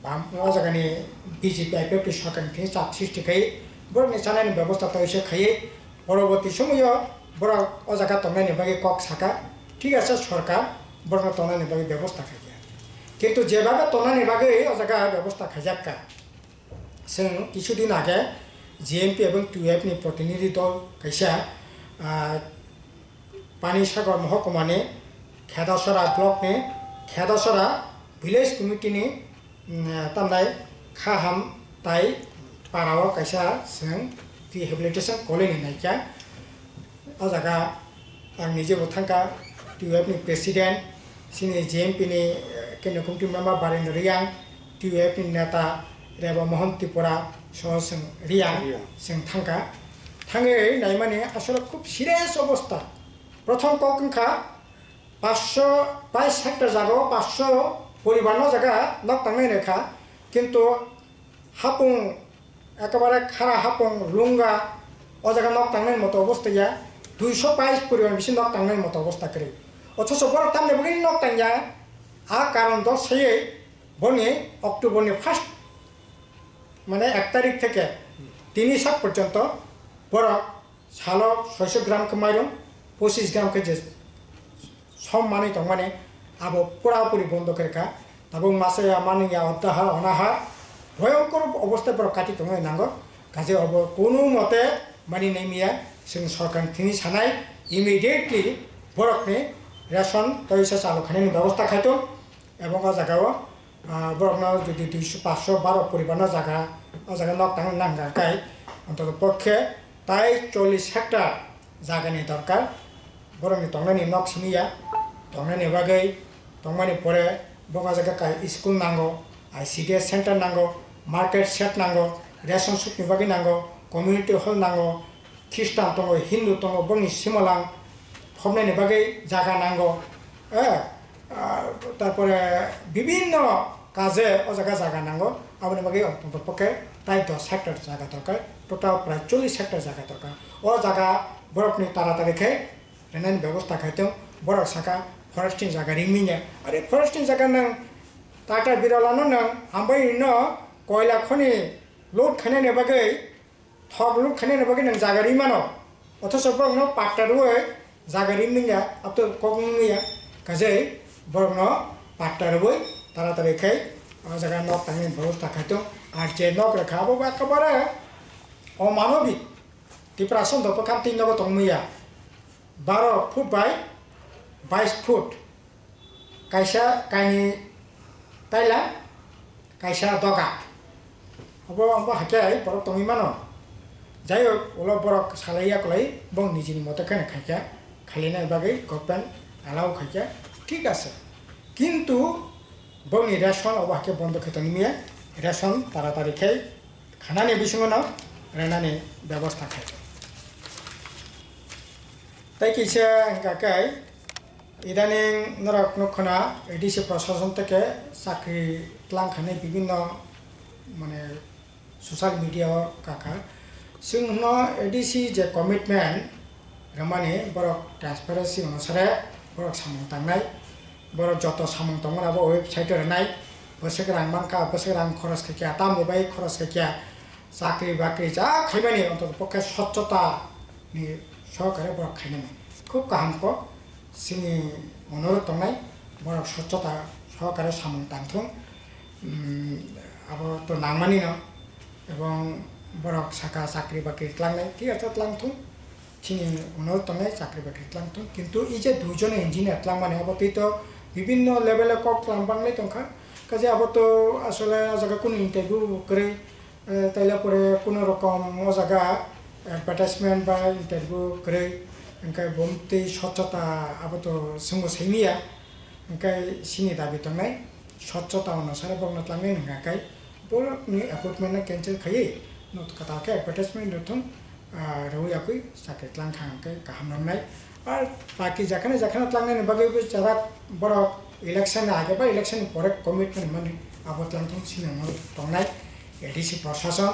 S2: अ जायगानि बिजेपि आइपिएफ सरकारनिफ्राय चाप सृष्टि खायो बरं सानायनि बेबस्था तैसे खायो परवर्ती समयाव बरं अ जायगा तंनायनि बागै कक साका ठीक আছে सरकार बरं तंनायनि बागै बेबस्था खायो কিন্তু যেভাবে तंनायनि बागै अ जायगा बेबस्था खाजाक्का जों কিছুদিন আগে জিএমপি এবং টিউএফনি प्रतिनिधि दल कैसा पानीसागर महकुमानि खेदासरा ब्लक ने खेदासरा विलेज कमिटी ने तमनाय खाहाम ताई पाराव कैसा जों रिहेबिलिटेशन कॉलोनी नायका अ जागा आं निजे बथांका टीयूएफ नि प्रेसिडेंट सिनि जेएमपी नि केन्द्र कमिटी मेम्बर बारेन्द्र रियां टीयूएफ नि नेता रेवा मोहन त्रिपुरा सह जों रियां जों थांका थाङै नायमाने आसले खूब सिरियास अवस्था प्रथम कखा 522 हेक्टर जागा 500 परिवार जागा नक थांनाय रेखा किन्तु हापुं एकेबारे खारा हापुं लुंगा अ जागा नक थांनाय मत अवस्था 222 परिवार बिसि नक थांनाय मत अवस्था करे अथच बर तामने बगै नक थांया आ कारण द सयै बनि अक्टोबरनि फार्स्ट माने 1 तारिख থেকে 3 साक पर्यन्त बर सालो 600 ग्राम कमाइरं 25 ग्राम के सम माने तंगमाने आबो पुरापुरी बंद करेखा तब मासे मानिया अत्याहार अनाहार भयंकर अवस्था पर काटि तंगाय नांगो गाजे अब कोनो मते मानि नेमिया जों सरकार थिनि सानाय इमिडिएटली बरकनि रेशन तैसे चालू खानायनि व्यवस्था खायतो एवं अ जागाव बरकना जुदि 512 परिवार जागा अ जागा नक थांनो नांगाखाय अन्तत पक्षे ताई 40 हेक्टर जागानि दरकार बरंनि तंनायनि नक सिमिया तंनायनि बागै तंमानि परे बंगा जायगा स्कुल नांगौ आईसीडीएस सेंटर नांगौ मार्केट सेट नांगौ रेशन सुकनि बागै नांगौ कम्युनिटी हल नांगौ ख्रिस्टान दङ हिन्दू दङ बंनि सिमलां फबनायनि बागै जागा नांगौ तारपरे विभिन्न काजे अ जागा नांगौ आबनि बागै अन्तत पक्षे ताई 10 हेक्टर जागा दरकार टोटाल प्राय 40 हेक्टर जागा दरकार अ जागा बरफनि तारातारिखै रेनायनि व्यवस्था खायतो बरफ साका फरेस्टिंग जागा रिमिnya अरे फरेस्टिंग जागा नों टाटा बिरलानो नों आमबाय न कोयला खनि लोड खानायनि बागै थक लोड खानायनि बागै नों जागा रिमानो अथच बरनो पाट्टारुय जागा रिमिnya अब तो कगनिया काजे बरनो पाट्टारुय तारातारिखै जागा नक थांनि व्यवस्था खायतो आर जे नक रेखाबो एकेबारे अमानबिक त्रिपुरा सन्दर्भ खामति नग तंमिया 12 फुट बाय 22 फुट कैसा काइनि ताइला कैसा दगा अब अब हाके बरक तंगि मानो जायो ओला बरक सालाइया कलाई बं निजिनि मते खाने खाइका खालिनाय बागै गभर्नमेन्ट आलाउ खाइका ठीक আছে কিন্তু बंनि रेशन अब हाके बन्द खैतनिमिया रेशन तारातारिखै खानानि बिसङाव रेनानि व्यवस्था खाइका ताई किसे गाकाय इदानीं नरक नखना एडिसि प्रशासन থেকে চাকরি লাंखाने বিভিন্ন মানে সোশ্যাল মিডিয়া কাকা जोंनो एडिसि जे कमिटमेन्ट रमाने बरक ट्रान्सपेरेन्सि अनुसारे बरक सामं थांनाय बरक जत सामं दंमोन आबो वेबसाइट रनाय बोसोर रां बांखा बोसोर रां खरस खायखिया दाम एबाय खरस खायखिया चाकरी बाकरी जा खायमानि अन्तत पक्षे स्वच्छतानि सहकारे बरक खायनानै खुब गाहामखौ जोंनि अनुरोध दंनाय बरक स्वच्छता सहकारे सामों दांथों अब तो नांमानि न एवं बरक साका चाकरी बाकरी लांनाय ठीक আছে लांथों চিনি অনুরোধ দंनाय চাকরি বাকরি লাंथों কিন্তু এই যে দুজন ইঞ্জিনিয়ার লাंमाने अब तो বিভিন্ন লেভেলে কক লাंबांलाय दंखा কাজে अब तो আসলে জায়গা কোন ইন্টারভিউ করে তাইলে পরে কোনো রকম ও জায়গা অ্যাডভার্টাইজমেন্ট বা ইন্টারভিউ করে ओंखाय बमते स्वच्छता अब तो जोंबो सैमिया ओंखाय सिनि दाबि दंनाय स्वच्छता अनुसार बंगनाथ लांनाय नङाखाय बरनि अपॉइंटमेंट कैंसिल खायो नत कथाके एडभार्टाइजमेंट दथों रौयाखै साख्रि लांखांखाय गाहाम नांनाय आरो बाकी जाखाना लांनाय बागैबो जारा बरक इलेक्शन आगे बा इलेक्शन परे कमिटमेंट माने आबोत लांथों सिनांगौ दंनाय एडिसि प्रशासन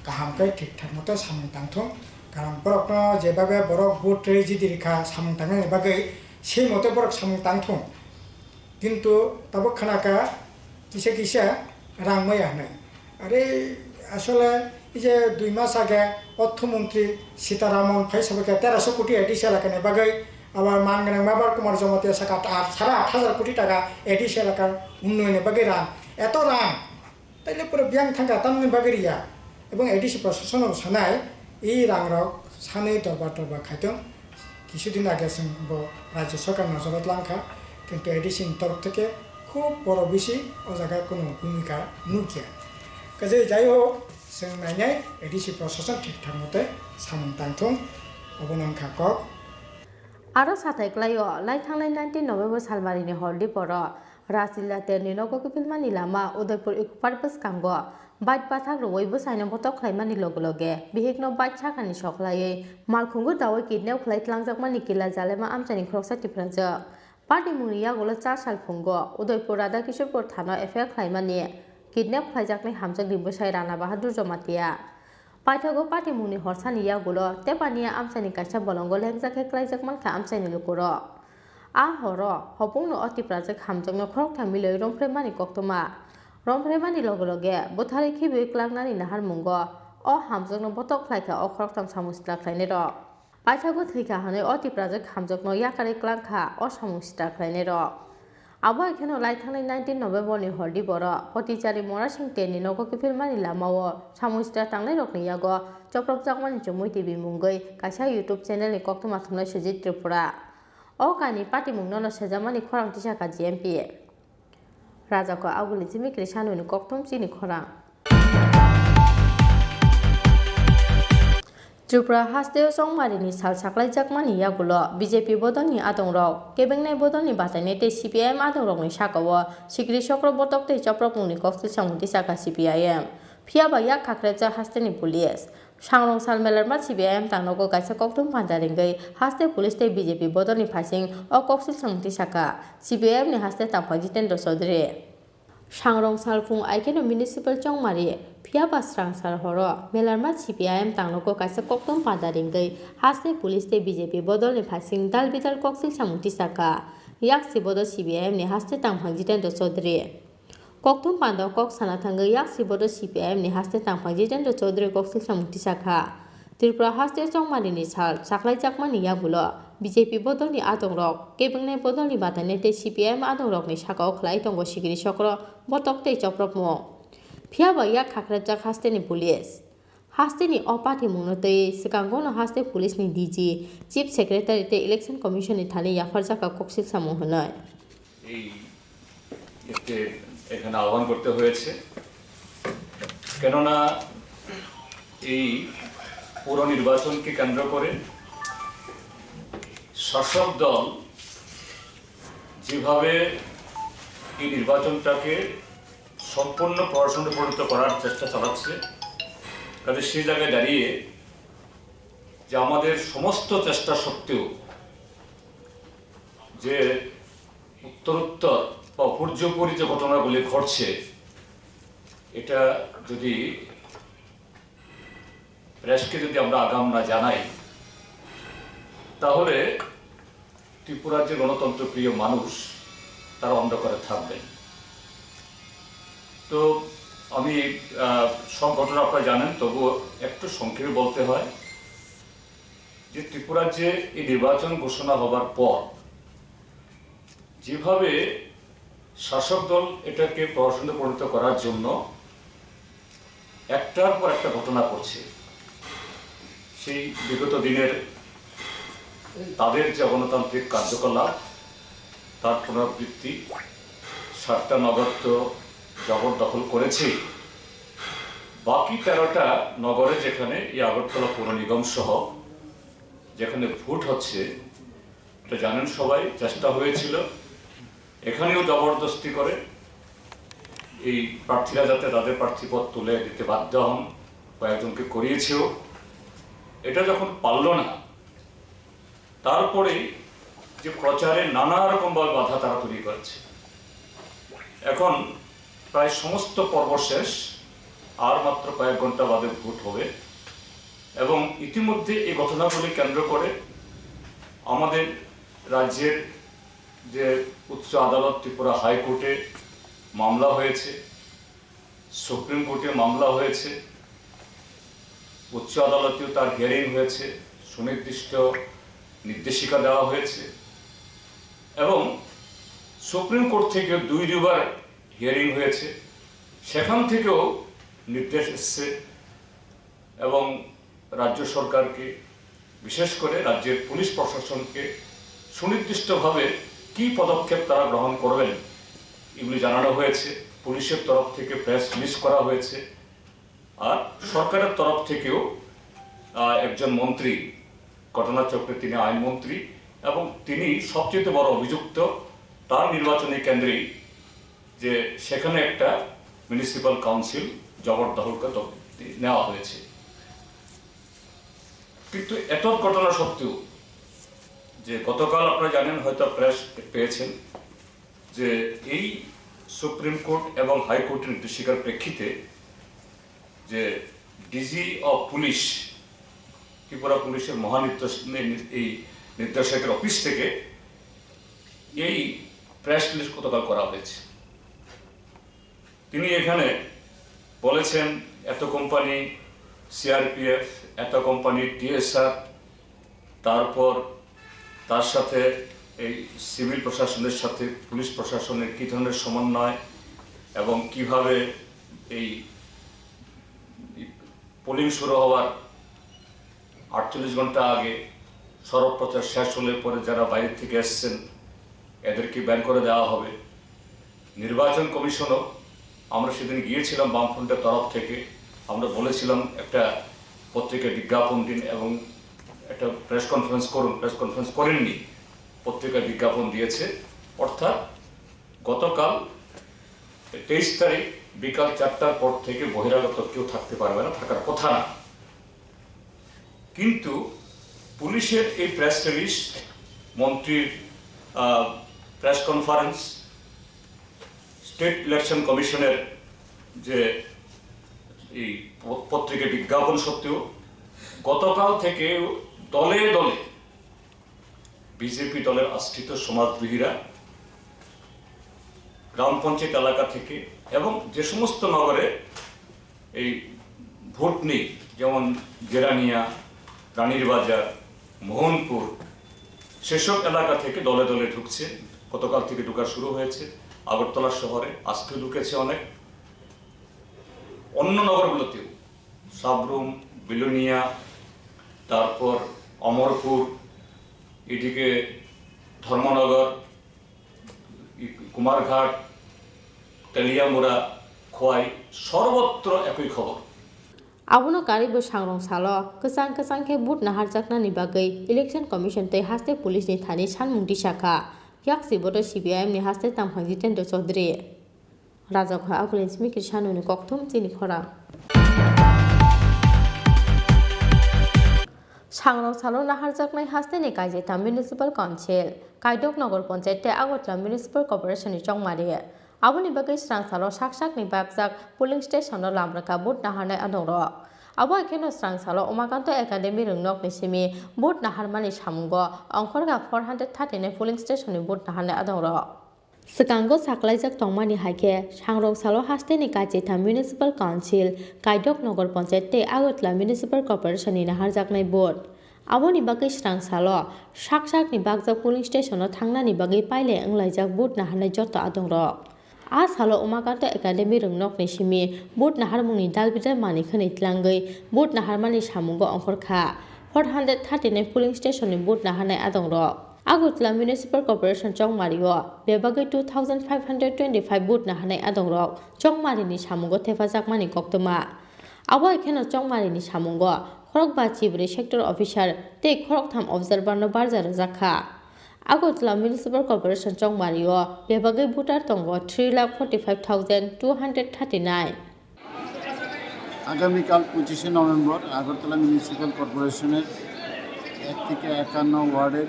S2: गाहामखाय ठीक ठाक मते सामों दांथों कारण बरक जेबाबे बरक बुट ट्रेजेडी रेखा सामों दांनाय बागै से मते बरक सामों दांथों किन्तु तब खानाका किसे किसे रां मैया होनाय अरे आसले जे 2 मास आगे अर्थमंत्री सीतारामन फैसाबके 1300 कोटी एडिशनल लागाने बागै आबार मानगोनां माबार कुमार जमातिया साका 8,500 कोटी टाका एडिशनल लागा उन्नयने बागै रां एत रां ताइले पुरो ब्यांक थांगा तामनि बागैरिया एवं एडिसि प्रशासन सानाय এই রাংরক সাनै दरबार खायदों কিছুদিন আগে जों राज्य सरकार नजरत लांखा কিন্তু एडिसिनि तरफ থেকে খুব বড় বেশি ও জায়গায় কোনো ভূমিকা নুকিয়া কাজে যাই হোক जों नायनाय एडिसि प्रशासन ঠিকঠাক মতে সামন দাंथों अबनंखा কক
S1: आरो साथायख्लायो लाइथांनाय 19 नभेम्बर सालमारिनि हरदि पर राजिल्ला तेरनि नगरखौ फिल्मानि लामा उदयपुर इकुपारबस कांगो बाइट बाथाक रवैबो साइना बतक खायमानि लगे लगे बिहेकनो बाइट साखानि सख्लायै मालखुंगु दावै किडनेप खालायख्लांजाकमानि किला जालेमा आमचानि खरकसा टिप्राजो पार्टी मुनिया गलो 4 साल फुंगो उदयपुर राधा किशोरपुर थाना एफआईआर खायमानि किडनेप खायजाकनि हामजाक दिबोसाय राणा बाहादुर जमातिया पाइथागो पार्टी मुनि हरसानिया गलो तेपानिया आमचानि कायसा बलंगो लेंजाके खायजाकमानखा आमचानि लुकुरो आ हरो हपुंनो अतिप्राजक हामजाकनो खरक थामिलै रंफ्रेमानि कक्तमा रंफ्रेमानि लगे लगे बोथारै खिबै क्लांनानि नाहार मुंगो अ हामजाकनो बतक खायखा अ खरकथाम सामुस्ला खायने र पाइथागो थैखा हानै अतिप्राजक हामजाकनो याकारै क्लांखा अ सामुस्ला खायने र आबो एखेनो लाइथांनाय 19 नभेम्बरनि हरदि बर पतिचारि मरा सिं तेनि नगरखौ फिल्मानि लामाओ सामुस्ला थांनाय रखनियागो चप्रबजाकमानि जमुई टिभि मुंगै कायसा यूट्यूब चेनेलनि कक्तमा थुमनाय सुजित त्रिपुरा अ कानि पार्टी मुंनो सेजामानि खरां तिसाका जीएमपी राजाको आगुलि जिमिक्रि सानुनि कक्तम चिनि खरां त्रिपुरा हास्तेव संमारिनि साल साख्लायजाकमानि यागुलो बीजेपी बदलनि आदंरक केबेंनाय बदलनि बाथायनाय ते सीपीआईएम आदंरकनि साकाओ सिक्रि चक्र बतक ते चप्रमुनि कक्सिल सामुंति साका सीपीआईएम फियाबा या खाख्रेजा हास्तेनि पुलिस सांरं साल मेलारमा सीपीआईएम तांनगो गायसा कक्तम पान्दारिंगै हास्ते पुलिस ते बीजेपी बदलनि फासिं अ कक्सिल सामुंति साका सीपीआईएम नि हास्ते तांफा जितेन्द्र चौधरी सांरं साल फुं आइकेनो म्युनिसिपल चंमारि फियाबा स्रां साल हरो मेलारमा सीपीआईएम तांनगो गायसा कक्तम पान्दारिंगै हास्ते पुलिस ते बीजेपी बदलनि फासिं दाल बिदाल कक्सिल सामुंति साका याक सिबोदो सीपीआईएम नि हास्ते तांफा जितेन्द्र चौधरी कक्तम पान्दा कक साना थांगै याक सिबोदो सीपीआईएम नि हास्ते तांफा जितेन्द्र चौधरी कक्सिल सामुंति साका त्रिपुरा हास्ते चंमारिनि साल साख्लायजाकमानि यागुलो बीजेपी बदलनि आदंरक केबेंनाय बदलनि बाथायनाय ते सीपीआईएम आदंरकनि साकाओ खलाय दंग सिगिरि चक्र बतक ते चप्रमुं फियाबा या खाख्रेजाक हास्तेनि पुलिस हास्तेनि अ पार्टी मुंनोतै सिगांगनो हास्ते पुलिसनि डीजी चीफ सेक्रेटारि ते इलेक्शन कमिशननि थानि याफारजाका कक्सिल सामु होनाय
S13: এই এখানে আহ্বান করতে হয়েছে কেননা এই পুরো নির্বাচনকে কেন্দ্র করে শাসক দল যেভাবে এই নির্বাচনটাকে সম্পূর্ণ প্রহসনে পরিণত করার চেষ্টা চালাচ্ছে কাজে সেই জায়গায় দাঁড়িয়ে যে আমাদের সমস্ত চেষ্টা সত্ত্বেও যে উত্তরোত্তর বা পর্যপরি যে ঘটনাগুলি ঘটছে এটা যদি প্রেসকে যদি আমরা আগাম না জানাই তাহলে ত্রিপুরার যে গণতন্ত্র প্রিয় মানুষ তারা অন্ধকারে থাকবেন তো আমি সব ঘটনা আপনারা জানেন, তবুও একটু সংক্ষেপে বলতে হয় যে ত্রিপুরার যে এই নির্বাচন ঘোষণা হবার পর যেভাবে শাসক দল এটাকে প্রহসনে পরিণত করার জন্য একটার পর একটা ঘটনা করছে, সেই বিগত দিনের তাদের যে গণতান্ত্রিক কার্যকলাপ তার পুনরাবৃত্তি, 7টা নগর তো জবরদখল করেছে, বাকি 13টা নগরে যেখানে এই আগরতলা পৌর নিগম সহ যেখানে ভোট হচ্ছে, এটা জানেন সবাই, চেষ্টা হয়েছিল এখানেও জবরদস্তি করে এই প্রার্থীরা যাতে তাদের প্রার্থীপদ তুলে দিতে বাধ্য হন, কয়েকজনকে করিয়েছেও। এটা যখন পারল না, তারপরেই যে প্রচারে নানা রকমভাবে বাধা তারা তৈরি করেছে। এখন প্রায় সমস্ত পর্ব শেষ, আর মাত্র কয়েক ঘন্টা বাদে ভোট হবে এবং ইতিমধ্যে এই ঘটনাগুলি কেন্দ্র করে আমাদের রাজ্যের যে উচ্চ আদালত ত্রিপুরা হাইকোর্টে মামলা হয়েছে, সুপ্রিম কোর্টে মামলা হয়েছে, উচ্চ আদালতেও তার হিয়ারিং হয়েছে, সুনির্দিষ্ট নির্দেশিকা দেওয়া হয়েছে এবং সুপ্রিম কোর্ট থেকে 2বার হিয়ারিং হয়েছে, সেখান থেকেও নির্দেশ এসছে এবং রাজ্য সরকারকে, বিশেষ করে রাজ্যের পুলিশ প্রশাসনকে সুনির্দিষ্টভাবে কি পদক্ষেপ তারা গ্রহণ করবেন এগুলি জানানো হয়েছে। পুলিশের তরফ থেকে প্রেস রিলিজ করা হয়েছে, আর সরকারের তরফ থেকেও একজন মন্ত্রী, ঘটনাচক্রে তিনি আইনমন্ত্রী এবং তিনি সবচেয়ে বড় অভিযুক্ত, তার নির্বাচনী কেন্দ্রেই যে সেখানে একটা মিউনিসিপ্যাল কাউন্সিল জবরদখলকে নেওয়া হয়েছে। কিন্তু এত ঘটনা সত্ত্বেও যে গতকাল আপনারা জানেন, হয়তো প্রেস পেয়েছেন, যে এই সুপ্রিম কোর্ট এবং হাইকোর্টের নির্দেশিকার প্রেক্ষিতে যে ডিজি অফ পুলিশ, ত্রিপুরা পুলিশের এই নির্দেশকের অফিস থেকে এই প্রেস রিলিজ গতকাল করা হয়েছে। তিনি এখানে বলেছেন এত কোম্পানি সিআরপিএফ, এত কোম্পানি টিএসআর, তারপর তার সাথে এই সিভিল প্রশাসনের সাথে পুলিশ প্রশাসনের কী ধরনের সমন্বয় এবং কিভাবে এই পোলিং শুরু হওয়ার 48 ঘন্টা আগে সড়ক প্রচার শেষ হলে পরে যারা বাইরে থেকে এসছেন এদেরকে ব্যান করে দেওয়া হবে। নির্বাচন কমিশনও, আমরা সেদিন গিয়েছিলাম বামফ্রন্টের তরফ থেকে, আমরা বলেছিলাম একটা পত্রিকায় বিজ্ঞাপন দিন এবং একটা প্রেস কনফারেন্স করুন, প্রেস কনফারেন্স করেননি, পত্রিকায় বিজ্ঞাপন দিয়েছে। অর্থাৎ গতকাল 23 তারিখ বিকাল 4টার পর থেকে বহিরাগত কেউ থাকতে পারবে না, থাকার কথা না। কিন্তু পুলিশের এই প্রেস রিলিজ, মন্ত্রীর প্রেস কনফারেন্স, স্টেট ইলেকশন কমিশনের যে এই পত্রিকা বিজ্ঞাপন সত্ত্বেও গতকাল থেকে দলে দলে বিজেপি দলের আশ্রিত সমাজবিহীরা গ্রাম পঞ্চায়েত এলাকা থেকে এবং যে সমস্ত নগরে এই ভোট নেই, যেমন গেরানিয়া, রানীর বাজার, মোহনপুর, সেসব এলাকা থেকে দলে দলে ঢুকছে। গতকাল থেকে ঢুকা শুরু হয়েছে। আগরতলা শহরে আজকে ঢুকেছে অনেক, অন্য নগরগুলোতেও সাবরুম, বিলোনিয়া, তারপর অমরপুর, এদিকে ধর্মনগর, কুমারঘাট, তেলিয়ামুড়া, খোয়াই, সর্বত্র একই খবর।
S1: Abono karibo sangrong salo kesang ke but nahar jakna ni bagai election commission tei haste police ni thani sanmung disaka yak sibodo CPIM ni haste tamphang jitendra chaudhary raja kha akulin smikir sanu ni kokthum Chini Khorang sangrong salo nahar jaknai haste ni kaijeta municipal council kaidok nagor panchayat tei Agartala municipal corporation ni chongmari aboni bagai srang salo sak ni bakjak polling station no lamraka bot naharnai adonro abo ekeno srang salo Umakanto academy rungnok ni simi bot naharmani samungo ongkhorga 439 polling station ni bot naharnai adonro Sekango saklaijak tongmani haike sangrok salo hasteni kajeta municipal council kaidok nogor panchayat te Agotla municipal corporation ni naharjaknai board aboni bagai srang salo sak ni bagjak polling station o thangnani bagai paile anglaijak board naharnai joto adongrok a salo umakanto academy rungnok ni simi board naharmungni dalbidal mani khani tlangai board naharmani samungo ongkhorkha 439 polling station ni board naharnai adongrok Agotla Municipal Corporation Chongmario bebagai 2525 boot nahanai adongrok Chongmari ni samungo thefajakmani koktoma abo ekheno Chongmari ni samungo khorokba chibri sector officer te khoroktham observer no barjar jakha Agotla Municipal Corporation Chongmario bebagai voter tongo 3,45,239
S18: আগামীকাল 25 November Agartala municipal কর্পোরেশনের 1 থেকে 51 ওয়ার্ডের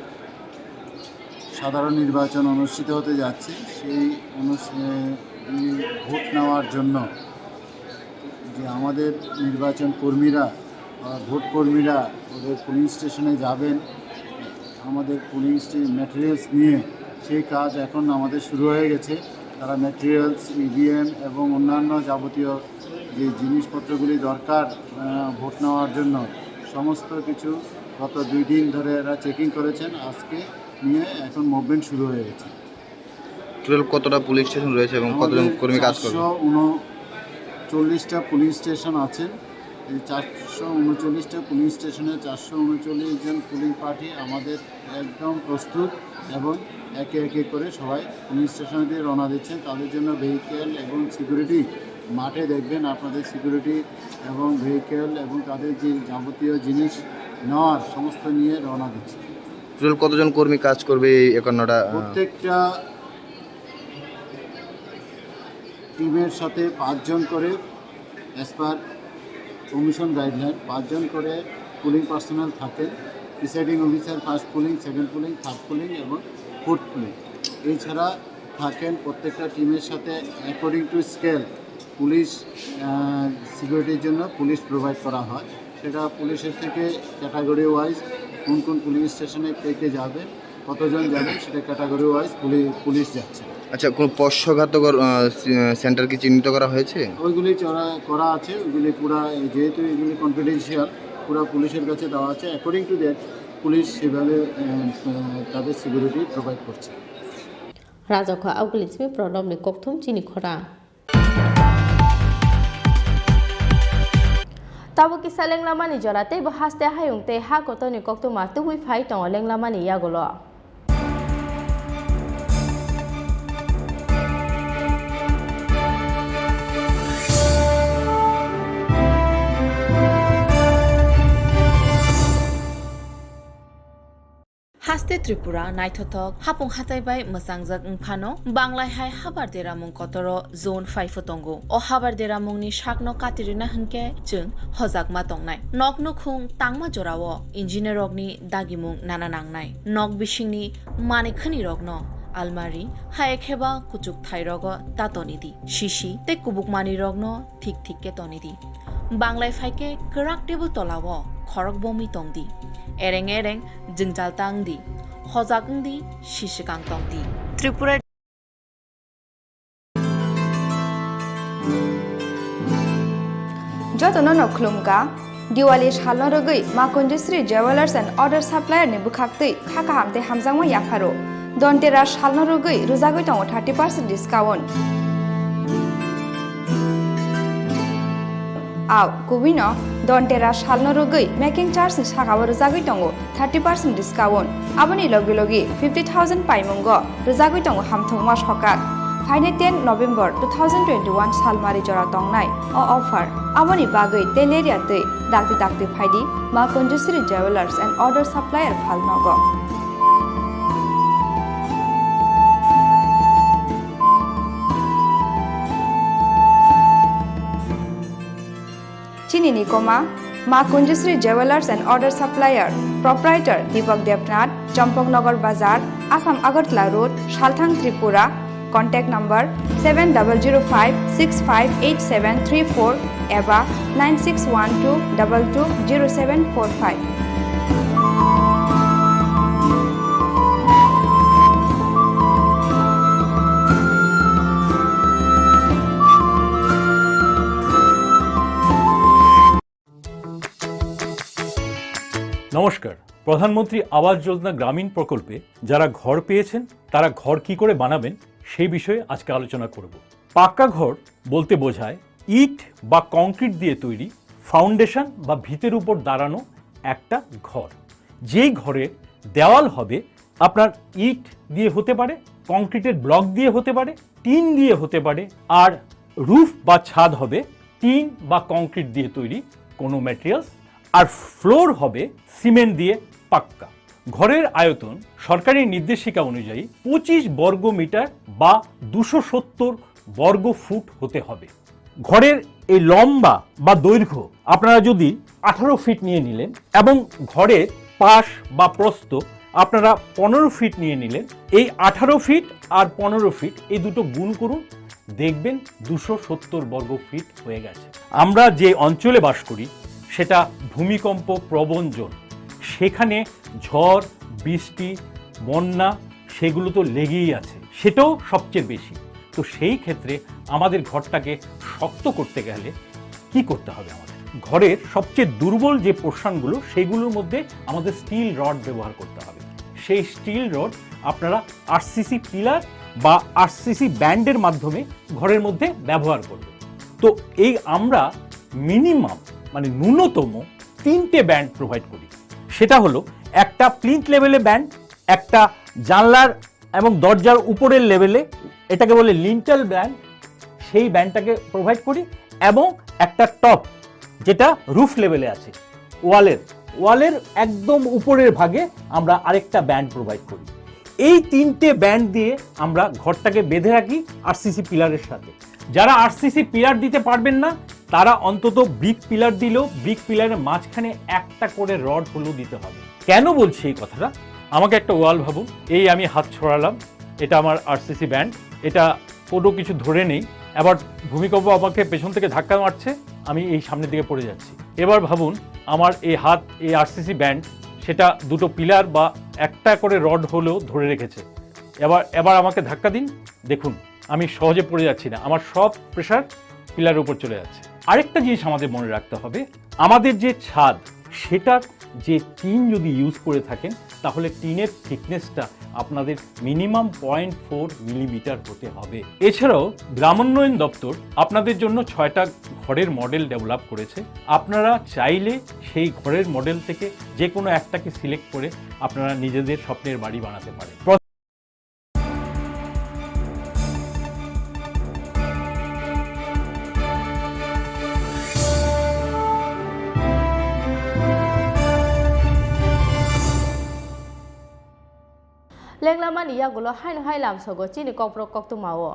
S18: সাধারণ নির্বাচন অনুষ্ঠিত হতে যাচ্ছে সেই ভোট নেওয়ার জন্য যে আমাদের নির্বাচন কর্মীরা ভোট কর্মীরা ওদের পুলিং স্টেশনে যাবেন আমাদের পুলিং ম্যাটেরিয়ালস নিয়ে সেই কাজ এখন আমাদের শুরু হয়ে গেছে তারা ম্যাটেরিয়ালস ইভিএম এবং অন্যান্য যাবতীয় যে জিনিসপত্রগুলি দরকার ভোট নেওয়ার জন্য সমস্ত কিছু গত 2 দিন ধরে এরা চেকিং করেছেন আজকে নিয়ে এখন মুভমেন্ট শুরু হয়ে গেছে
S5: টোটাল কতটা পুলিশ স্টেশন রয়েছে এবং কতজন কর্মী কাজ করবে
S18: 439টা পুলিশ স্টেশন আছে এই 439টা পুলিশ স্টেশনে 439 জন পুলিং পার্টি আমাদের একদম প্রস্তুত এবং একে একে করে সবাই পুলিশ স্টেশনে দিয়ে রওনা দিচ্ছেন তাদের জন্য ভেহিকেল এবং সিকিউরিটি মাঠে দেখবেন আপনাদের সিকিউরিটি এবং ভেহিকেল এবং তাদের যে যাবতীয় জিনিস নেওয়ার সমস্ত নিয়ে রওনা দিচ্ছে
S5: টোটাল কতজন কর্মী কাজ করবে এই 51টা
S18: প্রত্যেকটা টিমের সাথে 5 জন করে অ্যাজ পার কমিশন গাইডলাইন 5 জন করে পুলিং পার্সোনাল থাকেন presiding officer first pulling second pulling third pulling এবং ফোর্থ পুলিং এছাড়া থাকেন প্রত্যেকটা টিমের সাথে অ্যাকর্ডিং টু স্কেল পুলিশ সিকিউরিটির জন্য পুলিশ প্রোভাইড করা হয় সেটা পুলিশের থেকে ক্যাটাগরি ওয়াইজ কোন কোন পুলিশ স্টেশনে কে যাবে কতজন যাবে সেটা ক্যাটাগরি ওয়াইজ পুলিশ যাচ্ছে
S5: আচ্ছা কোনো পশ্চঘাতকর সেন্টার কি চিহ্নিত করা হয়েছে
S18: ওইগুলি করা আছে ওইগুলি পুরা যেহেতু এগুলি কনফিডেন্সিয়াল পুরা পুলিশের কাছে দেওয়া আছে অ্যাকর্ডিং টু দ্যাট পুলিশ সেভাবে তাদের সিকিউরিটি প্রোভাইড করছে
S1: রাজখা আউগলিসমি প্রণবনি kokthum Chini Khorang Tabo kisa lenglamani jorate bo haste hayungte ha kotoni koktuma tubui phai tong lenglamani yagolo
S15: Haste Tripura naithothok hapung hatai bai masangjak ngphano banglai hai habar deramung kotoro zone 5 tongo o habar deramung ni shakno katirina hunke chung hojak ma tongnai nokno khung tangma jorao engineer rokni dagimung nana nangnai nok bisingni manikhani rokno almari haekheba kuchuk thairogo tatonidi shishi te kubukmani rokno thik thik ke tonidi banglai phaike krak table tolawo khorok bomi tongdi ereng ereng jingjal tangdi hojagndi shishikang tongdi Tripura
S16: jotono noklumga Diwali shalno rogoi ma Kunjusri Jewelers and Other Supplier ni bukhaktei khaka hamte hamjangma yapharo dontera shalno rogoi rujagoi tongo 30% discount Aw kubino dontera shalno rogoi making charge ni sakabo rujagoi tongo 30% discount aboni logi logi 50,000 paimungo rujagoi tongo hamthongma sokak Friday 10 November 2021 salmari jora tongnai o offer aboni bagai teleria tei dakti phaidi ma Kunjusri Jewelers and Other Supplier phalnogo Chini Khorang Ma Kunjusri Jewelers and Other Supplier Proprietor Deepak Devnath Champaknagar Bazar Assam Agartala Road Salthang Tripura Contact number 7005658734 eba 9612220745
S1: Tabo
S6: নমস্কার। প্রধানমন্ত্রী আবাস যোজনা গ্রামীণ প্রকল্পে যারা ঘর পেয়েছেন তারা ঘর কি করে বানাবেন সেই বিষয়ে আজকে আলোচনা করব। পাক্কা ঘর বলতে বোঝায় ইট বা কংক্রিট দিয়ে তৈরি ফাউন্ডেশন বা ভিতের উপর দাঁড়ানো একটা ঘর। যেই ঘরের দেওয়াল হবে আপনার ইট দিয়ে হতে পারে, কংক্রিটের ব্লক দিয়ে হতে পারে, টিন দিয়ে হতে পারে, আর রুফ বা ছাদ হবে টিন বা কংক্রিট দিয়ে তৈরি কোনো ম্যাটেরিয়ালস, আর ফ্লোর হবে সিমেন্ট দিয়ে পাক্কা। ঘরের আয়তন সরকারি নির্দেশিকা অনুযায়ী 25 বর্গ মিটার বা 270 বর্গ ফুট হতে হবে। ঘরের এই লম্বা বা দৈর্ঘ্য আপনারা যদি 18 ফিট নিয়ে নিলেন এবং ঘরের পাশ বা প্রস্থ আপনারা 15 ফিট নিয়ে নিলেন, এই 18 ফিট আর 15 ফিট এই দুটো গুণ করুন, দেখবেন 270 বর্গ ফিট হয়ে গেছে। আমরা যে অঞ্চলে বাস করি সেটা ভূমিকম্প প্রবণ জোন, সেখানে ঝড় বৃষ্টি বন্যা সেগুলো তো লেগেই আছে, সেটাও সবচেয়ে বেশি। তো সেই ক্ষেত্রে আমাদের ঘরটাকে শক্ত করতে গেলে কি করতে হবে? আমাদের ঘরের সবচেয়ে দুর্বল যে পোর্শনগুলো সেগুলোর মধ্যে আমাদের স্টিল রড ব্যবহার করতে হবে। সেই স্টিল রড আপনারা আরসিসি পিলার বা আরসিসি ব্যান্ডের মাধ্যমে ঘরের মধ্যে ব্যবহার করবেন। তো এই আমরা মিনিমাম মানে ন্যূনতম 3টে ব্যান্ড প্রোভাইড করি। সেটা হলো একটা প্লিন্থ লেভেলে ব্যান্ড, একটা জানলার এবং দরজার উপরের লেভেলে, এটাকে বলে লিন্টাল ব্যান্ড, সেই ব্যান্ডটাকে প্রোভাইড করি, এবং একটা টপ যেটা রুফ লেভেলে আছে ওয়ালের একদম উপরের ভাগে আমরা আরেকটা ব্যান্ড প্রোভাইড করি। এই 3টে ব্যান্ড দিয়ে আমরা ঘরটাকে বেঁধে রাখি আরসিসি পিলারের সাথে। যারা আরসিসি পিলার দিতে পারবেন না তারা অন্তত ব্রিক পিলার দিলেও ব্রিক পিলারের মাঝখানে একটা করে রড হলেও দিতে হবে। কেন বলছি এই কথাটা? আমাকে একটা ওয়াল ভাবুন, এই আমি হাত ছড়ালাম, এটা আমার আরসিসি ব্যান্ড, এটা কোনো কিছু ধরে নেই, এবার ভূমিকম্প আমাকে পেছন থেকে ধাক্কা মারছে, আমি এই সামনের দিকে পড়ে যাচ্ছি। এবার ভাবুন আমার এই হাত, এই আরসিসি ব্যান্ড, সেটা দুটো পিলার বা একটা করে রড হলেও ধরে রেখেছে। এবার আমাকে ধাক্কা দিন, দেখুন আমি সহজে পড়ে যাচ্ছি না, আমার সব প্রেশার পিলারের উপর চলে যাচ্ছে। আরেকটা জিনিস আমাদের মনে রাখতে হবে, আমাদের যে ছাদ সেটার যে টিন যদি ইউজ করে থাকেন তাহলে টিনের থিকনেসটা আপনাদের মিনিমাম 0.4 মিলিমিটার হতে হবে। এছাড়াও গ্রামোন্নয়ন দপ্তর আপনাদের জন্য 6টা ঘরের মডেল ডেভেলপ করেছে। আপনারা চাইলে সেই ঘরের মডেল থেকে যে কোনো একটাকে সিলেক্ট করে আপনারা নিজেদের স্বপ্নের বাড়ি বানাতে পারেন।
S1: লেংলামানি ইয়াগুলো হাইন হাইলাম সগো চিনি কপ্রক কক্তমাও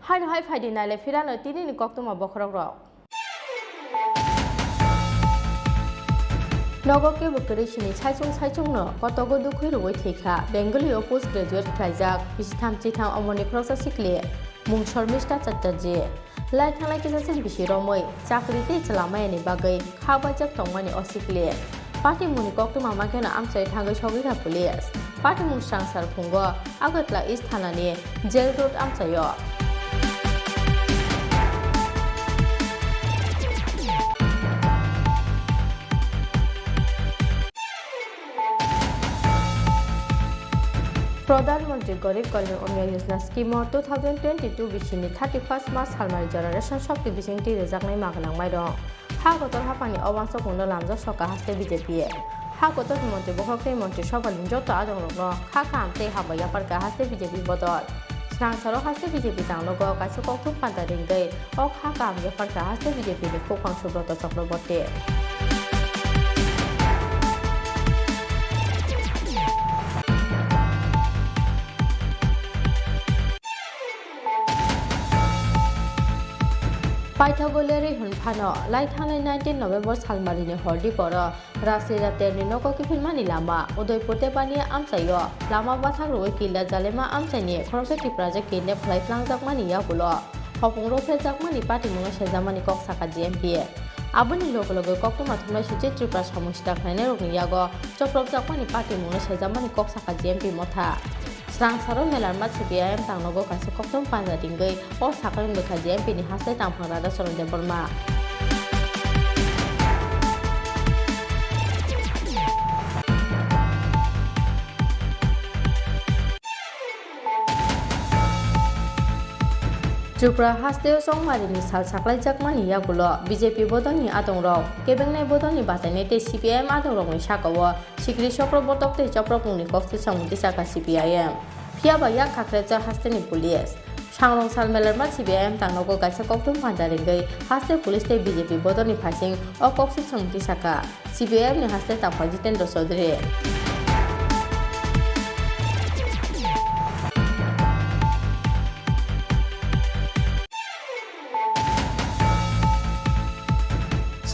S1: হাইন হাই ফাইদি নাইলে ফিরানো তিনি কক্তমা বখরক রক নগরকে বকরে সিনি সাইচুং নো কতগো দুখুই রুই থেখা বেঙ্গলিও পোস্ট গ্রাজুয়েট খাইজাক 23 অমনি খরচা শিখলে মুং শর্মিষ্ঠা চাচার্जी লাই থাংলাই কিসাসিং বিসি রमै চাকরিতে চালামাयनि बागै खाबायजाक तंमानि असिकले पार्टी मुनि कक्तमा माखेना आमसाय थांगै सगैरा पुलिस पार्टी मुं सांसार फुंगो आगतला इस्ट थानानि जेल रोड आमसायो प्रधानमंत्री गरीब कल्याण अन्न योजना स्कीम 2022 बिसिनि 31 मार्च सालमारि जरा रेशन शक्ति बिसिंति रेजाकनाय मागनांबाय दं हा गतर हाफानि अवांस खुंनो लामजा सका हास्ते बीजेपी हा गतर मंत्री बखरखै मंत्री सभानि जत आदंरनो खा खामते हाबाया पारका हास्ते बीजेपी बदल सांसारो हास्ते बीजेपी तांलगो काइसे कक्तु पान्ता रिंगै अ खा काम या पारका हास्ते बीजेपी नि खोखां सुब्रत चक्रवर्ती पाइथागोलेरि हुनफानो लाइथांनाय 19 नवेम्बर सालमारिनि हरदि पर रासि रातेरनि नको किफिनमानि लामा उदयपुर देबानि आमसायो लामा बाथां रुइ किला जालेमा आमसायनि खरसे टिप्राजे किने फ्लाइफ्लांजाकमानि यागुलो हपुंरो फेजाकमानि पार्टी मुङा सेजामानि कक साका जीएमपी आबुनि लोगो कक्तमा थुमनाय सुचि त्रिपुरा समस्या खायने रगनि यागो चप्रबजाकमानि पार्टी मुङा सेजामानि कक साका जीएमपी मथा Srang saro melar mat CPIM tangnogo kaisa koktom panja dinggai o sakang bekha JMP ni haste tamphang rada soronde Burma. Tripura hasteo songmarini sal saklaijak mani yagulo BJP bodolni adongrok kebengnai bodolni batani te CPIM adongrokni sakawo sikri chokrabortok te chaprapungni kokti samungti saka CPIM phiaba yak khakrejak hasteni police sangrong sal melarma CPIM tangnogo kaisa koktum panjaringai haste police te BJP bodolni phasing o kokti samungti saka CPIM ni haste tamphang Jitendra Chaudhary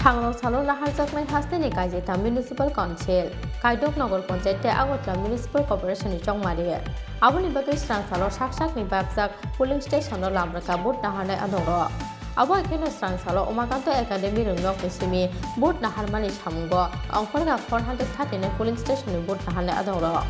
S1: Sangrong salo naharjaknai hasteni kaijeta municipal council kaidok nagar panchayat te Agotla municipal corporation ni chongmari aboni bagai srang salo saksak ni babjak polling station no lamraka bot naharnai adongo abo ekheno srang salo Umakanto academy rungnok ni simi bot naharmani samungo angkorga 439 polling station ni bot naharnai adongo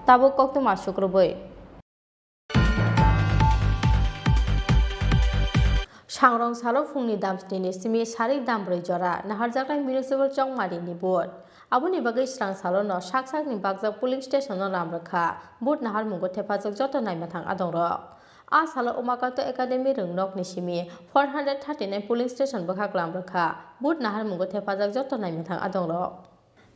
S1: Tabuk koktu masuk rubai. Sangrong salo fungni damsni ni simi sarik dambroi jora naharjaknai municipal chongmari ni board. Aboni bagai srang salo no saksak ni bagjak polling station no lamrakha board nahar mungo thepajak joto naimathang adongrok. A salo Umakanto academy rungnok ni simi 439 polling station bakhak lamrakha board nahar mungo thepajak joto naimathang adongrok.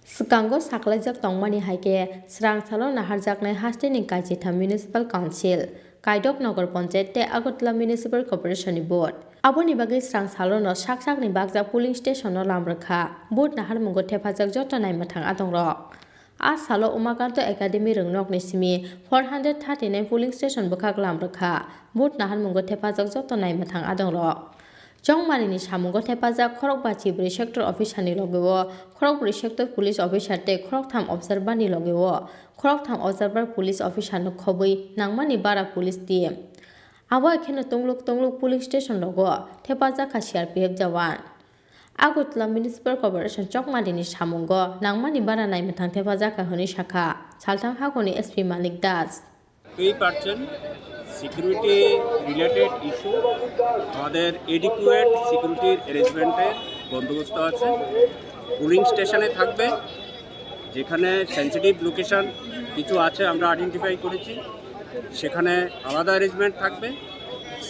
S1: Sikango saklaijak tongmani haike srang salo naharjaknai hasteni kaijeta municipal council kaidok nagar panchayat te Agotla municipal corporation ni board aboni bagai srang salo no saksak ni bagjak polling station no lamrakha board nahar mungo thepajak joto naimathang adongrok a salo Umakanto academy rungnok ni simi 439 polling station bakhak lamrakha board nahar mungo thepajak joto naimathang adongrok Chongmarini samungo thepajak Khorokbachi bri sector officer ni logeo Khorokbri sector police officer te Khoroktham observer ni logeo Khoroktham observer police officer no khobui nangmani bara police team abo ekheno tungluk police station logo thepajak kha CRPF jawan Agotla municipal corporation Chongmarini samungo nangmani bara naimathang thepajak kha honi shakha salthang hagoni SP Malik Das
S7: security related issue আমাদের adequate সিকিউরিটির অ্যারেঞ্জমেন্টের বন্দোবস্ত আছে pulling স্টেশনে থাকবে যেখানে sensitive location কিছু আছে আমরা আইডেন্টিফাই করেছি সেখানে আলাদা অ্যারেঞ্জমেন্ট থাকবে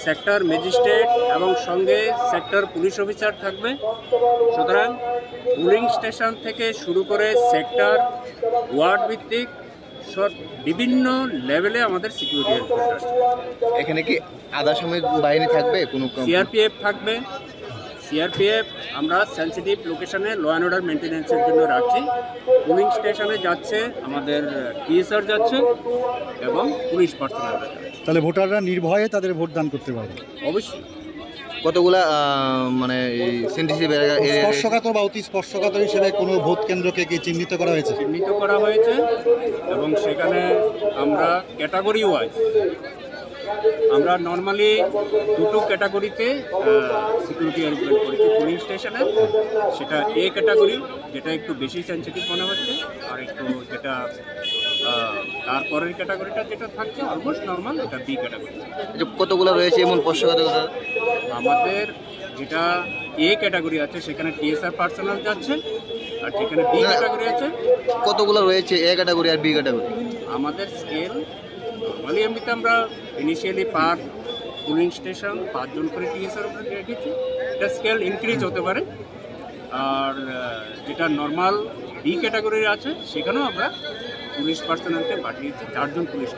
S7: সেক্টর ম্যাজিস্ট্রেট এবং সঙ্গে সেক্টর পুলিশ অফিসার থাকবে সুতরাং পুলিং স্টেশন থেকে শুরু করে সেক্টর ওয়ার্ড ভিত্তিক বিভিন্ন লেভেলে আমাদের সিকিউরিটি অ্যারেঞ্জমেন্ট আছে
S5: এখানে কি আধা সামরিক বাহিনী থাকবে কোনো
S7: সিআরপিএফ থাকবে সিআরপিএফ আমরা সেন্সিটিভ লোকেশনে ল অ্যান্ড অর্ডার মেনটেন্যান্সের জন্য রাখছি পুলিং স্টেশনে যাচ্ছে আমাদের টিএসআর যাচ্ছে এবং পুলিশ পার্সোনাল যাচ্ছে
S17: তাহলে ভোটাররা নির্ভয়ে তাদের ভোট দান করতে পারবে
S7: অবশ্যই
S5: কতগুলা মানে সেন্সিটিভ
S17: স্পর্শকাতর বা অতি স্পর্শকাতর হিসেবে কোনো ভোট কেন্দ্রকে কি চিহ্নিত করা হয়েছে
S7: এবং সেখানে আমরা ক্যাটাগরি ওয়াইজ আমরা নর্মালি দুটো ক্যাটাগরিতে সিকিউরিটি অ্যারেঞ্জমেন্ট করেছি পুলিং স্টেশনে সেটা এ ক্যাটাগরি যেটা একটু বেশি সেন্সিটিভ মনে হচ্ছে আর একটু যেটা তারপরের ক্যাটাগরিটা যেটা থাকছে অলমোস্ট নর্মাল এটা বি ক্যাটাগরি
S5: কতগুলো রয়েছে এমন স্পর্শকাতর
S7: আমাদের যেটা এ ক্যাটাগরি আছে সেখানে টিএসআর পার্সোনাল যাচ্ছে আর যেখানে বি ক্যাটাগরি আছে
S5: কতগুলো রয়েছে এ ক্যাটাগরি আর বি ক্যাটাগরি
S7: আমাদের স্কেল নর্মালি এমনিতে আমরা ইনিশিয়ালি পার পুলিং স্টেশন 5 জন করে টিএসআর উপরে রেখেছি এটা স্কেল ইনক্রিজ হতে পারে আর যেটা নর্মাল বি ক্যাটাগরির আছে সেখানেও আমরা পুলিশ পার্সোনালকে পাঠিয়েছি 4 জন পুলিশ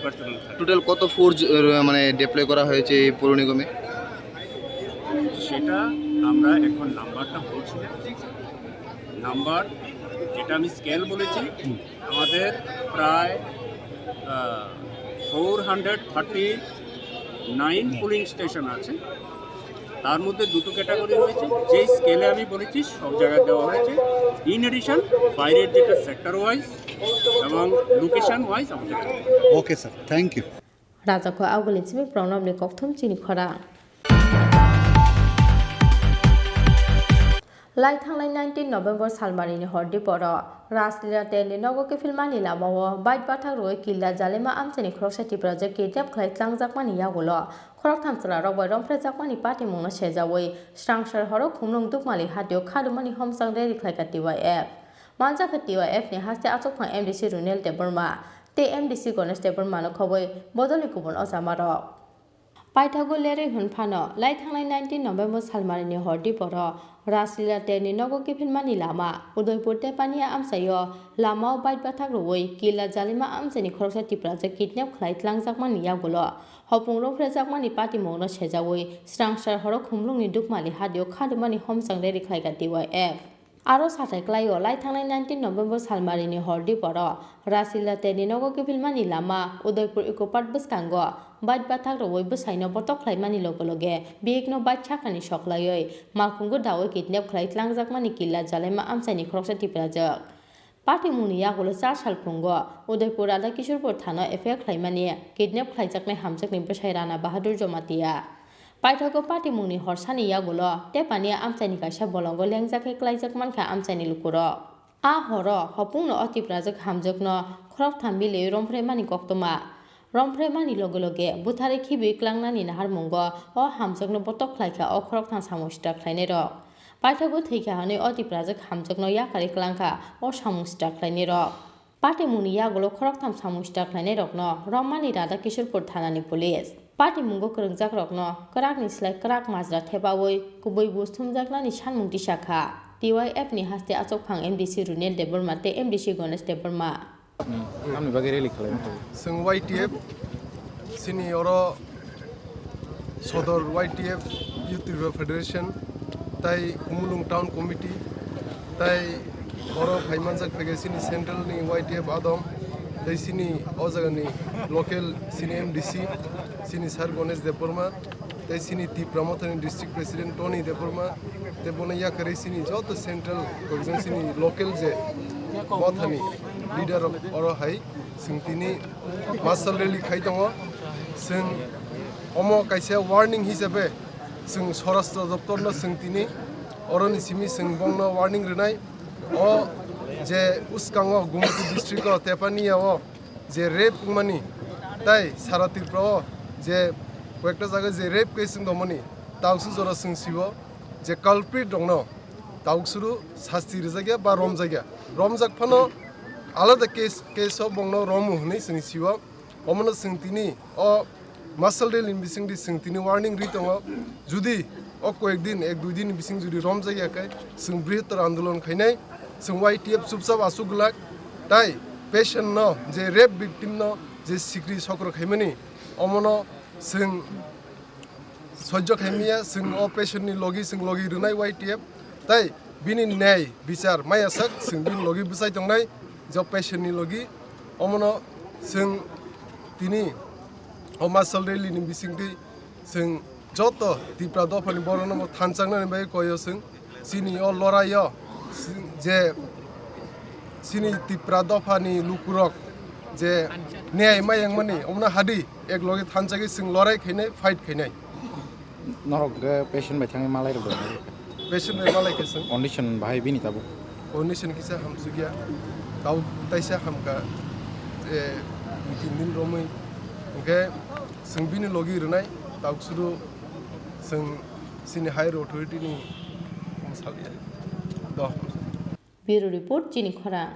S7: পার্সোনাল
S5: টোটাল কত ফোর্স মানে ডিপ্লয় করা হয়েছে এই পৌর নিগমে
S7: সেটা আমরা এখন নাম্বারটা বলছি নাম্বার যেটা আমি স্কেল বলেছি আমাদের প্রায় 439 পুলিং স্টেশন আছে তার মধ্যে দুটো ক্যাটাগরি রয়েছে যে স্কেলে আমি বলেছি সব জায়গায় দেওয়া হয়েছে ইন এডিশন বাইরের যেটা সেক্টর ওয়াইজ এবং লোকেশন ওয়াইজ আমাদের
S17: ওকে স্যার থ্যাংক ইউ
S1: রাজাখো আউগলিচিমি প্রণবনি কক্থম চিনি খরা লাই थांनाय 19 नभेम्बर सालमारिनि हरदि पर राजलीला तेलनि नगके फिल्मानि लामाव बाइट बाथाक रोय किल्ला जालेमा आमचेनि खरकसा त्रिपुरा जे किडनेप खालायख्लांजाकमानि यागुलो खरक थामसला रगबाय रंफ्रेजाकमानि पार्टी मुंनो सेजावै स्रांसार हरक खुमलुं दुकमालि हातियाव खादुमानि हमसां रेरि खालायखातिवा एफ मानजाखातिवा एफ नि हास्ते आचकफां एमडीसी रुनेल देबरमा ते एमडीसी गणेश देबरमानो खबै बदलनि गुबुन अजामारक पाइथागो लेरै हुनफानो लाई थांनाय 19 नभेम्बर सालमारिनि हरदि पर राजलीला तेलनि नगके फिल्मानि लामा उदयपुर तेपानिया आमसायो लामाव बाइट बाथाक रोय किल्ला जालिमा आमचेनि खरकसा त्रिपुरा जे किडनेप खालायख्लांजाकमानि यागुलो हपुं रंफ्रेजाकमानि पार्टी मुंनो सेजावै स्रांसार हरक खुमलुंनि दुकमालि हादियाव खादुमानि हमसां रेरि खालायखातिवा एफ आरो साथायख्लायो लाई थांनाय 19 नभेम्बर सालमारिनि हरदि पर राजलीला तेलनि नगके फिल्मानि लामा उदयपुर इकोपार्क बसकांगो बाइट बाथाक रोय बसाइनो बटक खालायमानि लगे लगे बेगनो बाइट छाखानि सकलायै मालखुंगो दावै किडनेप खालायख्लांजाकमानि किल्ला जालेमा आमसाइनि खरकसा त्रिपुराजों पार्टी मुंनि यागुलो 4 साल फुंगो उदयपुर राधा किशोरपुर थानो एफआईआर खालायमानि किडनेप खालायजाकनाय हामजाकनि बसाइ राणा बाहादुर जमातिया पाइथागो पार्टी मुंनि हरसानि यागुलो तेपानिया आमसाइनि गायसा बलंगो लेंजाखै खालायजाकमानखा आमसाइनि लुकुरो आ हर हपुंनो अतिप्राजक हामजकनो खरक थामबिले रंफ्रेमानि कक्तमा रंफ्रेमानि लगे लगे बुथारे खिबि क्लांनानि नाहार मुंगो अ हामजकनो बटक खालायखा अ खरक थां सामुस्टा खालायनाय रक पाइथागो थैखा हनै अतिप्राजक हामजकनो याखारि क्लांखा अ सामुस्टा खालायनाय रक पार्टी मुंनि यागुलो खरक थाम सामुस्टा खालायनाय रकनो रमानि राधा किशोरपुर थानानि पुलिस पार्टी मुंगो करंजाक रकनो कराकनि स्लाय कराक माजरा थेबावै गुबै बुस्थुमजाकनानि सानमुं दिसाखा टीवाईएफ नि हास्ते आचकफां एमडीसी रुनेल देबरमा ते एमडीसी गणेश देबरमा
S19: आंनि बागै रेलि खालामो जों वाईटीएफ सिनि अरो सदर वाईटीएफ यूथ त्रिपुरा फेडरेशन ताई कुमुलुं टाउन कमिटी ताई अरो फाइमानजाक फेगेसिनि सेंट्रलनि वाईटीएफ आदम ताई सिनि अ जायगानि लोकेल सिनि एमडीसी सिनि सार गणेश देबरमा ताई सिनि त्रिपुरामथानि डिस्ट्रिक्ट प्रेसिडेंट टनी देबरमा देबना याकरे सिनि जत सेंट्रल गजों सिनि लोकेल जे मथानि लीडर अरो हाई सिंतिनि मार्शल रैली खाइ दङ जों अमो काइसे वार्निंग हिसाबै जों स्वराष्ट्र दप्तरनो सिंतिनि अरनि सिमि जों बंनो वार्निंग रनाय अ जे उसकाङो गुमति डिस्ट्रिक्ट तेपानियाव जे रेप मानि ताई सारा त्रिपुरा जे कयेकटा जायगा जे रेप केस दमनि ताउसु जरा जों सिबो जे काल्प्रिट दङ ताउसुरु शास्ति रजागिया बा रमजागिया रमजाक फानो आलादा केस बंनो रमु हनै जों सिबो अमनो सिंतिनि अ मार्शल रेल बिसिंदि सिंतिनि वार्निंग रि दङ जुदि अ कयेक दिन एक दुइ दिन बिसिं जुदि रमजागियाखै जों बृहत्तर आंदोलन खायनाय जों वाईटीएफ सुबसाब आसुगलाक ताई पेशेंट न जे रेप विक्टिम न जे सिक्री सक्र खायमानि अमनो जों सह्य खायमिया जों अ पेशेंटनि लगी जों लगी रुनाय वाईटीएफ ताई बिनि न्याय बिचार मायासाक जों बिनि लगी बुसाय दंनाय जो पेशेंटनि लगी अमनो जों तिनि अ मार्शल रैलीनि बिसिंदि जों जत त्रिपुरा दफानि बरनो थानचांनानै बाय कयो जों सिनि अ लरायो जे सिनि त्रिपुरा दफानि लुकुरक जे न्याय मायांगमानि अमना हादि एक लगे थानचागै जों लराय खैनाय फाइट खैनाय
S5: नरक पेशेंट बाय थाङै मालाय रबो
S19: पेशेंट बाय मालाय केसं
S5: कंडीशन बाहाय बिनि ताबो
S19: कंडीशन किसा हमसुगिया ताव ताइसा हमका ए दिन रोमै ओके जों बिनि लगी रनाय तावसुरु जों सिनि higher अथॉरिटीनि Masalia the
S1: bureau report चिनी खरां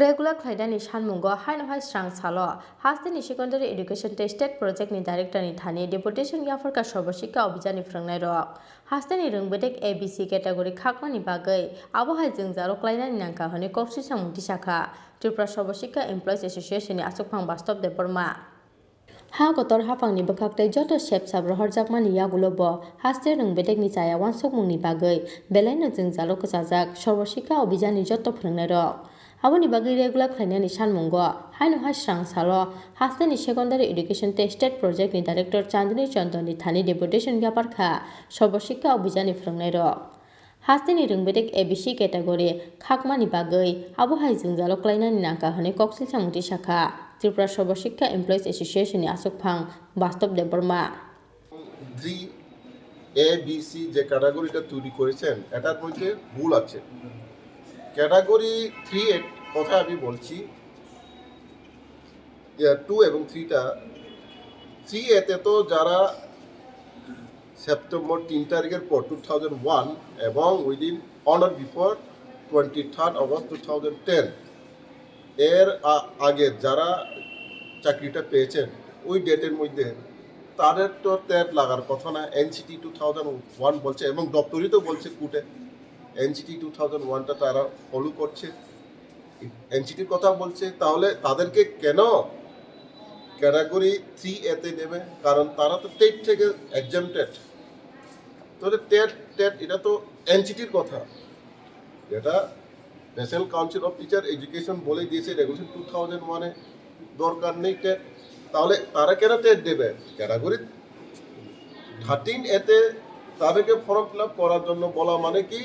S1: रेगुलर खायदानि सानमुंगो हायनहाय स्रां सालो हास्तेनि सेकेंडारी एडुकेशन स्टेट प्रोजेक्टनि डायरेक्टरनि थानि डेपुटेशन याफरका सर्वशिक्षा अभियाननि फोरोंनाय रक हास्तेनि रोंबेदेक एबीसी कैटेगरी खाकमानि बागै आबहाय जों जारक्लायनानि नांका हनै कक्सि सामुंथि शाखा त्रिपुरा सर्वशिक्षा एमप्लॉयज एसोसिएशननि आचकफां बास्तव देबरमा हा गतर हाफांनि बखाक्तै जत सेब साब्रहर जाकमानि यागुलोब हास्ते रोंबेदेकनि जाया वानसक मुंनि बागै बेलायनो जों जालो कसाजाक सर्वशिक्षा अभियाननि जत फोरोंनाय रक आबोनि बागै रेगुलर खायनानि सानमुंगो हायनहाय स्रां सालो हास्तेनि सेकेंडारी एडुकेशन स्टेट प्रोजेक्टनि डायरेक्टर चांदनी चंदननि थानि डेपुटेशन व्यापारखा सर्वशिक्षा अभियाननि फोरोंनाय रक हास्तेनि रोंबेदेक एबीसी कैटेगरी खाकमानि बागै आबहाय जों जालक्लायनानि नांका हनै कक्सिल सामुंथि शाखा त्रिपुरा सर्वशिक्षा एमप्लॉयज एसोसिएशननि आचकफां बास्तव देबरमा
S20: এ বি সি যে ক্যাটাগরিটা তৈরি করেছেন এটার মধ্যে ভুল আছে। ক্যাটাগরি 3 এর কথা আমি বলছি, 2 এবং 3টা 3 এতে তো যারা সেপ্টেম্বর 3 তারিখের পর 2001 এবং within on or before 23 August 2010 এর আগে যারা চাকরিটা পেয়েছেন ওই ডেটের মধ্যে তাদের তো ট্যাগ লাগার কথা না। এনসিটি 2001 বলছে এবং দপ্তরই তো বলছে কোর্টে এনসিটি 2001টা তারা ফলো করছে, এনসিটির কথা বলছে। তাহলে তাদেরকে কেন ক্যাটাগরি 3 এতে নেবে? কারণ তারা তো টেট থেকে এক্সামটেড। তাহলে টেট এটা তো এনসিটির কথা, যেটা national council of teacher education বলে দিয়েছে রেগুলেশন 2001-এ দরকার নেই টেট। তাহলে তারা কেন টেট দেবে? ক্যাটাগরি 13 এতে তাদেরকে ফর্ম ফিল আপ করার জন্য বলা মানে কি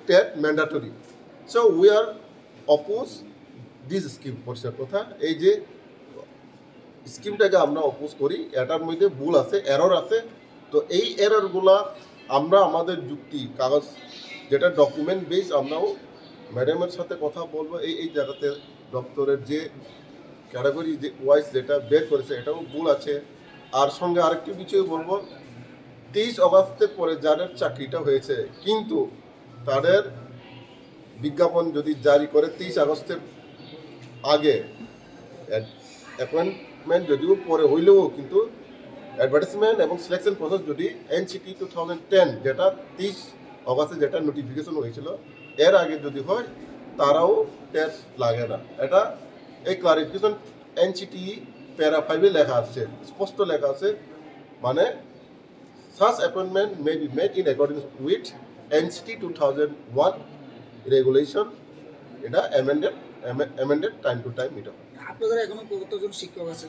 S20: TET mandatory. So we are oppose this scheme. পরিষ্কার কথা, এই যে স্কিমটাকে আমরা অপোজ করি, এটার মধ্যে ভুল আছে, এরর আছে। তো এই এররগুলা আমরা আমাদের যুক্তি কাগজ যেটা ডকুমেন্ট বেস আমরাও ম্যাডামের সাথে কথা বলবো। এই জায়গাতে দপ্তরের যে ক্যাটাগরি যে ওয়াইজ যেটা বের করেছে এটাও ভুল আছে। আর সঙ্গে আরেকটি বিষয় বলবো, 23 অগস্টের পরে যাদের চাকরিটা হয়েছে কিন্তু তাদের বিজ্ঞাপন যদি জারি করে 23 আগস্টের আগে, অ্যাপয়েন্টমেন্ট যদিও পরে হইলেও কিন্তু অ্যাডভার্টাইজমেন্ট এবং সিলেকশন প্রসেস যদি এনসিটি 2010 যেটা 30 অগস্টে যেটা নোটিফিকেশন হয়েছিল এর আগে যদি হয় তারাও টেস্ট লাগে না। এটা এই ক্লারিফিকেশন এনসিটি প্যারা 5-এ লেখা আছে, স্পষ্ট লেখা আছে, মানে such appointment may be made in accordance with NCT 2001 regulation. এটা amended time to time এটা।
S21: আপনাদের এখনো কতজন শিক্ষক আছে?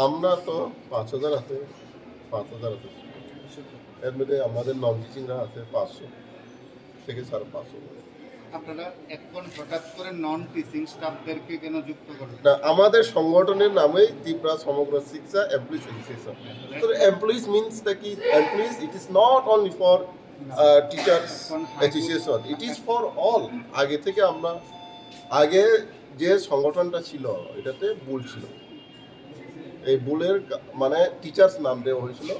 S20: আমরা তো 5000 আছে, 5000 আছে। এর মধ্যে আমাদের নন টিচিংরা আছে 500 থেকে 550।
S17: আপনারা এখন হঠাৎ করে নন টিচিং স্টাফদেরকে কেন যুক্ত করেন?
S20: না, আমাদের সংগঠনের নামই ত্রিপুরা সমগ্র শিক্ষা এমপ্লয়িজ অ্যাসোসিয়েশন। তো এমপ্লয়িজ মিনস কি employees, it is not only for teachers association, it is for all. আগে থেকে আমরা আগে যে সংগঠনটা ছিল এটাতে ভুল ছিল, এই ভুলের মানে টিচার্স নাম দেওয়া হয়েছিল।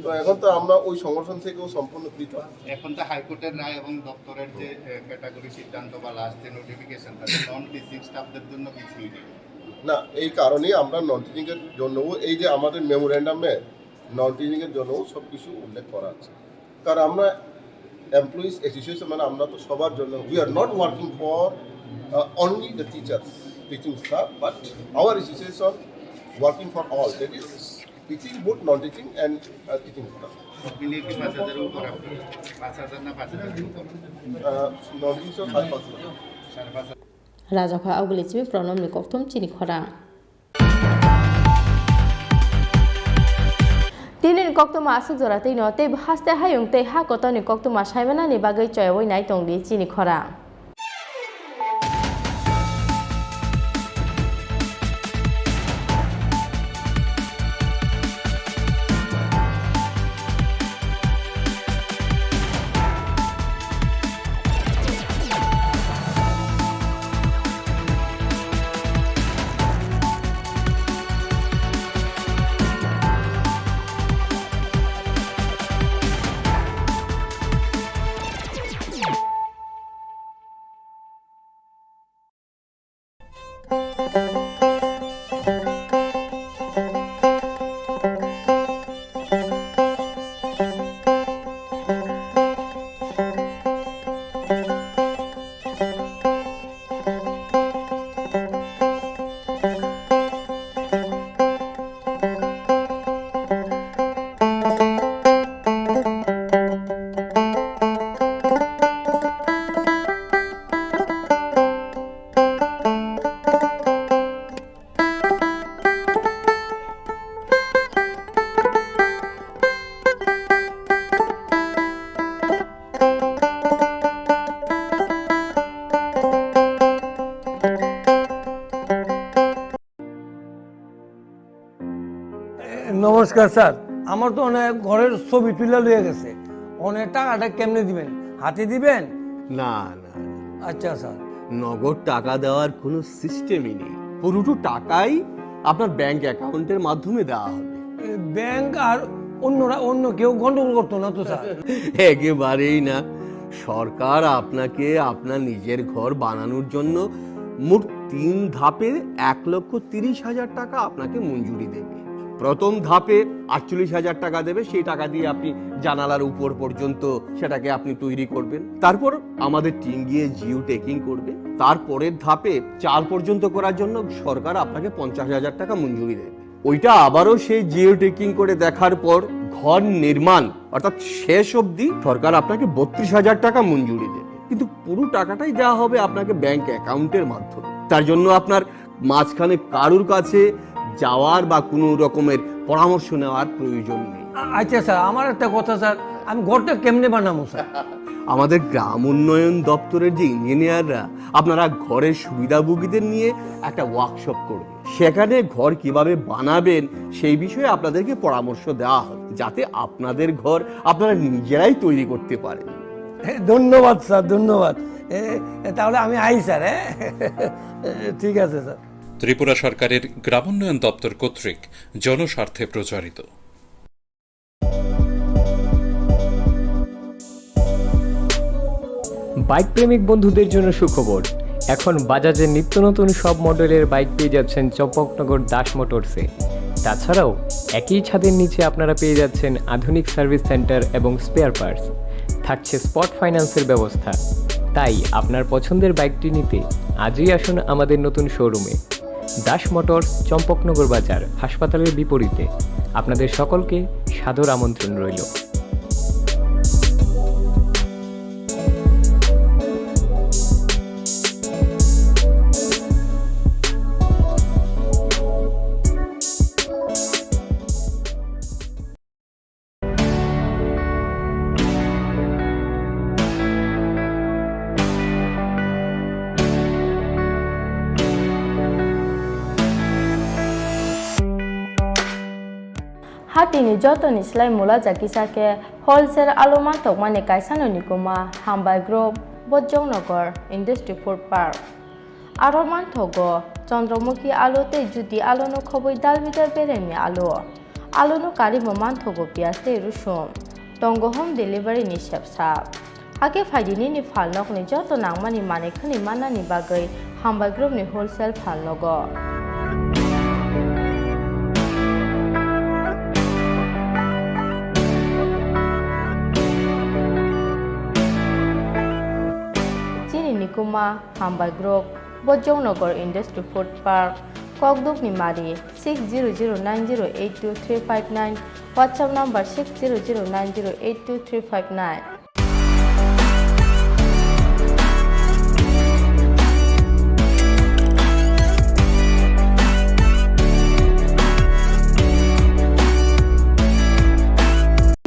S20: তো এখন তো আমরা ওই সংগঠন থেকেও সম্পূর্ণ পৃথক।
S17: এখন তো হাইকোর্টের রায় এবং দপ্তরের যে ক্যাটাগরি সিদ্ধান্ত বা লাস্ট যে নোটিফিকেশন নন টিচিং স্টাফদের জন্য কিছুই নেই
S20: না। এই কারণেই আমরা নন টিচিংয়ের জন্যও এই যে আমাদের মেমোরেন্ডামে নন টিচিংয়ের জন্যও সব কিছু উল্লেখ করা আছে। কারণ আমরা এমপ্লয়িজ অ্যাসোসিয়েশন মানে আমরা তো সবার জন্য, we are not working for only the teachers teaching staff, but hour association working for all, that is teaching, both non-teaching and teaching staff.
S17: মিলিয়ে কি 5000 এর উপর? 5000 না 5000 এর উপর?
S20: non-teaching 5,500.
S1: রাজাখা আউগলিচিমি প্রণম নিকথম চিনি খরাং দিনের কক্তমা আসুক জরাতেই নতে হাসতে হায়ুং তে হা কতনি কক্তমা সাইবানা নি বাগৈ চয়বই নাই টংদি চিনি খরাং।
S22: নমস্কার স্যার,
S11: আমার তো অনেক ঘরের ছবি তুলে লয়ে গেছে, অনেক টাকাটা কেমনে দিবেন, হাতে দিবেন?
S22: না না,
S11: আচ্ছা স্যার।
S22: নগদ টাকা দেওয়ার কোনো সিস্টেমই নেই, পুরোটো টাকাই আপনার ব্যাংক অ্যাকাউন্টের মাধ্যমে দেওয়া হবে।
S11: ব্যাংক আর অন্য কেউ গন্ডগোল করতো না তো স্যার?
S22: একেবারেই না, সরকার আপনাকে আপনার নিজের ঘর বানানোর জন্য মোট 3 ধাপে 1,30,000 টাকা আপনাকে মঞ্জুরি দেবে। প্রথম ধাপে 48,000 টাকা দেবে, সেই টাকা দিয়ে আপনি জানালার উপর পর্যন্ত সেটাকে আপনি তৈরি করবেন। তারপর আমাদের টিম গিয়ে জিও টেকিং করবে। তারপরের ধাপে 4 পর্যন্ত করার জন্য সরকার আপনাকে 50,000 টাকা মঞ্জুরি দেবে। ওইটা আবারও সেই জিও টেকিং করে দেখার পর ঘর নির্মাণ অর্থাৎ শেষ অবধি সরকার আপনাকে 32,000 টাকা মঞ্জুরি দেবে, কিন্তু পুরো টাকাটাই দেওয়া হবে আপনাকে ব্যাংক অ্যাকাউন্টের মাধ্যমে। তার জন্য আপনার মাঝখানে কারুর কাছে যাওয়ার বা কোনো রকমের পরামর্শ নেওয়ার প্রয়োজন নেই।
S11: আচ্ছা স্যার, আমার একটা কথা স্যার, আমি ঘরটা কেমনে বানাবো স্যার?
S22: আমাদের গ্রাম উন্নয়ন দপ্তরের যে ইঞ্জিনিয়াররা আপনারা ঘরের সুবিধাভোগীদের নিয়ে একটা ওয়ার্কশপ করবে, সেখানে ঘর কিভাবে বানাবেন সেই বিষয়ে আপনাদেরকে পরামর্শ দেওয়া হবে, যাতে আপনাদের ঘর আপনারা নিজেরাই তৈরি করতে পারেন।
S11: ধন্যবাদ স্যার, ধন্যবাদ। তাহলে আমি আই স্যার। ঠিক আছে স্যার।
S23: ত্রিপুরা সরকারের গ্রামোন্নয়ন দপ্তর কর্তৃক জনস্বার্থে প্রচারিত।
S24: বাইক প্রেমিক বন্ধুদের জন্য সুখবর, এখন বাজাজের নিত্য নতুন সব মডেলের বাইক পেয়ে যাচ্ছেন চম্পকনগর দাস মোটরসে। তাছাড়াও একই ছাদের নিচে আপনারা পেয়ে যাচ্ছেন আধুনিক সার্ভিস সেন্টার এবং স্পেয়ার পার্টস, থাকছে স্পট ফাইন্যান্সের ব্যবস্থা। তাই আপনার পছন্দের বাইকটি নিতে আজই আসুন আমাদের নতুন শোরুমে। দাস মোটরস, চম্পকনগর বাজার, হাসপাতালের বিপরীতে। আপনাদের সকলকে সাদর আমন্ত্রণ রইল।
S1: Hatini jotoni slai mula jakisake wholesale aloma tokmani kaisano nikuma hambai group Bojongnagar Industry Food Park. Aroman thogo Chandramukhi alote judi alono khoboi dalbidar beremi alono karimo man thogo piaste rusum tongo home delivery ni shepsap. Hake faidini ni falnok ni joto nangmani manekhani manani bagai hambai group ni wholesale falnogo. Chini Khorang Hambai Group Bojongnagar Industry Food Park Kokduk Nimari 6009082359 WhatsApp number 6009082359.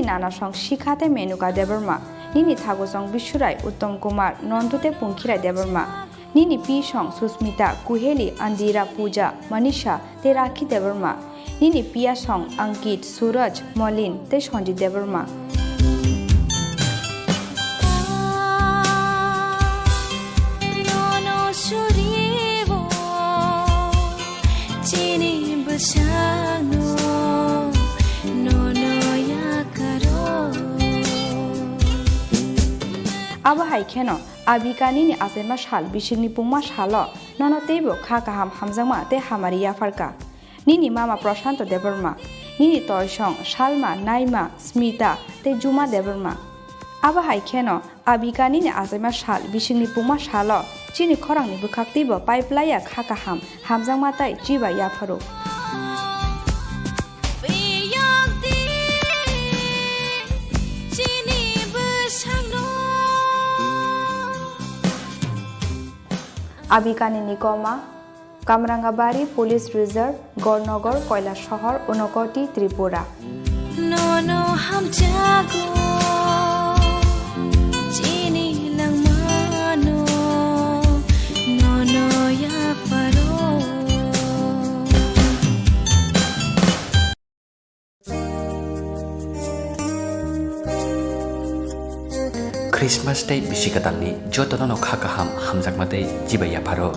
S16: নানা song শিখাতে মেনুকা দেবর্মা নিনি থাগোসং বিশ্বরায় উত্তম কুমার নন্দতে পুঙ্খিরায় দেবর্মা নিনি P song Susmita কুহেলি আন্দিরা পূজা মনীষা তে রাখি দেবর্মা নিনি পিয়া song অঙ্কিত সুরজ মলিন তে Sanjit Debbarma Abahai keno abikani ni asema shal bishingni pungma shalo nono teibo kha kaham hamjangma te hamariya farka nini mama Prashanto Debarma nini toysong Shalma Naima Smita te Juma Debarma Abahai keno abikani ni asema shal bishingni pungma shalo Chini Khorang ni bukhaktibo pipeline kha kaham hamjangma tai jiba ya pharo Abikani Nikoma, Kamrangabari Police Reserve, Gornagar, Koila Shahar, Unakoti, Tripura. No, ham jago, Chini Langmano, no, ya paro.
S3: Christmas day bisikadalni jotono khakaham hamjakmatei jibaya pharo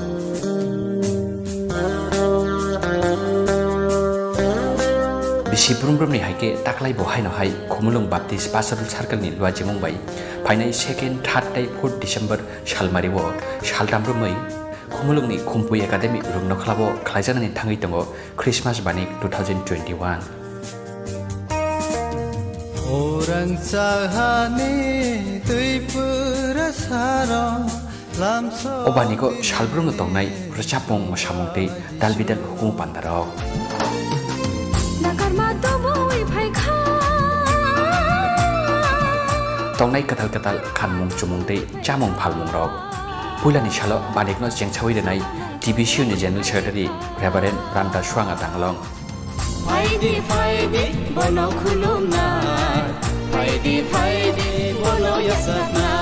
S3: Salbrumni haike taklai bohai no hai Khumulung Baptist Pastoral Circle ni Awaimung bai phainai 2nd 3rd dai 4th December salmari wo Salbrumni Khumulung ni Khumpu Academy rungno khlabo khlaijanani thangai tongo Christmas banik 2021
S8: Orang sahane Tripura sara
S3: Obaniko Salbrumno tongnai Rachapong Mosamongte dalbidal hukum pandarok Tongnai katal khanmung chumungte chamung phalmung rok Pulani salo banikno jengchawi denai TBC ni General Secretary Reverend Ranta Shuanga Tanglong
S8: Faidi bono khulumna Faidi bono yasakna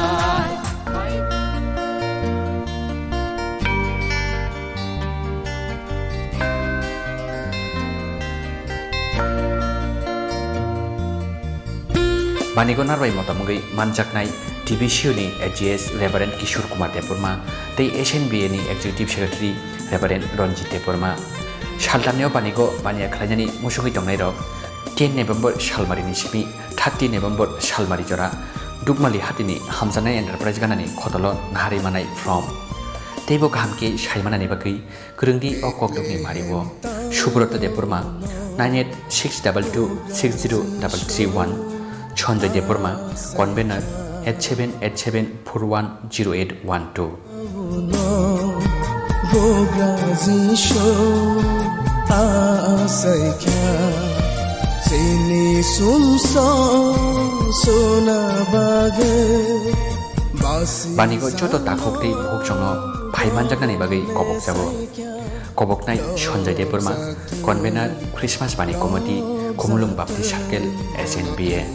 S3: Baniko narwai motamungai manjaknai TBC ni AGS Reverend Kishore Kumar Tepurma tei SNBA ni Executive Secretary Reverend Ranjit Tepurma Saltamneo baniko bania khlainani musugi tongnai rok 10 November salmari ni simi 30 November salmari jora dukmali hatini hamjanai enterprise ganani khotolo nahari manai from teibo gahamke saimanani bagai kurungdi okokdukni maribo Subrata Tepurma 9862260331 Chonjoy Tepurma convener 8787410812
S8: Bograzisho asaikya Sini sumso sonabage
S3: Baniko joto takhokte bhokchongo phaimanjaknani bagai kobok jabo koboknai Chonjoy Tepurma convener Christmas bani committee Khumulung Baptist Circle SNBA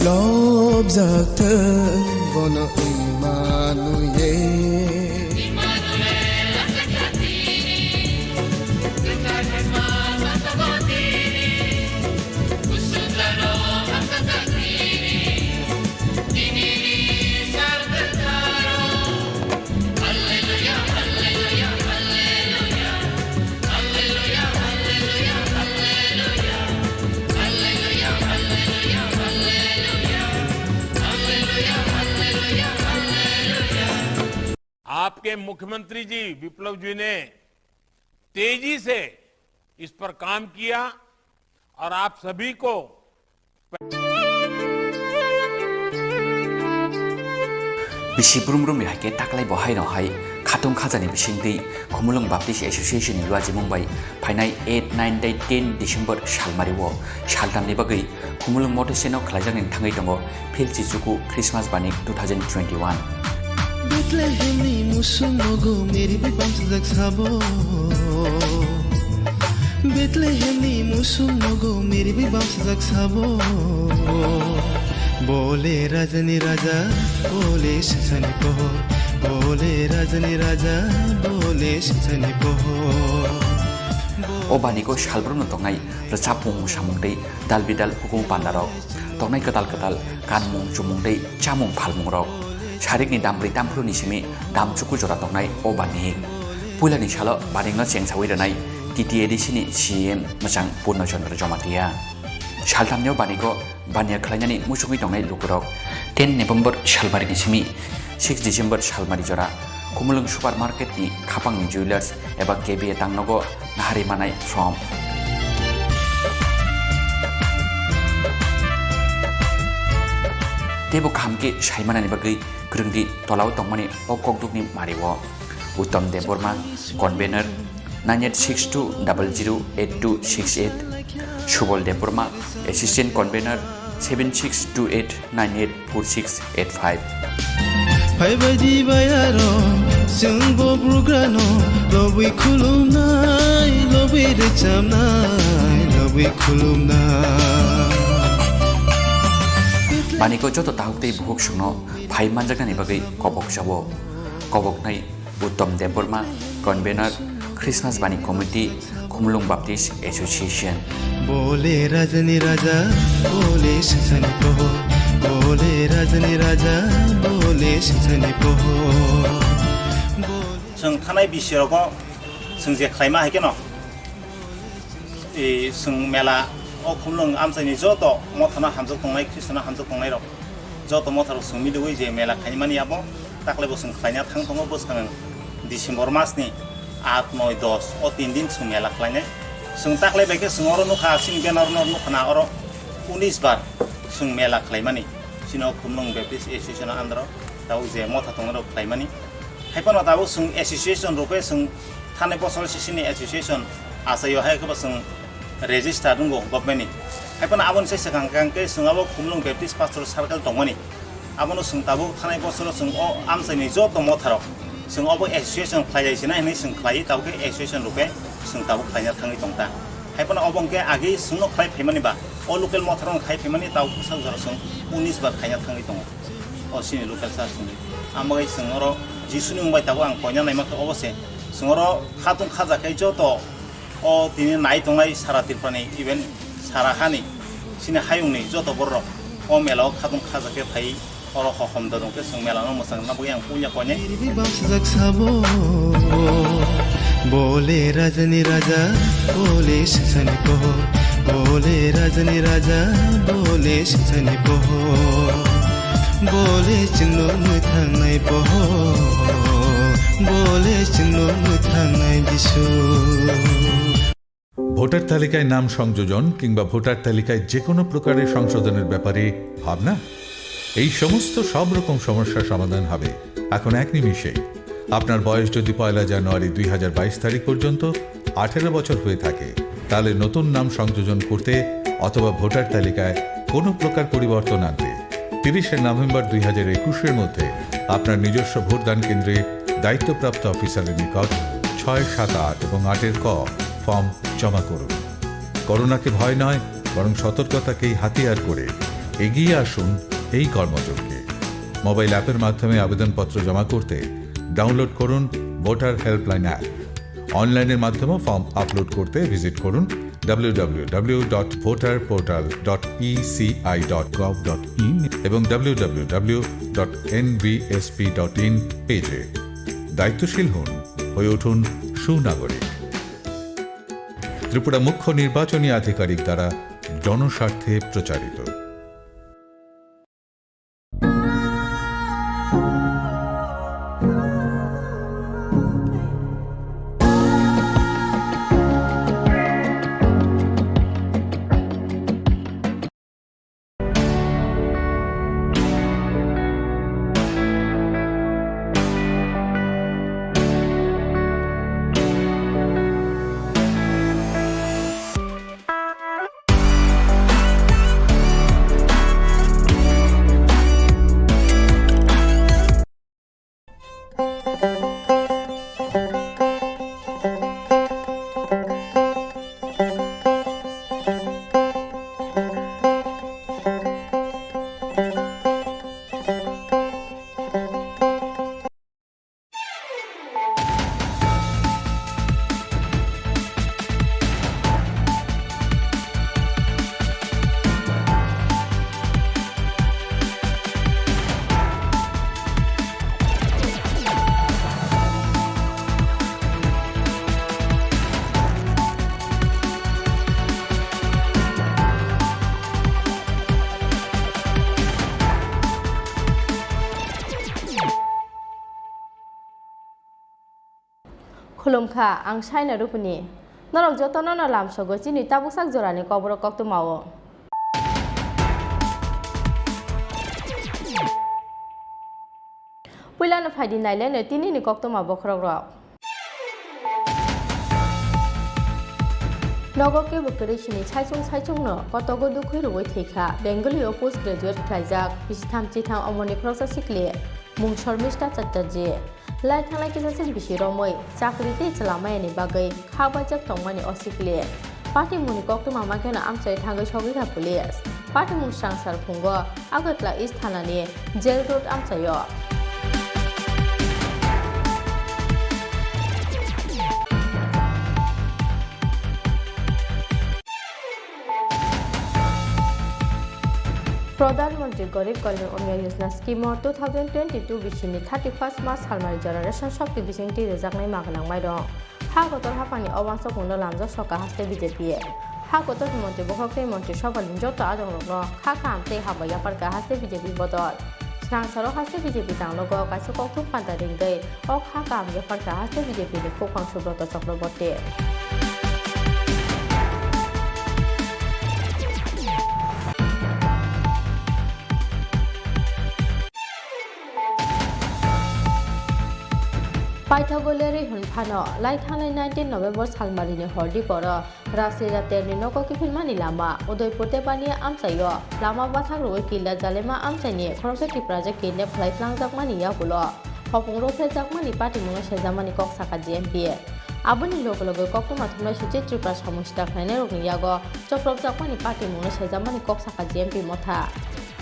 S8: Love zakte bono imanuye
S9: आपके मुख्यमंत्री जी विप्लव जी ने तेजी से इस पर काम किया और आप सभी को
S3: Salbrumni haike taklai bohai no hai khatung khajani bisingdei Khumulung Baptist Association ni Awaimung bai phainai 8 9 dai 10 December salmari wo saltamni bagai Khumulung motorceno khlaijani thangai tongo philchichuku Christmas banik 2021
S8: Betlehemni musumogo meri bam sajak sabo Betlehemni musumogo meri bam sajak sabo Bole rajani raja bole sani poho Bole rajani raja bole sani poho
S3: Obaniko Salbrumno tongnai Rachapong Mosamongte dalbidal hukum pandarok tongnai katal kanmung chumungte chamung phalmung rok Sarikni dampri tampru ni simi damchuku jora tongnai obani pulani salo baningno chengchawi renai TTAD sini CM Machang Purnachandra Jomatia Saltamneo baniko bania khlainani musugi tongnai lukurok 10 November salmari ni simi 6 December salmari jora Khumulung supermarket ni Khapangni jewelers eba KBA tangnogo nahari manai from Tebo khamke saimanani bagai kurungdi tolau tongmani okokdukni mariwo Uttam Deborma convener 9862008268 Subol Deborma assistant convener 7628984685
S8: Pai baji bayaro sungbo brugano lobi khulumnai lobi rechamnai lobi khulumnai
S3: Baniko joto tahukte buhuk sungno phai manjaknani bagai kobok jabo koboknai Uttam Deborma convener Christmas bani committee Khumlung Baptist Association.
S8: बोले रजनी राजा बोले सजनी पोहो बोले रजनी राजा बोले सजनी पोहो
S4: जों थानाय बिसोराव जों जे खायमा हायके न जों मेला खुमलुं आमसायनि जत मथाना हामजों दंनाय ख्रिस्टाना हामजों दंनाय र जत मथाराव जों मिलुयै जे मेला खायमानि आबो दाख्लैबो जों खायना थांथङो बोसखां डिसेम्बर मासनि 8, 9, 10 o 3 दिन जों मेला खायनाय जों दाख्लै बायके जों अर नुखा सिन बेनार नुखाना अर 19 बार जों मेला खायमानि सिनाव खुमलुं बेप्टिस्ट एसोसिएशन आन्दाराव दाउ जे मथा दंनाय खायमानि हायफाना दाबो जों एसोसिएशन रुपे जों थानाय बोसोर सिनि एसोसिएशन आसायाव हायखौबो जों रेजिस्टार दंगौ गभर्नमेन्टनि हायफाना आबोनसे सिगांके जोंहाबो खुमलुं बेप्टिस्ट पास्टर सार्केल दंमोन आबोनो जों दाबो थानाय बोसोराव जों आमसायनि जत मथाराव जों अबो एसोसिएशन खायजायसिना होननाय जों खायो दाबो एसोसिएशन रुपे जों दाबो खायना थाङै दं दा हायफाना अबंके आगे जोंनो खाय फैमानिबा अ लकेल मथाराव खाय फैमानि दाबो सावजार जों 19 बार खायना थाङै दं अ सिनि लकेल सासनि आमगाय जों अर जिसुनि मुंबाय दाबो आं पयना नायमाखौ अबसे जों अर खातुं खाजाखै जत o tini nai tongnai sara tirpani even sara hani sini hayungni joto borro o melo khadung khajake phai oro hokhom da dongke sung mela no mosang na buyang punya konya
S8: बोले रजनी राजा बोले सजनी पोहो बोले रजनी राजा बोले सजनी पोहो बोले चिन्नो मुथांनाय पोहो बोले चिन्नो मुथांनाय दिसु
S10: ভোটার তালিকায় নাম সংযোজন কিংবা ভোটার তালিকায় যে কোনো প্রকারের সংশোধনের ব্যাপারে ভাবনা এই সমস্ত সব রকম সমস্যার সমাধান হবে এখন এক নিমিষে আপনার বয়স যদি 1 জানুয়ারি 2022 তারিখ পর্যন্ত 18 বছর হয়ে থাকে তাহলে নতুন নাম সংযোজন করতে অথবা ভোটার তালিকায় কোনো প্রকার পরিবর্তন আনতে 30 নভেম্বর 2021 এর মধ্যে আপনার নিজস্ব ভোটদান কেন্দ্রে দায়িত্বপ্রাপ্ত অফিসারের নিকট 6, 7, 8 এবং 8 এর ক ফর্ম জমা করুন করোনাকে ভয় নয় বরং সতর্কতাকেই হাতিয়ার করে এগিয়ে আসুন এই কর্মযোগে মোবাইল অ্যাপের মাধ্যমে আবেদনপত্র জমা করতে ডাউনলোড করুন ভোটার হেল্পলাইন অ্যাপ অনলাইনের মাধ্যমে ফর্ম আপলোড করতে ভিজিট করুন www.voterportal.eci.gov.in এবং www.nvsp.in পেজে দায়িত্বশীল হন হয়ে উঠুন সুনাগরিক ত্রিপুরা মুখ্য নির্বাচনী আধিকারিক দ্বারা জনস্বার্থে প্রচারিত
S1: खुलुमखा आं साइना रुपुनि नरक जतन न लामसगो चिनि ताबुकसाक जरानि कबर कक्तु मावो पुइलानो फाइदि नाइलेनो तिनिनि कक्तु मावो खरग्रक नगरके बकरेसिनि साइचुंनो कतगो दुखै रुबै थैखा बेंगलियाव पोस्ट ग्रेजुएट खालायजाक बिसिथाम चिथाम अमरनि खरसा सिखले मुं शर्मिष्ठा चट्टार्जी लाइ थांनाय किसासिन बिसि रमै चाकरि ते चलामायानि बागै खाबायजाक तंमानि असिखले पार्टी मुनि कक्तु मामाखेनो आमसाय थांगै सगैथा पुलिस पार्टी मुं सांसार फुंगो आगतला इस्ट थानानि जेल रोड आमसायो प्रधानमंत्री गरीब कल्याण अन्न योजना स्कीम 2022 बिसिनि 31 मार्च हालमारि जरा रेशन शक्ति बिसिंति रेजाकनाय मागनांबाय दं हा गतर हाफानि अवांस खुंनो लामजा सका हास्ते बीजेपी हा गतर मंत्री बखकते मंत्री सभानि जत आदंरनो खा खामते हाबाया पारका हास्ते बीजेपी बदल स्रांसारो हास्ते बीजेपी दांलगो काइसे कक्तुम पान्दा रिंगै अ खा खामया पारका हास्ते बीजेपी नि खोखां सुब्रत चक्रवर्ती पाइथागोलेरि हुनफानो लाइथांनाय 19 नवेम्बर सालमारिनि हरदि पर रासलीला तेरनि नको किफिलमानि लामा उदयपुर तेबानि आमसायो लामा बाथांरुइ किला जालेमा आमसाइनि खरसे टिप्राजे किने फ्लाइफ्लांजाकमानि यागुलो हपुंरो फेजाकमानि पार्टी मुङा सेजामानि कक साका जीएमपी आबुनि लोगो लोगो कक्तमा थुमनाय सुचि त्रिपुरा समुस्ता खायने रोगनि यागो चप्रबजाकमानि पार्टी मुङा सेजामानि कक साका जीएमपी मथा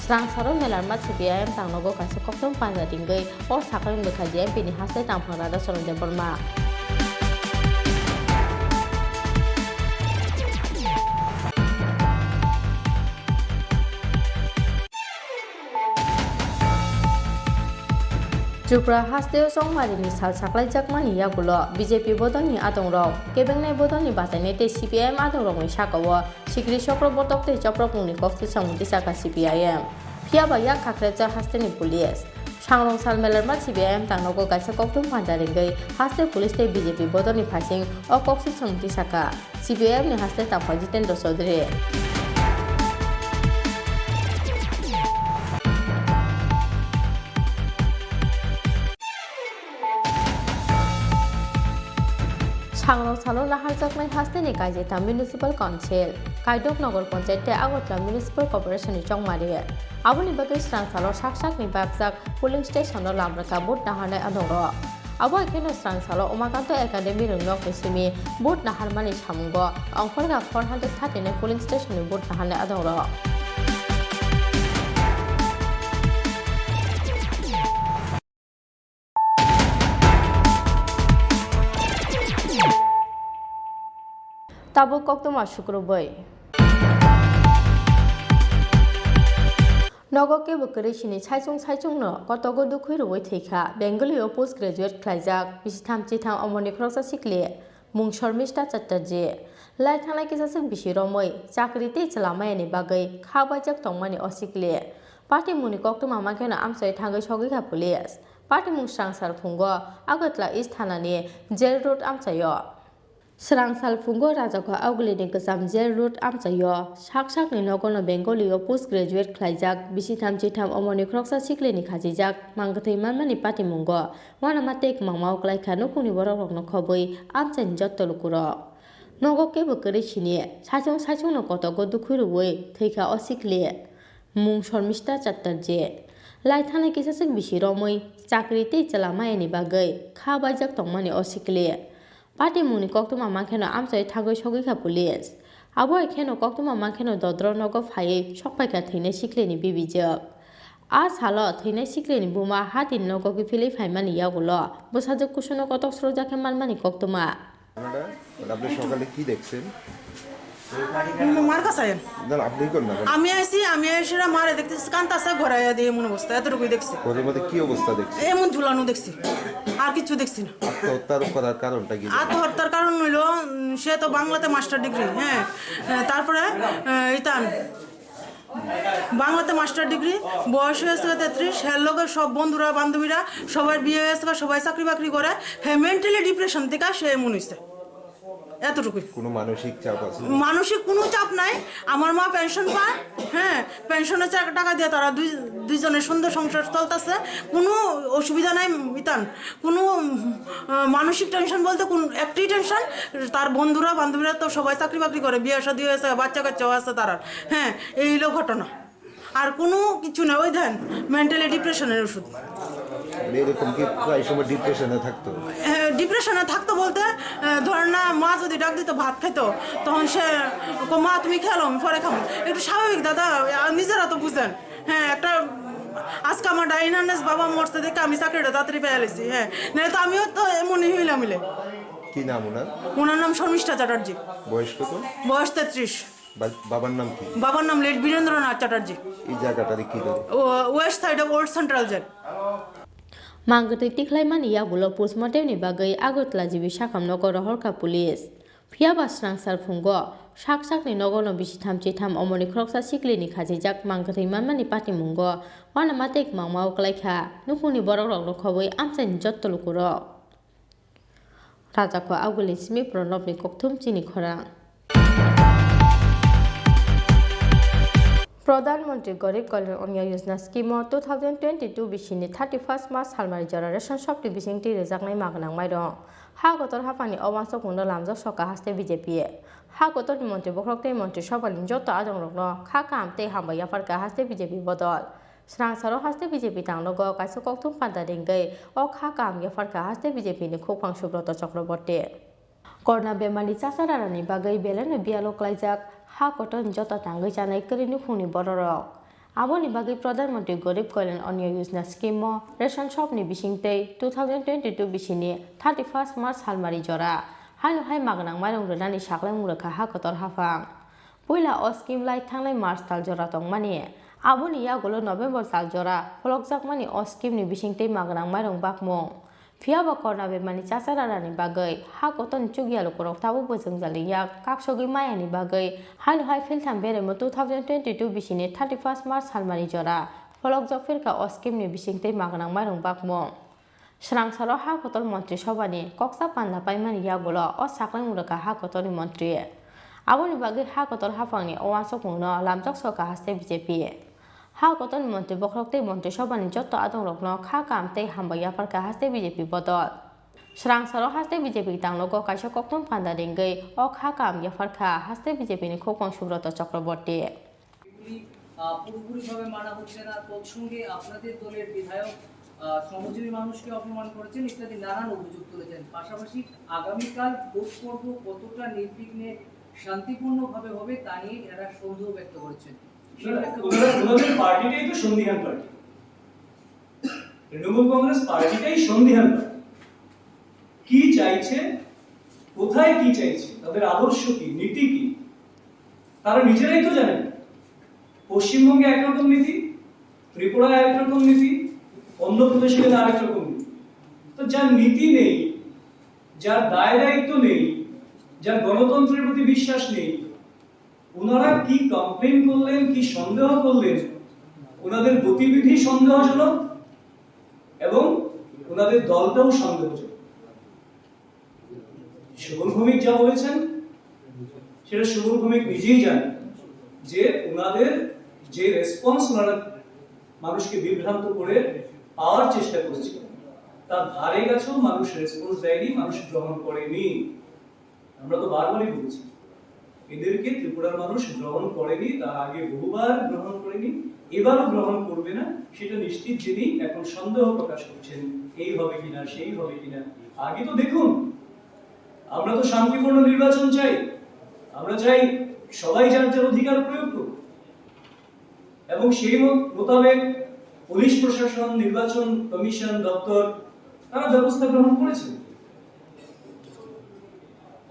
S1: स्रांसारो मेलारमा सीपीआईएम तांनगो कासे कक्तम पांजा दिंगै और साकारिं लेखा जीएमपी नि हास्ते तांफां रादा सरंदे बर्मा त्रिपुरा हास्ते संमारिनि साल साख्लाय जाकमानि यागुलो बीजेपी बदलनि आदंराव केबेंनाय बदलनि बातायनाय ते सीपीआईएम आदंरावनि साकावो सिक्रि चक्रबर्तक ते चप्रपुंनि कक्ति समुति साका सीपीआईएम फियाबा या खाख्रेजा हास्तेनि पुलिस सांरं साल मेलारमा सीपीआईएम तांनगो गाइसा कक्तुम पांजारिंगै हास्ते पुलिस ते बीजेपी बदलनि फासिं अ कक्ति समुति साका सीपीआईएम नि हास्ते ताफा जितेन्द्र चौधरी सांरं सालो नाहारजाकनाय हास्तेनि गाइजेता म्युनिसिपल काउन्सिल काइदक नगर पंचायत आगरतला म्युनिसिपल कर्पोरेशननि चंमारि आबुनि बागै स्रांसालो साकसाकनि बागजाक पुलिं स्टेशननो लामराका भोट नाहारनाय आदंरो आबो एखेनो स्रांसालो उमाकान्त एकाडेमि रंनक निसिमि भोट नाहारमानि सामुंगो अंफरगा 439 पुलिं स्टेशननि भोट नाहारनाय आदंरो ताबो कक्तमा शुक्रबै नगके बकरै सिनि साइचुंनो कतगो दुखै रुवै थैखा बेंगलियाव पोस्ट ग्रेजुएट ख्लाइजाक बिसिथाम चिथाम अमरनि खरसा सिखले मुं शर्मिष्ठा चट्टार्जी लाइथांनाय किसासों बिसिरमै चाकरि ते चलामायानि बागै खाबायजाक तंमानि असिखले पार्टी मुनि कक्तमा माखेनो आमसाय थांगै सगैखा पुलिस पार्टी मुं स्रांसार फुंगो आगतला इस्ट थानानि जेल रोड आमसायो स्रांसाल फुंगो राजाखौ आवगलिनि गोजाम जेल रोड आमसायो साकसाकनि नगनो बेंगलियाव पोस्ट ग्रेजुएट ख्लाइजाक बिसिथाम चिथाम अमरनि खरसा सिखलेनि खाजिजाक मांगथै मानमानि पार्टी मुंगो वाना मातेक मांमाव ग्लाइखा नुकुनि बररकनो खबै आमसायनि जत्तलुकुरो नगके बकरै सिनि साइचुंनो कतगो दुखुरुवै थैखा असिखले मुं शर्मिष्ठा चट्टार्जी लाइथांनाय किसासों बिसिरमै चाकरि ते चलामायानि बागै खाबायजाक तंमानि असिखले पार्टी मुनि कक्तमा माखेनो आमसाय थांगै सगैखा पुलिस आबो एखेनो कक्तमा माखेनो दद्र नग फायै सकपायखा थैनाय सिखलेनि बिबिजोक आ सालो थैनाय सिखलेनि बुमा हातिन नगके फिलै फाइमानि यागुलो बसाजोक कुसुनो कतक स्रजाके मानमानि कक्तमा
S2: আপনি সকালে কি দেখছেন
S12: মার কাছে
S2: আপনি কোন না
S12: আমি এসে মারে দেখতেছি কান্তাছে ঘোরাইয়া দিয়ে এমন অবস্থা এতটুকুই দেখছি
S2: ওদের মধ্যে কি অবস্থা দেখছেন
S12: এমন ঝুলানো দেখছি আর কিছু দেখছি না
S2: আত্মহত্যার করার কারণটা কি
S12: আত্মহত্যার কারণ হইল সে তো বাংলাতে মাস্টার ডিগ্রি হ্যাঁ তারপরে ইতান বাংলাতে মাস্টার ডিগ্রি বয়স হয়েছে 33 হের লোকের সব বন্ধুরা বান্ধবীরা সবার বিয়ে হয়েছে সবাই চাকরি বাকরি করে মেন্টালি ডিপ্রেশন থেকে সে এমন হয়েছে এতটুকুই
S2: কোনো মানসিক চাপ আছে
S12: মানসিক কোনো চাপ নাই আমার মা পেনশন পায় হ্যাঁ পেনশনের টাকা দিয়ে তারা দুইজনের সুন্দর সংসার চলতেছে কোনো অসুবিধা নাই ইতান কোনো মানসিক টেনশন বলতে কোন একটি টেনশন তার বন্ধুরা বান্ধবীরা তো সবাই চাকরি বাকরি করে বিয়ে শাদী হয়েছে বাচ্চা কাচ্চাও আছে তারা হ্যাঁ এই হলো ঘটনা আর কোনো কিছু না ওই দেন মেন্টালি ডিপ্রেশনের ওষুধ
S2: এরকম কি প্রায় সময় ডিপ্রেশনে থাকতো
S12: ডিপ্রেশনে থাকতো বলতে ধরেন না মা যদি ডাক দিত ভাত খাইতো তখন সে মা তুমি খেলো আমি পরে খাবো একটু স্বাভাবিক দাদা নিজেরা তো বুঝেন হ্যাঁ একটা আজকে আমার ডাইনার্নেস বাবা মরতে দেখে আমি চাকরিটা তাড়াতাড়ি পেয়ে গেছি হ্যাঁ নাহলে তো আমিও তো এমনই হইলাম
S2: কি নাম ওনার
S12: ওনার নাম শর্মিষ্ঠা চ্যাটার্জি
S2: বয়স কত
S12: বয়স 33
S2: বাবার নাম কি?
S12: বাবার নাম লেট বীরেন্দ্রনাথ চ্যাটার্জি।
S2: এই জায়গাটাতে কি করে?
S12: West side of old central jail.
S1: Mangkutui tiklaimani yagulo postmortemni bagai Agotla jibi sakam nogor horka police. Phiaba srang sarfungo sakni nogono bisi thamchi tham omoni kroksa siklini khajijak mangkutui manmani patimungo wana matek mangmao klaikha nupuni borok rok nokhoboi amsaini jottolukurok. Rajako Aguli Simi Pranobni Kokthum Chini Khorang প্রধানমন্ত্রী Garib Kalyan Anna Yojana scheme 2022 বিশিনি 31 March হালমারি জরা ration শক্তি বিশিংটি রেজাকনাই মাগনাং মাইরং হা গতর হাফানি অবাঞ্চক মুন্ড লামজক সকা হাসতে BJP হা গতর মন্ত্রী বখরকতে মন্ত্রী সভানি যত আজং রগ্ন খা কামতে হামবাই আফারকা হাসতে বিজেপি বদল স্রাংসারও হাসতে বিজেপি তাংলগ কাইসো কক্তুম পান্তা দেঙ্গৈ অ খা কাম আফারকা হাসতে বিজেপি ni খোকফাং সুব্রত চক্রবর্তী করোনা বেমারি চাচারানি বাগৈ বেলেনো বিয়ালো ক্লাইজাক ha koton jota tangai janai kerini phuni bororok aboni bagi প্রধানমন্ত্রী Garib Kalyan Anna Yojana scheme ration shop ni bisingtei 2022 bisini 31 March হালমারি জরা হাইনো হাই মাগনাং মাইরং রদানি সাকলাই মুরখা ha kotor hafang puila o scheme lai thanglai march tal jora tongmani aboni yagulo november sal jora folokjak mani o scheme ni bisingtei magnang mairong bakmung Phiaba korna bemani chasararani bagai ha koton chugialo korok tabu bojong yak kaksogi mayani bagai haino hai filtham beremo 2022 bisini 31 march halmari jora folok jokfirka o scheme ni bisingtei magnang mairong bakmo srangsaro ha kotor mantri sobani koksa panna paimani yagulo o saklai muraka ha kotori mantri aboni bagai ha kotor hafangni owansok mungno lamjok soka haste BJP ha koton mantri bokhrokte mantri sobani jotto adong rokno kha kamte hambaya parka haste BJP bodol srangsaro haste BJP tanglogo kaisa kokton panda dengei o kha kam ya parka haste BJP ni khokong subroto Chakraborty
S13: পুরোপুরিভাবে মানা হচ্ছে না তৎসঙ্গে আপনাদের দলের বিধায়ক শ্রমজীবী মানুষকে অপমান করেছেন ইত্যাদি নানান অভিযোগ তুলেছেন পাশাপাশি আগামীকাল ভোট পর্ব কতটা নির্বিঘ্নে শান্তিপূর্ণভাবে হবে তা নিয়ে এরা সন্দেহ ব্যক্ত করেছেন
S14: ওনাদের পার্টিটাই তো সন্ধিহান পার্টি তৃণমূল কংগ্রেস পার্টিটাই সন্ধিহান পার্টি কি চাইছে কোথায় কি চাইছে তাদের আদর্শ কি নীতি কি তারা নিজেরাই তো জানেন পশ্চিমবঙ্গে একরকম নীতি ত্রিপুরায় একরকম নীতি অন্ধ্রপ্রদেশে গেলে আরেক রকম নীতি তো যার নীতি নেই যার দায় দায়িত্ব নেই যার গণতন্ত্রের প্রতি বিশ্বাস নেই ওনারা কি কমপ্লেন করলেন কি সন্দেহ করলেন ওনাদের গতিবিধি সন্দেহজনক এবং ওনাদের দলটাও সন্দেহজনক সুবল ভৌমিক যা বলেছেন সেটা সুবল ভৌমিক নিজেই জানেন যে ওনাদের যে রেসপন্স ওনারা মানুষকে বিভ্রান্ত করে পাওয়ার চেষ্টা করেছিল তার ধারে কাছেও মানুষ রেসপন্স দেয়নি মানুষ গ্রহণ করেনি আমরা তো বারবারই বলছি এদেরকে ত্রিপুরার মানুষ গ্রহণ করেনি তার আগে বহুবার গ্রহণ করেনি এবারও গ্রহণ করবে না সেটা নিশ্চিত যিনি এখন সন্দেহ প্রকাশ করছেন এই হবে কিনা সেই হবে কিনা আগে তো দেখুন আমরা তো শান্তিপূর্ণ নির্বাচন চাই আমরা চাই সবাই যার যার অধিকার প্রয়োগ করুক এবং সেই মোতাবেক পুলিশ প্রশাসন নির্বাচন কমিশন দপ্তর তারা ব্যবস্থা গ্রহণ করেছে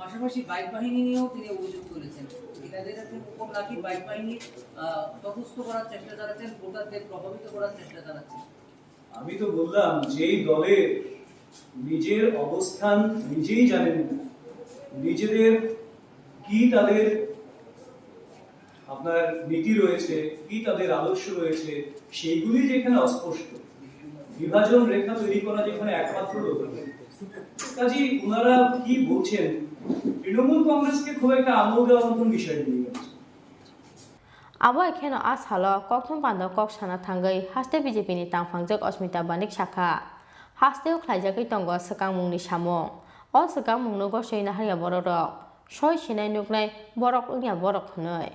S13: পাশাপাশি বাইক বাহিনী নিয়েও তিনি অভিযোগ তুলেছেন এনাদের উপর নাকি বাইক বাহিনী তটস্থ করার চেষ্টা চালাচ্ছেন ভোটারদের প্রভাবিত করার চেষ্টা চালাচ্ছেন
S14: আমি তো বললাম যেই দলের নিজের অবস্থান নিজেই জানেন নিজেদের কি তাদের আপনার নীতি রয়েছে কি তাদের আদর্শ রয়েছে সেইগুলি যেখানে অস্পষ্ট বিভাজন রেখা তৈরি করা যেখানে একমাত্র কাজী ওনারা কি বলছেন তৃণমূল কংগ্রেসকে খুব একটা আমল দেওয়ার মতন বিষয় নিয়ে গেছে
S1: abo ekheno ashalo kokthum pando kok sana thangai haste BJP ni tangphangjak Asmita Banik Shakha hasteo khlaijakai tongo sakangmungni samung o sakangmungno goseina haria borok soi sinai nuknai borok ungya borok hnoi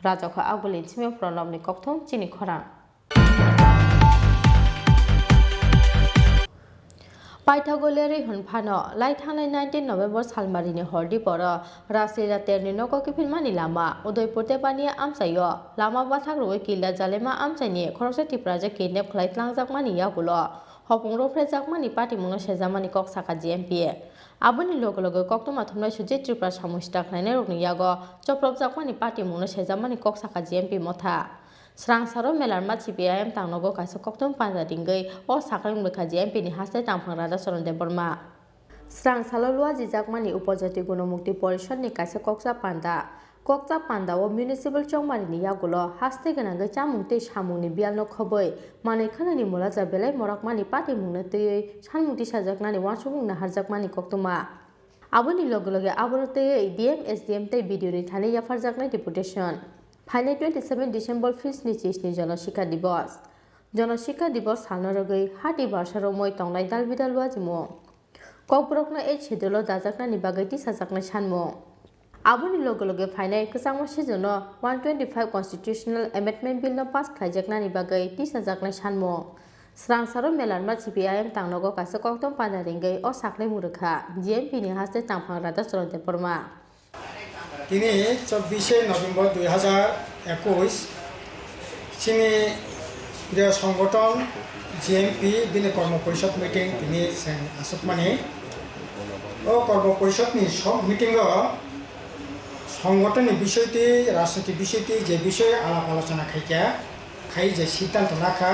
S1: rajako aguli chime pranobni kokthum Chini Khorang Paithagoleri hunphano lai thanglai 19 November salmarini hordi poro rasira terni noko kipilmani lama Udaipur te bania amsayo lama bathak roi kila jalema amsani khoroksa tipraje kidnap khlai tlangjak mani yagulo hopungro phrejakmani party mungno sejamani kok saka GMP aboni logo koktoma thomnai suje Tripura samustak naine rokni yago choprop jakmani party mungno sejamani koksaka GMP motha Srang saro melar mat CPIM tangnogo kaisa koktom panja dingei o sakrang mukha GMP ni haste tangphang rada soron de borma Srang salo lua jijakmani upojati gunomukti porishod ni kaisa koksa panda o municipal chongmari ni yagulo haste ganangai chamungte samungni bialno khoboi manai khanani mulaja belai morakmani party mungno tei sanmungti sajaknani wansumungna harjakmani koktoma aboni loge abono tei DM SDM tei video ni thani yafarjaknai deputation Final 27 December Fis ni Chis ni Janashika Divos Salnarogoi Hati Barsaro Moi Tonglai Dalbida Luajimo Kokbrokna H Hedolo Dajakna ni Bagaiti Sajakna Shanmo Aboni loge Final Kusangma Shizono 125 Constitutional Amendment Bill no pass Klajakna ni Bagaiti Sajakna Shanmo Srang saro melarma CPIM tangnogo kaisa koktom panaringai o sakle murukha GMP ni haste tangphang rada soronte porma
S6: তিনি 24 November 2021 চিনি প্রিয় সংগঠন GMP দিনে কর্ম পরিষদ meeting তিনি আসুকমানি ও কর্ম পরিষদনি সব মিটিং সংগঠনের বিষয়টি রাজনৈতিক বিষয়টি যে বিষয়ে আলাপ আলোচনা খাই যে সিদ্ধান্ত নাখা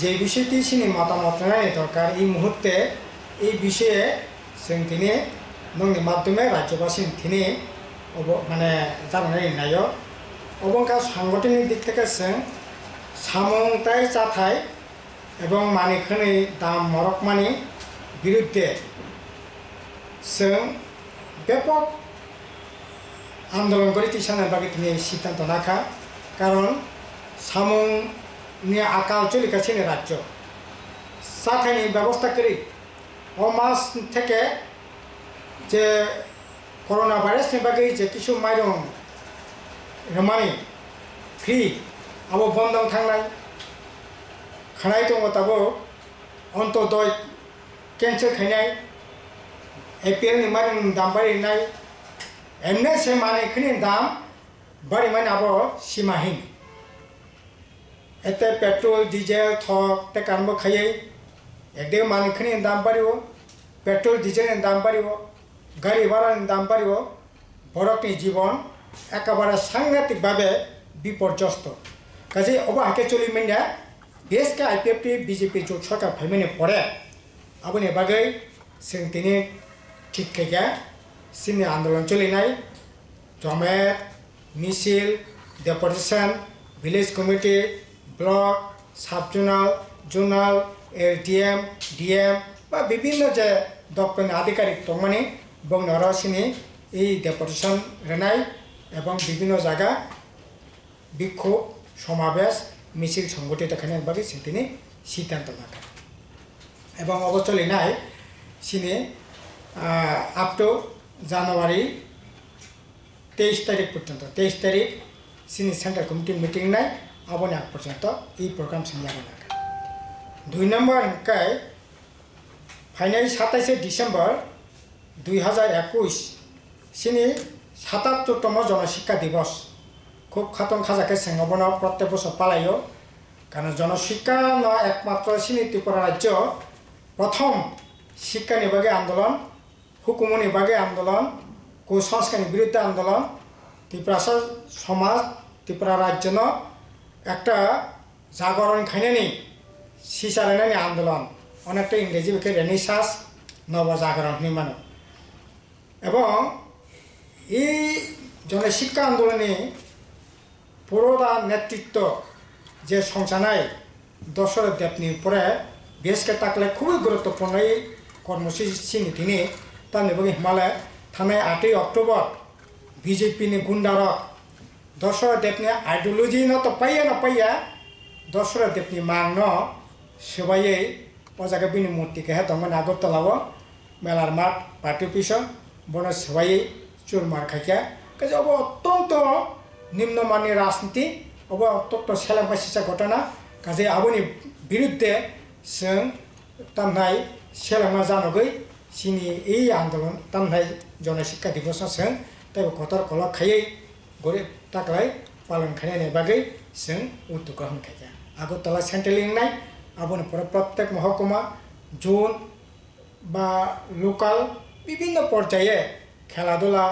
S6: যে বিষয়টি চিনি মতামত নেওয়ার দরকার এই মুহূর্তে এই বিষয়ে তিনি নংনি মাধ্যমে রাজ্যবাসী তিনি মানে জানাই নাইও অবংকা সাংগঠনিক দিক থেকে সামংতাই চাথাই এবং মানিখানি দাম মরকমানি বিরুদ্ধে ব্যাপক আন্দোলন করে তিসানের বাকি তিনি সিদ্ধান্ত নাখা কারণ সামংনি আকাল চলিকাছিনি রাজ্য চাথাইনি ব্যবস্থা করি ও মাস থেকে যে করোনা ভাইরাসनि बागै जे किसु माइरं रमानि फ्रि आबो बन्दं थांनाय खानाय दङ ताबो अन्तदय केन्सेल खायनाय एपिएल नि माइरं दाम बारिनाय एमने से मानिखनि दाम बारि माने आबो सीमाहीन एते पेट्रोल डिजेल थक ते कानबो खायै एकदे मानिखनि दाम बारियो पेट्रोल डिजेल नि दाम बारियो गाड़ी भाड़ा दाम बाड़ो बरकनी जीवन एकेबारे सांघातिक भावे विपर्यस्त काजे अब आके चलि मिना देश के आईपीएफटी बीजेपी जो सरकार फैमिने पड़े आबनि बागै जों दिनै ठीक खायगा सिनि आंदोलन चलिनाय जमेत मिसिल deputation village committee block sub zonal LDM DM बा विभिन्न जे दप्तर आधिकारिक दंमानि बंगनारासिनी এই ডেপুটেশন রেনাই এবং বিভিন্ন জায়গা বিক্ষোভ সমাবেশ মিছিল সংগঠিত খানের বাকি তিনি সিদ্ধান্ত নাখা এবং অবচলিনায় সিনি আপ টু জানুয়ারি 23 তারিখ পর্যন্ত 23 তারিখ সিনি সেন্ট্রাল কমিটি মিটিং নাই আবনি আগ পর্যন্ত এই প্রোগ্রাম সিনিয়াগা নাখা 2 নম্বর কায় ফাইনাল 27 ডিসেম্বর 2021 চিনি 77তম জনশিক্ষা দিবস খুব খাতন খাজাকে সেঙ্গবন প্রত্যেক বছর পালাইও কারণ জনশিক্ষা একমাত্র চিনি ত্রিপুরা রাজ্য প্রথম শিক্ষা নিবাগে আন্দোলন হুকুম নিবাগে আন্দোলন কুসংস্কারের বিরুদ্ধে আন্দোলন ত্রিপুরা সমাজ ত্রিপুরা রাজ্য একটা জাগরণ খাইনানি সিসারানি আন্দোলন অনেকটা ইংরেজি বিকে রেনিসাস নবজাগরণ নির্মাণ এবং এই জনশিক্ষা আন্দোলনে পুরোটা নেতৃত্ব যে সংসানায় দশরথ দেবনি পরে বেশকে তাকলে খুবই গুরুত্বপূর্ণ এই কর্মসূচি তিনি তার নিবগে হিমালয় থানায় 8 অক্টোবর বিজেপি নি গুন্ডারক দশরথ দেবনি আইডিওলজি তো পাইয়া দশরথ দেবনি মাংন সবাই পজাকে বিনি মূর্তিকে হে তখন আগরতলাও মেলার মাঠ পার্টি অফিস বন সবাই চুরমার খাইয়া কাজে অব অত্যন্ত নিম্নমানের রাজনীতি অব অত্যন্ত সেলাবাসিসা ঘটনা কাজে আবনি বিরুদ্ধে जों तामनाय सेलामा जानगै सिनि এই आन्दोलन तामनाय जनशिक्षा दिवस जों तब कतर कलक खायै गरे ताकलाय पालन खानायनि बागै जों उद्योग खाया আগরতলা सेन्ट्रेल लिंनाय आबनि प्रत्येक महकुमा जोन बा लोकाल বিভিন্ন পর্যায়ে খেলাধুলা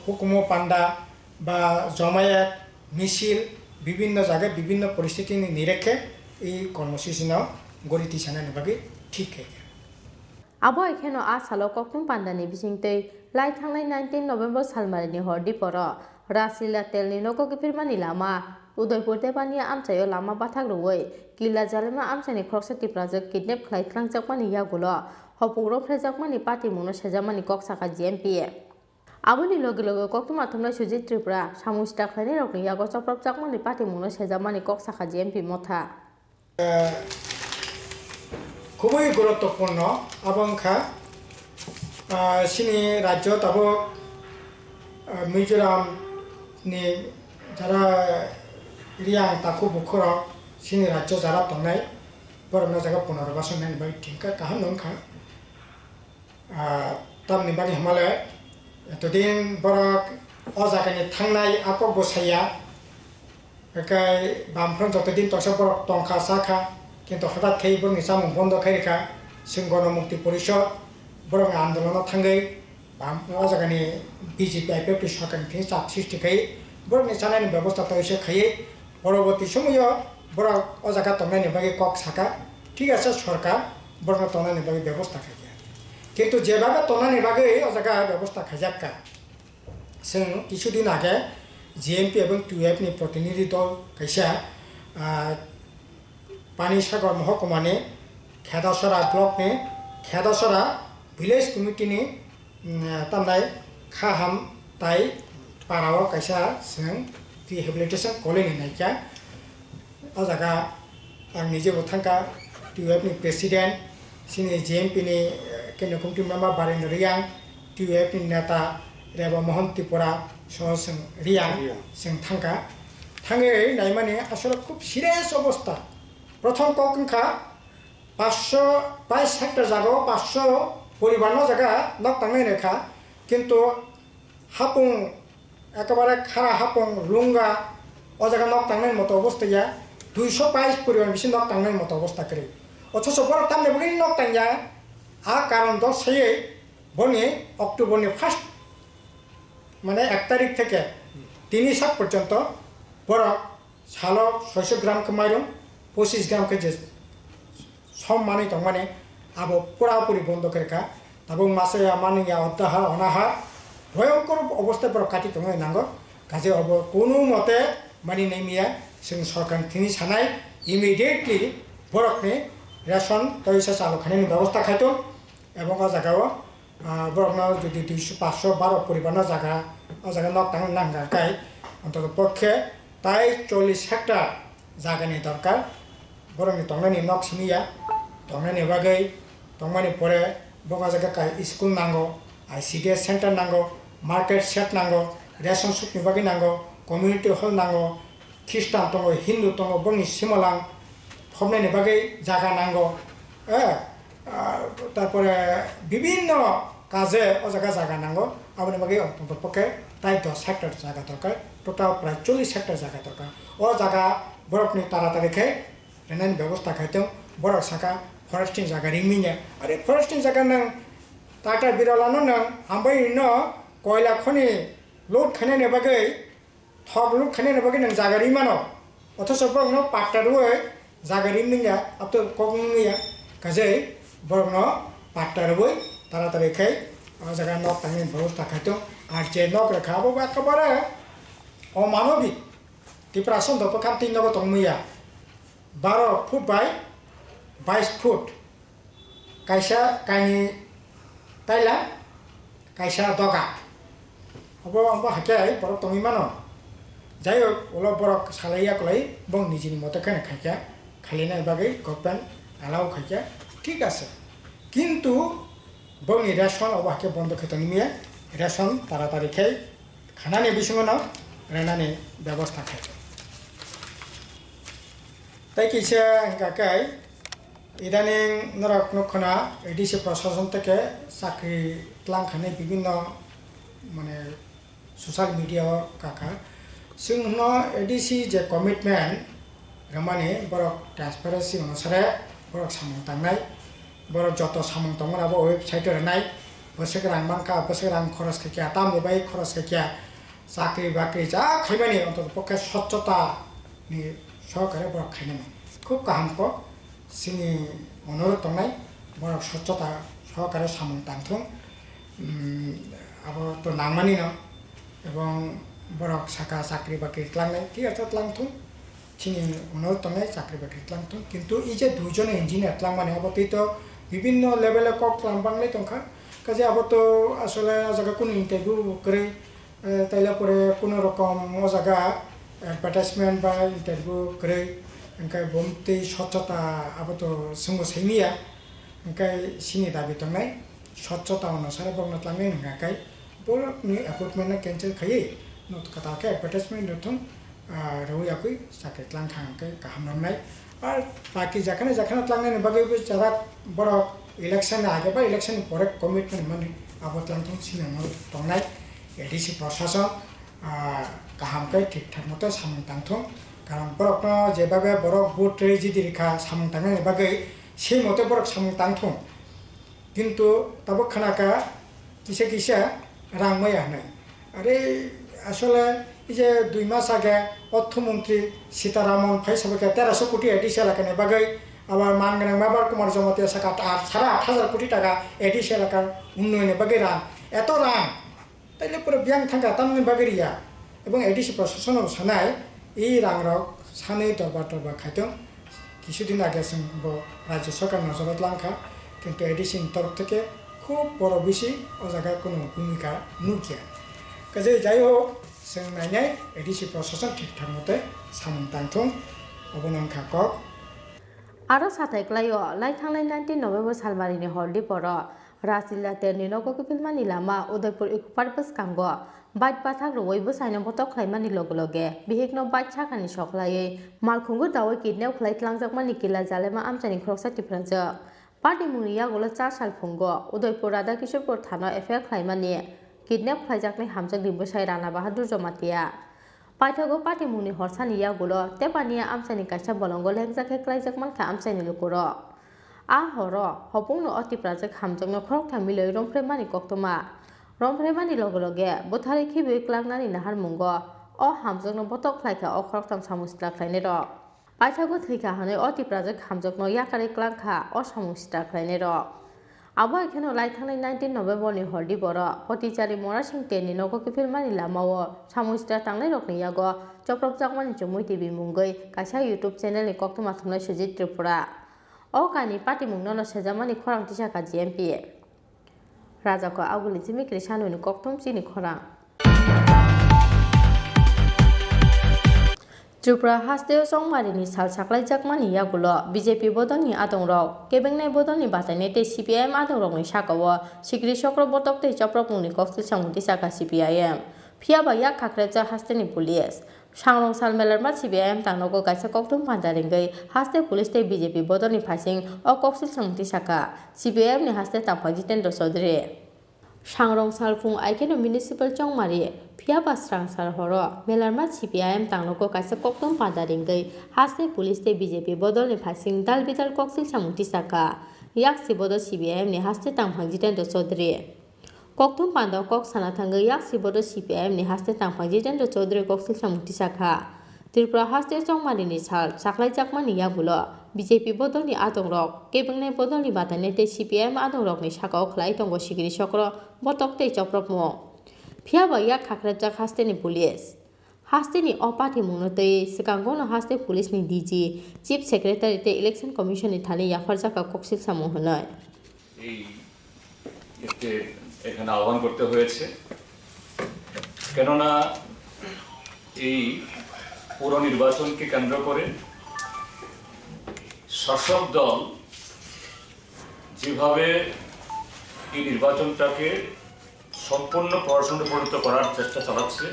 S6: হুকুমো পান্ডা বা জমায়েত মিছিল বিভিন্ন জায়গায় বিভিন্ন পরিস্থিতি নিরেখে এই কর্মসূচি নাও গড়ি তিসানানি বাকি ঠিক হয়ে
S1: abo ekheno a salo koktung pandani bisingtei lai thangnai 19 November salmarini hordi poro raslila telni noko gifirmani lama udaipur debania amchayo lama bathak ruwei kila jalema amchani khoroksa tiprajak kidnap khlai thlangjakmani yagulo hopungro phrejakmani party muno sejamani koksaka GMP aboni loge loge koktung athomna Chini Tripura samusta khlaini rokni yago choprap jakmani party muno sejamani koksaka GMP motha
S6: খুবই গুরুত্বপূর্ণ আবংখা সিনি রাজ্য তাবো মিজোরাম নি যারা রিয়াং তাকু বুখর সিনি রাজ্য যারা তংনাই বরনা জায়গা পুনর্বাসন নানি বাই ঠিকা কাহাম নংখা তামনি বানি হিমালয় এতদিন বরক অ জায়গানি থাংনাই আকক বসাইয়া একাই বামফ্রন যতদিন তসা বরক টংখা সাখা কিন্তু হঠাৎ খেয়ে বরং সামুং বন্ধ খাইকা जों गणमुक्ति परिषद बरं आन्दोलनाव थाङै ओ जायगानि बिजेपि आइपिएफटि सरकारनिफ्राय चाप सृष्टि खायो बरं जानायनि बेबस्था तो एसे खायो परवर्ती समायाव बरं ओ जायगा तंनायनि बागै कक साका ठीक আছে সরকার बरं तंनायनि बागै बेबस्था खायो কিন্তু যেভাবে তंनायनि बागै ओ जायगा बेबस्था खाजाक्का जों কিছুদিন আগে জিএমপি এবং টিউএফনি प्रतिनिधि दल कैसा पानीसागर महकुमानि खेदासरा ब्लक ने खेदासरा विलेज कमिटी ने तमनाय खाहाम ताई पाराव कैसा जों रिहेबिलिटेशन कॉलोनी नायका ओ जागा आं निजे बथांका टीयूएफ नि प्रेसिडेंट सिनि जेएमपी नि केन्द्र कमिटी मेम्बर बारेन्द्र रियां टीयूएफ नि नेता रेवा मोहन त्रिपुरा सह जों रियां जों थांका थाङै नायमाने आसले खूब सिरियास अवस्था प्रथम ककंखा 522 हेक्टर जागाव 500 परिबारनो जागा नक थांनाय रेखा किन्तु हापुं एकेबारे खारा हापुं लुंगा ओ जागा नक थांनाय मतो अवस्था 222 परिबार बिसि नक थांनाय मतो अवस्था करे अथच बर तामने बगै नक थांया आ कारण द सयै बनि अक्टोबरनि फार्स्ट माने 1 तारिख থেকে 3 सात पर्यन्त बर सालो 600 ग्राम कमाइरं 25 ग्राम के सम माने तो माने अब पुरापुरी बंद करेका तब मासे माने अत्याहार अनाहार भयंकर अवस्था पर काटि तो नांगो काजे अब कोनो मते माने नेमिया जों सरकार थिनि सानाय इमिडिएटली बरकने रेशन तैसा चालू खानायनि व्यवस्था खायतो एवं आ जागाव बरकना जुदि 512 परिबारना जागा आ जागा नक थां नांगाकाय अन्तत पक्षे ताई 40 हेक्टर जागानि दरकार बरंनि तंनायनि नक सिमिया तंनायनि बागै तंमानि परे बगा जागा स्कुल नांगौ आईसीडीएस सेंटर नांगौ मार्केट सेट नांगौ रेशन शपनि बागै नांगौ कम्युनिटी हल नांगौ ख्रिस्टान दङ हिन्दू दङ बंनि सिमलां फबनायनि बागै जागा नांगौ तारपरे विभिन्न काजे ओ जागा नांगौ आबनि बागै अन्तत पक्षे ताई 10 हेक्टर जागा दरकार टोटाल प्राय 40 हेक्टर जागा दरकार ओ जागा बरफनि तारातारिखै रेनायनि व्यवस्था खायदों बरफ साका फरेस्टिंग जागा रिमिने अरे फरेस्टिंग जागा नों टाटा बिरलानो नों आमबाय न कोयला खनि लोड खानायनि बागै थक लोड खानायनि बागै नों जागा रिमानो अथच बरनो पाट्टारुय जागा रिमिया अब तो कगनिया काजै बरनो पाट्टारुय तारातारिखै जागा नक थांनि व्यवस्था खायदों आर जे नक रेखाबो एकेबारे अमानबिक डिप्रेशन तो काम तीन नगो तंगमिया 12 फुट बाय 22 फुट कैसा कानी ताइला कैसा दगा अब अब हाके बरक तंगि मानो जायो ओला बरक सालाइया कलाई बं निजिनि मते खाने खाइका खालिनाय बागै गभर्नमेंट अलाउ खाइका ठीक আছে কিন্তু बंनि रेशन अब हाके बन्द खैतनि मिया रेशन तारातारिखै खानानि बिसङाव रेनानि व्यवस्था खाइका ताई किसे गाकाय इदानीं नरक नखना एडिसि प्रशासन থেকে চাকরি লাंखाने বিভিন্ন মানে সোশ্যাল মিডিয়া কাকা जोंनो एडिसि जे कमिटमेंट रमाने बरक ट्रान्सपेरेन्सि अनुसारे बरक सामं थांनाय बरक जत सामं थांनाय वेबसाइट रनाय बोसोर रां बांखा बोसोर रां खरच खायखिया तामनि बाय खरच खायखिया চাকরি বাকরি যা খাইবানি অন্তত পক্ষে স্বচ্ছতাनि সহকারে বরক খাইনানি খুব কাহামক जोंनि অনুরোধ दंनाय বরক স্বচ্ছতা সহকারে সামন তাंथों আবার তো নাংমানি না এবং বরক সাকা চাকরি বাকরি ক্লাংনাय ঠিক আছে ক্লাংथों जोंनि অনুরোধ दंनाय চাকরি বাকরি ক্লাংथों কিন্তু এই যে দুইজন ইঞ্জিনিয়ার ক্লাংমানি আবতেই তো বিভিন্ন লেভেলে কক ক্লাংবাংলাই দंखा কাজে আবতো আসলে জায়গা কোনো ইন্টারভিউ করে তাইলে পরে কোনো রকম ও জায়গা অ্যাডভার্টাইজমেন্ট বা ইন্টারভিউ করে ओंखाय बमते स्वच्छता आबो तो जोंबो सैनिया ओंखाय सिनि दाबि दंनाय स्वच्छता अनुसार बगना लांनाय नंगाखाय बरनि अपॉइंटमेंट कैंसिल खायै नत कताके एडभार्टाइजमेंट नथुन रौयाखै साके लांखांखाय गाहाम नंनाय आर बाकी जाखाना लांनाय बागैबो जारा बर इलेक्शन आगे बा इलेक्शन परे कमिटमेंट माने आबो लांथों सिनेमा दंनाय एडिसि प्रशासन गाहामखाय ठीक ठाक मते सामन तांथों कारण बरक जेबाबे बरक बुट ट्रेजिडि रेखा सामन थांनायनि बागै সেই মতে বরক সামন तांथों किन्तु तब खानाका किसे किसे रां मैया होनाय आरे आसले जे 2 मास आगे अर्थमंत्री सीतारामन फैसाबके 1300 कोटी एडिशनल लाखानि बागै आबार मानगोनां बाबार कुमार जमातिया साका 8,500 कोटी टाका एडिशनल लाखा उन्नयननि बागै रां एत रां তাইলে পরে ব্যাংক থাকা তামনি বাগেরিয়া এবং এডিসি প্রশাসনের সানায় এই রাংরক সাनै দরবার খাইতেন কিছুদিন আগে जोंबो রাজ্য সরকার নজরত লাংখা কিন্তু এডিসির তরফ থেকে খুব বড় বেশি ও জায়গায় কোনো ভূমিকা নুকিয়া কাজে যাই হোক जों नायनाय एडिसि प्रशासन ঠিকঠাক মতে সামন तांथों অবনংখা কক
S1: आरो साथायख्लायो लाइथांनाय 19 नभेम्बर सालमारिनि हरदि पर राजिल्ला तेरनि नगकिफिलमानि लामा उदयपुर इकुपारबस कांगो बाइक बाथाक रवैबो साइनो बतक खायमानि लगे लगे बिहेकनो बाइक साखानि सखलायै मालखुंगुर दावै किडनेप खालायख्लांजाकमानि किला जालेमा आमचानि ख्रकसा टिफ्राजो पार्टी मुनिया गलो 4 साल फुंगो उदयपुर राधा किशोरपुर थाना एफआईआर खायमानि किडनेप खायजाकनि हामजाक दिबोसाय राणा बाहादुर जमातिया पाइथागो पार्टी मुनि हरसानिया गलो तेपानिया आमचानि कायसा बलंगो लेंजाके क्लायजाकमानखा आमचानि लुकुरो आ हरो हपुंनो अतिप्राजक हामजाकनो खरक थामिलै रमफ्रेमानि कक्तमा रमफ्रेमानि लगे लगे बोथारै खिबि क्लांनानि नाहार मुंगो अ हामजाकनो बतक खायखा अ खरकथाम सामुस्त्रा खायने र पाइथागो थैखा हानै अतिप्राजक हामजाकनो याकारै क्लांखा अ सामुस्त्रा खायने र आबो एखेनो लाइथांनाय 19 नभेम्बरनि हरदि बर पटिचारि मरासिं तेनि नगकिफिलमानि लामाओ सामुस्त्रा थांनाय रकनि यागो चप्रक जाकमानि जमुई टिभि मुंगै कायसा यूट्यूब चेनेलनि कक्तमा थुमनाय सुजित त्रिपुरा अ कानि पार्टी मुंगनो सेजामानि खरां तिसाका जीएमपी राजाको आगुलि जिमिक्रि सानुनि कक्तम चिनि खरां त्रिपुरा हास्तेव संमारिनि साल साख्लायजाकमानि यागुलो बीजेपी बदलनि आदंरक केबेंनाय बदलनि बाथायनाय ते सीपीआईएम आदंरकनि साकाओ सिक्रि चक्र बतक ते चप्रमुंनि कक्सिल सामुंति साका सीपीआईएम फियाबा याक खाख्रेजा हास्तेनि पुलिस सांरं साल मेलारमा सीपीआईएम तांनगो कायसा कक्तम पान्दारिंगै हास्ते पुलिस ते बीजेपी बदलनि फासिं अ कक्सिल सामुंति साका सीपीआईएमनि हास्ते तांफा जितेन्द्र चौधरी सांरं साल फुं आइकेनो म्युनिसिपल चंमारि फियाबा स्रां साल हरो मेलारमा सीपीआईएम तांनगो कायसा कक्तम पान्दारिंगै हास्ते पुलिस ते बीजेपी बदलनि फासिं दाल बिदाल कक्सिल सामुंति साका याक सिबोदो सीपीआईएमनि हास्ते तांफा जितेन्द्र चौधरी कक्तम पान्दा कक साना थांगै याक सिबोदो सीपीआईएमनि हास्ते तांफा जितेन्द्र चौधरी कक्सिल सामुंति साका त्रिपुरा हास्ते चंमारिनि साल साख्लायजाकमानि यागुलो बीजेपी बदलनि आदंरक केबेंनाय बदलनि बाथायनाय ते सीपीआईएम आदंरकनि साकाओ खलाय दंग सिगिरि चक्र बतक ते चप्रमुं फियाबा याक खाख्रेजाक हास्तेनि पुलिस हास्तेनि अ पार्टी मुंनो तै सिगांगनो हास्ते पुलिसनि डीजी चीफ सेक्रेटारि ते इलेक्शन कमिशननि थानि याफारजाका कक्सिल सामु होनाय
S5: এখানে আহ্বান করতে হয়েছে কেননা এই পুর নির্বাচনকে কেন্দ্র করে শাসক দল যেভাবে এই নির্বাচনটাকে সম্পূর্ণ প্রশাসনে পরিণত করার চেষ্টা চালাচ্ছে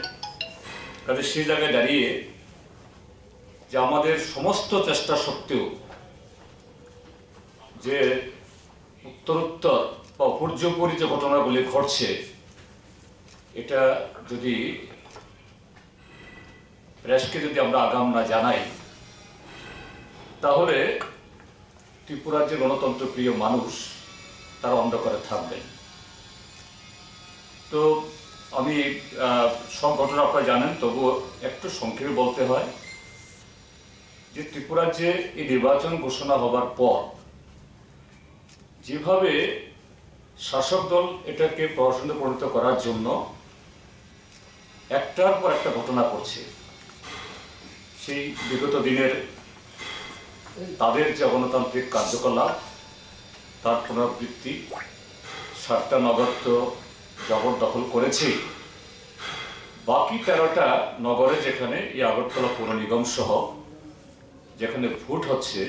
S5: কাজে সেই জায়গায় দাঁড়িয়ে যে আমাদের সমস্ত চেষ্টা সত্ত্বেও যে উত্তরোত্তর বা উপর্যুপরি যে ঘটনাগুলি ঘটছে এটা যদি প্রেসকে যদি আমরা আগাম না জানাই তাহলে ত্রিপুরার যে গণতন্ত্রপ্রিয় মানুষ তারা অন্ধকারে থাকবেন তো আমি সব ঘটনা আপনারা জানেন, তবুও একটু সংক্ষেপে বলতে হয় যে ত্রিপুরার যে এই নির্বাচন ঘোষণা হবার পর যেভাবে শাসক দল এটাকে প্রহসনে পরিণত করার জন্য একটার পর একটা ঘটনা করছে, সেই বিগত দিনের তাদের যে গণতান্ত্রিক কার্যকলাপ তার পুনরাবৃত্তি, 7টা নগর তো জবরদখল করেছে, বাকি 13টা নগরে যেখানে এই আগরতলা পৌর নিগম সহ যেখানে ভোট হচ্ছে,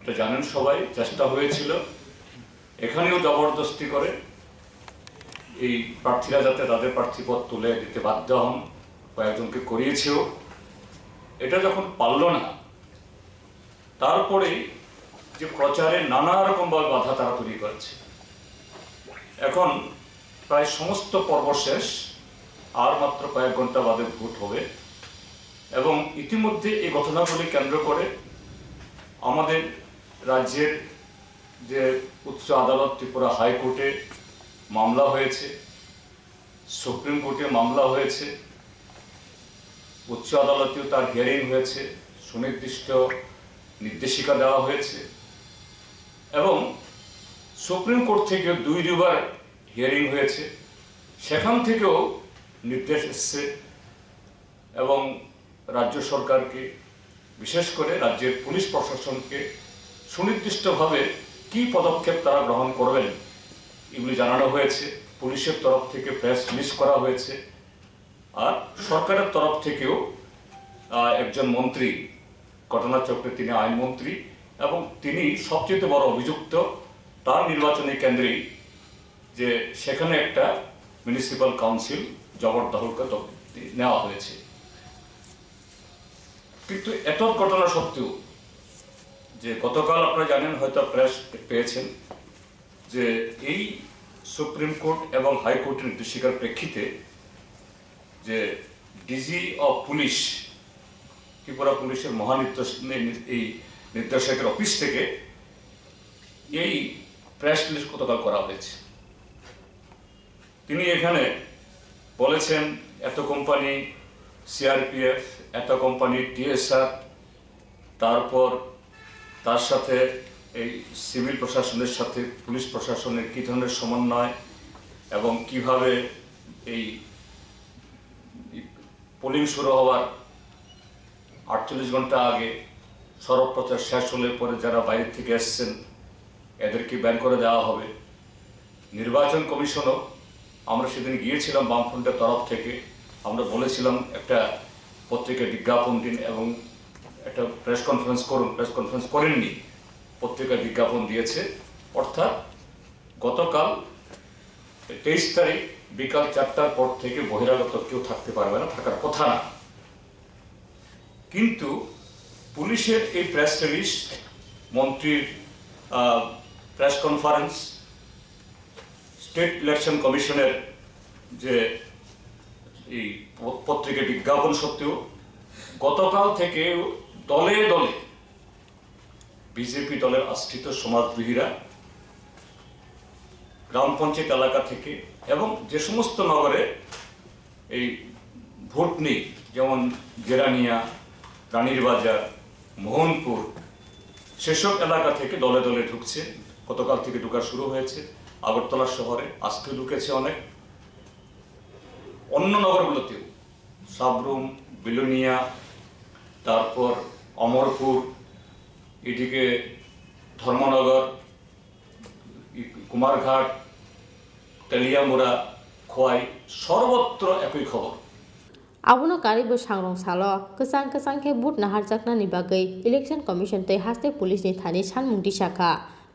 S5: এটা জানেন সবাই, চেষ্টা হয়েছিল এখানেও জবরদস্তি করে এই প্রার্থীরা যাতে তাদের প্রার্থীপদ তুলে দিতে বাধ্য হন, কয়েকজনকে করিয়েছেও। এটা যখন পারল না, তারপরে যে প্রচারে নানা রকমভাবে বাধা তারা তৈরি করেছে। এখন প্রায় সমস্ত পর্ব শেষ, আর মাত্র কয়েক ঘন্টা বাদে ভোট হবে এবং ইতিমধ্যে এই ঘটনাগুলি কেন্দ্র করে আমাদের রাজ্যের যে উচ্চ আদালত ত্রিপুরা হাইকোর্টে মামলা হয়েছে, সুপ্রিম কোর্টে মামলা হয়েছে, উচ্চ আদালতেও তার হিয়ারিং হয়েছে, সুনির্দিষ্ট নির্দেশিকা দেওয়া হয়েছে এবং সুপ্রিম কোর্ট থেকে 2বার হিয়ারিং হয়েছে, সেখান থেকেও নির্দেশ এসছে এবং রাজ্য সরকারকে, বিশেষ করে রাজ্যের পুলিশ প্রশাসনকে সুনির্দিষ্টভাবে কি পদক্ষেপ তারা গ্রহণ করবেন এগুলি জানানো হয়েছে। পুলিশের তরফ থেকে প্রেস রিলিজ করা হয়েছে, আর সরকারের তরফ থেকেও একজন মন্ত্রী, ঘটনাচক্রে তিনি আইনমন্ত্রী এবং তিনি সবচেয়ে বড় অভিযুক্ত, তার নির্বাচনী কেন্দ্রে যে সেখানে একটা মিউনিসিপ্যাল কাউন্সিল জবরদখলকে নেওয়া হয়েছে। কিন্তু এত ঘটনা সত্ত্বেও যে গতকাল আপনারা জানেন, হয়তো প্রেস পেয়েছেন, যে এই সুপ্রিম কোর্ট এবং হাইকোর্টের নির্দেশিকার প্রেক্ষিতে যে ডিজি অফ পুলিশ, ত্রিপুরা পুলিশের এই নির্দেশকের অফিস থেকে এই প্রেস রিলিজ গতকাল করা হয়েছে। তিনি এখানে বলেছেন এত কোম্পানি সিআরপিএফ, এত কোম্পানি টিএসআর, তারপর তার সাথে এই সিভিল প্রশাসনের সাথে পুলিশ প্রশাসনের কী ধরনের সমন্বয় এবং কিভাবে এই পোলিং শুরু হওয়ার 48 ঘন্টা আগে সড়ক প্রচার শেষ হলে পরে যারা বাইরে থেকে এসছেন এদেরকে ব্যান করে দেওয়া হবে। নির্বাচন কমিশনও, আমরা সেদিন গিয়েছিলাম বামফ্রন্টের তরফ থেকে, আমরা বলেছিলাম একটা পত্রিকায় বিজ্ঞাপন দিন এবং একটা প্রেস কনফারেন্স করুন, প্রেস কনফারেন্স করেননি, পত্রিকায় বিজ্ঞাপন দিয়েছে। অর্থাৎ গতকাল 23 তারিখ বিকাল 4টার পর থেকে বহিরাগত কেউ থাকতে পারবে না, থাকার কথা না। কিন্তু পুলিশের এই প্রেস রিলিজ, মন্ত্রীর প্রেস কনফারেন্স, স্টেট ইলেকশন কমিশনের যে এই পত্রিকায় বিজ্ঞাপন সত্ত্বেও গতকাল থেকে দলে দলে বিজেপি দলের আশ্রিত সমাজবিহীরা গ্রাম পঞ্চায়েত এলাকা থেকে এবং যে সমস্ত নগরে এই ভোট নেই, যেমন গেরানিয়া, রানীর বাজার, মোহনপুর, সেসব এলাকা থেকে দলে দলে ঢুকছে। গতকাল থেকে ঢুকা শুরু হয়েছে। আগরতলা শহরে আজকে ঢুকেছে অনেক, অন্য নগরগুলোতেও সাবরুম, বিলোনিয়া, তারপর অমরপুর, এদিকে ধর্মনগর, কুমারঘাট, তেলিয়ামুড়া, খোয়াই, সর্বত্র একই খবর।
S1: Abono karibo sangrong salo kesang kesang ke but nahar jakna ni bagai election commission tei haste police ni thani sanmung disaka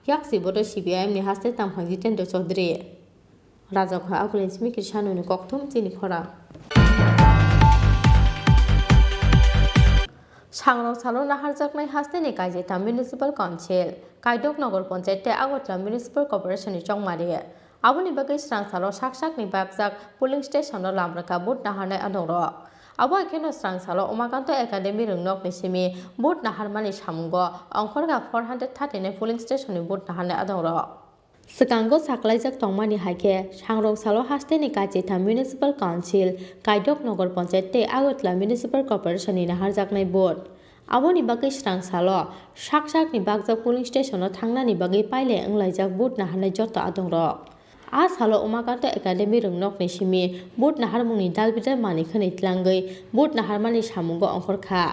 S1: yak siboto CPIM ni haste tamphang jitendra chaudhary raja kha agulen smi krishanu ni kokthum chini khorang sangrong salo nahar jaknai haste ni kaijeta municipal council kaidok nagor panchayat tei agotla municipal corporation ni chongmari aboni bagai srang salo sak ni bakjak polling station no lamraka bot naharnai adongrok abo ekeno srang salo umakanto academy rungnok ni simi bot naharmani samungo ongkhorga 439 polling station ni bot naharnai adongrok Sekango saklaijak tongmani haike sangrong salo hasteni kajita Municipal Council Kaidok Nogor Panchayat te Agotla Municipal Corporation ni naharjaknai board aboni bagai srang salo sak ni bagjak polling station o thangnani bagai paile anglaijak board naharnai joto adongrok a salo umakanto academy rungnok ni simi board naharmungni dalbidal mani khani tlangai board naharmani samungo ongkhorkha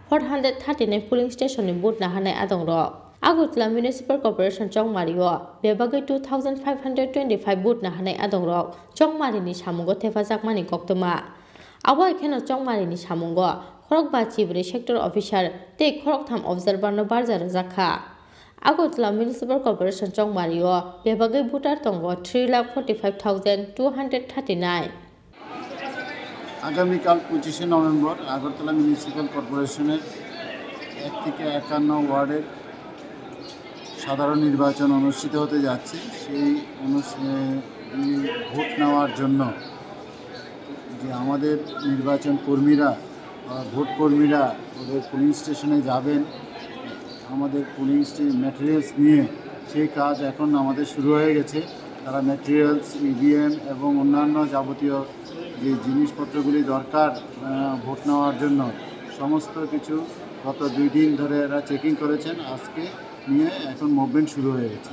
S1: 439 polling station ni board naharnai adongrok Agutla Municipal Corporation Chongmario bebagai 2525 boot nahanai adongrok Chongmari ni samungo tefajakmani koktoma abo ekheno Chongmari ni samungo khorokba chibri sector officer te khoroktham observer no barjar jakha Agutla Municipal Corporation Chongmario bebagai voter tongo 3,45,239
S17: আগামীকাল 25 November Agartala municipal কর্পোরেশনের 1 থেকে 51 ওয়ার্ডের সাধারণ নির্বাচন অনুষ্ঠিত হতে যাচ্ছে সেই ভোট নেওয়ার জন্য যে আমাদের নির্বাচন কর্মীরা ভোট কর্মীরা ওদের পোলিং স্টেশনে যাবেন আমাদের পোলিং ম্যাটেরিয়ালস নিয়ে সেই কাজ এখন আমাদের শুরু হয়ে গেছে তারা ম্যাটেরিয়ালস ইভিএম এবং অন্যান্য যাবতীয় যে জিনিসপত্রগুলি দরকার ভোট নেওয়ার জন্য সমস্ত কিছু গত 2 দিন ধরে এরা চেকিং করেছেন আজকে নিয়ে এখন মুভমেন্ট শুরু হয়ে গেছে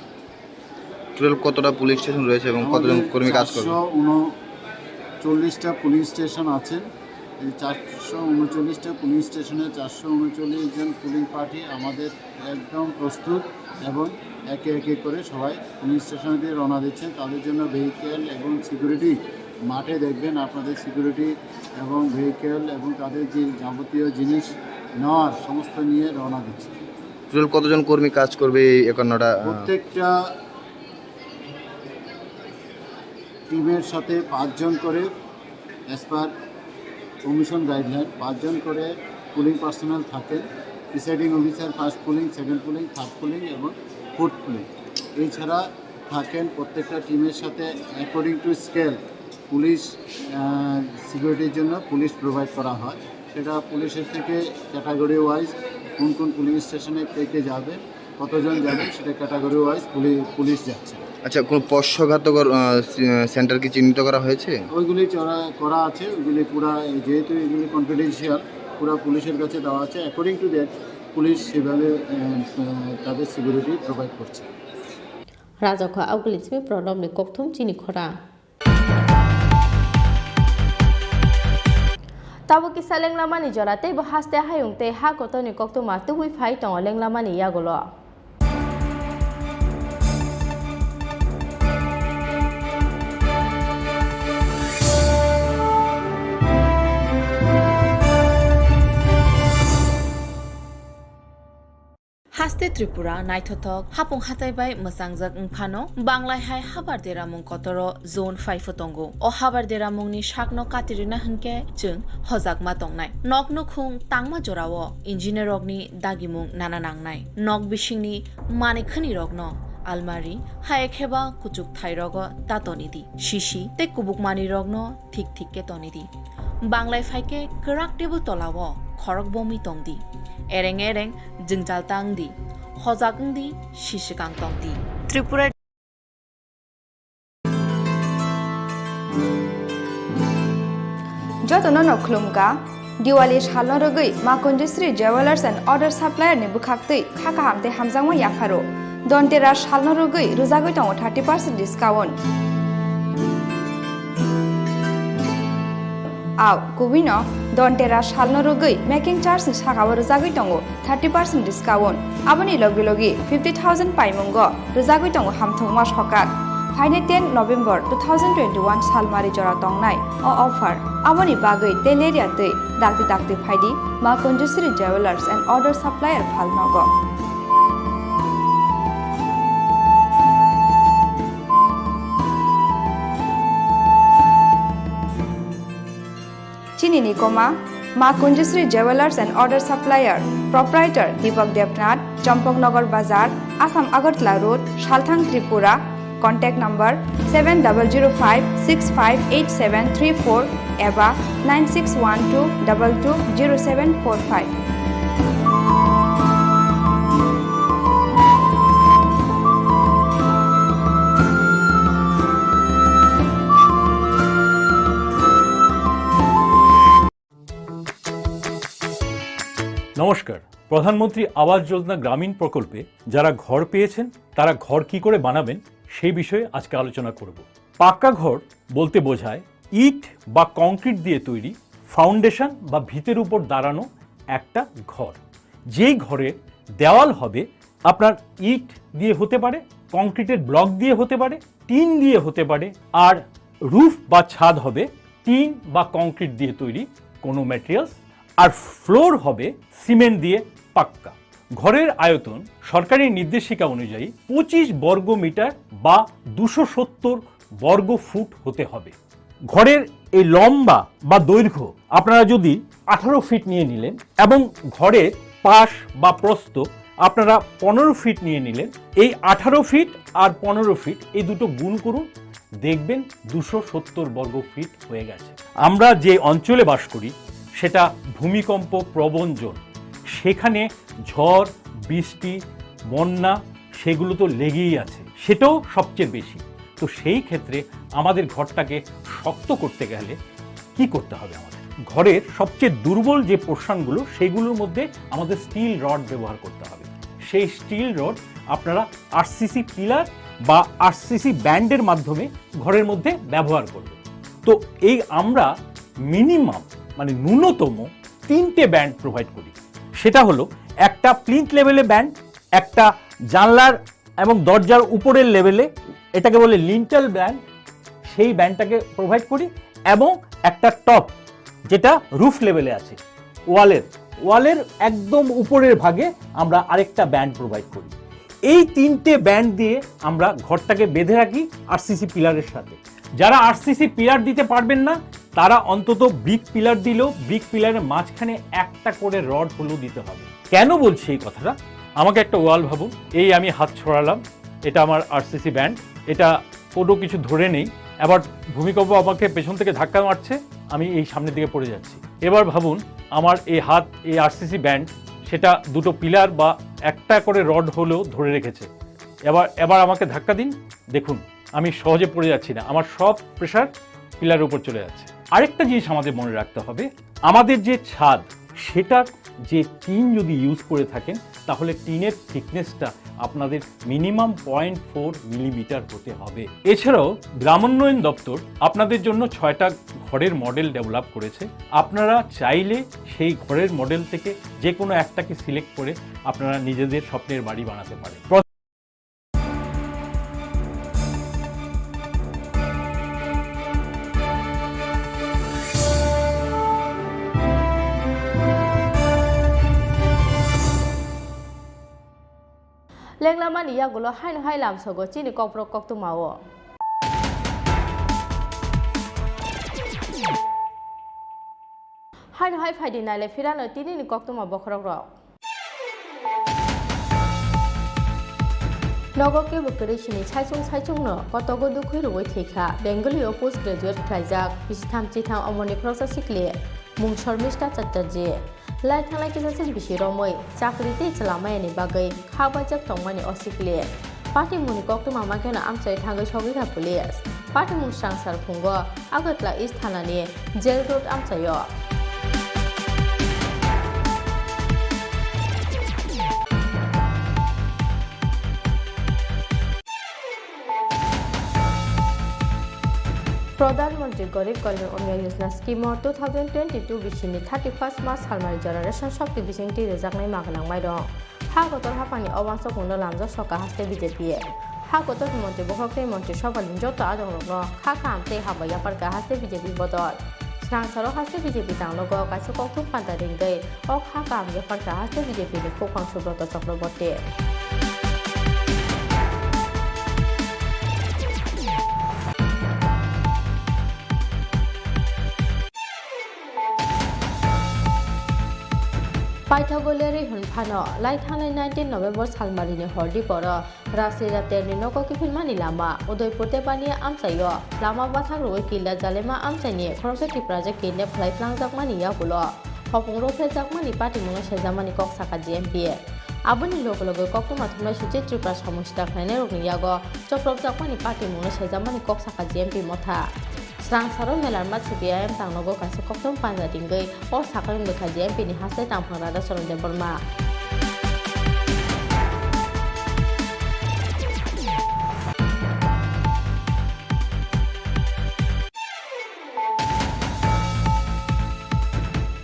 S7: টোটাল কতটা পুলিশ স্টেশন রয়েছে এবং কতজন কর্মী কাজ করবে
S17: 439টা পুলিশ স্টেশন আছে এই 439টা পুলিশ স্টেশনে 439 জন পুলিং পার্টি আমাদের একদম প্রস্তুত এবং একে একে করে সবাই পুলিশ স্টেশনে দিয়ে রওনা দিচ্ছেন তাদের জন্য ভেহিকেল এবং সিকিউরিটি মাঠে দেখবেন আপনাদের সিকিউরিটি এবং ভেহিকেল এবং তাদের যে যাবতীয় জিনিস নেওয়ার সমস্ত নিয়ে রওনা দিচ্ছে
S7: টোটাল কতজন কর্মী কাজ করবে এই 51টা
S17: প্রত্যেকটা টিমের সাথে 5 জন করে অ্যাজ পার কমিশন গাইডলাইন 5 জন করে পুলিং পার্সোনাল থাকেন presiding officer first pulling second pulling third pulling এবং ফোর্থ পুলিং এছাড়া থাকেন প্রত্যেকটা টিমের সাথে অ্যাকর্ডিং টু স্কেল পুলিশ সিকিউরিটির জন্য পুলিশ প্রোভাইড করা হয় সেটা পুলিশের থেকে ক্যাটাগরি ওয়াইজ কোন কোন পুলিশ স্টেশনে কে যাবে কতজন যাবে সেটা ক্যাটাগরি ওয়াইজ পুলিশ যাচ্ছে
S7: আচ্ছা কোন পশ্চঘাতকর সেন্টার কি চিহ্নিত করা হয়েছে
S17: ওইগুলি করা আছে ওইগুলি পুরা যেহেতু এগুলি কনফিডেন্সিয়াল পুরা পুলিশের কাছে দেওয়া আছে অ্যাকর্ডিং টু দ্যাট পুলিশ সেভাবে তাদের সিকিউরিটি প্রোভাইড করছে
S1: রাজখা আউগলিসমি প্রণবনি kokthum Chini Khorang Tabo kisa lenglamani jorate bo haste hayungte ha kotoni koktoma tubui phai tong lenglamani yagolo
S15: Haste Tripura naithothok hapung hatai bai masangjak phano banglai hai habar deramung kotoro zone 5 tongo o habar deramung ni sakno katirina hunke chung hojak ma tongnai nok nukhung tangma jorao engineer rokni dagimung nana nangnai nok bisingni manikhani rokno almari haye kheba kuchuk thairogo tatoni di shishi te kubuk mani rokno thik thik ke toni di banglai phaike krak table tolawo khorok bomi tongdi ereng jingjal tangdi hojagdi shishikang tongdi Tripura
S16: Jotono noklumka Diwali salno rogui Makunjisri Jewelers and Other Supplier ni bukhaktui khaka hamte hamjangma yapharo Dontera salno rogui rujagui tongo 30% discount Aw kubino Dontera salno rogui making charge ni sakabo rujagui tongo 30% discount aboni logi 50,000 paimungo rujagui tongo hamthongma sokak Faine 10 November 2021 salmari jora tongnai o offer aboni bagui teleria tei dakti phaidi Makunjisri Jewelers and Other Supplier phalnogo Chini Khorang Makunjisri Jewelers and Other Supplier Proprietor Deepak Devnath Champaknagar Bazar Assam Agartala Road Salthang Tripura Contact number 7005658734 eba 9612220745
S18: নমস্কার। প্রধানমন্ত্রী আবাস যোজনা গ্রামীণ প্রকল্পে যারা ঘর পেয়েছেন তারা ঘর কি করে বানাবেন সেই বিষয়ে আজকে আলোচনা করব। পাক্কা ঘর বলতে বোঝায় ইট বা কংক্রিট দিয়ে তৈরি ফাউন্ডেশন বা ভিতের উপর দাঁড়ানো একটা ঘর। যেই ঘরের দেওয়াল হবে আপনার ইট দিয়ে হতে পারে, কংক্রিটের ব্লক দিয়ে হতে পারে, টিন দিয়ে হতে পারে, আর রুফ বা ছাদ হবে টিন বা কংক্রিট দিয়ে তৈরি কোনো ম্যাটেরিয়ালস, আর ফ্লোর হবে সিমেন্ট দিয়ে পাক্কা। ঘরের আয়তন সরকারি নির্দেশিকা অনুযায়ী 25 বর্গ মিটার বা 270 বর্গ ফুট হতে হবে। ঘরের এই লম্বা বা দৈর্ঘ্য আপনারা যদি 18 ফিট নিয়ে নিলেন এবং ঘরের পাশ বা প্রস্থ আপনারা 15 ফিট নিয়ে নিলেন, এই 18 ফিট আর 15 ফিট এই দুটো গুণ করুন, দেখবেন 270 বর্গ ফিট হয়ে গেছে। আমরা যে অঞ্চলে বাস করি সেটা ভূমিকম্প প্রবণ জোন, সেখানে ঝড় বৃষ্টি বন্যা সেগুলো তো লেগেই আছে, সেটাও সবচেয়ে বেশি। তো সেই ক্ষেত্রে আমাদের ঘরটাকে শক্ত করতে গেলে কি করতে হবে? আমাদের ঘরের সবচেয়ে দুর্বল যে পোর্শনগুলো সেগুলোর মধ্যে আমাদের স্টিল রড ব্যবহার করতে হবে। সেই স্টিল রড আপনারা আরসিসি পিলার বা আরসিসি ব্যান্ডের মাধ্যমে ঘরের মধ্যে ব্যবহার করবেন। তো এই আমরা মিনিমাম মানে ন্যূনতম 3টে ব্যান্ড প্রোভাইড করি। সেটা হলো একটা প্লিন্থ লেভেলে ব্যান্ড, একটা জানলার এবং দরজার উপরের লেভেলে, এটাকে বলে লিন্টাল ব্যান্ড, সেই ব্যান্ডটাকে প্রোভাইড করি, এবং একটা টপ যেটা রুফ লেভেলে আছে ওয়ালের একদম উপরের ভাগে আমরা আরেকটা ব্যান্ড প্রোভাইড করি। এই 3টে ব্যান্ড দিয়ে আমরা ঘরটাকে বেঁধে রাখি আরসিসি পিলারের সাথে। যারা আরসিসি পিলার দিতে পারবেন না তারা অন্তত ব্রিক পিলার দিলেও ব্রিক পিলারের মাঝখানে একটা করে রড হলেও দিতে হবে। কেন বলছি এই কথাটা? আমাকে একটা ওয়াল ভাবুন, এই আমি হাত ছড়ালাম, এটা আমার আরসিসি ব্যান্ড, এটা কোনো কিছু ধরে নেই, এবার ভূমিকম্প আমাকে পেছন থেকে ধাক্কা মারছে, আমি এই সামনের দিকে পড়ে যাচ্ছি। এবার ভাবুন আমার এই হাত, এই আরসিসি ব্যান্ড, সেটা দুটো পিলার বা একটা করে রড হলেও ধরে রেখেছে। এবার আমাকে ধাক্কা দিন, দেখুন আমি সহজে পড়ে যাচ্ছি না, আমার সব প্রেশার পিলারের উপর চলে যাচ্ছে। আরেকটা জিনিস আমাদের মনে রাখতে হবে, আমাদের যে ছাদ সেটার যে টিন যদি ইউজ করে থাকেন তাহলে টিনের থিকনেসটা আপনাদের মিনিমাম 0.4 মিলিমিটার হতে হবে। এছাড়াও গ্রামোন্নয়ন দপ্তর আপনাদের জন্য 6টা ঘরের মডেল ডেভেলপ করেছে। আপনারা চাইলে সেই ঘরের মডেল থেকে যে কোনো একটাকে সিলেক্ট করে আপনারা নিজেদের স্বপ্নের বাড়ি বানাতে পারেন।
S1: লেংলামানি ইয়াগুলো হাই লামসগো চিনি কপ্রক কক্তুমাও হাই ফাইদি নাইলে ফিরানো তিনি কক্তুমা বখরক রক নগকে বকরে চিনি সাইচুং নো কতগো দুখুই রুই থেখা বেঙ্গলিও পোস্ট গ্রাজুয়েট খাইজাক বিসিথাম চিথাম অমনি প্রসা সিকলে মুং শর্মিষ্ঠা চাচাर्जी লাই থাংলাই কিসাসিন বিসি রমৈ চাকরিতে চালামায়নি বাগৈ খাবাজাক টংমানি অसिकले पार्टी मुनि कक्तुमा माखेना आमचाय थांगै सगैरा पुलिस पार्टी मुं सांसार फुंगो आगतला इस्ट थानानि जेल रोड आमचायो प्रधानमंत्री गरीब कल्याण अन्न योजना स्कीम 2022 बिसिनि 31 मार्च सालमारि जरा रेशन शक्ति बिसिंति रेजाकनाय मागनां माइरं हा गतर हाफानि अवांस पुनो लामजा सका हास्ते बीजेपी हा गतर मंत्री बखरखै मंत्री सभानि जत आदंरनो खाखा आमते हाबाया पारका हास्ते बीजेपी बदल स्नांसारो हास्ते बीजेपी तांलगो कासे कक्तुम पान्ता रिंगै अ खाखा आमया पारका हास्ते बीजेपी नि खोखां सुब्रत चक्रवर्ती पाइथागोलेरि हुनफानो लाइथांनाय 19 नवेम्बर सालमारिनि हरदि पर रासि रातेरनि नगकी फिल्मानि लामा उदयपुर तेबानि आमसायो लामा बाथां रुइ किला जालेमा आमसाइनि खरसे टिप्राजे किने फ्लाइफ्लांजाकमानि याबुलो हपुंरो फेजाकमानि पार्टी मुङा सेजामानि कक्साका जिएमपि आबुनि लोगो लोगो कक्तुमा थुमनाय सुचि त्रिपुरा समस्ता खायनाय रगनि यागो चक्रबजाकमानि पार्टी मुङा सेजामानि कक्साका जिएमपि मथा Srang saro melar mat CPIM tangnogo kaisa koktom panja dinggai o sakang bekha JMP ni hasle tampang rada soron de Burma.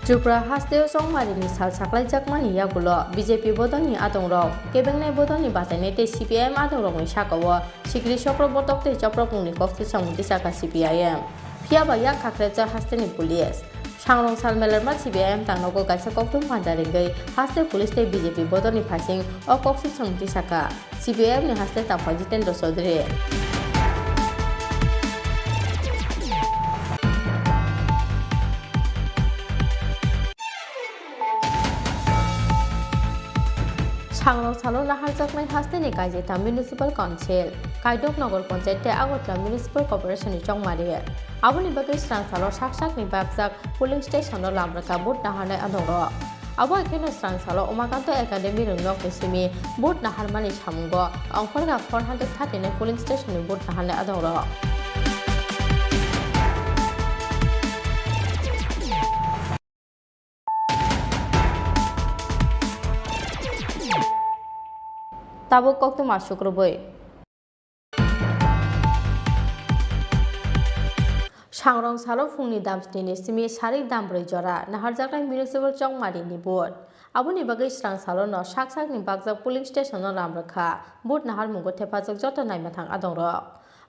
S1: Tripura hasteo songmarini sal saklai jakmani yagulo BJP bodoni atongrok kebengnai bodoni batane te CPIM atongrokni sakawo sikri chokrabortok te chaprapungni kokti samungti saka CPIM phiaba yak khakreja hasteni police sangrong sal melarma CPIM tangnogo kaisa koktum panjaringai haste police te BJP bodoni phasing o kokti samungti saka CPIM ni haste tapai Jitendra Chaudhary Sangrong salo nahar jakmai hasteni kaijeta municipal council kaidok nagar panchayat te Agartala municipal corporation ni chongmari aboni bagai srang salo sak ni babjak polling station no lamraka vote naharnai adongo abo ekheno srang salo Umakanto academy rungnok ni simi vote naharmani samungo angkhorga 439 polling station ni vote naharnai adongo Tabuk koktu masuk rubai. Sangrong salo fungni damsni simi sarik dambroi jora nahar jaknai municipal chongmari ni board. Aboni bagai srang salo no sak ni bagjak polling station no lamrakha board nahar mungo thepajak joto naimathang adongrok.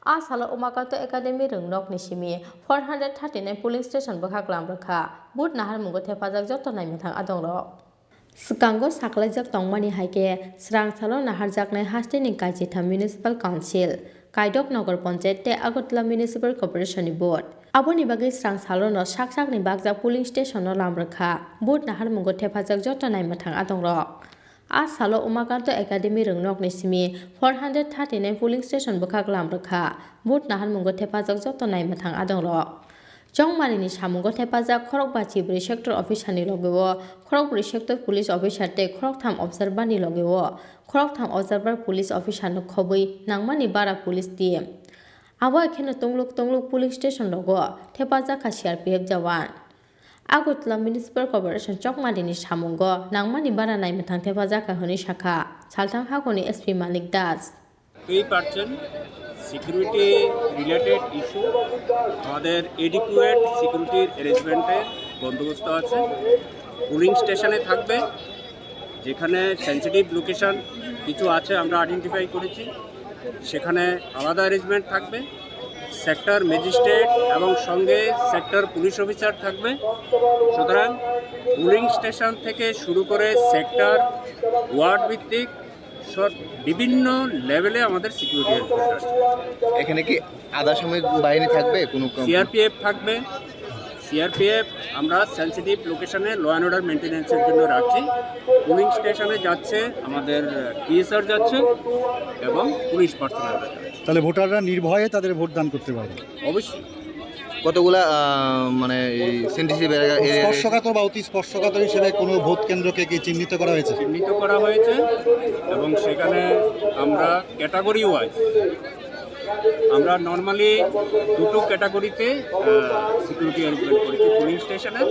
S1: A salo Umakanto academy rungnok ni simi 439 polling station bakhak lamrakha board nahar mungo thepajak joto naimathang adongrok. Sikango saklaijak tongmani haike srang salo nahar jaknai hasteni kaijeta municipal council kaidok nagar panchayat te Agartala municipal corporation ni board aboni bagai srang salo no sak ni bagjak polling station no lamrakha board nahar mungo thepajak joto naimathang adongrok a salo Umakanto academy rungnok ni simi 439 polling station bakhak lamrakha board nahar mungo thepajak joto naimathang adongrok Chongmarini samungo thepajak Khorokbachi bri sector officer ni logeo Khorokbri sector police officer te Khoroktham observer ni logeo Khoroktham observer police officer no khobui nangmani bara police team abo ekheno tongluk police station logo thepajak ka CRPF jawan Agartala municipal corporation Chongmarini samungo nangmani bara naimathang thepajak ka honi shakha salthang hakoni SP Malik Das
S19: security related issue আমাদের adequate সিকিউরিটির অ্যারেঞ্জমেন্টের বন্দোবস্ত আছে pulling স্টেশনে থাকবে যেখানে sensitive location কিছু আছে আমরা আইডেন্টিফাই করেছি সেখানে আলাদা অ্যারেঞ্জমেন্ট থাকবে সেক্টর ম্যাজিস্ট্রেট এবং সঙ্গে সেক্টর পুলিশ অফিসার থাকবে সুতরাং পুলিং স্টেশন থেকে শুরু করে সেক্টর ওয়ার্ড ভিত্তিক বিভিন্ন লেভেলে আমাদের সিকিউরিটি অ্যারেঞ্জমেন্ট আছে
S7: এখানে কি আধা সামরিক বাহিনী থাকবে কোনো
S19: সিআরপিএফ থাকবে সিআরপিএফ আমরা সেন্সিটিভ লোকেশনে ল অ্যান্ড অর্ডার মেনটেন্যান্সের জন্য রাখছি পুলিং স্টেশনে যাচ্ছে আমাদের টিএসআর যাচ্ছে এবং পুলিশ পার্সোনাল যাচ্ছে
S20: তাহলে ভোটাররা নির্ভয়ে তাদের ভোট দান করতে পারবে
S19: অবশ্যই
S7: কতগুলা মানে সেন্সিটিভ
S20: স্পর্শকাতর বা অতি স্পর্শকাতর হিসেবে কোনো ভোট কেন্দ্রকে কি চিহ্নিত করা হয়েছে
S19: এবং সেখানে আমরা ক্যাটাগরি ওয়াইজ আমরা নর্মালি দুটো ক্যাটাগরিতে সিকিউরিটি অ্যারেঞ্জমেন্ট করেছি পুলিং স্টেশনে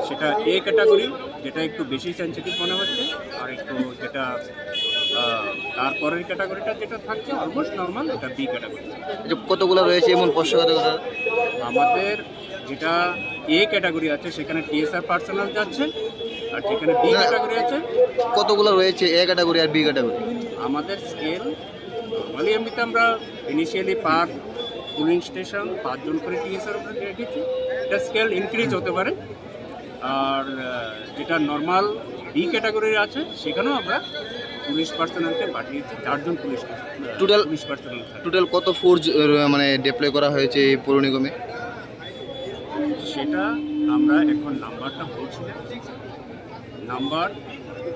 S19: সেটা এ ক্যাটাগরি যেটা একটু বেশি সেন্সিটিভ মনে হচ্ছে আর একটু যেটা তারপরের ক্যাটাগরিটা যেটা থাকছে অলমোস্ট নর্মাল এটা বি ক্যাটাগরি
S7: কতগুলো রয়েছে এমন স্পর্শকাতর
S19: আমাদের যেটা এ ক্যাটাগরি আছে সেখানে টিএসআর পার্সোনাল যাচ্ছে আর যেখানে বি ক্যাটাগরি আছে
S7: কতগুলো রয়েছে এ ক্যাটাগরি আর বি ক্যাটাগরি
S19: আমাদের স্কেল নর্মালি এমনিতে আমরা ইনিশিয়ালি পার পুলিং স্টেশন 5 জন করে টিএসআর উপরে রেখেছি এটা স্কেল ইনক্রিজ হতে পারে আর যেটা নর্মাল বি ক্যাটাগরির আছে সেখানেও আমরা পুলিশ পার্সোনালকে পাঠিয়েছি 4 জন পুলিশ পার্সোনাল
S7: টোটাল কত ফোর্স মানে ডিপ্লয় করা হয়েছে এই পৌর নিগমে
S19: সেটা আমরা এখন নাম্বারটা বলছি নাম্বার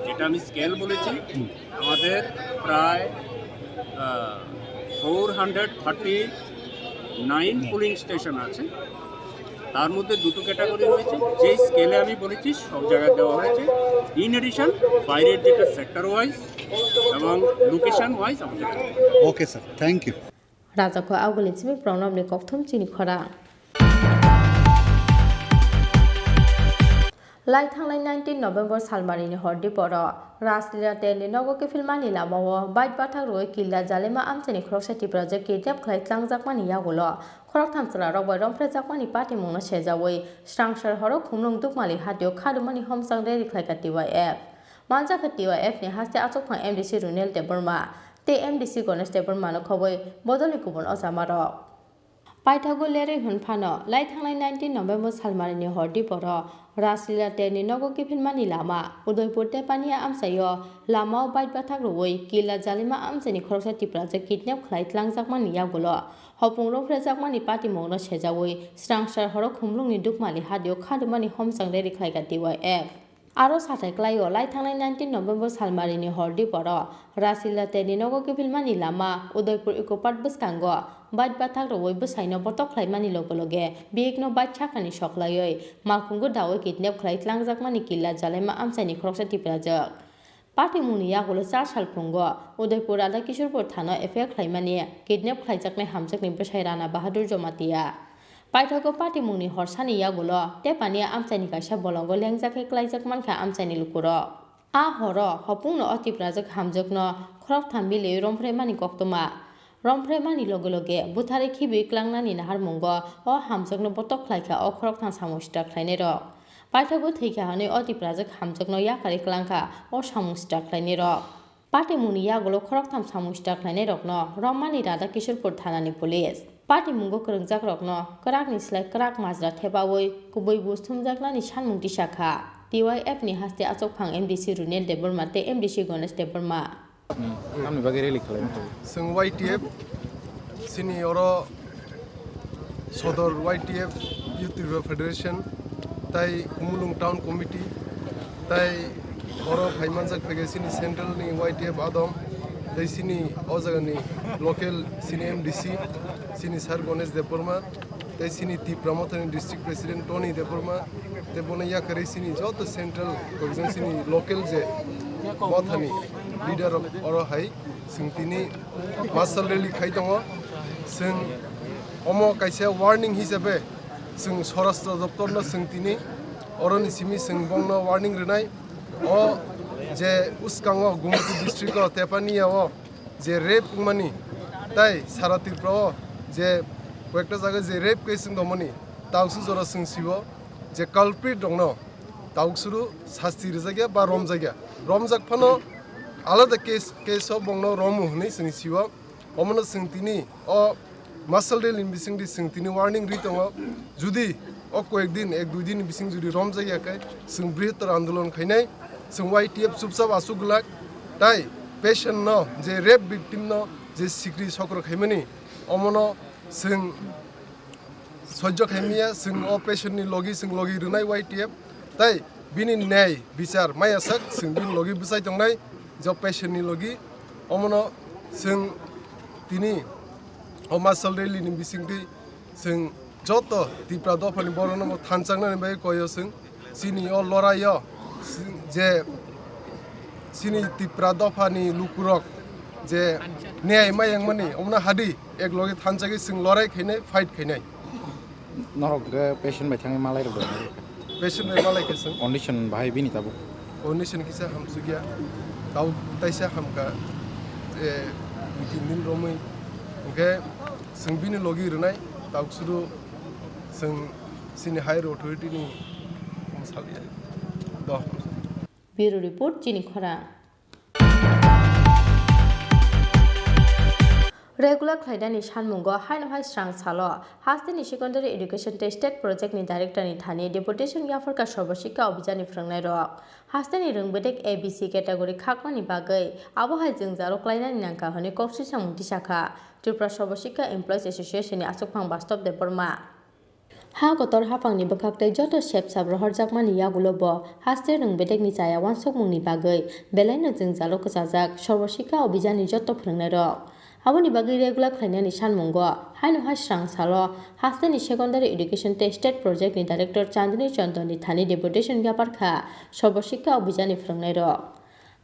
S19: যেটা আমি স্কেল বলেছি আমাদের প্রায় 439 পুলিং স্টেশন আছে তার মধ্যে দুটো ক্যাটাগরি হয়েছে যে স্কেলে আমি বলেছি সব জায়গায় দেওয়া হয়েছে ইন এডিশন বাইরের যেটা সেক্টর ওয়াইজ এবং লোকেশন ওয়াইজ আমাদের
S20: ওকে স্যার থ্যাংক ইউ
S1: রাজাকো আউগলিচিমি প্রণবনি ককথম চিনি খরা Lai thanglai 19 November salmarini hordi poro Raslila teni nogo ke filmani lamawo bait bathak roi killa jalema amchani khroksati project kidnap khlai tlangjakmani yagulo khorok thamchla rok bai romphre jakmani party mungna sejawoi strangshar horo khumlung dukmali hatio khadumani homsang reri khlai ka TYF manja ka TYF ni haste achokphang MDC Runel Deborma te MDC Ganesh Deborma no khoboi bodoli kubon osamaro Paithago leri hunphano lai thanglai 19 November salmarini hordi poro Raslila teni nogo ke filmani lama Udaipur te pania amsayo lamao bait bathak roi killa jalima amchani khoroksati project kidnap khlai tlangjakmani yagulo hopung romphre jakmani party mongno sejawoi strangshar horo khumlungni dukmali hadio khadumani homsang reri khlai ka TYF Aro sathai klaio lai thanglai 19 November salmarini hordi poro Raslila teni nogo ke filmani lama Udaipur Ecopark buskango bait bathak roi busaino botok khlaimani logologe biekno bait chakani soklaioi malkungu dawoi kidnap khlai tlangjakmani killa jalema amchani khoroksati project Party muni yagulo 4 sal phungo Udaipur Radha Kishorpur thana affair khlaimani kidnap khlaijaknai hamjakni besai Rana Bahadur Jomatia Paithago party muni horsani yagulo te pania amchani kaisa bolongo lengjake klaijakman kha amchani lukuro a horo hopungno ati project hamjakno khorok thambile romphre mani koktoma romphre mani logologe buthare khibi klangnani nahar mungo o hamjakno botok khlaikha o khorok thang samusta khlaine ro Paithago theikha hani ati project hamjakno yakari klangkha o samusta khlaine ro Party muni yagulo khorok tham samusta khlaine rokno Romani Radha Kishorpur thanani police Party mungo krengjak rokno krakni slai krak majra thebawoi kuboi busthumjaknani sanmungti sakha TYF ni haste achokphang MDC Runel Deborma te MDC Ganesh Deborma
S7: Namni bagere likhale
S11: Sing YTF sini oro Sodor YTF Youth Federation tai Kumulung Town Committee tai oro phaimanjak phege sini central ni YTF adom tai sini ojagani local sini MDC sini Sir Ganesh Deborma tai sini Tipramotani district president Tony Deborma te bonaya kare sini joto central cohesion sini local je bothani leader oro hai singtini marshal rally khaitongo sing omo kaisa warning hisabe sing sorastra doptorno singtini oroni simi sing bongno warning renai o je uskango Gumati district o tepania o je rape mani tai sara Tripura je কয়েকটা জায়গায় যে rape case দমনি তাউসু জরা Singh sieve যে culprit দङ তাউসুরু শাস্তি রেজাগিয়া বা রমজাগিয়া রমজাক Fanon আলাদা case বংনো রমু হনি Singh sieve অমন সিং তিনি অ মাসল রেল ইন বিসিং দি সিং তিনি ওয়ার্নিং রি দङ যদি অ কয়েকদিন এক দুই দিন বিসিং যদি রমজাগিয়াকাই সিং বৃহত্তর আন্দোলন খাইনাই সিং YTF চুপচাপ আসুগুলাক তাই পেশেন্ট ন যে রেপ ভিকটিম ন যে সিক্রি চক্র খাইমানি অমন जों सह्य खायमिया जों अ पेशेन्टनि लगी जों लगी रुनाय YTF ताई बिनि न्याय बिचार मायासाक जों बिनि लगी बुसाय दंनाय ज पेशेन्टनि लगी अमनो जों तिनि अ मासल रेलिनि बिसिंति जों जत Tripura दफानि बरनो थानचांनानै बाय कयो जों सिनि अ लरायो जे सिनि Tripura दफानि लुकुरक जे न्याय मायang mani omna hadi ek loge thanjagi sing lorai khainai fight khainai
S7: norok patient bai thangai malai rok
S11: patient bai malai kesing
S7: condition bahai bini tabu
S11: condition kisa hamsugya tau taisa hamka e din romai oke sing bini logi runai tau suru sing sini higher authority ni msalia do
S1: Bureau report Chini Khorang Regular Klaidani Shanmungo, Hainhai Strang Salo, Hastini Secondary Education State Project ni Director ni Thani, Deputation Yafarka Shobashika Obijani Frangnai Rock, Hastini Rungbedek ABC category Kakmani Bagai, Abohai Zingzaro Klaidani Nanka, Honey Kopsi Samutisaka, Tripura Shobashika Employees Association Asopang Bastop de Burma. Ha kotor hapang ni bakakte joto shep sabrohar jakmani yagulobo haste rungbedek ni chaya wansok mungni bagai belai no jingzalo kasajak Shobashika Obijani joto frangnai Rock. Aboni bagi regular khlainani sanmungo Hainhai Strang Salo Hastini Secondary Education State Project ni Director Chandni Chandon ni Thani Deputation Yaparkha Shobashika Obijani Frangnai Rock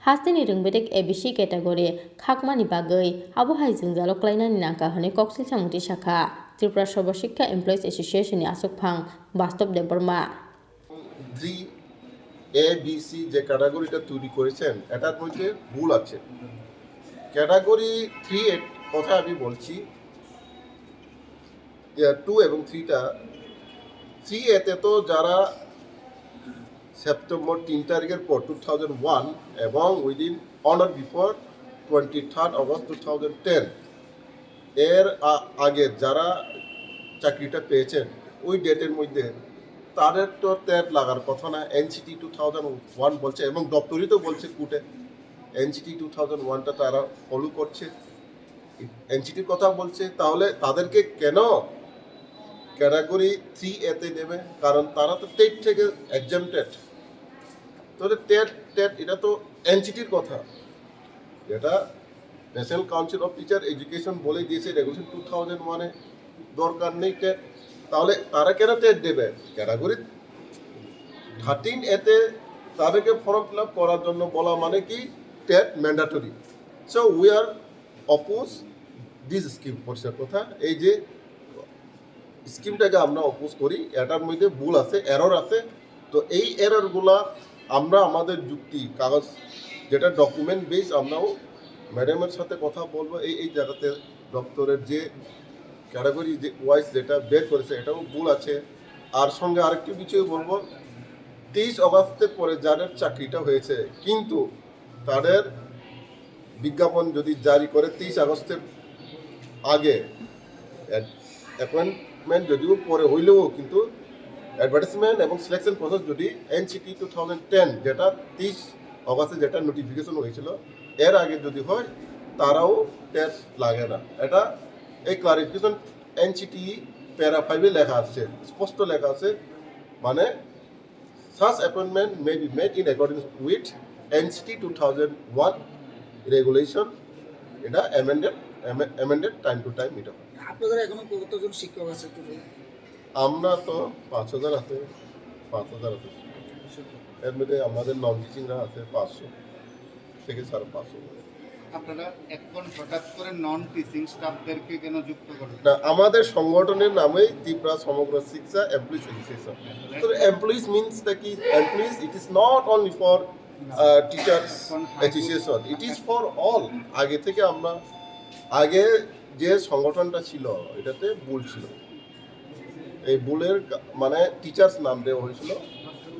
S1: Hastini Rungbedek ABC category Khakmani Bagai Abohai Jingjalo Klainani Nangka Hone Koksil Samuti Shakha Tripura Sarva Shiksha employees অ্যাসোসিয়েশনের আসুকফাং Bastab Debbarma
S21: ji A B C যে ক্যাটাগরিটা তৈরি করেছেন এটার মধ্যে ভুল আছে ক্যাটাগরি 3 এর কথা আমি বলছি 2 এবং 3টা 3 এতে তো যারা সেপ্টেম্বর 3 তারিখের পর 2001 এবং within on or before 23 August 2010 এর আগে যারা চাকরিটা পেয়েছেন ওই ডেটের মধ্যে তাদের তো টেট লাগার কথা না এনসিটি 2001 বলছে এবং দপ্তরই তো বলছে কোর্টে এনসিটি 2001টা তারা ফলো করছে এনসিটির কথা বলছে তাহলে তাদেরকে কেন ক্যাটাগরি 3 এতে নেবে কারণ তারা তো টেট থেকে এক্সামটেড তাহলে টেট এটা তো এনসিটির কথা এটা national council of teacher education বলে দিয়েছে রেগুলেশন 2001-এ দরকার নেই টেট তাহলে তারা কেন টেট দেবে ক্যাটাগরি 13 এতে তাদেরকে ফর্ম ফিল আপ করার জন্য বলা মানে কি TET mandatory so we are oppose this scheme পরিষ্কার কথা এই যে স্কিমটাকে আমরা অপোজ করি এটার মধ্যে ভুল আছে এরর আছে তো এই এররগুলা আমরা আমাদের যুক্তি কাগজ যেটা ডকুমেন্ট বেস আমরাও ম্যাডামের সাথে কথা বলবো এই জায়গাতে দপ্তরের যে ক্যাটাগরি যে ওয়াইজ যেটা বের করেছে এটাও ভুল আছে আর সঙ্গে আরেকটি বিষয় বলবো 23 অগস্টের পরে যাদের চাকরিটা হয়েছে কিন্তু তাদের বিজ্ঞাপন যদি জারি করে 23 আগস্টের আগে অ্যাপয়েন্টমেন্ট যদিও পরে হইলেও কিন্তু অ্যাডভার্টাইজমেন্ট এবং সিলেকশন প্রসেস যদি এনসিটি 2010 যেটা 30 অগস্টে যেটা নোটিফিকেশন হয়েছিল এর আগে যদি হয় তারাও টেস্ট লাগে না এটা এই ক্লারিফিকেশন এনসিটি প্যারা 5-এ লেখা আছে স্পষ্ট লেখা আছে মানে such appointment may be made in accordance with NCT 2001 regulation এটা amended time to time এটা
S22: আপনাদের এখনো কতজন শিক্ষক আছে
S21: আমরা তো 5000 আছে এর মধ্যে আমাদের নন টিচিংরা আছে 500 থেকে 550
S17: আপনারা এখন হঠাৎ করে নন টিচিং স্টাফদেরকে কেন যুক্ত করেন
S21: না আমাদের সংগঠনের নামই ত্রিপুরা সমগ্র শিক্ষা এমপ্লয়িজ অ্যাসোসিয়েশন তো এমপ্লয়িজ মিন্স দ্য কি employees it is not only for teachers association it is for all আগে থেকে আমরা আগে যে সংগঠনটা ছিল এটাতে ভুল ছিল এই ভুলের মানে টিচার্স নাম দেওয়া হয়েছিল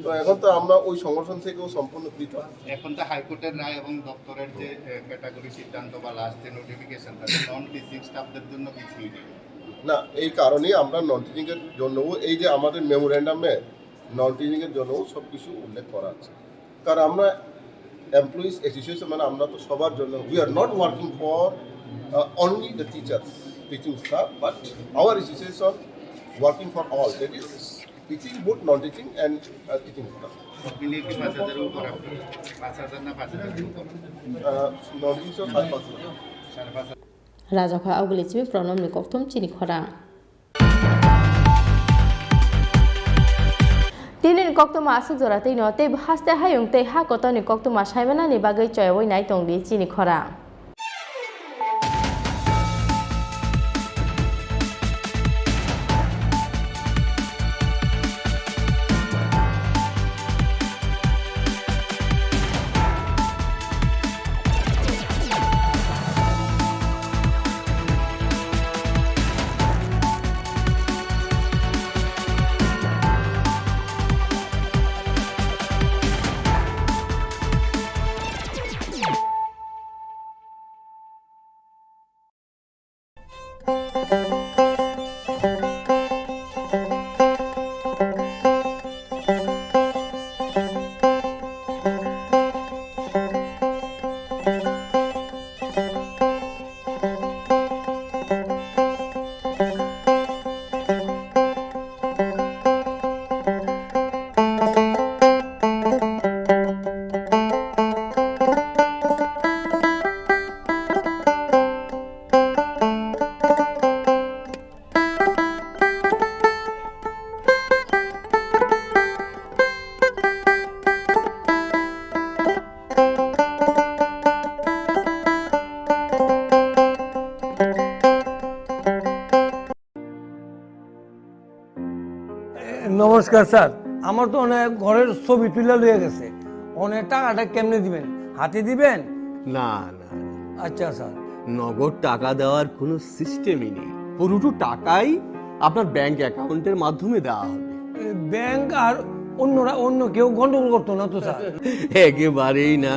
S21: তো এখন তো আমরা ওই সংগঠন থেকেও সম্পূর্ণ পৃথক
S17: এখন তো হাইকোর্টের রায় এবং দপ্তরের যে ক্যাটাগরি সিদ্ধান্ত বা লাস্ট যে নোটিফিকেশন নন টিচিং স্টাফদের জন্য কিছুই নেই
S21: না এই কারণেই আমরা নন টিচিংয়ের জন্যও এই যে আমাদের মেমোরেন্ডামে নন টিচিংয়ের জন্যও সব কিছু উল্লেখ করা আছে কারণ আমরা এমপ্লয়িজ অ্যাসোসিয়েশন মানে আমরা তো সবার জন্য we are not working for only the teachers teaching staff but hour association working for all that is teaching booth non teaching and teaching staff
S17: মিলিয়ে কি 5000 উপর 5000 না 5000
S21: নন টিচিং 5,500
S1: রাজাখা আউগলিচিমি প্রণম নিকথম চিনি খরাং Tini kokto masuk jorate no te haste hayung te ha koto ni kokto masaimana ni bagai choyoi nai tongdi Chini Khorang.
S3: নমস্কার sir, আমার তো অনেক ঘরের ছবি তুলে লয়ে গেছে, অনেক টাকাটা কেমনে দিবেন, হাতে দিবেন?
S9: না না,
S3: আচ্ছা স্যার।
S9: নগদ টাকা দেওয়ার কোনো সিস্টেমই নেই, পুরোটো টাকাই আপনার ব্যাংক অ্যাকাউন্টের মাধ্যমে দেওয়া হবে।
S3: ব্যাংক আর অন্য কেউ গন্ডগোল করতো না তো স্যার?
S9: একেবারেই না,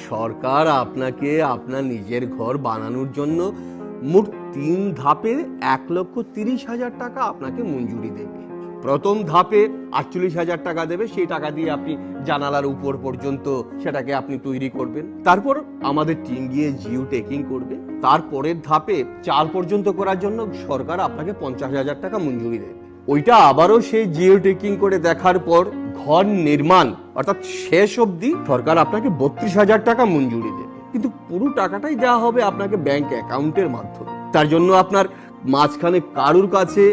S9: সরকার আপনাকে আপনার নিজের ঘর বানানোর জন্য মোট 3 ধাপে 1,30,000 টাকা আপনাকে মঞ্জুরি দেবে। প্রথম ধাপে 48,000 টাকা দেবে, সেই টাকা দিয়ে আপনি জানালার উপর পর্যন্ত সেটাকে আপনি তৈরি করবেন। তারপর আমাদের টিম গিয়ে জিও টেকিং করবে। তারপরের ধাপে 4 পর্যন্ত করার জন্য সরকার আপনাকে 50,000 টাকা মঞ্জুরি দেবে। ওইটা আবারও সেই জিও টেকিং করে দেখার পর ঘর নির্মাণ অর্থাৎ শেষ অবধি সরকার আপনাকে 32,000 টাকা মঞ্জুরি দেবে, কিন্তু পুরো টাকাটাই দেওয়া হবে আপনাকে ব্যাংক অ্যাকাউন্টের মাধ্যমে। তার জন্য আপনার মাঝখানে কারুর কাছে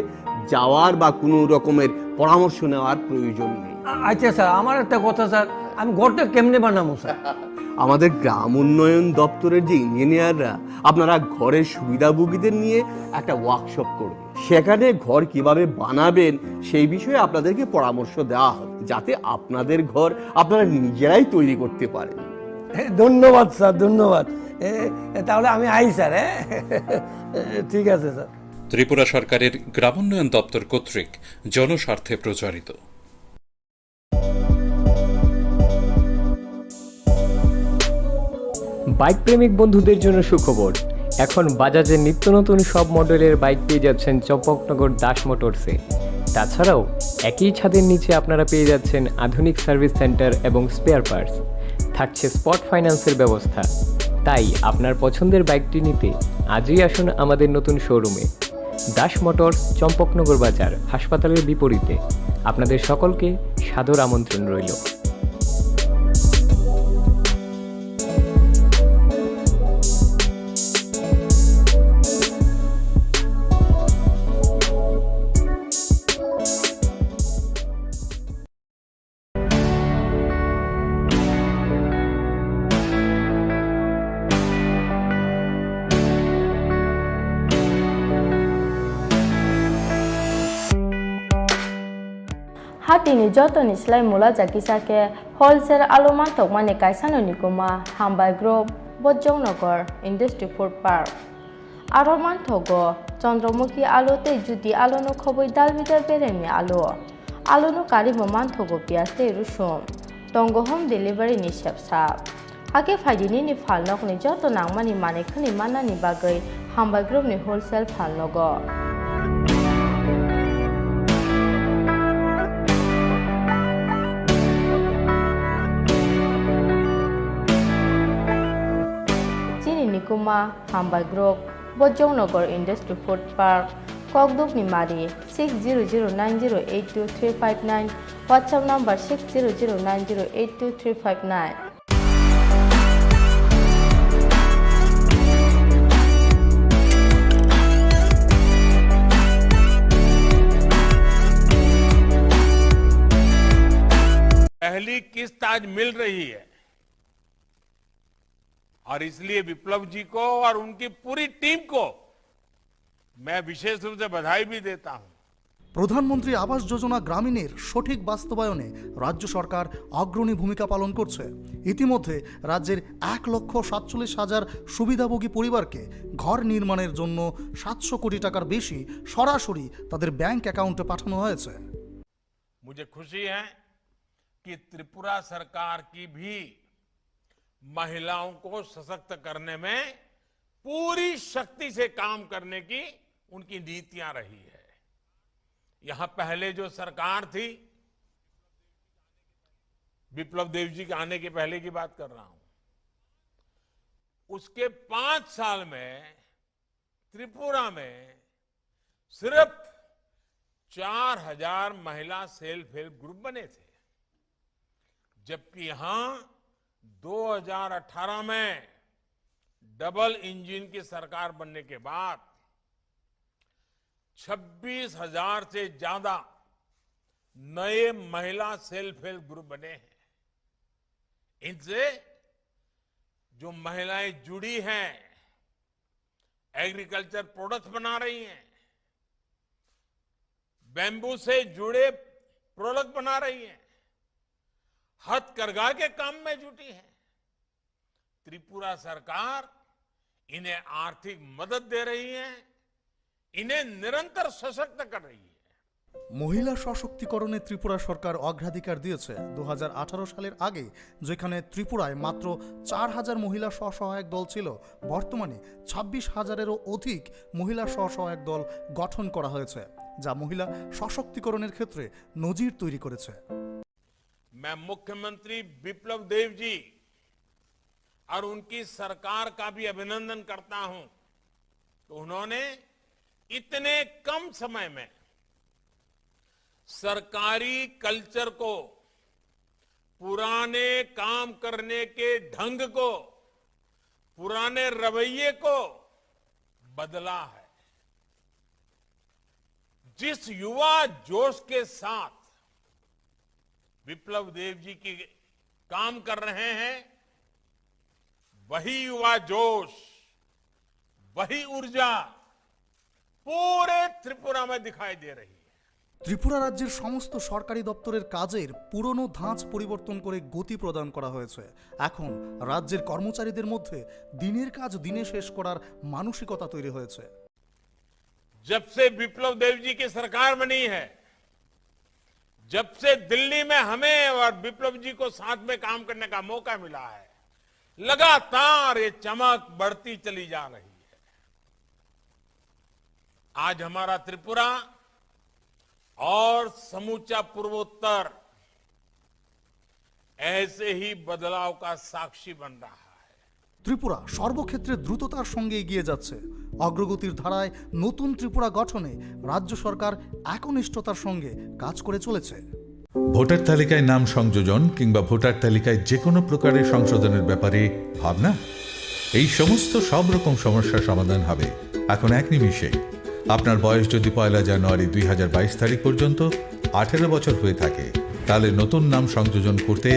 S9: যাওয়ার বা কোনো রকমের পরামর্শ নেওয়ার প্রয়োজন নেই।
S3: আচ্ছা স্যার, আমার একটা কথা স্যার, আমি ঘরটা কেমনে বানাবো স্যার?
S9: আমাদের গ্রাম উন্নয়ন দপ্তরের যে ইঞ্জিনিয়াররা আপনারা ঘরের সুবিধাভোগীদের নিয়ে একটা ওয়ার্কশপ করবে, সেখানে ঘর কিভাবে বানাবেন সেই বিষয়ে আপনাদেরকে পরামর্শ দেওয়া হবে, যাতে আপনাদের ঘর আপনারা নিজেরাই তৈরি করতে পারেন।
S3: ধন্যবাদ স্যার, ধন্যবাদ। তাহলে আমি আই স্যার। ঠিক আছে স্যার।
S10: ত্রিপুরা সরকারের গ্রামোন্নয়ন দপ্তর কর্তৃক জনস্বার্থে প্রচারিত।
S23: বাইক প্রেমিক বন্ধুদের জন্য সুখবর, এখন বাজাজের নিত্য নতুন সব মডেলের বাইক পেয়ে যাচ্ছেন চম্পকনগর দাস মোটরসে। তাছাড়াও একই ছাদের নিচে আপনারা পেয়ে যাচ্ছেন আধুনিক সার্ভিস সেন্টার এবং স্পেয়ার পার্টস, থাকছে স্পট ফাইন্যান্সের ব্যবস্থা। তাই আপনার পছন্দের বাইকটি নিতে আজই আসুন আমাদের নতুন শোরুমে। দাস মোটরস, চম্পকনগর বাজার, হাসপাতালের বিপরীতে। আপনাদের সকলকে সাদর আমন্ত্রণ রইল।
S1: Hatini jotoni slai mula jakisake wholesale aloma tokmani kaisano nikuma hambai group Bojongnagar Industry Food Park. Aroman thogo Chandramukhi alote juti alono khoboi dalbidar beremi alono karimo man thogo piaste rusum tongo home delivery ni shepsap. Hake faidini ni falnok ni joto nangmani manekhani manani bagai hambai group ni wholesale falnogo. Chini Khorang Hambai Group Bojongnagar Industry Food Park Kokduk Nimari 6009082359 WhatsApp number 6009082359.
S24: पहली किस्त आज मिल रही है और इसलिए विप्लव जी को और उनकी पूरी टीम को मैं विशेष रूप से बधाई भी देता हूं।
S25: প্রধানমন্ত্রী আবাস যোজনা গ্রামীণের সঠিক বাস্তবায়নে রাজ্য সরকার অগ্রণী ভূমিকা পালন করছে। ইতিমধ্যে রাজ্যের 1,47,000 সুবিধাভোগী পরিবারকে ঘর নির্মাণের জন্য 700 কোটি টাকার বেশি সরাসরি তাদের ব্যাংক অ্যাকাউন্টে পাঠানো হয়েছে।
S24: मुझे खुशी है कि त्रिपुरा सरकार की भी महिलाओं को सशक्त करने में पूरी शक्ति से काम करने की उनकी नीतियां रही है। यहां पहले जो सरकार थी, विप्लव देव जी के आने के पहले की बात कर रहा हूं, उसके 5 साल में त्रिपुरा में सिर्फ 4,000 महिला सेल्फ हेल्प ग्रुप बने थे, जबकि यहां 2018 में डबल इंजन की सरकार बनने के बाद 26,000 से ज्यादा नए महिला सेल्फ हेल्प ग्रुप बने हैं। इनसे जो महिलाएं जुड़ी हैं, एग्रीकल्चर प्रोडक्ट्स बना रही हैं, बैम्बू से जुड़े प्रोडक्ट बना रही हैं, हथकरघा के काम में जुटी हैं। त्रिपुरा सरकार इन्हें आर्थिक मदद दे रही है, इन्हें निरंतर सशक्त कर रही है।
S25: মহিলা সশক্তিকরণে ত্রিপুরা সরকার অগ্রাধিকার দিয়েছে। 2018 সালের আগে যেখানে ত্রিপুরায় মাত্র 4000 মহিলা স্বসহায়ক দল ছিল, বর্তমানে 26,000-এরও অধিক মহিলা স্বসহায়ক দল গঠন করা হয়েছে, যা মহিলা সশক্তিকরণের ক্ষেত্রে নজির তৈরি করেছে।
S24: मैं मुख्यमंत्री विप्लव देव जी और उनकी सरकार का भी अभिनंदन करता हूं कि उन्होंने इतने कम समय में सरकारी कल्चर को, पुराने काम करने के ढंग को, पुराने रवैये को बदला है। जिस युवा जोश के साथ विप्लव देव जी की काम कर रहे हैं, वही युवा जोश, वही ऊर्जा पूरे त्रिपुरा में दिखाई दे रही है।
S25: ত্রিপুরা রাজ্যের সমস্ত সরকারি দপ্তরের কাজের পুরনো ধাঁচ পরিবর্তন করে গতি প্রদান করা হয়েছে। এখন রাজ্যের কর্মচারীদের মধ্যে দিনের কাজ দিনে শেষ করার মানসিকতা তৈরি হয়েছে।
S24: जब से विप्लव देव जी की सरकार बनी है, जब से दिल्ली में हमें और विप्लव जी को साथ में काम करने का मौका मिला है, लगातार ये चमक बढ़ती चली जा रही है। आज हमारा त्रिपुरा और समूचा पूर्वोत्तर ऐसे ही बदलाव का साक्षी बन रहा है।
S25: ত্রিপুরা সর্বক্ষেত্রে দ্রুততার সঙ্গে এগিয়ে যাচ্ছে। অগ্রগতির ধারায় নতুন ত্রিপুরা গঠনে রাজ্য সরকার একনিষ্ঠতার সঙ্গে কাজ করে চলেছে।
S10: ভোটার তালিকায় নাম সংযোজন কিংবা ভোটার তালিকায় যে কোনো প্রকারের সংশোধনের ব্যাপারে ভাবনা, এই সমস্ত সব রকম সমস্যার সমাধান হবে এখন এক নিমিষে। আপনার বয়স যদি 1 জানুয়ারি 2022 তারিখ পর্যন্ত 18 বছর হয়ে থাকে, তাহলে নতুন নাম সংযোজন করতে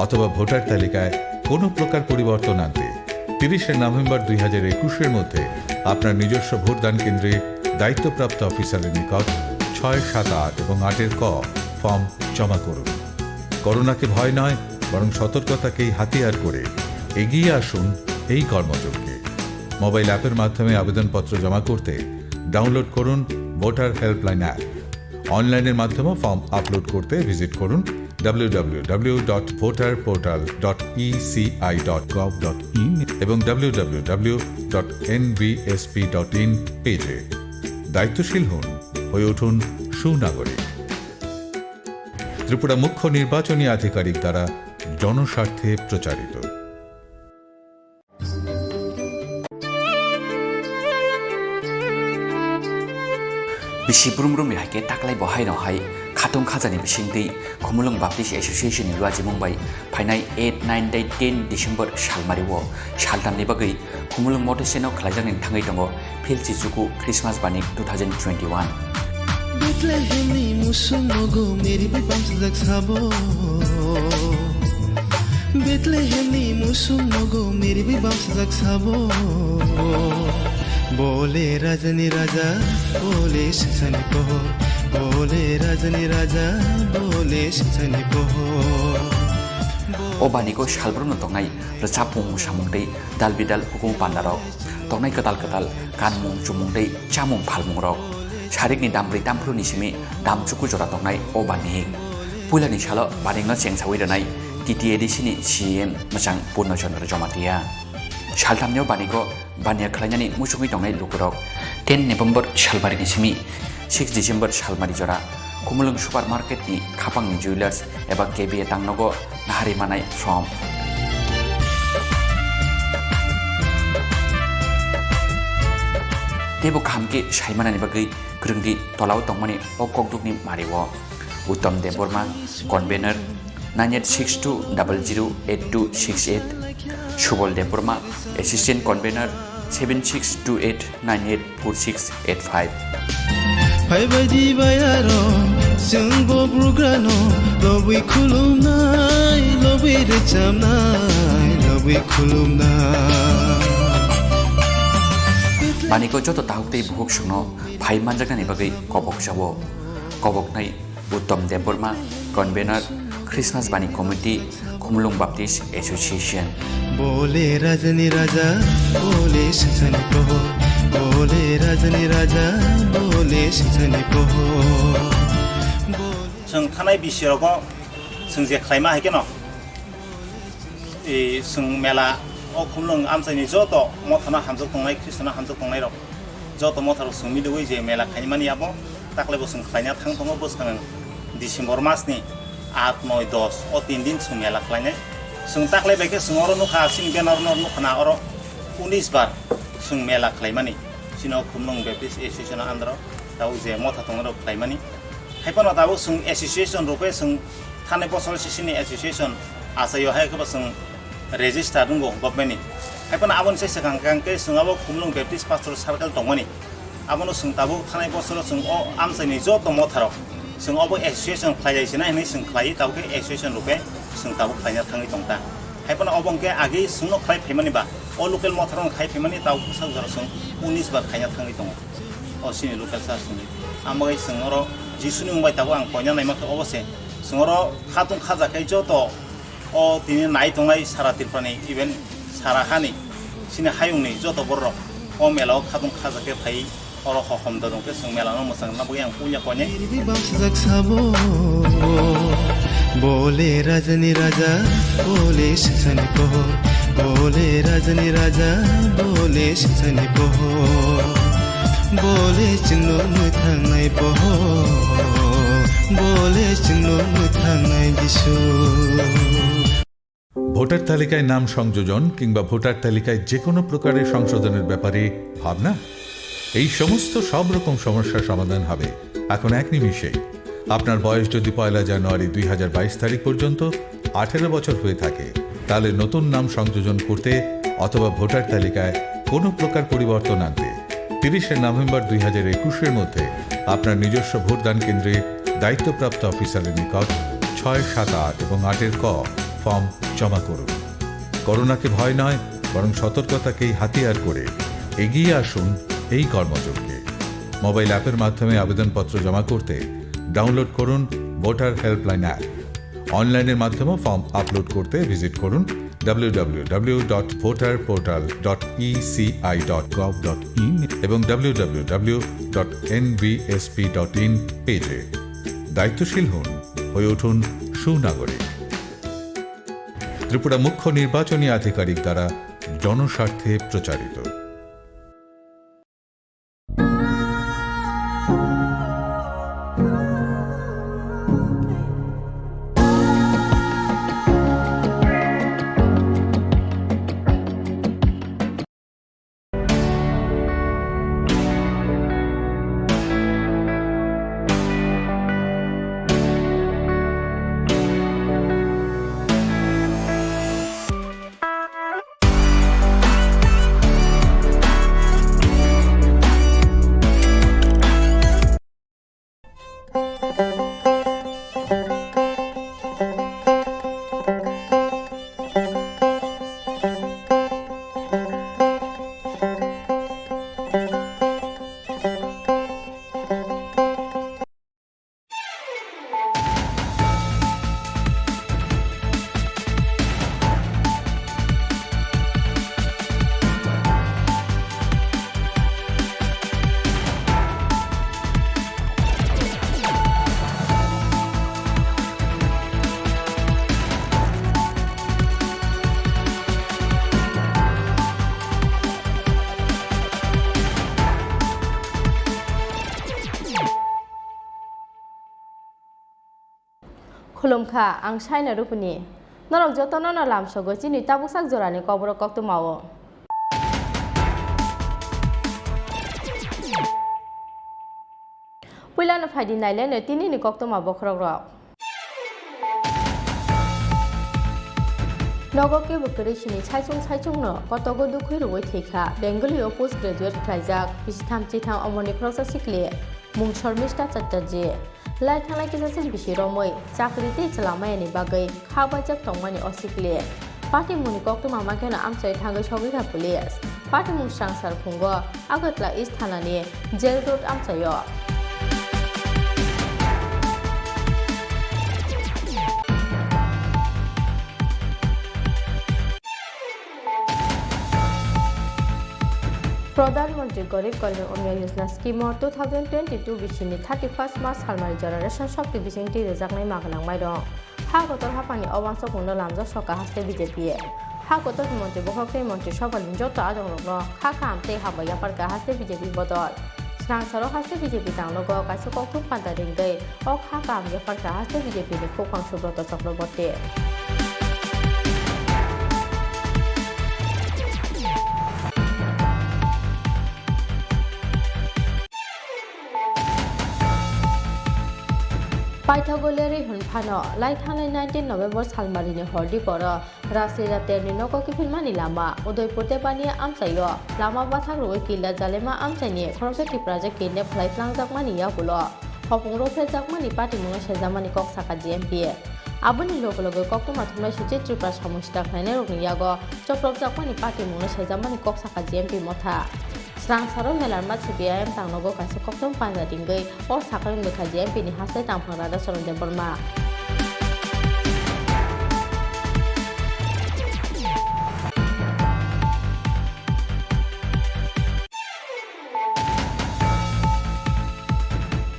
S10: অথবা ভোটার তালিকায় কোনো প্রকার পরিবর্তন আনতে 30 নভেম্বর 2021-এর মধ্যে আপনার নিজস্ব ভোটদান কেন্দ্রে দায়িত্বপ্রাপ্ত অফিসারের নিকট 6, 7, 8 এবং 8-এর ক ফর্ম জমা করুন। করোনাকে ভয় নয়, বরং সতর্কতাকেই হাতিয়ার করে এগিয়ে আসুন এই কর্মযজ্ঞে। মোবাইল অ্যাপের মাধ্যমে আবেদনপত্র জমা করতে ডাউনলোড করুন ভোটার হেল্পলাইন অ্যাপ। অনলাইনের মাধ্যমে ফর্ম আপলোড করতে ভিজিট করুন www.voterportal.eci.gov.in এবং www.nvsp.in পেজে। দায়িত্বশীল হন, হয়ে উঠুন সুনাগরিক। ত্রিপুরা মুখ্য নির্বাচনী আধিকারিক দ্বারা জনস্বার্থে প্রচারিত।
S2: बिसि ब्रुमब्रुम हाइके ताकलाय बहाय नहाय खाथं खाजानि बिसिंदै खुमुलुं बाप्टिस एसोसिएशन नि रुवाजिमुंबाय फाइनाय 8, 9, 10 डिसेम्बर सालमारिवो सालथामनि बागै खुमुलुं मटेसेनाव खालायजांनि थाङै दङ फिल चिजुकु क्रिसमास बानि 2021
S4: बेथलेहेमनि मुसुमगो मेरि बिबाम सजक साबो बेथलेहेमनि मुसुमगो मेरि बिबाम सजक साबो बोले राजनी राजा बोले सिंसानि पहर बोले राजनी राजा बोले सिंसानि पहर
S2: ओबानिको सालब्रुमनि तंनाय रचापुं सामुंदै दालबिदाल हुकुम पान्दाराव तंनाय कताल कताल कानमुं चुमुंदै चामुं फालमुंराव सारिकनि दामब्रै दामफ्रुनि सिमि दामचुकु जरा तंनाय ओबानि पुलानि सालो बानिंनो चेंसावै रनाय टिटि एडिसिनि सीएम मोजां पूर्णचन्द्र जमातिया सालथामनियाव बानिको बानिया खालायनानै मुसुङै दंनाय लुकुरक 10 नभेम्बर सालबारिनि सिमि 6 डिसेम्बर सालमारि जरा खुमुलुं सुपार मार्केटनि खापांनि जुवेलार्स एबा केबिए तांनगो नाहारि मानाय फ्रम देबो खामके साइमानानि बागै ग्रोंदि तलाव तंमानि अककदुकनि मारिवो उत्तम Debbarma convener 9862008268 Subal Debbarma assistant convener 7628984685
S4: फाइबायदि बायारो जोंबो ब्रुग्रानो लबै खुलुमनाय लबै रोजाबनाय लबै खुलुमनाय
S2: बानिको जतो ताहुक्तै बुहुक संनो फाइ मानजागानि बागै कबक जावो कबक नाय उत्तम देबबर्मा कन्वेनर क्रिसमास बानी कमिटी खुमलुंग बाप्टिस्ट एसोसिएशन
S4: बोले रजनी राजा बोले सजनी कहो बोले रजनी राजा बोले सजनी कहो
S6: जों थानाय बिसिरावबो जों जे खायमा हायगोन जों मेला खुमलुं आमसायनि जत मथाना हामजों थांनाय ख्रिस्टाना हामजों थांनाय र जत मथाराव जों मिलुयै जे मेला खायमानियाबो दाख्लैबो जों खायना थांथङो बोसखां डिसेम्बर मासनि 8, 9, 10 o 3 दिन जों मेला खायनाय जों दाख्लै बायके जों अर नुखा सिं बेनार नुखाना अर 19 बार जों मेला खायमानि सिनो खुमलुं बेप्टिस्ट एसोसिएशन आन्दार दाउ जे मथा थांनो खायमानि हायपाना दाबो जों एसोसिएशन रुपे जों थानाय बोसोर सिसिनि एसोसिएशन आसायो हायखबो जों रेजिस्टार दंगो गभर्नमेन्टनि हायपाना आबन से सिगांके जोंआबो खुमलुं बेप्टिस्ट पास्टर सार्केल दंमोनि आबनो जों दाबो थानाय बोसोर जों अ आमसायनि जत मथाराव जों अबो एसोसिएशन खायजायसिना हिनै जों खायि दाउके एसोसिएशन रुपे जों दाबो खायना थाङै दंता हायपाना अबंके आगे जोंनो खाय फैमानिबा अ लोकेल मथाराव खाय फैमानि दाउ सागजार जों 19 बार खायना थाङै दङ अ सिनि लोकेल सासनि आमगै जों अर जिसुनि मुंबाय दाबो आं कयना नायमाखै अबसे जों अर खातुं खाजाखै जत अ दिनै नाय दंनाय सारा तिरफानि इभेन सारा हानि सिनि हायुंनि जत बर अ मेलाव खातुं खाजाखै फाय अर हखम दंके जों मेलानो मोजां ना बय आं पुnya कयने
S4: बोले रजनी राजा बोले सजनी कहो बोले रजनी राजा बोले सजनी कहो बोले चिन्नो नुथांनाय बहो बोले चिन्नो नुथांनाय जिसु
S10: ভোটার তালিকায় নাম সংযোজন কিংবা ভোটার তালিকায় যে কোনো প্রকারের সংশোধনের ব্যাপারে ভাবনা এই সমস্ত সব রকম সমস্যার সমাধান হবে এখন এক নিমিষেই আপনার বয়স যদি 1 জানুয়ারি 2022 তারিখ পর্যন্ত 18 বছর হয়ে থাকে তাহলে নতুন নাম সংযোজন করতে অথবা ভোটার তালিকায় কোনো প্রকার পরিবর্তন আনতে 30 নভেম্বর 2021 এর মধ্যে আপনার নিজস্ব ভোটদান কেন্দ্রে দায়িত্বপ্রাপ্ত অফিসারের নিকট 6, 7, 8 এবং 8 এর ক ফর্ম জমা করুন করোনাকে ভয় নয় বরং সতর্কতাকেই হাতিয়ার করে এগিয়ে আসুন এই কর্মযজ্ঞে মোবাইল অ্যাপের মাধ্যমে আবেদনপত্র জমা করতে ডাউনলোড করুন ভোটার হেল্পলাইন অ্যাপ অনলাইনের মাধ্যমে ফর্ম আপলোড করতে ভিজিট করুন www.voterportal.eci.gov.in এবং www.nvsp.in পেজে দায়িত্বশীল হন হয়ে উঠুন সুনাগরিক ত্রিপুরা মুখ্য নির্বাচনী আধিকারিক দ্বারা জনস্বার্থে প্রচারিত
S1: खुलुमखा आं साइना रुपुनि नरक जतन न लामसगो चिनि ताबुसाक जरानि कबर कक्त मावो पुइलानो फाइदि नाइलेनो तिनिनि कक्त मावो खरग्र नगके बुकरिसिनि साइचुंनो कतगो दुखै रुबै थैखा बेंगलियाव पोस्ट ग्रेजुएट खालायजाक बिसिथाम चिथाम अमरनि ख्रसा सिखले मुं शर्मिष्ठा चट्टार्जी लाइ थांनाय किसासिन बिसिरमै चाकरिते चलामायानि बागै खाबायजाक तंमानि असिखले पार्टी मुनि कक्त मामाकेनो आमसाय थांगै सगैरा पुलिस पार्टी मुं सांसार खुंगो आगतला इस्ट थानानि जेल रोड आमसायो प्रधानमंत्री गरीब कल्याण अन्न योजना स्कीम 2022 बिसिनि 31 मार्च सालमारि जरा रेशन शक्ति बिसिंति रेजाकनाय मागलांबाय दं हा गतर हापानि अवांस खुंनो लामजा सका हास्ते बीजेपी हा गतर मंत्री बखके मंत्री सभानि जत आदंनो खा खामते हाबाया पारका हास्ते बीजेपी बदल स्रांसारो हास्ते बीजेपी तांगनो कासे कक्तु पान्ता रिंगै अ खा काम या पारका हास्ते बीजेपी नि खोखां सुब्रत चक्रवर्ती पाइथागोलेरि हुनफानो लाइथांनाय 19 नवेम्बर सालमारिनि हरदि पर रासलिला तेरनि नको किफिलमानि लामा उदयपुर देबानि आमसायो लामा बाथाक रोय किला जालेमा आमसाइनि खरसे टिप्राजे किने फ्लाइफ्लांजाकमानि यागुलो हपुंरो फेजाकमानि पार्टी मुङा सेजामानि कक साका जीएमपी आबुनि लोगो कक्टमा थुमनाय सुचि त्रिपुरा समस्या खायनाय रोगनि यागो चप्रबजाकमानि पार्टी मुङा सेजामानि कक साका जीएमपी मथा स्रांसारो मेलारमा सीपीआईएम तांनगो कासे कक्टम पांजा दिंगै अ साकाय मुखा जीएमपी नि हासे तांफां रादा सरनदेव बर्मा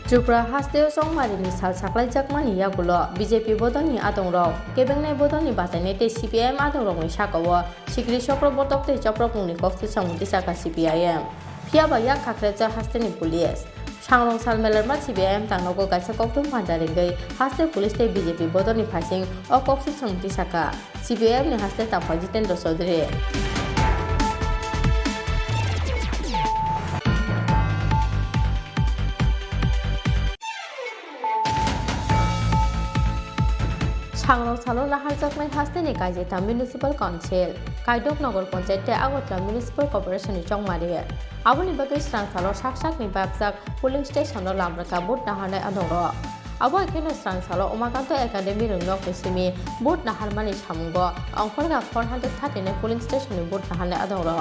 S1: त्रिपुरा हास्तेव संमारिनि साल साख्लाय जाकमानि यागुलो बीजेपी बदलनि आदंराव केबेंनाय बदलनि बातायनाय ते सीपीआईएम आदंरावनि साकावो सिग्रि चक्रबर्तक ते चप्रपुंनि कक्ति सामुति साका सीपीआईएम फियाबा या खाख्रेजा हास्तेनि पुलिस सांरं साल मेलारमा सीपीआईएम तांनगो गाइसा कक्टुम पान्दारिंगै हास्ते पुलिस ते बीजेपी बदलनि फासिं अ कक्ति सामुति साका सीपीआईएम नि हास्ते तांफा जितेन्द्र चौधरी सांरं सालो लाहारजाकनाय हास्तेनि काजिता म्युनिसिपल काउन्सिल कायदक नगर पंचायत आगरतला म्युनिसिपल कर्पोरेशननि चंमारि आबुनि बागै स्रां सालो साकसाकनि बाबजाक पुलिं स्टेशननो लामरका बुट नाहारनाय आदंरो आबो एखेनो स्रां सालो उमाकान्त एकाडेमि रोंनक निसिमि बुट नाहारमानि सामुंगो अंखरगा 439 पुलिं स्टेशननि बुट नाहारनाय आदंरो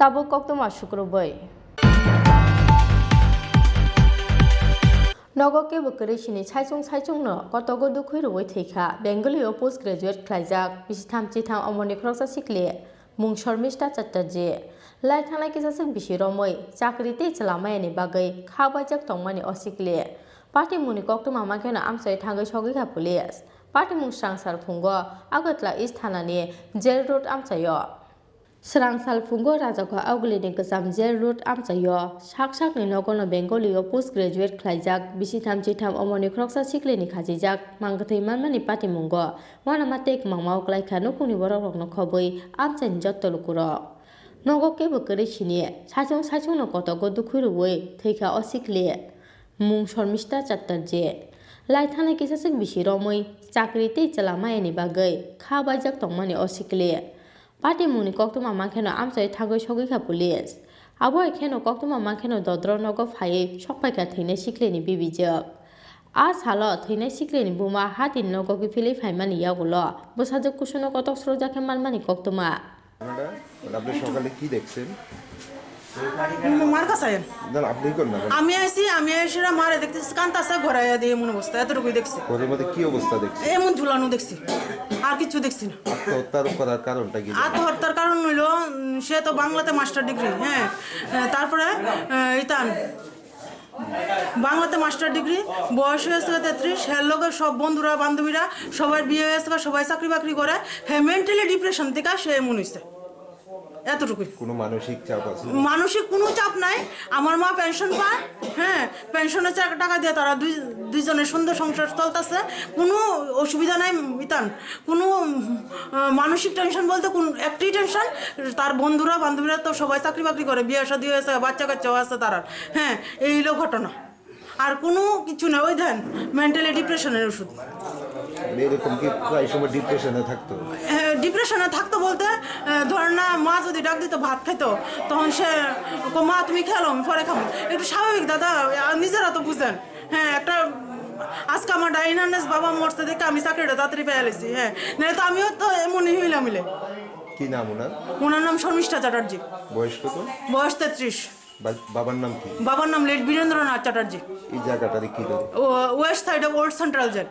S1: ताबो कक्तमा शुक्रबै नगके बकरेसिनि साइचुंनो कतगो दुखै रुवै थैखा बेंगलियाव पोस्ट ग्रेजुएट ख्लाइजाक बिसिथाम चिथाम अमरनि खरसा सिखले मुं शर्मिष्ठा चट्टर्जी लाइथांनाय किसासों बिसिरमै चाकरि ते चलामायानि बागै खाबायजाक तंमानि असिखले पार्टी मुनि कक्तमा माखेना आमसाय थांगै सगैखा पुलिस पार्टी मुं स्रांसार फुंगो आगतला इस्ट थानानि जेल रोड आमसायो स्रांसाल फुंगो राजाखौ आवगलिनि गोजाम जेल रोड आमसायो साकसाकनि नगनो बेंगलियाव पोस्ट ग्रेजुएट ख्लाइजाक बिसिथाम चिथाम अमरनि खरसा सिखलेनि खाजिजाक मांगथै मानमानि पार्टी मुंगो वानामातेक मांमाव क्लाइखा नुकुनि बरकनो खबै आमसायनि जत्तलुकुरो नगके बकरेसिनि साइचुंनो कतगो दुखुरुवै थैखा असिखले मुं शर्मिष्ठा चट्टर्जी लाइथांनाय किसासों बिसिरमै चाकरि ते चलामायानि बागै खाबायजाक तंमानि असिखले पार्टी मुनि कक्तमा माखेनो आमसाय थागै सगैखा पुलिस आबो एखेनो कक्तमा माखेनो दद्र नग फायै सकपायखा थैनाय सिखलेनि बिबिजोक आ सालो थैनाय सिखलेनि बुमा हातिन नगके फिलै फाइमानि यागुलो बसाजोक कुसुनो कतक स्रजाके मानमानि कक्तमा
S7: আপনি সকালে কি দেখছেন
S5: মার কাছে
S7: আপনি কোন না
S5: আমি এসে মারে দেখতেছি কান্তাছে ঘোরাইয়া দিয়ে এমন অবস্থা এতটুকুই দেখছি
S7: ঘরের মধ্যে কি অবস্থা দেখছেন
S5: এমন ঝুলানো দেখছি আর কিছু দেখছি না
S7: আত্মহত্যার করার কারণটা কি
S5: আত্মহত্যার কারণ হইল সে তো বাংলাতে মাস্টার ডিগ্রি হ্যাঁ তারপরে ইতান বাংলাতে মাস্টার ডিগ্রি বয়স হয়েছে 33 হের লোকের সব বন্ধুরা বান্ধবীরা সবার বিয়ে হয়েছে সবাই চাকরি বাকরি করে হ্যাঁ মেন্টালি ডিপ্রেশন থেকে সে এমন হয়েছে এতটুকুই
S7: কোনো মানসিক চাপ আছে
S5: মানসিক কোনো চাপ নাই আমার মা পেনশন পায় হ্যাঁ পেনশনের টাকা দিয়ে তারা দুইজনের সুন্দর সংসার চলতেছে কোনো অসুবিধা নাই ইতান কোনো মানসিক টেনশন বলতে কোন একটি টেনশন তার বন্ধুরা বান্ধবীরা তো সবাই চাকরি বাকরি করে বিয়ে শাদী হয়েছে বাচ্চা কাচ্চাও আছে তারা হ্যাঁ এই হলো ঘটনা আর কোনো কিছু না ওই দেন মেন্টালি ডিপ্রেশনের ওষুধ
S7: এরকম কি প্রায় সময় ডিপ্রেশনে থাকতো
S5: ডিপ্রেশনে থাকতো বলতে ধর না মা যদি ডাক দিত ভাত খাইতো তখন সে মা তুমি খেলো আমি পরে খাবো একটু স্বাভাবিক দাদা নিজেরা তো বুঝেন হ্যাঁ একটা আজকে আমার ডাইনার্নেস বাবা মরতে দেখে আমি চাকরিটা তাড়াতাড়ি পেয়ে গেছি হ্যাঁ নাহলে তো আমিও তো এমনই হইলাম মিলে
S7: কি নাম ওনার
S5: ওনার নাম শর্মিষ্ঠা চ্যাটার্জি
S7: বয়স কত
S5: বয়স 33
S7: বাবার নাম কি?
S5: বাবার নাম লেট বীরেন্দ্রনাথ চ্যাটার্জি।
S7: এই জায়গাটাতে কি করে?
S5: West side of old central jail.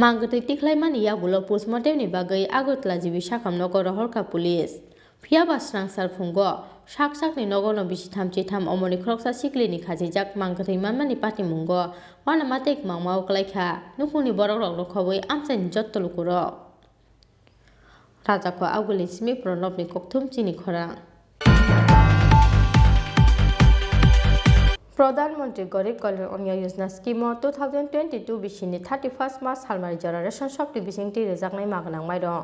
S1: Mangkutui tiklaimani yagulo postmortem ni bagai Agotla jibi sakam nogor horka police. Phiaba srang sarfungo sak ni nogor no bisi thamchi tham omoni kroksa sikli ni khajijak mangkutui manmani patimungo wana matek mangmao klaikha nukuni borok rok nokhobui amchaini jottolukurok. Rajako Auguli Simi Pronobni Kokthum Chini Khorang প্রধানমন্ত্রী Garib Kalyan Anna Yojana scheme 2022 বিশিনি 31 March হালমারি জরা ration শক্তি বিশিংটি রেজাকনাই মাগনাং মাইরং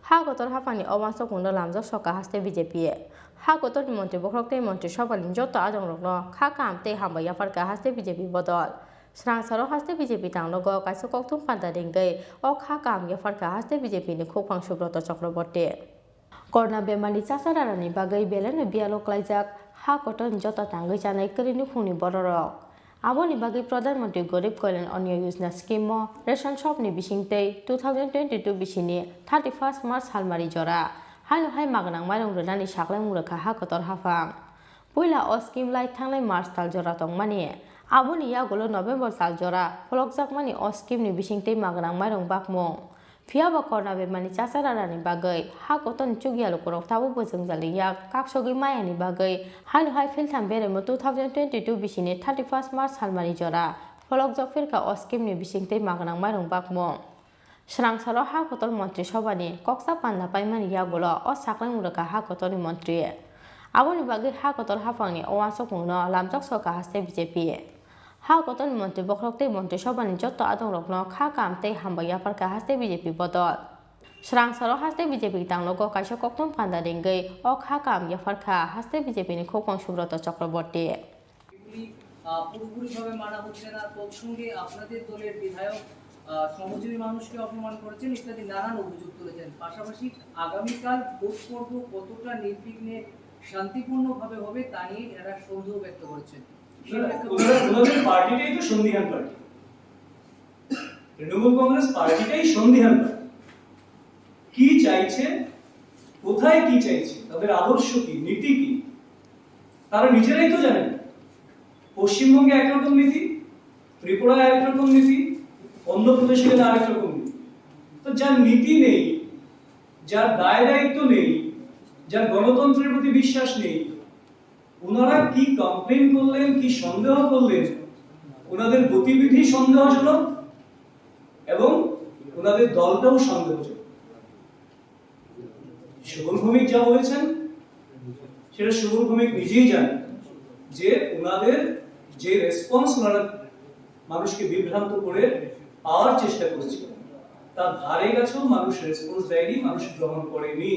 S1: হা গতর হাফানি অবাঞ্চক মুন্ড লামজক সকা হাসতে BJP হা গতরনি মন্ত্রী বখরকতে মন্ত্রী সভানি যত আজং রগ্ন খা কামতে হামবাই আফারকা হাসতে বিজেপি বদল স্রাংসারও হাসতে বিজেপি তাংলগ কাইসো কক্তুম পান্তা দেঙ্গৈ অ খা কাম আফারকা হাসতে বিজেপি ni খোকফাং সুব্রত চক্রবর্তী করোনা বেমানি চাচারানি বাগৈ বেলেনে বিয়ালো ক্লাইজাক ha koton jota tangai janai kari nukhuni bororok aboni bagi প্রধানমন্ত্রী Garib Kalyan Anna Yojana scheme ration shop ni bisingtei 2022 bisini 31 March হালমারি জরা হাইনো হাই মাগনাং মাইরং রনানি সাকলাই মুরখা ha kotor hafang puila o scheme lai thanglai march tal jora tongmani aboni yagulo november tal jora pholokjak mani o scheme ni bisingtei magnang mairong bakmung Phiaba korna bemani chasararani bagai ha koton chugialo korok tabu bojungjali yak kaksogi mayani bagai hainu hai filtham beremo 2022 bisini 31 march halmari jora pholok jokfirka o scheme ni bisingtei magnang mairong bakmung srangsaro ha kotor mantri sobani koksa panna paimani yagulo o saklai muraka ha kotori mantri aboni bagai ha kotor hafangni owansok mungno lamjok soka haste BJP ha koton mantri bokhrokte mantri sobani jotto adong rokno kha kamte hambaya parka haste BJP bodol srangsaro haste BJP tanglogo kaisa kokton panda dengei o kha kam yafarkha haste BJP ni khokong Subrata Chakraborty
S8: পুরোপুরিভাবে মানা হচ্ছে না তৎসঙ্গে আপনাদের দলের বিধায়ক শ্রমজীবী মানুষকে অপমান করেছেন ইত্যাদি নানান অভিযোগ তুলেছেন পাশাপাশি আগামীকাল ভোট পর্ব কতটা নির্বিঘ্নে শান্তিপূর্ণভাবে হবে তা নিয়ে এরা সন্দেহ ব্যক্ত করেছেন
S12: ওনাদের পার্টিটাই তো সন্দিহান পার্টি তৃণমূল কংগ্রেস পার্টিটাই সন্দিহান পার্টি কি চাইছে কোথায় কি চাইছে তাদের আদর্শ কি নীতি কি তারা নিজেরাই তো জানেন পশ্চিমবঙ্গে একরকম নীতি ত্রিপুরায় একরকম নীতি অন্ধ্রপ্রদেশে গেলে আরেক রকম নীতি তো যার নীতি নেই যার দায় দায়িত্ব নেই যার গণতন্ত্রের প্রতি বিশ্বাস নেই ওনারা কি কমপ্লেন করলেন কি সন্দেহ করলেন ওনাদের গতিবিধি সন্দেহজনক এবং ওনাদের দলটাও সন্দেহজনক সুবল ভৌমিক যা বলেছেন সেটা সুবল ভৌমিক নিজেই জানেন যে ওনাদের যে রেসপন্স ওনারা মানুষকে বিভ্রান্ত করে পাওয়ার চেষ্টা করেছিল তার ধারে কাছেও মানুষ রেসপন্স দেয়নি মানুষ গ্রহণ করেনি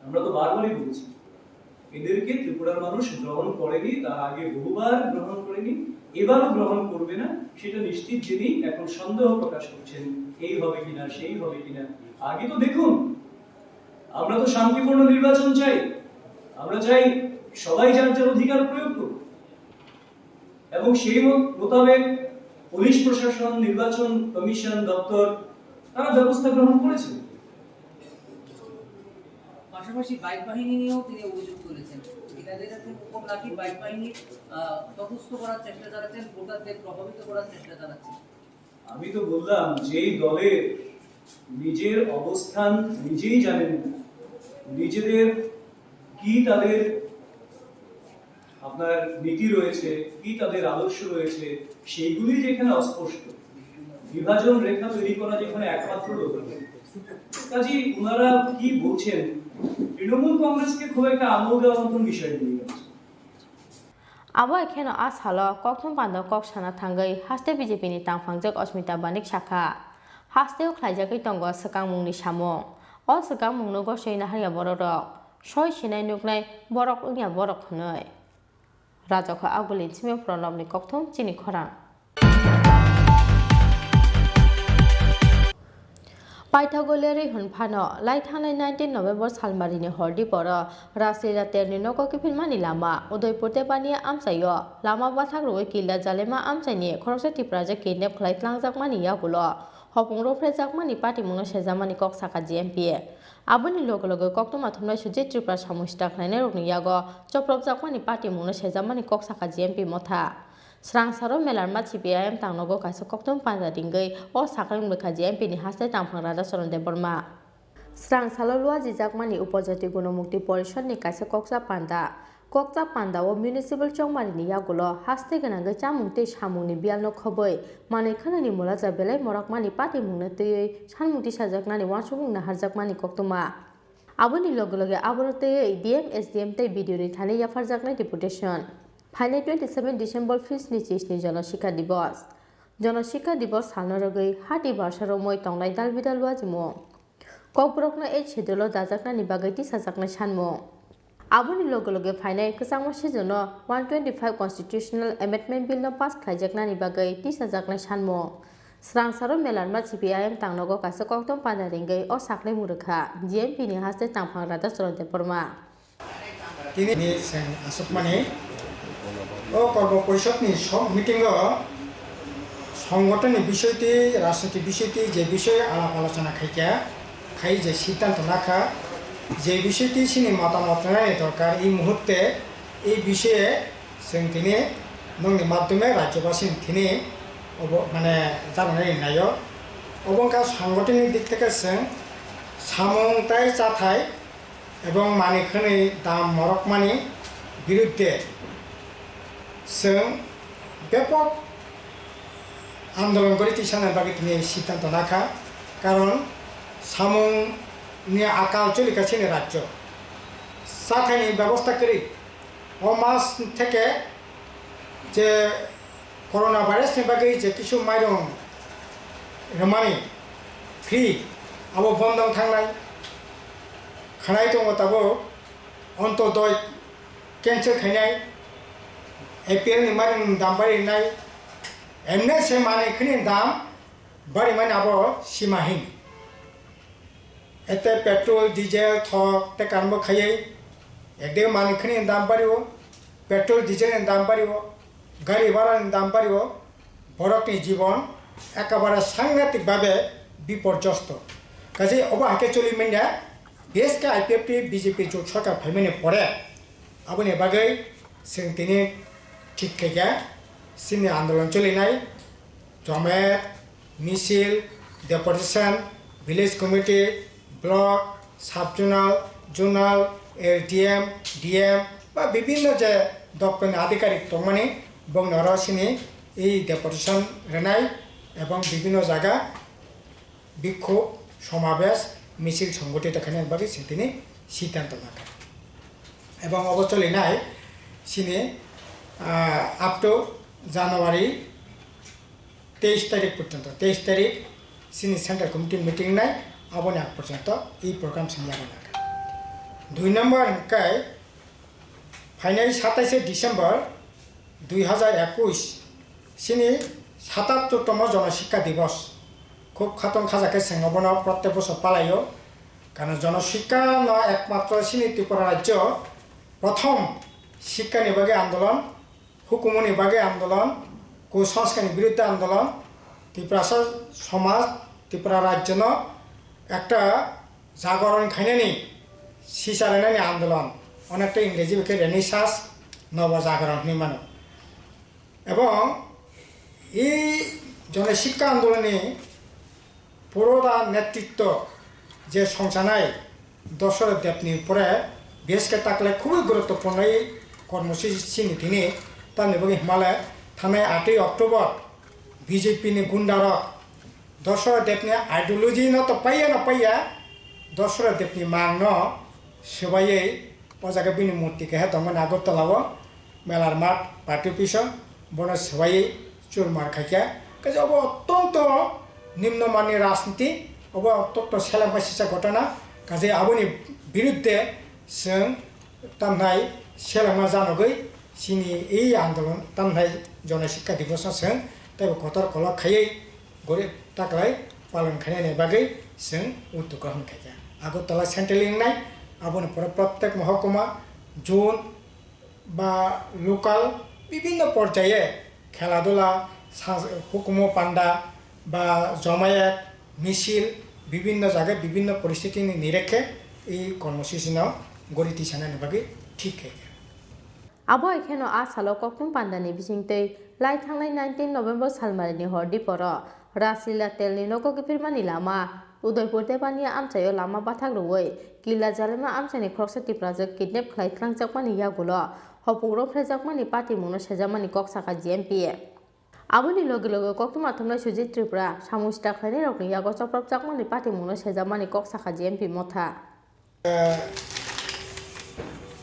S12: আমরা তো বারবারই বলছি এদেরকে ত্রিপুরার মানুষ গ্রহণ করেনি তার আগে বহুবার গ্রহণ করেনি এবারও গ্রহণ করবে না সেটা নিশ্চিত যিনি এখন সন্দেহ প্রকাশ করছেন এই হবে কিনা সেই হবে কিনা আগে তো দেখুন আমরা তো শান্তিপূর্ণ নির্বাচন চাই আমরা চাই সবাই যার যার অধিকার প্রয়োগ করুক এবং সেই মোতাবেক পুলিশ প্রশাসন নির্বাচন কমিশন দপ্তর তারা ব্যবস্থা গ্রহণ করেছে
S8: পাশাপাশি বাইক বাহিনী নিয়েও তিনি অভিযোগ তুলেছেন এনাদের উপর নাকি বাইক বাহিনী তটস্থ করার চেষ্টা চালাচ্ছেন ভোটারদের প্রভাবিত করার চেষ্টা চালাচ্ছেন
S12: আমি তো বললাম যেই দলের নিজের অবস্থান নিজেই জানেন নিজেদের কি তাদের আপনার নীতি রয়েছে কি তাদের আদর্শ রয়েছে সেইগুলি যেখানে অস্পষ্ট বিভাজন রেখা তৈরি করা যেখানে একমাত্র কাজে ওনারা কি বলছেন তৃণমূল কংগ্রেসকে খুব একটা আমল দেওয়ার মতন বিষয় নিয়ে
S1: Abo ekheno ashalo kokthum pando kok sana thangai haste BJP ni tangfangjak Asmita Banik Shakha hasteo khlaijakai tongo sakang mungni samung o sakang mungno gosei naharia borok soi sinai nuknai borok ungya borok hnoi Rajako Aguli Simi Pronobni Kokthum Chini Khorang Paithagoleri hunphano lai thanglai 19 November salmarini hordi poro Rasira terni noko kipilmani lama Udaipur te bania amsayo lama bathak roi killa jalema amsaini khoroksa tipraja kidnap khlai tlangjakmani yagulo hopong frejak mani party mungno sejamani kok saka GMP aboni logo koktoma thumnai suje Tripura samustak naine rokni yago choprobjak mani party mungno sejamani kok saka GMP motha Srang saro melar ma CPIM tangnogo kaisa koktom panja dingei o sakai mukha GMP ni haste tangphang rada soron de borma Srang salo lua jijakmani upojati gunomukti porishod ni kaisa koksa panda o municipal chongmani ni yagulo haste gananga chamungte samungni bialno khoboi mane khanani mulaja belai morakmani pati mungna tei sanmukti sajaknani wansubungna harjakmani koktoma aboni loge abono tei DM SDM tei video ni thani yafarjaknai deputation Final 27 December Fils ni Chisni Janashika Divos Salnaragui Hati Barsaro Moi Tonglai Dalbida Luazimo Kokbrokna H Hedolo Dajakna Nibagati Sajakna Shanmo Abuni loge Final Kusangwa Shizono 125 Constitutional Amendment Bill no pass Klajakna Nibagai Tisajakna Shanmo Srang Saro Melarma CPIM Tangnogo Kasakoktom Panaringai o Sakle Murukha GMP ni haste Tangpang Rada Soronte Porma
S13: Kini Asukmani ও কর্ম পরিষদনি সব মিটিংও সংগঠনের বিষয়টি রাজনৈতিক বিষয়টি যে বিষয়ে আলাপ আলোচনা খাই যে সিদ্ধান্ত রাখা যে বিষয়টি সিনি মতামত নেওয়া দরকার এই মুহূর্তে এই বিষয়ে जों दिनै नोंनि माध्यमे राज्यबासिनि दिनै মানে জানাই নাयो অবংকা সাংগঠনিক দিক থেকে जों সামন্তাই জাথাই এবং মানিखनि दाम मरकमानि বিরুদ্ধে जों ব্যাপক আন্দোলন করে তিসানের বাকি তিনি সিদ্ধান্ত রাখা কারণ সামুংনি আকাল চলিকাছিনি রাজ্য সাথাইনি ব্যবস্থা করি ও মাস থেকে যে করোনা ভাইরাসনি বাকি যে কিছু মাইরং রমানি ফ্রি আবো বন্ধন থাंनाय খানাय दङ दाबो অন্তদয় ক্যান্সার খাইनाय APL ni mari dam bari nai emne se mane khini dam bari mane abo simahin ete petrol diesel thok te karbo khayai ekde mane khini dam bari o petrol diesel ni dam bari o gari bhara ni dam bari o borok ni jibon ekabare sanghatik bhabe biporjosto kaje oba hake choli menya BSK IPP BJP jot sarkar phaimene pore aboni bagai जों दिनै ঠিক থেকে सिनि आंदोलन चलिनाय जमेट मिছিল deputation village committee block sub zonal LDM DM বা বিভিন্ন যে দপ্তরের আধিকারিক দংমানি বংনরসিনি এই ডেপুটেশন রেনাই এবং বিভিন্ন জায়গা বিক্ষোভ সমাবেশ মিছিল সংগঠিত খানে বাকি তিনি সিদ্ধান্ত নেয় এবং অবচলিনায় সিনি up to January 23 তারিখ পর্যন্ত 23 তারিখ সিনি সেন্ট্রাল কমিটির মিটিং নাই আবনে আগ পর্যন্ত এই প্রোগ্রাম সিনিয়াবো না 2 নম্বর কাই ফাইনালি 27 ডিসেম্বর 2021 সিনি 77তম জনশিক্ষা দিবস খুব খাতন খাজাকে সেঙ্গবন প্রত্যেক বছর পালাইও কারণ জনশিক্ষা ন একমাত্র সিনি ত্রিপুরা রাজ্য প্রথম শিক্ষা নিবাগে আন্দোলন হুকুমনি বাগে আন্দোলন কুসংস্কারের বিরুদ্ধে আন্দোলন ত্রিপুরা সমাজ ত্রিপুরা রাজ্য একটা জাগরণ খাইনানি সিসারানি আন্দোলন অনেকটা ইংরেজি বেকে রেনিসাস নবজাগরণ নির্মাণ এবং এই জনশিক্ষা আন্দোলনে পুরোটা নেতৃত্ব যে সংসানায় দশরথ দেবনি পরে বেশকে তাকলে খুবই গুরুত্বপূর্ণ এই কর্মসূচি তিনি তার নিবগে হিমালয় থানায় 8 অক্টোবর বিজেপি नि गुंडारक दशरथ देवनि आइडियोलॉजी न तो पाइया दशरथ देवनि मांग न सबायै पजागा बिनि मूर्ति के दमन आगरतलाव मेलार माठ पार्टी अफिस बन सबायै चुरमार खाइया काजे अब अत्यंत निम्नमाननि राजनीति अब अत्यंत सेलाबासिसा घटना काजे आबनि बिरुद्धे जों तामनाय सेलामा जानगै सिनि এই আন্দোলন তামনাই জনশিক্ষা দিবস जों তাই কতর কলা খাইयै গরে তাকলাই পালন খাইনাय বাগै जों উদ্যোগ গ্রহণ খাইয়া আগরতলা সেন্ট্রাল লিংনাय আবনি পরে প্রত্যেক মহকুমা জোন বা লোকাল বিভিন্ন পর্যায়ে খেলাধুলা হুকুম পান্ডা বা জমায়েত মিছিল বিভিন্ন জায়গায় বিভিন্ন পরিস্থিতি নিরেখে এই কর্মসূচি নাও গড়ি তিসানানি বাকি ঠিক থাকে
S1: abo ekheno a salo koktum pandani bisingtei lai thangnai 19 November salmarini hordi poro raslila telni nogo gipirmani lama Udaipur tepania amchayo lama bathak ruwei kila jalema amchani khoroksa tiprajak kidnap khlai thlangjakmani yagulo hopugro phrejakmani party mungno sejamani koksaka GMP aboni loge loge koktum athomnai Chini Tripura samusta khlaini rokni yago choprapjakmani party mungno sejamani koksaka GMP motha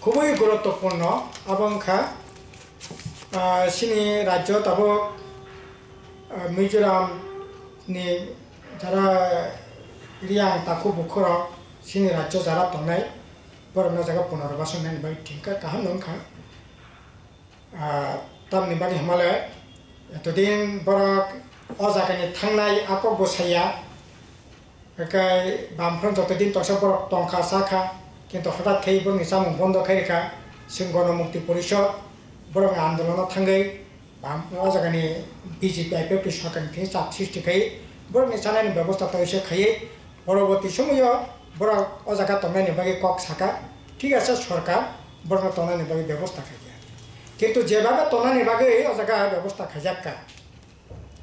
S13: খুবই গুরুত্বপূর্ণ আবংখা সিনি রাজ্য তাবো মিজোরাম নি যারা রিয়াং তাকু বুখর সিনি রাজ্য যারা তংনাই বরং জায়গা পুনর্বাসন নানি বাই ঠিকা কাহাম নংখা তামনি বাকি হিমালয় এতদিন বরক অ জায়গানি থাংনাই আকক বসাইয়া একাই বামফ্রন যতদিন তসা বরক টংখা সাখা কিন্তু হঠাৎ খেয়ে বরং সামুং বন্ধ খাইকা जों गणमुक्ति परिषद बरं आन्दोलनाव थाङै अ जायगानि बिजेपि आइपिएफटि सरकारनिफ्राय चाप सृष्टि खायो बरं जानायनि बेबस्था तैसे खायो परबर्ती समाव बरं अ जायगा तंनायनि बागै कक साका ठीक আছে সরকার बरं तंनायनि बागै बेबस्था खायो কিন্তু যেভাবে तंनायनि बागै अ जायगा बेबस्था खाजाक्का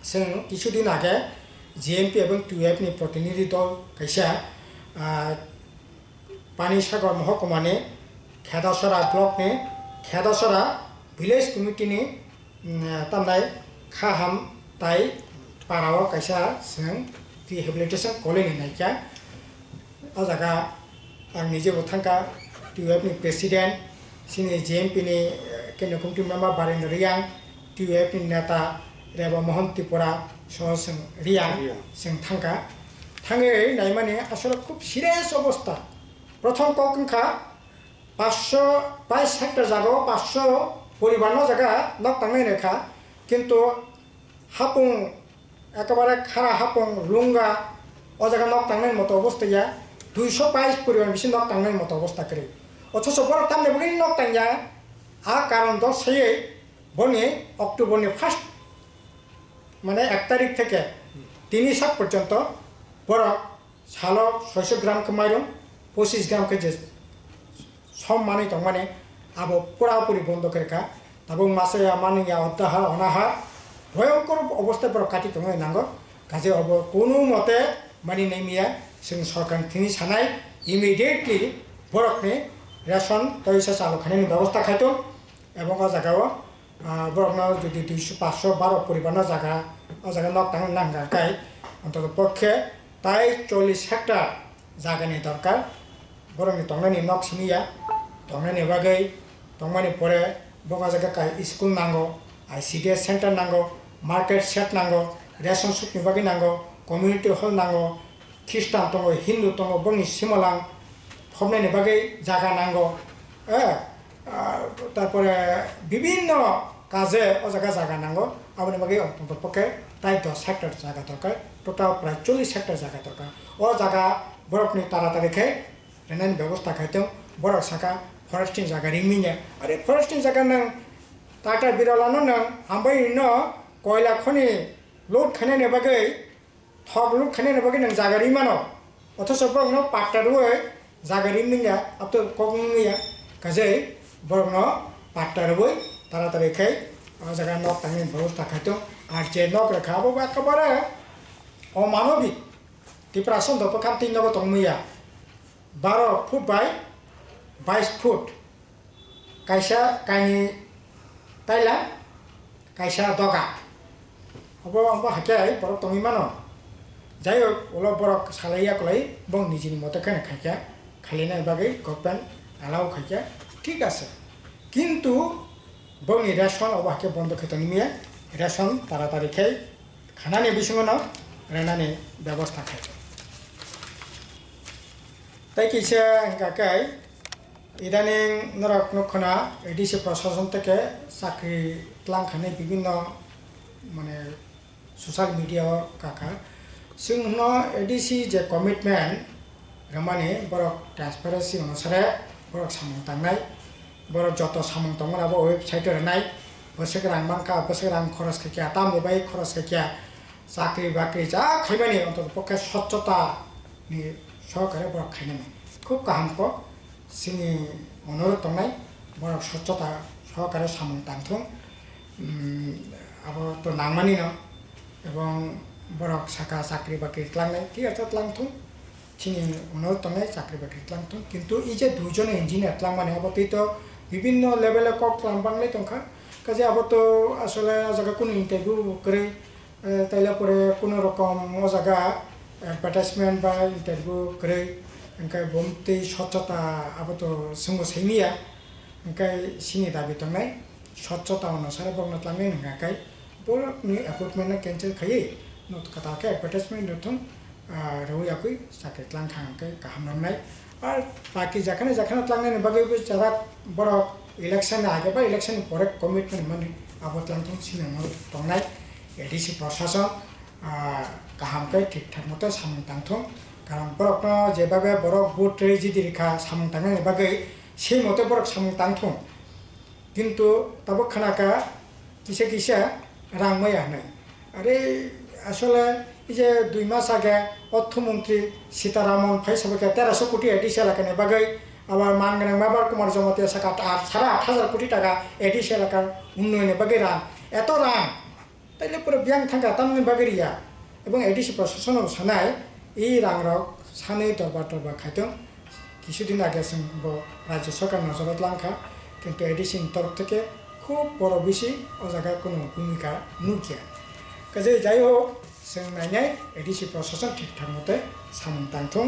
S13: जों কিছুদিন আগে জিএমপি এবং টিউএফনি प्रतिनिधि दल কাইসা पानीसागर महकुमानि खेदासरा ब्लकनि खेदासरा भिलेज कमिटिनि तामनाय खाहाम ताय पाराव कायसा जों रिहेबिलिटेसन कलेजनि नायका अ जागा आं निजे थांका टिउएफनि प्रेसिडेन्ट सिनि जिएमपिनि केन्द्र कमिटि मेम्बार बारेन्द्र रियां टिउएफनि नेता रेबा मोहन त्रिपुरा सह जों रियां जों थांका थाङै नायमाने आसले खुब सिरियास अबस्था प्रथम कखा 522 हेक्टर जागा 500 परिवार जागा नक थांनाय रेखा किन्तु हापुं एकेबारे खारा हापुं लुंगा अ जागा नक थांनाय मत अवस्था 222 परिवार बिसि नक थांनाय मत अवस्था करे अथच बर तामने बगै नक थांया आ कारण द सयै बनि अक्टोबरनि फार्स्ट माने 1 तारिख থেকে 3 सात पर्यन्त बर सालो 600 ग्राम के माइरं 25 ग्राम के सम माने दं माने आबो पुरापुरी बन्द करेखा ताबो मासे मानिया अत्याहार अनाहार भयंकर अवस्था पर काटि दं नांगो गाजे अब कोनो मते मानि नेमिया जों सरकार थिनि सानाय इमिडिएटली बरकनि रेशन तैसा चालु खानायनि व्यवस्था खायतो एबं आ जागाव बरकना जुदि 512 परिवार जागा आ जागा नक थांनो नांगाखाय अन्तत पक्षे ताय 40 हेक्टर जागानि दरकार बरंनि तंनायनि नक सिमिया तंनायनि बागै तंमानि परे बंगा जायगा स्कुल नांगौ आईसीडीएस सेंटर नांगौ मार्केट सेट नांगौ रेशन शपनि बागै नांगौ कम्युनिटी हल नांगौ ख्रिस्टान दङ हिन्दू दङ बंनि सिमलां फबनायनि बागै जागा नांगौ तारपरे विभिन्न काजे अ जागा नांगौ आबनि बागै अन्तत पक्षे ताय 10 हेक्टर जागा दरकार टोटाल प्राय 40 हेक्टर जागा दरकार अ जागा बरफनि तारातारिखै रेनायनि व्यवस्था खायदों बरफ साका फरेस्टिंग जागा रिमिने अरे फरेस्टिंग जागा नों टाटा बिरालानो नों आमबाय न कोयला खनि लोड खानायनि बागै थक लोड खानायनि बागै नों जागा रिमानो अथच बरनो पाट्टारुय जागा रिमिया अब तो कगमिया काजै बरनो पाट्टारुय तारातारिखै जागा नक थांनि व्यवस्था खायदों आर जे नक रेखाबो एकेबारे अमानबिक डिप्रेसन दप खामति नगो तंमिया 12 फुट बाय 22 फुट कायसा कायनि ताइला कायसा दगा अब अब हाके बरक तंगि मानो जायो ओला बरक सालाइया कलाई बं निजिनि मते खाने खायका खालिनाय बागै गभर्नमेन्ट आलाउ खायका ठीक আছে কিন্তু बंनि रेशन अब हाके बन्द खैतनि मिया रेशन तारातारिखै खानानि बिसंगनो रेनानि व्यवस्था खायका তাই কিছু কাকাই ইদানিং নরক নখনা এডিসি প্রশাসন থেকে চাকরি লাংখানে বিভিন্ন মানে সোশ্যাল মিডিয়া কাকা जोंनो एडिसि जे कमिटमेन्ट रमानि बरक ट्रान्सपारेन्सि अनुसारे बरक सामं थांनाय बरक जत सामं थांमोनाबो वेबसाइट होनाय बोसोर रां मांका बोसोर रां खरस खायखिया ताम बाय खरस खायखिया চাকরি বাকরি যা খাইবানি অন্তত পক্ষে স্বচ্ছতা সহকারে বরক খাইনানি খুব কাহামক जोंनि অনুরোধ दंनाय বরক স্বচ্ছতা সহকারে সামন টাংথুं আবার তো নাংমানি না এবং বরক সাকা চাকরি বাকরি ক্লাংনাय ঠিক আছে ক্লাংথুं जोंनि অনুরোধ दंनाय চাকরি বাকরি ক্লাংথুं কিন্তু এই যে দুইজন ইঞ্জিনিয়ার ক্লাংমানি আবার তো বিভিন্ন লেভেলে কক ক্লাংবাংলাই দंखा কাজে আবার তো আসলে জায়গা কোনো ইন্টারভিউ করে তাইলে পরে কোনো রকম ও জায়গা অ্যাডভার্টাইজমেন্ট বা ইন্টারভিউ করে ओंखाय बमते स्वच्छता आबोथ' जोंबो सैमिया ओंखाय सिनि दाबि दंनाय स्वच्छता अनुसार बगनातलांनाय नङाखाय बर'नि एपइन्टमेन्टआ केन्सेल खायो नतकाताके एडभार्टाइजमेन्ट दथं रौयाखै साख्रि ख्लांखांखाय गाहाम नांनाय आरो बाकी जाखानाय तलांनायनि बागैबो जारा बर' इलेक्शन आगे बा इलेक्शन परे कमिटमेन्ट माने आबोतलांथं सिनाव दंनाय एडिसि प्रशासन गाहामखाय ठीक ठाक मथे सामन थांथों কারণ বরক যেভাবে বরক বুট রেজিদি রেখা সামন থাঙেন বাগै সেই মতে বরক সামন থাংথं কিন্তু তাবো খানাকা কিসে কিসে রাং মায়া নাই আরে আসলে এই যে 2 মাস আগে অর্থমন্ত্রী সীতারামন ফাইসাবকে 1300 কোটি এডিশনাল এলাকানে বাগै আবার মানগানাং মাবার কুমার জমাতিয়া সাকা 8,500 কোটি টাকা এডিশনাল এলাকার উন্নয়নে বাগै রাং এত রাং তাইলে পুরো ব্যাং থাকা তামনি বাগैरिया এবং এডিসি প্রশাসনের সানায় এই রাংরক সাनै দরবার খাইতেं কিছুদিন আগে जों রাজ্য সরকার নজরত লাংখা কিন্তু এডিসির তরফ থেকে খুব বড় বেশি ও জায়গায় কোনো ভূমিকা নুকিয়া কাজে যাই হোক जों नायनाय एडिसि प्रशासन ঠিকঠাক মতে সামন টাংথं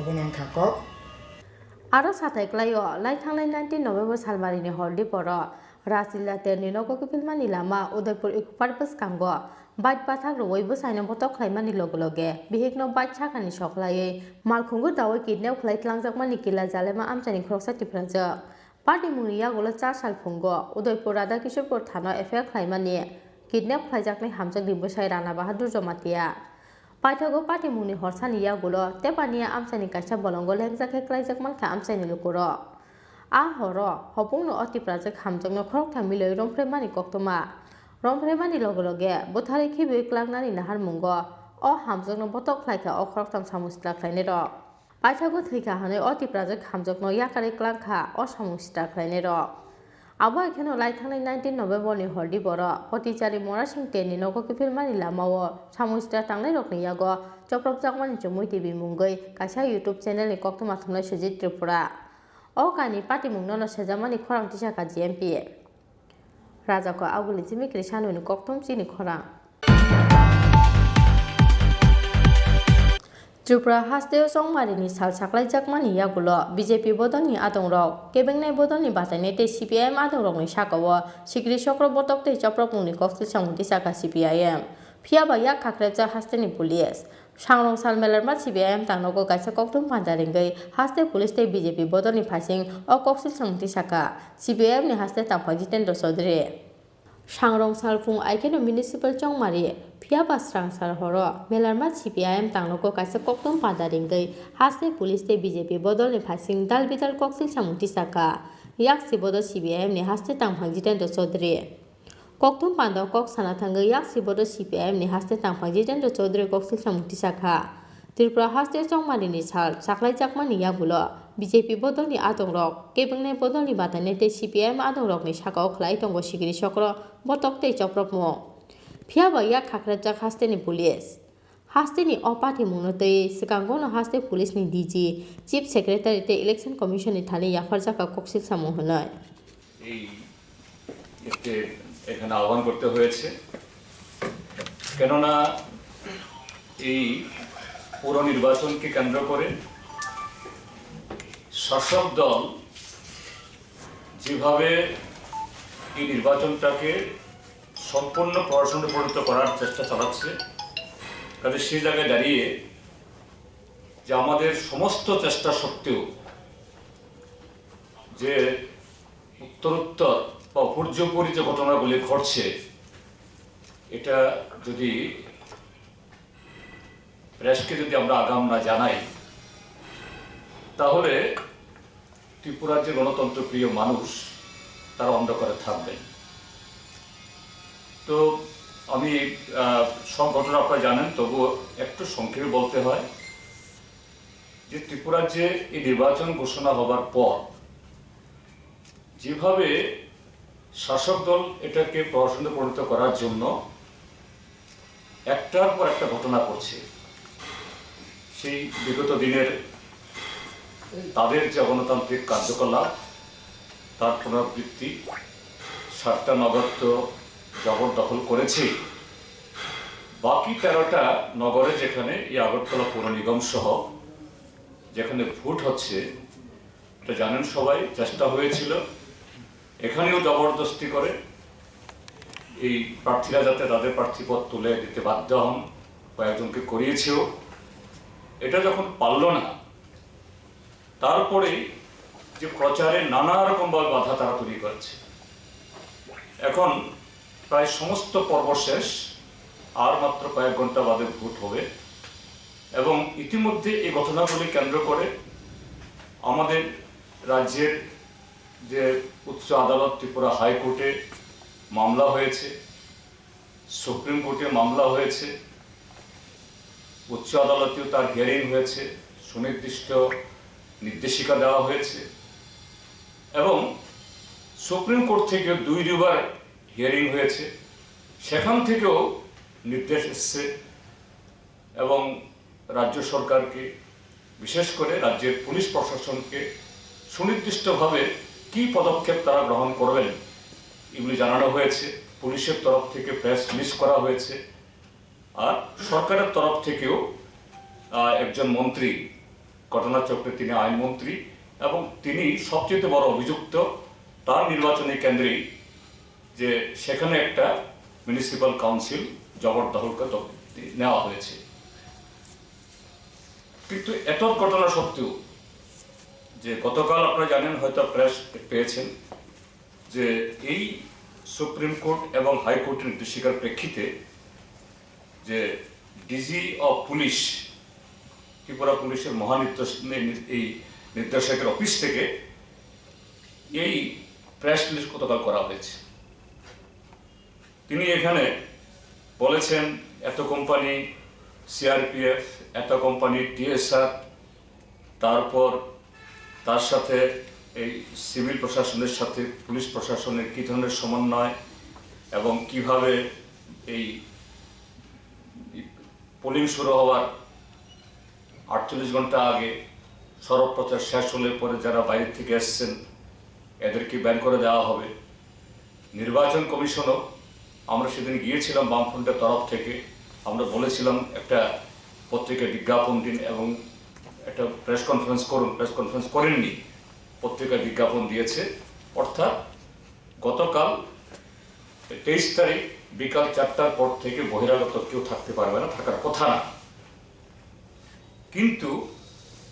S13: অবনংখা কক
S1: आरो साथायख्लायो लाइथांनाय 19 नभेम्बर सालमारिनि हरदि बर' राजिल्ला तेरनि नगकिफिलमानि लामा उदयपुर इकुपारबस कांगो बाइट बाथाक रवैबो साइनो बतक खायमानि लगे बिहेकनो बाइट साखानि सख्लायै मालखुंगु दावै किडनेप खालायख्लांजाकमानि किला जालेमा आमचानि खरकसा टिप्राजो पार्टी मुनिया गलो 4 साल फुंगो उदयपुर राधा किशोरपुर थाना एफआईआर खायमानि किडनेप खालायजाकनि हामजाक दिबसाय राणा बाहादुर जमातिया पाइथागो पार्टी मुनि हरसानिया गलो तेपानिया आमचानि कायसा बलंगो लेंजाके खालायजाकमानखा आमचानि लुकुरो आ हरो हपुंनो अतिप्राजक हामजाकनो खरकथा मिलै रंफ्रेमानि कक्तमा रंफ्रेमानि लगे बुथारै खिबै क्लांनानि नाहार मुंगो अ हामजाकनो बतक खालायखा अ खरकथाम सामुस्ला खालायनाय र पाइथागो थैखा हानै अतिप्राजक हामजाकनो याकारै क्लांखा अ सामुस्ला खालायनाय र आबो एखेनो लाइथांनाय 19 नभेम्बरनि हरदि बर' पतिचारि मरासिं तेरनि नगकिफिलमानि लामाओ सामुस्ला थांनाय रकनियागो चप्रबजाकमानि जमुई टिभि मुंगै कायसा यूट्यूब चेनेलनि कक्तमा थुमनाय सुजित त्रिपुरा अ कानि पार्टी मुंनो सेजामानि खरां तिसाका जीएमपी राजाको आगुलि जिमिक्रि सानुनि कक्तम चिनि खरां त्रिपुरा हास्तेव संमारिनि साल साख्लायजाकमानि यागुलो बीजेपी बदलनि आदंरक केबेंनाय बदलनि बाथायनाय ते सीपीआईएम आदंरकनि साकाओ सिक्रि चक्र बतक ते चप्रमुनि कक्सिल सामुंति साका सीपीआईएम फियाबा या खाख्रेबजा हास्तेनि पुलिस सांरं साल मेलारमा सीपीआईएम तांनगो कायसा कक्तम पान्दारिंगै हास्ते पुलिस ते बीजेपी बदलनि फासिं अ कक्सिल सामुंति साका सीपीआईएम नि हास्ते तांफा जितेन्द्र चौधरी सांरं साल फुं आइकेनो म्युनिसिपल चंमारि फियाबा स्रां साल हरो मेलारमा सीपीआईएम तांनगो कायसा कक्तम पान्दारिंगै हास्ते पुलिस ते बीजेपी बदलनि फासिं दाल बिदाल कक्सिल सामुंति साका याक सिबोद सीपीआईएम नि हास्ते तांफा जितेन्द्र चौधरी कक्तम पान्दा कक साना थांगै याक सिबोद सीपीआईएम नि हास्ते तांफा जितेन्द्र चौधरी कक्सिल सामुंति साका त्रिपुरा हास्ते चंमारिनि साल साख्लायजाकमानि यागुलो बीजेपी बदलनि आदंरक केबेंनाय बदलनि बाथायनाय ते सीपीआईएम आदंरकनि साकाओ खलाय दंग सिगिरि चक्र बतक ते चप्रमु फियाबा या खाख्रेबजाक हास्तेनि पुलिस हास्तेनि अ पार्टी मुंनोतै सिगांगनो हास्ते पुलिसनि डीजी चीफ सेक्रेटारि ते इलेक्शन कमिशननि थानि याफारजाका कक्सिल सामु होनाय
S14: এই একটি এখানে আহ্বান করতে হয়েছে কেননা এই পুরো নির্বাচনকে কেন্দ্র করে শাসক দল যেভাবে এই নির্বাচনটাকে সম্পূর্ণ প্রহসনে পরিণত করার চেষ্টা চালাচ্ছে কাজে সেই জায়গায় দাঁড়িয়ে যে আমাদের সমস্ত চেষ্টা সত্ত্বেও যে উত্তরোত্তর বা উপর্যুপরি যে ঘটনাগুলি ঘটছে এটা যদি প্রেসকে যদি আমরা আগাম না জানাই তাহলে ত্রিপুরার যে গণতন্ত্রপ্রিয় মানুষ তারা অন্ধকারে থাকবেন তো আমি সব ঘটনা আপনারা জানেন, তবুও একটু সংক্ষেপে বলতে হয় যে ত্রিপুরা যে এই নির্বাচন ঘোষণা হবার পর যেভাবে শাসক দল এটাকে প্রহসনে পরিণত করার জন্য একটার পর একটা ঘটনা করছে, সেই বিগত দিনের তাদের যে গণতান্ত্রিক কার্যকলাপ তার পুনরাবৃত্তি, 7টা নগর তো জবরদখল করেছে, বাকি 13টা নগরে যেখানে এই আগরতলা পৌর নিগম সহ যেখানে ভোট হচ্ছে, এটা জানেন সবাই, চেষ্টা হয়েছিল এখানেও জবরদস্তি করে এই প্রার্থীরা যাতে তাদের প্রার্থীপদ তুলে দিতে বাধ্য হন, কয়েকজনকে করিয়েছেও। এটা যখন পারল না, তারপরেই যে প্রচারে নানা রকমভাবে বাধা তারা তৈরি করেছে। এখন প্রায় সমস্ত পর্ব শেষ, আর মাত্র কয়েক ঘন্টা বাদে ভোট হবে এবং ইতিমধ্যে এই ঘটনাগুলি কেন্দ্র করে আমাদের রাজ্যের যে উচ্চ আদালত ত্রিপুরা হাইকোর্টে মামলা হয়েছে, সুপ্রিম কোর্টে মামলা হয়েছে, উচ্চ আদালতেও তার হিয়ারিং হয়েছে, সুনির্দিষ্ট নির্দেশিকা দেওয়া হয়েছে এবং সুপ্রিম কোর্ট থেকে 2বার হিয়ারিং হয়েছে, সেখান থেকেও নির্দেশ এসছে এবং রাজ্য সরকারকে, বিশেষ করে রাজ্যের পুলিশ প্রশাসনকে সুনির্দিষ্টভাবে কি পদক্ষেপ তারা গ্রহণ করবেন এগুলি জানানো হয়েছে। পুলিশের তরফ থেকে প্রেস রিলিজ করা হয়েছে, আর সরকারের তরফ থেকেও একজন মন্ত্রী, ঘটনাচক্রে তিনি আইনমন্ত্রী এবং তিনি সবচেয়ে বড় অভিযুক্ত, তার নির্বাচনী কেন্দ্রেই যে সেখানে একটা মিউনিসিপ্যাল কাউন্সিল জবরদখলকে নেওয়া হয়েছে। কিন্তু এত ঘটনা সত্ত্বেও যে গতকাল আপনারা জানেন, হয়তো প্রেস পেয়েছেন, যে এই সুপ্রিম কোর্ট এবং হাইকোর্টের নির্দেশিকার প্রেক্ষিতে যে ডিজি অফ পুলিশ, ত্রিপুরা পুলিশের এই নির্দেশকের অফিস থেকে এই প্রেস রিলিজ গতকাল করা হয়েছে। তিনি এখানে বলেছেন এত কোম্পানি সিআরপিএফ, এত কোম্পানি টিএসআর, তারপর তার সাথে এই সিভিল প্রশাসনের সাথে পুলিশ প্রশাসনের কী ধরনের সমন্বয় এবং কিভাবে এই পোলিং শুরু হওয়ার 48 ঘন্টা আগে সড়ক প্রচার শেষ হলে পরে যারা বাইরে থেকে এসছেন এদেরকে ব্যান করে দেওয়া হবে। নির্বাচন কমিশনও, আমরা সেদিন গিয়েছিলাম বামফ্রন্টের তরফ থেকে, আমরা বলেছিলাম একটা পত্রিকায় বিজ্ঞাপন দিন এবং একটা প্রেস কনফারেন্স করুন, প্রেস কনফারেন্স করেননি, পত্রিকায় বিজ্ঞাপন দিয়েছে। অর্থাৎ গতকাল 23 তারিখ বিকাল 4টার পর থেকে বহিরাগত কেউ থাকতে পারবে না, থাকার কথা না। কিন্তু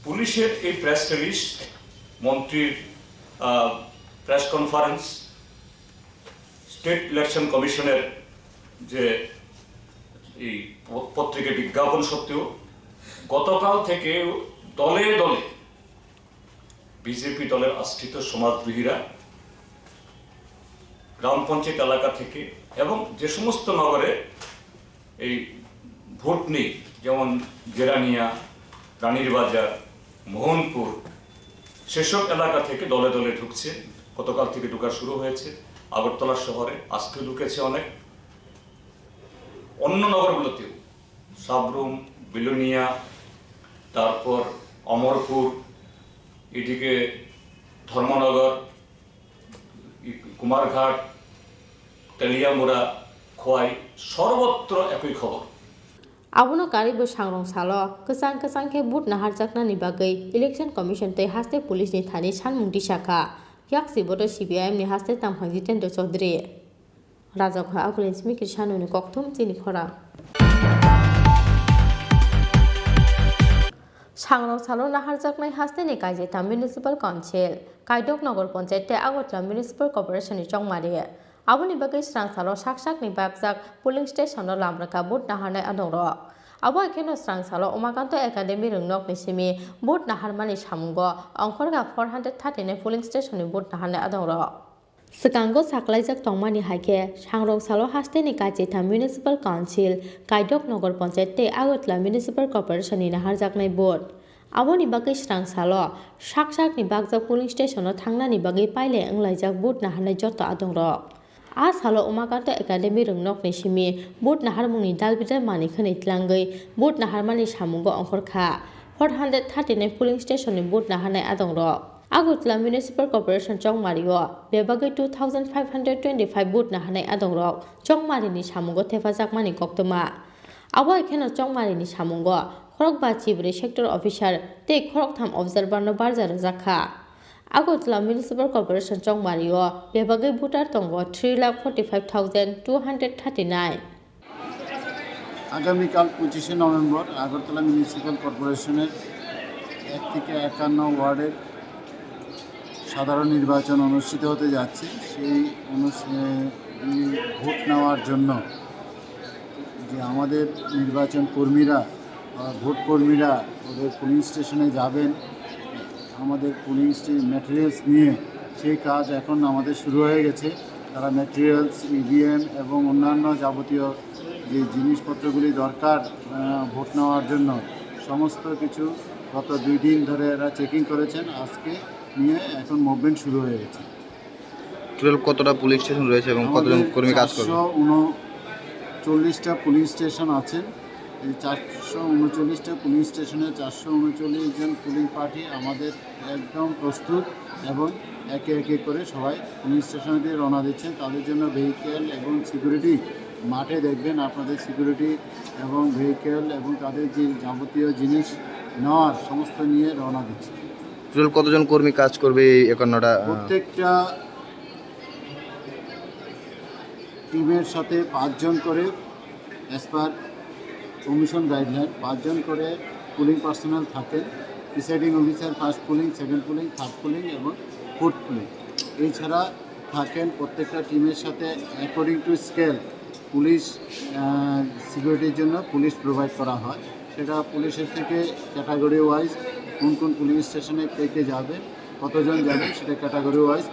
S14: পুলিশের এই প্রেস রিলিজ, মন্ত্রীর প্রেস কনফারেন্স, স্টেট ইলেকশন কমিশনের যে এই পত্রিকায় বিজ্ঞাপন সত্ত্বেও গতকাল থেকে দলে দলে বিজেপি দলের আশ্রিত সমাজদ্রোহীরা গ্রাম পঞ্চায়েত এলাকা থেকে এবং যে সমস্ত নগরে এই ভোট নেই, যেমন গেরানিয়া, রানীর বাজার, মোহনপুর, সেসব এলাকা থেকে দলে দলে ঢুকছে। গতকাল থেকে ঢুকা শুরু হয়েছে। আগরতলা শহরে আজকে ঢুকেছে অনেক, অন্য নগরগুলোতেও সাবরুম, বিলোনিয়া, তারপর অমরপুর, এদিকে ধর্মনগর, কুমারঘাট, তেলিয়ামুড়া, খোয়াই, সর্বত্র একই খবর।
S1: Abono karibo sangrong salo kesang kesang ke but nahar jakna ni bagai election commission tei haste police ni thani sanmung disaka yak sibodo CPIM ni haste tamphang jitendra chaudhary rajak ha akulin smikir sanu ni kokthum Chini Khorang sangrong salo nahar jaknai haste ni kaijeta municipal council kaidok nagor panchayat tei Agartala municipal corporation ni chongmari Aboni bagai serang salo sak ni bakjak polling station no lamraka bot naharnai adongrok abo ekeno serang salo Umakanto Academy rungnok ni simi bot naharmani samungo ongkhorga 439 polling station ni bot naharnai adongrok Sekango saklaijak tongmani haike sangrok salo hasteni kajeta municipal council kaidok nogor panchayat te agotla municipal corporation ni naharjaknai board aboni bagai srang salo saksak ni bagjak polling station o thangnani bagai paile anglaijak board naharnai joto adongrok a salo umakanto academy rungnok ni simi board naharmungni dalbidal mani khani tlangai board naharmani samungo ongkhorkha 439 polling station ni board naharnai adongrok Agutla Municipal Corporation Chongmario, Bebagai 2,525 boot nahanai adongrok, Chongmari ni samungo tefajakmani koktoma. Awa ekeno Chongmari ni samungo, Khorokba Chibri Sector Officer, te Khoroktham Observer no Barjar Zakha. Agutla Municipal Corporation Chongmario, Bebagai Bootar Tongo 3,45,239.
S17: আগামীকাল 25 November Agartala municipal কর্পোরেশনের 1 থেকে 51 ওয়ার্ডের সাধারণ নির্বাচন অনুষ্ঠিত হতে যাচ্ছে সেই ভোট নেওয়ার জন্য যে আমাদের নির্বাচন কর্মীরা ভোট কর্মীরা ওদের পুলিং স্টেশনে যাবেন আমাদের পুলিং ম্যাটেরিয়ালস নিয়ে সেই কাজ এখন আমাদের শুরু হয়ে গেছে তারা ম্যাটেরিয়ালস ইভিএম এবং অন্যান্য যাবতীয় যে জিনিসপত্রগুলি দরকার ভোট নেওয়ার জন্য সমস্ত কিছু গত 2 দিন ধরে এরা চেকিং করেছেন আজকে নিয়ে এখন মুভমেন্ট শুরু হয়ে গেছে
S7: টোটাল কতটা পুলিশ স্টেশন রয়েছে এবং কতজন কর্মী কাজ করবে
S17: 439টা পুলিশ স্টেশন আছে এই 439টা পুলিশ স্টেশনে 439 জন পুলিং পার্টি আমাদের একদম প্রস্তুত এবং একে একে করে সবাই পুলিশ স্টেশনে দিয়ে রওনা দিচ্ছেন তাদের জন্য ভেহিকেল এবং সিকিউরিটি মাঠে দেখবেন আপনাদের সিকিউরিটি এবং ভেহিকেল এবং তাদের যে যাবতীয় জিনিস নেওয়ার সমস্ত নিয়ে রওনা দিচ্ছে
S7: টোটাল কতজন কর্মী কাজ করবে এই 51টা
S17: প্রত্যেকটা টিমের সাথে 5 জন করে অ্যাজ পার কমিশন গাইডলাইন 5 জন করে পুলিং পার্সোনাল থাকেন presiding officer first pulling second pulling third pulling এবং ফোর্থ পুলিং এছাড়া থাকেন প্রত্যেকটা টিমের সাথে অ্যাকর্ডিং টু স্কেল পুলিশ সিকিউরিটির জন্য পুলিশ প্রোভাইড করা হয় সেটা পুলিশের থেকে ক্যাটাগরি ওয়াইজ কোন কোন পুলিশ স্টেশনে কে যাবে কতজন যাবে সেটা ক্যাটাগরি ওয়াইজ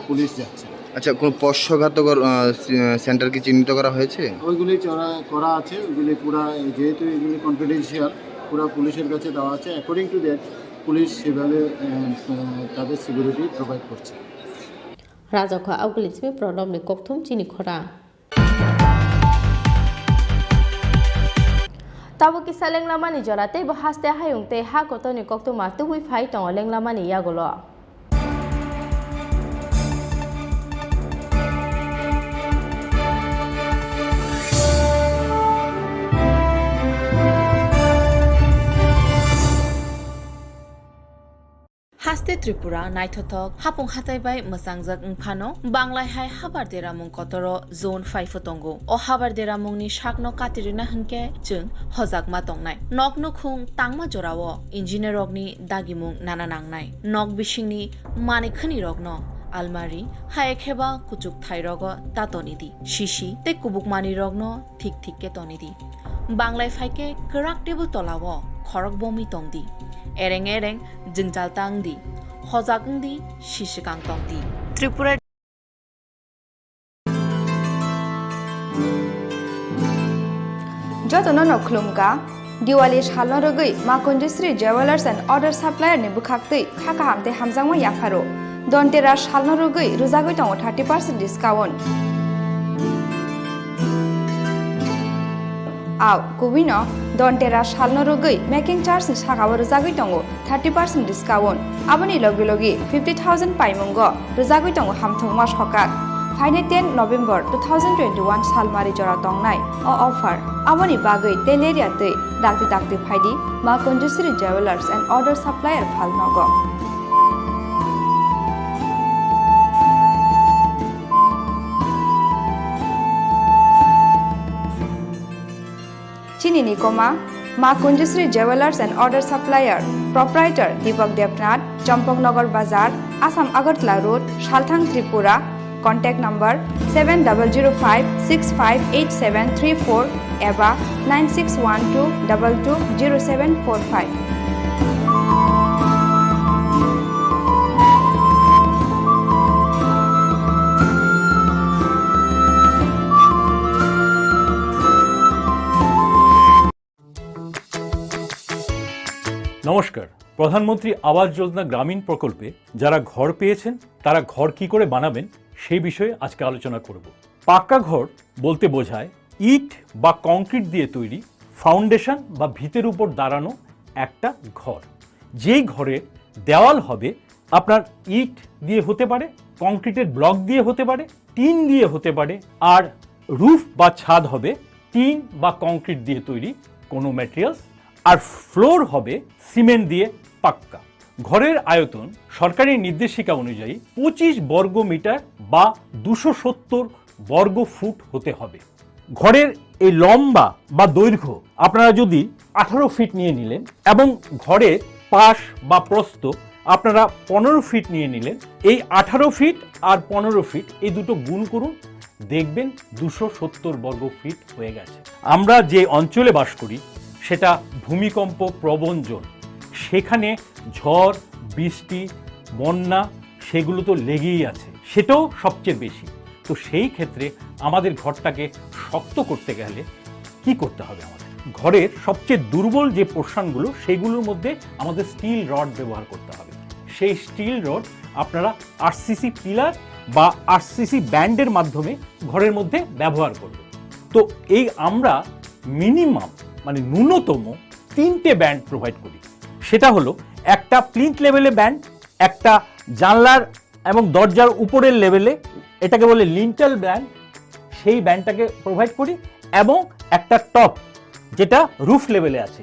S17: পুলিশ যাচ্ছে
S7: আচ্ছা কোন পশ্চঘাতকর সেন্টার কি চিহ্নিত করা হয়েছে
S17: ওইগুলি করা আছে ওইগুলি পুরা যেহেতু এগুলি কনফিডেন্সিয়াল পুরা পুলিশের কাছে দেওয়া আছে অ্যাকর্ডিং টু দ্যাট পুলিশ সেভাবে তাদের সিকিউরিটি প্রোভাইড করছে
S1: রাজখা আউগলিজমি প্রণবনি kokthum Chini Khorang Tabo kisa lenglamani jorate bo haste hayungte ha kotoni koktuma tubui phai tong lenglamani yagolo
S15: Haste Tripura naithothok hapung hataibai mosangjak ngphano banglai hai habar deramung kotoro zone 5 tongo o habar deramungni sakno katirina hunke chung hojakma tongnai nokno khung tangma jorao engineer rokni dagimung nana nangnai nok bisingni manikhani rokno almari haye kheba kuchuk thairogo tatoni di shishi te kubukmani rokno thik thik ke toni di banglai phaike krak table tolawo khorok bomi tongdi ereng ereng jingjal tangdi hojagndi shishikang tongdi Tripura
S16: Jotono no khulumka Diwali shalno rogui Makunjisri Jewelers and Other Supplier ni bukhaktui khaka hamte hamjangma yafaro Dontera shalno rogui rujagui tongo 30% discount Aw kubino Dontera shalno rogui making charge ni sagawa rujagui tongo 30% discount aboni logi logi 50,000 paimungo rujagui tongo hamthongma sokak Faine 10 November 2021 salmari jora tongnai o offer aboni bagui teleria tei dakti phaidi Makunjisri Jewelers and Other Supplier phalnogo Chini Khorang Makunjisri Jewelers and Other Supplier Proprietor Deepak Devnath Champaknagar Bazar Assam Agartala Road Salthang Tripura Contact number 7005658734 eba 9612220745 Chini
S11: নমস্কার। প্রধানমন্ত্রী আবাস যোজনা গ্রামীণ প্রকল্পে যারা ঘর পেয়েছেন তারা ঘর কি করে বানাবেন সেই বিষয়ে আজকে আলোচনা করব। পাক্কা ঘর বলতে বোঝায় ইট বা কংক্রিট দিয়ে তৈরি ফাউন্ডেশন বা ভিতের উপর দাঁড়ানো একটা ঘর। যেই ঘরের দেওয়াল হবে আপনার ইট দিয়ে হতে পারে, কংক্রিটের ব্লক দিয়ে হতে পারে, টিন দিয়ে হতে পারে, আর রুফ বা ছাদ হবে টিন বা কংক্রিট দিয়ে তৈরি কোনো ম্যাটেরিয়ালস, আর ফ্লোর হবে সিমেন্ট দিয়ে পাক্কা। ঘরের আয়তন সরকারি নির্দেশিকা অনুযায়ী 25 বর্গ মিটার বা 270 বর্গ ফুট হতে হবে। ঘরের এই লম্বা বা দৈর্ঘ্য আপনারা যদি 18 ফিট নিয়ে নিলেন এবং ঘরের পাশ বা প্রস্থ আপনারা 15 ফিট নিয়ে নিলেন, এই 18 ফিট আর 15 ফিট এই দুটো গুণ করুন, দেখবেন 270 বর্গ ফিট হয়ে গেছে। আমরা যে অঞ্চলে বাস করি সেটা ভূমিকম্প প্রবণ জোন, সেখানে ঝড় বৃষ্টি বন্যা সেগুলো তো লেগেই আছে, সেটাও সবচেয়ে বেশি। তো সেই ক্ষেত্রে আমাদের ঘরটাকে শক্ত করতে গেলে কি করতে হবে? আমাদের ঘরের সবচেয়ে দুর্বল যে পোর্শনগুলো সেগুলোর মধ্যে আমাদের স্টিল রড ব্যবহার করতে হবে। সেই স্টিল রড আপনারা আরসিসি পিলার বা আরসিসি ব্যান্ডের মাধ্যমে ঘরের মধ্যে ব্যবহার করবেন। তো এই আমরা মিনিমাম মানে ন্যূনতম 3টে ব্যান্ড প্রোভাইড করি। সেটা হলো একটা প্লিন্থ লেভেলে ব্যান্ড, একটা জানলার এবং দরজার উপরের লেভেলে, এটাকে বলে লিন্টাল ব্যান্ড, সেই ব্যান্ডটাকে প্রোভাইড করি, এবং একটা টপ যেটা রুফ লেভেলে আছে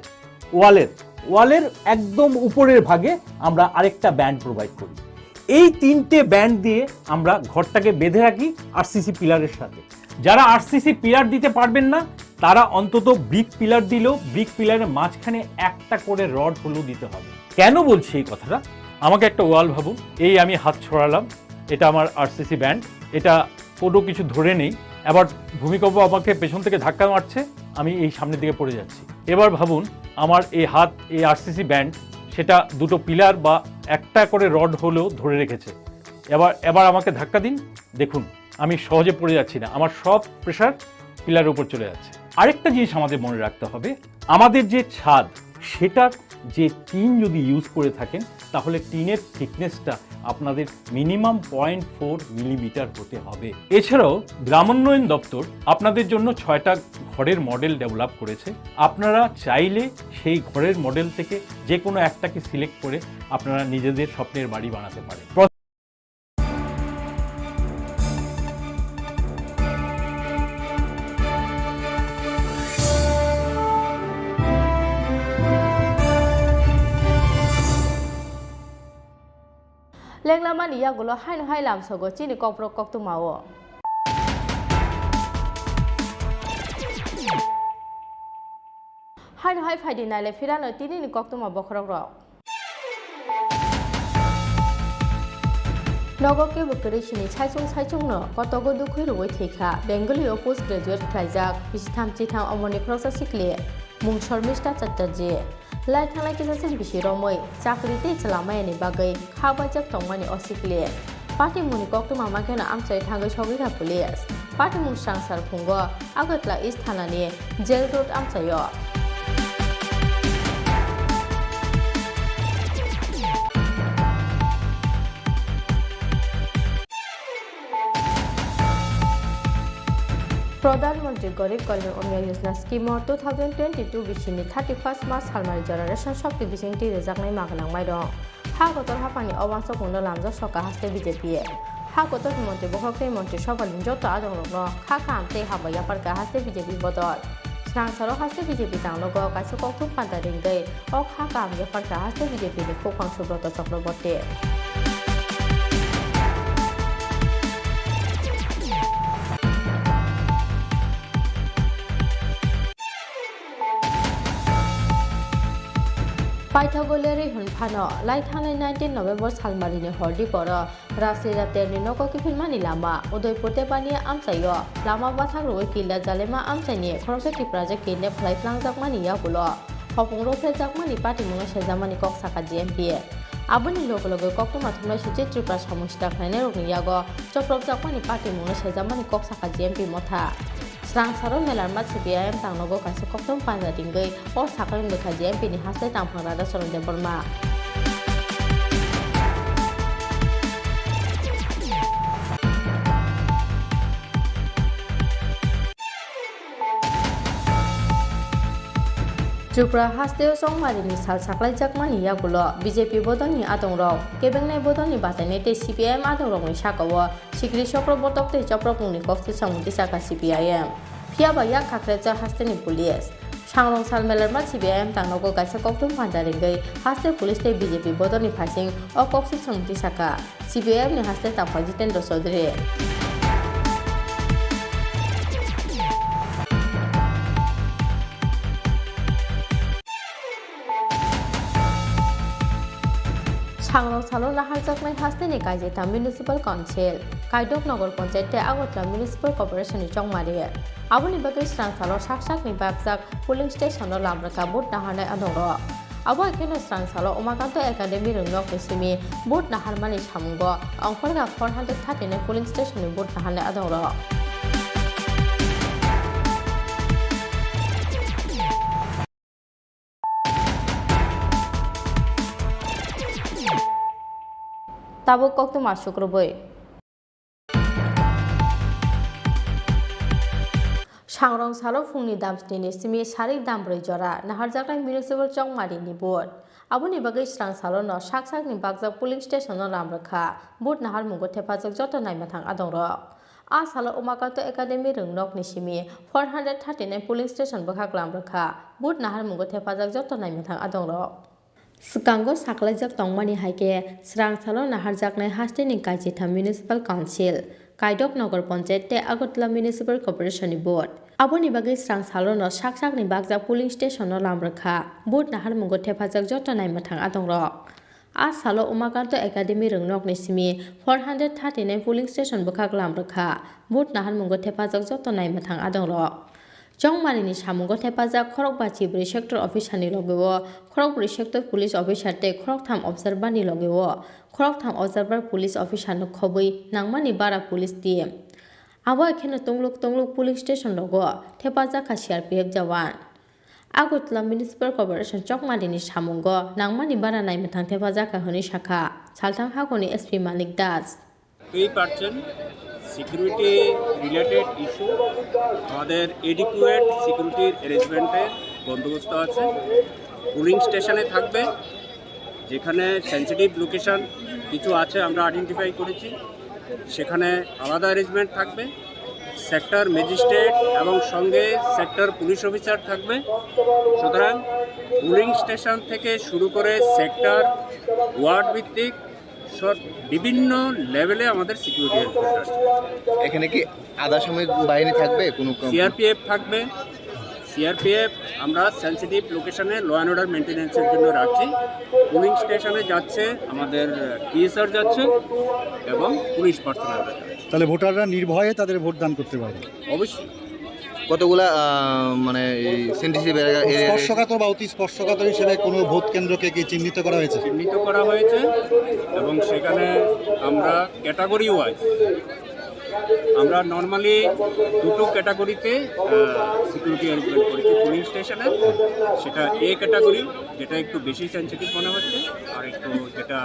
S11: ওয়ালের একদম উপরের ভাগে আমরা আরেকটা ব্যান্ড প্রোভাইড করি। এই 3টে ব্যান্ড দিয়ে আমরা ঘরটাকে বেঁধে রাখি আরসিসি পিলারের সাথে। যারা আরসিসি পিলার দিতে পারবেন না তারা অন্তত ব্রিক পিলার দিলেও ব্রিক পিলারের মাঝখানে একটা করে রড হলেও দিতে হবে। কেন বলছি এই কথাটা? আমাকে একটা ওয়াল ভাবুন, এই আমি হাত ছড়ালাম, এটা আমার আরসিসি ব্যান্ড, এটা কোনো কিছু ধরে নেই, এবার ভূমিকম্প আমাকে পেছন থেকে ধাক্কা মারছে, আমি এই সামনের দিকে পড়ে যাচ্ছি। এবার ভাবুন আমার এই হাত, এই আরসিসি ব্যান্ড, সেটা দুটো পিলার বা একটা করে রড হলেও ধরে রেখেছে। এবার আমাকে ধাক্কা দিন, দেখুন আমি সহজে পড়ে যাচ্ছি না, আমার সব প্রেশার পিলারের উপর চলে যাচ্ছে। আরেকটা জিনিস আমাদের মনে রাখতে হবে, আমাদের যে ছাদ সেটার যে টিন যদি ইউজ করে থাকেন তাহলে টিনের থিকনেসটা আপনাদের মিনিমাম 0.4 মিলিমিটার হতে হবে। এছাড়াও গ্রামোন্নয়ন দপ্তর আপনাদের জন্য 6টা ঘরের মডেল ডেভেলপ করেছে। আপনারা চাইলে সেই ঘরের মডেল থেকে যে কোনো একটাকে সিলেক্ট করে আপনারা নিজেদের স্বপ্নের বাড়ি বানাতে পারেন।
S1: লেংলামানি ইয়াগুলো হাইন হাইলাম সগো চিনি কপ্রক কক্তুমাও হাইন হাই ফাইদি নাইলে ফিরানো তিনি কক্তুমা বখরক রক নগকে বকরি সিনি সাইচুং নো কতগো দুখৈ রুই থৈখা বেঙ্গলিও পোস্ট গ্রাজুয়েট খ্লাইজাক 23 অমনি খ্রসা সিকলে মুং শর্মিষ্ঠা चट्टर्जी লাই থাংলাই কিসাসিং বিসি রमै চাকরিতে চালামায়নি বাগै খাবাইজাক তংমানি অসিকলে পার্টি মুনি কক্তুমা মাखेना আমচাই थांगै सगैरा पुलिस पार्टी मुं सांसार खुंगो आगतला इस्ट थानानि जेल रोड आमचायो प्रधानमंत्री गरीब कल्याण अन्न योजना स्कीम 2022 बिसिनि 31 मार्च हालमारि जरा रेशन शक्ति बिसिंति रेजाकनाय मागनांबाय दं हा गतर हाफानि अवांस खुंनो लामजा सका हास्ते बीजेपी हा गतर मंत्री बखरखै मंत्री सभानि जत आदंनो खा खामते हाबाया पारका हास्ते बीजेपी बदल सांसारो हास्ते बीजेपी तांगलगो काइसो कक्तुम पान्ता रिंगै अ खा काम या पारका हास्ते बीजेपी नि खोखां सुब्रत चक्रवर्ती पाइथागोलेरि हुनफानो लाइथांनाय 19 नवेम्बर सालमारिनि हरदि पर रासलिरा तेरनि नको किफिनमानि लामा उदयपुर तेबानि आमचायो लामा बाथां रोय किला जालेमा आमचाइनि खरसे टिप्राजे किने फ्लाइफ्लांजाकमानि यागुलो हपुंरो फेजाकमानि पाटिमुङा सेजामानि कक्साका जीएमपी आबुनि लोगो कक्तुमा थुमनाय सुचि त्रिपुरा समस्या खायनाय रोगनि यागो चप्रबजाकमानि पाटिमुङा सेजामानि कक्साका जीएमपी मथा Srang saro melar mat CPIM tangnogo kaisa koktom panja dinggai o sakai mekha JMP ni hasai tangphang rada Soronde Burma. Tripura hasteo songmarini sal saklai jakmani yagulo BJP bodoni adongrok kebengnai bodoni batane te CPIM adongrok ni sakawo sikri chokro botok te chaprokmungni kokti samuti saka CPIM phiaba yak khakreja hasteni police sangrong sal melarma CPIM tangnogo kaisa koktum pandaringai haste police te BJP bodoni phasing o kokti samuti saka CPIM ni haste tangpa Jitendra Chaudhary Sangrong salo nahar jaknai hasteni kaijeta municipal council kaidok nagor panchayat te Agotla municipal corporation ni chongmari aboni bagai srang salo sak ni babjak polling station no lamraka bot naharnai adoro abo ekheno srang salo Umakanto academy rungnok ni simi bot naharmani samungo angkorga 439 polling station ni bot naharnai adoro Tabuk koktu masuk rubai. Sangrong salo fungni damstini simi sarik dambroi jora nahar jaknai municipal chongmari ni bot. Aboni bagai srang salo no sak ni bagjak polling station no lamrakha bot nahar mungo thepajak joto naimathang adongrok. A salo Umakanto academy rungnok ni simi 439 polling station bakhak lamrakha bot nahar mungo thepajak joto naimathang adongrok. Skango saklajak tongmani haike srang salo nahar jaknai hasteni kaijeta municipal council kaidok nagor panchayat te Agotla municipal corporation ni board aboni bagai srang salo no sak ni bagjak polling station no lamrakha bot nahar mungo thepajak joto naimathang adongrok a salo Umakanto academy rungnok ni simi 439 polling station bakhak lamrakha bot nahar mungo thepajak joto naimathang adongrok Chongmarini samungo thepajak Khorokbachi bri sector officer ni logeo Khorokbri sector police officer te Khoroktham observer ni logeo Khoroktham observer police officer no khobui nangmani bara police team abo ekheno tungluk polling station logo thepajak ka CRPF jawan Agotla municipal corporation Chongmarini samungo nangmani bara naimathang thepajak ka honi shakha salthang hagoni SP Manik Das
S18: security related issue আমাদের adequate সিকিউরিটির অ্যারেঞ্জমেন্টের বন্দোবস্ত আছে pulling স্টেশনে থাকবে যেখানে sensitive location কিছু আছে আমরা আইডেন্টিফাই করেছি সেখানে আলাদা অ্যারেঞ্জমেন্ট থাকবে সেক্টর ম্যাজিস্ট্রেট এবং সঙ্গে সেক্টর পুলিশ অফিসার থাকবে সুতরাং পুলিং স্টেশন থেকে শুরু করে সেক্টর ওয়ার্ড ভিত্তিক বিভিন্ন লেভেলে আমাদের সিকিউরিটি এনফোর্স আছে
S7: এখানে কি আধা সামরিক বাহিনী থাকবে কোনো
S18: সিআরপিএফ থাকবে সিআরপিএফ আমরা সেন্সিটিভ লোকেশনে ল অ্যান্ড অর্ডার মেনটেন্যান্সের জন্য রাখছি পুলিং স্টেশনে যাচ্ছে আমাদের টিএসআর যাচ্ছে এবং পুলিশ পার্সোনাল যাচ্ছে
S19: তাহলে ভোটাররা নির্ভয়ে তাদের ভোট দান করতে পারবে
S18: অবশ্যই
S7: কতগুলা মানে সেন্সিটিভ
S19: স্পর্শকাতর বা অতি স্পর্শকাতর হিসেবে কোনো ভোট কেন্দ্রকে কি চিহ্নিত করা হয়েছে
S18: এবং সেখানে আমরা ক্যাটাগরি ওয়াইজ আমরা নর্মালি দুটো ক্যাটাগরিতে সিকিউরিটি অ্যারেঞ্জমেন্ট করেছি পুলিং স্টেশনে সেটা এ ক্যাটাগরি যেটা একটু বেশি সেন্সিটিভ মনে হচ্ছে আর একটু যেটা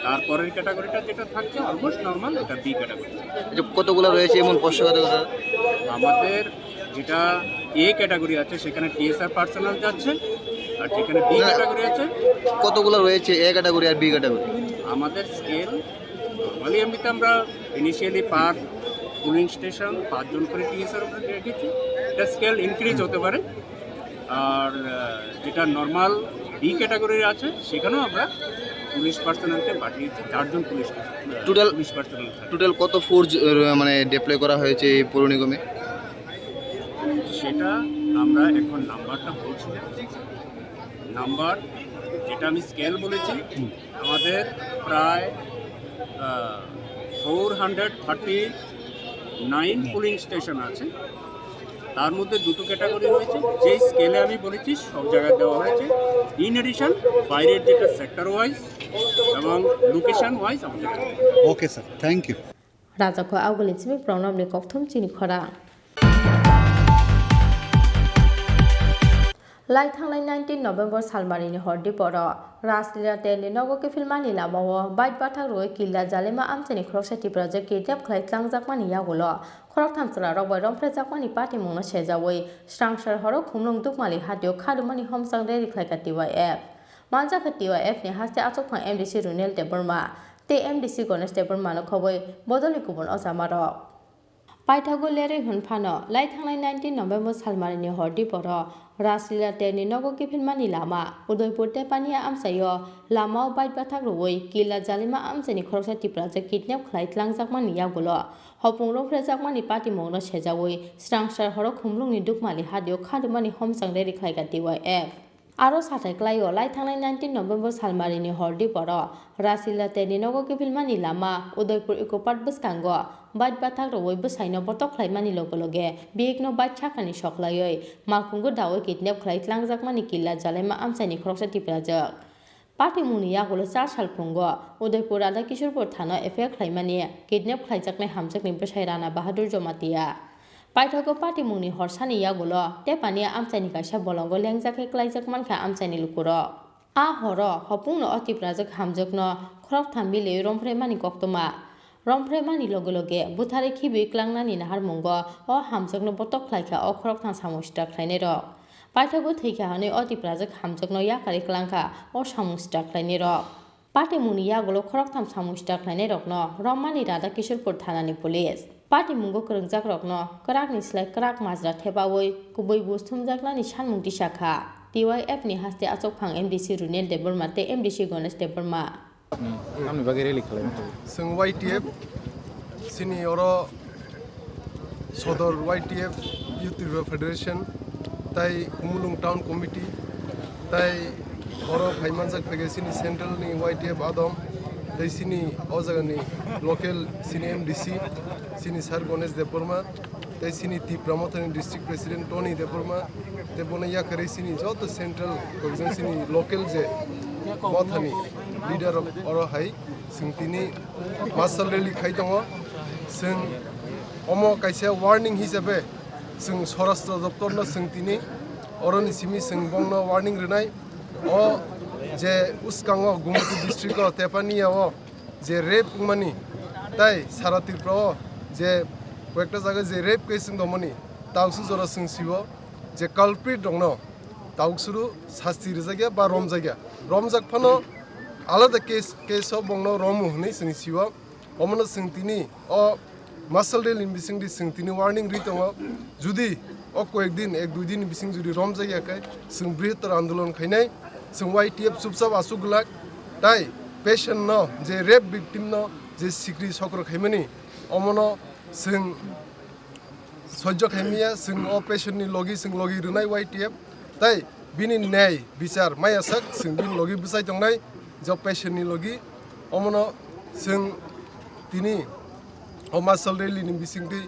S18: তারপরের ক্যাটাগরিটা যেটা থাকছে অলমোস্ট নর্মাল এটা বি ক্যাটাগরি
S7: কতগুলো রয়েছে এমন স্পর্শকাতর
S18: আমাদের যেটা এ ক্যাটাগরি আছে সেখানে টিএসআর পার্সোনাল যাচ্ছে আর যেখানে বি ক্যাটাগরি আছে
S7: কতগুলো রয়েছে এ ক্যাটাগরি আর বি ক্যাটাগরি
S18: আমাদের স্কেল নর্মালি এমনিতে আমরা ইনিশিয়ালি পার পুলিং স্টেশন 5 জন করে টিএসআর উপরে রেখেছি এটা স্কেল ইনক্রিজ হতে পারে আর যেটা নর্মাল বি ক্যাটাগরির আছে সেখানেও আমরা পুলিশ পার্সোনালকে পাঠিয়েছি 4 জন পুলিশ পার্সোনাল
S7: টোটাল কত ফোর্স মানে ডিপ্লয় করা হয়েছে এই পৌর নিগমে
S18: সেটা আমরা এখন নাম্বারটা বলছি নাম্বার যেটা আমি স্কেল বলেছি আমাদের প্রায় 439 পুলিং স্টেশন আছে তার মধ্যে দুটো ক্যাটাগরি হয়েছে যেই স্কেলে আমি বলেছি সব জায়গায় দেওয়া হয়েছে ইন এডিশন বাইরের যেটা সেক্টর ওয়াইজ এবং লোকেশন ওয়াইজ আমাদের
S19: ওকে স্যার থ্যাংক ইউ
S1: রাজাখো আউগলিছিমি প্রণবনি ককথম চিনি খরা লাই थांनाय 19 नभेम्बर सालमारिनि हरदि पर राजलीला तेलनि नगके फिल्मानि लामाव बाइट बाथाक रोय किल्ला जालेमा आमसेनि खरकसाति प्रजेक्ट किडनेप खालायख्लांजाकमानि यागुल खरक थामसरा रगबाय रंफ्रेजाकमानि पार्टी मुंनो सेजावै स्रांसार हर खुमलुं दुकमालि हातियाव खादुमानि हमसां रेरि खालायखातिवा एफ मानजाखातिवा एफ नि हास्ते आचकफां एमडीसी रुनेल देबरमा ते एमडीसी गणेश देबरमानो खबै बदलनि गुबुन अजामारक पाइथागो लेरै हुनफानो लाई थांनाय 19 नभेम्बर सालमारिनि हरदि पर राजलीला तेलनि नगके फिल्मानि लामा उदयपुर तेपानिया आमसायो लामाव बाइट बाथाक रोय किल्ला जालिमा आमसेनि खरकसाति प्रजेक्ट किडनेप खालायख्लांजाकमानि यागुल हपुं रंफ्रेजाकमानि पार्टी मुंनो सेजावै स्रांसार हर खुमलुंनि दुकमालि हादियाव खादुमानि हमसां रेरि खालायखातिवा एफ आरो साथायख्लायो लाई थांनाय 19 नभेम्बर सालमारिनि हरदि पर राजलीला तेलनि नगके फिल्मानि लामा उदयपुर इको पार्क बसकांग बाइट बाथाक रोय बसाइनो बटक खालायमानि लगे लगे बेगनो बाइट छाखानि सकलायै मालखुंगो दावै किडनेप खालायख्लांजाकमानि किल्ला जालेमा आमसाइनि खरकसाति प्रजेक्ट पार्टी मुंनि यागुल 4 साल फुंगो उदयपुर राधा किशोरपुर थाना एफआइआर खालायमानि किडनेप खालायजाकनाय हामजाकनि बसाइ राणा बाहादुर जमातिया पाइथागो पार्टी मुंनि हरसानि यागुल तेपानिया आमसाइनि काइसा बलंगो लेंजाके खालायजाकमानखा आमसाइनि लुकुर आ हर हपुंनो अतिप्राजक हामजाकनो खरक थामबिले रंफ्रेमानि कक्तमा रंफ्रेमानि लगे लगे बुथारे खिबि क्लांनानि नाहार मुंगो अ हामजाकनो बटक खालायखा अ खरक थां सामुस्टा खालायनाय रक पाइथागो थैखा हनै अतिप्राजक हामजाकनो याकारि क्लांखा अ सामुस्टा खालायनाय रक पार्टी मुंनि यागुल खरक थाम सामुस्टा खालायनाय रकनो रमानि राधा किशोरपुर थानानि पुलिस पार्टी मुंगो करंजाक रकनो कराकनि स्लाय कराक माजरा थेबावै गुबै बुस्थुमजाकलानि सानमुं दिसाखा टीवाईएफ नि हास्ते आचकफां एमडीसी रुनेल देबरमा ते एमडीसी गणेश देबरमा
S7: आंनि बागै रेलि खालामो
S3: जों वाईटीएफ सिनि अरो सदर वाईटीएफ यूथ रिवर फेडरेशन ताई कुमुलुं टाउन कमिटी ताई अरो फाइमानजाक फेगे सिनि सेंट्रल नि वाईटीएफ आदम ताई सिनि अजागनि लोकल सिनि एमडीसी सिनि सार गणेश देबरमा ताई सिनि तिप्रामथनि डिस्ट्रिक्ट प्रेसिडेंट टनी देबरमा ते बने याकरे सिनि जत सेंट्रल कोजन सिनि लोकल जे मथानि लीडर अरो हाई सिंतिनि मासल रेली खाइ दङ जों अमो काइसे वार्निंग हिसाबै जों स्वराष्ट्र दप्तरनो सिंतिनि अरनि सिमि जों बंनो वार्निंग रनाय अ जे उसकांग गुमति डिस्ट्रिक्ट तेपानियाव जे रेप मानि ताई सारा त्रिपुरा जे कयेकटा जायगा जे रेप केस दमनि ताउसु जरा जों सिबो जे कल्प्रिट दङ ताउसुरु शास्ति रजागिया बा रमजागिया रमजाक फानो आलादा केस बंनो रमु हनै जों सिबो अमनो सिंतिनि अ मासल रेल बिसिंदि सिंतिनि वार्निं रि दङ जुदि अ कयेक दिन एक दुइ दिन बिसिं जुदि रमजागियाखै जों बृहत्तर आंदोलन खायनाय जों वाईटीएफ चुपचाप आसुगलाक ताई पेशेंट न जे रेप विक्टिम न जे सिक्रि सक्र खायमानि अमनो जों सह्य खायमिया जों अ पेशेंटनि लगी जों लगी रुनाय वाईटीएफ ताई बिनि न्याय बिचार मायासाक जों बिनि लगी बुसाय दंनाय जो पेशेंटनि लगी अमनो जों तिनि अमासल रेलिनि बिसिंदि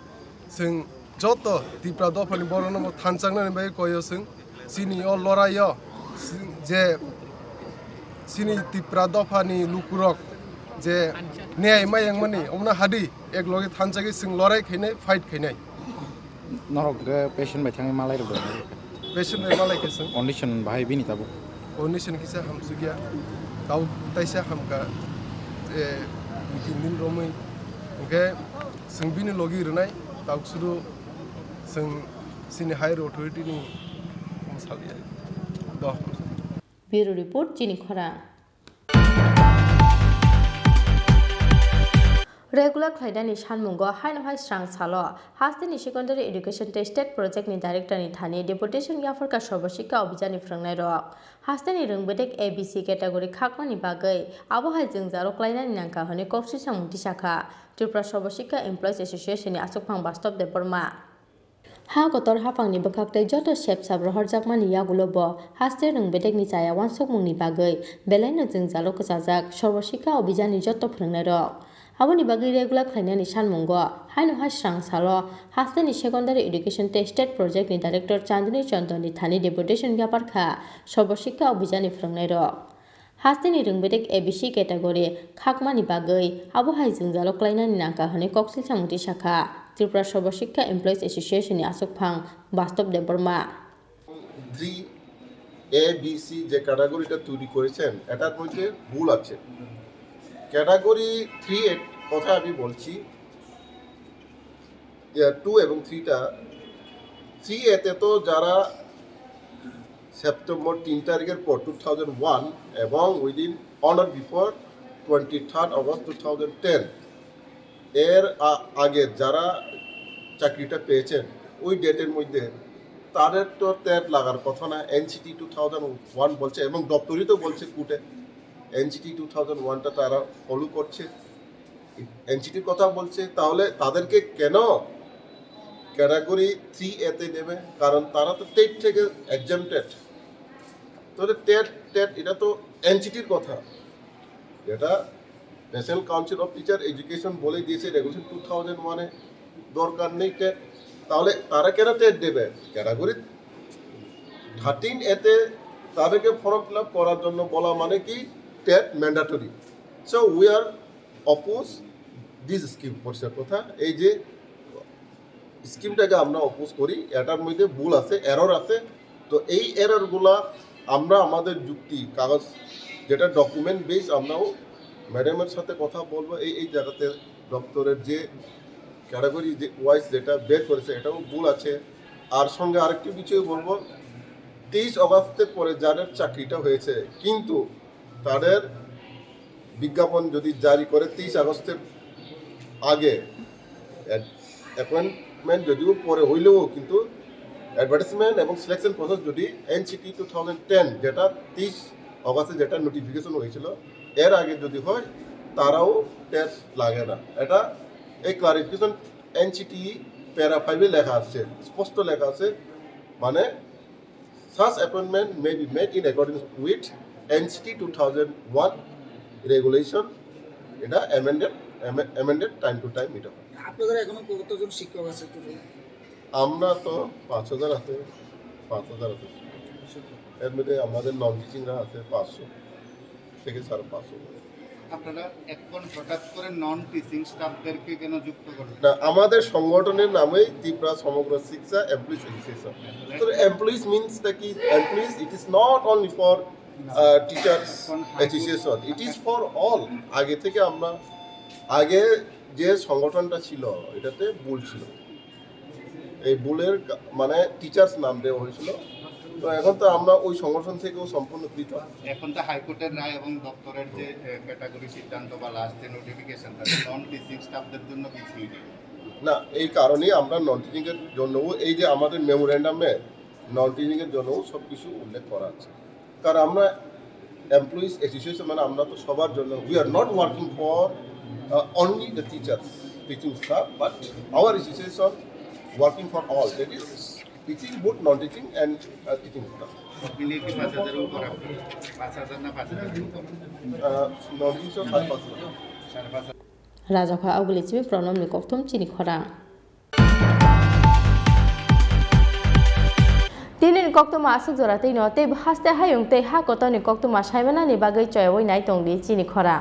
S3: जों जत तिप्रा दफानि बरनो थानचांनानै बाय कयो जों सिनि अ लरायो जे सिनि तिप्रा दफानि लुकुरक जे न्याय मायांगमानि अमना हादि एक लगे थानचागे जों लराय खायनाय फाइट खायनाय
S7: नरक पेशेंट बाय थाङै मालाय रबो
S3: पेशेंट बाय मालाय केसं
S7: कंडीशन बाहाय बिनि ताबो
S3: कंडीशन किसा हमसु गया दाउ ताइसा हमका ए दिन रोमै ओके जों बिनि लगी रनाय दाउसुरु जों सिनि हायर अथॉरिटीनि हमसालिया द
S1: ब्यूरो रिपोर्ट चिनी खरां रेगुलर खायदानि सानमुंगो हाइनहाय स्रां सालो हास्तेनि सेकेंडारी एडुकेशन टेस्टेड प्रोजेक्टनि डायरेक्टरनि थानि डेपुटेशन याफरका सर्वशिक्षा अभियाननि फोरोंनाय रक हास्तेनि रोंबोदेक एबीसी कैटेगरी खाकमानि बागै आबहाय जों जारक्लायनानि नांका हनै कक्सि सामुंथि शाखा त्रिपुरा सर्वशिक्षा एमप्लॉयज एसोसिएशननि आसुकफां बास्तव देबरमा हा गतर हाफांनि बखाक्तै जत सेब साब्र हरजाकमानि यागुलब हास्ते रोंबोदेकनि जाया वानसक मुंनि बागै बेलायनो जों जारो कसाजाक सर्वशिक्षा अभियाननि जत फोरोंनाय रक आबोनि बागै रेगुलार खायनानि सानमुंगो हाइनहाय स्रां सालो हास्तेनि सेकेंडारी एडुकेशन टेस्टेड प्रोजेक्टनि डायरेक्टर चांदनी चंदननि थानि डेपुटेशन व्यापारखा सर्वशिक्षा अभियाननि फोरोंनाय रक हास्तेनि रोंबोदेक एबीसी कैटेगरी खाकमानि बागै आबहाय जों जारक्लायनानि नांका हनै कक्सिल सामुंथि शाखा त्रिपुरा सर्वशिक्षा एमप्लॉयज एसोसिएशननि आसुकफां बास्तव देबरमा
S9: এ বি সি যে ক্যাটাগরিটা তৈরি করেছেন এটার মধ্যে ভুল আছে। ক্যাটাগরি 3 এর কথা আমি বলছি, 2 এবং 3টা। 3 এতে তো যারা সেপ্টেম্বর 3 তারিখের পর 2001 এবং within on or before 23 August 2010 এর আগে যারা চাকরিটা পেয়েছেন ওই ডেটের মধ্যে তাদের তো ট্যাট লাগার কথা না। এনসিটি 2001 বলছে এবং দপ্তরই তো বলছে কোর্টে এনসিটি 2001টা তারা ফলো করছে, এনসিটির কথা বলছে। তাহলে তাদেরকে কেন ক্যাটাগরি 3 এতে নেবে? কারণ তারা তো টেট থেকে এক্সামটেড। তাহলে টেট এটা তো এনসিটির কথা, যেটা national council of teacher education বলে দিয়েছে রেগুলেশন 2001-এ দরকার নেই টেট। তাহলে তারা কেন টেট দেবে? ক্যাটাগরি 13 এতে তাদেরকে ফর্ম ফিল আপ করার জন্য বলা মানে কি TET mandatory. So we are oppose this scheme. পরিষ্কার কথা, এই যে স্কিমটাকে আমরা অপোজ করি, এটার মধ্যে ভুল আছে, এরর আছে। তো এই এররগুলা আমরা আমাদের যুক্তি কাগজ যেটা ডকুমেন্ট বেস আমরাও ম্যাডামের সাথে কথা বলবো। এই জায়গাতে দপ্তরের যে ক্যাটাগরি যে ওয়াইজ যেটা বের করেছে এটাও ভুল আছে। আর সঙ্গে আরেকটি বিষয় বলবো, 23 অগস্টের পরে যাদের চাকরিটা হয়েছে কিন্তু তাদের বিজ্ঞাপন যদি জারি করে 23 আগস্টের আগে, অ্যাপয়েন্টমেন্ট যদিও পরে হইলেও কিন্তু অ্যাডভার্টাইজমেন্ট এবং সিলেকশন প্রসেস যদি এনসিটি 2010 যেটা 23 অগস্টে যেটা নোটিফিকেশন হয়েছিল এর আগে যদি হয় তারাও টেস্ট লাগে না। এটা এই ক্লারিফিকেশন এনসিটি প্যারা 5-এ লেখা আছে, স্পষ্ট লেখা আছে, মানে such appointment may be made in accordance with NCT 2001 regulation. এটা amended time to time এটা।
S20: আপনাদের এখনো কতজন শিক্ষক আছে?
S9: আমরা তো 5000 আছে, 5000 আছে। এর মধ্যে আমাদের নন টিচিংরা আছে 500 থেকে 550।
S7: আপনারা এখন হঠাৎ করে নন টিচিং স্টাফদেরকে কেন যুক্ত করলেন?
S9: না, আমাদের সংগঠনের নামেই ত্রিপুরা সমগ্র শিক্ষা এমপ্লয়িজ অ্যাসোসিয়েশন। তো এমপ্লয়িজ মিনস দ্য কি employees, it is not only for teachers association, it is for all. আগে থেকে আমরা আগে যে সংগঠনটা ছিল এটাতে ভুল ছিল, এই ভুলের মানে টিচার্স নাম দেওয়া হয়েছিল। তো এখন তো আমরা ওই সংগঠন থেকেও সম্পূর্ণ পৃথক।
S7: এখন তো হাইকোর্টের রায় এবং দপ্তরের যে ক্যাটাগরি সিদ্ধান্ত বা লাস্ট যে নোটিফিকেশন নন টিচিং স্টাফদের জন্য কিছুই নেই
S9: না। এই কারণেই আমরা নন টিচিংয়ের জন্যও এই যে আমাদের মেমোরেন্ডামে নন টিচিংয়ের জন্যও সব কিছু উল্লেখ করা আছে। কারণ আমরা এমপ্লয়িজ অ্যাসোসিয়েশন মানে আমরা তো সবার জন্য, we are not working for only the teachers teaching staff, but hour association working for all, that is teaching, both non-teaching and teaching staff.
S7: মিলিয়ে কি 5000 উপর? 5000 না 5000 উপর?
S9: non-teaching staff 5,000।
S1: রাজাখা আউগলিচিমি প্রণব নিকথম চিনি খরা তিনিন কক্তমা আসুক জরাতেই নতে হাসতে হায়ুং তে হা কতনি কক্তমা সাইমানানি বাগৈ চয়বই নাই তংদি চিনি খরা।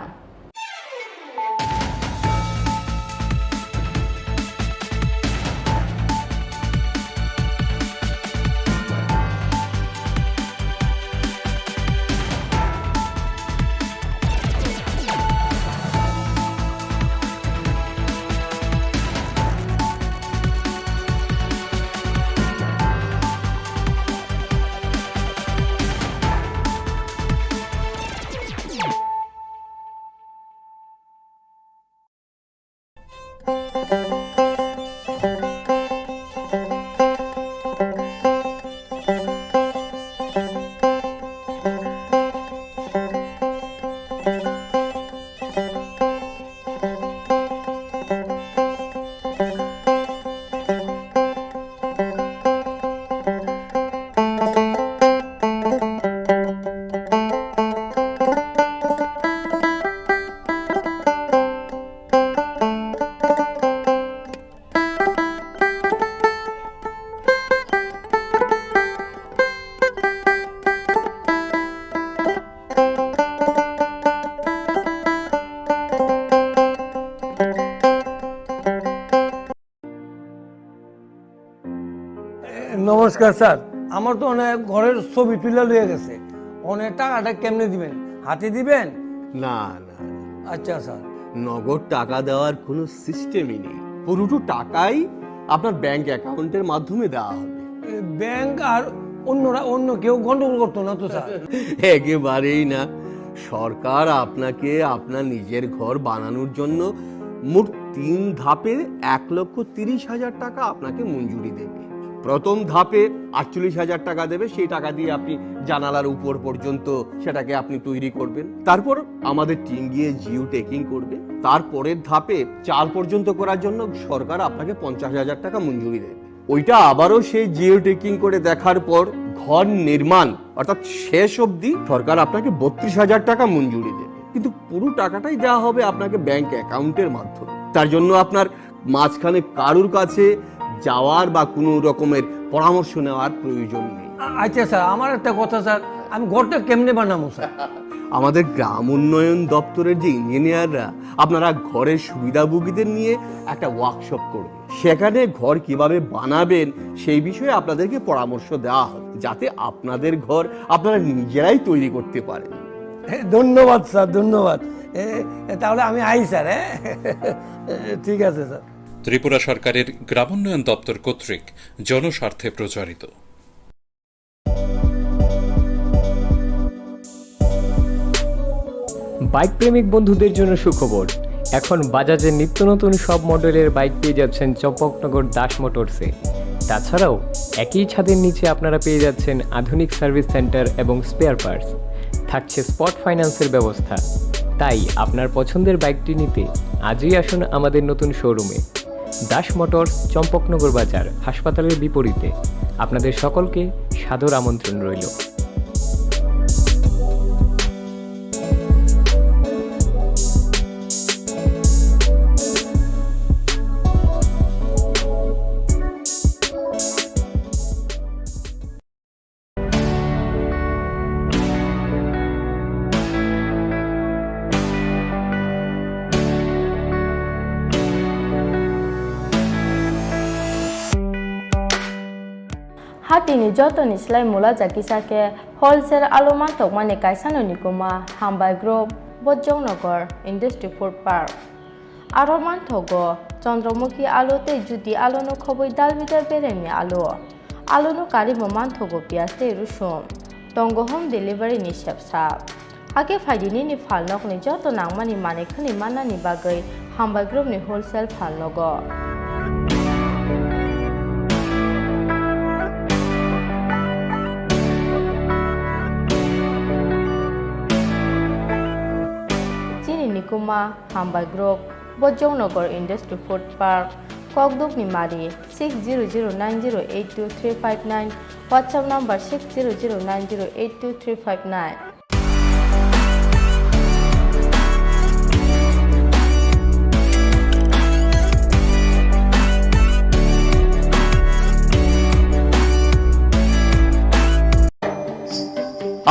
S21: নমস্কার স্যার, আমার তো অনেক ঘরের ছবি তুলে লয়ে গেছে, অনেক টাকাটা কেমনে দিবেন, হাতে দিবেন?
S22: না না,
S21: আচ্ছা স্যার।
S22: নগদ টাকা দেওয়ার কোনো সিস্টেমই নেই, পুরোটো টাকাই আপনার ব্যাংক অ্যাকাউন্টের মাধ্যমে দেওয়া হবে।
S21: ব্যাংক আর অন্য কেউ গন্ডগোল করতো না তো স্যার?
S22: একেবারেই না, সরকার আপনাকে আপনার নিজের ঘর বানানোর জন্য মোট 3 ধাপে 1,30,000 টাকা আপনাকে মঞ্জুরি দেবে। প্রথম ধাপে 48,000 টাকা দেবে, সেই টাকা দিয়ে আপনি জানালার উপর পর্যন্ত সেটাকে আপনি তৈরি করবেন। তারপর আমাদের টিম গিয়ে জিও টেকিং করবে। তারপরের ধাপে 4 পর্যন্ত করার জন্য সরকার আপনাকে 50,000 টাকা মঞ্জুরি দেবে। ওইটা আবারও সেই জিও টেকিং করে দেখার পর ঘর নির্মাণ অর্থাৎ শেষ অবধি সরকার আপনাকে 32,000 টাকা মঞ্জুরি দেবে, কিন্তু পুরো টাকাটাই দেওয়া হবে আপনাকে ব্যাংক অ্যাকাউন্টের মাধ্যমে। তার জন্য আপনার মাঝখানে কারুর কাছে যাওয়ার বা কোনো রকমের পরামর্শ নেওয়ার প্রয়োজন নেই।
S21: আচ্ছা স্যার, আমার একটা কথা স্যার, আমি ঘরটা কেমনে বানাবো স্যার?
S22: আমাদের গ্রাম উন্নয়ন দপ্তরের যে ইঞ্জিনিয়াররা আপনারা ঘরের সুবিধাভোগীদের নিয়ে একটা ওয়ার্কশপ করবে, সেখানে ঘর কিভাবে বানাবেন সেই বিষয়ে আপনাদেরকে পরামর্শ দেওয়া হবে, যাতে আপনাদের ঘর আপনারা নিজেরাই তৈরি করতে পারেন।
S21: ধন্যবাদ স্যার, ধন্যবাদ। তাহলে আমি আই স্যার। ঠিক আছে স্যার।
S23: ত্রিপুরা সরকারের গ্রামোন্নয়ন দপ্তর কর্তৃক জনস্বার্থে প্রচারিত।
S24: বাইক প্রেমিক বন্ধুদের জন্য সুখবর, এখন বাজাজের নিত্য নতুন সব মডেলের বাইক পেয়ে যাচ্ছেন চম্পকনগর দাস মোটরসে। তাছাড়াও একই ছাদের নিচে আপনারা পেয়ে যাচ্ছেন আধুনিক সার্ভিস সেন্টার এবং স্পেয়ার পার্টস, থাকছে স্পট ফাইন্যান্সের ব্যবস্থা। তাই আপনার পছন্দের বাইকটি নিতে আজই আসুন আমাদের নতুন শোরুমে। দাস মোটরস, চম্পকনগর বাজার, হাসপাতালের বিপরীতে। আপনাদের সকলকে সাদর আমন্ত্রণ রইল।
S1: Hatini jotoni slai mula jakisake wholesale aloma tokmani kaisano nikoma hambai group Bojongnagar Industry Food Park. Aroman thogo Chandramukhi alu te judi alu no khoboi dalbidar beremi alu no kari moman thogo pias te rusum tongo home delivery ni shepsap. Ake faidini ni falnok ni joto nangmani mane khani manani bagai hambai group ni wholesale falnogo. Chini Khorang Hambai Group Bojongnagar Industry Food Park Kokduk Nimari 6009082359 WhatsApp number 6009082359.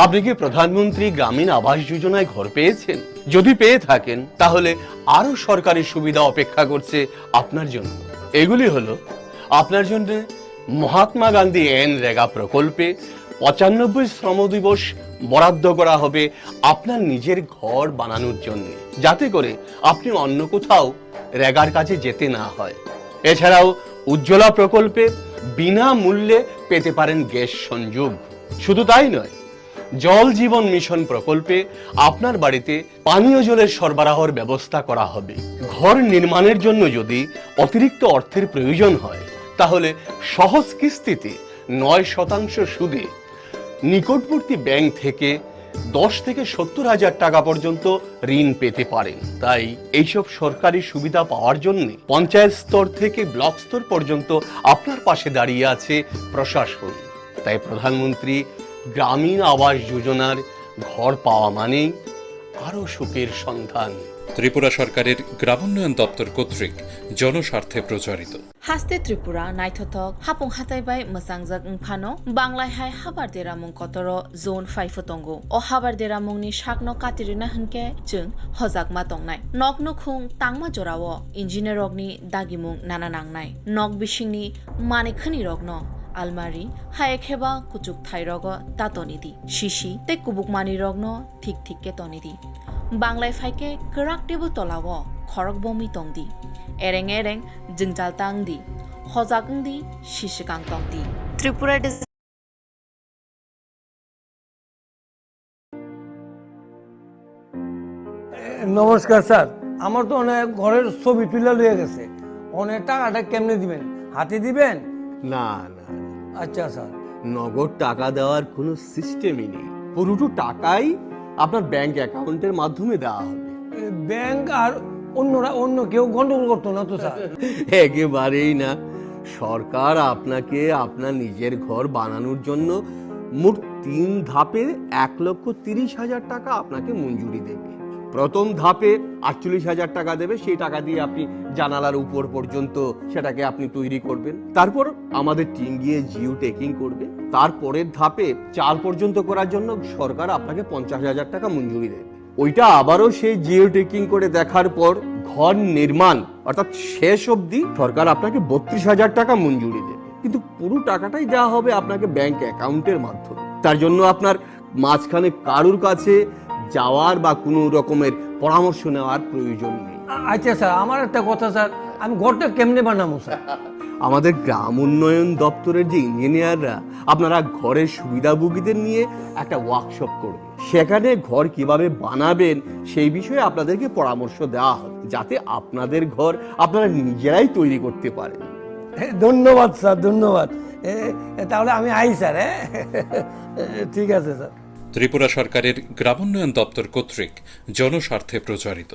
S22: আপনি কি প্রধানমন্ত্রী গ্রামীণ আবাস যোজনায় ঘর পেয়েছেন? যদি পেয়ে থাকেন তাহলে আরো সরকারি সুবিধা অপেক্ষা করছে আপনার জন্য। এগুলি হলো আপনার জন্য মহাত্মা গান্ধী রেগা প্রকল্পে 95 শ্রম দিবস বরাদ্দ করা হবে আপনার নিজের ঘর বানানোর জন্য, যাতে করে আপনি অন্য কোথাও রেগার কাছে যেতে না হয়। এছাড়াও উজ্জ্বলা প্রকল্পে বিনামূল্যে পেতে পারেন গ্যাস সংযোগ। শুধু তাই নয়, জল জীবন মিশন প্রকল্পে আপনার বাড়িতে পানীয় জলের সরবরাহের ব্যবস্থা করা হবে। ঘর নির্মাণের জন্য যদি অতিরিক্ত অর্থের প্রয়োজন হয় তাহলে সহজ কিস্তিতে 9% সুদে নিকটবর্তী ব্যাংক থেকে 10 থেকে 70,000 টাকা পর্যন্ত ঋণ পেতে পারেন। তাই এইসব সরকারি সুবিধা পাওয়ার জন্য পঞ্চায়েত স্তর থেকে ব্লক স্তর পর্যন্ত আপনার পাশে দাঁড়িয়ে আছে প্রশাসন। তাই প্রধানমন্ত্রী গ্রামীণ আবাস যোজনার ঘর পাওয়া মানেই আরো সুখের সন্ধান।
S23: ত্রিপুরা সরকারের গ্রামোন্নয়ন দপ্তর কর্তৃক জনস্বার্থে প্রচারিত।
S15: হাস্তে ত্রিপুরা নাইথথক হাপং হাতাইবাই মোসাংজাক ফানো বাংলায় হাই হাবার দেরামুং কতর জোন 5 তঙ্গো ও হাবার দেরামুংনি শাকনো কাতিরিনা হনকে जों হজাকমা তংনাই নক নখুং তাংমা জরাও ইঞ্জিনিয়ার রগনি দাগিমুং নানা নাংনাই নক বিশিংনি মানেখনি রগন আলমারি হায়ে খেবা কুচুক থাই রগ তা তনিদি শিশি তে কুবুক মানি রগ্ন ঠিক ঠিক কে তনিদি বাংলায় ফাইকে করাক টেবুল তলাও খরক বমি তংদি এরেং এরেং জিংজাল তাংদি হজাগংদি শিশিকাং তংদি ত্রিপুরা
S21: নমস্কার স্যার, আমার তো অনেক ঘরের ছবি তুলে লয়ে গেছে, অনেক টাকাটা কেমনে দিবেন? হাতে দিবেন?
S22: না না,
S21: আচ্ছা স্যার।
S22: নগদ টাকা দেওয়ার কোনো সিস্টেমই নেই। পুরোটো টাকাই আপনার ব্যাংক অ্যাকাউন্টের মাধ্যমে দেওয়া হবে।
S21: ব্যাংক আর অন্য কেউ গন্ডগোল করতো না তো স্যার?
S22: একেবারেই না। সরকার আপনাকে আপনার নিজের ঘর বানানোর জন্য মোট 3 ধাপে 1,30,000 টাকা আপনাকে মঞ্জুরি দেবে। প্রথম ধাপে 48,000 টাকা দেবে, সেই টাকা দিয়ে আপনি জানালার উপর পর্যন্ত সেটাকে আপনি তৈরি করবেন। তারপর আমাদের টিম গিয়ে জিও টেকিং করবে। তারপরের ধাপে 4 পর্যন্ত করার জন্য সরকার আপনাকে 50,000 টাকা মঞ্জুরি দেবে। ওইটা আবারও সেই জিও টেকিং করে দেখার পর ঘর নির্মাণ অর্থাৎ শেষ অবধি সরকার আপনাকে 32,000 টাকা মঞ্জুরি দেবে। কিন্তু পুরো টাকাটাই দেওয়া হবে আপনাকে ব্যাংক অ্যাকাউন্টের মাধ্যমে। তার জন্য আপনার মাঝখানে কারুর কাছে যাওয়ার বা কোনো রকমের পরামর্শ নেওয়ার প্রয়োজন নেই।
S21: আচ্ছা স্যার, আমার একটা কথা স্যার, আমি ঘরটা কেমনে বানাবো স্যার?
S22: আমাদের গ্রাম উন্নয়ন দপ্তরের যে ইঞ্জিনিয়াররা আপনারা ঘরের সুবিধাভোগীদের নিয়ে একটা ওয়ার্কশপ করবে। সেখানে ঘর কিভাবে বানাবেন সেই বিষয়ে আপনাদেরকে পরামর্শ দেওয়া হবে, যাতে আপনাদের ঘর আপনারা নিজেরাই তৈরি করতে পারেন।
S21: ধন্যবাদ স্যার, ধন্যবাদ। তাহলে আমি আই স্যার। ঠিক আছে স্যার।
S23: ত্রিপুরা সরকারের গ্রামোন্নয়ন দপ্তর কর্তৃক জনস্বার্থে প্রচারিত।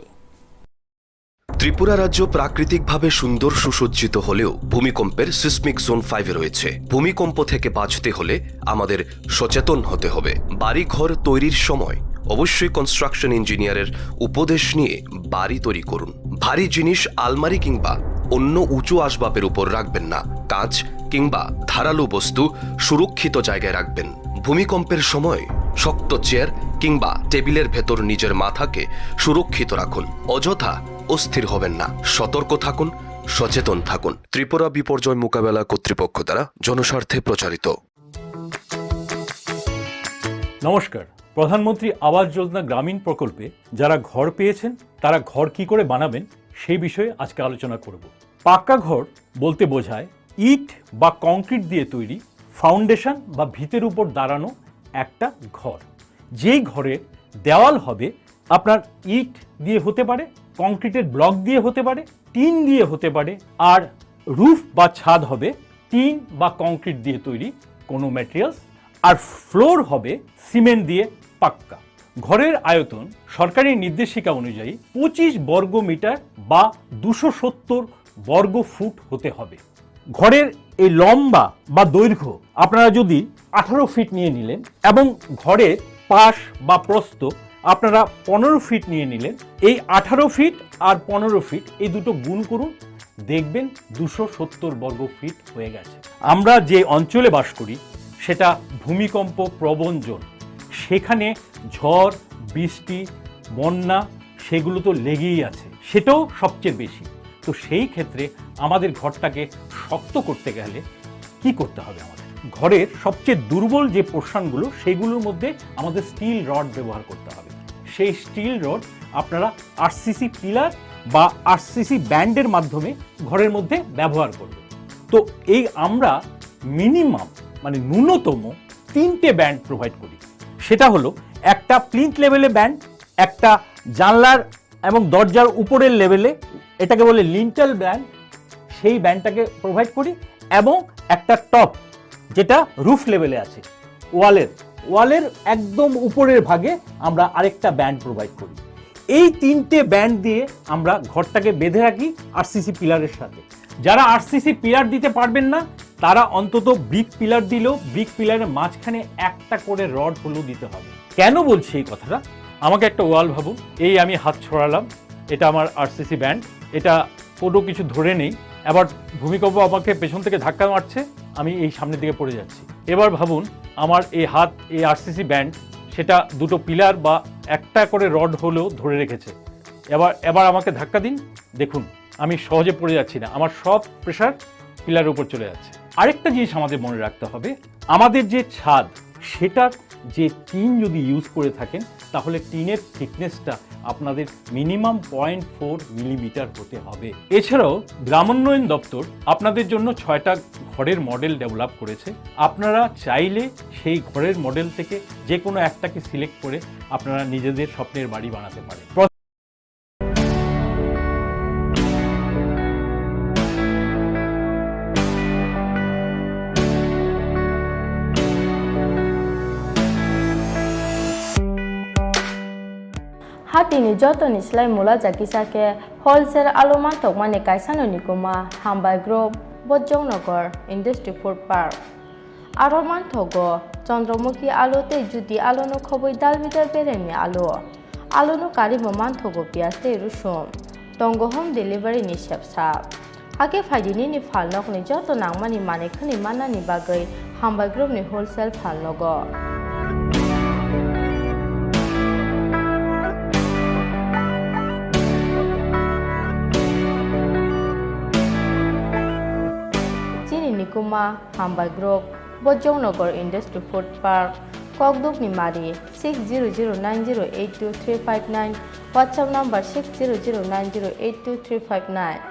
S2: ত্রিপুরা রাজ্য প্রাকৃতিকভাবে সুন্দর সুসজ্জিত হলেও ভূমিকম্পের সিসমিক জোন 5-এ রয়েছে। ভূমিকম্প থেকে বাঁচতে হলে আমাদের সচেতন হতে হবে। বাড়িঘর তৈরির সময় অবশ্যই কনস্ট্রাকশন ইঞ্জিনিয়ারের উপদেশ নিয়ে বাড়ি তৈরি করুন। ভারী জিনিস আলমারি কিংবা অন্য উঁচু আসবাবের উপর রাখবেন না। কাঁচ কিংবা ধারালো বস্তু সুরক্ষিত জায়গায় রাখবেন। ভূমিকম্পের সময় শক্ত চেয়ার কিংবা টেবিলের ভেতর নিজের মাথাকে সুরক্ষিত রাখুন। অযথা অস্থির হবেন না। সতর্ক থাকুন, সচেতন থাকুন। ত্রিপুরা বিপর্যয় মোকাবেলা কর্তৃপক্ষ দ্বারা জনস্বার্থে প্রচারিত।
S11: নমস্কার। প্রধানমন্ত্রী আবাস যোজনা গ্রামীণ প্রকল্পে যারা ঘর পেয়েছেন তারা ঘর কি করে বানাবেন সেই বিষয়ে আজকে আলোচনা করব। পাক্কা ঘর বলতে বোঝায় ইট বা কংক্রিট দিয়ে তৈরি ফাউন্ডেশন বা ভিতের উপর দাঁড়ানো একটা ঘর। যেই ঘরের দেওয়াল হবে আপনার ইট দিয়ে হতে পারে, কংক্রিটের ব্লক দিয়ে হতে পারে, টিন দিয়ে হতে পারে, আর রুফ বা ছাদ হবে টিন বা কংক্রিট দিয়ে তৈরি কোনো ম্যাটেরিয়ালস, আর ফ্লোর হবে সিমেন্ট দিয়ে পাক্কা। ঘরের আয়তন সরকারি নির্দেশিকা অনুযায়ী 25 বর্গ মিটার বা 270 বর্গ ফুট হতে হবে। ঘরের এই লম্বা বা দৈর্ঘ্য আপনারা যদি 18 ফিট নিয়ে নিলেন এবং ঘরের পাশ বা প্রস্থ আপনারা 15 ফিট নিয়ে নিলেন, এই 18 ফিট আর 15 ফিট এই দুটো গুণ করুন, দেখবেন 270 বর্গ ফিট হয়ে গেছে। আমরা যে অঞ্চলে বাস করি সেটা ভূমিকম্প প্রবণ জোন। সেখানে ঝড়, বৃষ্টি, বন্যা সেগুলো তো লেগেই আছে, সেটাও সবচেয়ে বেশি। তো সেই ক্ষেত্রে আমাদের ঘরটাকে শক্ত করতে গেলে কি করতে হবে? আমাদের ঘরের সবচেয়ে দুর্বল যে পোর্শনগুলো সেগুলোর মধ্যে আমাদের স্টিল রড ব্যবহার করতে হবে। সেই স্টিল রড আপনারা আরসিসি পিলার বা আরসিসি ব্যান্ডের মাধ্যমে ঘরের মধ্যে ব্যবহার করবেন। তো এই আমরা মিনিমাম মানে ন্যূনতম 3টে ব্যান্ড প্রোভাইড করি। সেটা হলো একটা প্লিন্থ লেভেলে ব্যান্ড, একটা জানলার এবং দরজার উপরের লেভেলে, এটাকে বলে লিন্টেল ব্যান্ড, সেই ব্যান্ডটাকে প্রোভাইড করি, এবং একটা টপ যেটা রুফ লেভেলে আছে ওয়ালের একদম উপরের ভাগে আমরা আরেকটা ব্যান্ড প্রোভাইড করি। এই 3টে ব্যান্ড দিয়ে আমরা ঘরটাকে বেঁধে রাখি আরসিসি পিলারের সাথে। যারা আরসিসি পিলার দিতে পারবেন না তারা অন্তত ব্রিক পিলার দিলেও ব্রিক পিলারের মাঝখানে একটা করে রড হলেও দিতে হবে। কেন বলছি এই কথাটা? আমাকে একটা ওয়াল ভাবুন, এই আমি হাত ছড়ালাম, এটা আমার আরসিসি ব্যান্ড, এটা কোনো কিছু ধরে নেই, এবার ভূমিকম্প আমাকে পেছন থেকে ধাক্কা মারছে, আমি এই সামনের দিকে পড়ে যাচ্ছি। এবার ভাবুন আমার এই হাত, এই আরসিসি ব্যান্ড, সেটা দুটো পিলার বা একটা করে রড হলেও ধরে রেখেছে। এবার আমাকে ধাক্কা দিন, দেখুন আমি সহজে পড়ে যাচ্ছি না, আমার সব প্রেশার পিলারের উপর চলে যাচ্ছে। আরেকটা জিনিস আমাদের মনে রাখতে হবে, আমাদের যে ছাদ সেটার যে টিন যদি ইউজ করে থাকেন তাহলে টিনের থিকনেসটা আপনাদের মিনিমাম 0.4 মিলিমিটার হতে হবে। এছাড়াও গ্রামোন্নয়ন দপ্তর আপনাদের জন্য 6টা ঘরের মডেল ডেভেলপ করেছে। আপনারা চাইলে সেই ঘরের মডেল থেকে যে কোনো একটাকে সিলেক্ট করে আপনারা নিজেদের স্বপ্নের বাড়ি বানাতে পারেন।
S1: Hatini jotoni slai mula jakisake wholesale aloma tokmane kaisano nikuma Hambai Group Bojongnagar Industry Food Park Aroman Togo Chandramukhi alote judi alono khoboi dalbidar beremi alono karibo man Togo piaste rushum tongo home delivery ni shepsa ake faidini ni falnok ni joto nangmani mane khani manani bagai Hambai Group ni wholesale falnogo Chini Khorang Hambai Group Bojongnagar Industry Food Park Kokduk Nimari 6009082359 WhatsApp number 6009082359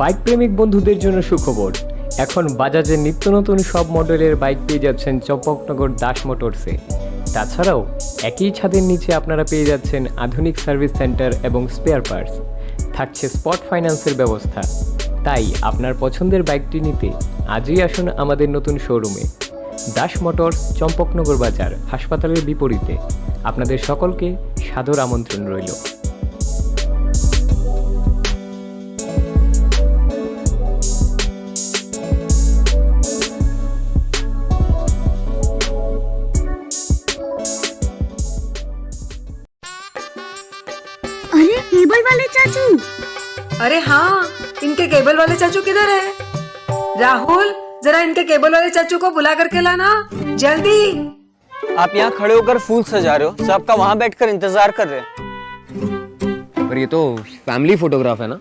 S24: bike প্রেমিক বন্ধুদের জন্য সুখবর, এখন বাজাজের নিত্য নতুন সব মডেলের bike পেয়ে যাচ্ছেন চম্পকনগর দাস মোটরসে। তাছাড়াও একই ছাদের নিচে আপনারা পেয়ে যাচ্ছেন আধুনিক সার্ভিস সেন্টার এবং স্পেয়ার পার্টস, থাকছে স্পট ফাইন্যান্সের ব্যবস্থা। তাই আপনার পছন্দের বাইকটি নিতে আজই আসুন আমাদের নতুন শোরুমে। দাস মোটরস, চম্পকনগর বাজার, হাসপাতালের বিপরীতে। আপনাদের সকলকে সাদর আমন্ত্রণ রইল।
S4: अरे केबल वाले चाचू, अरे हाँ, इनके केबल वाले चाचू किधर है? राहुल, जरा इनके केबल वाले चाचू को बुला करके लाना जल्दी।
S5: आप यहाँ खड़े होकर फूल सजा रहे हो, सबका वहाँ बैठकर इंतजार कर रहे हैं।
S24: पर ये तो फैमिली फोटोग्राफ है ना?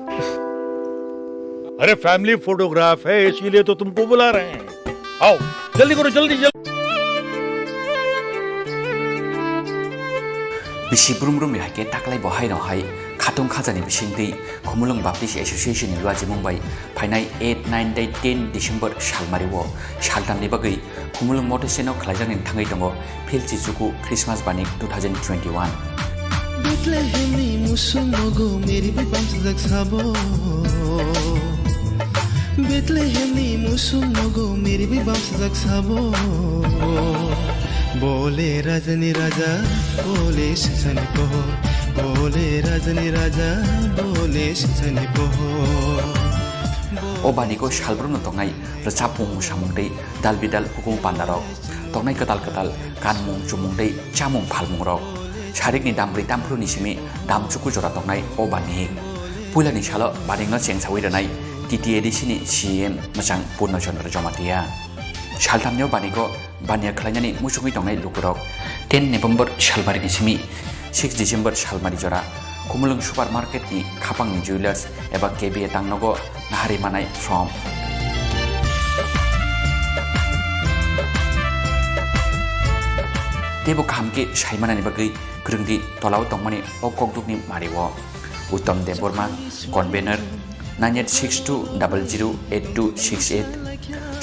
S6: अरे फैमिली फोटोग्राफ है इसीलिए तो तुमको बुला रहे हैं। आओ जल्दी करो, जल्दी जल्दी।
S10: बिसि ब्रुमब्रुम हाइके ताकलाय बहाय नहाय खाथं खाजानि बिसिंदै खुमुलुं बाप्टिस्ट एसोसिएशन नि लुआजि मुंबाइ फाइनाय 8, 9, 10 डिसेम्बर सालमारिव सालदामनि बागै खुमुलुं मटरसेनाव खालायजानानै थाङै दङ फिलचि जुगु क्रिसमास बानि 2021
S25: बेथलेहेमनि मुसुमगो मेरि बिबांस जगसाबो बेथलेहेमनि मुसुमगो मेरि बिबांस जगसाबो बोले राजनी राजा बोले सिंचनी पोहो बोले राजनी राजा बोले सिंचनी पोहो
S10: ओबानिको सालब्रुमनि तंगाय रचापुं सामुंदै दालबिदाल हुकुम पान्दारक तंनाय कताल कताल कानमुं चुमुंदै चामुं फालमुंरक सारिकनि दामब्रै दामफ्रुनि सिमि दामचुकु जरा तंनाय ओबानिक पुलानि सालो बानिंनो चेंसावै रनाय टिटिएडिसिनि सीएम मचां पूर्णचन्द्र जमातिया सालथामनियाव बानिको बानिया खालायनानै मुसुङै दंनाय लुकुरक 10 नभेम्बर सालबारिनि सिमि 6 डिसेम्बर सालमारि जरा खुमुलुं सुपार मार्केटनि खापांनि जुवेलार्स एबा केबिए तांनगो नाहारि मानाय फ्रम देबो खामके साइमानानि बागै ग्रोंदि तलाव तंमानि अककदुकनि मारिवो उत्तम Debbarma convenor 9862008268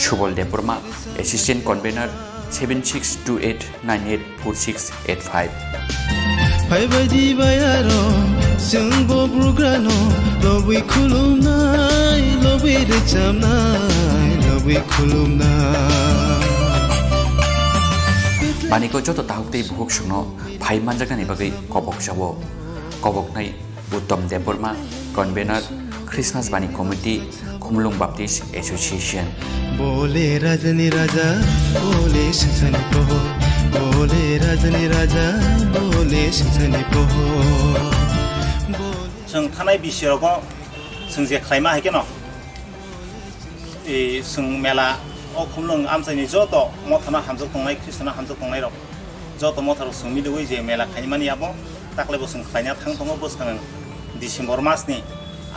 S10: Subal Debbarma assistant convenor 7628984685
S25: फाइबायदि बायारो जोंबो ब्रुग्रानो लबि खुलुमनाय लबि रोजाबनाय लबि खुलुमनाय
S10: बानिको जतो ताहुक्तै बुहुक संनो फाइ मानजागानि बागै कबक जावो koboknai Uttam Deborma convener Christmas Bani Committee Khumlung Baptist Association
S25: बोले रजनी राजा बोले सजनी पोहो बोले रजनी राजा बोले सजनी पोहो
S8: जों थानाय बिसोराव जों जे खालामनो हागोन जों मेला खुमलुं आमसायनि जत मथाना हामजों थांनाय ख्रिस्टाना हामजों थांनाय रं जत मथाराव जों मिलुयै जे मेला खालामनानै आबो दाख्लैबो जों खालामना थांथङो बोसखाङो डिसेम्बर मासनि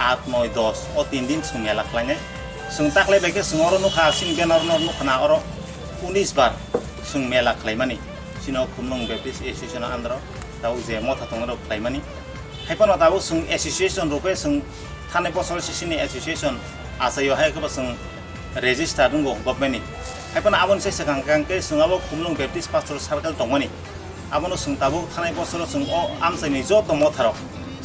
S8: 8, 9, 10 o 3 दिन जों मेला खालामनाय जों दाख्लै बायदि जों अर नुखा सिन बेनार नुखाना अर 19 बार जों मेला खालामनानै सिनो खुमलुं बेप्टिस्ट एसोसिएशन आन्दाराव दाउ जे मथा थांनायाव खालामनानै हायफाना दाबो जों एसोसिएशन रुपे जों थानाय बोसोर सिसिनि एसोसिएशन आसायाव हायखौबो जों रेजिस्टार दंगो गभर्नमेन्टनि हायफाना आबन से सिगांके जोंआबो खुमलुं बेप्टिस्ट पास्टर सार्केल दंमोन आबनो जों दाबो थानाय बोसोराव जों आमसायनि जत मथाराव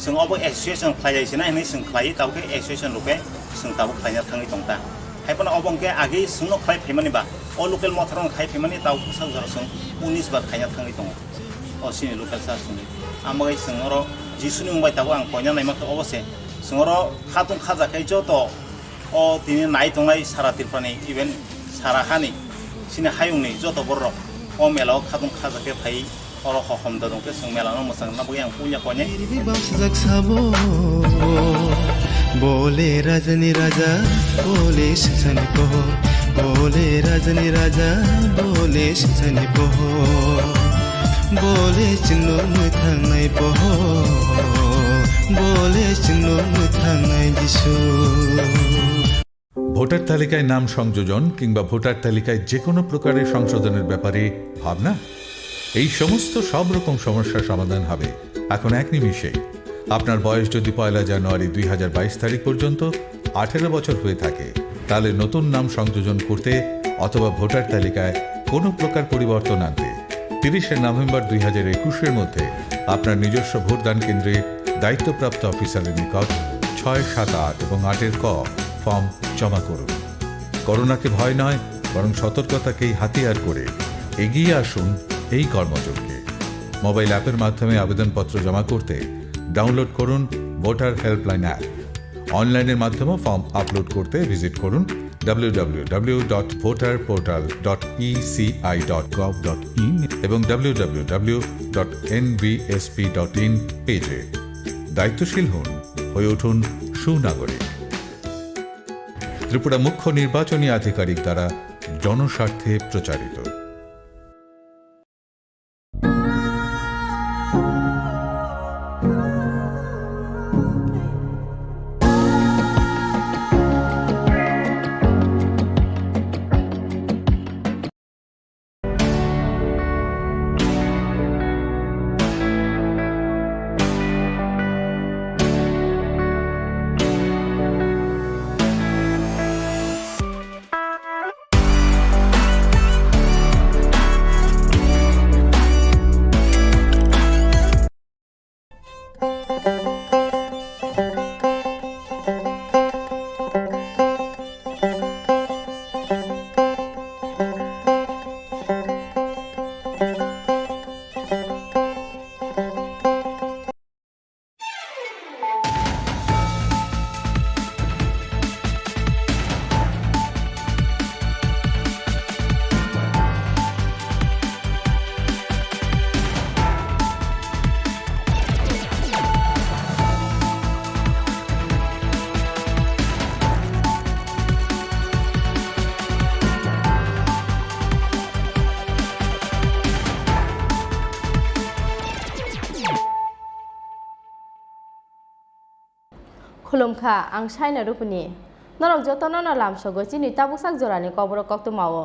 S8: जों अब एसोसिएशन खालायसिना होनै जों खालायो दाबो एसोसिएशन रुपे जों दाबो खालायना थाङै दं दा हायफाना अबंके आगे जोंनो खालायफैमानिबा अ लोकेल मथाराव खालायफैमानि दाबो सावजार जों 19 बार खालायना थाङै दं अ सिनि लोकेल सार्चनि आमगाय जों अर जिसुनि मुंबाय दाबो आं पयना नायमाखौ अबसे जों अर खातुं खाजाखै जत अ दिनै नाय दंनाय सारा तिरफानि इभेन सारा हानि सिनि हायुंनि जत बर अ मेलाव खातुं खाजाखै फाय अर हखमदा दंके जों मेलानो मोसां नाबो आं पुnya पने
S25: बोले रजनी राजा बोले सजनी पोहो बोले रजनी राजा बोले सजनी पोहो बोले चिन्नु मुथांनाय पोहो बोले चिन्नु मुथांनाय जिसु
S6: ভোটার তালিকায় নাম সংযোজন কিংবা ভোটার তালিকায় যে কোনো প্রকারের সংশোধনের ব্যাপারে ভাবনা এই সমস্ত সব রকম সমস্যার সমাধান হবে এখন এক নিমিষেই আপনার বয়স যদি 1 জানুয়ারি 2022 তারিখ পর্যন্ত 18 বছর হয়ে থাকে তাহলে নতুন নাম সংযোজন করতে অথবা ভোটার তালিকায় কোনো প্রকার পরিবর্তন আনতে 30 নভেম্বর 2021 এর মধ্যে আপনার নিজস্ব ভোটদান কেন্দ্রে দায়িত্বপ্রাপ্ত অফিসারের নিকট 6, 7, 8 এবং 8 এর ক ফর্ম জমা করুন করোনাকে ভয় নয় বরং সতর্কতাকেই হাতিয়ার করে এগিয়ে আসুন এই কর্মযজ্ঞে মোবাইল অ্যাপের মাধ্যমে আবেদনপত্র জমা করতে ডাউনলোড করুন ভোটার হেল্পলাইন অ্যাপ অনলাইনের মাধ্যমে ফর্ম আপলোড করতে ভিজিট করুন www.voterportal.eci.gov.in এবং www.nvsp.in পেজে দায়িত্বশীল হন হয়ে উঠুন সুনাগরিক ত্রিপুরা মুখ্য নির্বাচনী আধিকারিক দ্বারা জনস্বার্থে প্রচারিত
S1: खुलुमखा आं साइना रुपुनि नरक जतन न लामसगो चिनि ताबुकसाक जरानि कबर कक्त मावो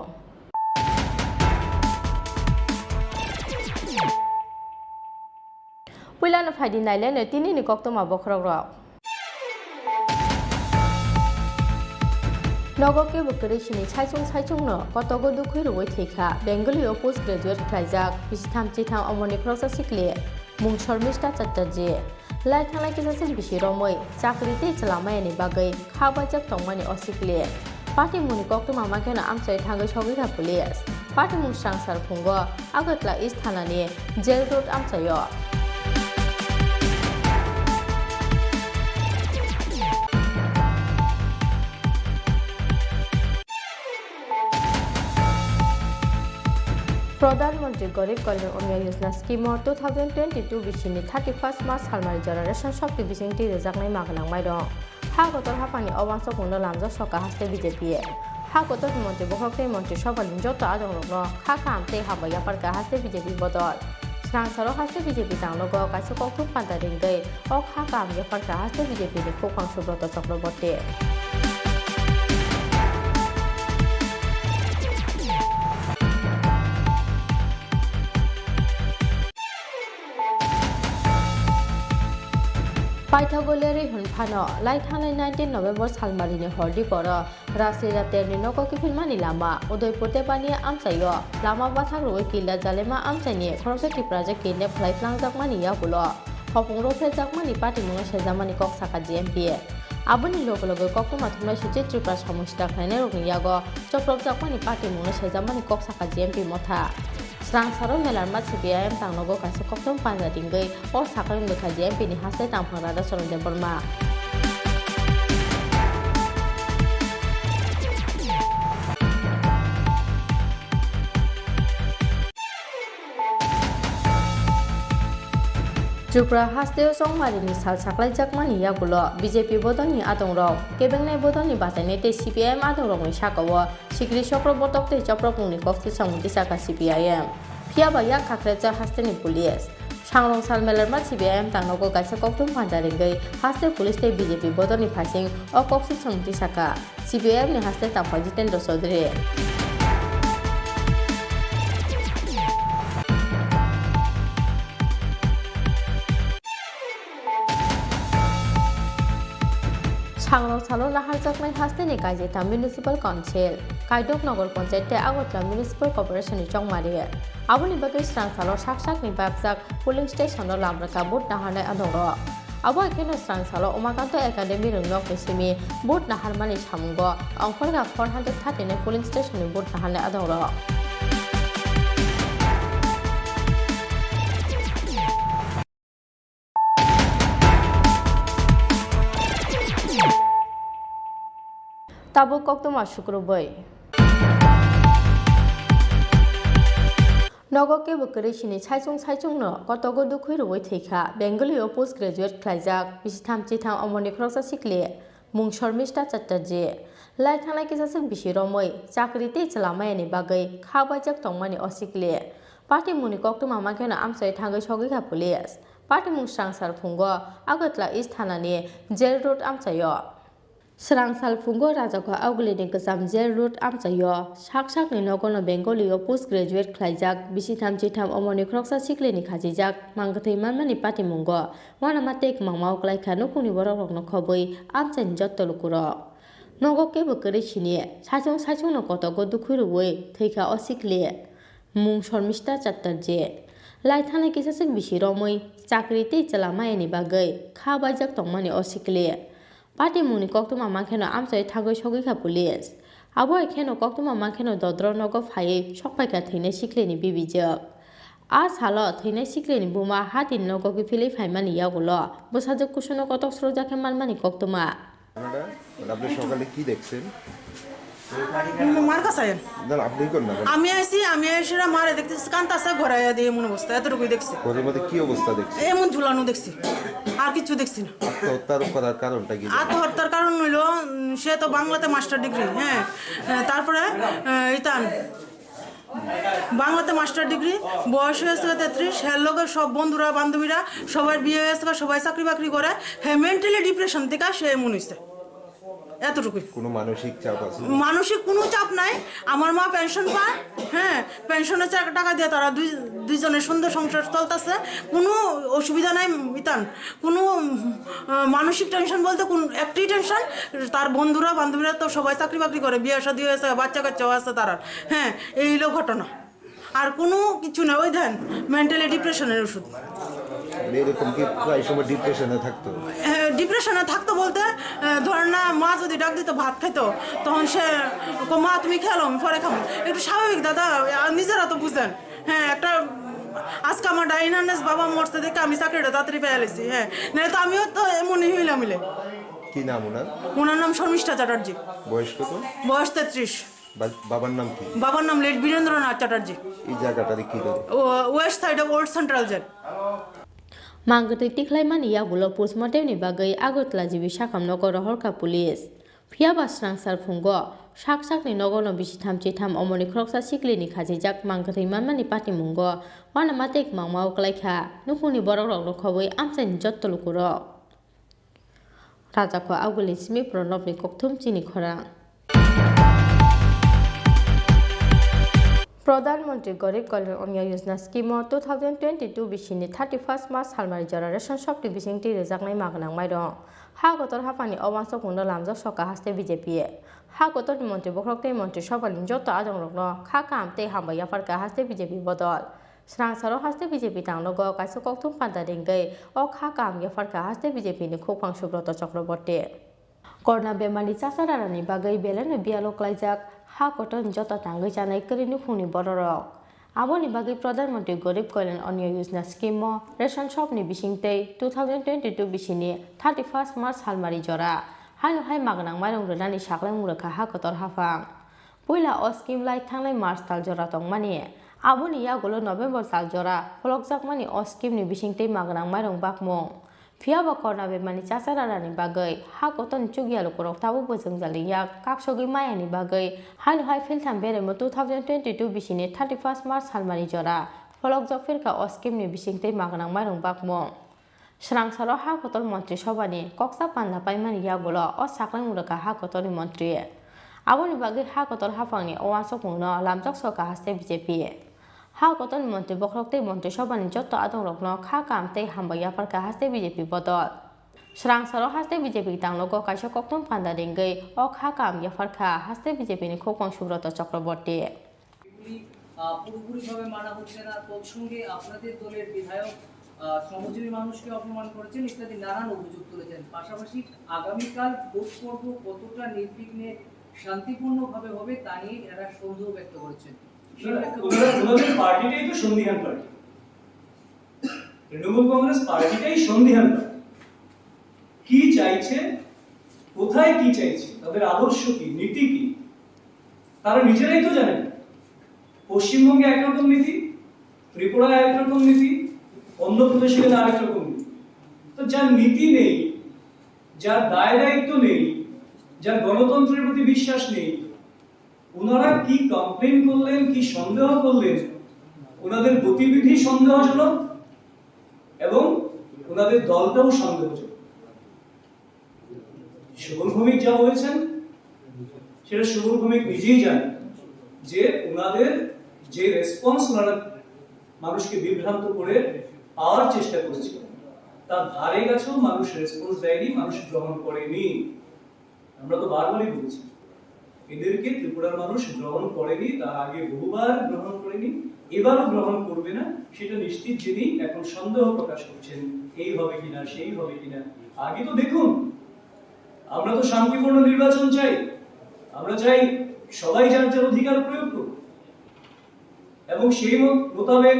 S1: पुइलानो फाइदि नाइलेनो तिनिनि कक्त मा बखरग्राव नगके बकरि सिनि साइचुंनो कतगो दुखै रुवै थैखा बेंगलियाव पोस्ट ग्रेजुएट खालायजाक बिसिथाम चिथाम अमरनि ख्रसा सिखले मुं शर्मिष्ठा चट्टार्जी लाइ थांनाय किसासिन बिसि रमै चाकरि ते चलामायनि बागै खाबाजक तंमानि असिखले पार्टी मुनि कक्त मामा केना आमसाय थांगै सगैथा पुलिस पार्टी मुं सांसार फुंगो आगतला इस्ट थानानि जेल रोड आमसायो প্রধানমন্ত্রী গরিব কল্যাণ অন্ন যোজনা স্কিমর 2022 बिसिनि 31 मार्च सालमारि जरा रेशन शक्ति बिसिं तिरजाकनाय मागलांबाय दं हा गतर हाफानि अबांस गुनो लामजा सका हास्ते बीजेपी हा गतर मन्त्रि बखके मन्त्रि सभानि जत आदंनो खा खामते हाबाया पारका हास्ते बीजेपी बदल सांसारो हास्ते बीजेपी तांगलगो कासे कौथुम पान्दारिंगै अ खा खामया पारका हास्ते बीजेपी नि खोखां सुब्रत चक्रवर्ती पाइथागोलेरि हुनफानो लाइथांनाय 19 नवेम्बर सालमारिनि हरदि पर रासलिला तेरनि नको किफिनमानि लामा उदयपुर तेबानि आमसायो लामा बाथाग रोय किला जालेमा आमसाइनि खरसे टिप्राजे किने फ्लाइफ्लांजाकमानि याबुलो हपुंरो फेजाकमानि पार्टी मुङा सेजामानि कक साका जीएमपी आबुनि लोगो ककमा थुमनाय सुचे त्रिपुरा समुस्ता खायनाय रोगनि यागो चप्रबजाकमानि पार्टी मुङा सेजामानि कक साका जीएमपी मथा स्रांसारो मेलारमा सीपीआईएम तांनगो कासे कक्तम पांजा दिंगै अ साखां बेखा जीएमपी नि हासे तांफांरादा सरंदेब बर्मा त्रिपुरा हास्तेव संमारिनि साल साख्लाय जाकमानि यागुलो बीजेपी बदलनि आदंराव केबेंनाय बदलनि बातायनाय ते सीपीआईएम आदंरावनि साकावो सिग्रि चक्रबर्तक ते चप्रपुंनि कक्ति सामुंति साका सीपीआईएम फियाबा या खाख्रेजा हास्तेनि पुलिस सांरं साल मेलारमा सीपीआईएम तांनगो गाइसा कक्तुम पांजारिंगै हास्ते पुलिस ते बीजेपी बदलनि फासिं अ कक्ति सामुंति साका सीपीआईएम नि हास्ते तांफा जितेन्द्र चौधरी सांरं सालो नाहारजाकनाय हास्तेनि गाइजेता म्युनिसिपल काउन्सिल कायदक नगर पंचायत आगरतला म्युनिसिपल कर्पोरेशन चौमारि आबुनि बागै स्रां सालो साकसाकनि बागजाक पुलिंग स्टेशन लामब्राका भोट नाहारनाय आदंर आबो एखेनो स्रां सालो उमाकान्त एकाडेमी रोंनक निसिमि भोट नाहारमानि सामुंगो अंखरगा 439 पुलिंग स्टेशननि भोट नाहारनाय आदंर ताबो कक्तमा शुक्रबै नगके बकरै सिनि साइचुंनो कतगो दुखै रुवै थैखा बेंगलियाव पोस्ट ग्रेजुएट ख्लाइजाक बिसिथाम चिथाम अमरनि खरसा सिखले मुं शर्मिष्ठा चट्टार्जी लाइथांनाय किसासों बिसिरमै चाकरि ते चलामायानि बागै खाबायजाक तंमानि असिखले पार्टी मुनि कक्तमा माखेनो आमसाय थांगै सगैखा पुलिस पार्टी मुं स्रांसार फुंगो आगतला इस्ट थानानि जेल रोड आमसायो स्रांसाल फुंगो राजाखौ आवगलिनि गोजाम जेल रोड आमसायो साकसाकनि नगनो बेंगलियाव पोस्ट ग्रेजुएट ख्लाइजाक बिसिथाम चिथाम अमरनि खरसा सिखलेनि खाजिजाक मांगथै मानमानि पार्टी मुंगो वानामा तेक मांमाव क्लाइखा नखुनि बररकनो खबै आमसायनि जत्तलुकुर नगके बकरै सिनि साइचुंनो कतगो दुखुरुवै थैखा असिखले मुं शर्मिष्ठा चट्टार्जी लाइथांनाय किसासों बिसिरमै चाकरि ते चलामायानि बागै खाबायजाक तंमानि असिखले पार्टी मुनि कक्तमा माखेनो आमसाय थागै सगैखा पुलिस आबो एखेनो कक्तमा माखेनो दद्र नगो फायै सकपायखा थैनाय सिखलेनि बिबिजोक आ सालो थैनाय सिखलेनि बुमा हातिन नगो गिफिलै फायमानि यागुलो बसाजोक कुसुनो कतक स्रजाखे मानमानि कक्तमा
S12: আপনি সকালে কি দেখছেন
S13: মার কাছে
S12: আপনি কোন না
S13: আমি এসে মারে দেখতেছি কান্তাছে ঘোরাইয়া দিয়ে এমন অবস্থা এতটুকুই দেখছি
S12: ঘরের মধ্যে কি অবস্থা দেখছেন
S13: এমন ঝুলানো দেখছি আর কিছু দেখছি না
S12: আত্মহত্যার করার কারণটা কি
S13: আত্মহত্যার কারণ হইল সে তো বাংলাতে মাস্টার ডিগ্রি হ্যাঁ তারপরে ইতান বাংলাতে মাস্টার ডিগ্রি বয়স হয়েছে 33 হের লোকের সব বন্ধুরা বান্ধবীরা সবার বিয়ে হয়েছে সবাই চাকরি বাকরি করে হ্যাঁ মেন্টালি ডিপ্রেশন থেকে সে এমন হয়েছে এতটুকুই
S12: কোনো মানসিক চাপ আছে
S13: মানসিক কোনো চাপ নাই আমার মা পেনশন পায় হ্যাঁ পেনশনের টাকা দিয়ে তারা দুইজনের সুন্দর সংসার চলতেছে কোনো অসুবিধা নাই ইতান কোনো মানসিক টেনশন বলতে কোন একটাই টেনশন তার বন্ধুরা বান্ধবীরা তো সবাই চাকরি বাকরি করে বিয়ে শাদী হয়েছে বাচ্চা কাচ্চাও আছে তারা হ্যাঁ এই হলো ঘটনা আর কোনো কিছু না ওই দেন মেন্টালি ডিপ্রেশনের ওষুধ
S12: এরকম কি প্রায় সময় ডিপ্রেশনে থাকতো
S13: ডিপ্রেশনে থাকতো বলতে ধরেন না মা যদি ডাক দিত ভাত খাইতো তখন সে মা তুমি খেলো আমি পরে খাবো একটু স্বাভাবিক দাদা নিজেরা তো বুঝেন হ্যাঁ একটা আজকে আমার ডাইনার্নেস বাবা মরতে দেখে আমি চাকরিটা তাড়াতাড়ি পেয়ে গেছি হ্যাঁ নাহলে তো আমিও তো এমনই হইলাম মিলে
S12: কি নাম
S13: ওনার নাম শর্মিষ্ঠা চ্যাটার্জি
S12: বয়স কত
S13: বয়স 33
S12: বাবার নাম কি?
S13: বাবার নাম লেট বীরেন্দ্রনাথ চ্যাটার্জি।
S12: এই জায়গাটাতে কি করে?
S13: West side of old central jail.
S1: Mangkati tiklaimani yagulo postmortem ni bagai Agotla jibi sakam nogor horka police. Pia basrang sarfungo sak ni nogor no bisi thamchi tham omoni kroksa sikli ni khajijak mangkati manmani pati mungo wana matek mangmao klaikha nupuni borok rok rokhoboi amsani jottolukuro. Raja ko aguli simi pronop ni kokthum Chini Khorang. প্রধানমন্ত্রী Garib Kalyan Anna Yojana scheme 2022 বিশিনি 31 March হালমারি জরা ration শক্তি বিশিংটি রেজাকনাই মাগনাং মাইরং হা গতর হাফানি অবাংশ কুন্ড লামজক সকা হাসতে BJP হা গতর মন্ত্রী বখরকতে মন্ত্রী সবানি যত আদং রগ্ন খা কামতে হামবাই আফারকা হাসতে বিজেপি বদল স্রাংসারও হাসতে বিজেপি তাংলগ কাইসো কক্তুম পান্তা ডিঙ্গৈ অ খা কাম আফারকা হাসতে বিজেপি ni খুপাং সুব্রত চক্রবর্তী করোনা বেমারি চাচারানি বাগৈ বেলেনে বিয়ালো ক্লাইজাক ha koton jota tangai janai kerini phuni bororok aboni bagi প্রধানমন্ত্রী Garib Kalyan Anna Yojana scheme ration shop ni bisingtei 2022 bisini 31 March হালমারি জরা হাইনো হাই মাগনাং মাইরং রদানি সাকলাই মুরখা ha kotor hafang puila o scheme lai thanglai march tal jora tongmani aboni yagulo november tal jora folokjak mani o scheme ni bisingtei magnang mairong bakmung Fiaba korna bemani chasararani bagai ha koton chugialo korok tabu bojong jaliya kaksogi mayani bagai haino hai filtham bere mo 2022 bisini 31 march halmari jora folok jok firka o scheme ni bisingtei magnang mairong bakmo srangsaro ha kotor mantri sobani koksa panna paimani yagulo o saklang muraka ha kotori mantri aboni bagai ha kotor hafangni owansok mungno lamjok soka haste BJP ha koton mantri bokrokte mantri sobani jotto adong rokno kha kamte hambaya parka haste BJP bodol srangsaro haste BJP tanglogo kaisa koktom panda dingei o kha kam ya parka haste BJP ni khopang subroto Chakraborty
S14: পুরোপুরিভাবে মানা হচ্ছে না তৎসঙ্গে আপনাদের দলের বিধায়ক শ্রমজীবী মানুষকে অপমান করেছেন ইত্যাদি নানান অভিযোগ তুলেছেন পাশাপাশি আগামীকাল ভোট পর্ব কতটা নির্বিঘ্নে শান্তিপূর্ণভাবে হবে তা নিয়ে এরা সন্দেহ ব্যক্ত করেছেন
S16: ওনাদের পার্টিটাই তো সন্ধিহান পার্টি তৃণমূল কংগ্রেস পার্টিটাই সন্ধিহান পার্টি কি চাইছে কোথায় কি চাইছে তাদের আদর্শ কি নীতি কি তারা নিজেরাই তো জানেন পশ্চিমবঙ্গে একরকম নীতি ত্রিপুরায় একরকম নীতি অন্ধ্রপ্রদেশে আরেক রকম নীতি তো যার নীতি নেই যার দায় দায়িত্ব নেই যার গণতন্ত্রের প্রতি বিশ্বাস নেই ওনারা কি কমপ্লেন করলেন কি সন্দেহ করলেন ওনাদের গতিবিধি সন্দেহজনক এবং ওনাদের দলটাও সন্দেহজনক সুবল ভৌমিক যা বলেছেন সেটা সুবল ভৌমিক নিজেই জানেন যে ওনাদের যে রেসপন্স ওনারা মানুষকে বিভ্রান্ত করে পাওয়ার চেষ্টা করেছিল তার ধারে কাছেও মানুষ রেসপন্স দেয়নি মানুষ গ্রহণ করেনি আমরা তো বারবারই বলছি এদেরকে ত্রিপুরার মানুষ গ্রহণ করেনি তার আগে বহুবার গ্রহণ করেনি এবারও গ্রহণ করবে না সেটা নিশ্চিত যিনি এখন সন্দেহ প্রকাশ করছেন এই হবে কিনা সেই হবে কিনা আগে তো দেখুন আমরা তো শান্তিপূর্ণ নির্বাচন চাই আমরা চাই সবাই যার যার অধিকার প্রয়োগ করুক এবং সেই মোতাবেক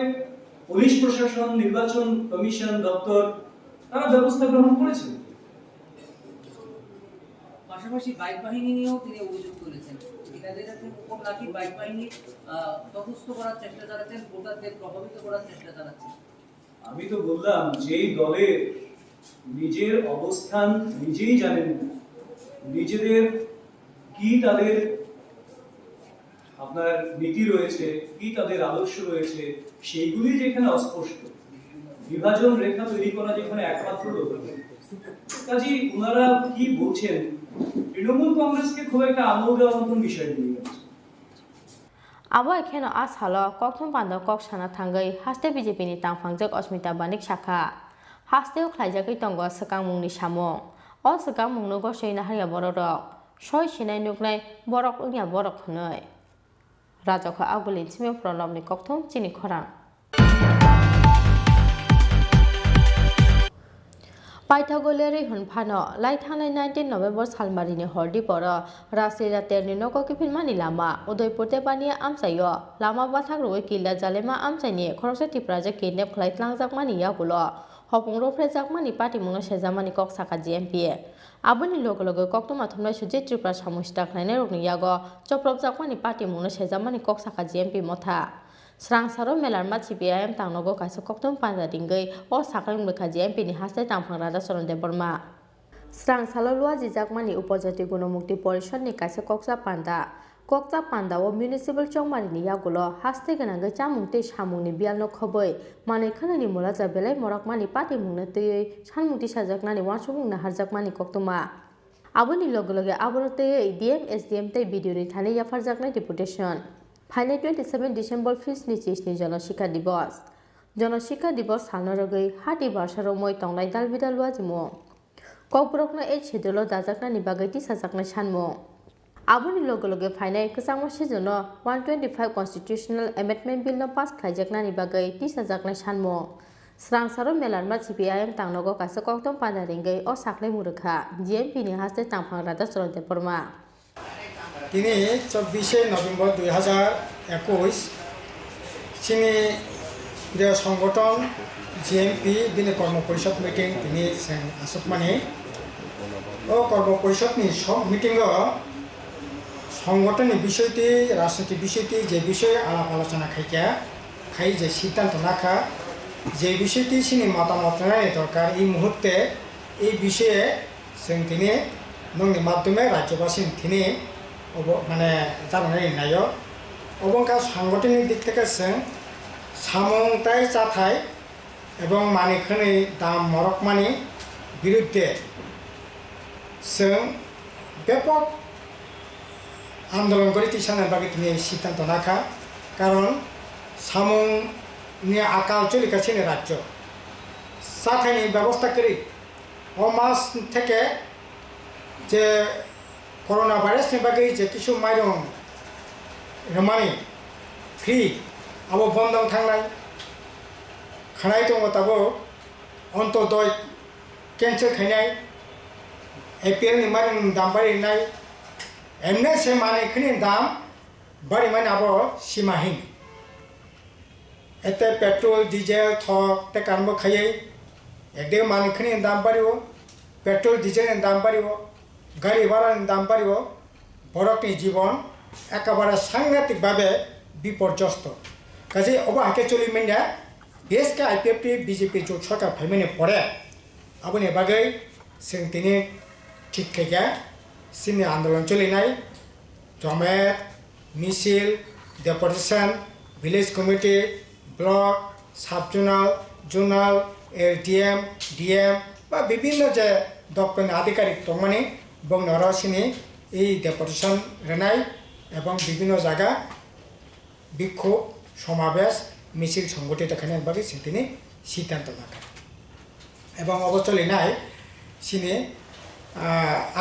S16: পুলিশ প্রশাসন নির্বাচন কমিশন দপ্তর তারা ব্যবস্থা গ্রহণ করেছে
S14: পাশাপাশি বাইক বাহিনী নিয়েও তিনি অভিযোগ তুলেছেন এনাদের উপর নাকি বাইক বাহিনী তটস্থ করার চেষ্টা চালাচ্ছেন ভোটারদের প্রভাবিত করার চেষ্টা চালাচ্ছেন
S16: আমি তো বললাম যেই দলের নিজের অবস্থান নিজেই জানেন নিজেদের কি তাদের আপনার নীতি রয়েছে কি তাদের আদর্শ রয়েছে সেইগুলি যেখানে অস্পষ্ট বিভাজন রেখা তৈরি করা যেখানে একমাত্র কাজী ওনারা কি বলছেন তৃণমূল কংগ্রেসকে খুব একটা আমল দেওয়ার মতন বিষয় নিয়ে গেছে
S1: abo ekheno ashalo kokthum panda kok sana thangai haste BJP ni tangphangjak Asmita Banik Shakha hasteo khlaijakai tongo sakangmung ni samung o sakangmung no goseina haria borok soi sinai nuknai borok ungya borok hnoi rajokha agulin sime pronab ni kokthum Chini Khorang পাইথাগোলিয়ারি হনফানো লাইথানাই 19 নভেম্বর সালমারিনি হরদি পর রাসলিলা তেরনি নক কিফিনমানি লামা উদয়পুরতে পানিয়া আমসাইয় লামা বাথাক রই কিলা জালেমা আমসাইনি খরসা টিপ্রাজে কিডন্যাপ খ্লাইতলাংজাকমানি ইয়াগুলো hopung frejak party mungno sejamani kok saka GMP aboni logo koktoma thomnai suje Tripura samustak naine rokni yago choprok jakmani party mungno sejamani kok saka GMP motha Srang saro melar ma CPIM tangnogo kaisa koktom panja dingei o sakai mukha GMP ni haste tangphang rada soron deborma Srang salo lua jijakmani upajati gunomukti porishod ni kaisa koksa panda o municipal chongmani ni yagulo haste ganangai chamungte samungni bialno khoboi manai khanani mulaja belai morakmani party mungna tei sanmungti sajaknani wansumungna harjakmani koktoma aboni loge aborote DM SDM tei video ni thane yafarjaknai deputation Final 27 December 5 ni chis ni Janashika Divos salnarogei hati barsaro moi tonglai dalbida luajimo kokbrokna e chedolo dajakna ni bagaiti sajakna sanmo aboni loge final kesangma sejono 125 constitutional amendment bill no pass khlaijakna ni bagai ti sajakna sanmo Srang saro melarma CPIM tangnogo kaisa koktom pandaringei o saklai murukha GMP ni haste tangphang rada soronte porma
S3: তিনি 24 November 2021 চিনি প্রিয় সংগঠন GMP দিনে কর্মপরিষদ meeting তিনি আসুকমানি ও কর্মপরিষদনি সব meeting সংগঠনের বিষয়টি রাজনৈতিক বিষয়টি যে বিষয়ে আলাপ আলোচনা খাই যে সিদ্ধান্ত নাখা যে বিষয়টি চিনি মতামত নেওয়ার দরকার এই মুহূর্তে এই বিষয়ে তিনি নংনি মাধ্যমে রাজ্যবাসী তিনি মানে জানাই নাইও অবংকা সাংগঠনিক দিক থেকে সামংতাই চাথাই এবং মানিখানি দাম মরকমানি বিরুদ্ধে ব্যাপক আন্দোলন করে তিসানের বাকি তিনি সিদ্ধান্ত নাখা কারণ সামংনি আকাল চলিকাছিনে রাজ্য চাথাইনি ব্যবস্থা করি ও মাস থেকে যে করোনা ভাইরাসनि बागै जे किसु माइरं रमानि फ्रि आबो बन्दं थांनाय खानाय दङ ताबो अन्तदय केन्सेल खायनाय एपिएल नि माइरं दाम बारिनाय एमने से मानिखनि दाम बारिमान आबो सीमाहीन एते पेट्रोल डिजेल थक ते कामबो खायै एकदे मानिखनि दाम बारियो पेट्रोल डिजेल दाम बारियो गाड़ी भाड़ा दाम बाड़ो बरकनी जीवन एकेबारे सांघातिक भावे विपर्यस्त काजे अब आके चलि मिन्या देश के आईपीएफटी बीजेपी जो सरकार फैमिने पड़े अपने बागै तिनी ठीक खाया सिनी आंदोलन चलिनाय जमेत मिसिल deputation village committee block sub zonal LDM DM बा विभिन्न जे दप्तर आधिकारिक दंमानी बंगनरसिनी এই ডেপুটেশন রেনাই এবং বিভিন্ন জায়গা বিক্ষোভ সমাবেশ মিছিল সংগঠিত খানের বাকি তিনি সিদ্ধান্ত নাখা এবং অবচলিনায় সিনি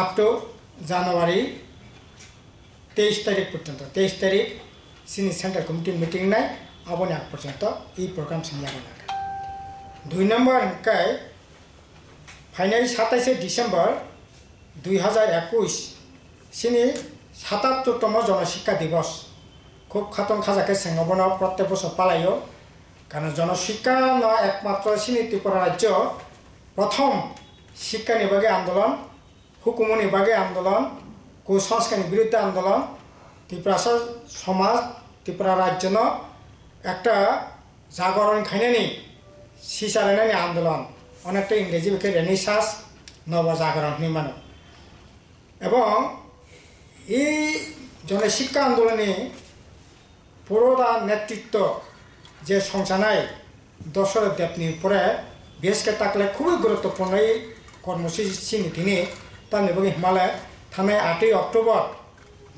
S3: আপ টু জানুয়ারি 23 তারিখ পর্যন্ত 23 তারিখ সিনি সেন্ট্রাল কমিটি মিটিং নাই আবনি আগ পর্যন্ত এই প্রোগ্রাম সিনিয়াবো নাখা 2 নম্বর কায় ফাইনাল 27 ডিসেম্বর 2021 सिनी 77तम जनशिक्षा दिवस खूब खातन खाजाके सेंगबन प्रत्येक बছর पालायो कारण जनशिक्षा न एकमात्र सिनी त्रिपुरा राज्य प्रथम शिक्षा निबागे आंदोलन हुकुमनि बागे आंदोलन कुसंस्कारनि बिरुद्धे आंदोलन त्रिपुरा समाज त्रिपुरा राज्य न একটা জাগরণ খাইনানি সিসারানি আন্দোলন অনেকটা ইংরেজি বিকে রেনেসাঁস নব জাগরণ নিমানো এবং এই জনশিক্ষা আন্দোলনে পুরোটা নেতৃত্ব যে সংসানায় দশরথ দেবনির পরে বেশকে তাকলে খুবই গুরুত্বপূর্ণ এই কর্মসূচি তিনি তার এবং হিমালয় থানায় 8 অক্টোবর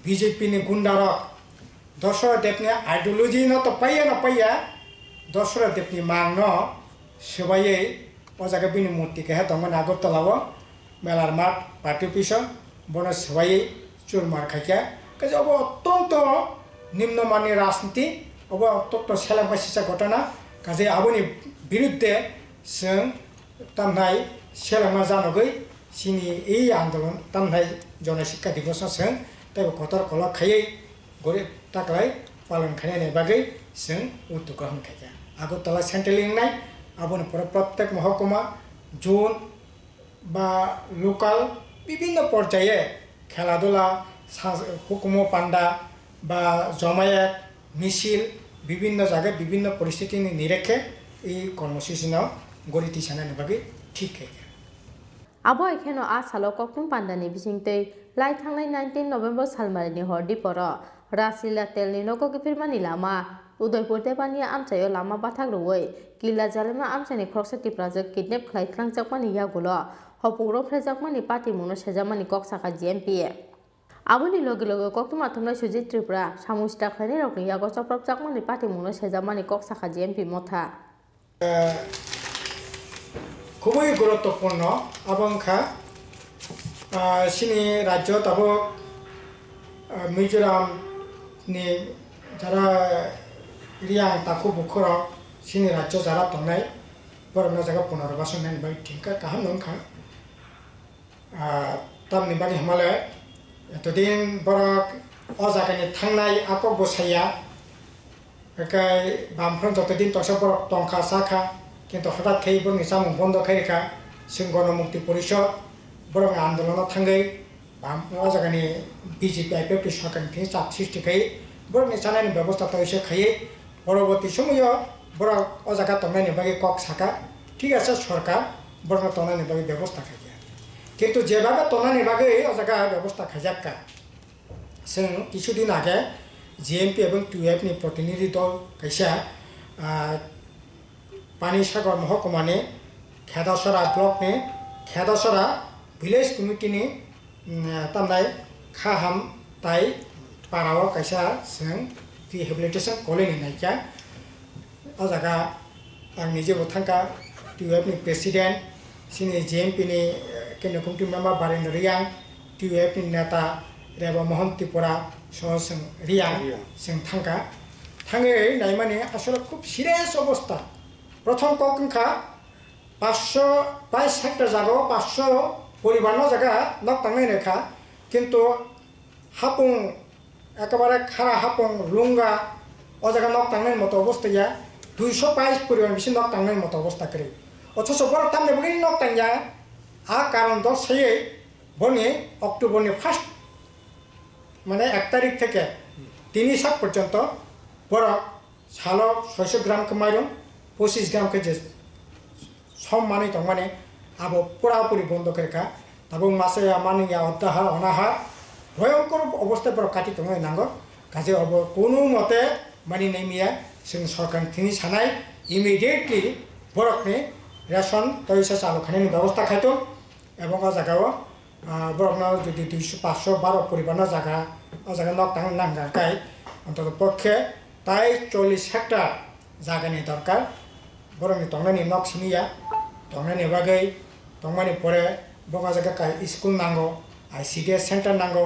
S3: বিজেপিনি গুন্ডারক দশরথ দেবনি আইডিওলজি ন তো পাইয়া দশরথ দেবনি মাংন সবাই অজাকে বিনি মূর্তিকে হ্যাঁ তখন আগরতলাও মেলার মাঠ পার্টি অফিস বন সবাই চুরমার খাইয়া কাজে অব অত্যন্ত নিম্নমানের রাজনীতি অব অত্যন্ত সেলাবাসিসা ঘটনা কাজে আবনি বিরুদ্ধে তামনাই সেলামা জানগৈ সিনি এই আন্দোলন তামনাই জনশিক্ষা দিবস তাই কতর কল খাইয়ে গড়ে তাকলাই পালন খাইনাय बागै उद्योग ग्रहण खाया আগরতলা सेंट्रल इंनाय আবনি পরে প্রত্যেক মহকুমা জোন বা লোকাল বিভিন্ন পর্যায়ে খেলাধুলা হুকুমো পান্ডা বা জমায়েত মিছিল বিভিন্ন জায়গায় বিভিন্ন পরিস্থিতি নিরেখে এই কর্মসূচি গড়ি তিসানানি বাকি ঠিক হয়ে
S1: Abo ekheno a salo koktum pandani bisingtei lai thangnai 19 November salmarini hor diporo Rasila telni noko gifirmani lama Udaipur tebania amchayo lama bathak ruwei kila jalema amchani khoroksa tiprajak kidnap khlai thlangjakmani yagulo hopungro phrejakmani party mungno sejamani koksaka GMP Aboni loge loge koktum athumna Chini Tripura samusta khlaini rokni yago choprapjakmani party mungno sejamani koksaka GMP motha
S3: খুবই গুরুত্বপূর্ণ আবংখা সিনি রাজ্য তব মিজোরাম নি যারা রিয়াং তাকু বুখর সিনি রাজ্য যারা তংনাই বরনা জায়গা পুনর্বাসন নেন বাই ঠিকা কাহাম নংখা তামনি বানি হিমালয় এতদিন বরক অ জায়গানি থাংনাই আকক বসাইয়া একাই বামফ্রন যতদিন তসে বরক টংখা সাখা কিন্তু হঠাৎ খেয়ে বরং সামুং বন্ধ খাইরেখা जों गणमुक्ति परिषद बरं आन्दोलन थांगै जायगानि बिजेपि आइपिएफटि सरकारनि चाप सृष्टि खाई बरं जानायनि व्यवस्था तैसे खाई परवर्ती समय बरं अजागा तंनायनि बागै कक साका ठीक আছে सरकार बरं तंनायनि बागै व्यवस्था खाई किन्तु जेभाबे तंनायनि बागै अजागा व्यवस्था खाइजाक्का जों किछुदिन आगे जिएमपि एवं टिउएफनि प्रतिनिधि दल कैसा पानीसागर महकुमानि खेदासरा ब्लक ने खेदासरा विलेज कमिटी ने तमनाय खाहाम ताई पाराव कैसा जों रिहेबिलिटेशन कॉलोनी नायका अजागा आं निजे बथांका टिउएफ नि प्रेसिडेंट सिनि जेएमपि नि केन्द्र कमिटी मेम्बर बारेन्द्र रियां टिउएफ नि नेता रेवा मोहन त्रिपुरा सह रियां जों थांका थांगे नायमाने आसले खूब सिरियास अवस्था प्रथम कखा 522 हेक्टर जागो 500 परिबारनो जागा नक तांनाय रेखा किन्तु हापुं एकेबारे खारा हापुं लुंगा ओ जागा नक तांनाय मत अवस्था 222 परिबार बिसि नक तांनाय मत अवस्था करे अथच बर तामने बगै नक तांया आ कारण द सयै बनि अक्टोबर नि फर्स्ट माने 1 तारिख থেকে 3 सात पर्यंत बर सालो 600 ग्राम के माइरं 25 ग्राम के सम माने तंगाने आबो पुरापुरी बंद करेखा तब मासे मानिया अत्याहार अनाहार भयंकर अवस्था पर काटि तंगाय नांगो काजे अब कोनो मते मानि नेमिया जों सरकार थिनि सानाय इमिडिएटली बरकने रेशन तैसे चालू खानायनि व्यवस्था खायतो एवं आ जागाव बरकना जुदि 512 परिबारना जागा आ जागा नक तां नांगाकाय अन्तत पक्षे ताई 40 हेक्टर जागानि दरकार बरंनि तंनायनि नक सिनिया तंनायनि बागै तंमानि परे बगा जायगा स्कुल नांगौ आईसीडीएस सेंटर नांगौ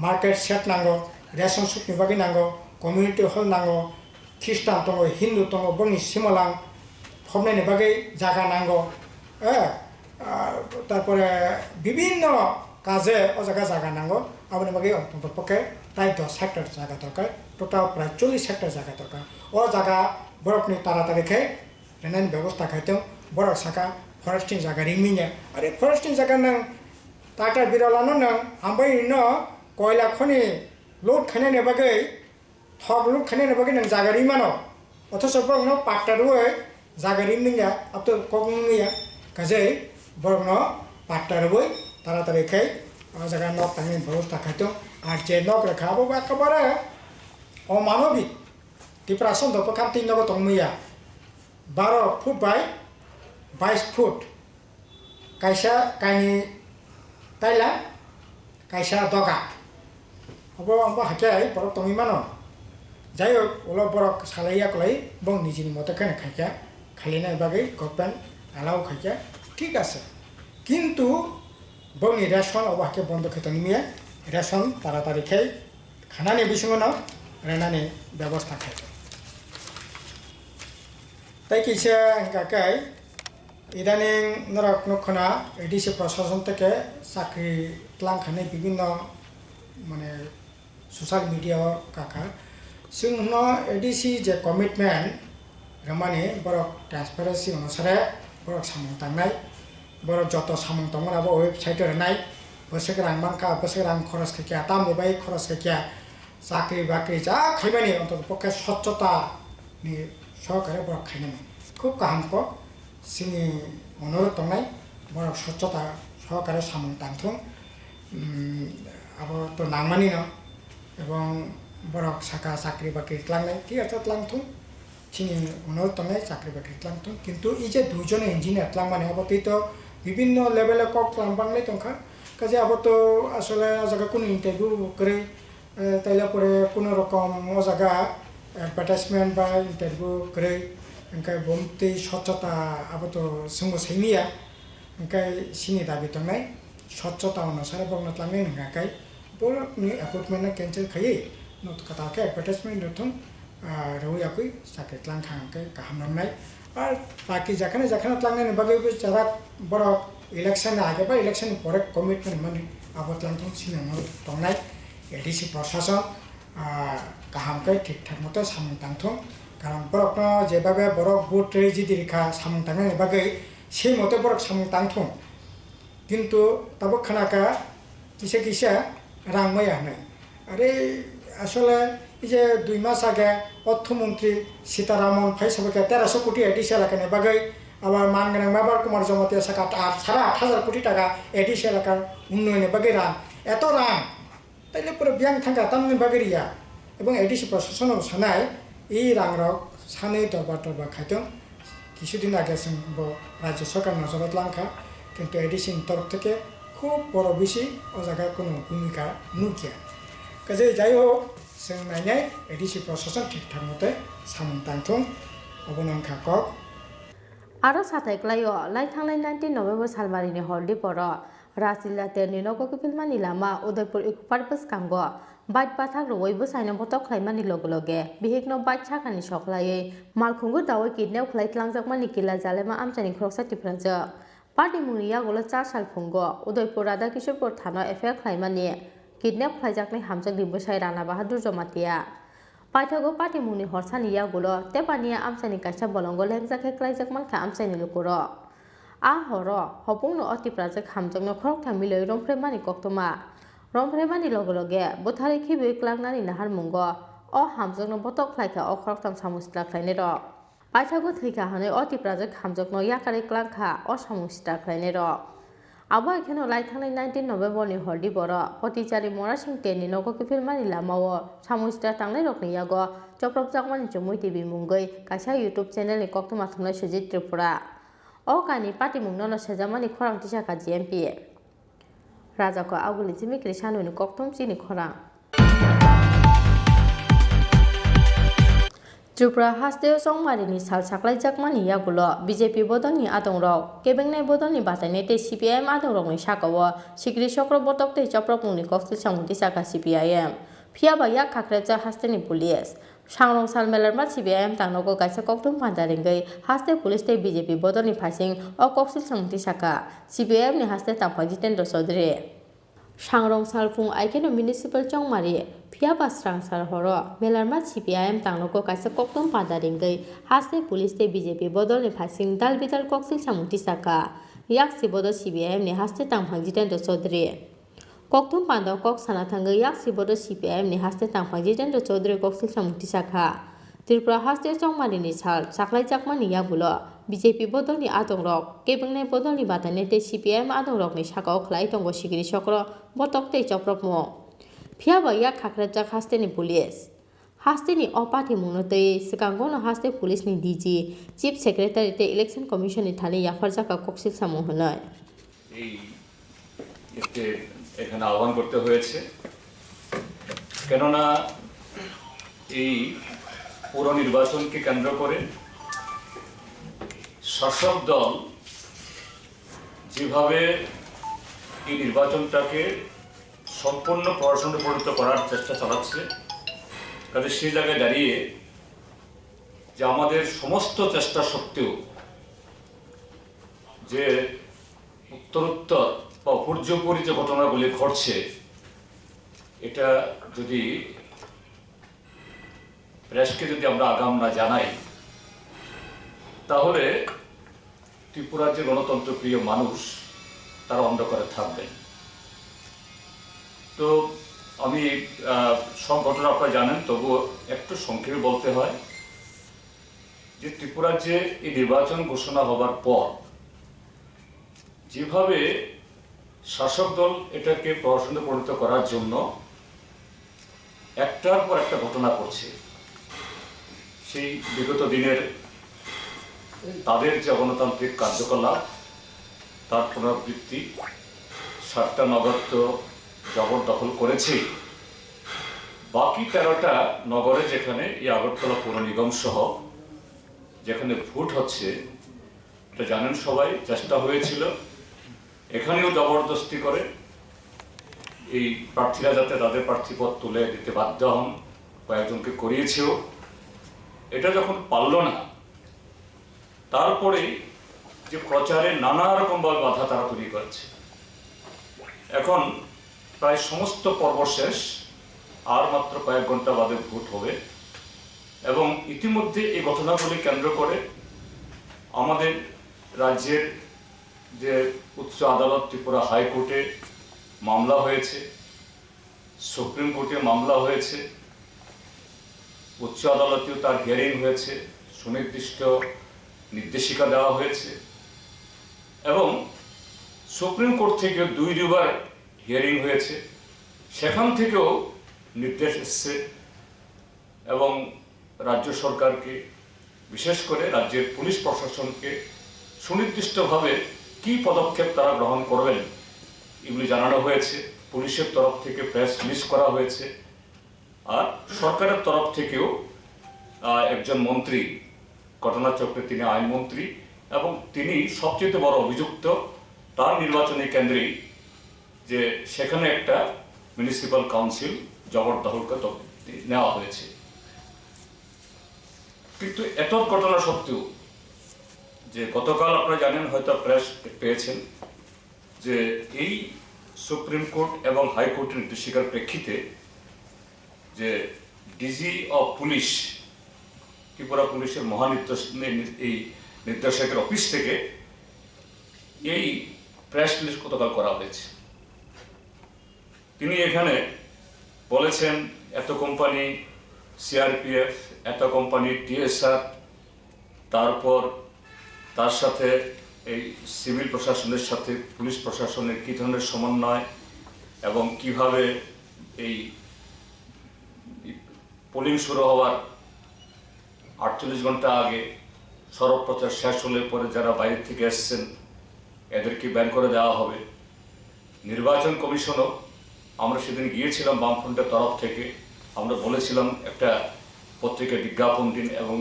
S3: मार्केट सेट नांगौ रेशन शपनि बागै नांगौ कम्युनिटी हल नांगौ ख्रिस्टान दङ हिन्दू दङ बंनि सिमलां फबनायनि बागै जागा नांगौ तारपरे विभिन्न काजे ओ जागा नांगौ आबनि बागै अन्तत पक्षे ताई 10 हेक्टर जागा दरकार टोटाल प्राय 40 हेक्टर जागा दरकार ओ जागा बरफनि तारातारिखै रेनायनि व्यवस्था खायतो बरफ साका फरेस्टिंग जागा रिमिने अरे फरेस्टिंग जागा नों टाटा बिरलानो नों आमबाय न कोयला खनि लोड खानायनि बागै थक लोड खानायनि बागै नों जागा रिमानो अथच बरनो पाट्टारुय जागा रिमिया अब तो कगनिया काजै बरनो पाट्टारुय तारातारिखै जागा नक तांनि व्यवस्था खायतो आर जे नक रेखाबो एकेबारे अमानबिक डिप्रेशन दो काम 3 नगो तंगमिया 12 फुट बाय 22 फुट कैसा कानी ताइला कैसा दगा अब अब हाके बरक तंगि मानो जायो ओला बरक सालाइया कलाई बं निजिनि मते खाने खाइया खालिनाय बागै गभर्नमेन्ट अलाउ खाइया ठीक আছে কিন্তু बंनि रेशन अब हाके बन्द खेतनिमिया रेशन तारातारि खाइ खानानि बिसंनो रेनानि व्यवस्था खाइ ताई किसे काकाय इदानीं नरक नखना एडिसि प्रशासन থেকে চাকরি লাंखानाय বিভিন্ন মানে সোশ্যাল মিডিয়া কাকা जोंनो एडिसि जे commitment remani borok transparency onusare borok samung tangnai borok joto samung tongmon abo website renai bosek rang mangka bosek rang khoros ke kya tam bai khoros ke kya চাকরি বাকরি যা খাইবানি অন্তত পক্ষে স্বচ্ছতা নি সহকারে বড় খাইনানি খুব কাহামক সিনি অনুরোধ দंनाय বড় স্বচ্ছতা সহকারে সামং তাংথুং আবো তো নাংমানি না এবং বড় শাখা চাকরি বাকরি ক্লাংনাই ঠিক আছে ক্লাংথুং সিনি অনুরোধ দंनाय চাকরি বাকরি ক্লাংথুং কিন্তু এই যে দুইজন ইঞ্জিনিয়ার ক্লাংমানি আবতেই তো বিভিন্ন লেভেলে কক ক্লাংবাংলাই দंखा কাজে আবো তো আসলে জায়গা কোনো ইন্টারভিউ করে তাইলে পরে কোনো রকম ও জায়গা অ্যাডভার্টাইজমেন্ট বা ইন্টারভিউ করে ओंखाय बमते स्वच्छता आबोथ जोंबो सैनिया ओंखाय सिनि दाबि दंनाय स्वच्छता अनुसार बंगना लांनाय नङाखाय बरनि अपॉइंटमेन्ट कैंसिल खायै नत कताके एडवर्टाइजमेंट नथुं रौयाखै साख्रि लांखांखाय गाहाम नांनाय आर बाकी जाखाना लांनाय बागैबो जारा बर इलेक्शन आगे बा इलेक्शन परे कमिटमेंट माने आबोत लांथुं सिनेमा दंनाय एडिसि प्रशासन गाहामखाय ठीक ठाक मते सामं तांथुं কারণ বরক যেভাবে বরক বুট রেজি রেখা সামং তাংনাय বাগै সেই মতে বরক সামং তাংথুं কিন্তু তাবো খানাকা কিসে কিসে রাংমায়া নাই আরে আসলে এই যে 2 মাস আগে অর্থমন্ত্রী সীতারামন ফাইসাবকে 1300 কোটি এডিশনাল লাগানে বাগै আবার মানগানাং বাবার কুমার জমাতে সাকা 8,500 কোটি টাকা এডিশনাল লাগার উন্নয়নে বাগै রাং এত রাং তাইলে পুরো ব্যাংক থাকা তামনি বাগैरिया এবং এডিসি প্রশাসনও সানায় এই রাংরক সাनै দরবা খাইতং কিছুদিন আগে जोंबो রাজ্য সরকার নজরত লাংখা কিন্তু এডিসির তরফ থেকে খুব বড় বেশি ও জায়গায় কোনো ভূমিকা নুকিয়া কাজে যাই হোক जों नायनाय एडिसि प्रशासन ঠিকঠাক মতে সামং তাংথুं অবনংখা কক
S1: आरो साथायख्लायो लाइथांनाय 19 नभेम्बर सालबारिनि हरदि पर राजिल्ला तेरनि नगरकिफिलमानि लामा उदयपुर इकुपारबस कांगो बाइट बाथाक रवैबो साइनो बतक खायमानि लगे लगे बिहेकनो बाइट साखानि सखलायै मालखुंगु दावै किडनेप खालायख्लांजाकमानि किला जालेमा आमचानि खरकसा टिप्राजो पार्टी मुंनि यागोलो 4 साल फुंगो उदयपुर राधा किशोरपुर थाना एफआईआर खायमानि किडनेप खालायजाकनाय हामजाक दिबोसाय राणा बाहादुर जमातिया पाइथागो पार्टी मुंनि हरसानि यागोलो तेपानिया आमचानि कायसा बलंगो लेंजाके खालायजाकमानखा आमचानि लुकुरो आ हरो हपुंनो अतिप्राजक हामजाकनो खरकथा मिलै रंफ्रेमानि कक्तमा रंफ्रेमानि लगे लगे बुथारि खिबि क्लांनानि नाहार मुंगो अ हामजाकनो बतक खालायखा अ खरकथाम सामुस्त्रा खालायनाय र पाइथागो थैखा हानै अतिप्राजक हामजाकनो याकारि क्लांखा अ सामुस्त्रा खालायनाय र आबो एखेनो लाइथांनाय 19 नभेम्बरनि हरदि बर पटिचारि मरासिं तेनि नगरकिफिलमानि लामाओ सामुस्त्रा थांनाय रकनि यागो चप्रबजाकमानि जमुई टिभि मुंगै कायसा यूट्यूब चेनेलनि कक्तमा थुंनाय सुजित त्रिपुरा अ कानि पार्टी मुंगनो सेजामानि खरां तिसाका जीएमपी राजाको आगुलि जिमिक्रि सानुनि कक्तम चिनि खरां त्रिपुरा हास्तेव संमारिनि साल साख्लायजाकमानि यागुलो बीजेपी बदलनि आदंरक केबेंनाय बदलनि बातायनाय ते सीपीआईएम आदंरकनि साकाओ सिक्रि चक्र बतक ते चप्रमुंनि कक्सिल सामुंति साका सीपीआईएम फियाबा याक खाख्रेबजा हास्तेनि पुलिस सांरं साल मेलारमा सीपीआईएम तांनगो कायसा कक्तम फान्दारिंगै हास्ते पुलिस ते बीजेपी बदलनि फासिं अ कक्सिल सामुंति साका सीपीआईएमनि हास्ते तांफा जितेन्द्र चौधरी सांरं साल फुं आइकेनो म्युनिसिपल चंमारि फियाबा स्रां साल हरो मेलारमा सीपीआईएम तांनगो कायसा कक्तम फान्दारिंगै हास्ते पुलिस ते बीजेपी बदलनि फासिं दाल बिदाल कक्सिल सामुंति साका याक सिबोदो सीपीआईएमनि हास्ते तांफा जितेन्द्र चौधरी कक्तम पान्दाव कक साना थांगै याक सिबोदो सीपीआईएमनि हास्ते तांफा जितेन्द्र चौधरी कक्सिल सामुंति साका त्रिपुरा हास्ते चंमारिनि साल साख्लायजाकमानि यागुलो बीजेपी बदलनि आदंरक केबेंनाय बदलनि बातायनाय ते सीपीआईएम आदंरकनि साकाओ खलाय दंगो सिगिरि चक्र बतक ते चप्रमुं फियाबा याक खाख्रेबजाक हास्तेनि पुलिस हास्तेनि अ पार्टी मुंनो तै सिगांगनो हास्ते पुलिसनि डीजी चीफ सेक्रेटारि ते इलेक्शन कमिशननि थानि याफारजाका कक्सिल सामु होनाय
S11: এখানে আহ্বান করতে হয়েছে কেননা এই পুর নির্বাচনকে কেন্দ্র করে শাসক দল যেভাবে এই নির্বাচনটাকে সম্পূর্ণ প্রশাসনে পরিণত করার চেষ্টা চালাচ্ছে কাজে সেই জায়গায় দাঁড়িয়ে যে আমাদের সমস্ত চেষ্টা সত্ত্বেও যে উত্তরোত্তর বা উপর্যুপরি যে ঘটনাগুলি ঘটছে এটা যদি প্রেসকে যদি আমরা আগাম না জানাই
S7: তাহলে ত্রিপুরার যে গণতন্ত্রপ্রিয় মানুষ তারা অন্ধকারে থাকবেন। তো আমি সব ঘটনা আপনারা জানেন, তবুও একটু সংক্ষেপে বলতে হয় যে ত্রিপুরার যে এই নির্বাচন ঘোষণা হবার পর যেভাবে শাসক দল এটাকে প্রহসনে পরিণত করার জন্য একটার পর একটা ঘটনা করছে, সেই বিগত দিনের তাদের যে গণতান্ত্রিক কার্যকলাপ তার পুনরাবৃত্তি, 7টা নগর তো জবরদখল করেছে, বাকি 13টা নগরে যেখানে এই আগরতলা পৌর নিগম সহ যেখানে ভোট হচ্ছে, এটা জানেন সবাই, চেষ্টা হয়েছিল এখানেও জবরদস্তি করে এই প্রার্থীরা যাতে তাদের প্রার্থীপদ তুলে দিতে বাধ্য হন, কয়েকজনকে করিয়েছেও। এটা যখন পারল না, তারপরে যে প্রচারে নানা রকমভাবে বাধা তারা তৈরি করেছে। এখন প্রায় সমস্ত পর্ব শেষ, আর মাত্র কয়েক ঘন্টা বাদে ভোট হবে এবং ইতিমধ্যে এই ঘটনাগুলি কেন্দ্র করে আমাদের রাজ্যের যে উচ্চ আদালত ত্রিপুরা হাইকোর্টে মামলা হয়েছে, সুপ্রিম কোর্টে মামলা হয়েছে, উচ্চ আদালতেও তার হিয়ারিং হয়েছে, সুনির্দিষ্ট নির্দেশিকা দেওয়া হয়েছে এবং সুপ্রিম কোর্ট থেকে 2বার হিয়ারিং হয়েছে, সেখান থেকেও নির্দেশ এসছে এবং রাজ্য সরকারকে, বিশেষ করে রাজ্যের পুলিশ প্রশাসনকে সুনির্দিষ্টভাবে কি পদক্ষেপ তারা গ্রহণ করবেন এগুলি জানানো হয়েছে। পুলিশের তরফ থেকে প্রেস রিলিজ করা হয়েছে, আর সরকারের তরফ থেকেও একজন মন্ত্রী, ঘটনাচক্রে তিনি আইনমন্ত্রী এবং তিনি সবচেয়ে বড় অভিযুক্ত, তার নির্বাচনী কেন্দ্রেই যে সেখানে একটা মিউনিসিপ্যাল কাউন্সিল জবরদখলকে নেওয়া হয়েছে। কিন্তু এত ঘটনা সত্ত্বেও যে গতকাল আপনারা জানেন, হয়তো প্রেস পেয়েছেন, যে এই সুপ্রিম কোর্ট এবং হাইকোর্টের নির্দেশিকার প্রেক্ষিতে যে ডিজি অফ পুলিশ, ত্রিপুরা পুলিশের এই নির্দেশকের অফিস থেকে এই প্রেস রিলিজ গতকাল করা হয়েছে। তিনি এখানে বলেছেন এত কোম্পানি সিআরপিএফ, এত কোম্পানি টিএসআর, তারপর তার সাথে এই সিভিল প্রশাসনের সাথে পুলিশ প্রশাসনের কী ধরনের সমন্বয় এবং কিভাবে এই পোলিং শুরু হওয়ার 48 ঘন্টা আগে সড়ক প্রচার শেষ হলে পরে যারা বাইরে থেকে এসছেন এদেরকে ব্যান করে দেওয়া হবে। নির্বাচন কমিশনও, আমরা সেদিন গিয়েছিলাম বামফ্রন্টের তরফ থেকে, আমরা বলেছিলাম একটা পত্রিকায় বিজ্ঞাপন দিন এবং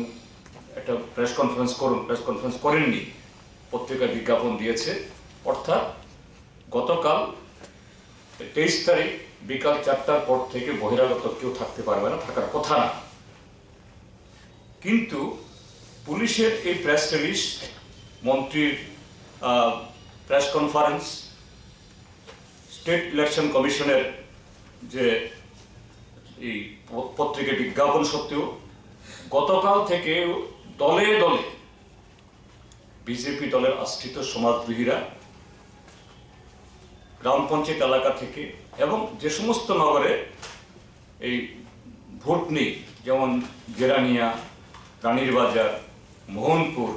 S7: একটা প্রেস কনফারেন্স করুন, প্রেস কনফারেন্স করেননি, পত্রিকায় বিজ্ঞাপন দিয়েছে। অর্থাৎ গতকাল 23 তারিখ বিকাল 4টার পর থেকে বহিরাগত কেউ থাকতে পারবে না, থাকার কথা না। কিন্তু পুলিশের এই প্রেস রিলিজ, মন্ত্রীর প্রেস কনফারেন্স, স্টেট ইলেকশন কমিশনের যে এই পত্রিকায় বিজ্ঞাপন সত্ত্বেও গতকাল থেকে দলে দলে বিজেপি দলের আশ্রিত সমাজবিহীরা গ্রাম পঞ্চায়েত এলাকা থেকে এবং যে সমস্ত নগরে এই ভোট নেই, যেমন গেরানিয়া, রানীর বাজার, মোহনপুর,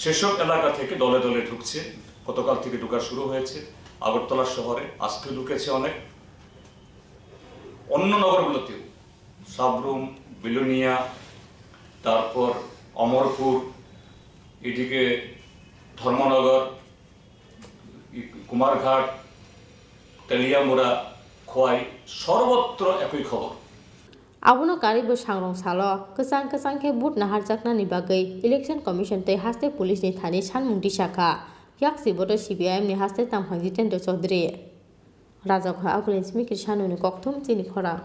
S7: সেসব এলাকা থেকে দলে দলে ঢুকছে। গতকাল থেকে ঢুকা শুরু হয়েছে। আগরতলা শহরে আজকে ঢুকেছে অনেক, অন্য নগরগুলোতেও সাবরুম, বিলোনিয়া, তারপর অমরপুর, এদিকে ধর্মনগর, কুমারঘাট, তেলিয়ামুড়া, খোয়াই, সর্বত্র একই খবর।
S1: Abono karibo sangrong salo kesang ke but nahar jakna ni bagai election commission te haste police ni thani sanmung disaka yak siboto CPIM ni haste tamphang jitendra chaudhary raja kha agulin smikir sanu ni kokthum Chini Khorang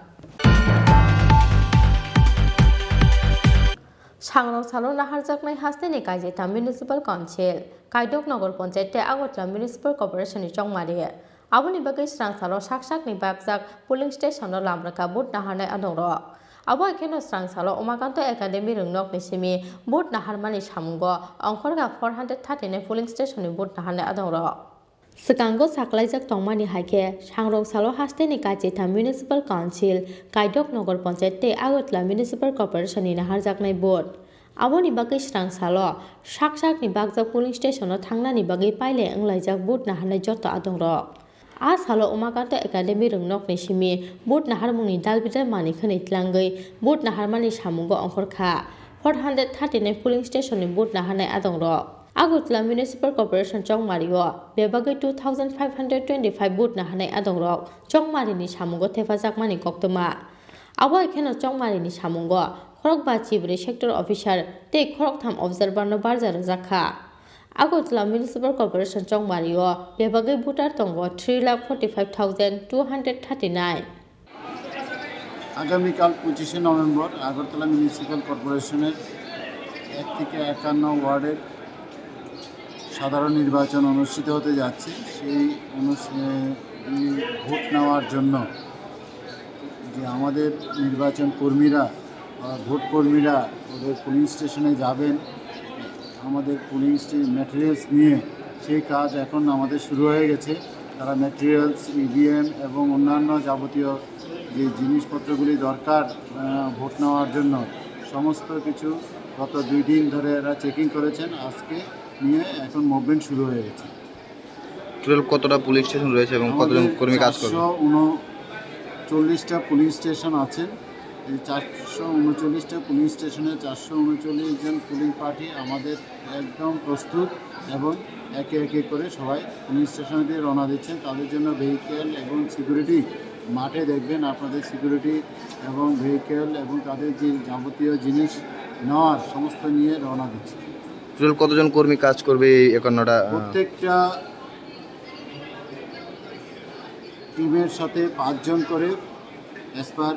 S1: sangrong salo nahar jaknai haste ni kaijeta municipal council kaidok nagor panchayat te Agartala municipal corporation ni chongmari aboni bagai sang salo sak ni babjak polling station no lamraka but naharnai adoro abo ekheno srangsalo Umakanto Academy rungnok nisimi boat naharmani samungo ongkhorga 439 polling station ni boat naharne adongro Sekango saklaijak tongmani haike sangrok salo hasteni kachita municipal council kaidok nogor panchayat te Agotla municipal corporation ni naharjaknai boat Aboni bagai srangsalo sak ni bagjak polling station no thangnani bagai paile anglaijak boat naharnai joto adongro A salo Umakanto Academy rungnok nisimi boat naharmungni dalbitar mani khani tlangai boat naharmani samungo ongkhorkha 439 polling station ni boat naharnai adongro Agotla municipal corporation chongmario bebagai 2525 boat naharnai adongro chongmari ni samungo thefajakmani koktoma abo ekheno chongmari ni samungo khorokba chibri sector officer te khoroktham observer no barjar jakha Agotla municipal corporation chongmario bebagai voter tongo 3,45,239
S9: আগামীকাল 25শে November Agartala municipal কর্পোরেশনের 1 থেকে 51 ওয়ার্ডের সাধারণ নির্বাচন অনুষ্ঠিত হতে যাচ্ছে সেই ভোট নেওয়ার জন্য যে আমাদের নির্বাচন কর্মীরা ভোট কর্মীরা ওদের পোলিং স্টেশনে যাবেন আমাদের পোলিং ম্যাটেরিয়ালস নিয়ে সেই কাজ এখন আমাদের শুরু হয়ে গেছে তারা ম্যাটেরিয়ালস ইভিএম এবং অন্যান্য যাবতীয় যে জিনিসপত্রগুলি দরকার ভোট নেওয়ার জন্য সমস্ত কিছু গত 2 দিন ধরে এরা চেকিং করেছেন আজকে নিয়ে এখন মুভমেন্ট শুরু হয়ে গেছে
S17: টোটাল কতটা পুলিশ স্টেশন রয়েছে এবং কতজন কর্মী কাজ করবে
S9: 439টা পুলিশ স্টেশন আছে এই 439টা পুলিশ স্টেশনে 439 জন পুলিং পার্টি আমাদের একদম প্রস্তুত এবং একে একে করে সবাই পুলিশ স্টেশনে দিয়ে রওনা দিচ্ছেন তাদের জন্য ভেহিকেল এবং সিকিউরিটি মাঠে দেখবেন আপনাদের সিকিউরিটি এবং ভেহিকেল এবং তাদের যে যাবতীয় জিনিস নেওয়ার সমস্ত নিয়ে রওনা দিচ্ছে
S17: টোটাল কতজন কর্মী কাজ করবে এই 51টা
S9: প্রত্যেকটা টিমের সাথে 5 জন করে অ্যাজ পার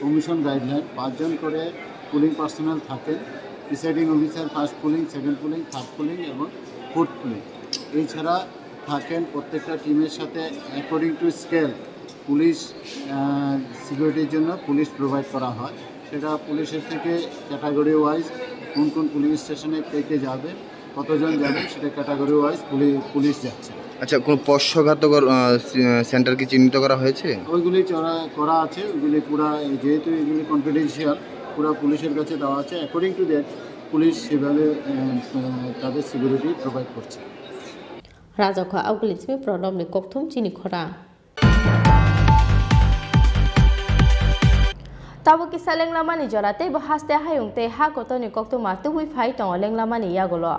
S9: কমিশন গাইডলাইন 5 জন করে পুলিং পার্সোনাল থাকেন presiding officer first pulling second pulling third pulling এবং ফোর্থ পুলিং এছাড়া থাকেন প্রত্যেকটা টিমের সাথে অ্যাকর্ডিং টু স্কেল পুলিশ সিকিউরিটির জন্য পুলিশ প্রোভাইড করা হয় সেটা পুলিশের থেকে ক্যাটাগরি ওয়াইজ কোন কোন পুলিশ স্টেশনে কে যাবে কতজন যাবে সেটা ক্যাটাগরি ওয়াইজ পুলিশ যাচ্ছে
S17: আচ্ছা কোন পশ্চঘাতকর সেন্টার কি চিহ্নিত করা হয়েছে
S9: ওইগুলি করা আছে ওইগুলি পুরা যেহেতু এগুলি কনফিডেন্সিয়াল পুরা পুলিশের কাছে দেওয়া আছে অ্যাকর্ডিং টু দ্যাট পুলিশ সেভাবে তাদের সিকিউরিটি প্রোভাইড করছে
S1: রাজখা আউগলিসমি প্রণবনি kokthum Chini Khorang Tabo kisa lenglamani jorate bo haste hayungte ha kotoni koktoma tubui phai tong lenglamani yagolo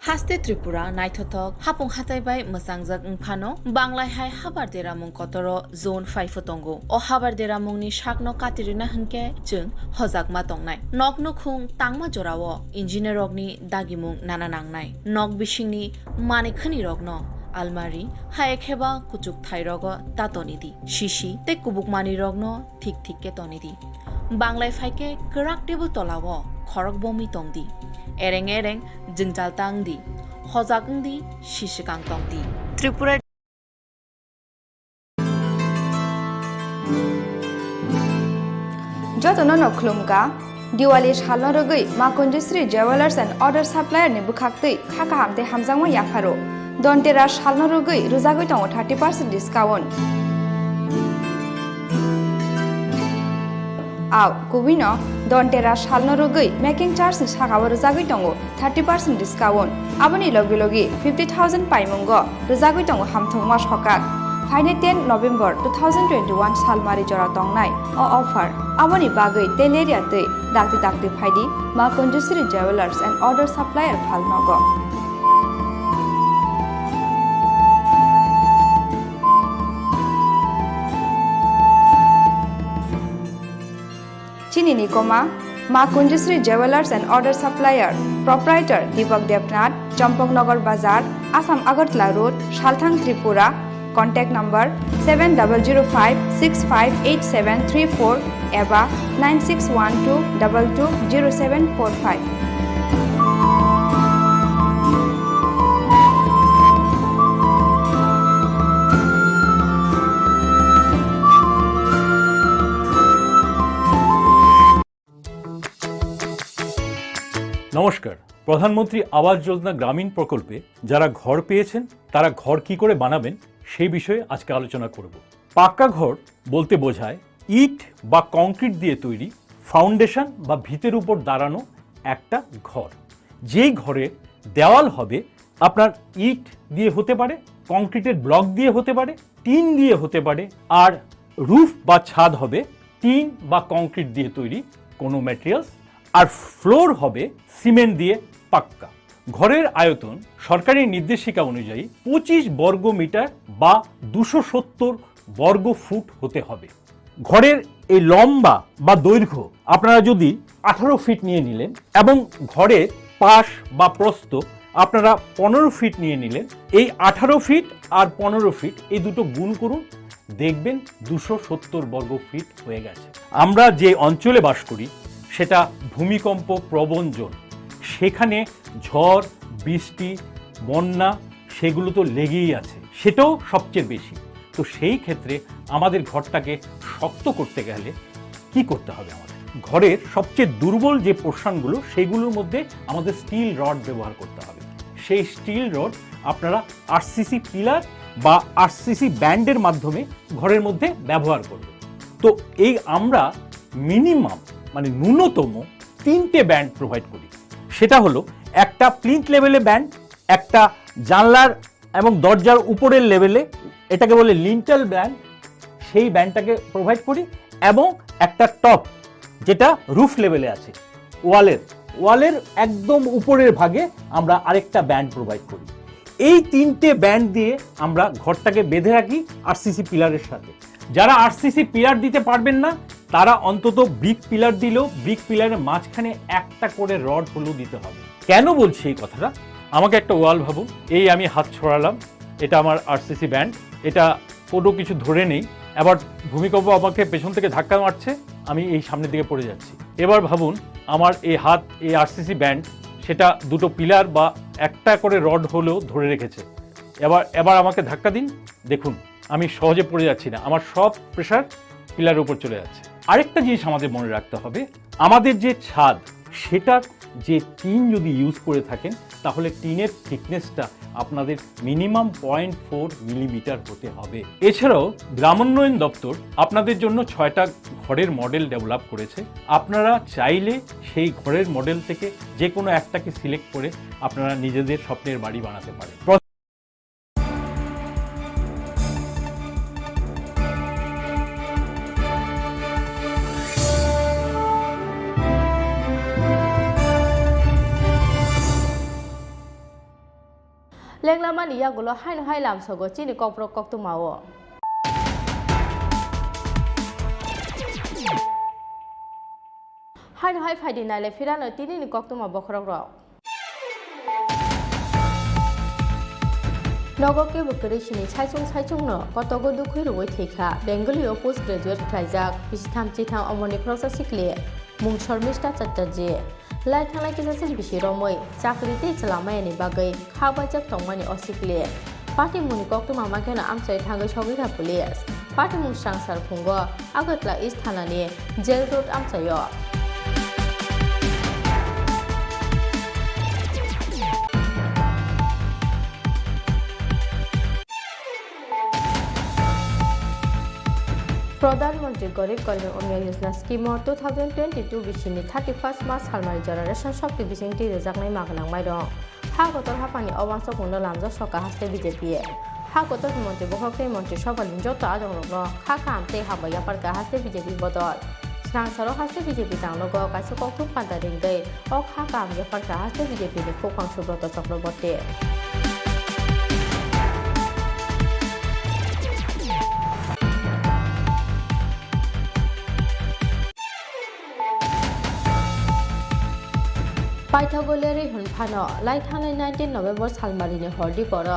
S15: Haste Tripura Naithotok Hapung Hataibai Masangjak Phano Banglai Hai Habar Deramung Kotoro Zone 5 Tongo O Habar Deramung ni Shakno Katirina Hunke Jung Hojak Matongnai Nokno Khung Tangma Jorawo Engineer Rogni Dagimung Nananangnai Nok Bishingni Manikhani Rogno Almari Haekheba Kuchuk Thairogo Tatonidi Shishi Te Kubukmani Rogno Thik Thikke Tonidi Banglai Phaike Kerak Table Tolawo Khorok Bomi Tongdi Ereng ereng jengtal tangdi hojagdi shishikang tongdi Tripura
S18: Jotono no khulumka Diwali shalno rogui Makunjisri Jewelers and Order Supplier ni bukhaktui khaka hamte hamjangma yapharo Dontera shalno rogui rujagui tongo 30% discount Aw kubino Dontera shalno rogui making charge ni sagawa rujagui tongo 30% discount aboni logi logi 50,000 paimungo rujagui tongo hamthongma sokak Faine 10 November 2021 salmari jora tongnai o offer aboni bagui teleria tei dakti phaidi Makunjisri Jewelers and Order Supplier phalnogo Chini Khorang Makunjisri Jewelers and Order Supplier Proprietor Deepak Devnath Champaknagar Bazar Assam Agartala Road Salthang Tripura contact number 7005658734 एबा 9612220745।
S11: নমস্কার। প্রধানমন্ত্রী আবাস যোজনা গ্রামীণ প্রকল্পে যারা ঘর পেয়েছেন তারা ঘর কি করে বানাবেন সেই বিষয়ে আজকে আলোচনা করব। পাক্কা ঘর বলতে বোঝায় ইট বা কংক্রিট দিয়ে তৈরি ফাউন্ডেশন বা ভিতের উপর দাঁড়ানো একটা ঘর। যেই ঘরের দেওয়াল হবে আপনার ইট দিয়ে হতে পারে, কংক্রিটের ব্লক দিয়ে হতে পারে, টিন দিয়ে হতে পারে, আর রুফ বা ছাদ হবে টিন বা কংক্রিট দিয়ে তৈরি কোনো ম্যাটেরিয়ালস, আর ফ্লোর হবে সিমেন্ট দিয়ে পাক্কা। ঘরের আয়তন সরকারি নির্দেশিকা অনুযায়ী 25 বর্গ মিটার বা 270 বর্গ ফুট হতে হবে। ঘরের এই লম্বা বা দৈর্ঘ্য আপনারা যদি 18 ফিট নিয়ে নিলেন এবং ঘরের পাশ বা প্রস্থ আপনারা 15 ফিট নিয়ে নিলেন, এই 18 ফিট আর 15 ফিট এই দুটো গুণ করুন, দেখবেন 270 বর্গ ফিট হয়ে গেছে। আমরা যে অঞ্চলে বাস করি সেটা ভূমিকম্প প্রবণ জোন, সেখানে ঝড় বৃষ্টি বন্যা সেগুলো তো লেগেই আছে, সেটাও সবচেয়ে বেশি। তো সেই ক্ষেত্রে আমাদের ঘরটাকে শক্ত করতে গেলে কি করতে হবে? আমাদের ঘরের সবচেয়ে দুর্বল যে পোর্শনগুলো সেগুলোর মধ্যে আমাদের স্টিল রড ব্যবহার করতে হবে। সেই স্টিল রড আপনারা আরসিসি পিলার বা আরসিসি ব্যান্ডের মাধ্যমে ঘরের মধ্যে ব্যবহার করবেন। তো এই আমরা মিনিমাম মানে ন্যূনতম 3টে ব্যান্ড প্রোভাইড করি। সেটা হলো একটা প্লিন্থ লেভেলে ব্যান্ড, একটা জানলার এবং দরজার উপরের লেভেলে, এটাকে বলে লিন্টাল ব্যান্ড, সেই ব্যান্ডটাকে প্রোভাইড করি, এবং একটা টপ যেটা রুফ লেভেলে আছে ওয়ালের একদম উপরের ভাগে আমরা আরেকটা ব্যান্ড প্রোভাইড করি। এই 3টে ব্যান্ড দিয়ে আমরা ঘরটাকে বেঁধে রাখি আরসিসি পিলারের সাথে। যারা আরসিসি পিলার দিতে পারবেন না তারা অন্তত ব্রিক পিলার দিলেও ব্রিক পিলারের মাঝখানে একটা করে রড হলেও দিতে হবে। কেন বলছি এই কথাটা? আমাকে একটা ওয়াল ভাবুন, এই আমি হাত ছড়ালাম, এটা আমার আরসিসি ব্যান্ড, এটা কোনো কিছু ধরে নেই, এবার ভূমিকম্প আমাকে পেছন থেকে ধাক্কা মারছে, আমি এই সামনের দিকে পড়ে যাচ্ছি। এবার ভাবুন আমার এই হাত, এই আরসিসি ব্যান্ড, সেটা দুটো পিলার বা একটা করে রড হলেও ধরে রেখেছে। এবার আমাকে ধাক্কা দিন, দেখুন আমি সহজে পড়ে যাচ্ছি না, আমার সব প্রেশার পিলারের উপর চলে যাচ্ছে। আরেকটা জিনিস আমাদের মনে রাখতে হবে, আমাদের যে ছাদ সেটার যে টিন যদি ইউজ করে থাকেন তাহলে টিনের থিকনেসটা আপনাদের মিনিমাম 0.4 মিলিমিটার হতে হবে। এছাড়াও গ্রামোন্নয়ন দপ্তর আপনাদের জন্য 6টা ঘরের মডেল ডেভেলপ করেছে। আপনারা চাইলে সেই ঘরের মডেল থেকে যে কোনো একটাকে সিলেক্ট করে আপনারা নিজেদের স্বপ্নের বাড়ি বানাতে পারেন।
S1: লেংলামানি ইয়াগুলো হাইন হাই লামসগো চিনি কপ্রক কক্তু মাও হাইন হাই ফাইদি নাইলে ফিরানো তিনি কক্তু মা বখরক রক নগকে বকরি চিনি সাইচুং নো কতগো দুখুই রুই থৈখা বেঙ্গলিও পোস্ট গ্রাজুয়েট খ্লাইজাক বিसिथाम चिथाम अमरनि खरसा सिखले मुं शर्मिष्ठा चट्टार्जी लाई थांनाय किसासिन बिसि रमै चाकरि ते चलामायनि बागै खाबाजक तंमानि असिखले पार्टी मुनि कक्तु मामा केना आमसाय थांगै सगिरा पुलिस पार्टी मुं सांसार फुंगो आगतला इस्ट थानानि जेल रोड आमसायो प्रधानमंत्री गरीब कल्याण अन्न योजना स्कीम 2022 बिसिनि 31 मार्च सालमारि जरा रेशन शक्ति बिसिं ति रेजाकनाय मागनां माइरं हा गतर हापानि अवांस कुंड लामजा सका हास्ते बीजेपी हा गतर मंत्री बखके मंत्री सभानि जत आदंनो खा खामते हाबाया पारका हास्ते बीजेपी बदल सांसारो हास्ते बीजेपी तांगलगो काइसे कक्तुम पान्दा रिंगदै अ खा काम या पारका हास्ते बीजेपी नि खोखां सुब्रत चक्रवर्ती पाइथागोलियारि ফানো লাই থানায় 19 নভেম্বর সালমারিনি হরদি পর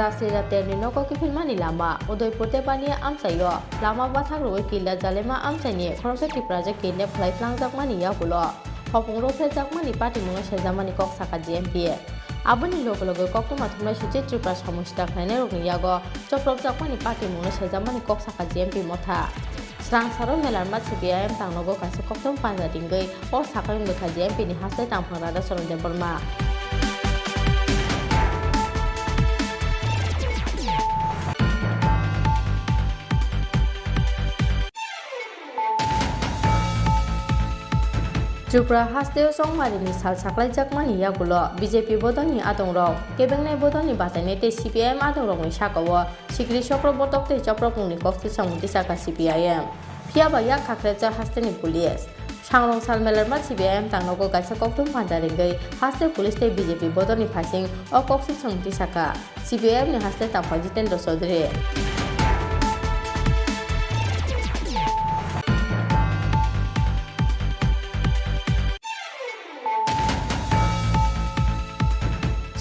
S1: রাসলিরা তেরনি নক কিফিলমানি লামা উদয়পুরতে বানিয়ে আমসাইও লামা বাথাক রয়ে কিল্লা জালেমা আমসাইনি খরচা ত্রিপুরা কিনে ফ্লাই ফ্লাংজাকমানি ইয়াগুলো হপং রফে জাকমানি পার্টি মুঙে সেজামানি কক সাকা জিএমপি আবনি লগে লগে কক্টমা থুমনাই সুচি ত্রিপুরা সমস্যা খাইনে রগনি ইয়াগো চপ্রব জাকমানি party মুঙে সেজামানি cock Saka GMP Motha Serang saro melar mat CPIM tang nogo kasu koktom panja dinggai o sakai ngkha JMP ni hasai tangphang rada sorong deborma Tripura hasteo songmarini sal saklai jakmani yagulo BJP bodoni atongrok kebengnai bodoni bataine te CPIM atongrok ni sakawo sikri chokro botok te chaprokmuni kokti samuti saka CPIM Piaba yak khakreja hasteni police Changrong sal melarma CPIM tangnogo kaisa koktum pandaringai haste police te BJP bodoni phasing o kokti samuti saka CPIM ni haste taphaji tendro sodre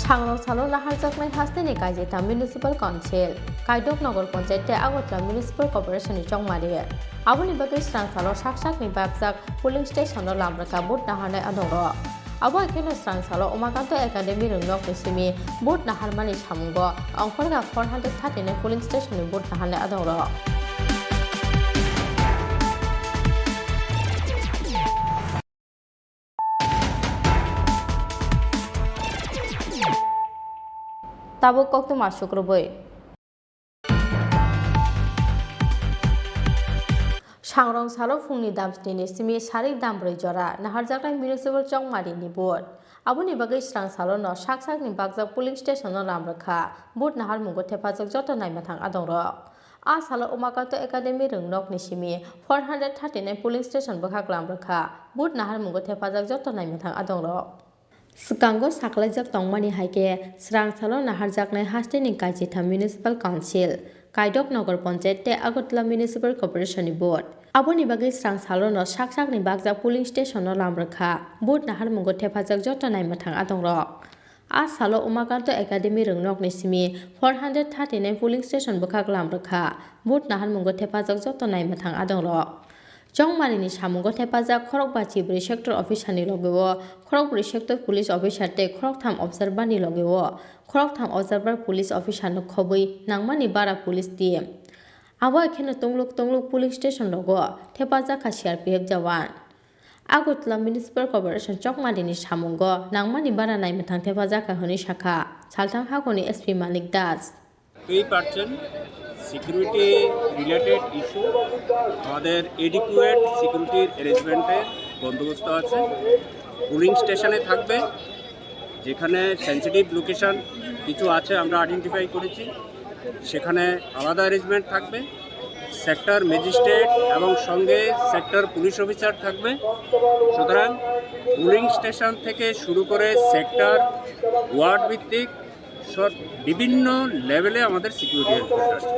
S1: Changrong salo nahar jakmai hasteni kaijeta municipal council Kaidok Nagor Panchayat te Agotla Municipal Corporation ni chongmari aboni bagai strang salo sak ni babjak polling station no lamraka bot naharnai adoro abo ekeno strang salo Umakanto Academy rungnok ni simi bot naharmani samungo angkorga 439 polling station ni bot naharnai adoro Tabuk koktu masuk rubai. Changrong salo fungni damsni simi sarik dambroi jora nahar jaknai municipal chongmari ni board. Aboni bagai strang salo no sak ni bagjak polling station no lamrakha board nahar mungo thepajak joto naimathang adongrok. A salo Umakanto Academy rungnok ni simi 439 polling station bakhak lamrakha board nahar mungo thepajak joto naimathang adongrok. Skango saklajak tongmani haike srang salo nahar jaknai hasteni kaijita municipal council Kaidok Nagor Panchayat te Agotla Municipal Corporation ni board aboni bagai srang salo no sak ni bagjak polling station no lamrakha board nahar mungo thepajak joto naimathang adongrok a salo Umakanto Academy rungnok ni simi 439 polling station bakhak lamrakha board nahar mungo thepajak joto naimathang adongrok Chongmarini samungo thepajak Khorokbachi bri sector officer ni logeo Khorokbri sector police officer te Khoroktham observer ni logeo Khoroktham observer police officer no khobui nangmani bara police team abo ekheno tongluk police station logo thepajak kha CRPF jawan Agotla Municipal Corporation Chokmarini samungo nangmani bara naimathang thepajak kha honi shakha salthang hakoni SP Manik Das
S19: security related issue আমাদের adequate সিকিউরিটির অ্যারেঞ্জমেন্টের বন্দোবস্ত আছে pulling স্টেশনে থাকবে যেখানে sensitive location কিছু আছে আমরা আইডেন্টিফাই করেছি সেখানে আলাদা অ্যারেঞ্জমেন্ট থাকবে সেক্টর ম্যাজিস্ট্রেট এবং সঙ্গে সেক্টর পুলিশ অফিসার থাকবে সুতরাং পুলিং স্টেশন থেকে শুরু করে সেক্টর ওয়ার্ড ভিত্তিক বিভিন্ন লেভেলে আমাদের সিকিউরিটি এনফোর্স আছে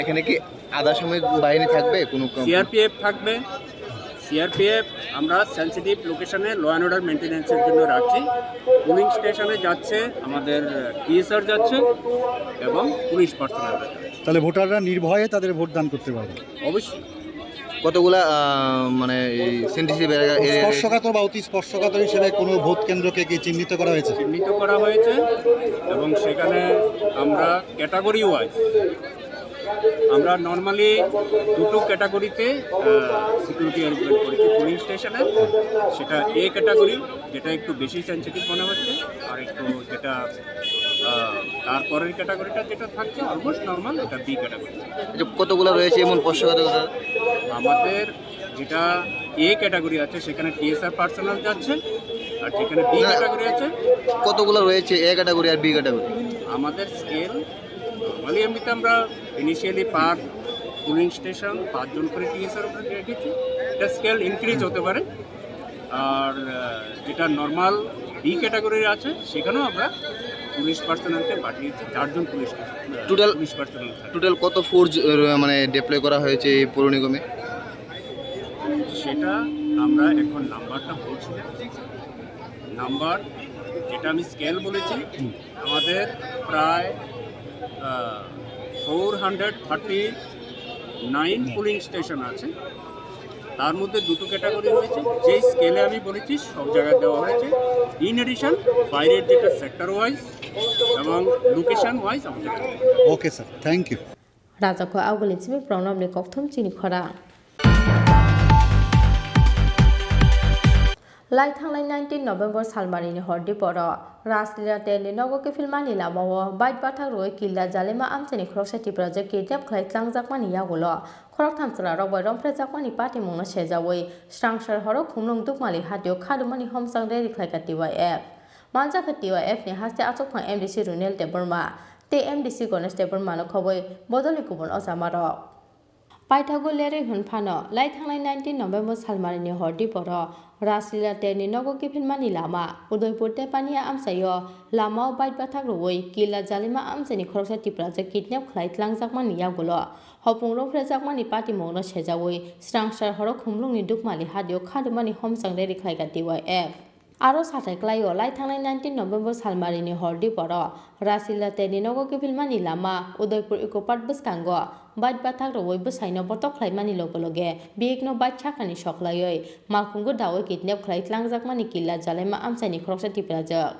S17: এখানে কি আধা সামরিক বাহিনী থাকবে কোনো
S19: সিআরপিএফ থাকবে সিআরপিএফ আমরা সেন্সিটিভ লোকেশনে ল অ্যান্ড অর্ডার মেনটেন্যান্সের জন্য রাখছি পুলিং স্টেশনে যাচ্ছে আমাদের টিএসআর যাচ্ছে এবং পুলিশ পার্সোনাল যাচ্ছে
S20: তাহলে ভোটাররা নির্ভয়ে তাদের ভোট দান করতে পারবে
S19: অবশ্যই
S17: কতগুলা মানে সেন্সিটিভ
S20: স্পর্শকাতর বা অতি স্পর্শকাতর হিসেবে কোনো ভোট কেন্দ্রকে কি চিহ্নিত করা হয়েছে
S19: এবং সেখানে আমরা ক্যাটাগরি ওয়াইজ আমরা নর্মালি দুটো ক্যাটাগরিতে সিকিউরিটি অ্যারেঞ্জমেন্ট করেছি পুলিং স্টেশনে সেটা এ ক্যাটাগরি যেটা একটু বেশি সেন্সিটিভ মনে হচ্ছে আর একটু যেটা তারপরের ক্যাটাগরিটা যেটা থাকছে অলমোস্ট নর্মাল এটা বি ক্যাটাগরি
S17: কতগুলো রয়েছে এমন স্পর্শকাতর
S19: আমাদের যেটা এ ক্যাটাগরি আছে সেখানে টিএসআর পার্সোনাল যাচ্ছে আর যেখানে বি ক্যাটাগরি আছে
S17: কতগুলো রয়েছে এ ক্যাটাগরি আর বি ক্যাটাগরি
S19: আমাদের স্কেল নর্মালি এমনিতে আমরা ইনিশিয়ালি পার পুলিং স্টেশন 5 জন করে টিএসআর উপরে রেখেছি এটা স্কেল ইনক্রিজ হতে পারে আর যেটা নর্মাল বি ক্যাটাগরির আছে সেখানেও আমরা পুলিশ পার্সোনালকে পাঠিয়েছি 4 জন পুলিশ পার্সোনাল
S17: টোটাল কত ফোর্স মানে ডিপ্লয় করা হয়েছে এই পৌর নিগমে
S19: সেটা আমরা এখন নাম্বারটা বলছি না নাম্বার যেটা আমি স্কেল বলেছি আমাদের প্রায় 439 পুলিং স্টেশন আছে। তার মধ্যে দুটো ক্যাটাগরি হয়েছে, যেই স্কেলে আমি বলেছি সব জায়গায় দেওয়া হয়েছে। ইন এডিশন বাইরের যেটা সেক্টর ওয়াইজ এবং লোকেশন ওয়াইজ আমাদের।
S20: Okay sir, thank you.
S1: রাজাখো आवगोलनि सिमि प्रणामनि कक्थम चिनि खरां लाइथांनाय 19 नभेम्बर सालमारिनि हरदि पर राजलीला तेलनि नगके फिल्मानि लामाव बाइट बाथा रोय किल्ला जालेमा आमचेनि खरकसाति प्रजे किडनेप खालायख्लांजाकमानि यागुल खरक थामसरा रगबाय रंफ्रेजाकमानि पार्टी मुंनो सेजावै स्रांसार हर खुमलुं दुकमालि हादियो खादुमानि हमसां रेरि खायखातिवा एफ मानजाखातिवा एफ नि हास्ते आचकफां एमडीसी रुनेल देबरमा ते एमडीसी गणेश देबरमानो खबै बदलनि गुबुन अजामार पाइथागो लेरे हुनफानो लाइथांनाय 19 नभेम्बर सालमारिनि हरदि पर राजलीला तेलनि नगके फिल्मानि लामा उदयपुर तेपानिया आमसायो लामाव बाइट बाथाक रोय किल्ला जालिमा आमसानि खरकसाति प्रजे किडनेप खालायख्लांजाकमानि यागुल हपुं रंफ्रेजाकमानि पार्टी मुंनो सेजावै स्रांसार हर खुमलुंनि दुकमालि हादियो खादुमानि हमसां रेरि खायगातिवा एफ आरो साथायख्लायो लाइथांनाय 19 नभेम्बर सालमारिनि हरदि पर राजलीला तेलनि नगके फिल्मानि लामा उदयपुर इको पार्क बसकांग बाइट बाथाक रोय बसाइनो बटक खालायमानि लगे लगे बेगनो बाइट छाखानि सकलायै मालखुंगो दावै किडनेप खालायख्लांजाकमानि किल्ला जालेमा आमसानि खरकसाति प्रजक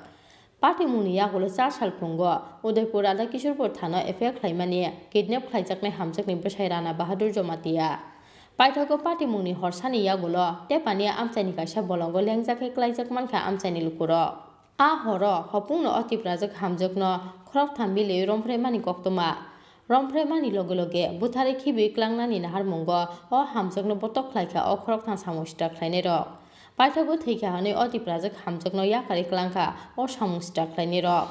S1: पार्टी मुंनि यागुल 4 साल फुंगो उदयपुर राधा किशोरपुर थाना एफआईआर खालायमानि किडनेप खालायजाकनाय हामजाकनि बसाइ राणा बाहादुर जमातिया पाइथागो पार्टी मुंनि हरसानि यागुल तेपानिया आमसानि काइसा बलंग लेंजाखै खालायजाकमानखा आमसानि लुकुर आ हर हपुंनो अतिप्राजक हामजकनो खरक थामबिले रंफ्रेमानि कक्तमा रंफ्रेमानि लगे लगे बुथारे खिबि क्लांनानि नाहार मुंग अ हामजकनो बटक खालायखा अ खरक थाम सामुस्टा खालायनाय रक पाइथागो थैखा हनै अतिप्राजक हामजकनो याकारि क्लांखा अ सामुस्टा खालायनाय रक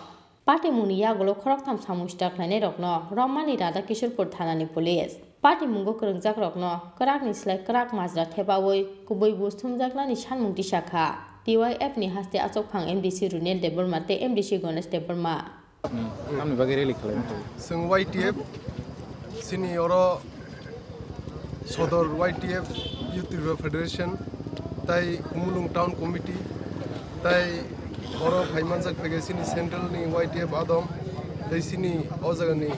S1: पार्टी मुंनि यागुल खरक थाम सामुस्टा खालायनाय रकनो रमानि राधा किशोरपुर थानानि पुलिस पार्टी मुंगो करंजाक रकनो कराकनि स्लाय कराक माजरा थेबावै गुबै बुस्थुमजाकनानि सानमुं दिसाखा टीवाईएफ नि हास्ते आचकफां एमडीसी रुनेल देबरमा ते एमडीसी गणेश देबरमा
S2: नामनि बागै रेलि खालामो जों वाईटीएफ सिनियर सदर वाईटीएफ यूथ रिवर फेडरेशन ताई कुमुलुं टाउन कमिटी ताई बर फाइमानजाक फेगेसिनी सेंट्रलनि वाईटीएफ आदम ताई सिनी अ जायगानि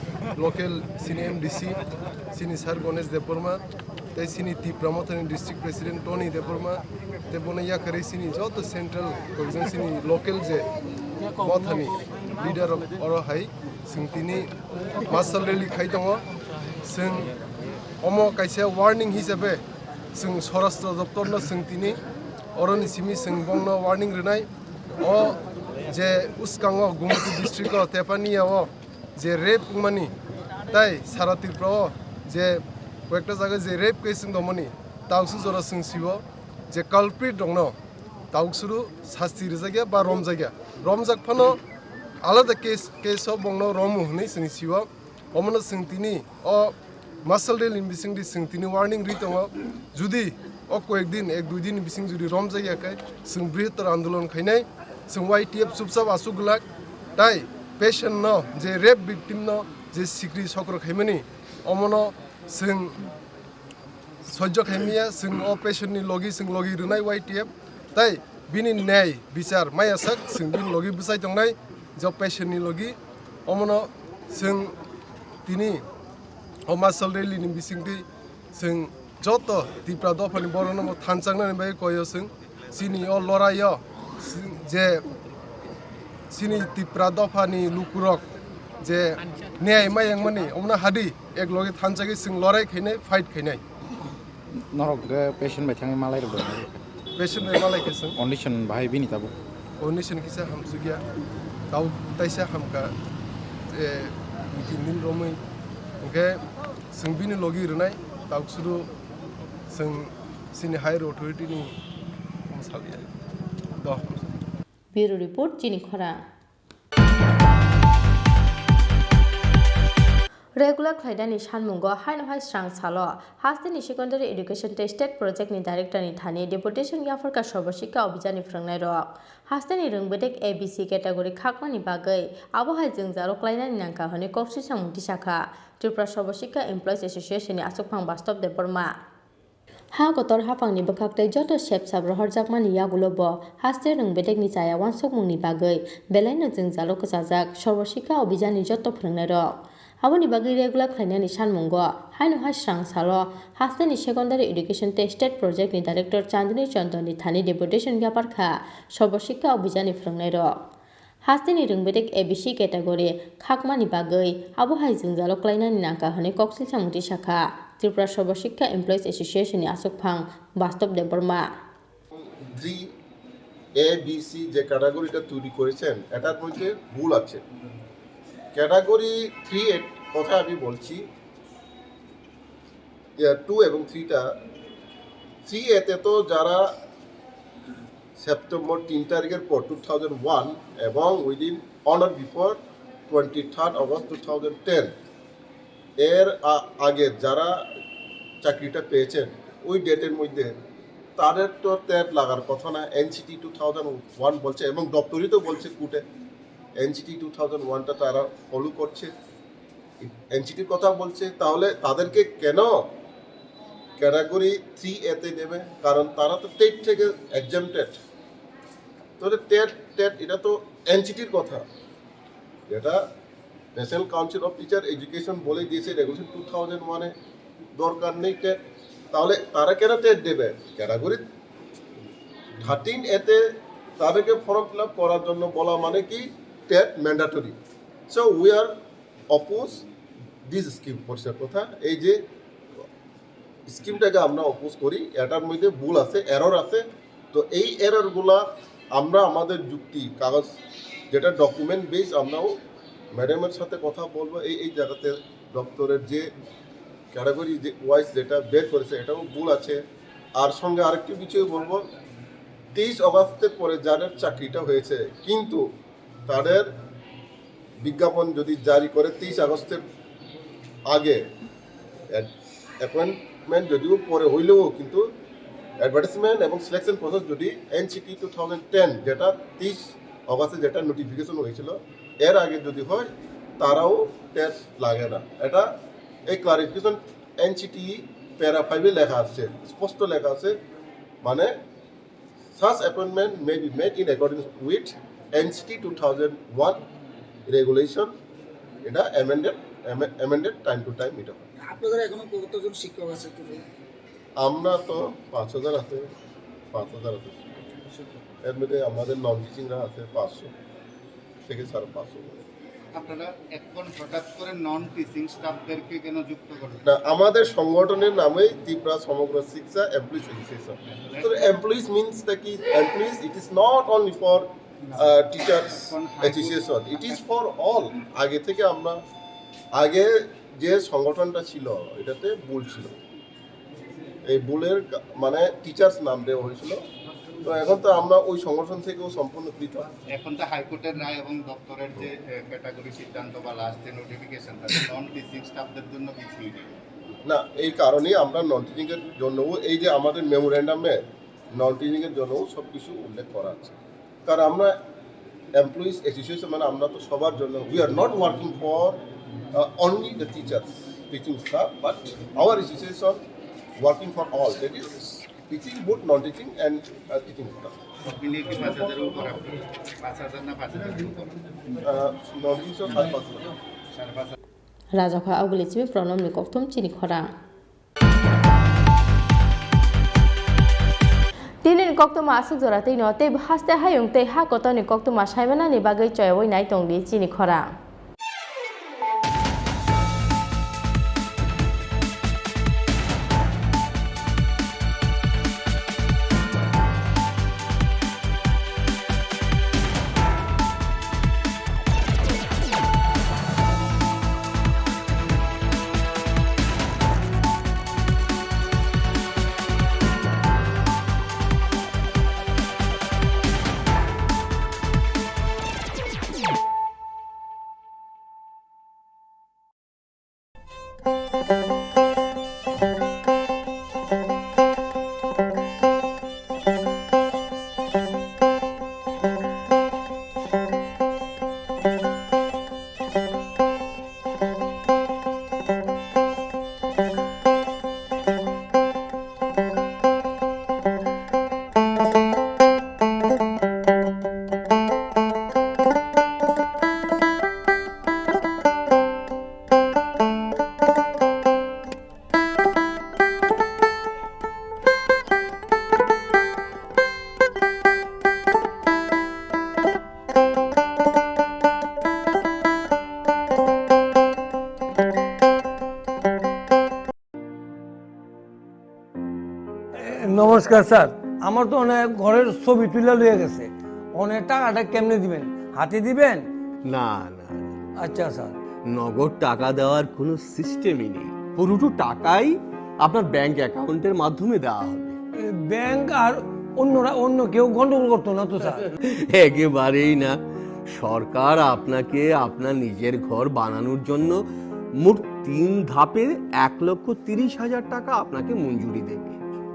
S2: लोकेल सिनी एमडीसी सिनी सार गणेश देबरमा ताई सिनी तिप्रामथानि डिस्ट्रिक्ट प्रेसिडेंट टनी देबरमा तेबोने याकारि सिनी जत सेंट्रल कोजों सिनी लोकेल जे मथानि लीडर अरो हाई सिंतिनी मार्शल रैली खाइ दङ जों अम काइसे वार्निंग हिसाबै जों स्वराष्ट्र दप्तरनो सिंतिनी अरनि सिमी जों बंनो वार्निंग रोनाय अ जे उसकांग गुमति डिस्ट्रिक्ट तेपानियाव जे रेप मानि ताई सारा त्रिपुरा जे कयेकटा जायगा जे रेप केस दमनि ताउसु जरा जों सिव जे कल्प्रिट दङ ताउसुरु शास्ति रजागिया बा रमजागिया रमजाक फानो आलादा केस बंनो रमु हनै जों सिव अमनो सिंतिनी अ मार्शल रेली बिसिंदि सिंतिनी वार्निं रि दङ जुदि अ कयेक दिन एक दुइ दिन बिसिं जुदि रमजागियाखै जों बृहत्तर आंदोलन खायनाय जों वाईटीएफ सुबसाब आसुगलाक ताई पेशेंट न जे रेप विक्टिम न जे सिक्री सक्र खायमानि अमनो जों सह्य खायमिया जों अ पेशेंटनि लगी जों लगी रुनाय वाईटीएफ ताई बिनि न्याय विचार मायासाक जों बिनि लगी बुसाय दंनाय जो पेशेंटनि लगी अमनो जों तिनी अ मार्शल रैलीनि बिसिंदि जों जत त्रिपुरा दफानि बरनम थानचांनानै बाय कयो जों सिनी अ लराय जे सिनी त्रिपुरा दफानि लुकुरक जे न्याय मायांगमानि अमना हादि एक लगे थानचागै जों लराय खैनाय फाइट खैनाय नरक पेशेंट बाय थाङै मालाय रबो पेशेंट बाय मालाय केसं कंडीशन बाहाय बिनि ताबो कंडीशन किसा हमसुगिया गाव ताइसा हमका जे दिन रमै ओके जों बिनि लगी रुनाय दाउसुरु जों सिनि हायर अथॉरिटीनि हमसालिया द
S1: ब्यूरो रिपोर्ट चिनी खरां रेगुलर खायदानि सानमुंगो हाइनहाय स्रां सालो हास्तेनि सेकेंडारी एडुकेशन स्टेट प्रोजेक्टनि डायरेक्टरनि थानि डेपुटेशन याफरका सर्वशिक्षा अभियाननि फोरोंनाय रक हास्तेनि रोंबोदेक एबीसी कैटेगरी खाकमानि बागै आबहाय जों जारख्लायनायनि नांखा हनै कक्सि सामुंथि शाखा त्रिपुरा सर्वशिक्षा एमप्लयिज एसोसिएशननि आसुकफां बास्तब Debbarma ha kotor hapangni bokhaktei joto sepsap rohorjakmani yagulobo haste rungbetekni chaya wansokmungni bagoi belaino jingzalo kasajak sorboshikha abhijani joto phrangnai rok aboni bagoi regular khlainani sanmungo haino hasrang salo hasteni secondary education state project ni director chandni chandoni thani deputation gyapar kha sorboshikha abhijani phrangnai rok hasteni rungbetek abc category khakmani bagoi abo hai jingjalo klainani nangka hone koksil samungti shakha Tripura Sorboshikha Employees Association ni asok phang বাস্তব Debbarma
S4: 3ABC যে ক্যাটাগরিটা তৈরি করেছেন এটার মধ্যে ভুল আছে category 3 এর কথা আমি বলছি 2 এবং 3টা 3 এতে তো যারা সেপ্টেম্বর 3 তারিখের পর 2001 এবং within on or before 23rd August 2010 এর আগে যারা চাকরিটা পেয়েছেন ওই ডেটের মধ্যে তাদের তো ট্যাগ লাগার কথা না এনসিটি 2001 বলছে এবং দপ্তরই তো বলছে কোর্টে এনসিটি 2001টা তারা ফলো করছে এনসিটির কথা বলছে তাহলে তাদেরকে কেন ক্যাটাগরি 3 এতে নেবে কারণ তারা তো টেট থেকে এক্সামটেড তাহলে টেট এটা তো এনসিটির কথা এটা national council of teacher education বলে দিয়েছে রেগুলেশন 2001-এ দরকার নেই টেট তাহলে তারা কেন টেট দেবে ক্যাটাগরি 13 এতে তাদেরকে ফর্ম ফিল আপ করার জন্য বলা মানে কি TET mandatory so we are oppose this scheme পরিষ্কার কথা এই যে স্কিমটাকে আমরা অপোজ করি এটার মধ্যে ভুল আছে এরর আছে তো এই এররগুলা আমরা আমাদের যুক্তি কাগজ যেটা ডকুমেন্ট বেস আমরাও ম্যাডামের সাথে কথা বলবো এই জায়গাতে দপ্তরের যে ক্যাটাগরি যে ওয়াইজ যেটা বের করেছে এটাও ভুল আছে আর সঙ্গে আরেকটি বিষয় বলবো 23 অগস্টের পরে যাদের চাকরিটা হয়েছে কিন্তু তাদের বিজ্ঞাপন যদি জারি করে 23 আগস্টের আগে অ্যাপয়েন্টমেন্ট যদিও পরে হইলেও কিন্তু অ্যাডভার্টাইজমেন্ট এবং সিলেকশন প্রসেস যদি এনসিটি 2010 যেটা 30 অগস্টে যেটা নোটিফিকেশন হয়েছিল এর আগে যদি হয় তারাও টেস্ট লাগে না এটা এই ক্লারিফিকেশন এনসিটি প্যারা 5-এ লেখা আছে স্পষ্ট লেখা আছে মানে such appointment may be made in accordance with NCT 2001 regulation এটা amended time to time এটা
S5: আপনাদের এখনো কতজন শিক্ষক আছে
S4: আমরা তো 5000 আছে 5000 আছে এর মধ্যে আমাদের নন টিচিংরা আছে 500 থেকে 550
S9: আপনারা এখন হঠাৎ করে নন টিচিং স্টাফদেরকে কেন যুক্ত করেন
S4: না আমাদের সংগঠনের নামই ত্রিপুরা সমগ্র শিক্ষা এমপ্লয়িজ অ্যাসোসিয়েশন তো এমপ্লয়িজ মিন্স দ্য কি employees it is not only for teachers association it is for all আগে থেকে আমরা আগে যে সংগঠনটা ছিল এটাতে ভুল ছিল এই ভুলের মানে টিচার্স নাম দেওয়া হয়েছিল তো এখন তো আমরা ওই সংগঠন থেকেও সম্পূর্ণ পৃথক
S9: এখন তো হাইকোর্টের রায় এবং দপ্তরের যে ক্যাটাগরি সিদ্ধান্ত বা লাস্ট যে নোটিফিকেশন তাতে নন টিচিং স্টাফদের জন্য কিছুই নেই
S4: না এই কারণেই আমরা নন টিচিংয়ের জন্যও এই যে আমাদের মেমোরেন্ডামে নন টিচিংয়ের জন্যও সব কিছু উল্লেখ করা আছে কারণ আমরা এমপ্লয়িজ অ্যাসোসিয়েশন মানে আমরা তো সবার জন্য we are not working for only the teachers teaching staff but hour association working for all that is teaching both non-teaching and teaching staff.
S9: মিলিয়ে কি 5000 এর উপর 5000 না 5000 উপর
S4: non-teaching 5,500
S1: রাজাখা আগুলিচিবে প্রণম নিকথম চিনি খরাং তিনিন কক্তমা আসুক জরাতেই নতে হাসতে হায়ুং তে হা কতনি কক্তমা সাইবানা ni bagoi choyoi nai tongdi chini khorang
S10: নমস্কার স্যার, আমার তো অনেক ঘরের ছবি তুলে লয়ে গেছে, অনেক টাকাটা কেমনে দিবেন? হাতে দিবেন?
S21: না না,
S10: আচ্ছা স্যার।
S21: নগদ টাকা দেওয়ার কোনো সিস্টেমই নেই। পুরোটো টাকাই আপনার ব্যাংক অ্যাকাউন্টের মাধ্যমে দেওয়া হবে।
S10: ব্যাংক আর অন্য কেউ গন্ডগোল করতো না তো স্যার?
S21: একেবারেই না। সরকার আপনাকে আপনার নিজের ঘর বানানোর জন্য মোট 3 ধাপে 1,30,000 টাকা আপনাকে মঞ্জুরি দেবে।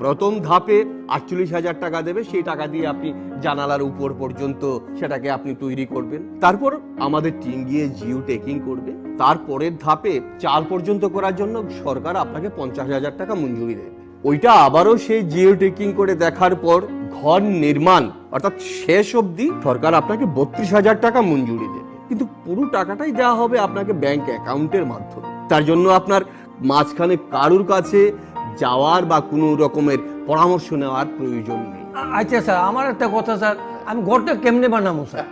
S21: প্রথম ধাপে 48,000 টাকা দেবে, সেই টাকা দিয়ে আপনি জানালার উপর পর্যন্ত সেটাকে আপনি তৈরি করবেন। তারপর আমাদের টিম গিয়ে জিও টেকিং করবে। তারপরের ধাপে 4 পর্যন্ত করার জন্য সরকার আপনাকে 50,000 টাকা মঞ্জুরি দেবে। ওইটা আবারও সেই জিও টেকিং করে দেখার পর ঘর নির্মাণ অর্থাৎ শেষ অবধি সরকার আপনাকে 32,000 টাকা মঞ্জুরি দেবে। কিন্তু পুরো টাকাটাই দেওয়া হবে আপনাকে ব্যাংক অ্যাকাউন্টের মাধ্যমে। তার জন্য আপনার মাঝখানে কারুর কাছে যাওয়ার বা কোনো রকমের পরামর্শ নেওয়ার প্রয়োজন নেই।
S10: আচ্ছা স্যার, আমার একটা কথা স্যার, আমি ঘরটা কেমনে বানাবো স্যার?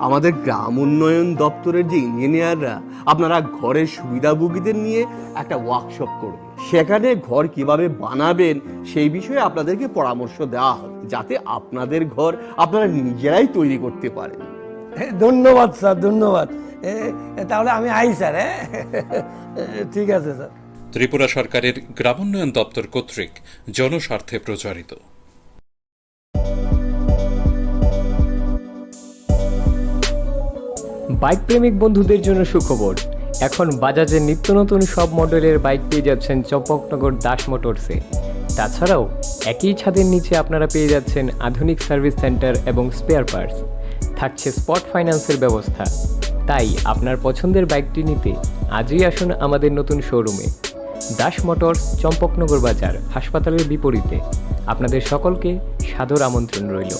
S21: আমাদের গ্রাম উন্নয়ন দপ্তরের যে ইঞ্জিনিয়াররা আপনারা ঘরের সুবিধাভোগীদের নিয়ে একটা ওয়ার্কশপ করবে। সেখানে ঘর কিভাবে বানাবেন সেই বিষয়ে আপনাদেরকে পরামর্শ দেওয়া হবে, যাতে আপনাদের ঘর আপনারা নিজেরাই তৈরি করতে পারেন।
S10: ধন্যবাদ স্যার, ধন্যবাদ। তাহলে আমি আই স্যার। ঠিক আছে স্যার।
S22: ত্রিপুরা সরকারের গ্রামোন্নয়ন দপ্তর কর্তৃক জনস্বার্থে প্রচারিত।
S23: বাইক প্রেমিক বন্ধুদের জন্য সুখবর, এখন বাজাজের নিত্য নতুন সব মডেলের বাইক পেয়ে যাচ্ছেন চম্পকনগর দাস মোটরসে। তাছাড়াও একই ছাদের নিচে আপনারা পেয়ে যাচ্ছেন আধুনিক সার্ভিস সেন্টার এবং স্পেয়ার পার্টস, থাকছে স্পট ফাইন্যান্সের ব্যবস্থা। তাই আপনার পছন্দের বাইকটি নিতে আজই আসুন আমাদের নতুন শোরুমে। দাস মোটরস, চম্পকনগর বাজার, হাসপাতালের বিপরীতে। আপনাদের সকলকে সাদর আমন্ত্রণ রইল।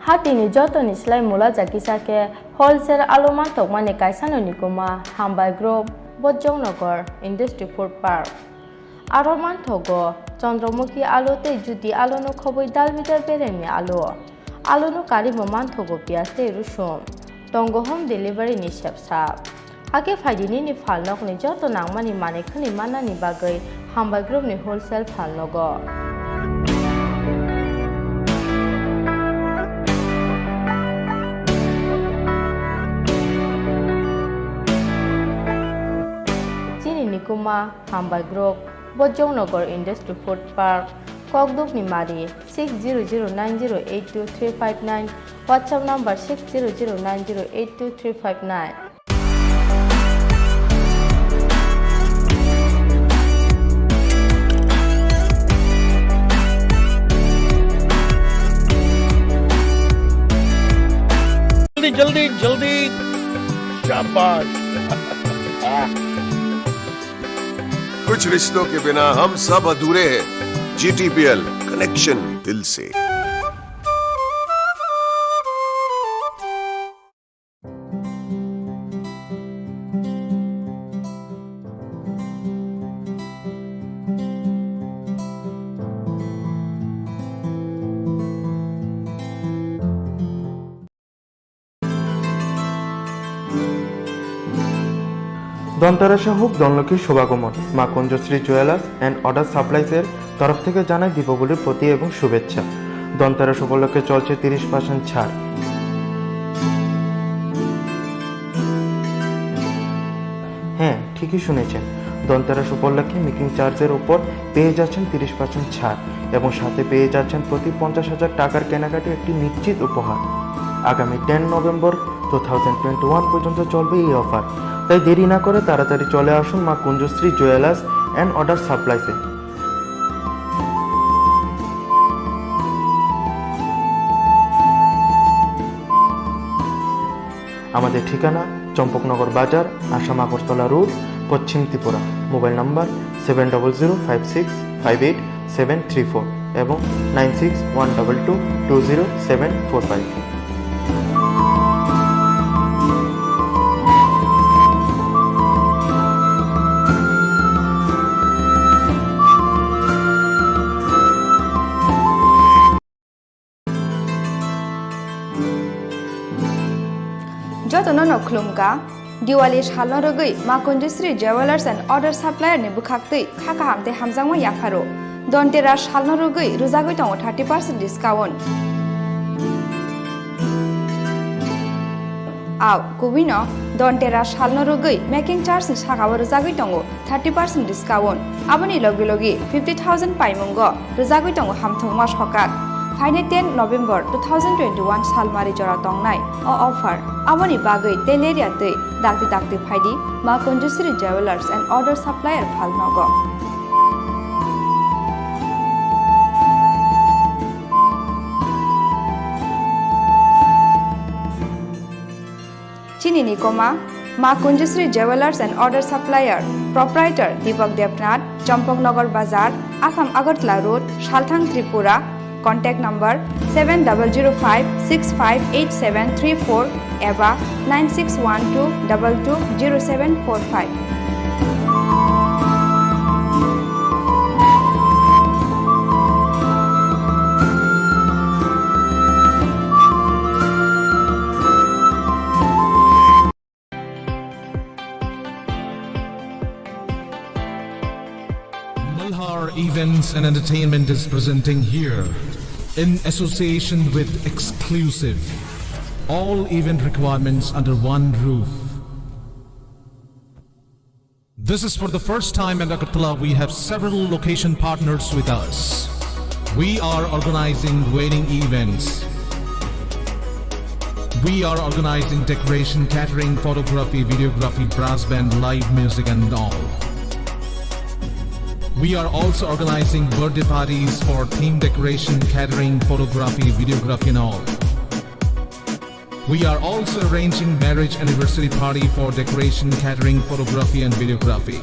S1: Hatini jotoni slai mula jakisake wholesale aloma tokmani kaisano nikoma hambai group Bojongnagar Industry Food Park. Aroman thogo Chandramukhi alote judi alono khoboi dalbidar beremi alono karibo man thogo piaste rushum tongo home delivery ni shepsap hake faidini ni falnok ni joto nangmani manekhani manani bagai hambai group ni wholesale falnogo. Chini Khorang Hambai Group Bojongnagar Industry Food Park Kokduk Nimari 6009082359 WhatsApp number 6009082359.
S21: जल्दी जल्दी शाबाश।
S24: कुछ रिश्तों के बिना हम सब अधूरे हैं। GTPL कनेक्शन दिल से।
S26: দন্তারাশা হোক দনলক্ষ্মীর শুভাগমন। মা কুঞ্জশ্রী জুয়েলার্স অ্যান্ড অর্ডার সাপ্লাইসের তরফ থেকে জানাই দীপাবলির প্রতি এবং শুভেচ্ছা। দন্তারাশ উপলক্ষে চলছে 30% ছাড়। হ্যাঁ, ঠিকই শুনেছেন, দন্তারাশ উপলক্ষে মেকিং চার্জের উপর পেয়ে যাচ্ছেন 30% ছাড় এবং সাথে পেয়ে যাচ্ছেন প্রতি 50,000 টাকার কেনাকাটি একটি নিশ্চিত উপহার। আগামী 10 নভেম্বর 2021 পর্যন্ত চলবে এই অফার। তাই দেরি না করে তাড়াতাড়ি চলে আসুন মা কুঞ্জশ্রী জুয়েলার্স অ্যান্ড অর্ডার সাপ্লাইসে। আমাদের ঠিকানা চম্পকনগর বাজার, আসাম আগরতলা রোড, পশ্চিম ত্রিপুরা। মোবাইল নাম্বার 7005658734 এবং 9612220745।
S18: যতন নখলুমকা दिवाली सालनो रगै Maa Kunjashree jewellers and order supplier नि बुखाक्तै खाका हामते हामजांगमा याफारो दन्तेरा सालनो रगै रुजागै दङ 30% डिस्काउंट आव कुबिनो दन्तेरा सालनो रगै मेकिंग चार्ज नि सागाव रुजागै दङ 30% डिस्काउंट आबनि लगे लगे 50,000 पाइमंगो रुजागै दङ हामथंमा सकाक फाइने 10 नभेम्बर 2021 सालमारि जरा तंनाय अ ऑफर आबनि बागै तेलेरिया दै दागति दागति फाइदि मा Kunjashree jewellers and order supplier फालनगो चिनी निकोमा मा Kunjashree jewellers and order supplier proprietor दीपक देवनाथ चंपकनगर बाजार आसाम अगरतला रोड सालथां त्रिपुरा Contact number 7005658734 एबा 9612220745।
S6: Malhar Events and Entertainment is presenting here, in association with Exclusive, all event requirements under one roof. This is for the first time in Agartala. We have several location partners with us. We are organizing wedding events. We are organizing decoration, catering, photography, videography, brass band, live music and all. We are also organizing birthday parties for theme decoration, catering, photography, videography and all. We are also arranging marriage anniversary party for decoration, catering, photography and videography.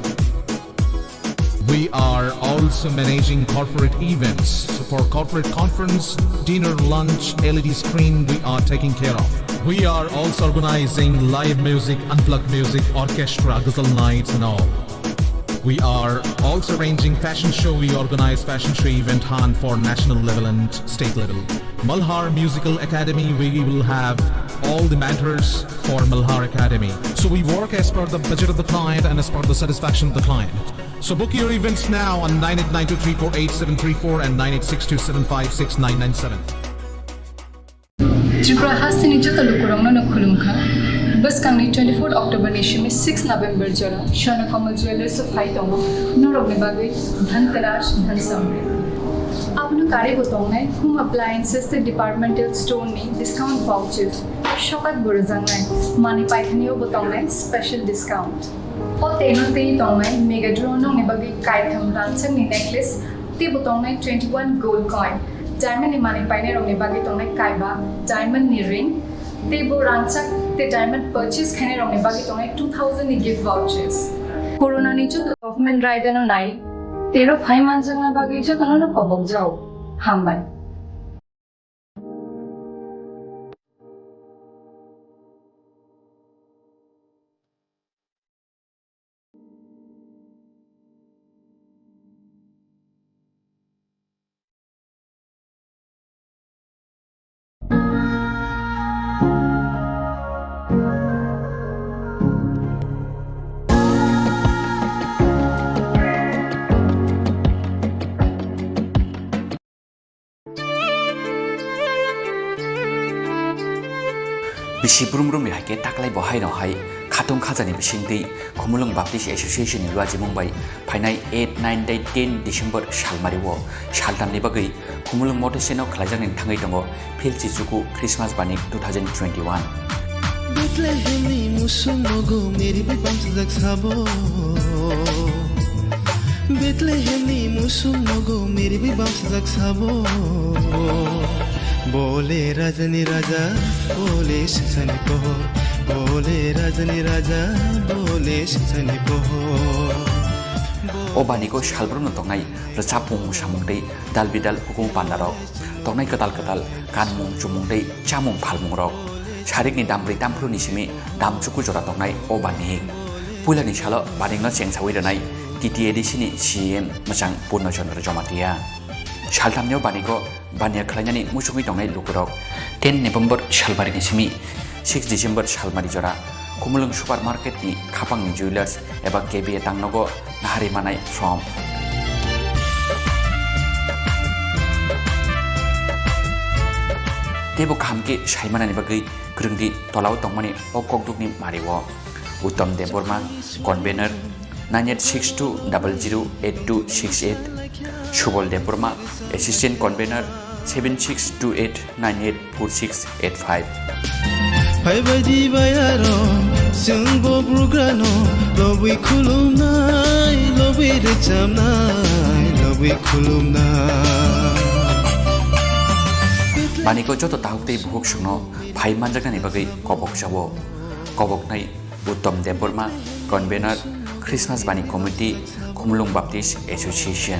S6: We are also managing corporate events. So for corporate conference, dinner, lunch, LED screen, we are taking care of. We are also organizing live music, unplugged music, orchestra, ghazal nights and all. We are also arranging fashion show. We organize fashion show event hunt for national level and state level. Malhar Musical Academy, we will have all the mentors for Malhar Academy. So we work as per the budget of the client and as per the satisfaction of the client. So book your events now on 9892348734 and 9862756997.
S8: Tripura Hasini Jota Lukurong no Kulumka. बस Kangni 24 October Nishi में 6 नवंबर जरा शरण कमल jewellers of हाइटोंगो नरोगने बागे धनतेरस धनसमृद्धि आपनो कार्य बताओंगे home appliances ते departmental store ने discount vouchers शॉकत बुरजांगने मानी पाइथनियो बताओंगे स्पेशल डिस्काउंट और तेनो ते तोंगे मेगा ड्रोनो ने बागे काइथम रांचन ने नेकलेस ते बताओंगे 21 गोल्ड कॉइन डायमंड ने मानी पाइने रोगने बागे तोंगे काइबा डायमंड ने रिंग ते बो रांचक ते डायमंड परचेस खाने रोने बाकी तो 2000 नि गिफ्ट वाउचर्स कोरोना नि जो गवर्नमेंट राइट न नाइ तेरो 5 मंथ्स न बाकी जो कनो पबक जाओ हामबाय
S12: बिसि ब्रुमब्रुम हाइके टाकलाय बहाय नहाय खाथं खाजानि बिसिंदै खुमुलुं बाप्टिस एसोसिएशन नि लुआजि मुंबाइ फाइनाय 8 9 10 डिसेम्बर सालमारिवो सालदाननि बागै खुमुलुं मटेसेनाव खलायजांनि थाङै दङ फिलचि जुगु क्रिसमास बानि 2021
S13: बेथलेहेमनि मुसुमगो मेरि बिबांस जाखसाबो बेथलेहेमनि मुसुमगो मेरि बिबांस जाखसाबो बोले राजनी राजा बोले सिंचनी पोहर बोले राजनी राजा बोले सिंचनी पोहर
S12: Obaniko Salbrumni tongnai rechapmung samungdei dalbidal hukum pandarok tongnai ketal kanmung chumungdei chamung phalmungrok sarikni dambrei dampruni simi damchuku jora tongnai obani pulani salo baningno chengsawi renai TTAD sini CM Machang Purno Chandra Jomatia Shaltamnyo baniko bania khlainyani musumi tongnai lukurok 10 November Shalbari simi 6 December Shalmari jora Khumulung supermarket ni Khapangni jewelers eba KBA tangnogo nahari manai from Tebo khamke shaimana ni bagai krungdi tolau tongmani okokdukni mariwo Uttam Deborma convener 9862008268 Shubol Deborma assistant convener 7628984685
S13: Baidi bayaro sungbo brugano lobi khulumnai lobi rechamnai lobi khulumnai
S12: Baniko joto tahukte buhuk sungno phai manjakani bagai kobok jabo kobok nai Uttam Deborma convener Christmas Bani Committee Khumulung Baptist Association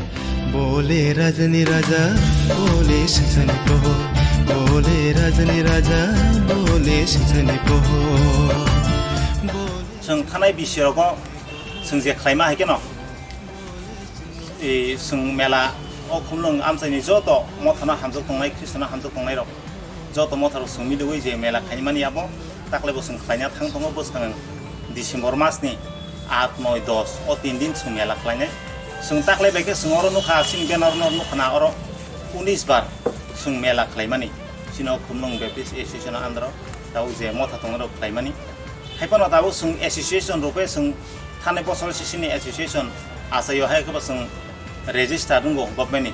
S13: Bole Rajani Raja Bole Sithani Poho Bole Rajani Raja Bole Sithani Poho
S3: जों थानाय बिसोराव जों जे खालामनो हायो न जों मेला खमलुं आमसायनि जत मथाना हामजों थांनाय ख्रिस्टाना हामजों थांनाय र जत मथाराव जों मिदुयै जे मेला खालामनानै आबो दाख्लैबो जों खालामना थांथङो बोसोराव डिसेम्बर मासनि 8, 9, 10 o 3 दिन जों मेला खालामनाय जों दाख्लैबायके जों अर नुखा सिन बेनार नुखाना अर 19 बार जों मेला खालामनानै सिनाव खमलुं बेप्टिस्ट एसोसिएशन आन्दाराव दाउ जे मथा थांनाय खालामनानै हायपना दाबो जों एसोसिएशन रुपे जों थानाय बोसोर सिसिनि एसोसिएशन आसायाव हायखौबो जों रेजिस्टार दंगौ गभर्नमेन्टनि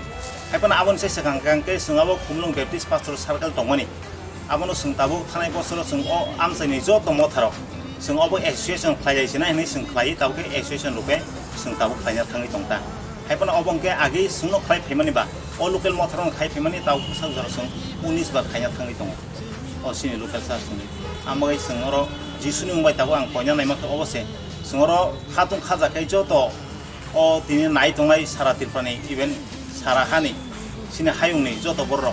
S3: हायपना आबन से सिगांके जोंआबो खमलुं बेप्टिस्ट पास्टर सार्केल दंमोन आबनो जों दाबो थानाय बोसोर जों आमसायनि जत मथाराव जों अब एसोसिएशन खालायसिना नै जों खालाय दाबो एसोसिएशन रुपे जों दाबो खालायना थाङै दंता हायपना अबंके आगे जोंनो खालाय फैमानिबा अ लोकेल मथाराव खालाय फैमानि दाबो सावजार जों 19 बार खालायना थाङै दं अ सिनि लोकेल सासनि आमगाय जों जिसुनि मुंबाय दाबो आं पयना नायमाखौ अबसे जोंर खातुं खाजाखै जत अ दिनै नाय दंनाय सारा तिरफानि इभेन सारा हानि सिनि हायुंनि जत बर अ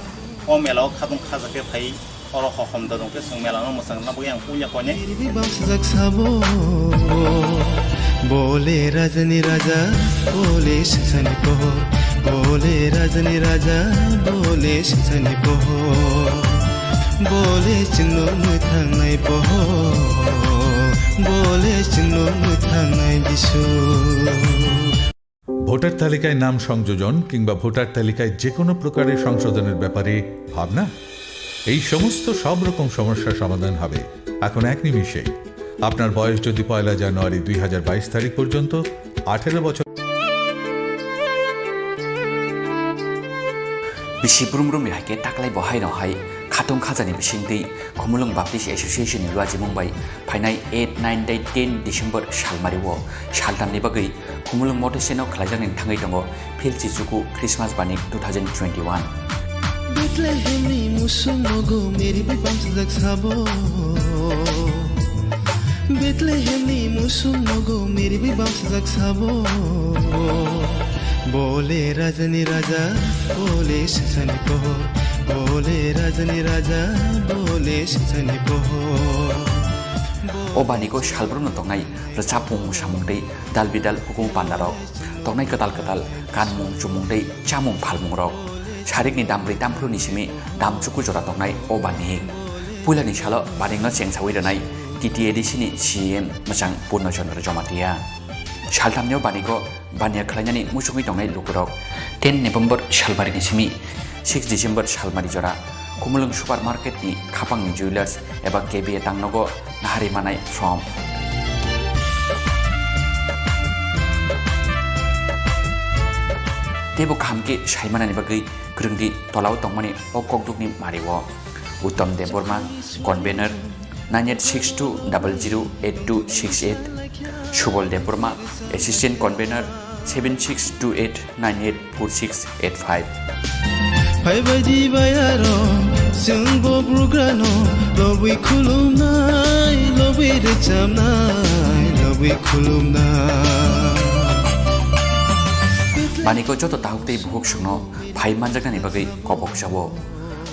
S3: मेलाव खातुं खाजाखै फाय अर हखमदा दंके जों मेलानो मोजां ना बय आं पुnya पयने
S13: बोले राजनी राजा बोले सनी पोहो बोले राजनी राजा बोले सनी पोहो बोले चिंगनो मुथांनाय पोहो बोले चिंगनो मुथांनाय बिसु
S6: ভোটার তালিকায় নাম সংযোজন কিংবা ভোটার তালিকায় যে কোনো প্রকারের সংশোধনের ব্যাপারে ভাবনা এই সমস্ত সব রকম সমস্যার সমাধান হবে এখন এক নিমিষে আপনার বয়স যদি 1 জানুয়ারি 2022 তারিখ পর্যন্ত 18 বছর
S12: Bisibrum yake taklai bohai no hai khatong khajani bisingtei Khumulung Baptist Association ni luaji mumbai phainai 8, 9, 10 December salmariwo saltamni bagai Khumulung motorseno khlaijani thangai tongo philchi chuku Christmas bani 2021
S13: Bethlehemni musumogo meri bibam sajak sabo Bethlehemni musumogo meri bibam sajak sabo बोले राजनी राजा बोले सनी पोहो बोले राजनी राजा बोले सनी पोहो
S12: Obaniko Salbrumni tongnai rechapmung samungdei dalbidal hukum pandarok tongnai ketal kanmung chumungdei chamung phalmungrok sarikni dambrei dampruni simi damchuku jora tongnai obani pulani salo baningno chengsawi renai TTAD sini CM Machang Purno Chandra Jomatia Shaltamnyo baniko bania khlainyani musumi tongnai lukurok 10 November Shalbari simi 6 December Shalmari jora Khumulung supermarket ni Khapangni jewelers eba KBA tangnogo nahari manai from Tebo khamke shaimana ni bagai krungdi tolau tongmani okokdukni mariwo Uttam Deborma convener 9862008268 Shubol Deborma assistant convener 7628984685
S13: Baidi bayaro sungbo brugano lobi khulumnai lobi rechamnai lobi khulumnai
S12: Baniko joto tahukte buhuk sungno phai manjakani bagai kobok jawo.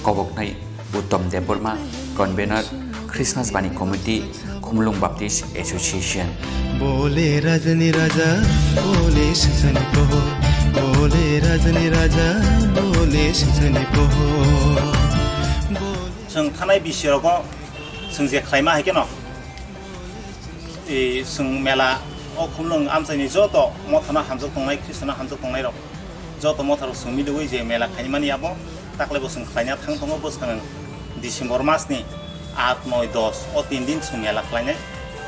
S12: Kobok nai Uttom Deborma, Convener, Christmas Bani Committee, Khumlung Baptist Association.
S13: Bole Rajani Raja, Bole Sisani Poho, Bole Rajani Raja, Bole Sisani Poho.
S3: Sung Tanai Bishirago, Sung Zia Klima Hikeno, Sung Mela, O Khumlung Amsani Joto, Motana Hamzok Tongai, Christina Hamzok Tongai, Joto Motor Sumi the Way, Mela Kaimani Abo, Taklebo Sung Klanya Tangtongo Boskan, December Masni, At Noi Dos, O Tindin Sung Mela Klanya.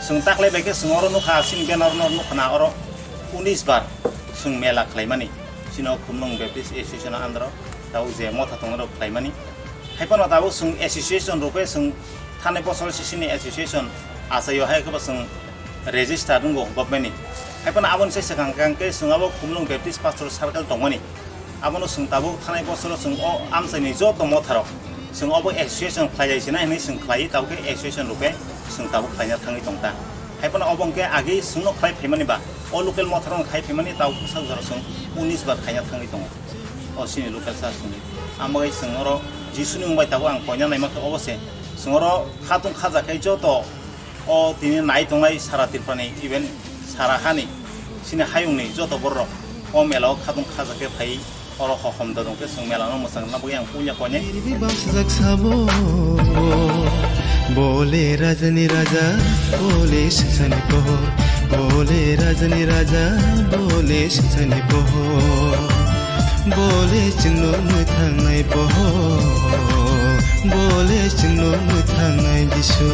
S3: Sung takle beke sungoro no khasin benar no khana oro 19 bar sung mela khlaimani sino Khumlung Baptist Association andro tau je motha tongro khlaimani haipano tau sung association rupe sung thane bosol sisini association asayo hai ka sung register ngo gobmeni haipano abon se sakang ke sung abo Khumlung Baptist Pastoral Circle tongoni abono sung tabu thane bosol sung o amsani jo to motharo sung abo association khlai sina ni sung khlai tau ke association rupe sung tabu khlainya thangi tongta haipano obong ke agi sungno khlai phemani ba o local motharong khai phemani tau kusang jar sung 19 bar khlainya thangi tong o sini local sa sung amagai sungoro jisuni mbai tabu ang ponya nai mak obose sungoro khatung khaja kai jo to o tini nai tongai sara tirpani even sara hani sini hayungni jo to borro o melo khatung khaja ke phai oro khom da dong ke sung mela no musang na buang punya konye
S13: Bole Rajani Raja, Bole Sisani Poho, Bole Rajani Raja, Bole Sisani Poho, Bole Chino Muthangai Poho, Bole Chino Muthangai Jishu.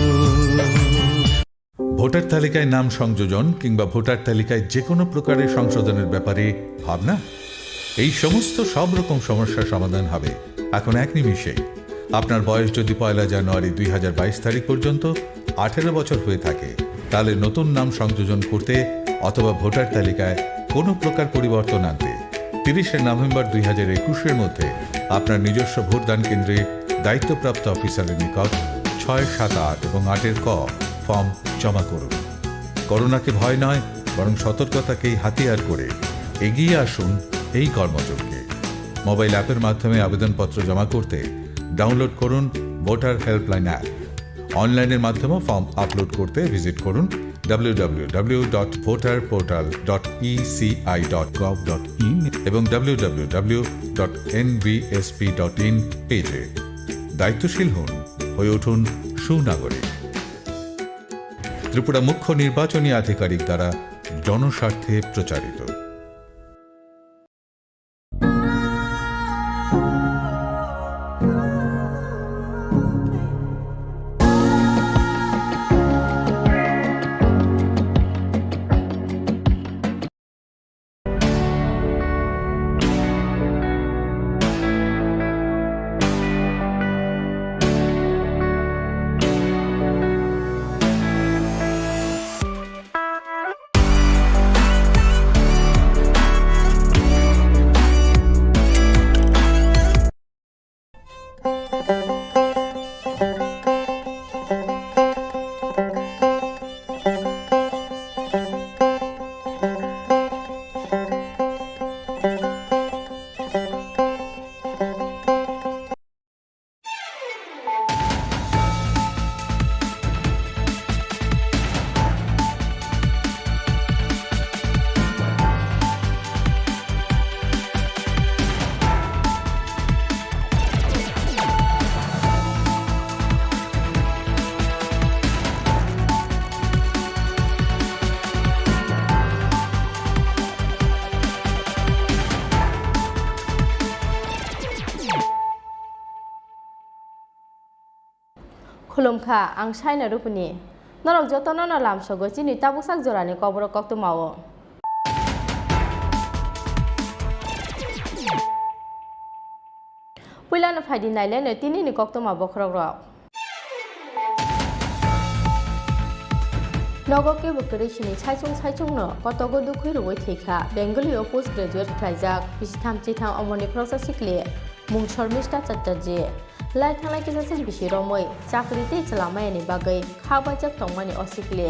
S7: Voter তালিকায় নাম সংযোজন কিংবা voter তালিকায় যে কোনো প্রকারের সংশোধনের ব্যাপারে ভাবনা এই সমস্ত সব রকম সমস্যার সমাধান হবে এখন এক নিমিষে আপনার বয়স যদি 1 জানুয়ারি 2022 তারিখ পর্যন্ত 18 বছর হয়ে থাকে তাহলে নতুন নাম সংযোজন করতে অথবা ভোটার তালিকায় কোনো প্রকার পরিবর্তন আনতে 30 নভেম্বর 2021 এর মধ্যে আপনার নিজস্ব ভোটদান কেন্দ্রে দায়িত্বপ্রাপ্ত অফিসারের নিকট 6, 7, 8 এবং 8 এর ক ফর্ম জমা করুন। করোনাকে ভয় নয় বরং সতর্কতাকেই হাতিয়ার করে এগিয়ে আসুন এই কর্মযজ্ঞে। মোবাইল অ্যাপের মাধ্যমে আবেদনপত্র জমা করতে ডাউনলোড করুন ভোটার হেল্পলাইন অ্যাপ। অনলাইনের মাধ্যমে ফর্ম আপলোড করতে ভিজিট করুন www.voterportal.eci.gov.in এবং www.nvsp.in পেজে। দায়িত্বশীল হন, হয়ে উঠুন সুনাগরিক। ত্রিপুরা মুখ্য নির্বাচনী আধিকারিক দ্বারা জনস্বার্থে প্রচারিত।
S1: खुलुमखा आं साइना रुपनि नरक जतन न लामसगो चिनि Tabuk sak jorani kobro kokto mawo puilano phaidi nailene tini ni kokto ma bokrok rok nogo ke bukre chini saisung no kotogo dukhoi roi theikha bengali o post graduate khlaijak bisitham chitham amoni prosa sikle mung shormista chatterji lai thanai kisase bisiromoi chakri te chalamai ni bagai khaba jak tongmani osikle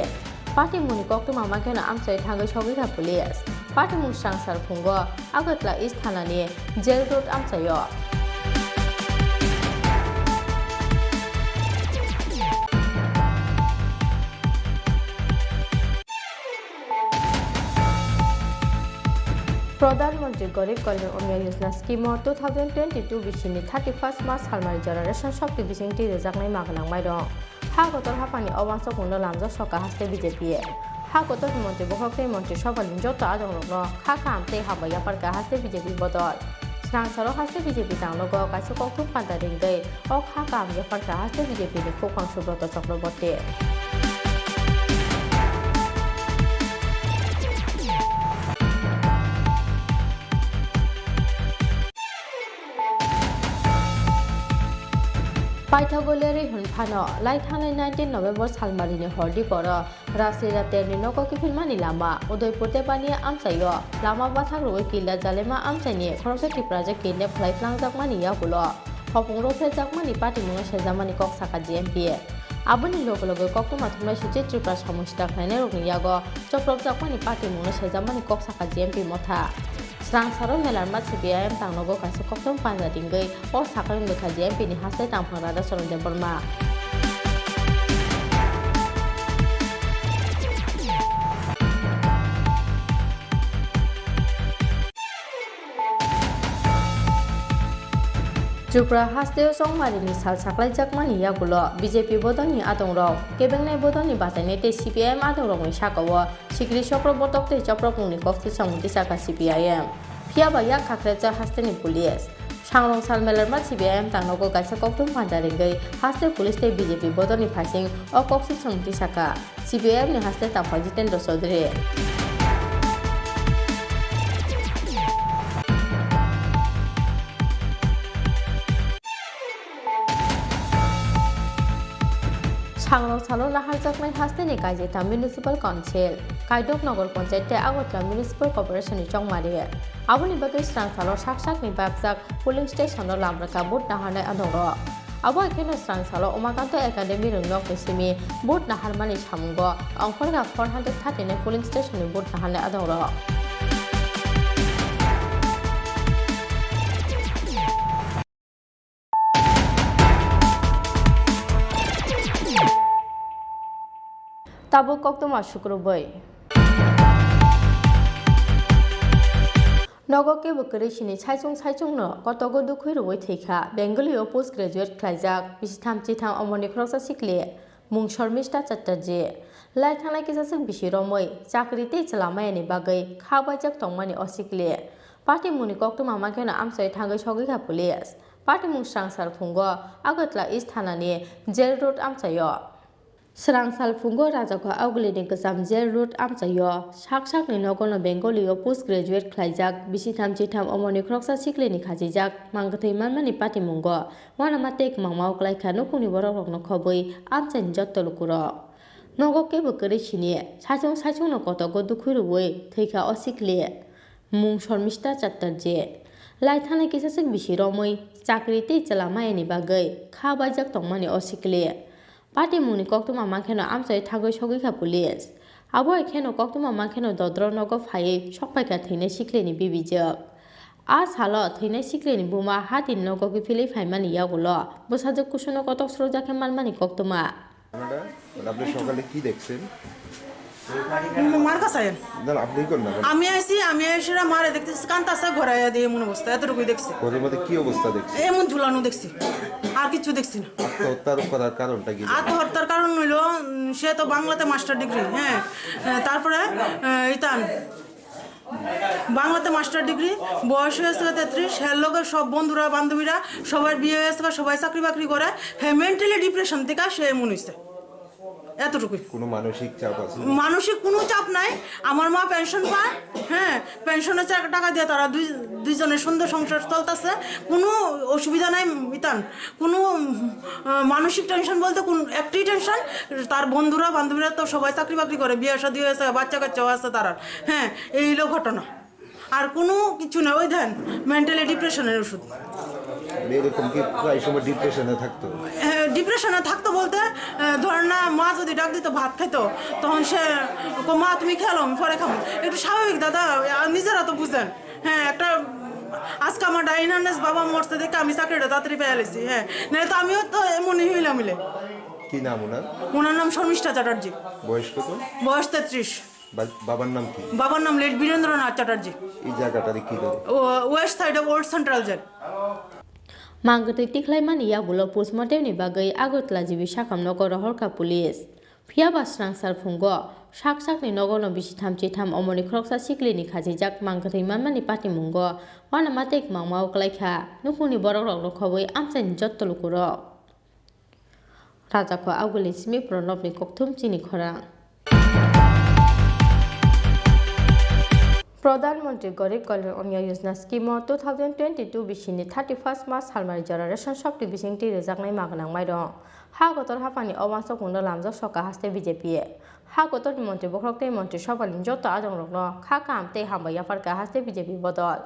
S1: party muni kokto mama kena amchai thangai sogi ra police Patimung Sangsar Pungo Agatla East Hanani Jail Road Amsayo প্রধানমন্ত্রী গরিব কল্যাণ অন্ন যোজনা স্কিমর 2022 বিশিনি 31 March সালমারি জরা ration শক্তি বিশিংটি রেজাকনাই মাগনাং মাইরং হা গতর হাফানি অবাংশ কুন্ড লামজ সকা হাসতে BJP হা গতর মন্ত্রী বহকই মন্ত্রী সবালিন যত আদংরগ্ন খা খামতে হাবাইয়া পারকা হাসতে BJP বদল স্নাংসারো হাসতে বিজেপি তাংলগ কাছে কক্তুম পান্তা রিংগৈ অ খা কামিয়া পারকা হাসতে বিজেপি ni খোকাং সুব্রত চক্রবর্তী পাইথাগোলিয়ারি হুনফানো লাইথানাই 19 নভেম্বর সালমারিনি হরদি পর রাসিরাতেরনি নককিফিলমানি লামা উদয়পুরতে পানিয়া আমসাইও লামা বাথাক রই কিলা জালেমা আমসাইনি খরংসা ত্রিপুরাজে কিনে ফ্লাই ফ্লাংজাকমানি ইয়াগুলো হপংরো ফেজাকমানি পাটিমুঙা সেজামানি ককসাকা জিএমপি আবনি লগলগে কক্তমা থুমলাই সুচি ত্রিপুরা সমস্যা খাইনে রগনিয়াগো চপ্রবজাকমানি পাটিমুঙা সেজামানি ককসাকা জিএমপি মথা স্রাংসারো মেলার মাছ সিপিআইএম তাংনগো কাছে কক্তম পাঞ্জা দিংগৈ ও সাকাং লেখা জিএমপি ni হাসতে তামফাং রাদা সরঞ্জেম Varma Tripura haste songmarini sal saklai jakmani yagulo BJP bodoni atongrok kebengnai bodoni batanai te CPIM atongrok ni sakawo sikri chokrabortok te chaprapungni kokti samungti saka CPIM phiaba yak khakrecha haste ni police sangrong sal melar ma CPIM tangnogo kaisa koktum pandaringai haste police te BJP bodoni phasing o kokti samungti saka CPIM ni haste tapha jitendra chaudhary Sangrong salo lahar jaknai haste ni kaijeta municipal council kaidok nogor panchayat te agotla municipal corporation ni chongmari aboni bagai strang salo saksak ni babjak polling station no lamraka bot nahanai adoro abo ekeno strang salo umakanto academy rungnok pesimi bot naharmani samgo angkorga 439 polling station ni bot nahanai adoro Tabo koktoma shukrobai Nogoke bukari shini saicung no kotogo dukhoi roi theikha Bengali post graduate khlaijak bisitham chitham amoni khrosa sikle mung Sharmishta Chatterjee laithanai kisasuk bisiromoi chakrite chalamayani bagai khabajak tongmani osikle party muni koktoma makena amsai thangai sogika police party mung sangsar phungo agatla east thanani jail road amsayo Srangsal Fungo Rajako Augulini Kasam Jail Road Amsayo Shak ni Nogono Bengali post graduate Klaijak Bisitham Chitham Omoni Kroksa Siklini Khajijak Mangathai Manmani Patimungo Wana Matek Mangmau Klaika Nokuni Borok no Khoboi Amsan Jottolukuro Nogoke Bukari Shini Sachung no Kotogo Dukhurui Theika Osikle Mung Sharmishta Chatterjee Laithane Kisasik Bishiromoi Chakrite Chalamayani Bagai Khabajak Tongmani Osikle Party muni koktuma makheno amsai thagoi sogika police abo ekheno koktuma makheno dodro nogo phai sokpaika theine sikleni bibijak a salo theine sikleni buma hatin nogo ki philei phaimani yagulo bosajok kusuno kotok srojake malmani koktuma
S11: আপনি সকালে কি দেখছেন
S14: মার কাছে
S11: আপনি কোন না
S14: আমি এসে মারে দেখতেছি কান্তাছে ঘোরাইয়া দিয়ে এমন অবস্থা এতটুকুই দেখছি
S11: ঘরের মধ্যে কি অবস্থা দেখছেন
S14: এমন ঝুলানো দেখছি আর কিছু দেখছি না
S11: আত্মহত্যার করার কারণটা কি
S14: আত্মহত্যার কারণ হইল সে তো বাংলাতে মাস্টার ডিগ্রি হ্যাঁ তারপরে ইতান বাংলাতে মাস্টার ডিগ্রি বয়স হয়েছে 33 হের লোকের সব বন্ধুরা বান্ধবীরা সবার বিয়ে হয়েছে সবাই চাকরি বাকরি করে হ্যাঁ মেন্টালি ডিপ্রেশন থেকে সে এমন হয়েছে এতটুকুই
S11: কোনো মানসিক চাপ আছে
S14: মানসিক কোনো চাপ নাই আমার মা পেনশন পায় হ্যাঁ পেনশনের টাকা দিয়ে তারা দুইজনের সুন্দর সংসার চলতেছে কোনো অসুবিধা নাই ইতান কোনো মানসিক টেনশন বলতে কোন একটাই টেনশন তার বন্ধুরা বান্ধবীরা তো সবাই চাকরি বাকরি করে বিয়ে শাদী হয়েছে বাচ্চা কাচ্চাও আছে তারা হ্যাঁ এই হলো ঘটনা আর কোনো কিছু না ওই দেন মেন্টালি ডিপ্রেশনের ওষুধ
S11: এরকম কি প্রায় সময় ডিপ্রেশনে থাকতো?
S14: ডিপ্রেশনে থাকতো বলতে ধরেন না মা যদি ডাক দিত ভাত খাইতো তখন সে মা তুমি খেলো আমি পরে খাবো, একটু স্বাভাবিক দাদা, নিজেরা তো বুঝেন। হ্যাঁ একটা আজকে আমার ডাইনার্নেস বাবা মরতে দেখে আমি চাকরিটা তাড়াতাড়ি পেয়ে গেছি। হ্যাঁ নাহলে তো আমিও তো এমনই হইলাম মিলে।
S11: কি নাম ওনার?
S14: ওনার নাম শর্মিষ্ঠা চ্যাটার্জি।
S11: বয়স কত?
S14: বয়স 33।
S11: বাবার নাম কি?
S14: বাবার নাম লেট বীরেন্দ্রনাথ চ্যাটার্জি।
S11: এই জায়গাটাতে কি করে?
S14: West side of old central jail.
S1: Mangkutui tiklaimani yagulo postmortemni bagai Agotla jibi sakam nogor horka pulis. Phiaba srangsar phungo sakni nogorno bisitham chitham omoni kroksa siklini khajijak mangkutui manmani patimungo wana matek mangmao klaikha nukuni borokrok nokhoboi amsaini jottolukurok. Rajako Auguli Simi Pronobni Kokthum Chini Khorang প্রধানমন্ত্রী Garib Kalyan Anna Yojana scheme 2022 বিশিনি 31 March সালমারি জরা ration শক্তি বিশিংটি রেজাকনাই মাগনাং মাইরং হা গতর হাফানি অবাঞ্চক কুন্দ লামজক সকা হাসতে BJP হা গতর মন্ত্রী বখরকতে মন্ত্রী সবালিন যত আজং রগ্ন খা কামতে হামবাই আফারকা হাসতে BJP বদল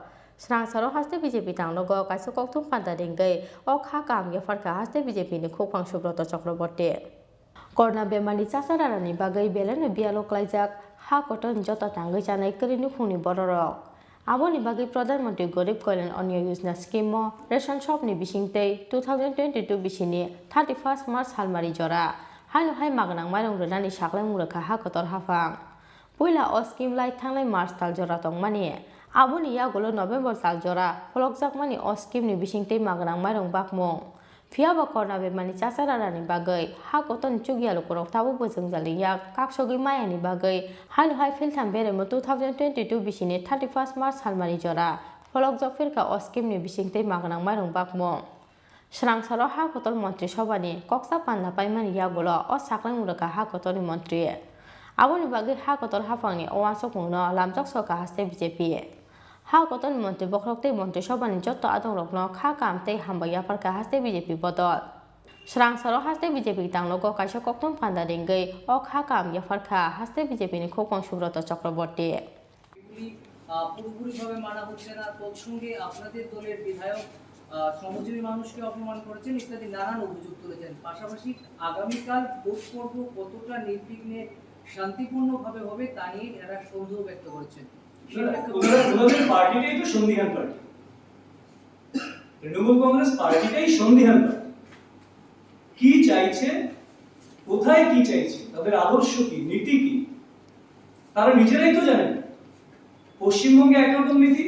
S1: স্রাংসারও হাসতে বিজেপি তাংলগ কাইসো ককথুম পান্তা দিংগৈ অ খা কাম আফারকা হাসতে বিজেপি ni খুকফাং সুব্রত চক্রবর্তী করোনা বেমারি চাচারানি বাগৈ বেলেনে বিয়ালো ক্লাইজাক হা কটন যত টাঙ্গৈ জানাই করিনি ফুনি বড়রক আবনি বাগৈ প্রধানমন্ত্রী Garib Kalyan Anna Yojana scheme ration শপনি বিশিংতৈ 2022 বিশিনি 31 March সালমারি জরা হাইনো হাই মাগনাং মাইরং রনানি সাকলাই মুরখা হা কতর হাফাং পয়লা অ স্কিম লাই থাংনাই মার্চ তাল জরা তংমানি আবনি ইয়াগুলো নভেম্বর সাল জরা ফলকজাকমানি অ স্কিমনি বিশিংতৈ মাগনাং মাইরং বাকমং Phiaba korna bemani chasararani bagai ha koton chugialo korok tabu bojongjalai yak kaksogi mayani bagai haino hai filtham beremo 2022 bisini 31 March salmari jora folokjak firka o scheme ni bisingtei magnang mairong bakmo srangsaro ha koton mantri sobani koksa panna paimani yagulo o saklai muraka ha kotoni mantri aboni bagai ha kotor hafangni owansokmungno lamjak soka haste BJP ha koton mantri bokhrokte mantri sobani jotto adongrokno kha kamtei hambaya parka haste BJP bodol srangsaro haste BJP tanglogo kaisa kokton panda dingei o kha kam yafarkha haste BJP ni khokong Subrata Chakraborty
S15: পুরোপুরিভাবে মানা হচ্ছে না, তৎসঙ্গে আপনাদের দলের বিধায়ক শ্রমজীবী মানুষকে অপমান করেছেন ইত্যাদি নানান অভিযোগ তুলেছেন। পাশাপাশি আগামীকাল ভোট পর্ব কতটা নির্বিঘ্নে শান্তিপূর্ণভাবে হবে তা নিয়ে এরা সন্দেহ ব্যক্ত করেছেন।
S16: ওনাদের পার্টিটাই তো সন্দিহান পার্টি, তৃণমূল কংগ্রেস পার্টিটাই সন্দিহান পার্টি। কি চাইছে, কোথায় কি চাইছে, তাদের আদর্শ কি, নীতি কি, তারা নিজেরাই তো জানেন। পশ্চিমবঙ্গে একরকম নীতি,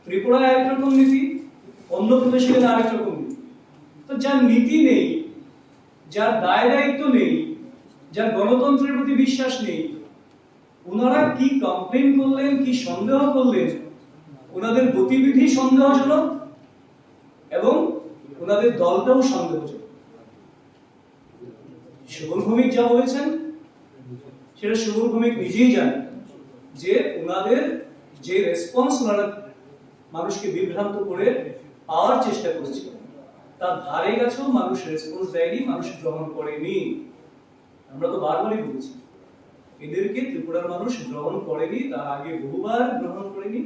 S16: ত্রিপুরায় একরকম নীতি, অন্ধ্রপ্রদেশে গেলে আরেক রকম নীতি। তো যার নীতি নেই, যার দায় দায়িত্ব নেই, যার গণতন্ত্রের প্রতি বিশ্বাস নেই, ওনারা কি কমপ্লেন করলেন, কি সন্দেহ করলেন, ওনাদের গতিবিধি সন্দেহজনক এবং ওনাদের দলটাও সন্দেহজনক। সুবল ভৌমিক যা বলেছেন সেটা সুবল ভৌমিক নিজেই জানেন যে ওনাদের যে রেসপন্স ওনারা মানুষকে বিভ্রান্ত করে পাওয়ার চেষ্টা করেছিল তার ধারে কাছেও মানুষ রেসপন্স দেয়নি, মানুষ গ্রহণ করেনি। আমরা তো বারবারই বলছি এদেরকে ত্রিপুরার মানুষ গ্রহণ করেনি, তার আগে বহুবার গ্রহণ করেনি,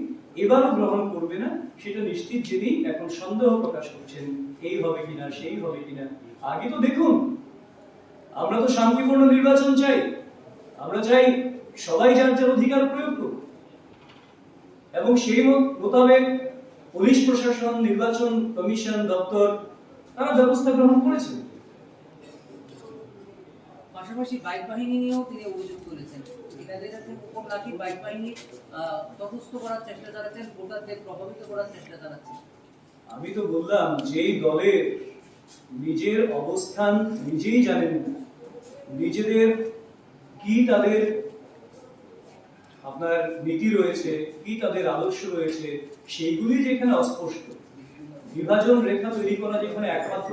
S16: এবারও গ্রহণ করবে না সেটা নিশ্চিত। যিনি এখন সন্দেহ প্রকাশ করছেন এই হবে কিনা সেই হবে কিনা, আগে তো দেখুন। আমরা তো শান্তিপূর্ণ নির্বাচন চাই, আমরা চাই সবাই যার যার অধিকার প্রয়োগ করুক এবং সেই মোতাবেক পুলিশ প্রশাসন, নির্বাচন কমিশন, দপ্তর তারা ব্যবস্থা গ্রহণ করেছে।
S15: পাশাপাশি বাইক বাহিনী নিয়েও তিনি অভিযোগ তুলেছেন, এনাদের উপর নাকি বাইক বাহিনী তটস্থ করার চেষ্টা চালাচ্ছেন, ভোটারদের প্রভাবিত করার চেষ্টা চালাচ্ছেন।
S16: আমি তো বললাম যেই দলের নিজের অবস্থান নিজেই জানেন না, নিজেদের কি তাদের আপনার নীতি রয়েছে, কি তাদের আদর্শ রয়েছে, সেইগুলি যেখানে অস্পষ্ট, বিভাজন রেখা তৈরি করা যেখানে একমাত্র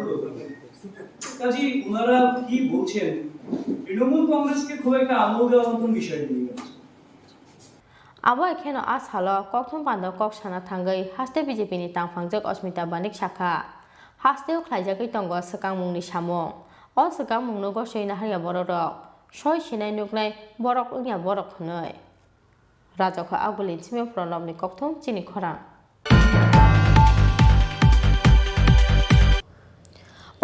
S16: কাজী ওনারা কি বলছেন তৃণমূল কংগ্রেসকে খুব একটা আমল দেওয়ার মতন বিষয় নিয়ে গেছে।
S1: আবার এখানে আজ হলো কখন বান্ধব কক সানা থাঙ্গই হাসতে বিজেপি নি তাংফাংজক অস্মিতা বানিক শাখা হাসতেও খাইজাগৈ দঙ্গ সকাং মুংনি সামং অ সকাং মুংনো গসৈ নাহারিয়া বড় রক সয় সিনাই নুকনাই বরক উনিয়া বরক হनै রাজক আগুলিন সিমে প্রণবনি ককথম চিনি খরাং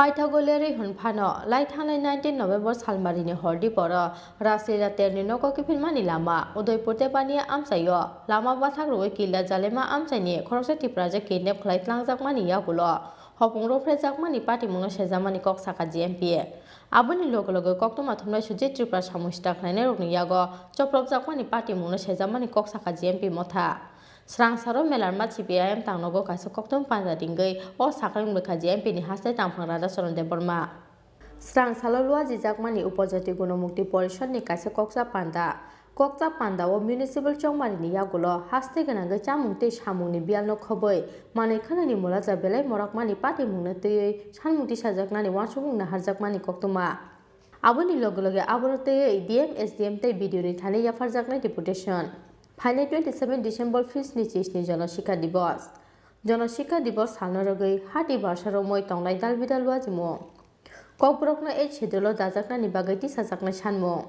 S1: Paithagoleri Hunpano, Light Hanai 19 November Salmarini Hordi Poro, Rasira Ternino Kokipin Mani Lama, Udoipurte Pania Amsayo, Lama Batak Ruikila Zalema Amsani, Korosati Project Kidnap Light Langzak Mani Yagulo, Hopung Roprezak Mani Party Muno Shazamani Kok Saka GMP. Abuni Logo Koktomatuna Shujit Tripura Samustak Naneruni Yago, Choprop Zakmani Party Muno Shazamani Kok Saka GMP Mota. Serang saro melar mat CPIM tangnogo kaisa koktom panja dinggai o sakang mekha GMP ni haste tangphang rada soron deborma serang salo lua jijakmani upojati gunomukti porishod ni kaisa koksa panda o municipal chongmani ni yagulo haste gananga chamungte samungni bialno khoboi mane khanani mulaja belai morakmani pati mungna tei sanmukti sajaknani wansubungna harjakmani koktoma aboni loge aborote DM SDM tei video ni thane yafarjaknai deputation Final 27 December Feast ni Chis ni Janashika Divas. Janashika Divas Halnaragay Hati Basharo Moy Tonglai Dalbida Luazimo. Kokbrokna H Hedolo Dajakna ni Bagati Sajakna Shanmo.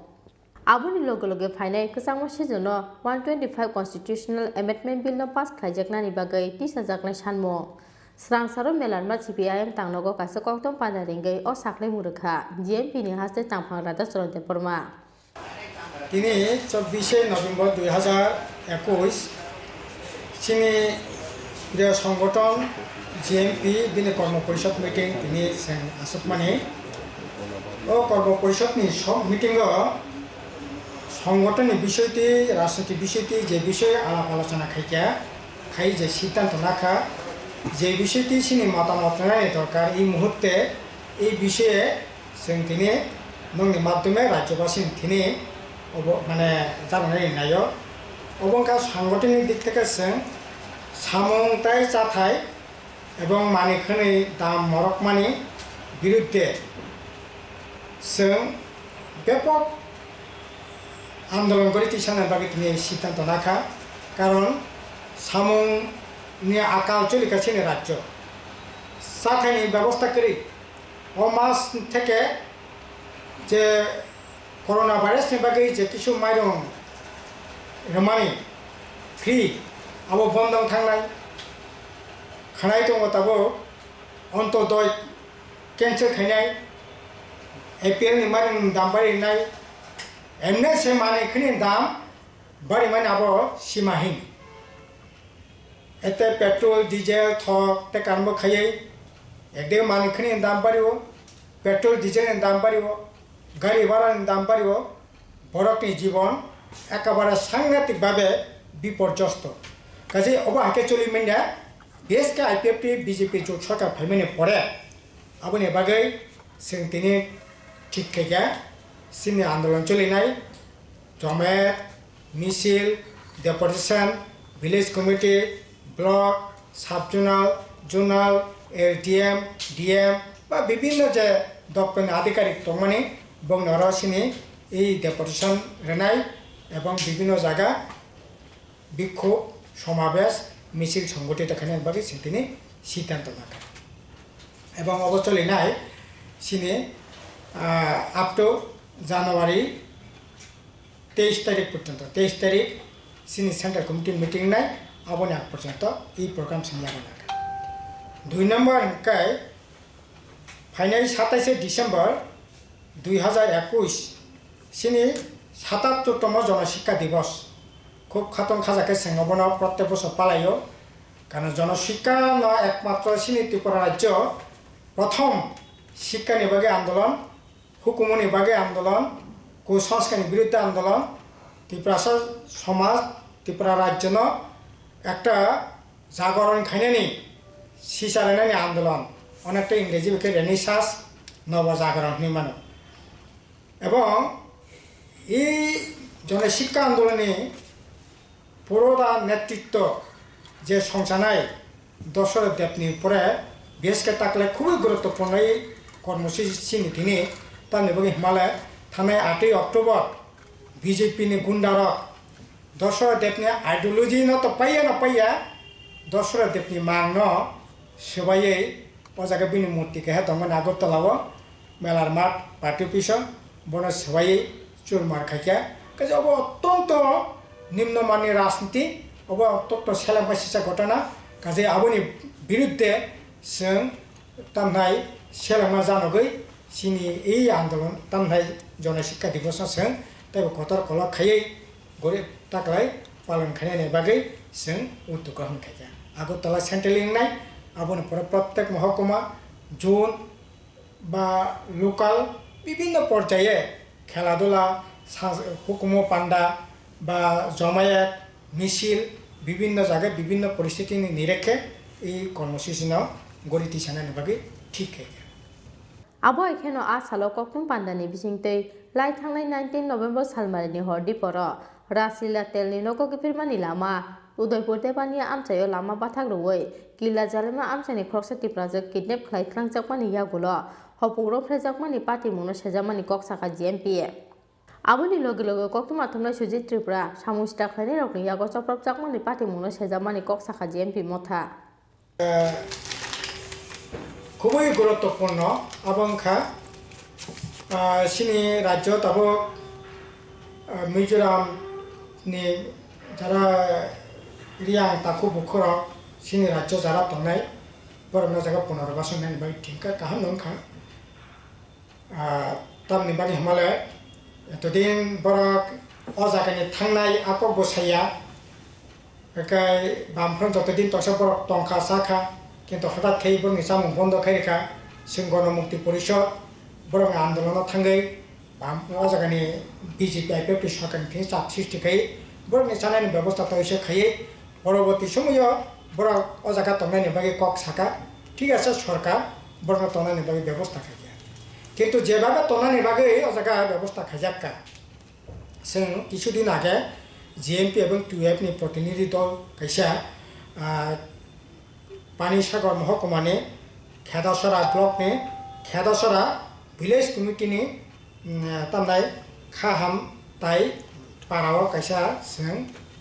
S1: Abuni Loge Final Kasama Shizuno 125 Constitutional Amendment Bill no pass Klajakna ni Bagati Sajakna Shanmo. Srang Saro Melanma CPIM Tangnogo Kasakoktom Panaringay o Sakle Muraka. GMP ni Haste Tampang Rada Soronte Porma.
S2: তিনি 24 November 2021 চিনি প্রিয় সংগঠন GMP দিনে কর্ম পরিষদ meeting তিনি আসতমানি ও কর্ম পরিষদনি সব মিটিং সংগঠনের বিষয়টি রাজনৈতিক বিষয়টি যে বিষয়ে আলাপ আলোচনা খাই যে সিদ্ধান্ত নাখা যে বিষয়টি চিনি মতামত নেওয়ার দরকার এই মুহূর্তে এই বিষয়ে তিনি নংনি মাধ্যমে রাজ্যবাসী তিনি মানে জানাই নাইও অবংকা সাংগঠনিক দিক থেকে সামংতাই চাথাই এবং মানিখানি দাম মরকমানি বিরুদ্ধে ব্যাপক আন্দোলন করে তিসানের বাকি তিনি সিদ্ধান্ত রাখা কারণ সামংনি আকাল চলিকাছিনি রাজ্য চাথাইনি ব্যবস্থা করি ও মাস থেকে যে করোনা ভাইরাসनि बागै जे किसु माइरं रमानि फ्रि आबो बन्दं थांनाय खानाय दङ ताबो अन्तदय केन्सेल खायनाय एपिएल नि माइरं दाम बारिनाय एमने से मानिखनि दाम बारिमान आबो सीमाहीन एते पेट्रोल डिजेल थक ते कानबो खायै एकदे मानिखनि दाम बारियो पेट्रोल डिजेल नि दाम बारियो गाड़ी भाड़ा दाम बाड़ो बरकनी जीवन एकेबारे सांघातिक भावे विपर्यस्त काजे अब आके चलि मिना देश के आईपीएफटी बीजेपी जो सरकार फैमिने पड़े आबनि बागै जों दिनै ठीक खायगा सिनि आंदोलन चलिनाय जमेत मिसिल deputation village committee block sub zonal LDM DM बा विभिन्न जे दप्तर आधिकारिक दंमानि बंगनारासिनी এই ডেপুটেশন রেনাই এবং বিভিন্ন জায়গা বিক্ষোভ সমাবেশ মিছিল সংগঠিত খানের বাকি তিনি সিদ্ধান্ত রাখা এবং অবচলিনায় সিনে আপ টু জানুয়ারি 23 তারিখ পর্যন্ত 23 তারিখ সিনি সেন্ট্রাল কমিটি মিটিং নাই আবনি আগ পর্যন্ত এই প্রোগ্রাম সামলানো রাখা 2 নম্বর অঙ্কায় ফাইনাল 27 ডিসেম্বর 2021 सिनी 77तम जनशिक्षा दिवस खूब खातन खाजाके सेंगबना प्रत्येक बছর पालायो कारण जनशिक्षा न एकमात्र सिनी त्रिपुरा राज्य प्रथम शिक्षा निबागे आंदोलन हुकुमनि बागे आंदोलन कुसंस्कारनि बिरुद्धे आंदोलन त्रिपुरा समाज त्रिपुरा राज्य न একটা জাগরণ খাইনানি সিসারানি আন্দোলন অনেকটা ইংরেজি বিকে রেনেসাঁস নব জাগরণ নিমানো এবং এই জনশিক্ষা আন্দোলনে পুরোটা নেতৃত্ব যে সংসানায় দশরথ দেবনি পরে বেশকে তাকলে খুবই গুরুত্বপূর্ণ এই কর্মসূচি তিনি তার নেবগে হিমালয় থানায় 8 অক্টোবর বিজেপি নি গুন্ডারক দশরথ দেবনি আইডিওলজি ন তো পাইয়া দশরথ দেবনি মাংন সবাই ও জায়গা বিনি মূর্তিকে হ্যাঁ তখন আগরতলাও মেলার মাঠ পার্টি অফিস বন সবাই চুরমার খাইয়া কাজে অব অত্যন্ত নিম্নমানের রাজনীতি অব অত্যন্ত সেলাবাসিসা ঘটনা কাজে আবনি বিরুদ্ধে जों तामनाय সেলামা জানগৈ সিনি এই আন্দোলন তামনাই জনশিক্ষা দিবস जों তাই কতর কলা খাইয়ে গরে তাকলাই পালন খাইনাय বাগै जों উদ্যোগ গ্রহণ খাইয়া আগরতলা সেন্ট্রাল নাই আবনে পরে প্রত্যেক মহকুমা জোন বা লোকাল বিভিন্ন পর্যায়ে খেলাধুলা হুকুমো পান্ডা বা জমায়েত মিছিল বিভিন্ন জায়গায় বিভিন্ন পরিস্থিতি নিরেখে এই কর্মসূচি নাও গড়ি তিসানাय বাগै ঠিক খাইয়া
S1: abo ekheno a salo koktum pandani bisingtei lai thangnai 19 November salmarini hordi poro raslila telni noko gifirmani lama udaipur debania amchayo lama bathak roi kila jalema amchani khroksati project kidnap khlai thlangjakmani yagulo hopugro phrejakmani party muno sejamani koksaka GMP aboni loge loge koktum athomnai Chini Tripura samusta khlaini rokni yago choprap jakmani party muno sejamani koksaka GMP motha
S2: খুবই গুরুত্বপূর্ণ আবংখা সিনি রাজ্য তাবো মিজোরাম নি যারা রিয়াং তাকু বুখর সিনি রাজ্য যারা তনাই বরনা জায়গা পুনর্বাসন নানি বাই ঠিকা কাহাম নংখা তামনি বানি হিমালয় এতদিন বরক অ জায়গানি থাংনাই আকক বসাইয়া একাই বামফ্রন যতদিন তসে বরক টংখা সাখা কিন্তু হঠাৎ খেয়ে বরং সামুং বন্ধ খাইকা जों गणमुक्ति परिषद बरं आन्दोलनाव थांगै ओ जायगानि बिजेपि आइपिएफटि सरकारनिफ्राय चाप सृष्टि खायो बरं जानायनि बेबस्था तो एसे खायो परवर्ती समयाव बरं ओ जायगा तंनायनि बागै कक साका ठीक আছে सरकार बरं तंनायनि बागै बेबस्था खायो কিন্তু যেভাবে তনানি বাগै ओ जायगा बेबस्था खाजाक्का जों কিছুদিন আগে জিএমপি এবং টিউএফনি प्रतिनिधि दल कैसा पानीसागर महकुमानि खेदासरा ब्लक ने खेदासरा विलेज कमिटी ने तमनाय खाहाम ताई पाराव कैसा जों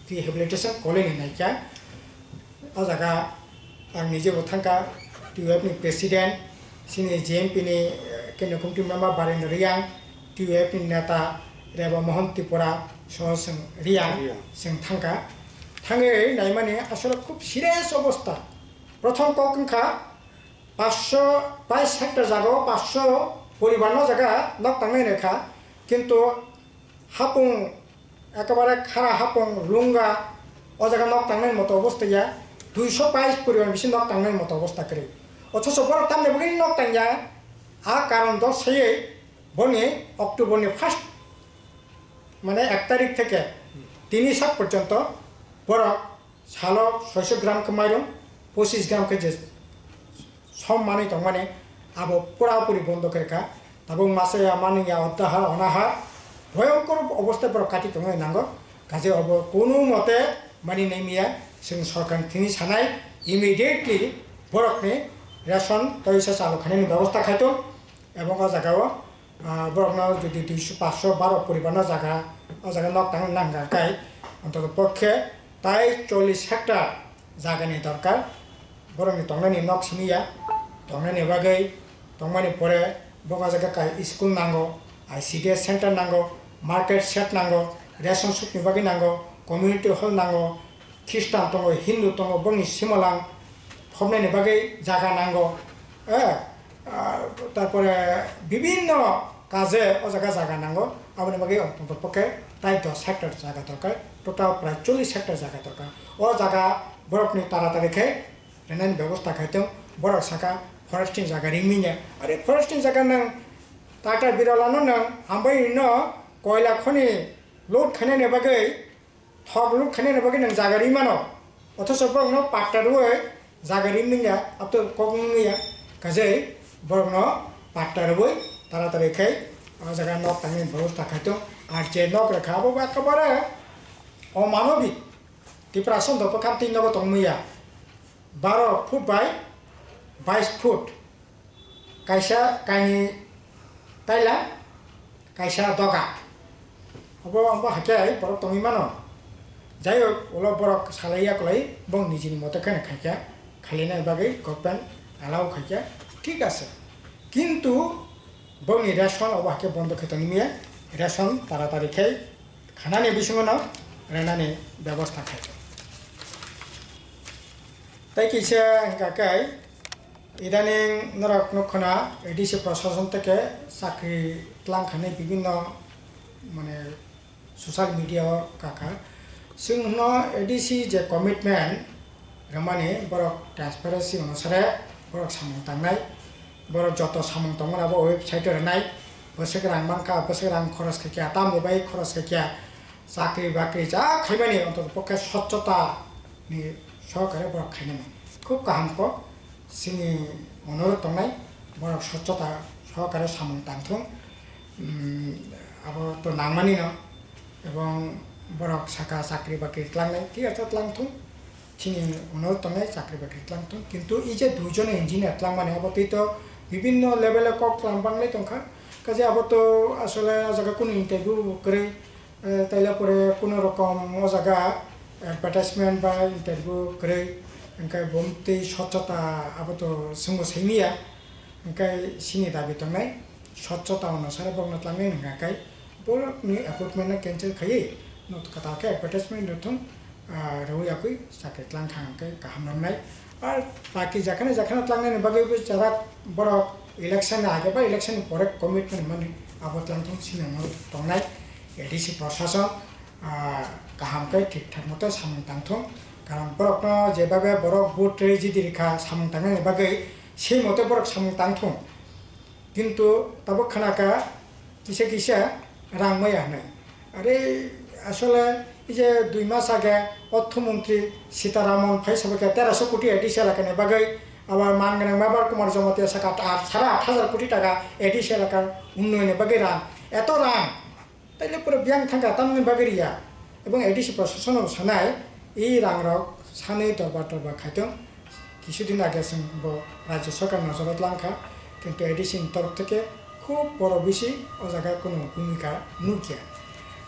S2: रिहेबिलिटेशन कॉलोनी नायका ओ जागा आं निजे बथांका टीयूएफ नि प्रेसिडेंट सिनि जेएमपी नि केन्द्र कमिटी मेम्बर बारेन्द्र रियां टीयूएफ नि नेता रेवा मोहन त्रिपुरा सह जों रियां जों थांका थाङै नायमाने आसले खूब सिरियास अवस्था प्रथम कखा 522 हेक्टर जागाव 500 परिबारनो जागा नक थांनाय रेखा किन्तु हापुं एकेबारे खारा हापुं लुंगा ओ जागा नक थांनाय मत अवस्थाया 222 परिबार बिसि नक थांनाय मत अवस्था करे अथच बर तामने बगै नक थांया आ कारण द सयै बनि अक्टोबरनि फार्स्ट माने 1 तारिख থেকে 3 सात पर्यन्त बर सालो 600 ग्राम माइरं 25 ग्राम के सम माने दं माने आबो पुरापुरी बंद करेखा ताबो मासे मानिया अत्याहार अनाहार भयंकर अवस्थाफोराव काटि दंनाय नांगौ गाजे अब कोनो मते मानि नेमिया जों सरकारनि थिनि सानाय इमिडिएटली बरकनि रेशन तैसा चालू खानायनि व्यवस्था खायतो एबं आ जागाव बरकनाव जुदि 512 परिबारना जागा आ जागा नक थां नांगाकाय अन्तत पक्षे ताई 40 हेक्टर जागानि दरकार बरंनि तंनायनि नक सिनिया तंनायनि बागै तंमानि परे बगा जागा स्कुल नांगौ आईसीडीएस सेंटर नांगौ मार्केट सेट नांगौ रेशन शपनि बागै नांगौ कम्युनिटी हल नांगौ ख्रिस्टान दङ हिन्दू दङ बंनि सिमलां फबनायनि बागै जागा नांगौ तारपरे विभिन्न काजे ओ जागा नांगौ आबनि बागै अन्तत पक्षे ताई 10 हेक्टर जागा दरकार टोटाल प्राय 40 हेक्टर जागा दरकार ओ जागा बरफनि तारातारिखै रेनायनि व्यवस्था खायदों बरफ साका फरेस्टिंग जागा रिमिnya अरे फरेस्टिंग जागा नों टाटा बिरलानो नों आमबाय न कोयला खनि लोड खानायनि बागै थक लोड खानायनि बागै नों जागा रिमानो अथच बरनो पाट्टारुय जागा रिमिnya अब तो कगनिया गाजै बरनो पाट्टारुय तारातारिखै जागा नक थांनि व्यवस्था खायदों आर जे नक रेखाबो एकेबारे अमानबिक डिप्रेशन दप खामति नगो तंमैया 12 फुट बाय 22 फुट कैसा कानी ताइला कैसा दगा अब अब हाके बरक तंगि मानो जायो ओला बरक सालाइया कलाई बं निजिनि मते खाने खाइया खालिनाय बागै गभर्नमेन्ट आलाव खाइया ठीक আছে কিন্তু बंनि रेशन अब हाके बन्द खैतनिमिया रेशन तारातारिखै खानानि बिसङाव रेनानि व्यवस्था खाइया ताई किसा गाकाय ইদানিং নরক নক্ষণা এডিসি প্রশাসন থেকে চাকরি লাंखानाय বিভিন্ন মানে সোশ্যাল মিডিয়া কাকা जोंनो एडिसि जे कमिटमेंट रमानि बरक ट्रान्सपारेन्सि अनुसारे बरक सामं थांनाय बरक जत सामं तंगनाबो वेबसाइट होनाय बोसोर रां मानका बोसोर रां खरच खाखिया तामनिबाय खरच खाखिया चाकरि बाकरि जा खायमानि अंतत पक्षे स्वच्छता नि सहकारे बरक खायनाय खूब गाहामखौ जोंनि अनुरोध दंनाय बरक स्वच्छता सहकारे सामं थांथों आबो तो नांमानि न এবং বরক শাখা চাকরি বাকরি লাংনাই ঠিক আছে লাংথুং চিনি অনুরোধ তংনাই চাকরি বাকরি লাংথুং কিন্তু এই যে দুজন ইঞ্জিনিয়ার লাংমানে আবতি তো বিভিন্ন লেভেলে কক লাংবাংলাই তংখা কাজে আবতো আসলে জায়গা কোনো ইন্টারভিউ করে তাইলে পরে কোনো রকম ও জায়গা অ্যাডভার্টাইজমেন্ট বা ইন্টারভিউ করে ओंखाय बमते स्वच्छता आबतो जोंबो सैमिया ओंखाय सिनि दाबि तंनाय स्वच्छता अनुसार बगना लांनाय नंगाखाय बरकनि अपॉइंटमेंट कैंसिल खायै नत कथाके एडवर्टाइजमेंट नथुं रौयाखै साके लांखांखाय गाहाम नामनाय आर बाकी जाखाना लांनाय बागैबो जारा बरक इलेक्शन आगे बा इलेक्शन परे कमिटमेंट माने आबत लांथुं सिनांगौ तंनाय एडिसि प्रशासन गाहामखाय ठीक ठाक मते सामं थांथुं कारण बरकनो जेबाबे बरक बुट रेजिदि रेखा सामं थांनाय बागै से मते बरक सामं थांथुं किन्तु तब खानाका किसे किसे रां मैया होनाय आरे आसले जे 2 मास आगे अर्थमंत्री सीतारामन फैसाबके 1300 कोटी एडिशनल लाखाने बागै आबार मानगोनां बाबार कुमार जमातिया साका 8,500 कोटी टाका एडिशनल लाखा उन्नयने बागै रां एत रां ताइले पुरो ब्यां थांगा तामने बागैरिया এবং एडिसि प्रशासन सानाय এই রাং রক सानै दरबार खायदों কিছুদিন आगे जों राज्य सरकार नजरत लांखा किन्तु एडिसिनि तरफ থেকে খুব বড় বেশি ও জায়গায় কোনো ভূমিকা নুকিয়া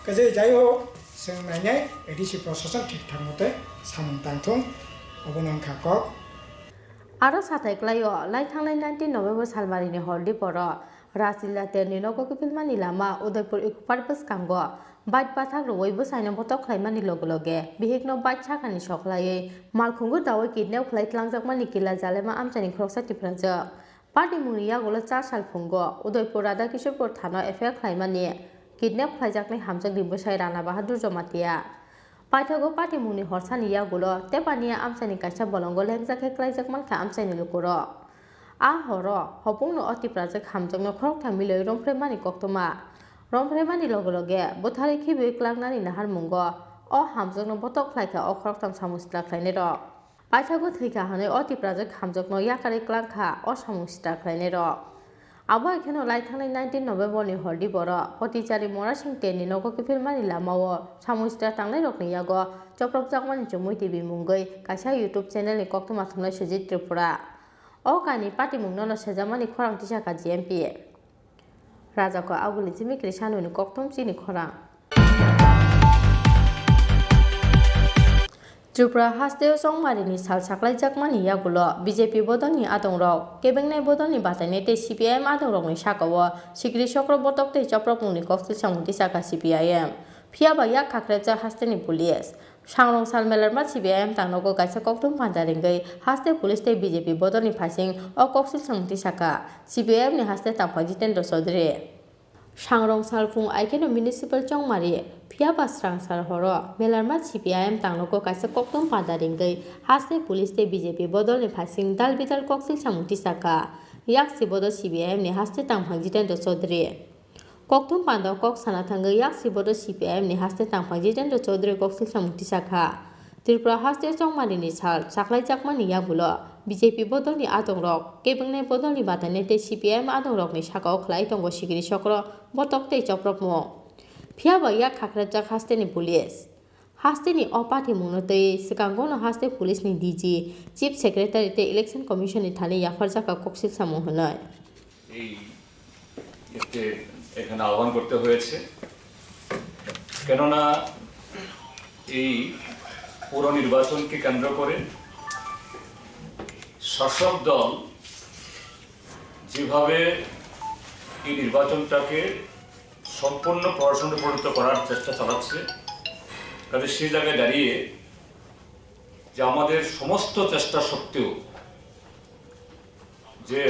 S2: কাজে যাই হোক जों नायनाय एडिसि प्रशासन ঠিকঠাক মতে सामं थांथों अबनंखा কক
S1: आरो साथायख्लायो लाइथांनाय 19 नभेम्बर सालमारिनि हरदि पर राजिल्ला तेरनि नगरखौ फिल्मानि लामा उदयपुर इकुपारबस कांगो बाइक बाथाक रवैबो साइनो बतक खायमानि लगे लगे बिहेकनो बाइक साखानि सखलायै मालखुंगुर दावै किडनेप खालायख्लांजाकमानि किला जालेमा आमचानि ख्रकसा टिफ्राजो पार्टी मुनिया गलो 4 साल फुंगो उदयपुर राधा किशोरपुर थाना एफआईआर खायमानि किडनेप खायजाकनि हामजाक दिबोसाय राणा बाहादुर जमातिया पाइथागो पार्टी मुनि हरसानिया गलो तेपानिया आमचानि कायसा बलंगो लेंजाके क्लायजाकमानखा आमचानि लुकुरो आ हरो हपुंनो अतिप्राजक हामजाकनो खरक थामिलै रंफ्रेमानि कक्तमा रंफ्रेमानि लगे लगे बोथारै खिबि क्लांनानि नाहार मुंगो अ हामजाकनो बतक खायखा अ खरकथाम सामुस्ला खायने र पाइथागो थैखा हानै अतिप्राजक हामजाकनो याकारै क्लांखा अ सामुस्ला खायने र आबो एखेनो लाइथांनाय 19 नभेम्बरनि हरदि बर पतिचारि मरासिं तेनि नगरखौ फिल्मानि लामाओ सामुस्ला थांनाय रकनि यागो चप्रबजाकमानि जमुई टिभि मुंगै कायसा यूट्यूब चैनेलनि कक्तमा थुमनाय सुजित त्रिपुरा अ कानि पार्टी मुंगनो सेजामानि खरां तिसाका जीएमपी राजाको आगुलि जिमिक्रि सानुनि कक्तम चिनि खरां त्रिपुरा हास्तेव संमारिनि साल साख्लायजाकमानि यागुलो बीजेपी बदलनि आदंराव केबेंनाय बदलनि बाथायनाय ते सीपीआईएम आदंरावनि साकाओ सिग्रि चक्र बतक ते चप्रमुंनि कक्सिल सामुंति साका सीपीआईएम फियाबा या खाख्रेजा हास्तेनि पुलिस सांरं साल मेलारमा सीपीआईएम तांनगो गायसा कक्तम फान्दारिंगै हास्ते पुलिस ते बीजेपी बदलनि फासिं अ कक्सिल सामुंति साका सीपीआईएम नि हास्ते तांफा जितेन्द्र चौधरी सांरं साल फुं आइकेनो म्युनिसिपल चंमारि फियाबा स्रां साल हरो मेलारमा सीपीआईएम तांनगो गायसा कक्तम फान्दारिंगै हास्ते पुलिस ते बीजेपी बदलनि फासिं दाल बिदाल कक्सिल सामुंति साका याक्सि बदल सीपीआईएम नि हास्ते तांफा जितेन्द्र चौधरी कक्तम पान्दाव कक साना थांगै याक्सि बदल सीपीआईएम नि हास्ते तांफा जितेन्द्र चौधरी कक्सिल सामुंति साका त्रिपुरा हास्ते चंमारिनि साल साख्लायजाकमानि यागुलो बीजेपी बदलनि आदंरक केबेंनाय बदलनि बाथायनाय ते सीपीआईएम आदंरकनि साकाओ खलाय दंग सिगिरि चक्र बतक ते चप्रमुं फियाबा या खाख्रेजाक हास्तेनि पुलिस हास्तेनि अ पार्टी मुंनो तै सिगांगनो हास्ते पुलिसनि डीजी चीफ सेक्रेटारि ते इलेक्शन कमिशननि थाने याफारजाका कक्सिल सामु होनाय
S5: এই এখানে আহ্বান করতে হয়েছে কেননা এই পুরো নির্বাচনকে কেন্দ্র করে শাসক দল যেভাবে এই নির্বাচনটাকে সম্পূর্ণ প্রশাসনে পরিণত করার চেষ্টা চালাচ্ছে কাজে সেই জায়গায় দাঁড়িয়ে যে আমাদের সমস্ত চেষ্টা সত্ত্বেও যে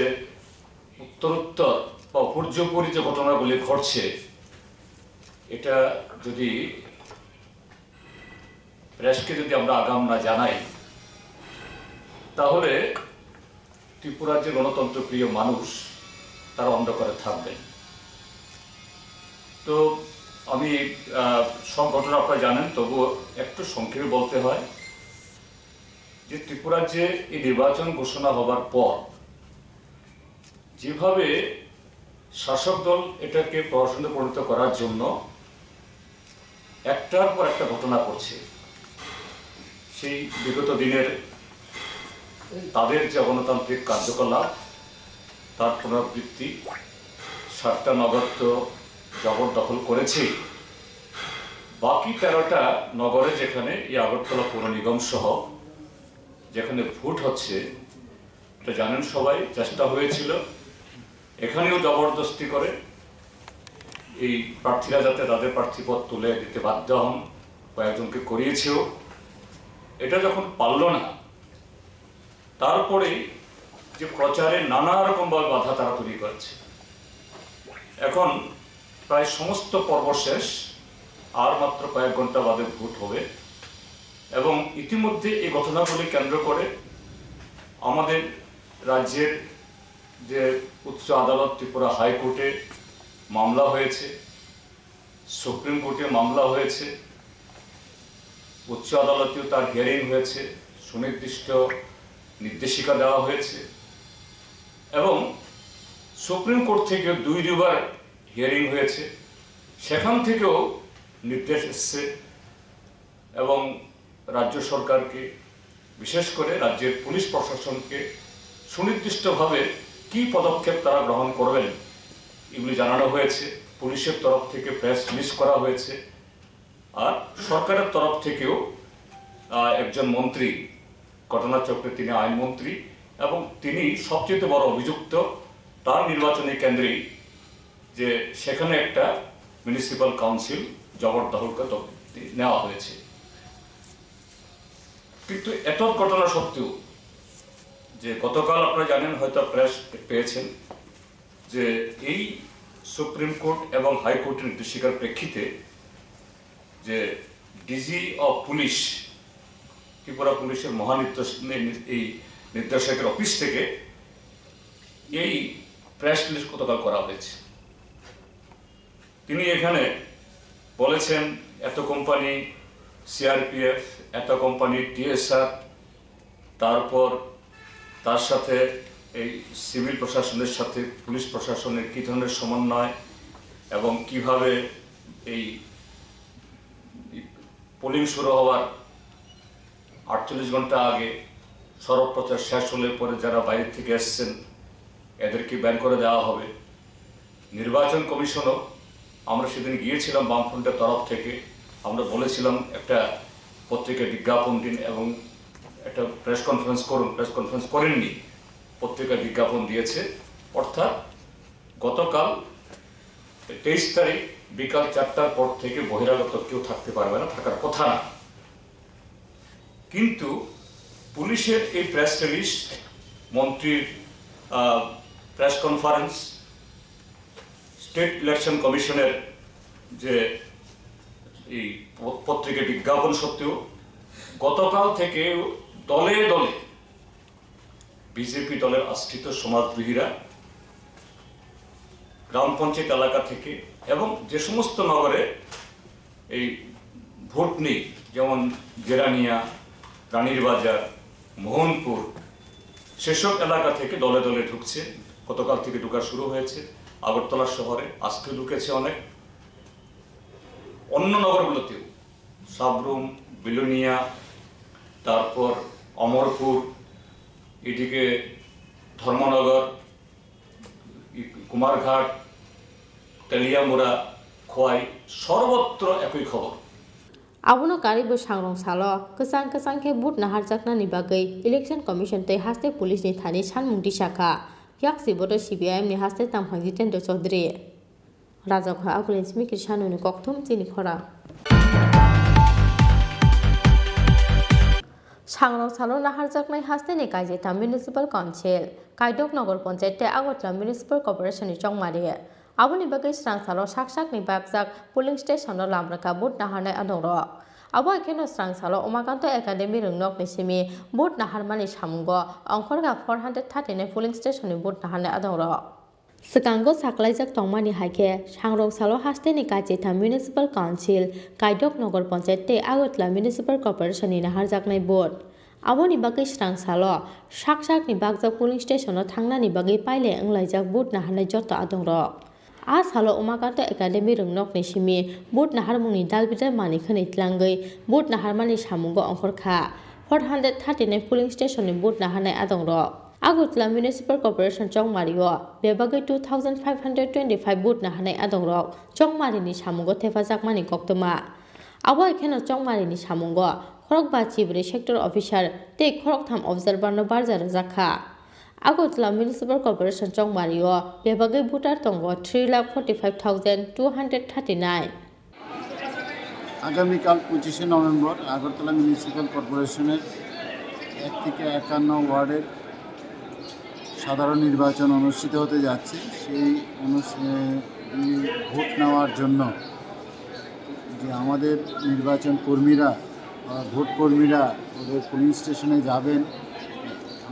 S5: উত্তরোত্তর বা উপর্যুপরি যে ঘটনাগুলি ঘটছে, এটা যদি প্রেসকে যদি আমরা আগাম না জানাই, তাহলে ত্রিপুরার যে গণতন্ত্রপ্রিয় মানুষ তারা অন্ধকারে থাকবেন। তো আমি সব ঘটনা আপনারা জানেন, তবুও একটু সংক্ষেপে বলতে হয় যে ত্রিপুরার যে এই নির্বাচন ঘোষণা হবার পর যেভাবে শাসক দল এটাকে প্রহসনে পরিণত করার জন্য একটার পর একটা ঘটনা করছে, সেই বিগত দিনের তাদের যে গণতান্ত্রিক কার্যকলাপ তার পুনরাবৃত্তি, 7টা নগর তো জবরদখল করেছে, বাকি 13টা নগরে যেখানে এই আগরতলা পৌর নিগম সহ যেখানে ভোট হচ্ছে, এটা জানেন সবাই, চেষ্টা হয়েছিল এখানেও জবরদস্তি করে এই প্রার্থীরা যাতে তাদের প্রার্থীপদ তুলে দিতে বাধ্য হন, কয়েকজনকে করিয়েছেও। এটা যখন পারল না, তারপরে যে প্রচারে নানা রকমভাবে বাধা তারা তৈরি করেছে। এখন প্রায় সমস্ত পর্ব শেষ, আর মাত্র কয়েক ঘন্টা বাদে ভোট হবে, এবং ইতিমধ্যে এই ঘটনাগুলি কেন্দ্র করে আমাদের রাজ্যের যে উচ্চ আদালত ত্রিপুরা হাইকোর্টে মামলা হয়েছে, সুপ্রিম কোর্টে মামলা হয়েছে, উচ্চ আদালতেও তার হিয়ারিং হয়েছে, সুনির্দিষ্ট নির্দেশিকা দেওয়া হয়েছে, এবং সুপ্রিম কোর্ট থেকে 2বার হিয়ারিং হয়েছে, সেখান থেকেও নির্দেশ এসছে, এবং রাজ্য সরকারকে, বিশেষ করে রাজ্যের পুলিশ প্রশাসনকে সুনির্দিষ্টভাবে কি পদক্ষেপ তারা গ্রহণ করবেন এগুলি জানানো হয়েছে। পুলিশের তরফ থেকে প্রেস রিলিজ করা হয়েছে, আর সরকারের তরফ থেকেও একজন মন্ত্রী, ঘটনাচক্রে তিনি আইনমন্ত্রী, এবং তিনি সবচেয়ে বড় অভিযুক্ত, তার নির্বাচনী কেন্দ্রেই যে সেখানে একটা মিউনিসিপ্যাল কাউন্সিল জবরদখলকে নেওয়া হয়েছে। কিন্তু এত ঘটনা সত্ত্বেও যে গতকাল আপনারা জানেন, হয়তো প্রেস পেয়েছেন, যে এই সুপ্রিম কোর্ট এবং হাইকোর্টের নির্দেশিকার প্রেক্ষিতে যে ডিজি অফ পুলিশ, ত্রিপুরা পুলিশের এই নির্দেশকের অফিস থেকে এই প্রেস রিলিজ গতকাল করা হয়েছে। তিনি এখানে বলেছেন এত কোম্পানি সিআরপিএফ, এত কোম্পানি টিএসআর, তারপর তার সাথে এই সিভিল প্রশাসনের সাথে পুলিশ প্রশাসনের কী ধরনের সমন্বয়, এবং কিভাবে এই পোলিং শুরু হওয়ার 48 ঘন্টা আগে সড়ক প্রচার শেষ হলে পরে যারা বাইরে থেকে এসছেন এদেরকে ব্যান করে দেওয়া হবে। নির্বাচন কমিশনও, আমরা সেদিন গিয়েছিলাম বামফ্রন্টের তরফ থেকে, আমরা বলেছিলাম একটা পত্রিকায় বিজ্ঞাপন দিন এবং একটা প্রেস কনফারেন্স করুন, প্রেস কনফারেন্স করেননি, পত্রিকায় বিজ্ঞাপন দিয়েছে। অর্থাৎ গতকাল 23 তারিখ বিকাল 4টার পর থেকে বহিরাগত কেউ থাকতে পারবে না, থাকার কথা না। কিন্তু পুলিশের এই প্রেস রিলিজ, মন্ত্রীর প্রেস কনফারেন্স, স্টেট ইলেকশন কমিশনের যে এই পত্রিকা বিজ্ঞাপন সত্ত্বেও গতকাল থেকে দলে দলে বিজেপি দলের আশ্রিত সমাজদ্রোহীরা গ্রাম পঞ্চায়েত এলাকা থেকে এবং যে সমস্ত নগরে এই ভোট নেই, যেমন জেরানিয়া, রানীর বাজার, মোহনপুর, সেসব এলাকা থেকে দলে দলে ঢুকছে। গতকাল থেকে ঢুকা শুরু হয়েছে। আগরতলা শহরে আজকে ঢুকেছে অনেক, অন্য নগরগুলোতেও সাবরুম, বিলোনিয়া, তারপর অমরপুর, এদিকে ধর্মনগর, কুমারঘাট, তেলিয়ামুড়া, খোয়াই, সর্বত্র একই খবর।
S1: Abono karibo sangrong salo kesang kesang ke but nahar jakna ni bagai election commission tei haste police ni thani sanmung disaka yak siboto CPIM ni haste tamphangji tendo chaudhary rajak ha agulen smi krishanu ni kokthum chini khorang sangrong salo nahar jaknai haste ni kaije tam municipal council Kaidok Nogor Ponchete Agotla Municipal Corporation ni chongmari aboni bagai strang salo sak ni bakjak polling station no lamraka bot nahanai adoro abo ekeno strang salo Omakanto Academy rungnok ni simi bot naharmani samungo ongkhorga 439 polling station ni bot nahanai adoro Sekango saklaijak tongmani haike sangrok salo hasteni kachita Municipal Council Kaidok Nogor Ponchete Agotla Municipal Corporation ni naharjaknai bot aboni bagai strang salo sak ni bakjak polling station no thangnani bagai paile anglaijak bot nahanai joto adoro a salo Omakanto Academy rungnok ni simi bot naharmungni dalbidar mani khani tlangai bot naharmani samungo ongkhorkha 439 polling station ni bot nahanai adoro Agotla Municipal Corporation chongmario bebagai 2525 bot nahanai adoro chongmari ni samungo thefajakmani koktoma abo ekheno chongmari ni samungo Khorokba Chibri Sector Officer te Khorokham Observer no barjar jakha Agotla Municipal Corporation chongmario bebagai voter tongo 3,45,239
S4: আগামীকাল 25শে November Agartala municipal কর্পোরেশনের 1 থেকে 51 ওয়ার্ডের সাধারণ নির্বাচন অনুষ্ঠিত হতে যাচ্ছে সেই ভোট নেওয়ার জন্য যে আমাদের নির্বাচন কর্মীরা ভোট কর্মীরা ওদের পোলিং স্টেশনে যাবেন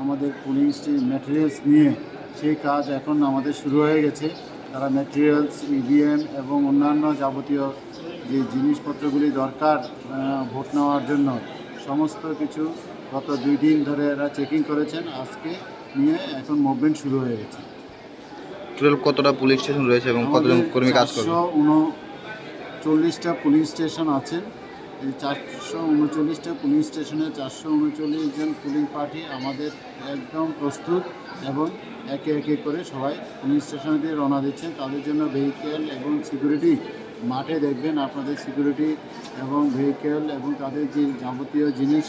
S4: আমাদের পোলিং ম্যাটেরিয়ালস নিয়ে সেই কাজ এখন আমাদের শুরু হয়ে গেছে তারা ম্যাটেরিয়ালস ইভিএম এবং অন্যান্য যাবতীয় যে জিনিসপত্রগুলি দরকার ভোট নেওয়ার জন্য সমস্ত কিছু গত 2 দিন ধরে এরা চেকিং করেছেন আজকে নিয়ে এখন মুভমেন্ট শুরু হয়ে গেছে
S9: টোটাল কতটা পুলিশ স্টেশন রয়েছে এবং কতজন কর্মী কাজ করবে
S4: 439টা পুলিশ স্টেশন আছে এই 439টা পুলিশ স্টেশনে 439 জন পুলিং পার্টি আমাদের একদম প্রস্তুত এবং একে একে করে সবাই পুলিশ স্টেশনে দিয়ে রওনা দিচ্ছেন তাদের জন্য ভেহিকেল এবং সিকিউরিটি মাঠে দেখবেন আপনাদের সিকিউরিটি এবং ভেহিকেল এবং তাদের যে যাবতীয় জিনিস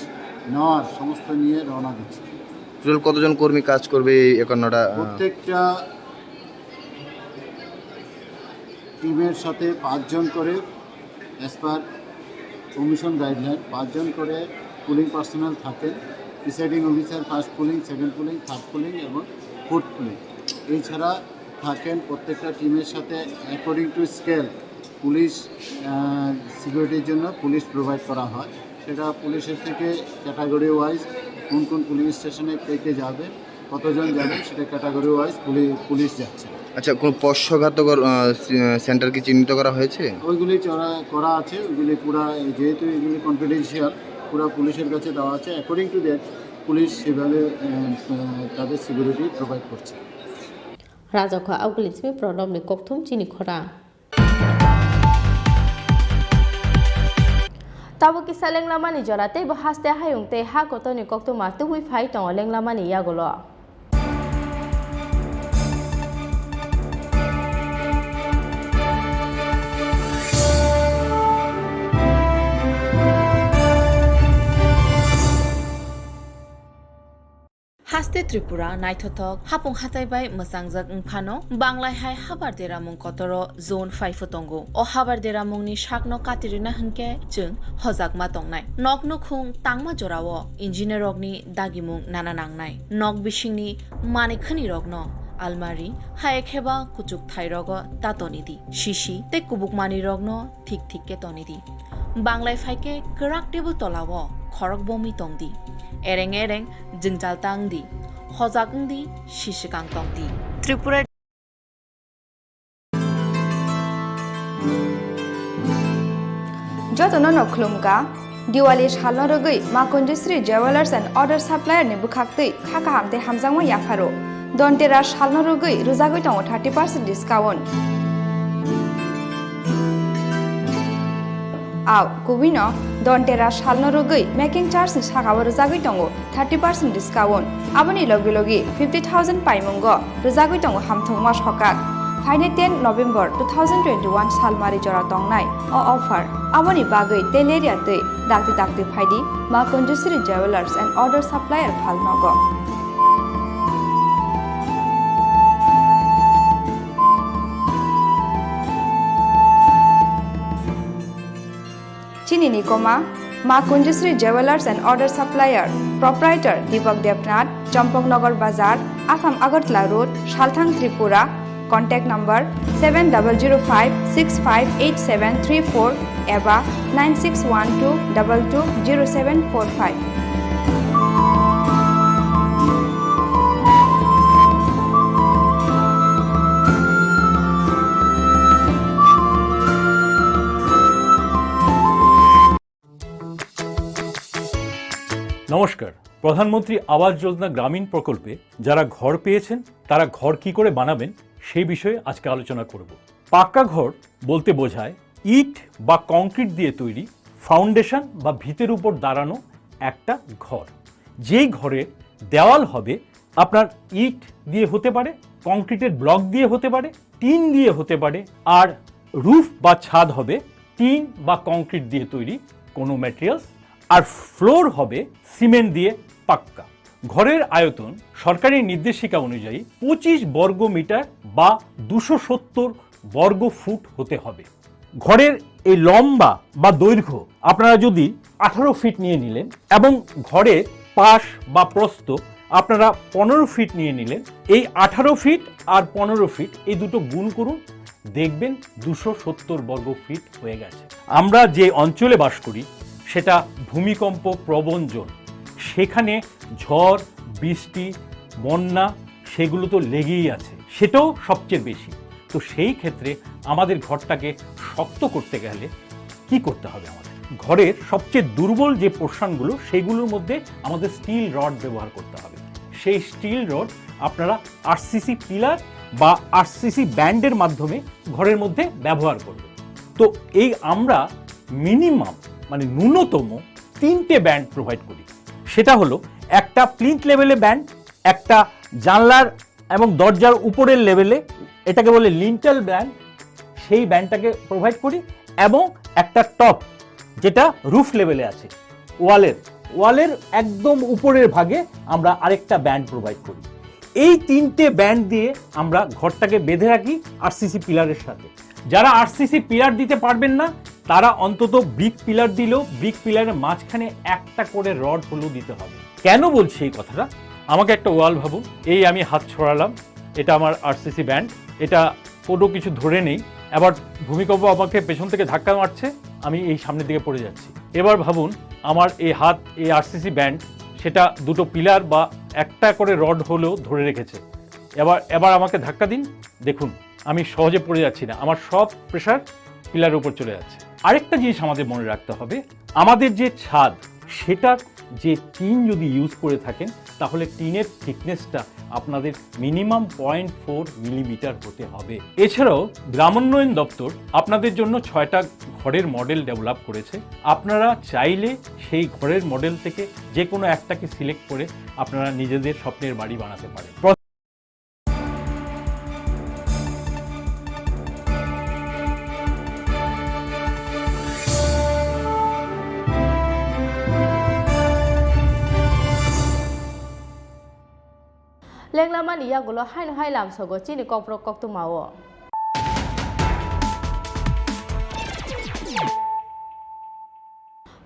S4: নেওয়ার সমস্ত নিয়ে রওনা দিচ্ছে
S9: টোটাল কতজন কর্মী কাজ করবে এই 51টা
S4: প্রত্যেকটা টিমের সাথে 5 জন করে অ্যাজ পার কমিশন গাইডলাইন 5 জন করে পুলিং পার্সোনাল থাকেন presiding officer first pulling second pulling third pulling এবং ফোর্থ পুলিং এছাড়া থাকেন প্রত্যেকটা টিমের সাথে অ্যাকর্ডিং টু স্কেল পুলিশ সিকিউরিটির জন্য পুলিশ প্রোভাইড করা হয় সেটা পুলিশের থেকে ক্যাটাগরি ওয়াইজ কোন পুলিশ স্টেশনে কে যাবে কতজন যাবে সেটা ক্যাটাগরি ওয়াইজ পুলিশ যাচ্ছে
S9: আচ্ছা কোন পশ্চাৎঘাতকর সেন্টার কি চিহ্নিত করা হয়েছে
S4: ওইগুলি করা আছে ওইগুলি পুরা যেহেতু এগুলি কনফিডেন্সিয়াল পুরা পুলিশের কাছে দেওয়া আছে অ্যাকর্ডিং টু দ্যাট পুলিশ সেভাবে তাদের সিকিউরিটি প্রোভাইড করছে
S1: রাজখা আউগলিজমি প্রণবনি kokthum Chini Khorang Tabo kisa lenglamani jorate bo haste hayungte ha kotoni koktuma tuwi phai tong lenglamani yagolo
S17: Haste Tripura naithotok hapung hatai bai masangjak phano banglai hai habar deramung kotoro zone 5 tongo o habar deramung ni shakno katirina hunke chung hojak ma tongnai nokno khung tangma jorao engineer rokni dagimung nana nangnai nok bishingni manikhani rokno almari haye kheba kuchuk thairogo tatoni di shishi te kubuk mani rokno thik thik ke toni di banglai phaike krak table tolawo khorok bomi tongdi ereng jingjal tangdi hojagdi shishikang tongdi Tripura
S18: jotono noklumka Diwali salno rogui Makunjisri Jewelers and Other Supplier ni bukhaktui khaka hamte hamjangma yafaro Dontera salno rogui rujagui tongo 30% discount Aw kubino Dontera salno rogui making charge ni sakabo rujagui tongo 30% discount aboni logi 50,000 paimungo rujagui tongo hamthongma sokak Faine 10 November 2021 salmari jora tongnai o offer aboni bagui teleria tei dakti phaidi Makunjisri Jewelers and Other Supplier phalnogo Chini Khorang Makunjisri Jewelers and Other Supplier Proprietor Deepak Devnath Champongnagar Bazar Assam Agartala Road, Salthang Tripura. Contact number 7005658734 एबा 9612220745।
S10: নমস্কার। প্রধানমন্ত্রী আবাস যোজনা গ্রামীণ প্রকল্পে যারা ঘর পেয়েছেন তারা ঘর কি করে বানাবেন সেই বিষয়ে আজকে আলোচনা করব। পাক্কা ঘর বলতে বোঝায় ইট বা কংক্রিট দিয়ে তৈরি ফাউন্ডেশন বা ভিতের উপর দাঁড়ানো একটা ঘর। যেই ঘরের দেওয়াল হবে আপনার ইট দিয়ে হতে পারে, কংক্রিটের ব্লক দিয়ে হতে পারে, টিন দিয়ে হতে পারে, আর রুফ বা ছাদ হবে টিন বা কংক্রিট দিয়ে তৈরি কোনো ম্যাটেরিয়ালস, আর ফ্লোর হবে সিমেন্ট দিয়ে পাক্কা। ঘরের আয়তন সরকারি নির্দেশিকা অনুযায়ী 25 বর্গ মিটার বা 270 বর্গ ফুট হতে হবে। ঘরের এই লম্বা বা দৈর্ঘ্য আপনারা যদি 18 ফিট নিয়ে নিলেন এবং ঘরের পাশ বা প্রস্থ আপনারা 15 ফিট নিয়ে নিলেন, এই 18 ফিট আর 15 ফিট এই দুটো গুণ করুন, দেখবেন 270 বর্গ ফিট হয়ে গেছে। আমরা যে অঞ্চলে বাস করি সেটা ভূমিকম্প প্রবণ জোন, সেখানে ঝড় বৃষ্টি বন্যা সেগুলো তো লেগেই আছে, সেটাও সবচেয়ে বেশি। তো সেই ক্ষেত্রে আমাদের ঘরটাকে শক্ত করতে গেলে কি করতে হবে? আমাদের ঘরের সবচেয়ে দুর্বল যে পোর্শনগুলো সেগুলোর মধ্যে আমাদের স্টিল রড ব্যবহার করতে হবে। সেই স্টিল রড আপনারা আরসিসি পিলার বা আরসিসি ব্যান্ডের মাধ্যমে ঘরের মধ্যে ব্যবহার করবেন। তো এই আমরা মিনিমাম মানে ন্যূনতম 3টে ব্যান্ড প্রোভাইড করি। সেটা হলো একটা প্লিন্থ লেভেলে ব্যান্ড, একটা জানলার এবং দরজার উপরের লেভেলে, এটাকে বলে লিন্টাল ব্যান্ড, সেই ব্যান্ডটাকে প্রোভাইড করি, এবং একটা টপ যেটা রুফ লেভেলে আছে ওয়ালের একদম উপরের ভাগে আমরা আরেকটা ব্যান্ড প্রোভাইড করি। এই 3টে ব্যান্ড দিয়ে আমরা ঘরটাকে বেঁধে রাখি আরসিসি পিলারের সাথে। যারা আরসিসি পিলার দিতে পারবেন না তারা অন্তত ব্রিক পিলার দিলেও ব্রিক পিলারের মাঝখানে একটা করে রড হলেও দিতে হবে। কেন বলছি এই কথাটা? আমাকে একটা ওয়াল ভাবুন, এই আমি হাত ছড়ালাম, এটা আমার আরসিসি ব্যান্ড, এটা কোনো কিছু ধরে নেই, এবার ভূমিকম্প আমাকে পেছন থেকে ধাক্কা মারছে, আমি এই সামনের দিকে পড়ে যাচ্ছি। এবার ভাবুন আমার এই হাত, এই আরসিসি ব্যান্ড, সেটা দুটো পিলার বা একটা করে রড হলেও ধরে রেখেছে। এবার আমাকে ধাক্কা দিন, দেখুন আমি সহজে পড়ে যাচ্ছি না, আমার সব প্রেশার পিলারের উপর চলে যাচ্ছে। আরেকটা জিনিস আমাদের মনে রাখতে হবে, আমাদের যে ছাদ সেটার যে টিন যদি ইউজ করে থাকেন তাহলে টিনের থিকনেসটা আপনাদের মিনিমাম 0.4 মিলিমিটার হতে হবে। এছাড়াও গ্রামোন্নয়ন দপ্তর আপনাদের জন্য 6টা ঘরের মডেল ডেভেলপ করেছে। আপনারা চাইলে সেই ঘরের মডেল থেকে যে কোনো একটাকে সিলেক্ট করে আপনারা নিজেদের স্বপ্নের বাড়ি বানাতে পারেন।
S1: লেংলামানি ইয়াগুলো হাই লামসগো চিনি কপ্রক কক্ত মাও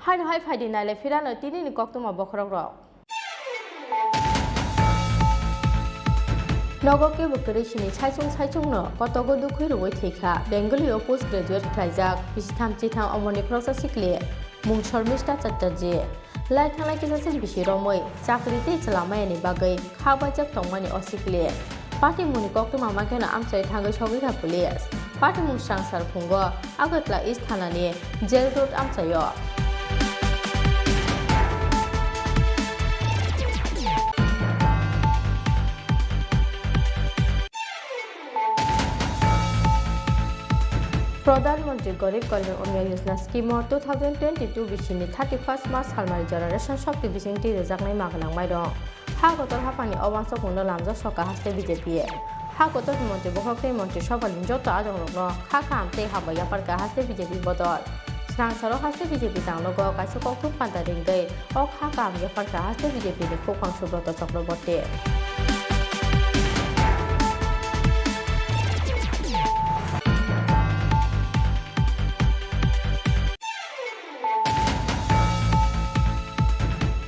S1: হাই ফাইদি নাইলে ফিরানো তিনি কক্ত মা বখরক রক নগকে বকরে চিনি সাইচং নো কতগো দুখুই রুই থৈখা বেঙ্গলিও পোস্ট গ্রাজুয়েট খ্লাইজাক বিসিথাम চিথাम अमरनि ख्रसा सिखले मुं शर्मिष्ठा चट्टर्जी लाइ थांनाय किसासे बिसि रमै चाकरि ते चलामायनि बागै खाबाजक तंमानि असिखले पार्टी मुनि कक्तो मामा केना आमसाय थांगै सगैरा पुलिस पार्टी मुं सांसार फुंगो आगतला इस्ट थानानि जेल रोड आमसायो प्रधानमंत्री गरीब कल्याण अन्न योजना स्कीम 2022 बिसिनि 31 मार्च सालमारि जरा रेशन शक्ति बिसिंति रेजाकनाय मागनांबाय दं हा गतर हाफानि अवांस खुंनो लामजा सका हास्ते बीजेपी हा गतर मंत्री बखरखै मंत्री सभानि जत आदंरनो खाखा आमते हाबाया पारका हास्ते बीजेपी बदल सांसारो हास्ते बीजेपी तांगनगो काइसे कक्तुम पान्ता रिंगै अ खाखा आमया पारका हास्ते बीजेपी नि खोखां सुब्रत चक्रवर्ती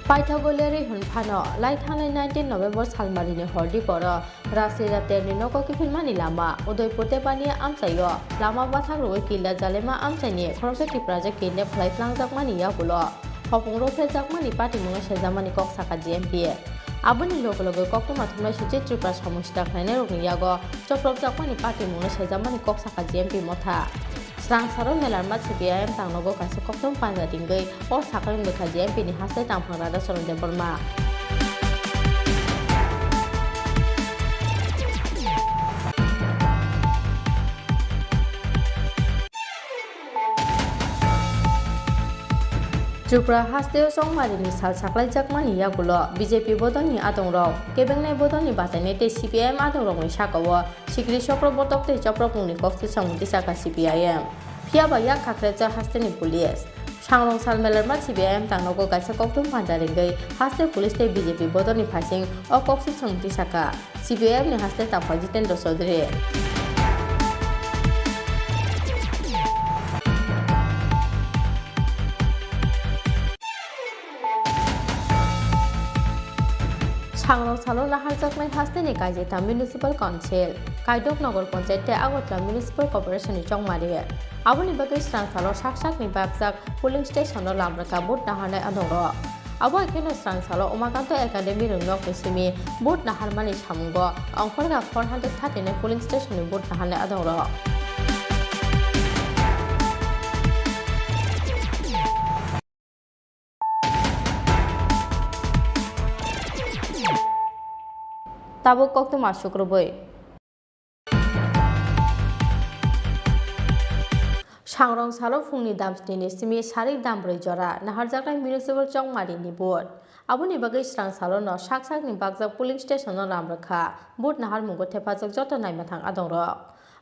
S1: पाइथागोलियारि Fano, Light Hanley 19 November Salmarini Hordi Poro, Rasira Ternino Kifilmani Lama, Udoy Putepania Amsayo, Lama Batang Killa Zalema Amsani, Chini Project in the Flight Langzakmani Yapulo, Hopung Rope Zakmani Party Munga Zamani Koksaka GMP. Aboni Lokologo Kokumatuna Chini Tripura Samusta Kane Yago, Choprok Zakmani Party Munga Zamani Koksaka GMP Mota. Serang sarung melar mat CPIM tang nogo kasih koktom panja tinggai or sakang bekajian pini hasil tang pengrada sorong Burma. Tripura hasteo song marini sal saklai jakmani yagulo BJP bodoni atong rok kebengnai bodoni batane te CPIM atong rok ni sakawo sikri sokro botok te chopro pungni kokti samuti saka CPIM Piaba yak kakreja hasteni police Changrong sal melar mat CPIM tang nogo kaisa koktum panjaringai haste police te BJP bodoni phasing o kokti samuti saka CPIM ni haste ta phajiten do sodre Changrong salo nahal jakmai hasteni kaijeta municipal council kaidok nagor panchayat te agotla municipal corporation ni chongmari aboni bagai strang salo sak ni babjak polling station no lamraka bot nahanai adoro abo ekeno strang salo umakanto academy rungnok nisimi bot naharmani samgo angkorga 439 polling station ni bot nahanai adoro Tabuk kok tu masuk rubai. Changrong salo fungni damsni simi sari dambroi jora nahar jakrai municipal chong mari ni board. Aboni bagai strang salo no sak ni bagjak polling station no lamrakha board nahar mungo thepajak joto naimathang adongrok.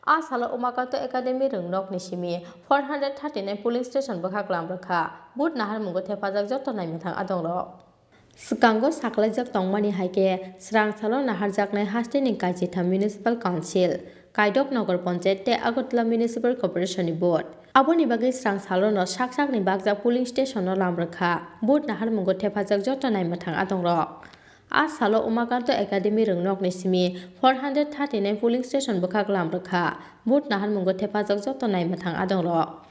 S1: A salo umakato academy rungnok ni simi 439 polling station bakhak lamrakha board nahar mungo thepajak joto naimathang adongrok. Sekango saklajak tongmani haike serang salo naharjaknai hasteni kaijita municipal council kaidok nagor panchayat te agotla municipal corporation board aboni bagai serang salo no sak ni bagjak polling station no lamrakha board nahar mungo thepajak joto naimathang adongrok a salo umakanto academy rungnok ni simi 439 polling station bakhak lamrakha board nahar mungo thepajak joto naimathang adongrok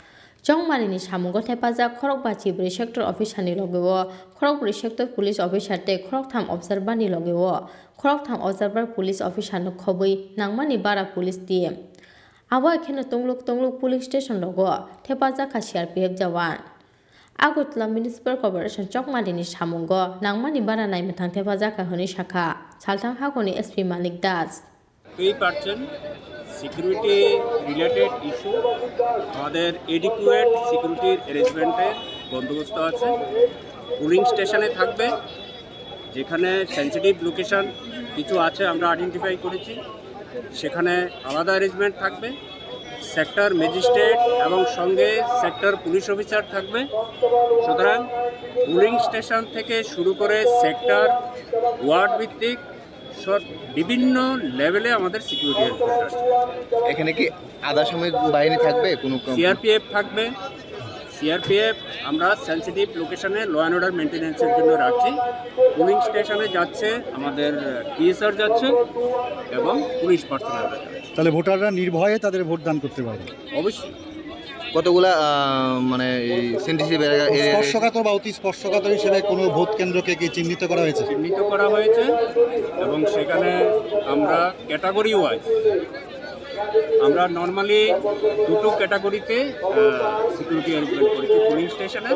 S1: Jongmarini samungo thepajak khorokbachi bri sector officer ni logeo khorokbri sector police officer te khoroktham observer ni logeo khoroktham observer police officer no khobui nangmani bara police team abo ekheno tongluk police station logo thepajak ka CRPF jawan agotla municipal corporation chokmarini samungo nangmani bara naimathang thepajak ka honi shakha salthang hakoni SP Manik Das
S19: security related issue আমাদের adequate সিকিউরিটির অ্যারেঞ্জমেন্টের বন্দোবস্ত আছে pulling স্টেশনে থাকবে যেখানে sensitive location কিছু আছে আমরা আইডেন্টিফাই করেছি সেখানে আলাদা অ্যারেঞ্জমেন্ট থাকবে সেক্টর ম্যাজিস্ট্রেট এবং সঙ্গে সেক্টর পুলিশ অফিসার থাকবে সুতরাং পুলিং স্টেশন থেকে শুরু করে সেক্টর ওয়ার্ড ভিত্তিক বিভিন্ন লেভেলে আমাদের সিকিউরিটি এনফোর্সমেন্ট আছে
S9: এখানে কি আধা সামরিক বাহিনী থাকবে কোনো
S19: সিআরপিএফ থাকবে সিআরপিএফ আমরা সেন্সিটিভ লোকেশনে ল অ্যান্ড অর্ডার মেইনটেনেন্সের জন্য রাখছি পুলিং স্টেশনে যাচ্ছে আমাদের টিএসআর যাচ্ছে এবং পুলিশ পার্সোনাল
S20: তাহলে ভোটাররা নির্ভয়ে তাদের ভোট দান করতে পারবে
S19: অবশ্যই
S9: কতগুলা মানে সেন্সিটিভ
S20: স্পর্শকাতর বা অতি স্পর্শকাতর হিসেবে কোনো ভোট কেন্দ্রকে কি চিহ্নিত করা হয়েছে
S19: এবং সেখানে আমরা ক্যাটাগরি ওয়াইজ আমরা নর্মালি দুটো ক্যাটাগরিতে সিকিউরিটি অ্যারেঞ্জমেন্ট করেছি পুলিং স্টেশনে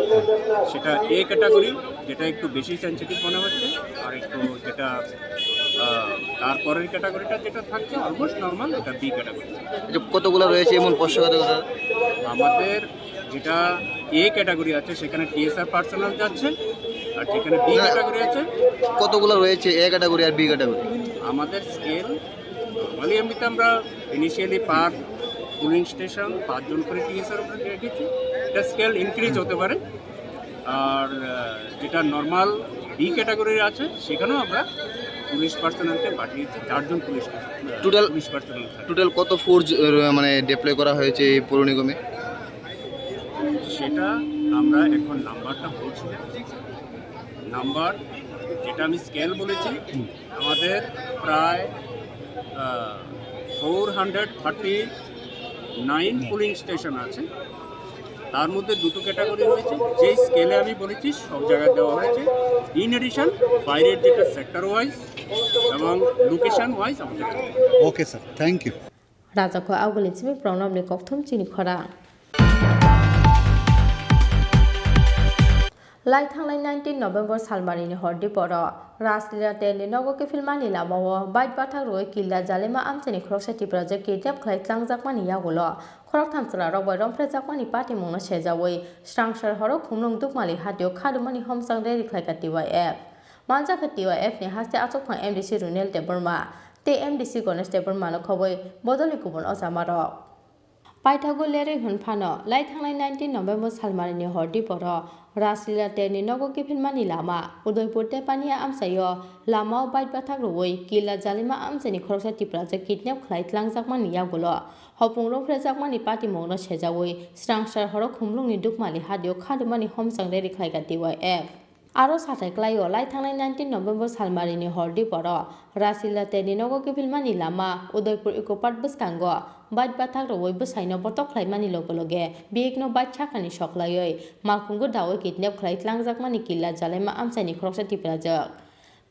S19: সেটা এ ক্যাটাগরি যেটা একটু বেশি সেন্সিটিভ মনে হচ্ছে আর একটু যেটা তারপরের ক্যাটাগরিটা যেটা থাকছে অলমোস্ট নর্মাল এটা বি ক্যাটাগরি
S9: কতগুলো রয়েছে এমন স্পর্শকাতর
S19: আমাদের যেটা এ ক্যাটাগরি আছে সেখানে টিএসআর পার্সোনাল যাচ্ছে আর যেখানে বি ক্যাটাগরি আছে
S9: কতগুলো রয়েছে এ ক্যাটাগরি আর বি ক্যাটাগরি
S19: আমাদের স্কেল নর্মালি এমনিতে আমরা ইনিশিয়ালি পার পুলিং স্টেশন 5 জন করে টিএসআর উপরে রেখেছি এটা স্কেল ইনক্রিজ হতে পারে আর যেটা নর্মাল বি ক্যাটাগরির আছে সেখানেও আমরা পুলিশ পার্সোনালকে পাঠিয়েছি 4 জন পুলিশ পার্সোনাল
S9: টোটাল কত ফোর্স মানে ডিপ্লয় করা হয়েছে এই পৌর নিগমে
S19: সেটা আমরা এখন নাম্বারটা বলছি নাম্বার যেটা আমি স্কেল বলেছি আমাদের প্রায় 439 পুলিং স্টেশন আছে। তার মধ্যে দুটো ক্যাটাগরি হয়েছে, যেই স্কেলে আমি বলেছি সব জায়গায় দেওয়া হয়েছে। ইন এডিশন বাইরের যেটা সেক্টর ওয়াইজ এবং লোকেশন ওয়াইজ আমাদের।
S20: Okay sir, thank you.
S1: রাজাখো আউগলিন সিমি প্রণবনি ককথম চিনি খরাং লাই थांनाय 19 नभेम्बर सालमारिनि हरदि पर राजलीला टेनि नगके फिल्मानि लामाव बाइट बाथाक रोय किल्ला जालेमा आमचेनि खरकसाति प्रजेक्ट किडनेप खालायख्लांजाकमानि यागुल खरक थामसला रगबाय रंफ्रेजाकमानि पार्टी मुंनो सेजावै स्रांसार हर खुमलुं दुकमालि हादियो खादुमानि हमसां रेडि खालायका TYF मानजाखा TYF नि हास्ते आचकफां MDC रुनेल देबरमा ते MDC गणेश देबरमानो खबै बदलि गुबुन अजामार पाइथागु लेरै हुनफानो लाई थांनाय 19 नभेम्बर सालमारिनि हरदि पर राजलीला टेनि नगके फिल्मानि लामा उदयपुर तेपानिया आमसायो लामाव बाइट बाथाक रोय किल्ला जालिमा आमचेनि खरकसाति प्रजेक्ट किडनेप खालायख्लांजाकमानि यागुल हपुं रंफ्रेजाकमानि पार्टी मुंनो सेजावै स्रांसार हर खुमलुंनि दुकमालि हादियो खादुमानि हमसां रेडि खालायका TYF आरो साथायख्लायो लाई थांनाय 19 नभेम्बर सालमारिनि हरदि पर राजलीला टेनि नगके फिल्मानि लामा उदयपुर इको पार्क बसकांग बाइट बाथाक रोय बसाइनो बटक खालायमानि लगे लगे बेगनो बाइट छाखानि सकलायै मालखुंगु दावै किडनेप खालायख्लांजाकमानि किल्ला जालेमा आमसाइनि खरकसाति प्रजेक्ट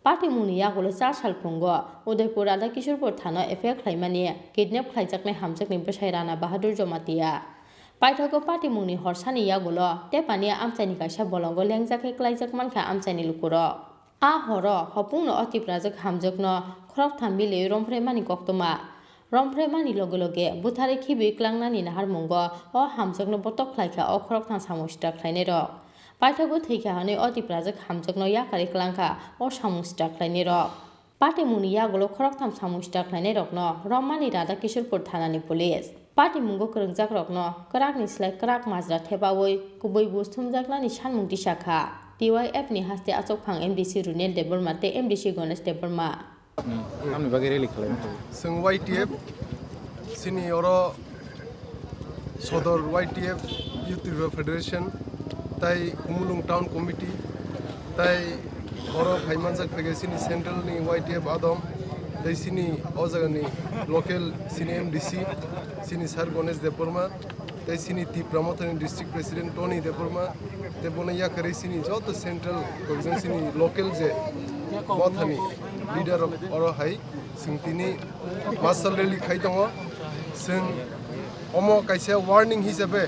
S1: पार्टी मुंनि यागुल 4 साल खुंगो उदयपुर राधा किशोरपुर थानो एफआईआर खालायमानि किडनेप खालायजाकनाय हामजाकनि बसाइ राणा बाहादुर जमातिया पाइथागो पार्टी मुंनि हरसानि यागुल तेपानिया आमसाइनि काइसा बलंगो लेंजाके खालायजाकमानखा आमसाइनि लुकुर आ हर हपुंनो अति प्राजक हामजाकनो खरक थामबिले रंफ्रेमानि कक्तमा रंफ्रेमानि लगे लगे बुथारे खिबि क्लांनानि नाहार मुंगो अ हामजाकनो बटक खालायखा अ खरक थां सामुस्टा खालायनाय रक पाइथागो थैखा हनै अति प्राजक हामजाकनो याकारि क्लांखा अ सामुस्टा खालायनाय रक पार्टी मुंनि यागुल खरक थाम सामुस्टा खालायनाय रकनो रमानि राधा किशोरपुर थानानि पुलिस पार्टी मुंगो करंजाक रकनो कराकनि स्लाय कराक माजरा थेबावै गुबै बुस्थुमजाकनानि सानमुं दिसाखा TYF नि हास्ते आचकफां MDC रुनेल देबरमा ते MDC गणेश देबरमा
S9: आमनि बागै रेलि खालामनो
S21: जों YTF सिनियर सदर YTF युथ फेडारेशन ताई कुमुलुं टाउन कमिटी ताई हर फाइमानजाक फेगेसिनि सेंट्रलनि YTF आदम ताई सिनि अजागानि लोकल सिनि MDC सिनि सार गणेश देबरमा ताई सिनि तिप्रामथनि डिस्ट्रिक्ट प्रेसिडेंट टनी देबरमा देबना याकारि सिनि जत सेंट्रल कोगजन सिनि लोकल जे मथानि लीडर और हाई सिंतिनि मार्शल रैली खाइ दङ जों अमो काइसे वार्निंग हिसाबै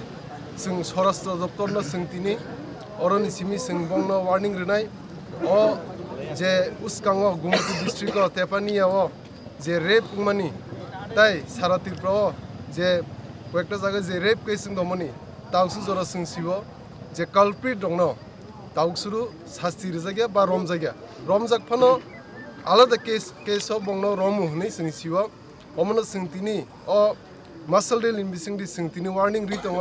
S21: जों स्वराष्ट्र दप्तरनो सिंतिनि अरनि सिमि जों बंनो वार्निंग रनाय अ जे उसकाङो गुमति डिस्ट्रिक्ट तेपानियाव जे रेप मानि ताई सारा त्रिपुरा जे कयेकटा जायगा जे रेप केस दमनि ताउसु जरा जों सिबो जे काल्प्रिट दङ ताउसुरु शास्ति रजागिया बा रमजागिया रमजाक फानो आलादा केस बंनो रमु हनै जों सिबो अमनो सिंतिनि अ मार्शल रैली बिसिंदि सिंतिनि वार्निं रि दङ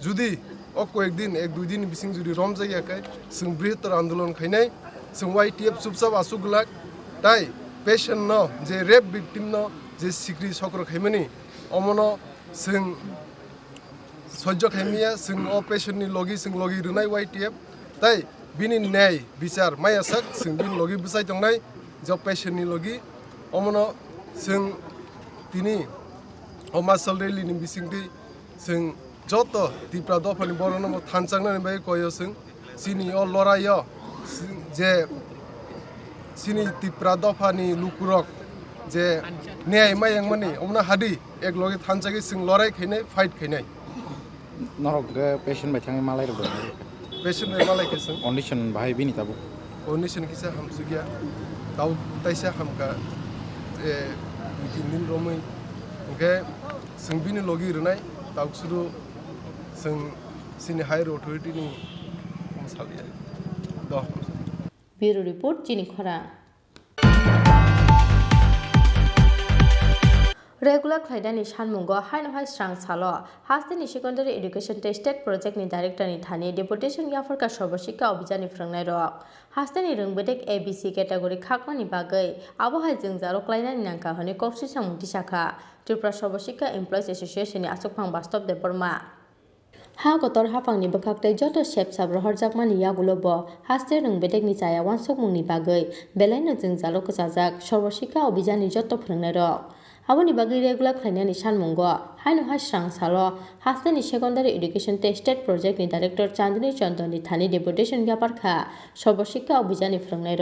S21: जुदि अ कयेक दिन एक दुइ दिन बिसिं जुदि रमजागियाखै जों बृहत्तर आन्दोलन खायनाय जों YTF चुपचाप आसुगलाक ताई पेशेंट न जे रेप विक्टिम न जे सिक्रि सक्र खायमानि अमनो जों सह्य खायमिया जों अ पेशेंटनि लगी जों लगी रनाय YTF ताई बिनि न्याय बिचार मायासाक जों बिनि लगी बसाइ दंनाय जो पेशेंटनि लगी अमनो जों तिनि अ मार्शल रैलीनि बिसिंदि जों जत त्रिपुरा दफानि बरनो थानचांनानै बाय कयो जों सिनि अ लरायो जे सिनि त्रिपुरा दफानि लुकुरक जे न्याय मायांगमानि अमना हादि एक लगे थानचागे जों लराय खायनाय फाइट खायनाय
S9: नरक पेशेंट बाय थाङै मालाय रदो
S21: पेशेंट बाय मालाय केसों
S9: कंडीशन बाहाय बिनि ताबु
S21: कंडीशन किसा हमसुगिया दाउ ताइसा हमका ए दिन रमै ओके जों बिनि लगी रनाय दाउसुरु जों सिनि हायर अथॉरिटीनि हमसालिया द
S1: ब्यूरो रिपोर्ट चिनी खरां रेगुलर खायदानि सानमुंगो हाइनहाय स्रां सालो हास्तेनि सेकेंडारी एडुकेशन स्टेट प्रोजेक्टनि डाइरेक्टरनि थानि डेपुटेशन याफरका सर्वशिक्षा अभियाननि फोरोंनाय रक हास्तेनि रोंबोदेक ABC कैटेगरी खाकमानि बागै आबहाय जों जारक्लायनानि नांका हनै कक्सि सामुंथि शाखा त्रिपुरा सर्वशिक्षा एमप्लॉयज एसोसिएशननि आसुकफां बास्तव Debbarma ha kotor ha phangni bakakte joto shep sabro horjakmani yagulobo haste rungbetekni chaya wansokmungni bagai belaino jingzalo kachajak sorboshikha obhijani joto phrangnai aboni bagui regular khlainani sanmungo haino hasrang salo hasteni secondary education state project ni director Chandni Chandoni thani deputation gyaparkha sorboshikha obhijani phrangnai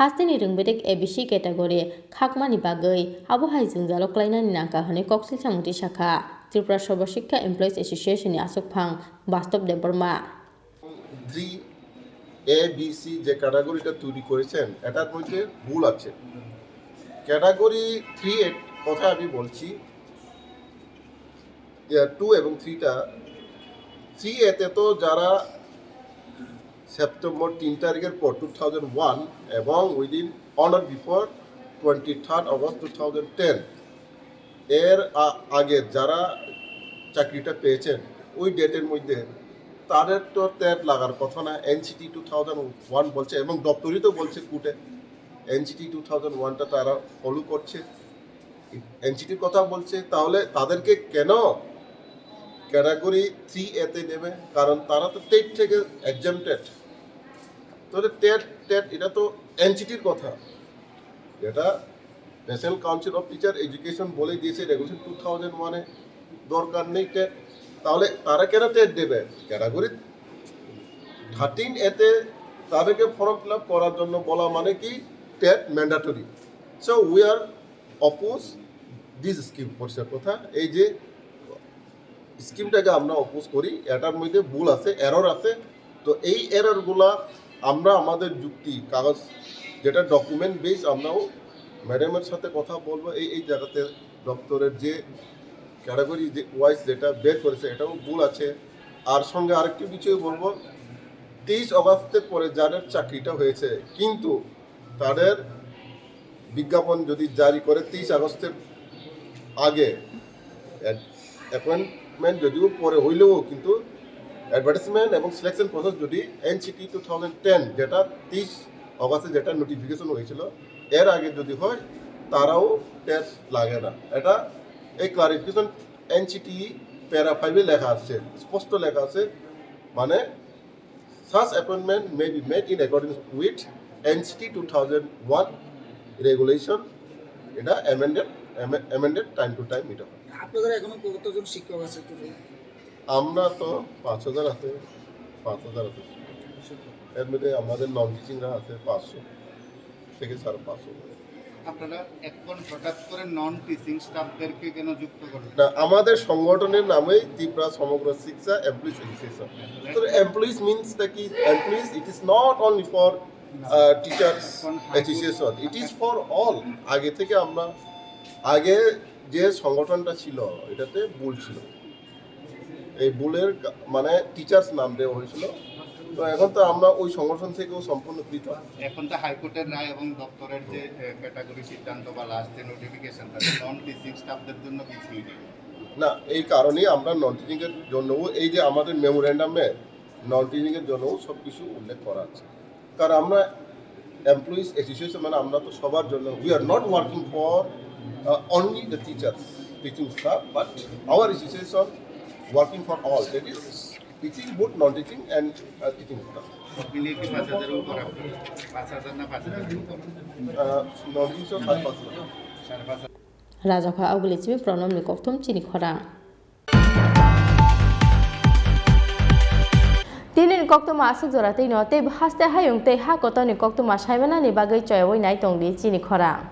S1: hasteni rungbetek ABC category khakmani bagai abo hai jingjalo klainani nangka hone koksil samungti shakha Tripura Sorboshikha Employees Association ni asokphang Bastop Deborma
S8: ABC যে ক্যাটাগরিটা তৈরি করেছেন এটার মধ্যে ভুল আছে category 3 এর কথা আমি বলছি 2 এবং 3টা 3 এতে তো যারা সেপ্টেম্বর 3 তারিখের পর 2001 এবং within on or before 23rd August 2010 এর আগে যারা চাকরিটা পেয়েছেন ওই ডেটের মধ্যে তাদের তো ট্যাগ লাগার কথা না এনসিটি 2001 বলছে এবং দপ্তরই তো বলছে কোর্টে এনসিটি 2001টা তারা ফলো করছে এনসিটির কথা বলছে তাহলে তাদেরকে কেন ক্যাটাগরি 3 এতে নেবে কারণ তারা তো টেট থেকে এক্সামটেড তাহলে টেট এটা তো এনসিটির কথা এটা national council of teacher education বলে দিয়েছে রেগুলেশন 2001-এ দরকার নেই টেট তাহলে তারা কেন টেট দেবে ক্যাটাগরি 13 এতে তাদেরকে ফর্ম ফিল আপ করার জন্য বলা মানে কি TET mandatory so we are oppose this scheme পরিষ্কার কথা এই যে স্কিমটাকে আমরা অপোজ করি এটার মধ্যে ভুল আছে এরর আছে তো এই এররগুলা আমরা আমাদের যুক্তি কাগজ যেটা ডকুমেন্ট বেস আমরাও ম্যাডামের সাথে কথা বলবো এই জায়গাতে দপ্তরের যে ক্যাটাগরি যে ওয়াইজ যেটা বের করেছে এটাও ভুল আছে আর সঙ্গে আরেকটি বিষয় বলবো 23 অগস্টের পরে যাদের চাকরিটা হয়েছে কিন্তু তাদের বিজ্ঞাপন যদি জারি করে 23 আগস্টের আগে অ্যাপয়েন্টমেন্ট যদিও পরে হইলেও কিন্তু অ্যাডভার্টাইজমেন্ট এবং সিলেকশন প্রসেস যদি এনসিটি 2010 যেটা 30 অগস্টে যেটা নোটিফিকেশন হয়েছিল এর আগে যদি হয় তারাও টেস্ট লাগে না এটা এই ক্লারিফিকেশন এনসিটি প্যারা 5-এ লেখা আছে স্পষ্ট লেখা আছে মানে such appointment may be made in accordance with NCT 2001 regulation এটা amended time to time এটা
S22: আপনাদের এখনো কতজন শিক্ষক আছে
S8: আমরা তো 5000 আছে 5000 আছে এর মধ্যে আমাদের নন টিচিংরা আছে 500 থেকে 550
S4: আপনারা এখন হঠাৎ করে নন টিচিং স্টাফদেরকে কেন যুক্ত করলেন
S8: না আমাদের সংগঠনের নামেই ত্রিপুরা সমগ্র শিক্ষা এমপ্লয়িজ অ্যাসোসিয়েশন তো এমপ্লয়িজ মিন্স দ্য কি employees it is not only for teachers association it is for all আগে থেকে আমরা আগে যে সংগঠনটা ছিল এটাতে ভুল ছিল এই ভুলের মানে টিচার্স নাম দেওয়া হয়েছিল তো এখন তো আমরা ওই সংগঠন থেকেও সম্পূর্ণ পৃথক
S4: এখন তো হাইকোর্টের রায় এবং দপ্তরের যে ক্যাটাগরি সিদ্ধান্ত বা লাস্ট যে নোটিফিকেশন নন টিচিং স্টাফদের জন্য কিছুই নেই
S8: না এই কারণেই আমরা নন টিচিংয়ের জন্যও এই যে আমাদের মেমোরেন্ডামে নন টিচিংয়ের জন্যও সব কিছু উল্লেখ করা আছে কারণ আমরা এমপ্লয়িজ অ্যাসোসিয়েশন মানে আমরা তো সবার জন্য we are not working for only the teachers teaching staff but hour association working for all that is teaching both non-teaching and teaching staff.
S4: মিলিয়ে কি 5000 উপর 5000 না 5000 উপর
S8: non-teaching 5,500
S1: Rajakha Augulichimi Pronom ni Kokthum Chini Khorang Tinin Koktuma asuk jorate no te haste hayung te ha kotoni Koktuma saimana ni bagai choyoi nai tongdi Chini Khorang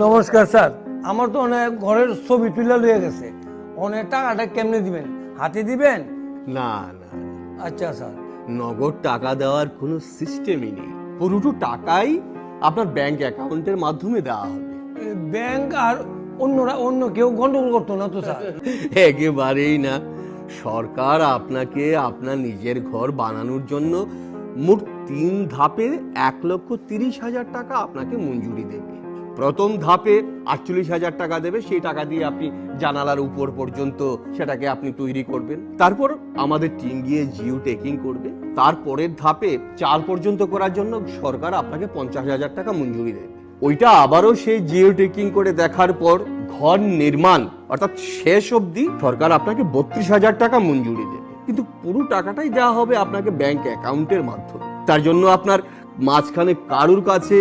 S6: নমস্কার sir, আমার তো অনেক ঘরের ছবি তুলে লয়ে গেছে, অনেক টাকাটা কেমনে দিবেন? হাতে দিবেন?
S12: না না,
S6: আচ্ছা স্যার।
S12: নগদ টাকা দেওয়ার কোনো সিস্টেমই নেই। পুরোটো টাকাই আপনার ব্যাংক অ্যাকাউন্টের মাধ্যমে দেওয়া হবে।
S6: ব্যাংক আর অন্য কেউ গন্ডগোল করতো না তো স্যার?
S12: একেবারেই না। সরকার আপনাকে আপনার নিজের ঘর বানানোর জন্য মোট 3 ধাপে 1,30,000 টাকা আপনাকে মঞ্জুরি দেবে। প্রথম ধাপে 48,000 টাকা দেবে, সেই টাকা দিয়ে আপনি জানালার উপর পর্যন্ত সেটাকে আপনি তৈরি করবেন। তারপর আমাদের টিম গিয়ে জিও টেকিং করবে। তারপরের ধাপে 4 পর্যন্ত করার জন্য সরকার আপনাকে 50,000 টাকা মঞ্জুরি দেবে। ওইটা আবারও সেই জিও টেকিং করে দেখার পর ঘর নির্মাণ অর্থাৎ শেষ অবধি সরকার আপনাকে 32,000 টাকা মঞ্জুরি দেবে। কিন্তু পুরো টাকাটাই দেওয়া হবে আপনাকে ব্যাংক অ্যাকাউন্টের মাধ্যমে। তার জন্য আপনার মাঝখানে কারুর কাছে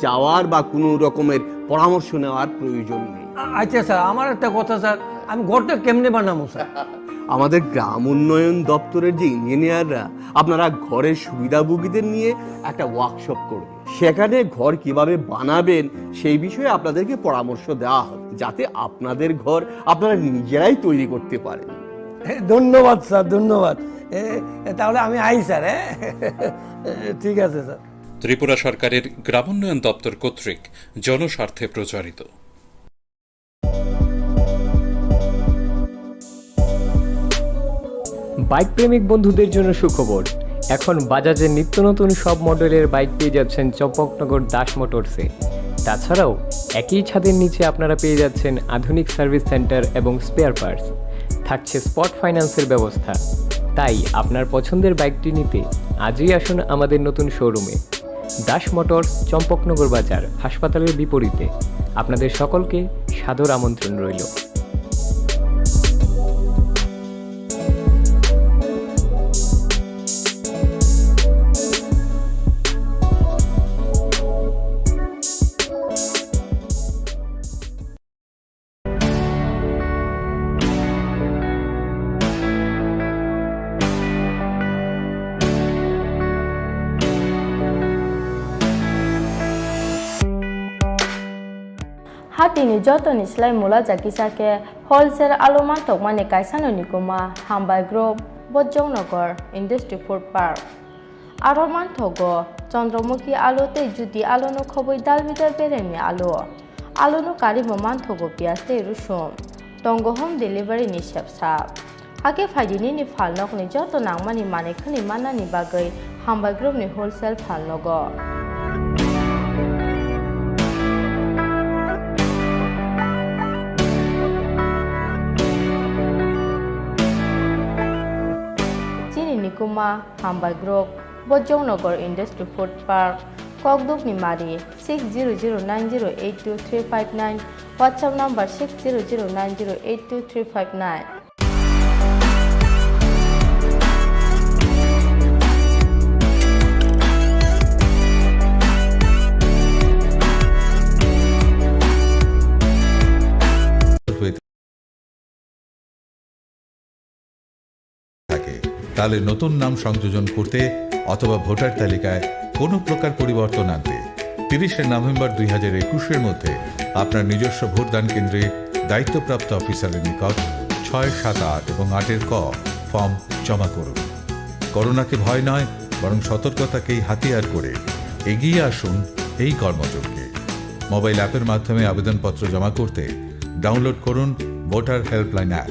S12: যাওয়ার বা কোনো রকমের পরামর্শ নেওয়ার প্রয়োজন নেই।
S6: আচ্ছা স্যার, আমার একটা কথা স্যার, আমি ঘরটা কেমনে বানাবো স্যার?
S12: আমাদের গ্রাম উন্নয়ন দপ্তরের যে ইঞ্জিনিয়াররা আপনারা ঘরের সুবিধাভোগীদের নিয়ে একটা ওয়ার্কশপ করবে। সেখানে ঘর কিভাবে বানাবেন সেই বিষয়ে আপনাদেরকে পরামর্শ দেওয়া হবে, যাতে আপনাদের ঘর আপনারা নিজেরাই তৈরি করতে পারেন।
S6: ধন্যবাদ স্যার, ধন্যবাদ। তাহলে আমি আই স্যার। ঠিক আছে স্যার।
S23: ত্রিপুরা সরকারের গ্রামোন্নয়ন দপ্তর কর্তৃক জনস্বার্থে প্রচারিত।
S24: বাইক প্রেমিক বন্ধুদের জন্য সুখবর, এখন বাজাজের নিত্য নতুন সব মডেলের বাইক পেয়ে যাচ্ছেন চম্পকনগর দাস মোটরসে। তাছাড়াও একই ছাদের নিচে আপনারা পেয়ে যাচ্ছেন আধুনিক সার্ভিস সেন্টার এবং স্পেয়ার পার্টস, থাকছে স্পট ফাইন্যান্সের ব্যবস্থা। তাই আপনার পছন্দের বাইকটি নিতে আজই আসুন আমাদের নতুন শোরুমে। দাস মোটরস, চম্পকনগর বাজার, হাসপাতালের বিপরীতে। আপনাদের সকলকে সাদর আমন্ত্রণ রইল।
S1: Hatini jotoni slai mula jakisake wholesale aluman tokmani kaisano nikoma hambai group Bojongnagar Industry Food Park. Aroman thogo Chandramukhi alu te judi alu no khoboi dalbidar beremi alu. Alu no kari moman thogo pias te rusum. Tongo home delivery ni shepsap. Ake faidini ni falnok ni joto nangmani mane khani manani bagai hambai group ni wholesale falnogo. Chini Khorang Hambai Group Bojongnagar Industry Food Park Kokduk Nimari 6009082359 WhatsApp number 6009082359.
S7: তাহলে নতুন নাম সংযোজন করতে অথবা voter তালিকায় কোনো প্রকার পরিবর্তন আনতে 30 নভেম্বর 2021 মধ্যে আপনার নিজস্ব ভোটদান কেন্দ্রে দায়িত্বপ্রাপ্ত অফিসারের নিকট 6, 7, 8 এবং 8 ক ফর্ম জমা করুন। করোনাকে ভয় নয়, বরং সতর্কতাকেই হাতিয়ার করে এগিয়ে আসুন এই কর্মযজ্ঞে। মোবাইল অ্যাপের মাধ্যমে আবেদনপত্র জমা করতে ডাউনলোড করুন ভোটার হেল্পলাইন অ্যাপ।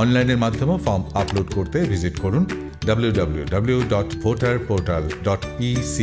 S7: অনলাইনের মাধ্যমে ফর্ম আপলোড করতে ভিজিট করুন www.voterportal.ec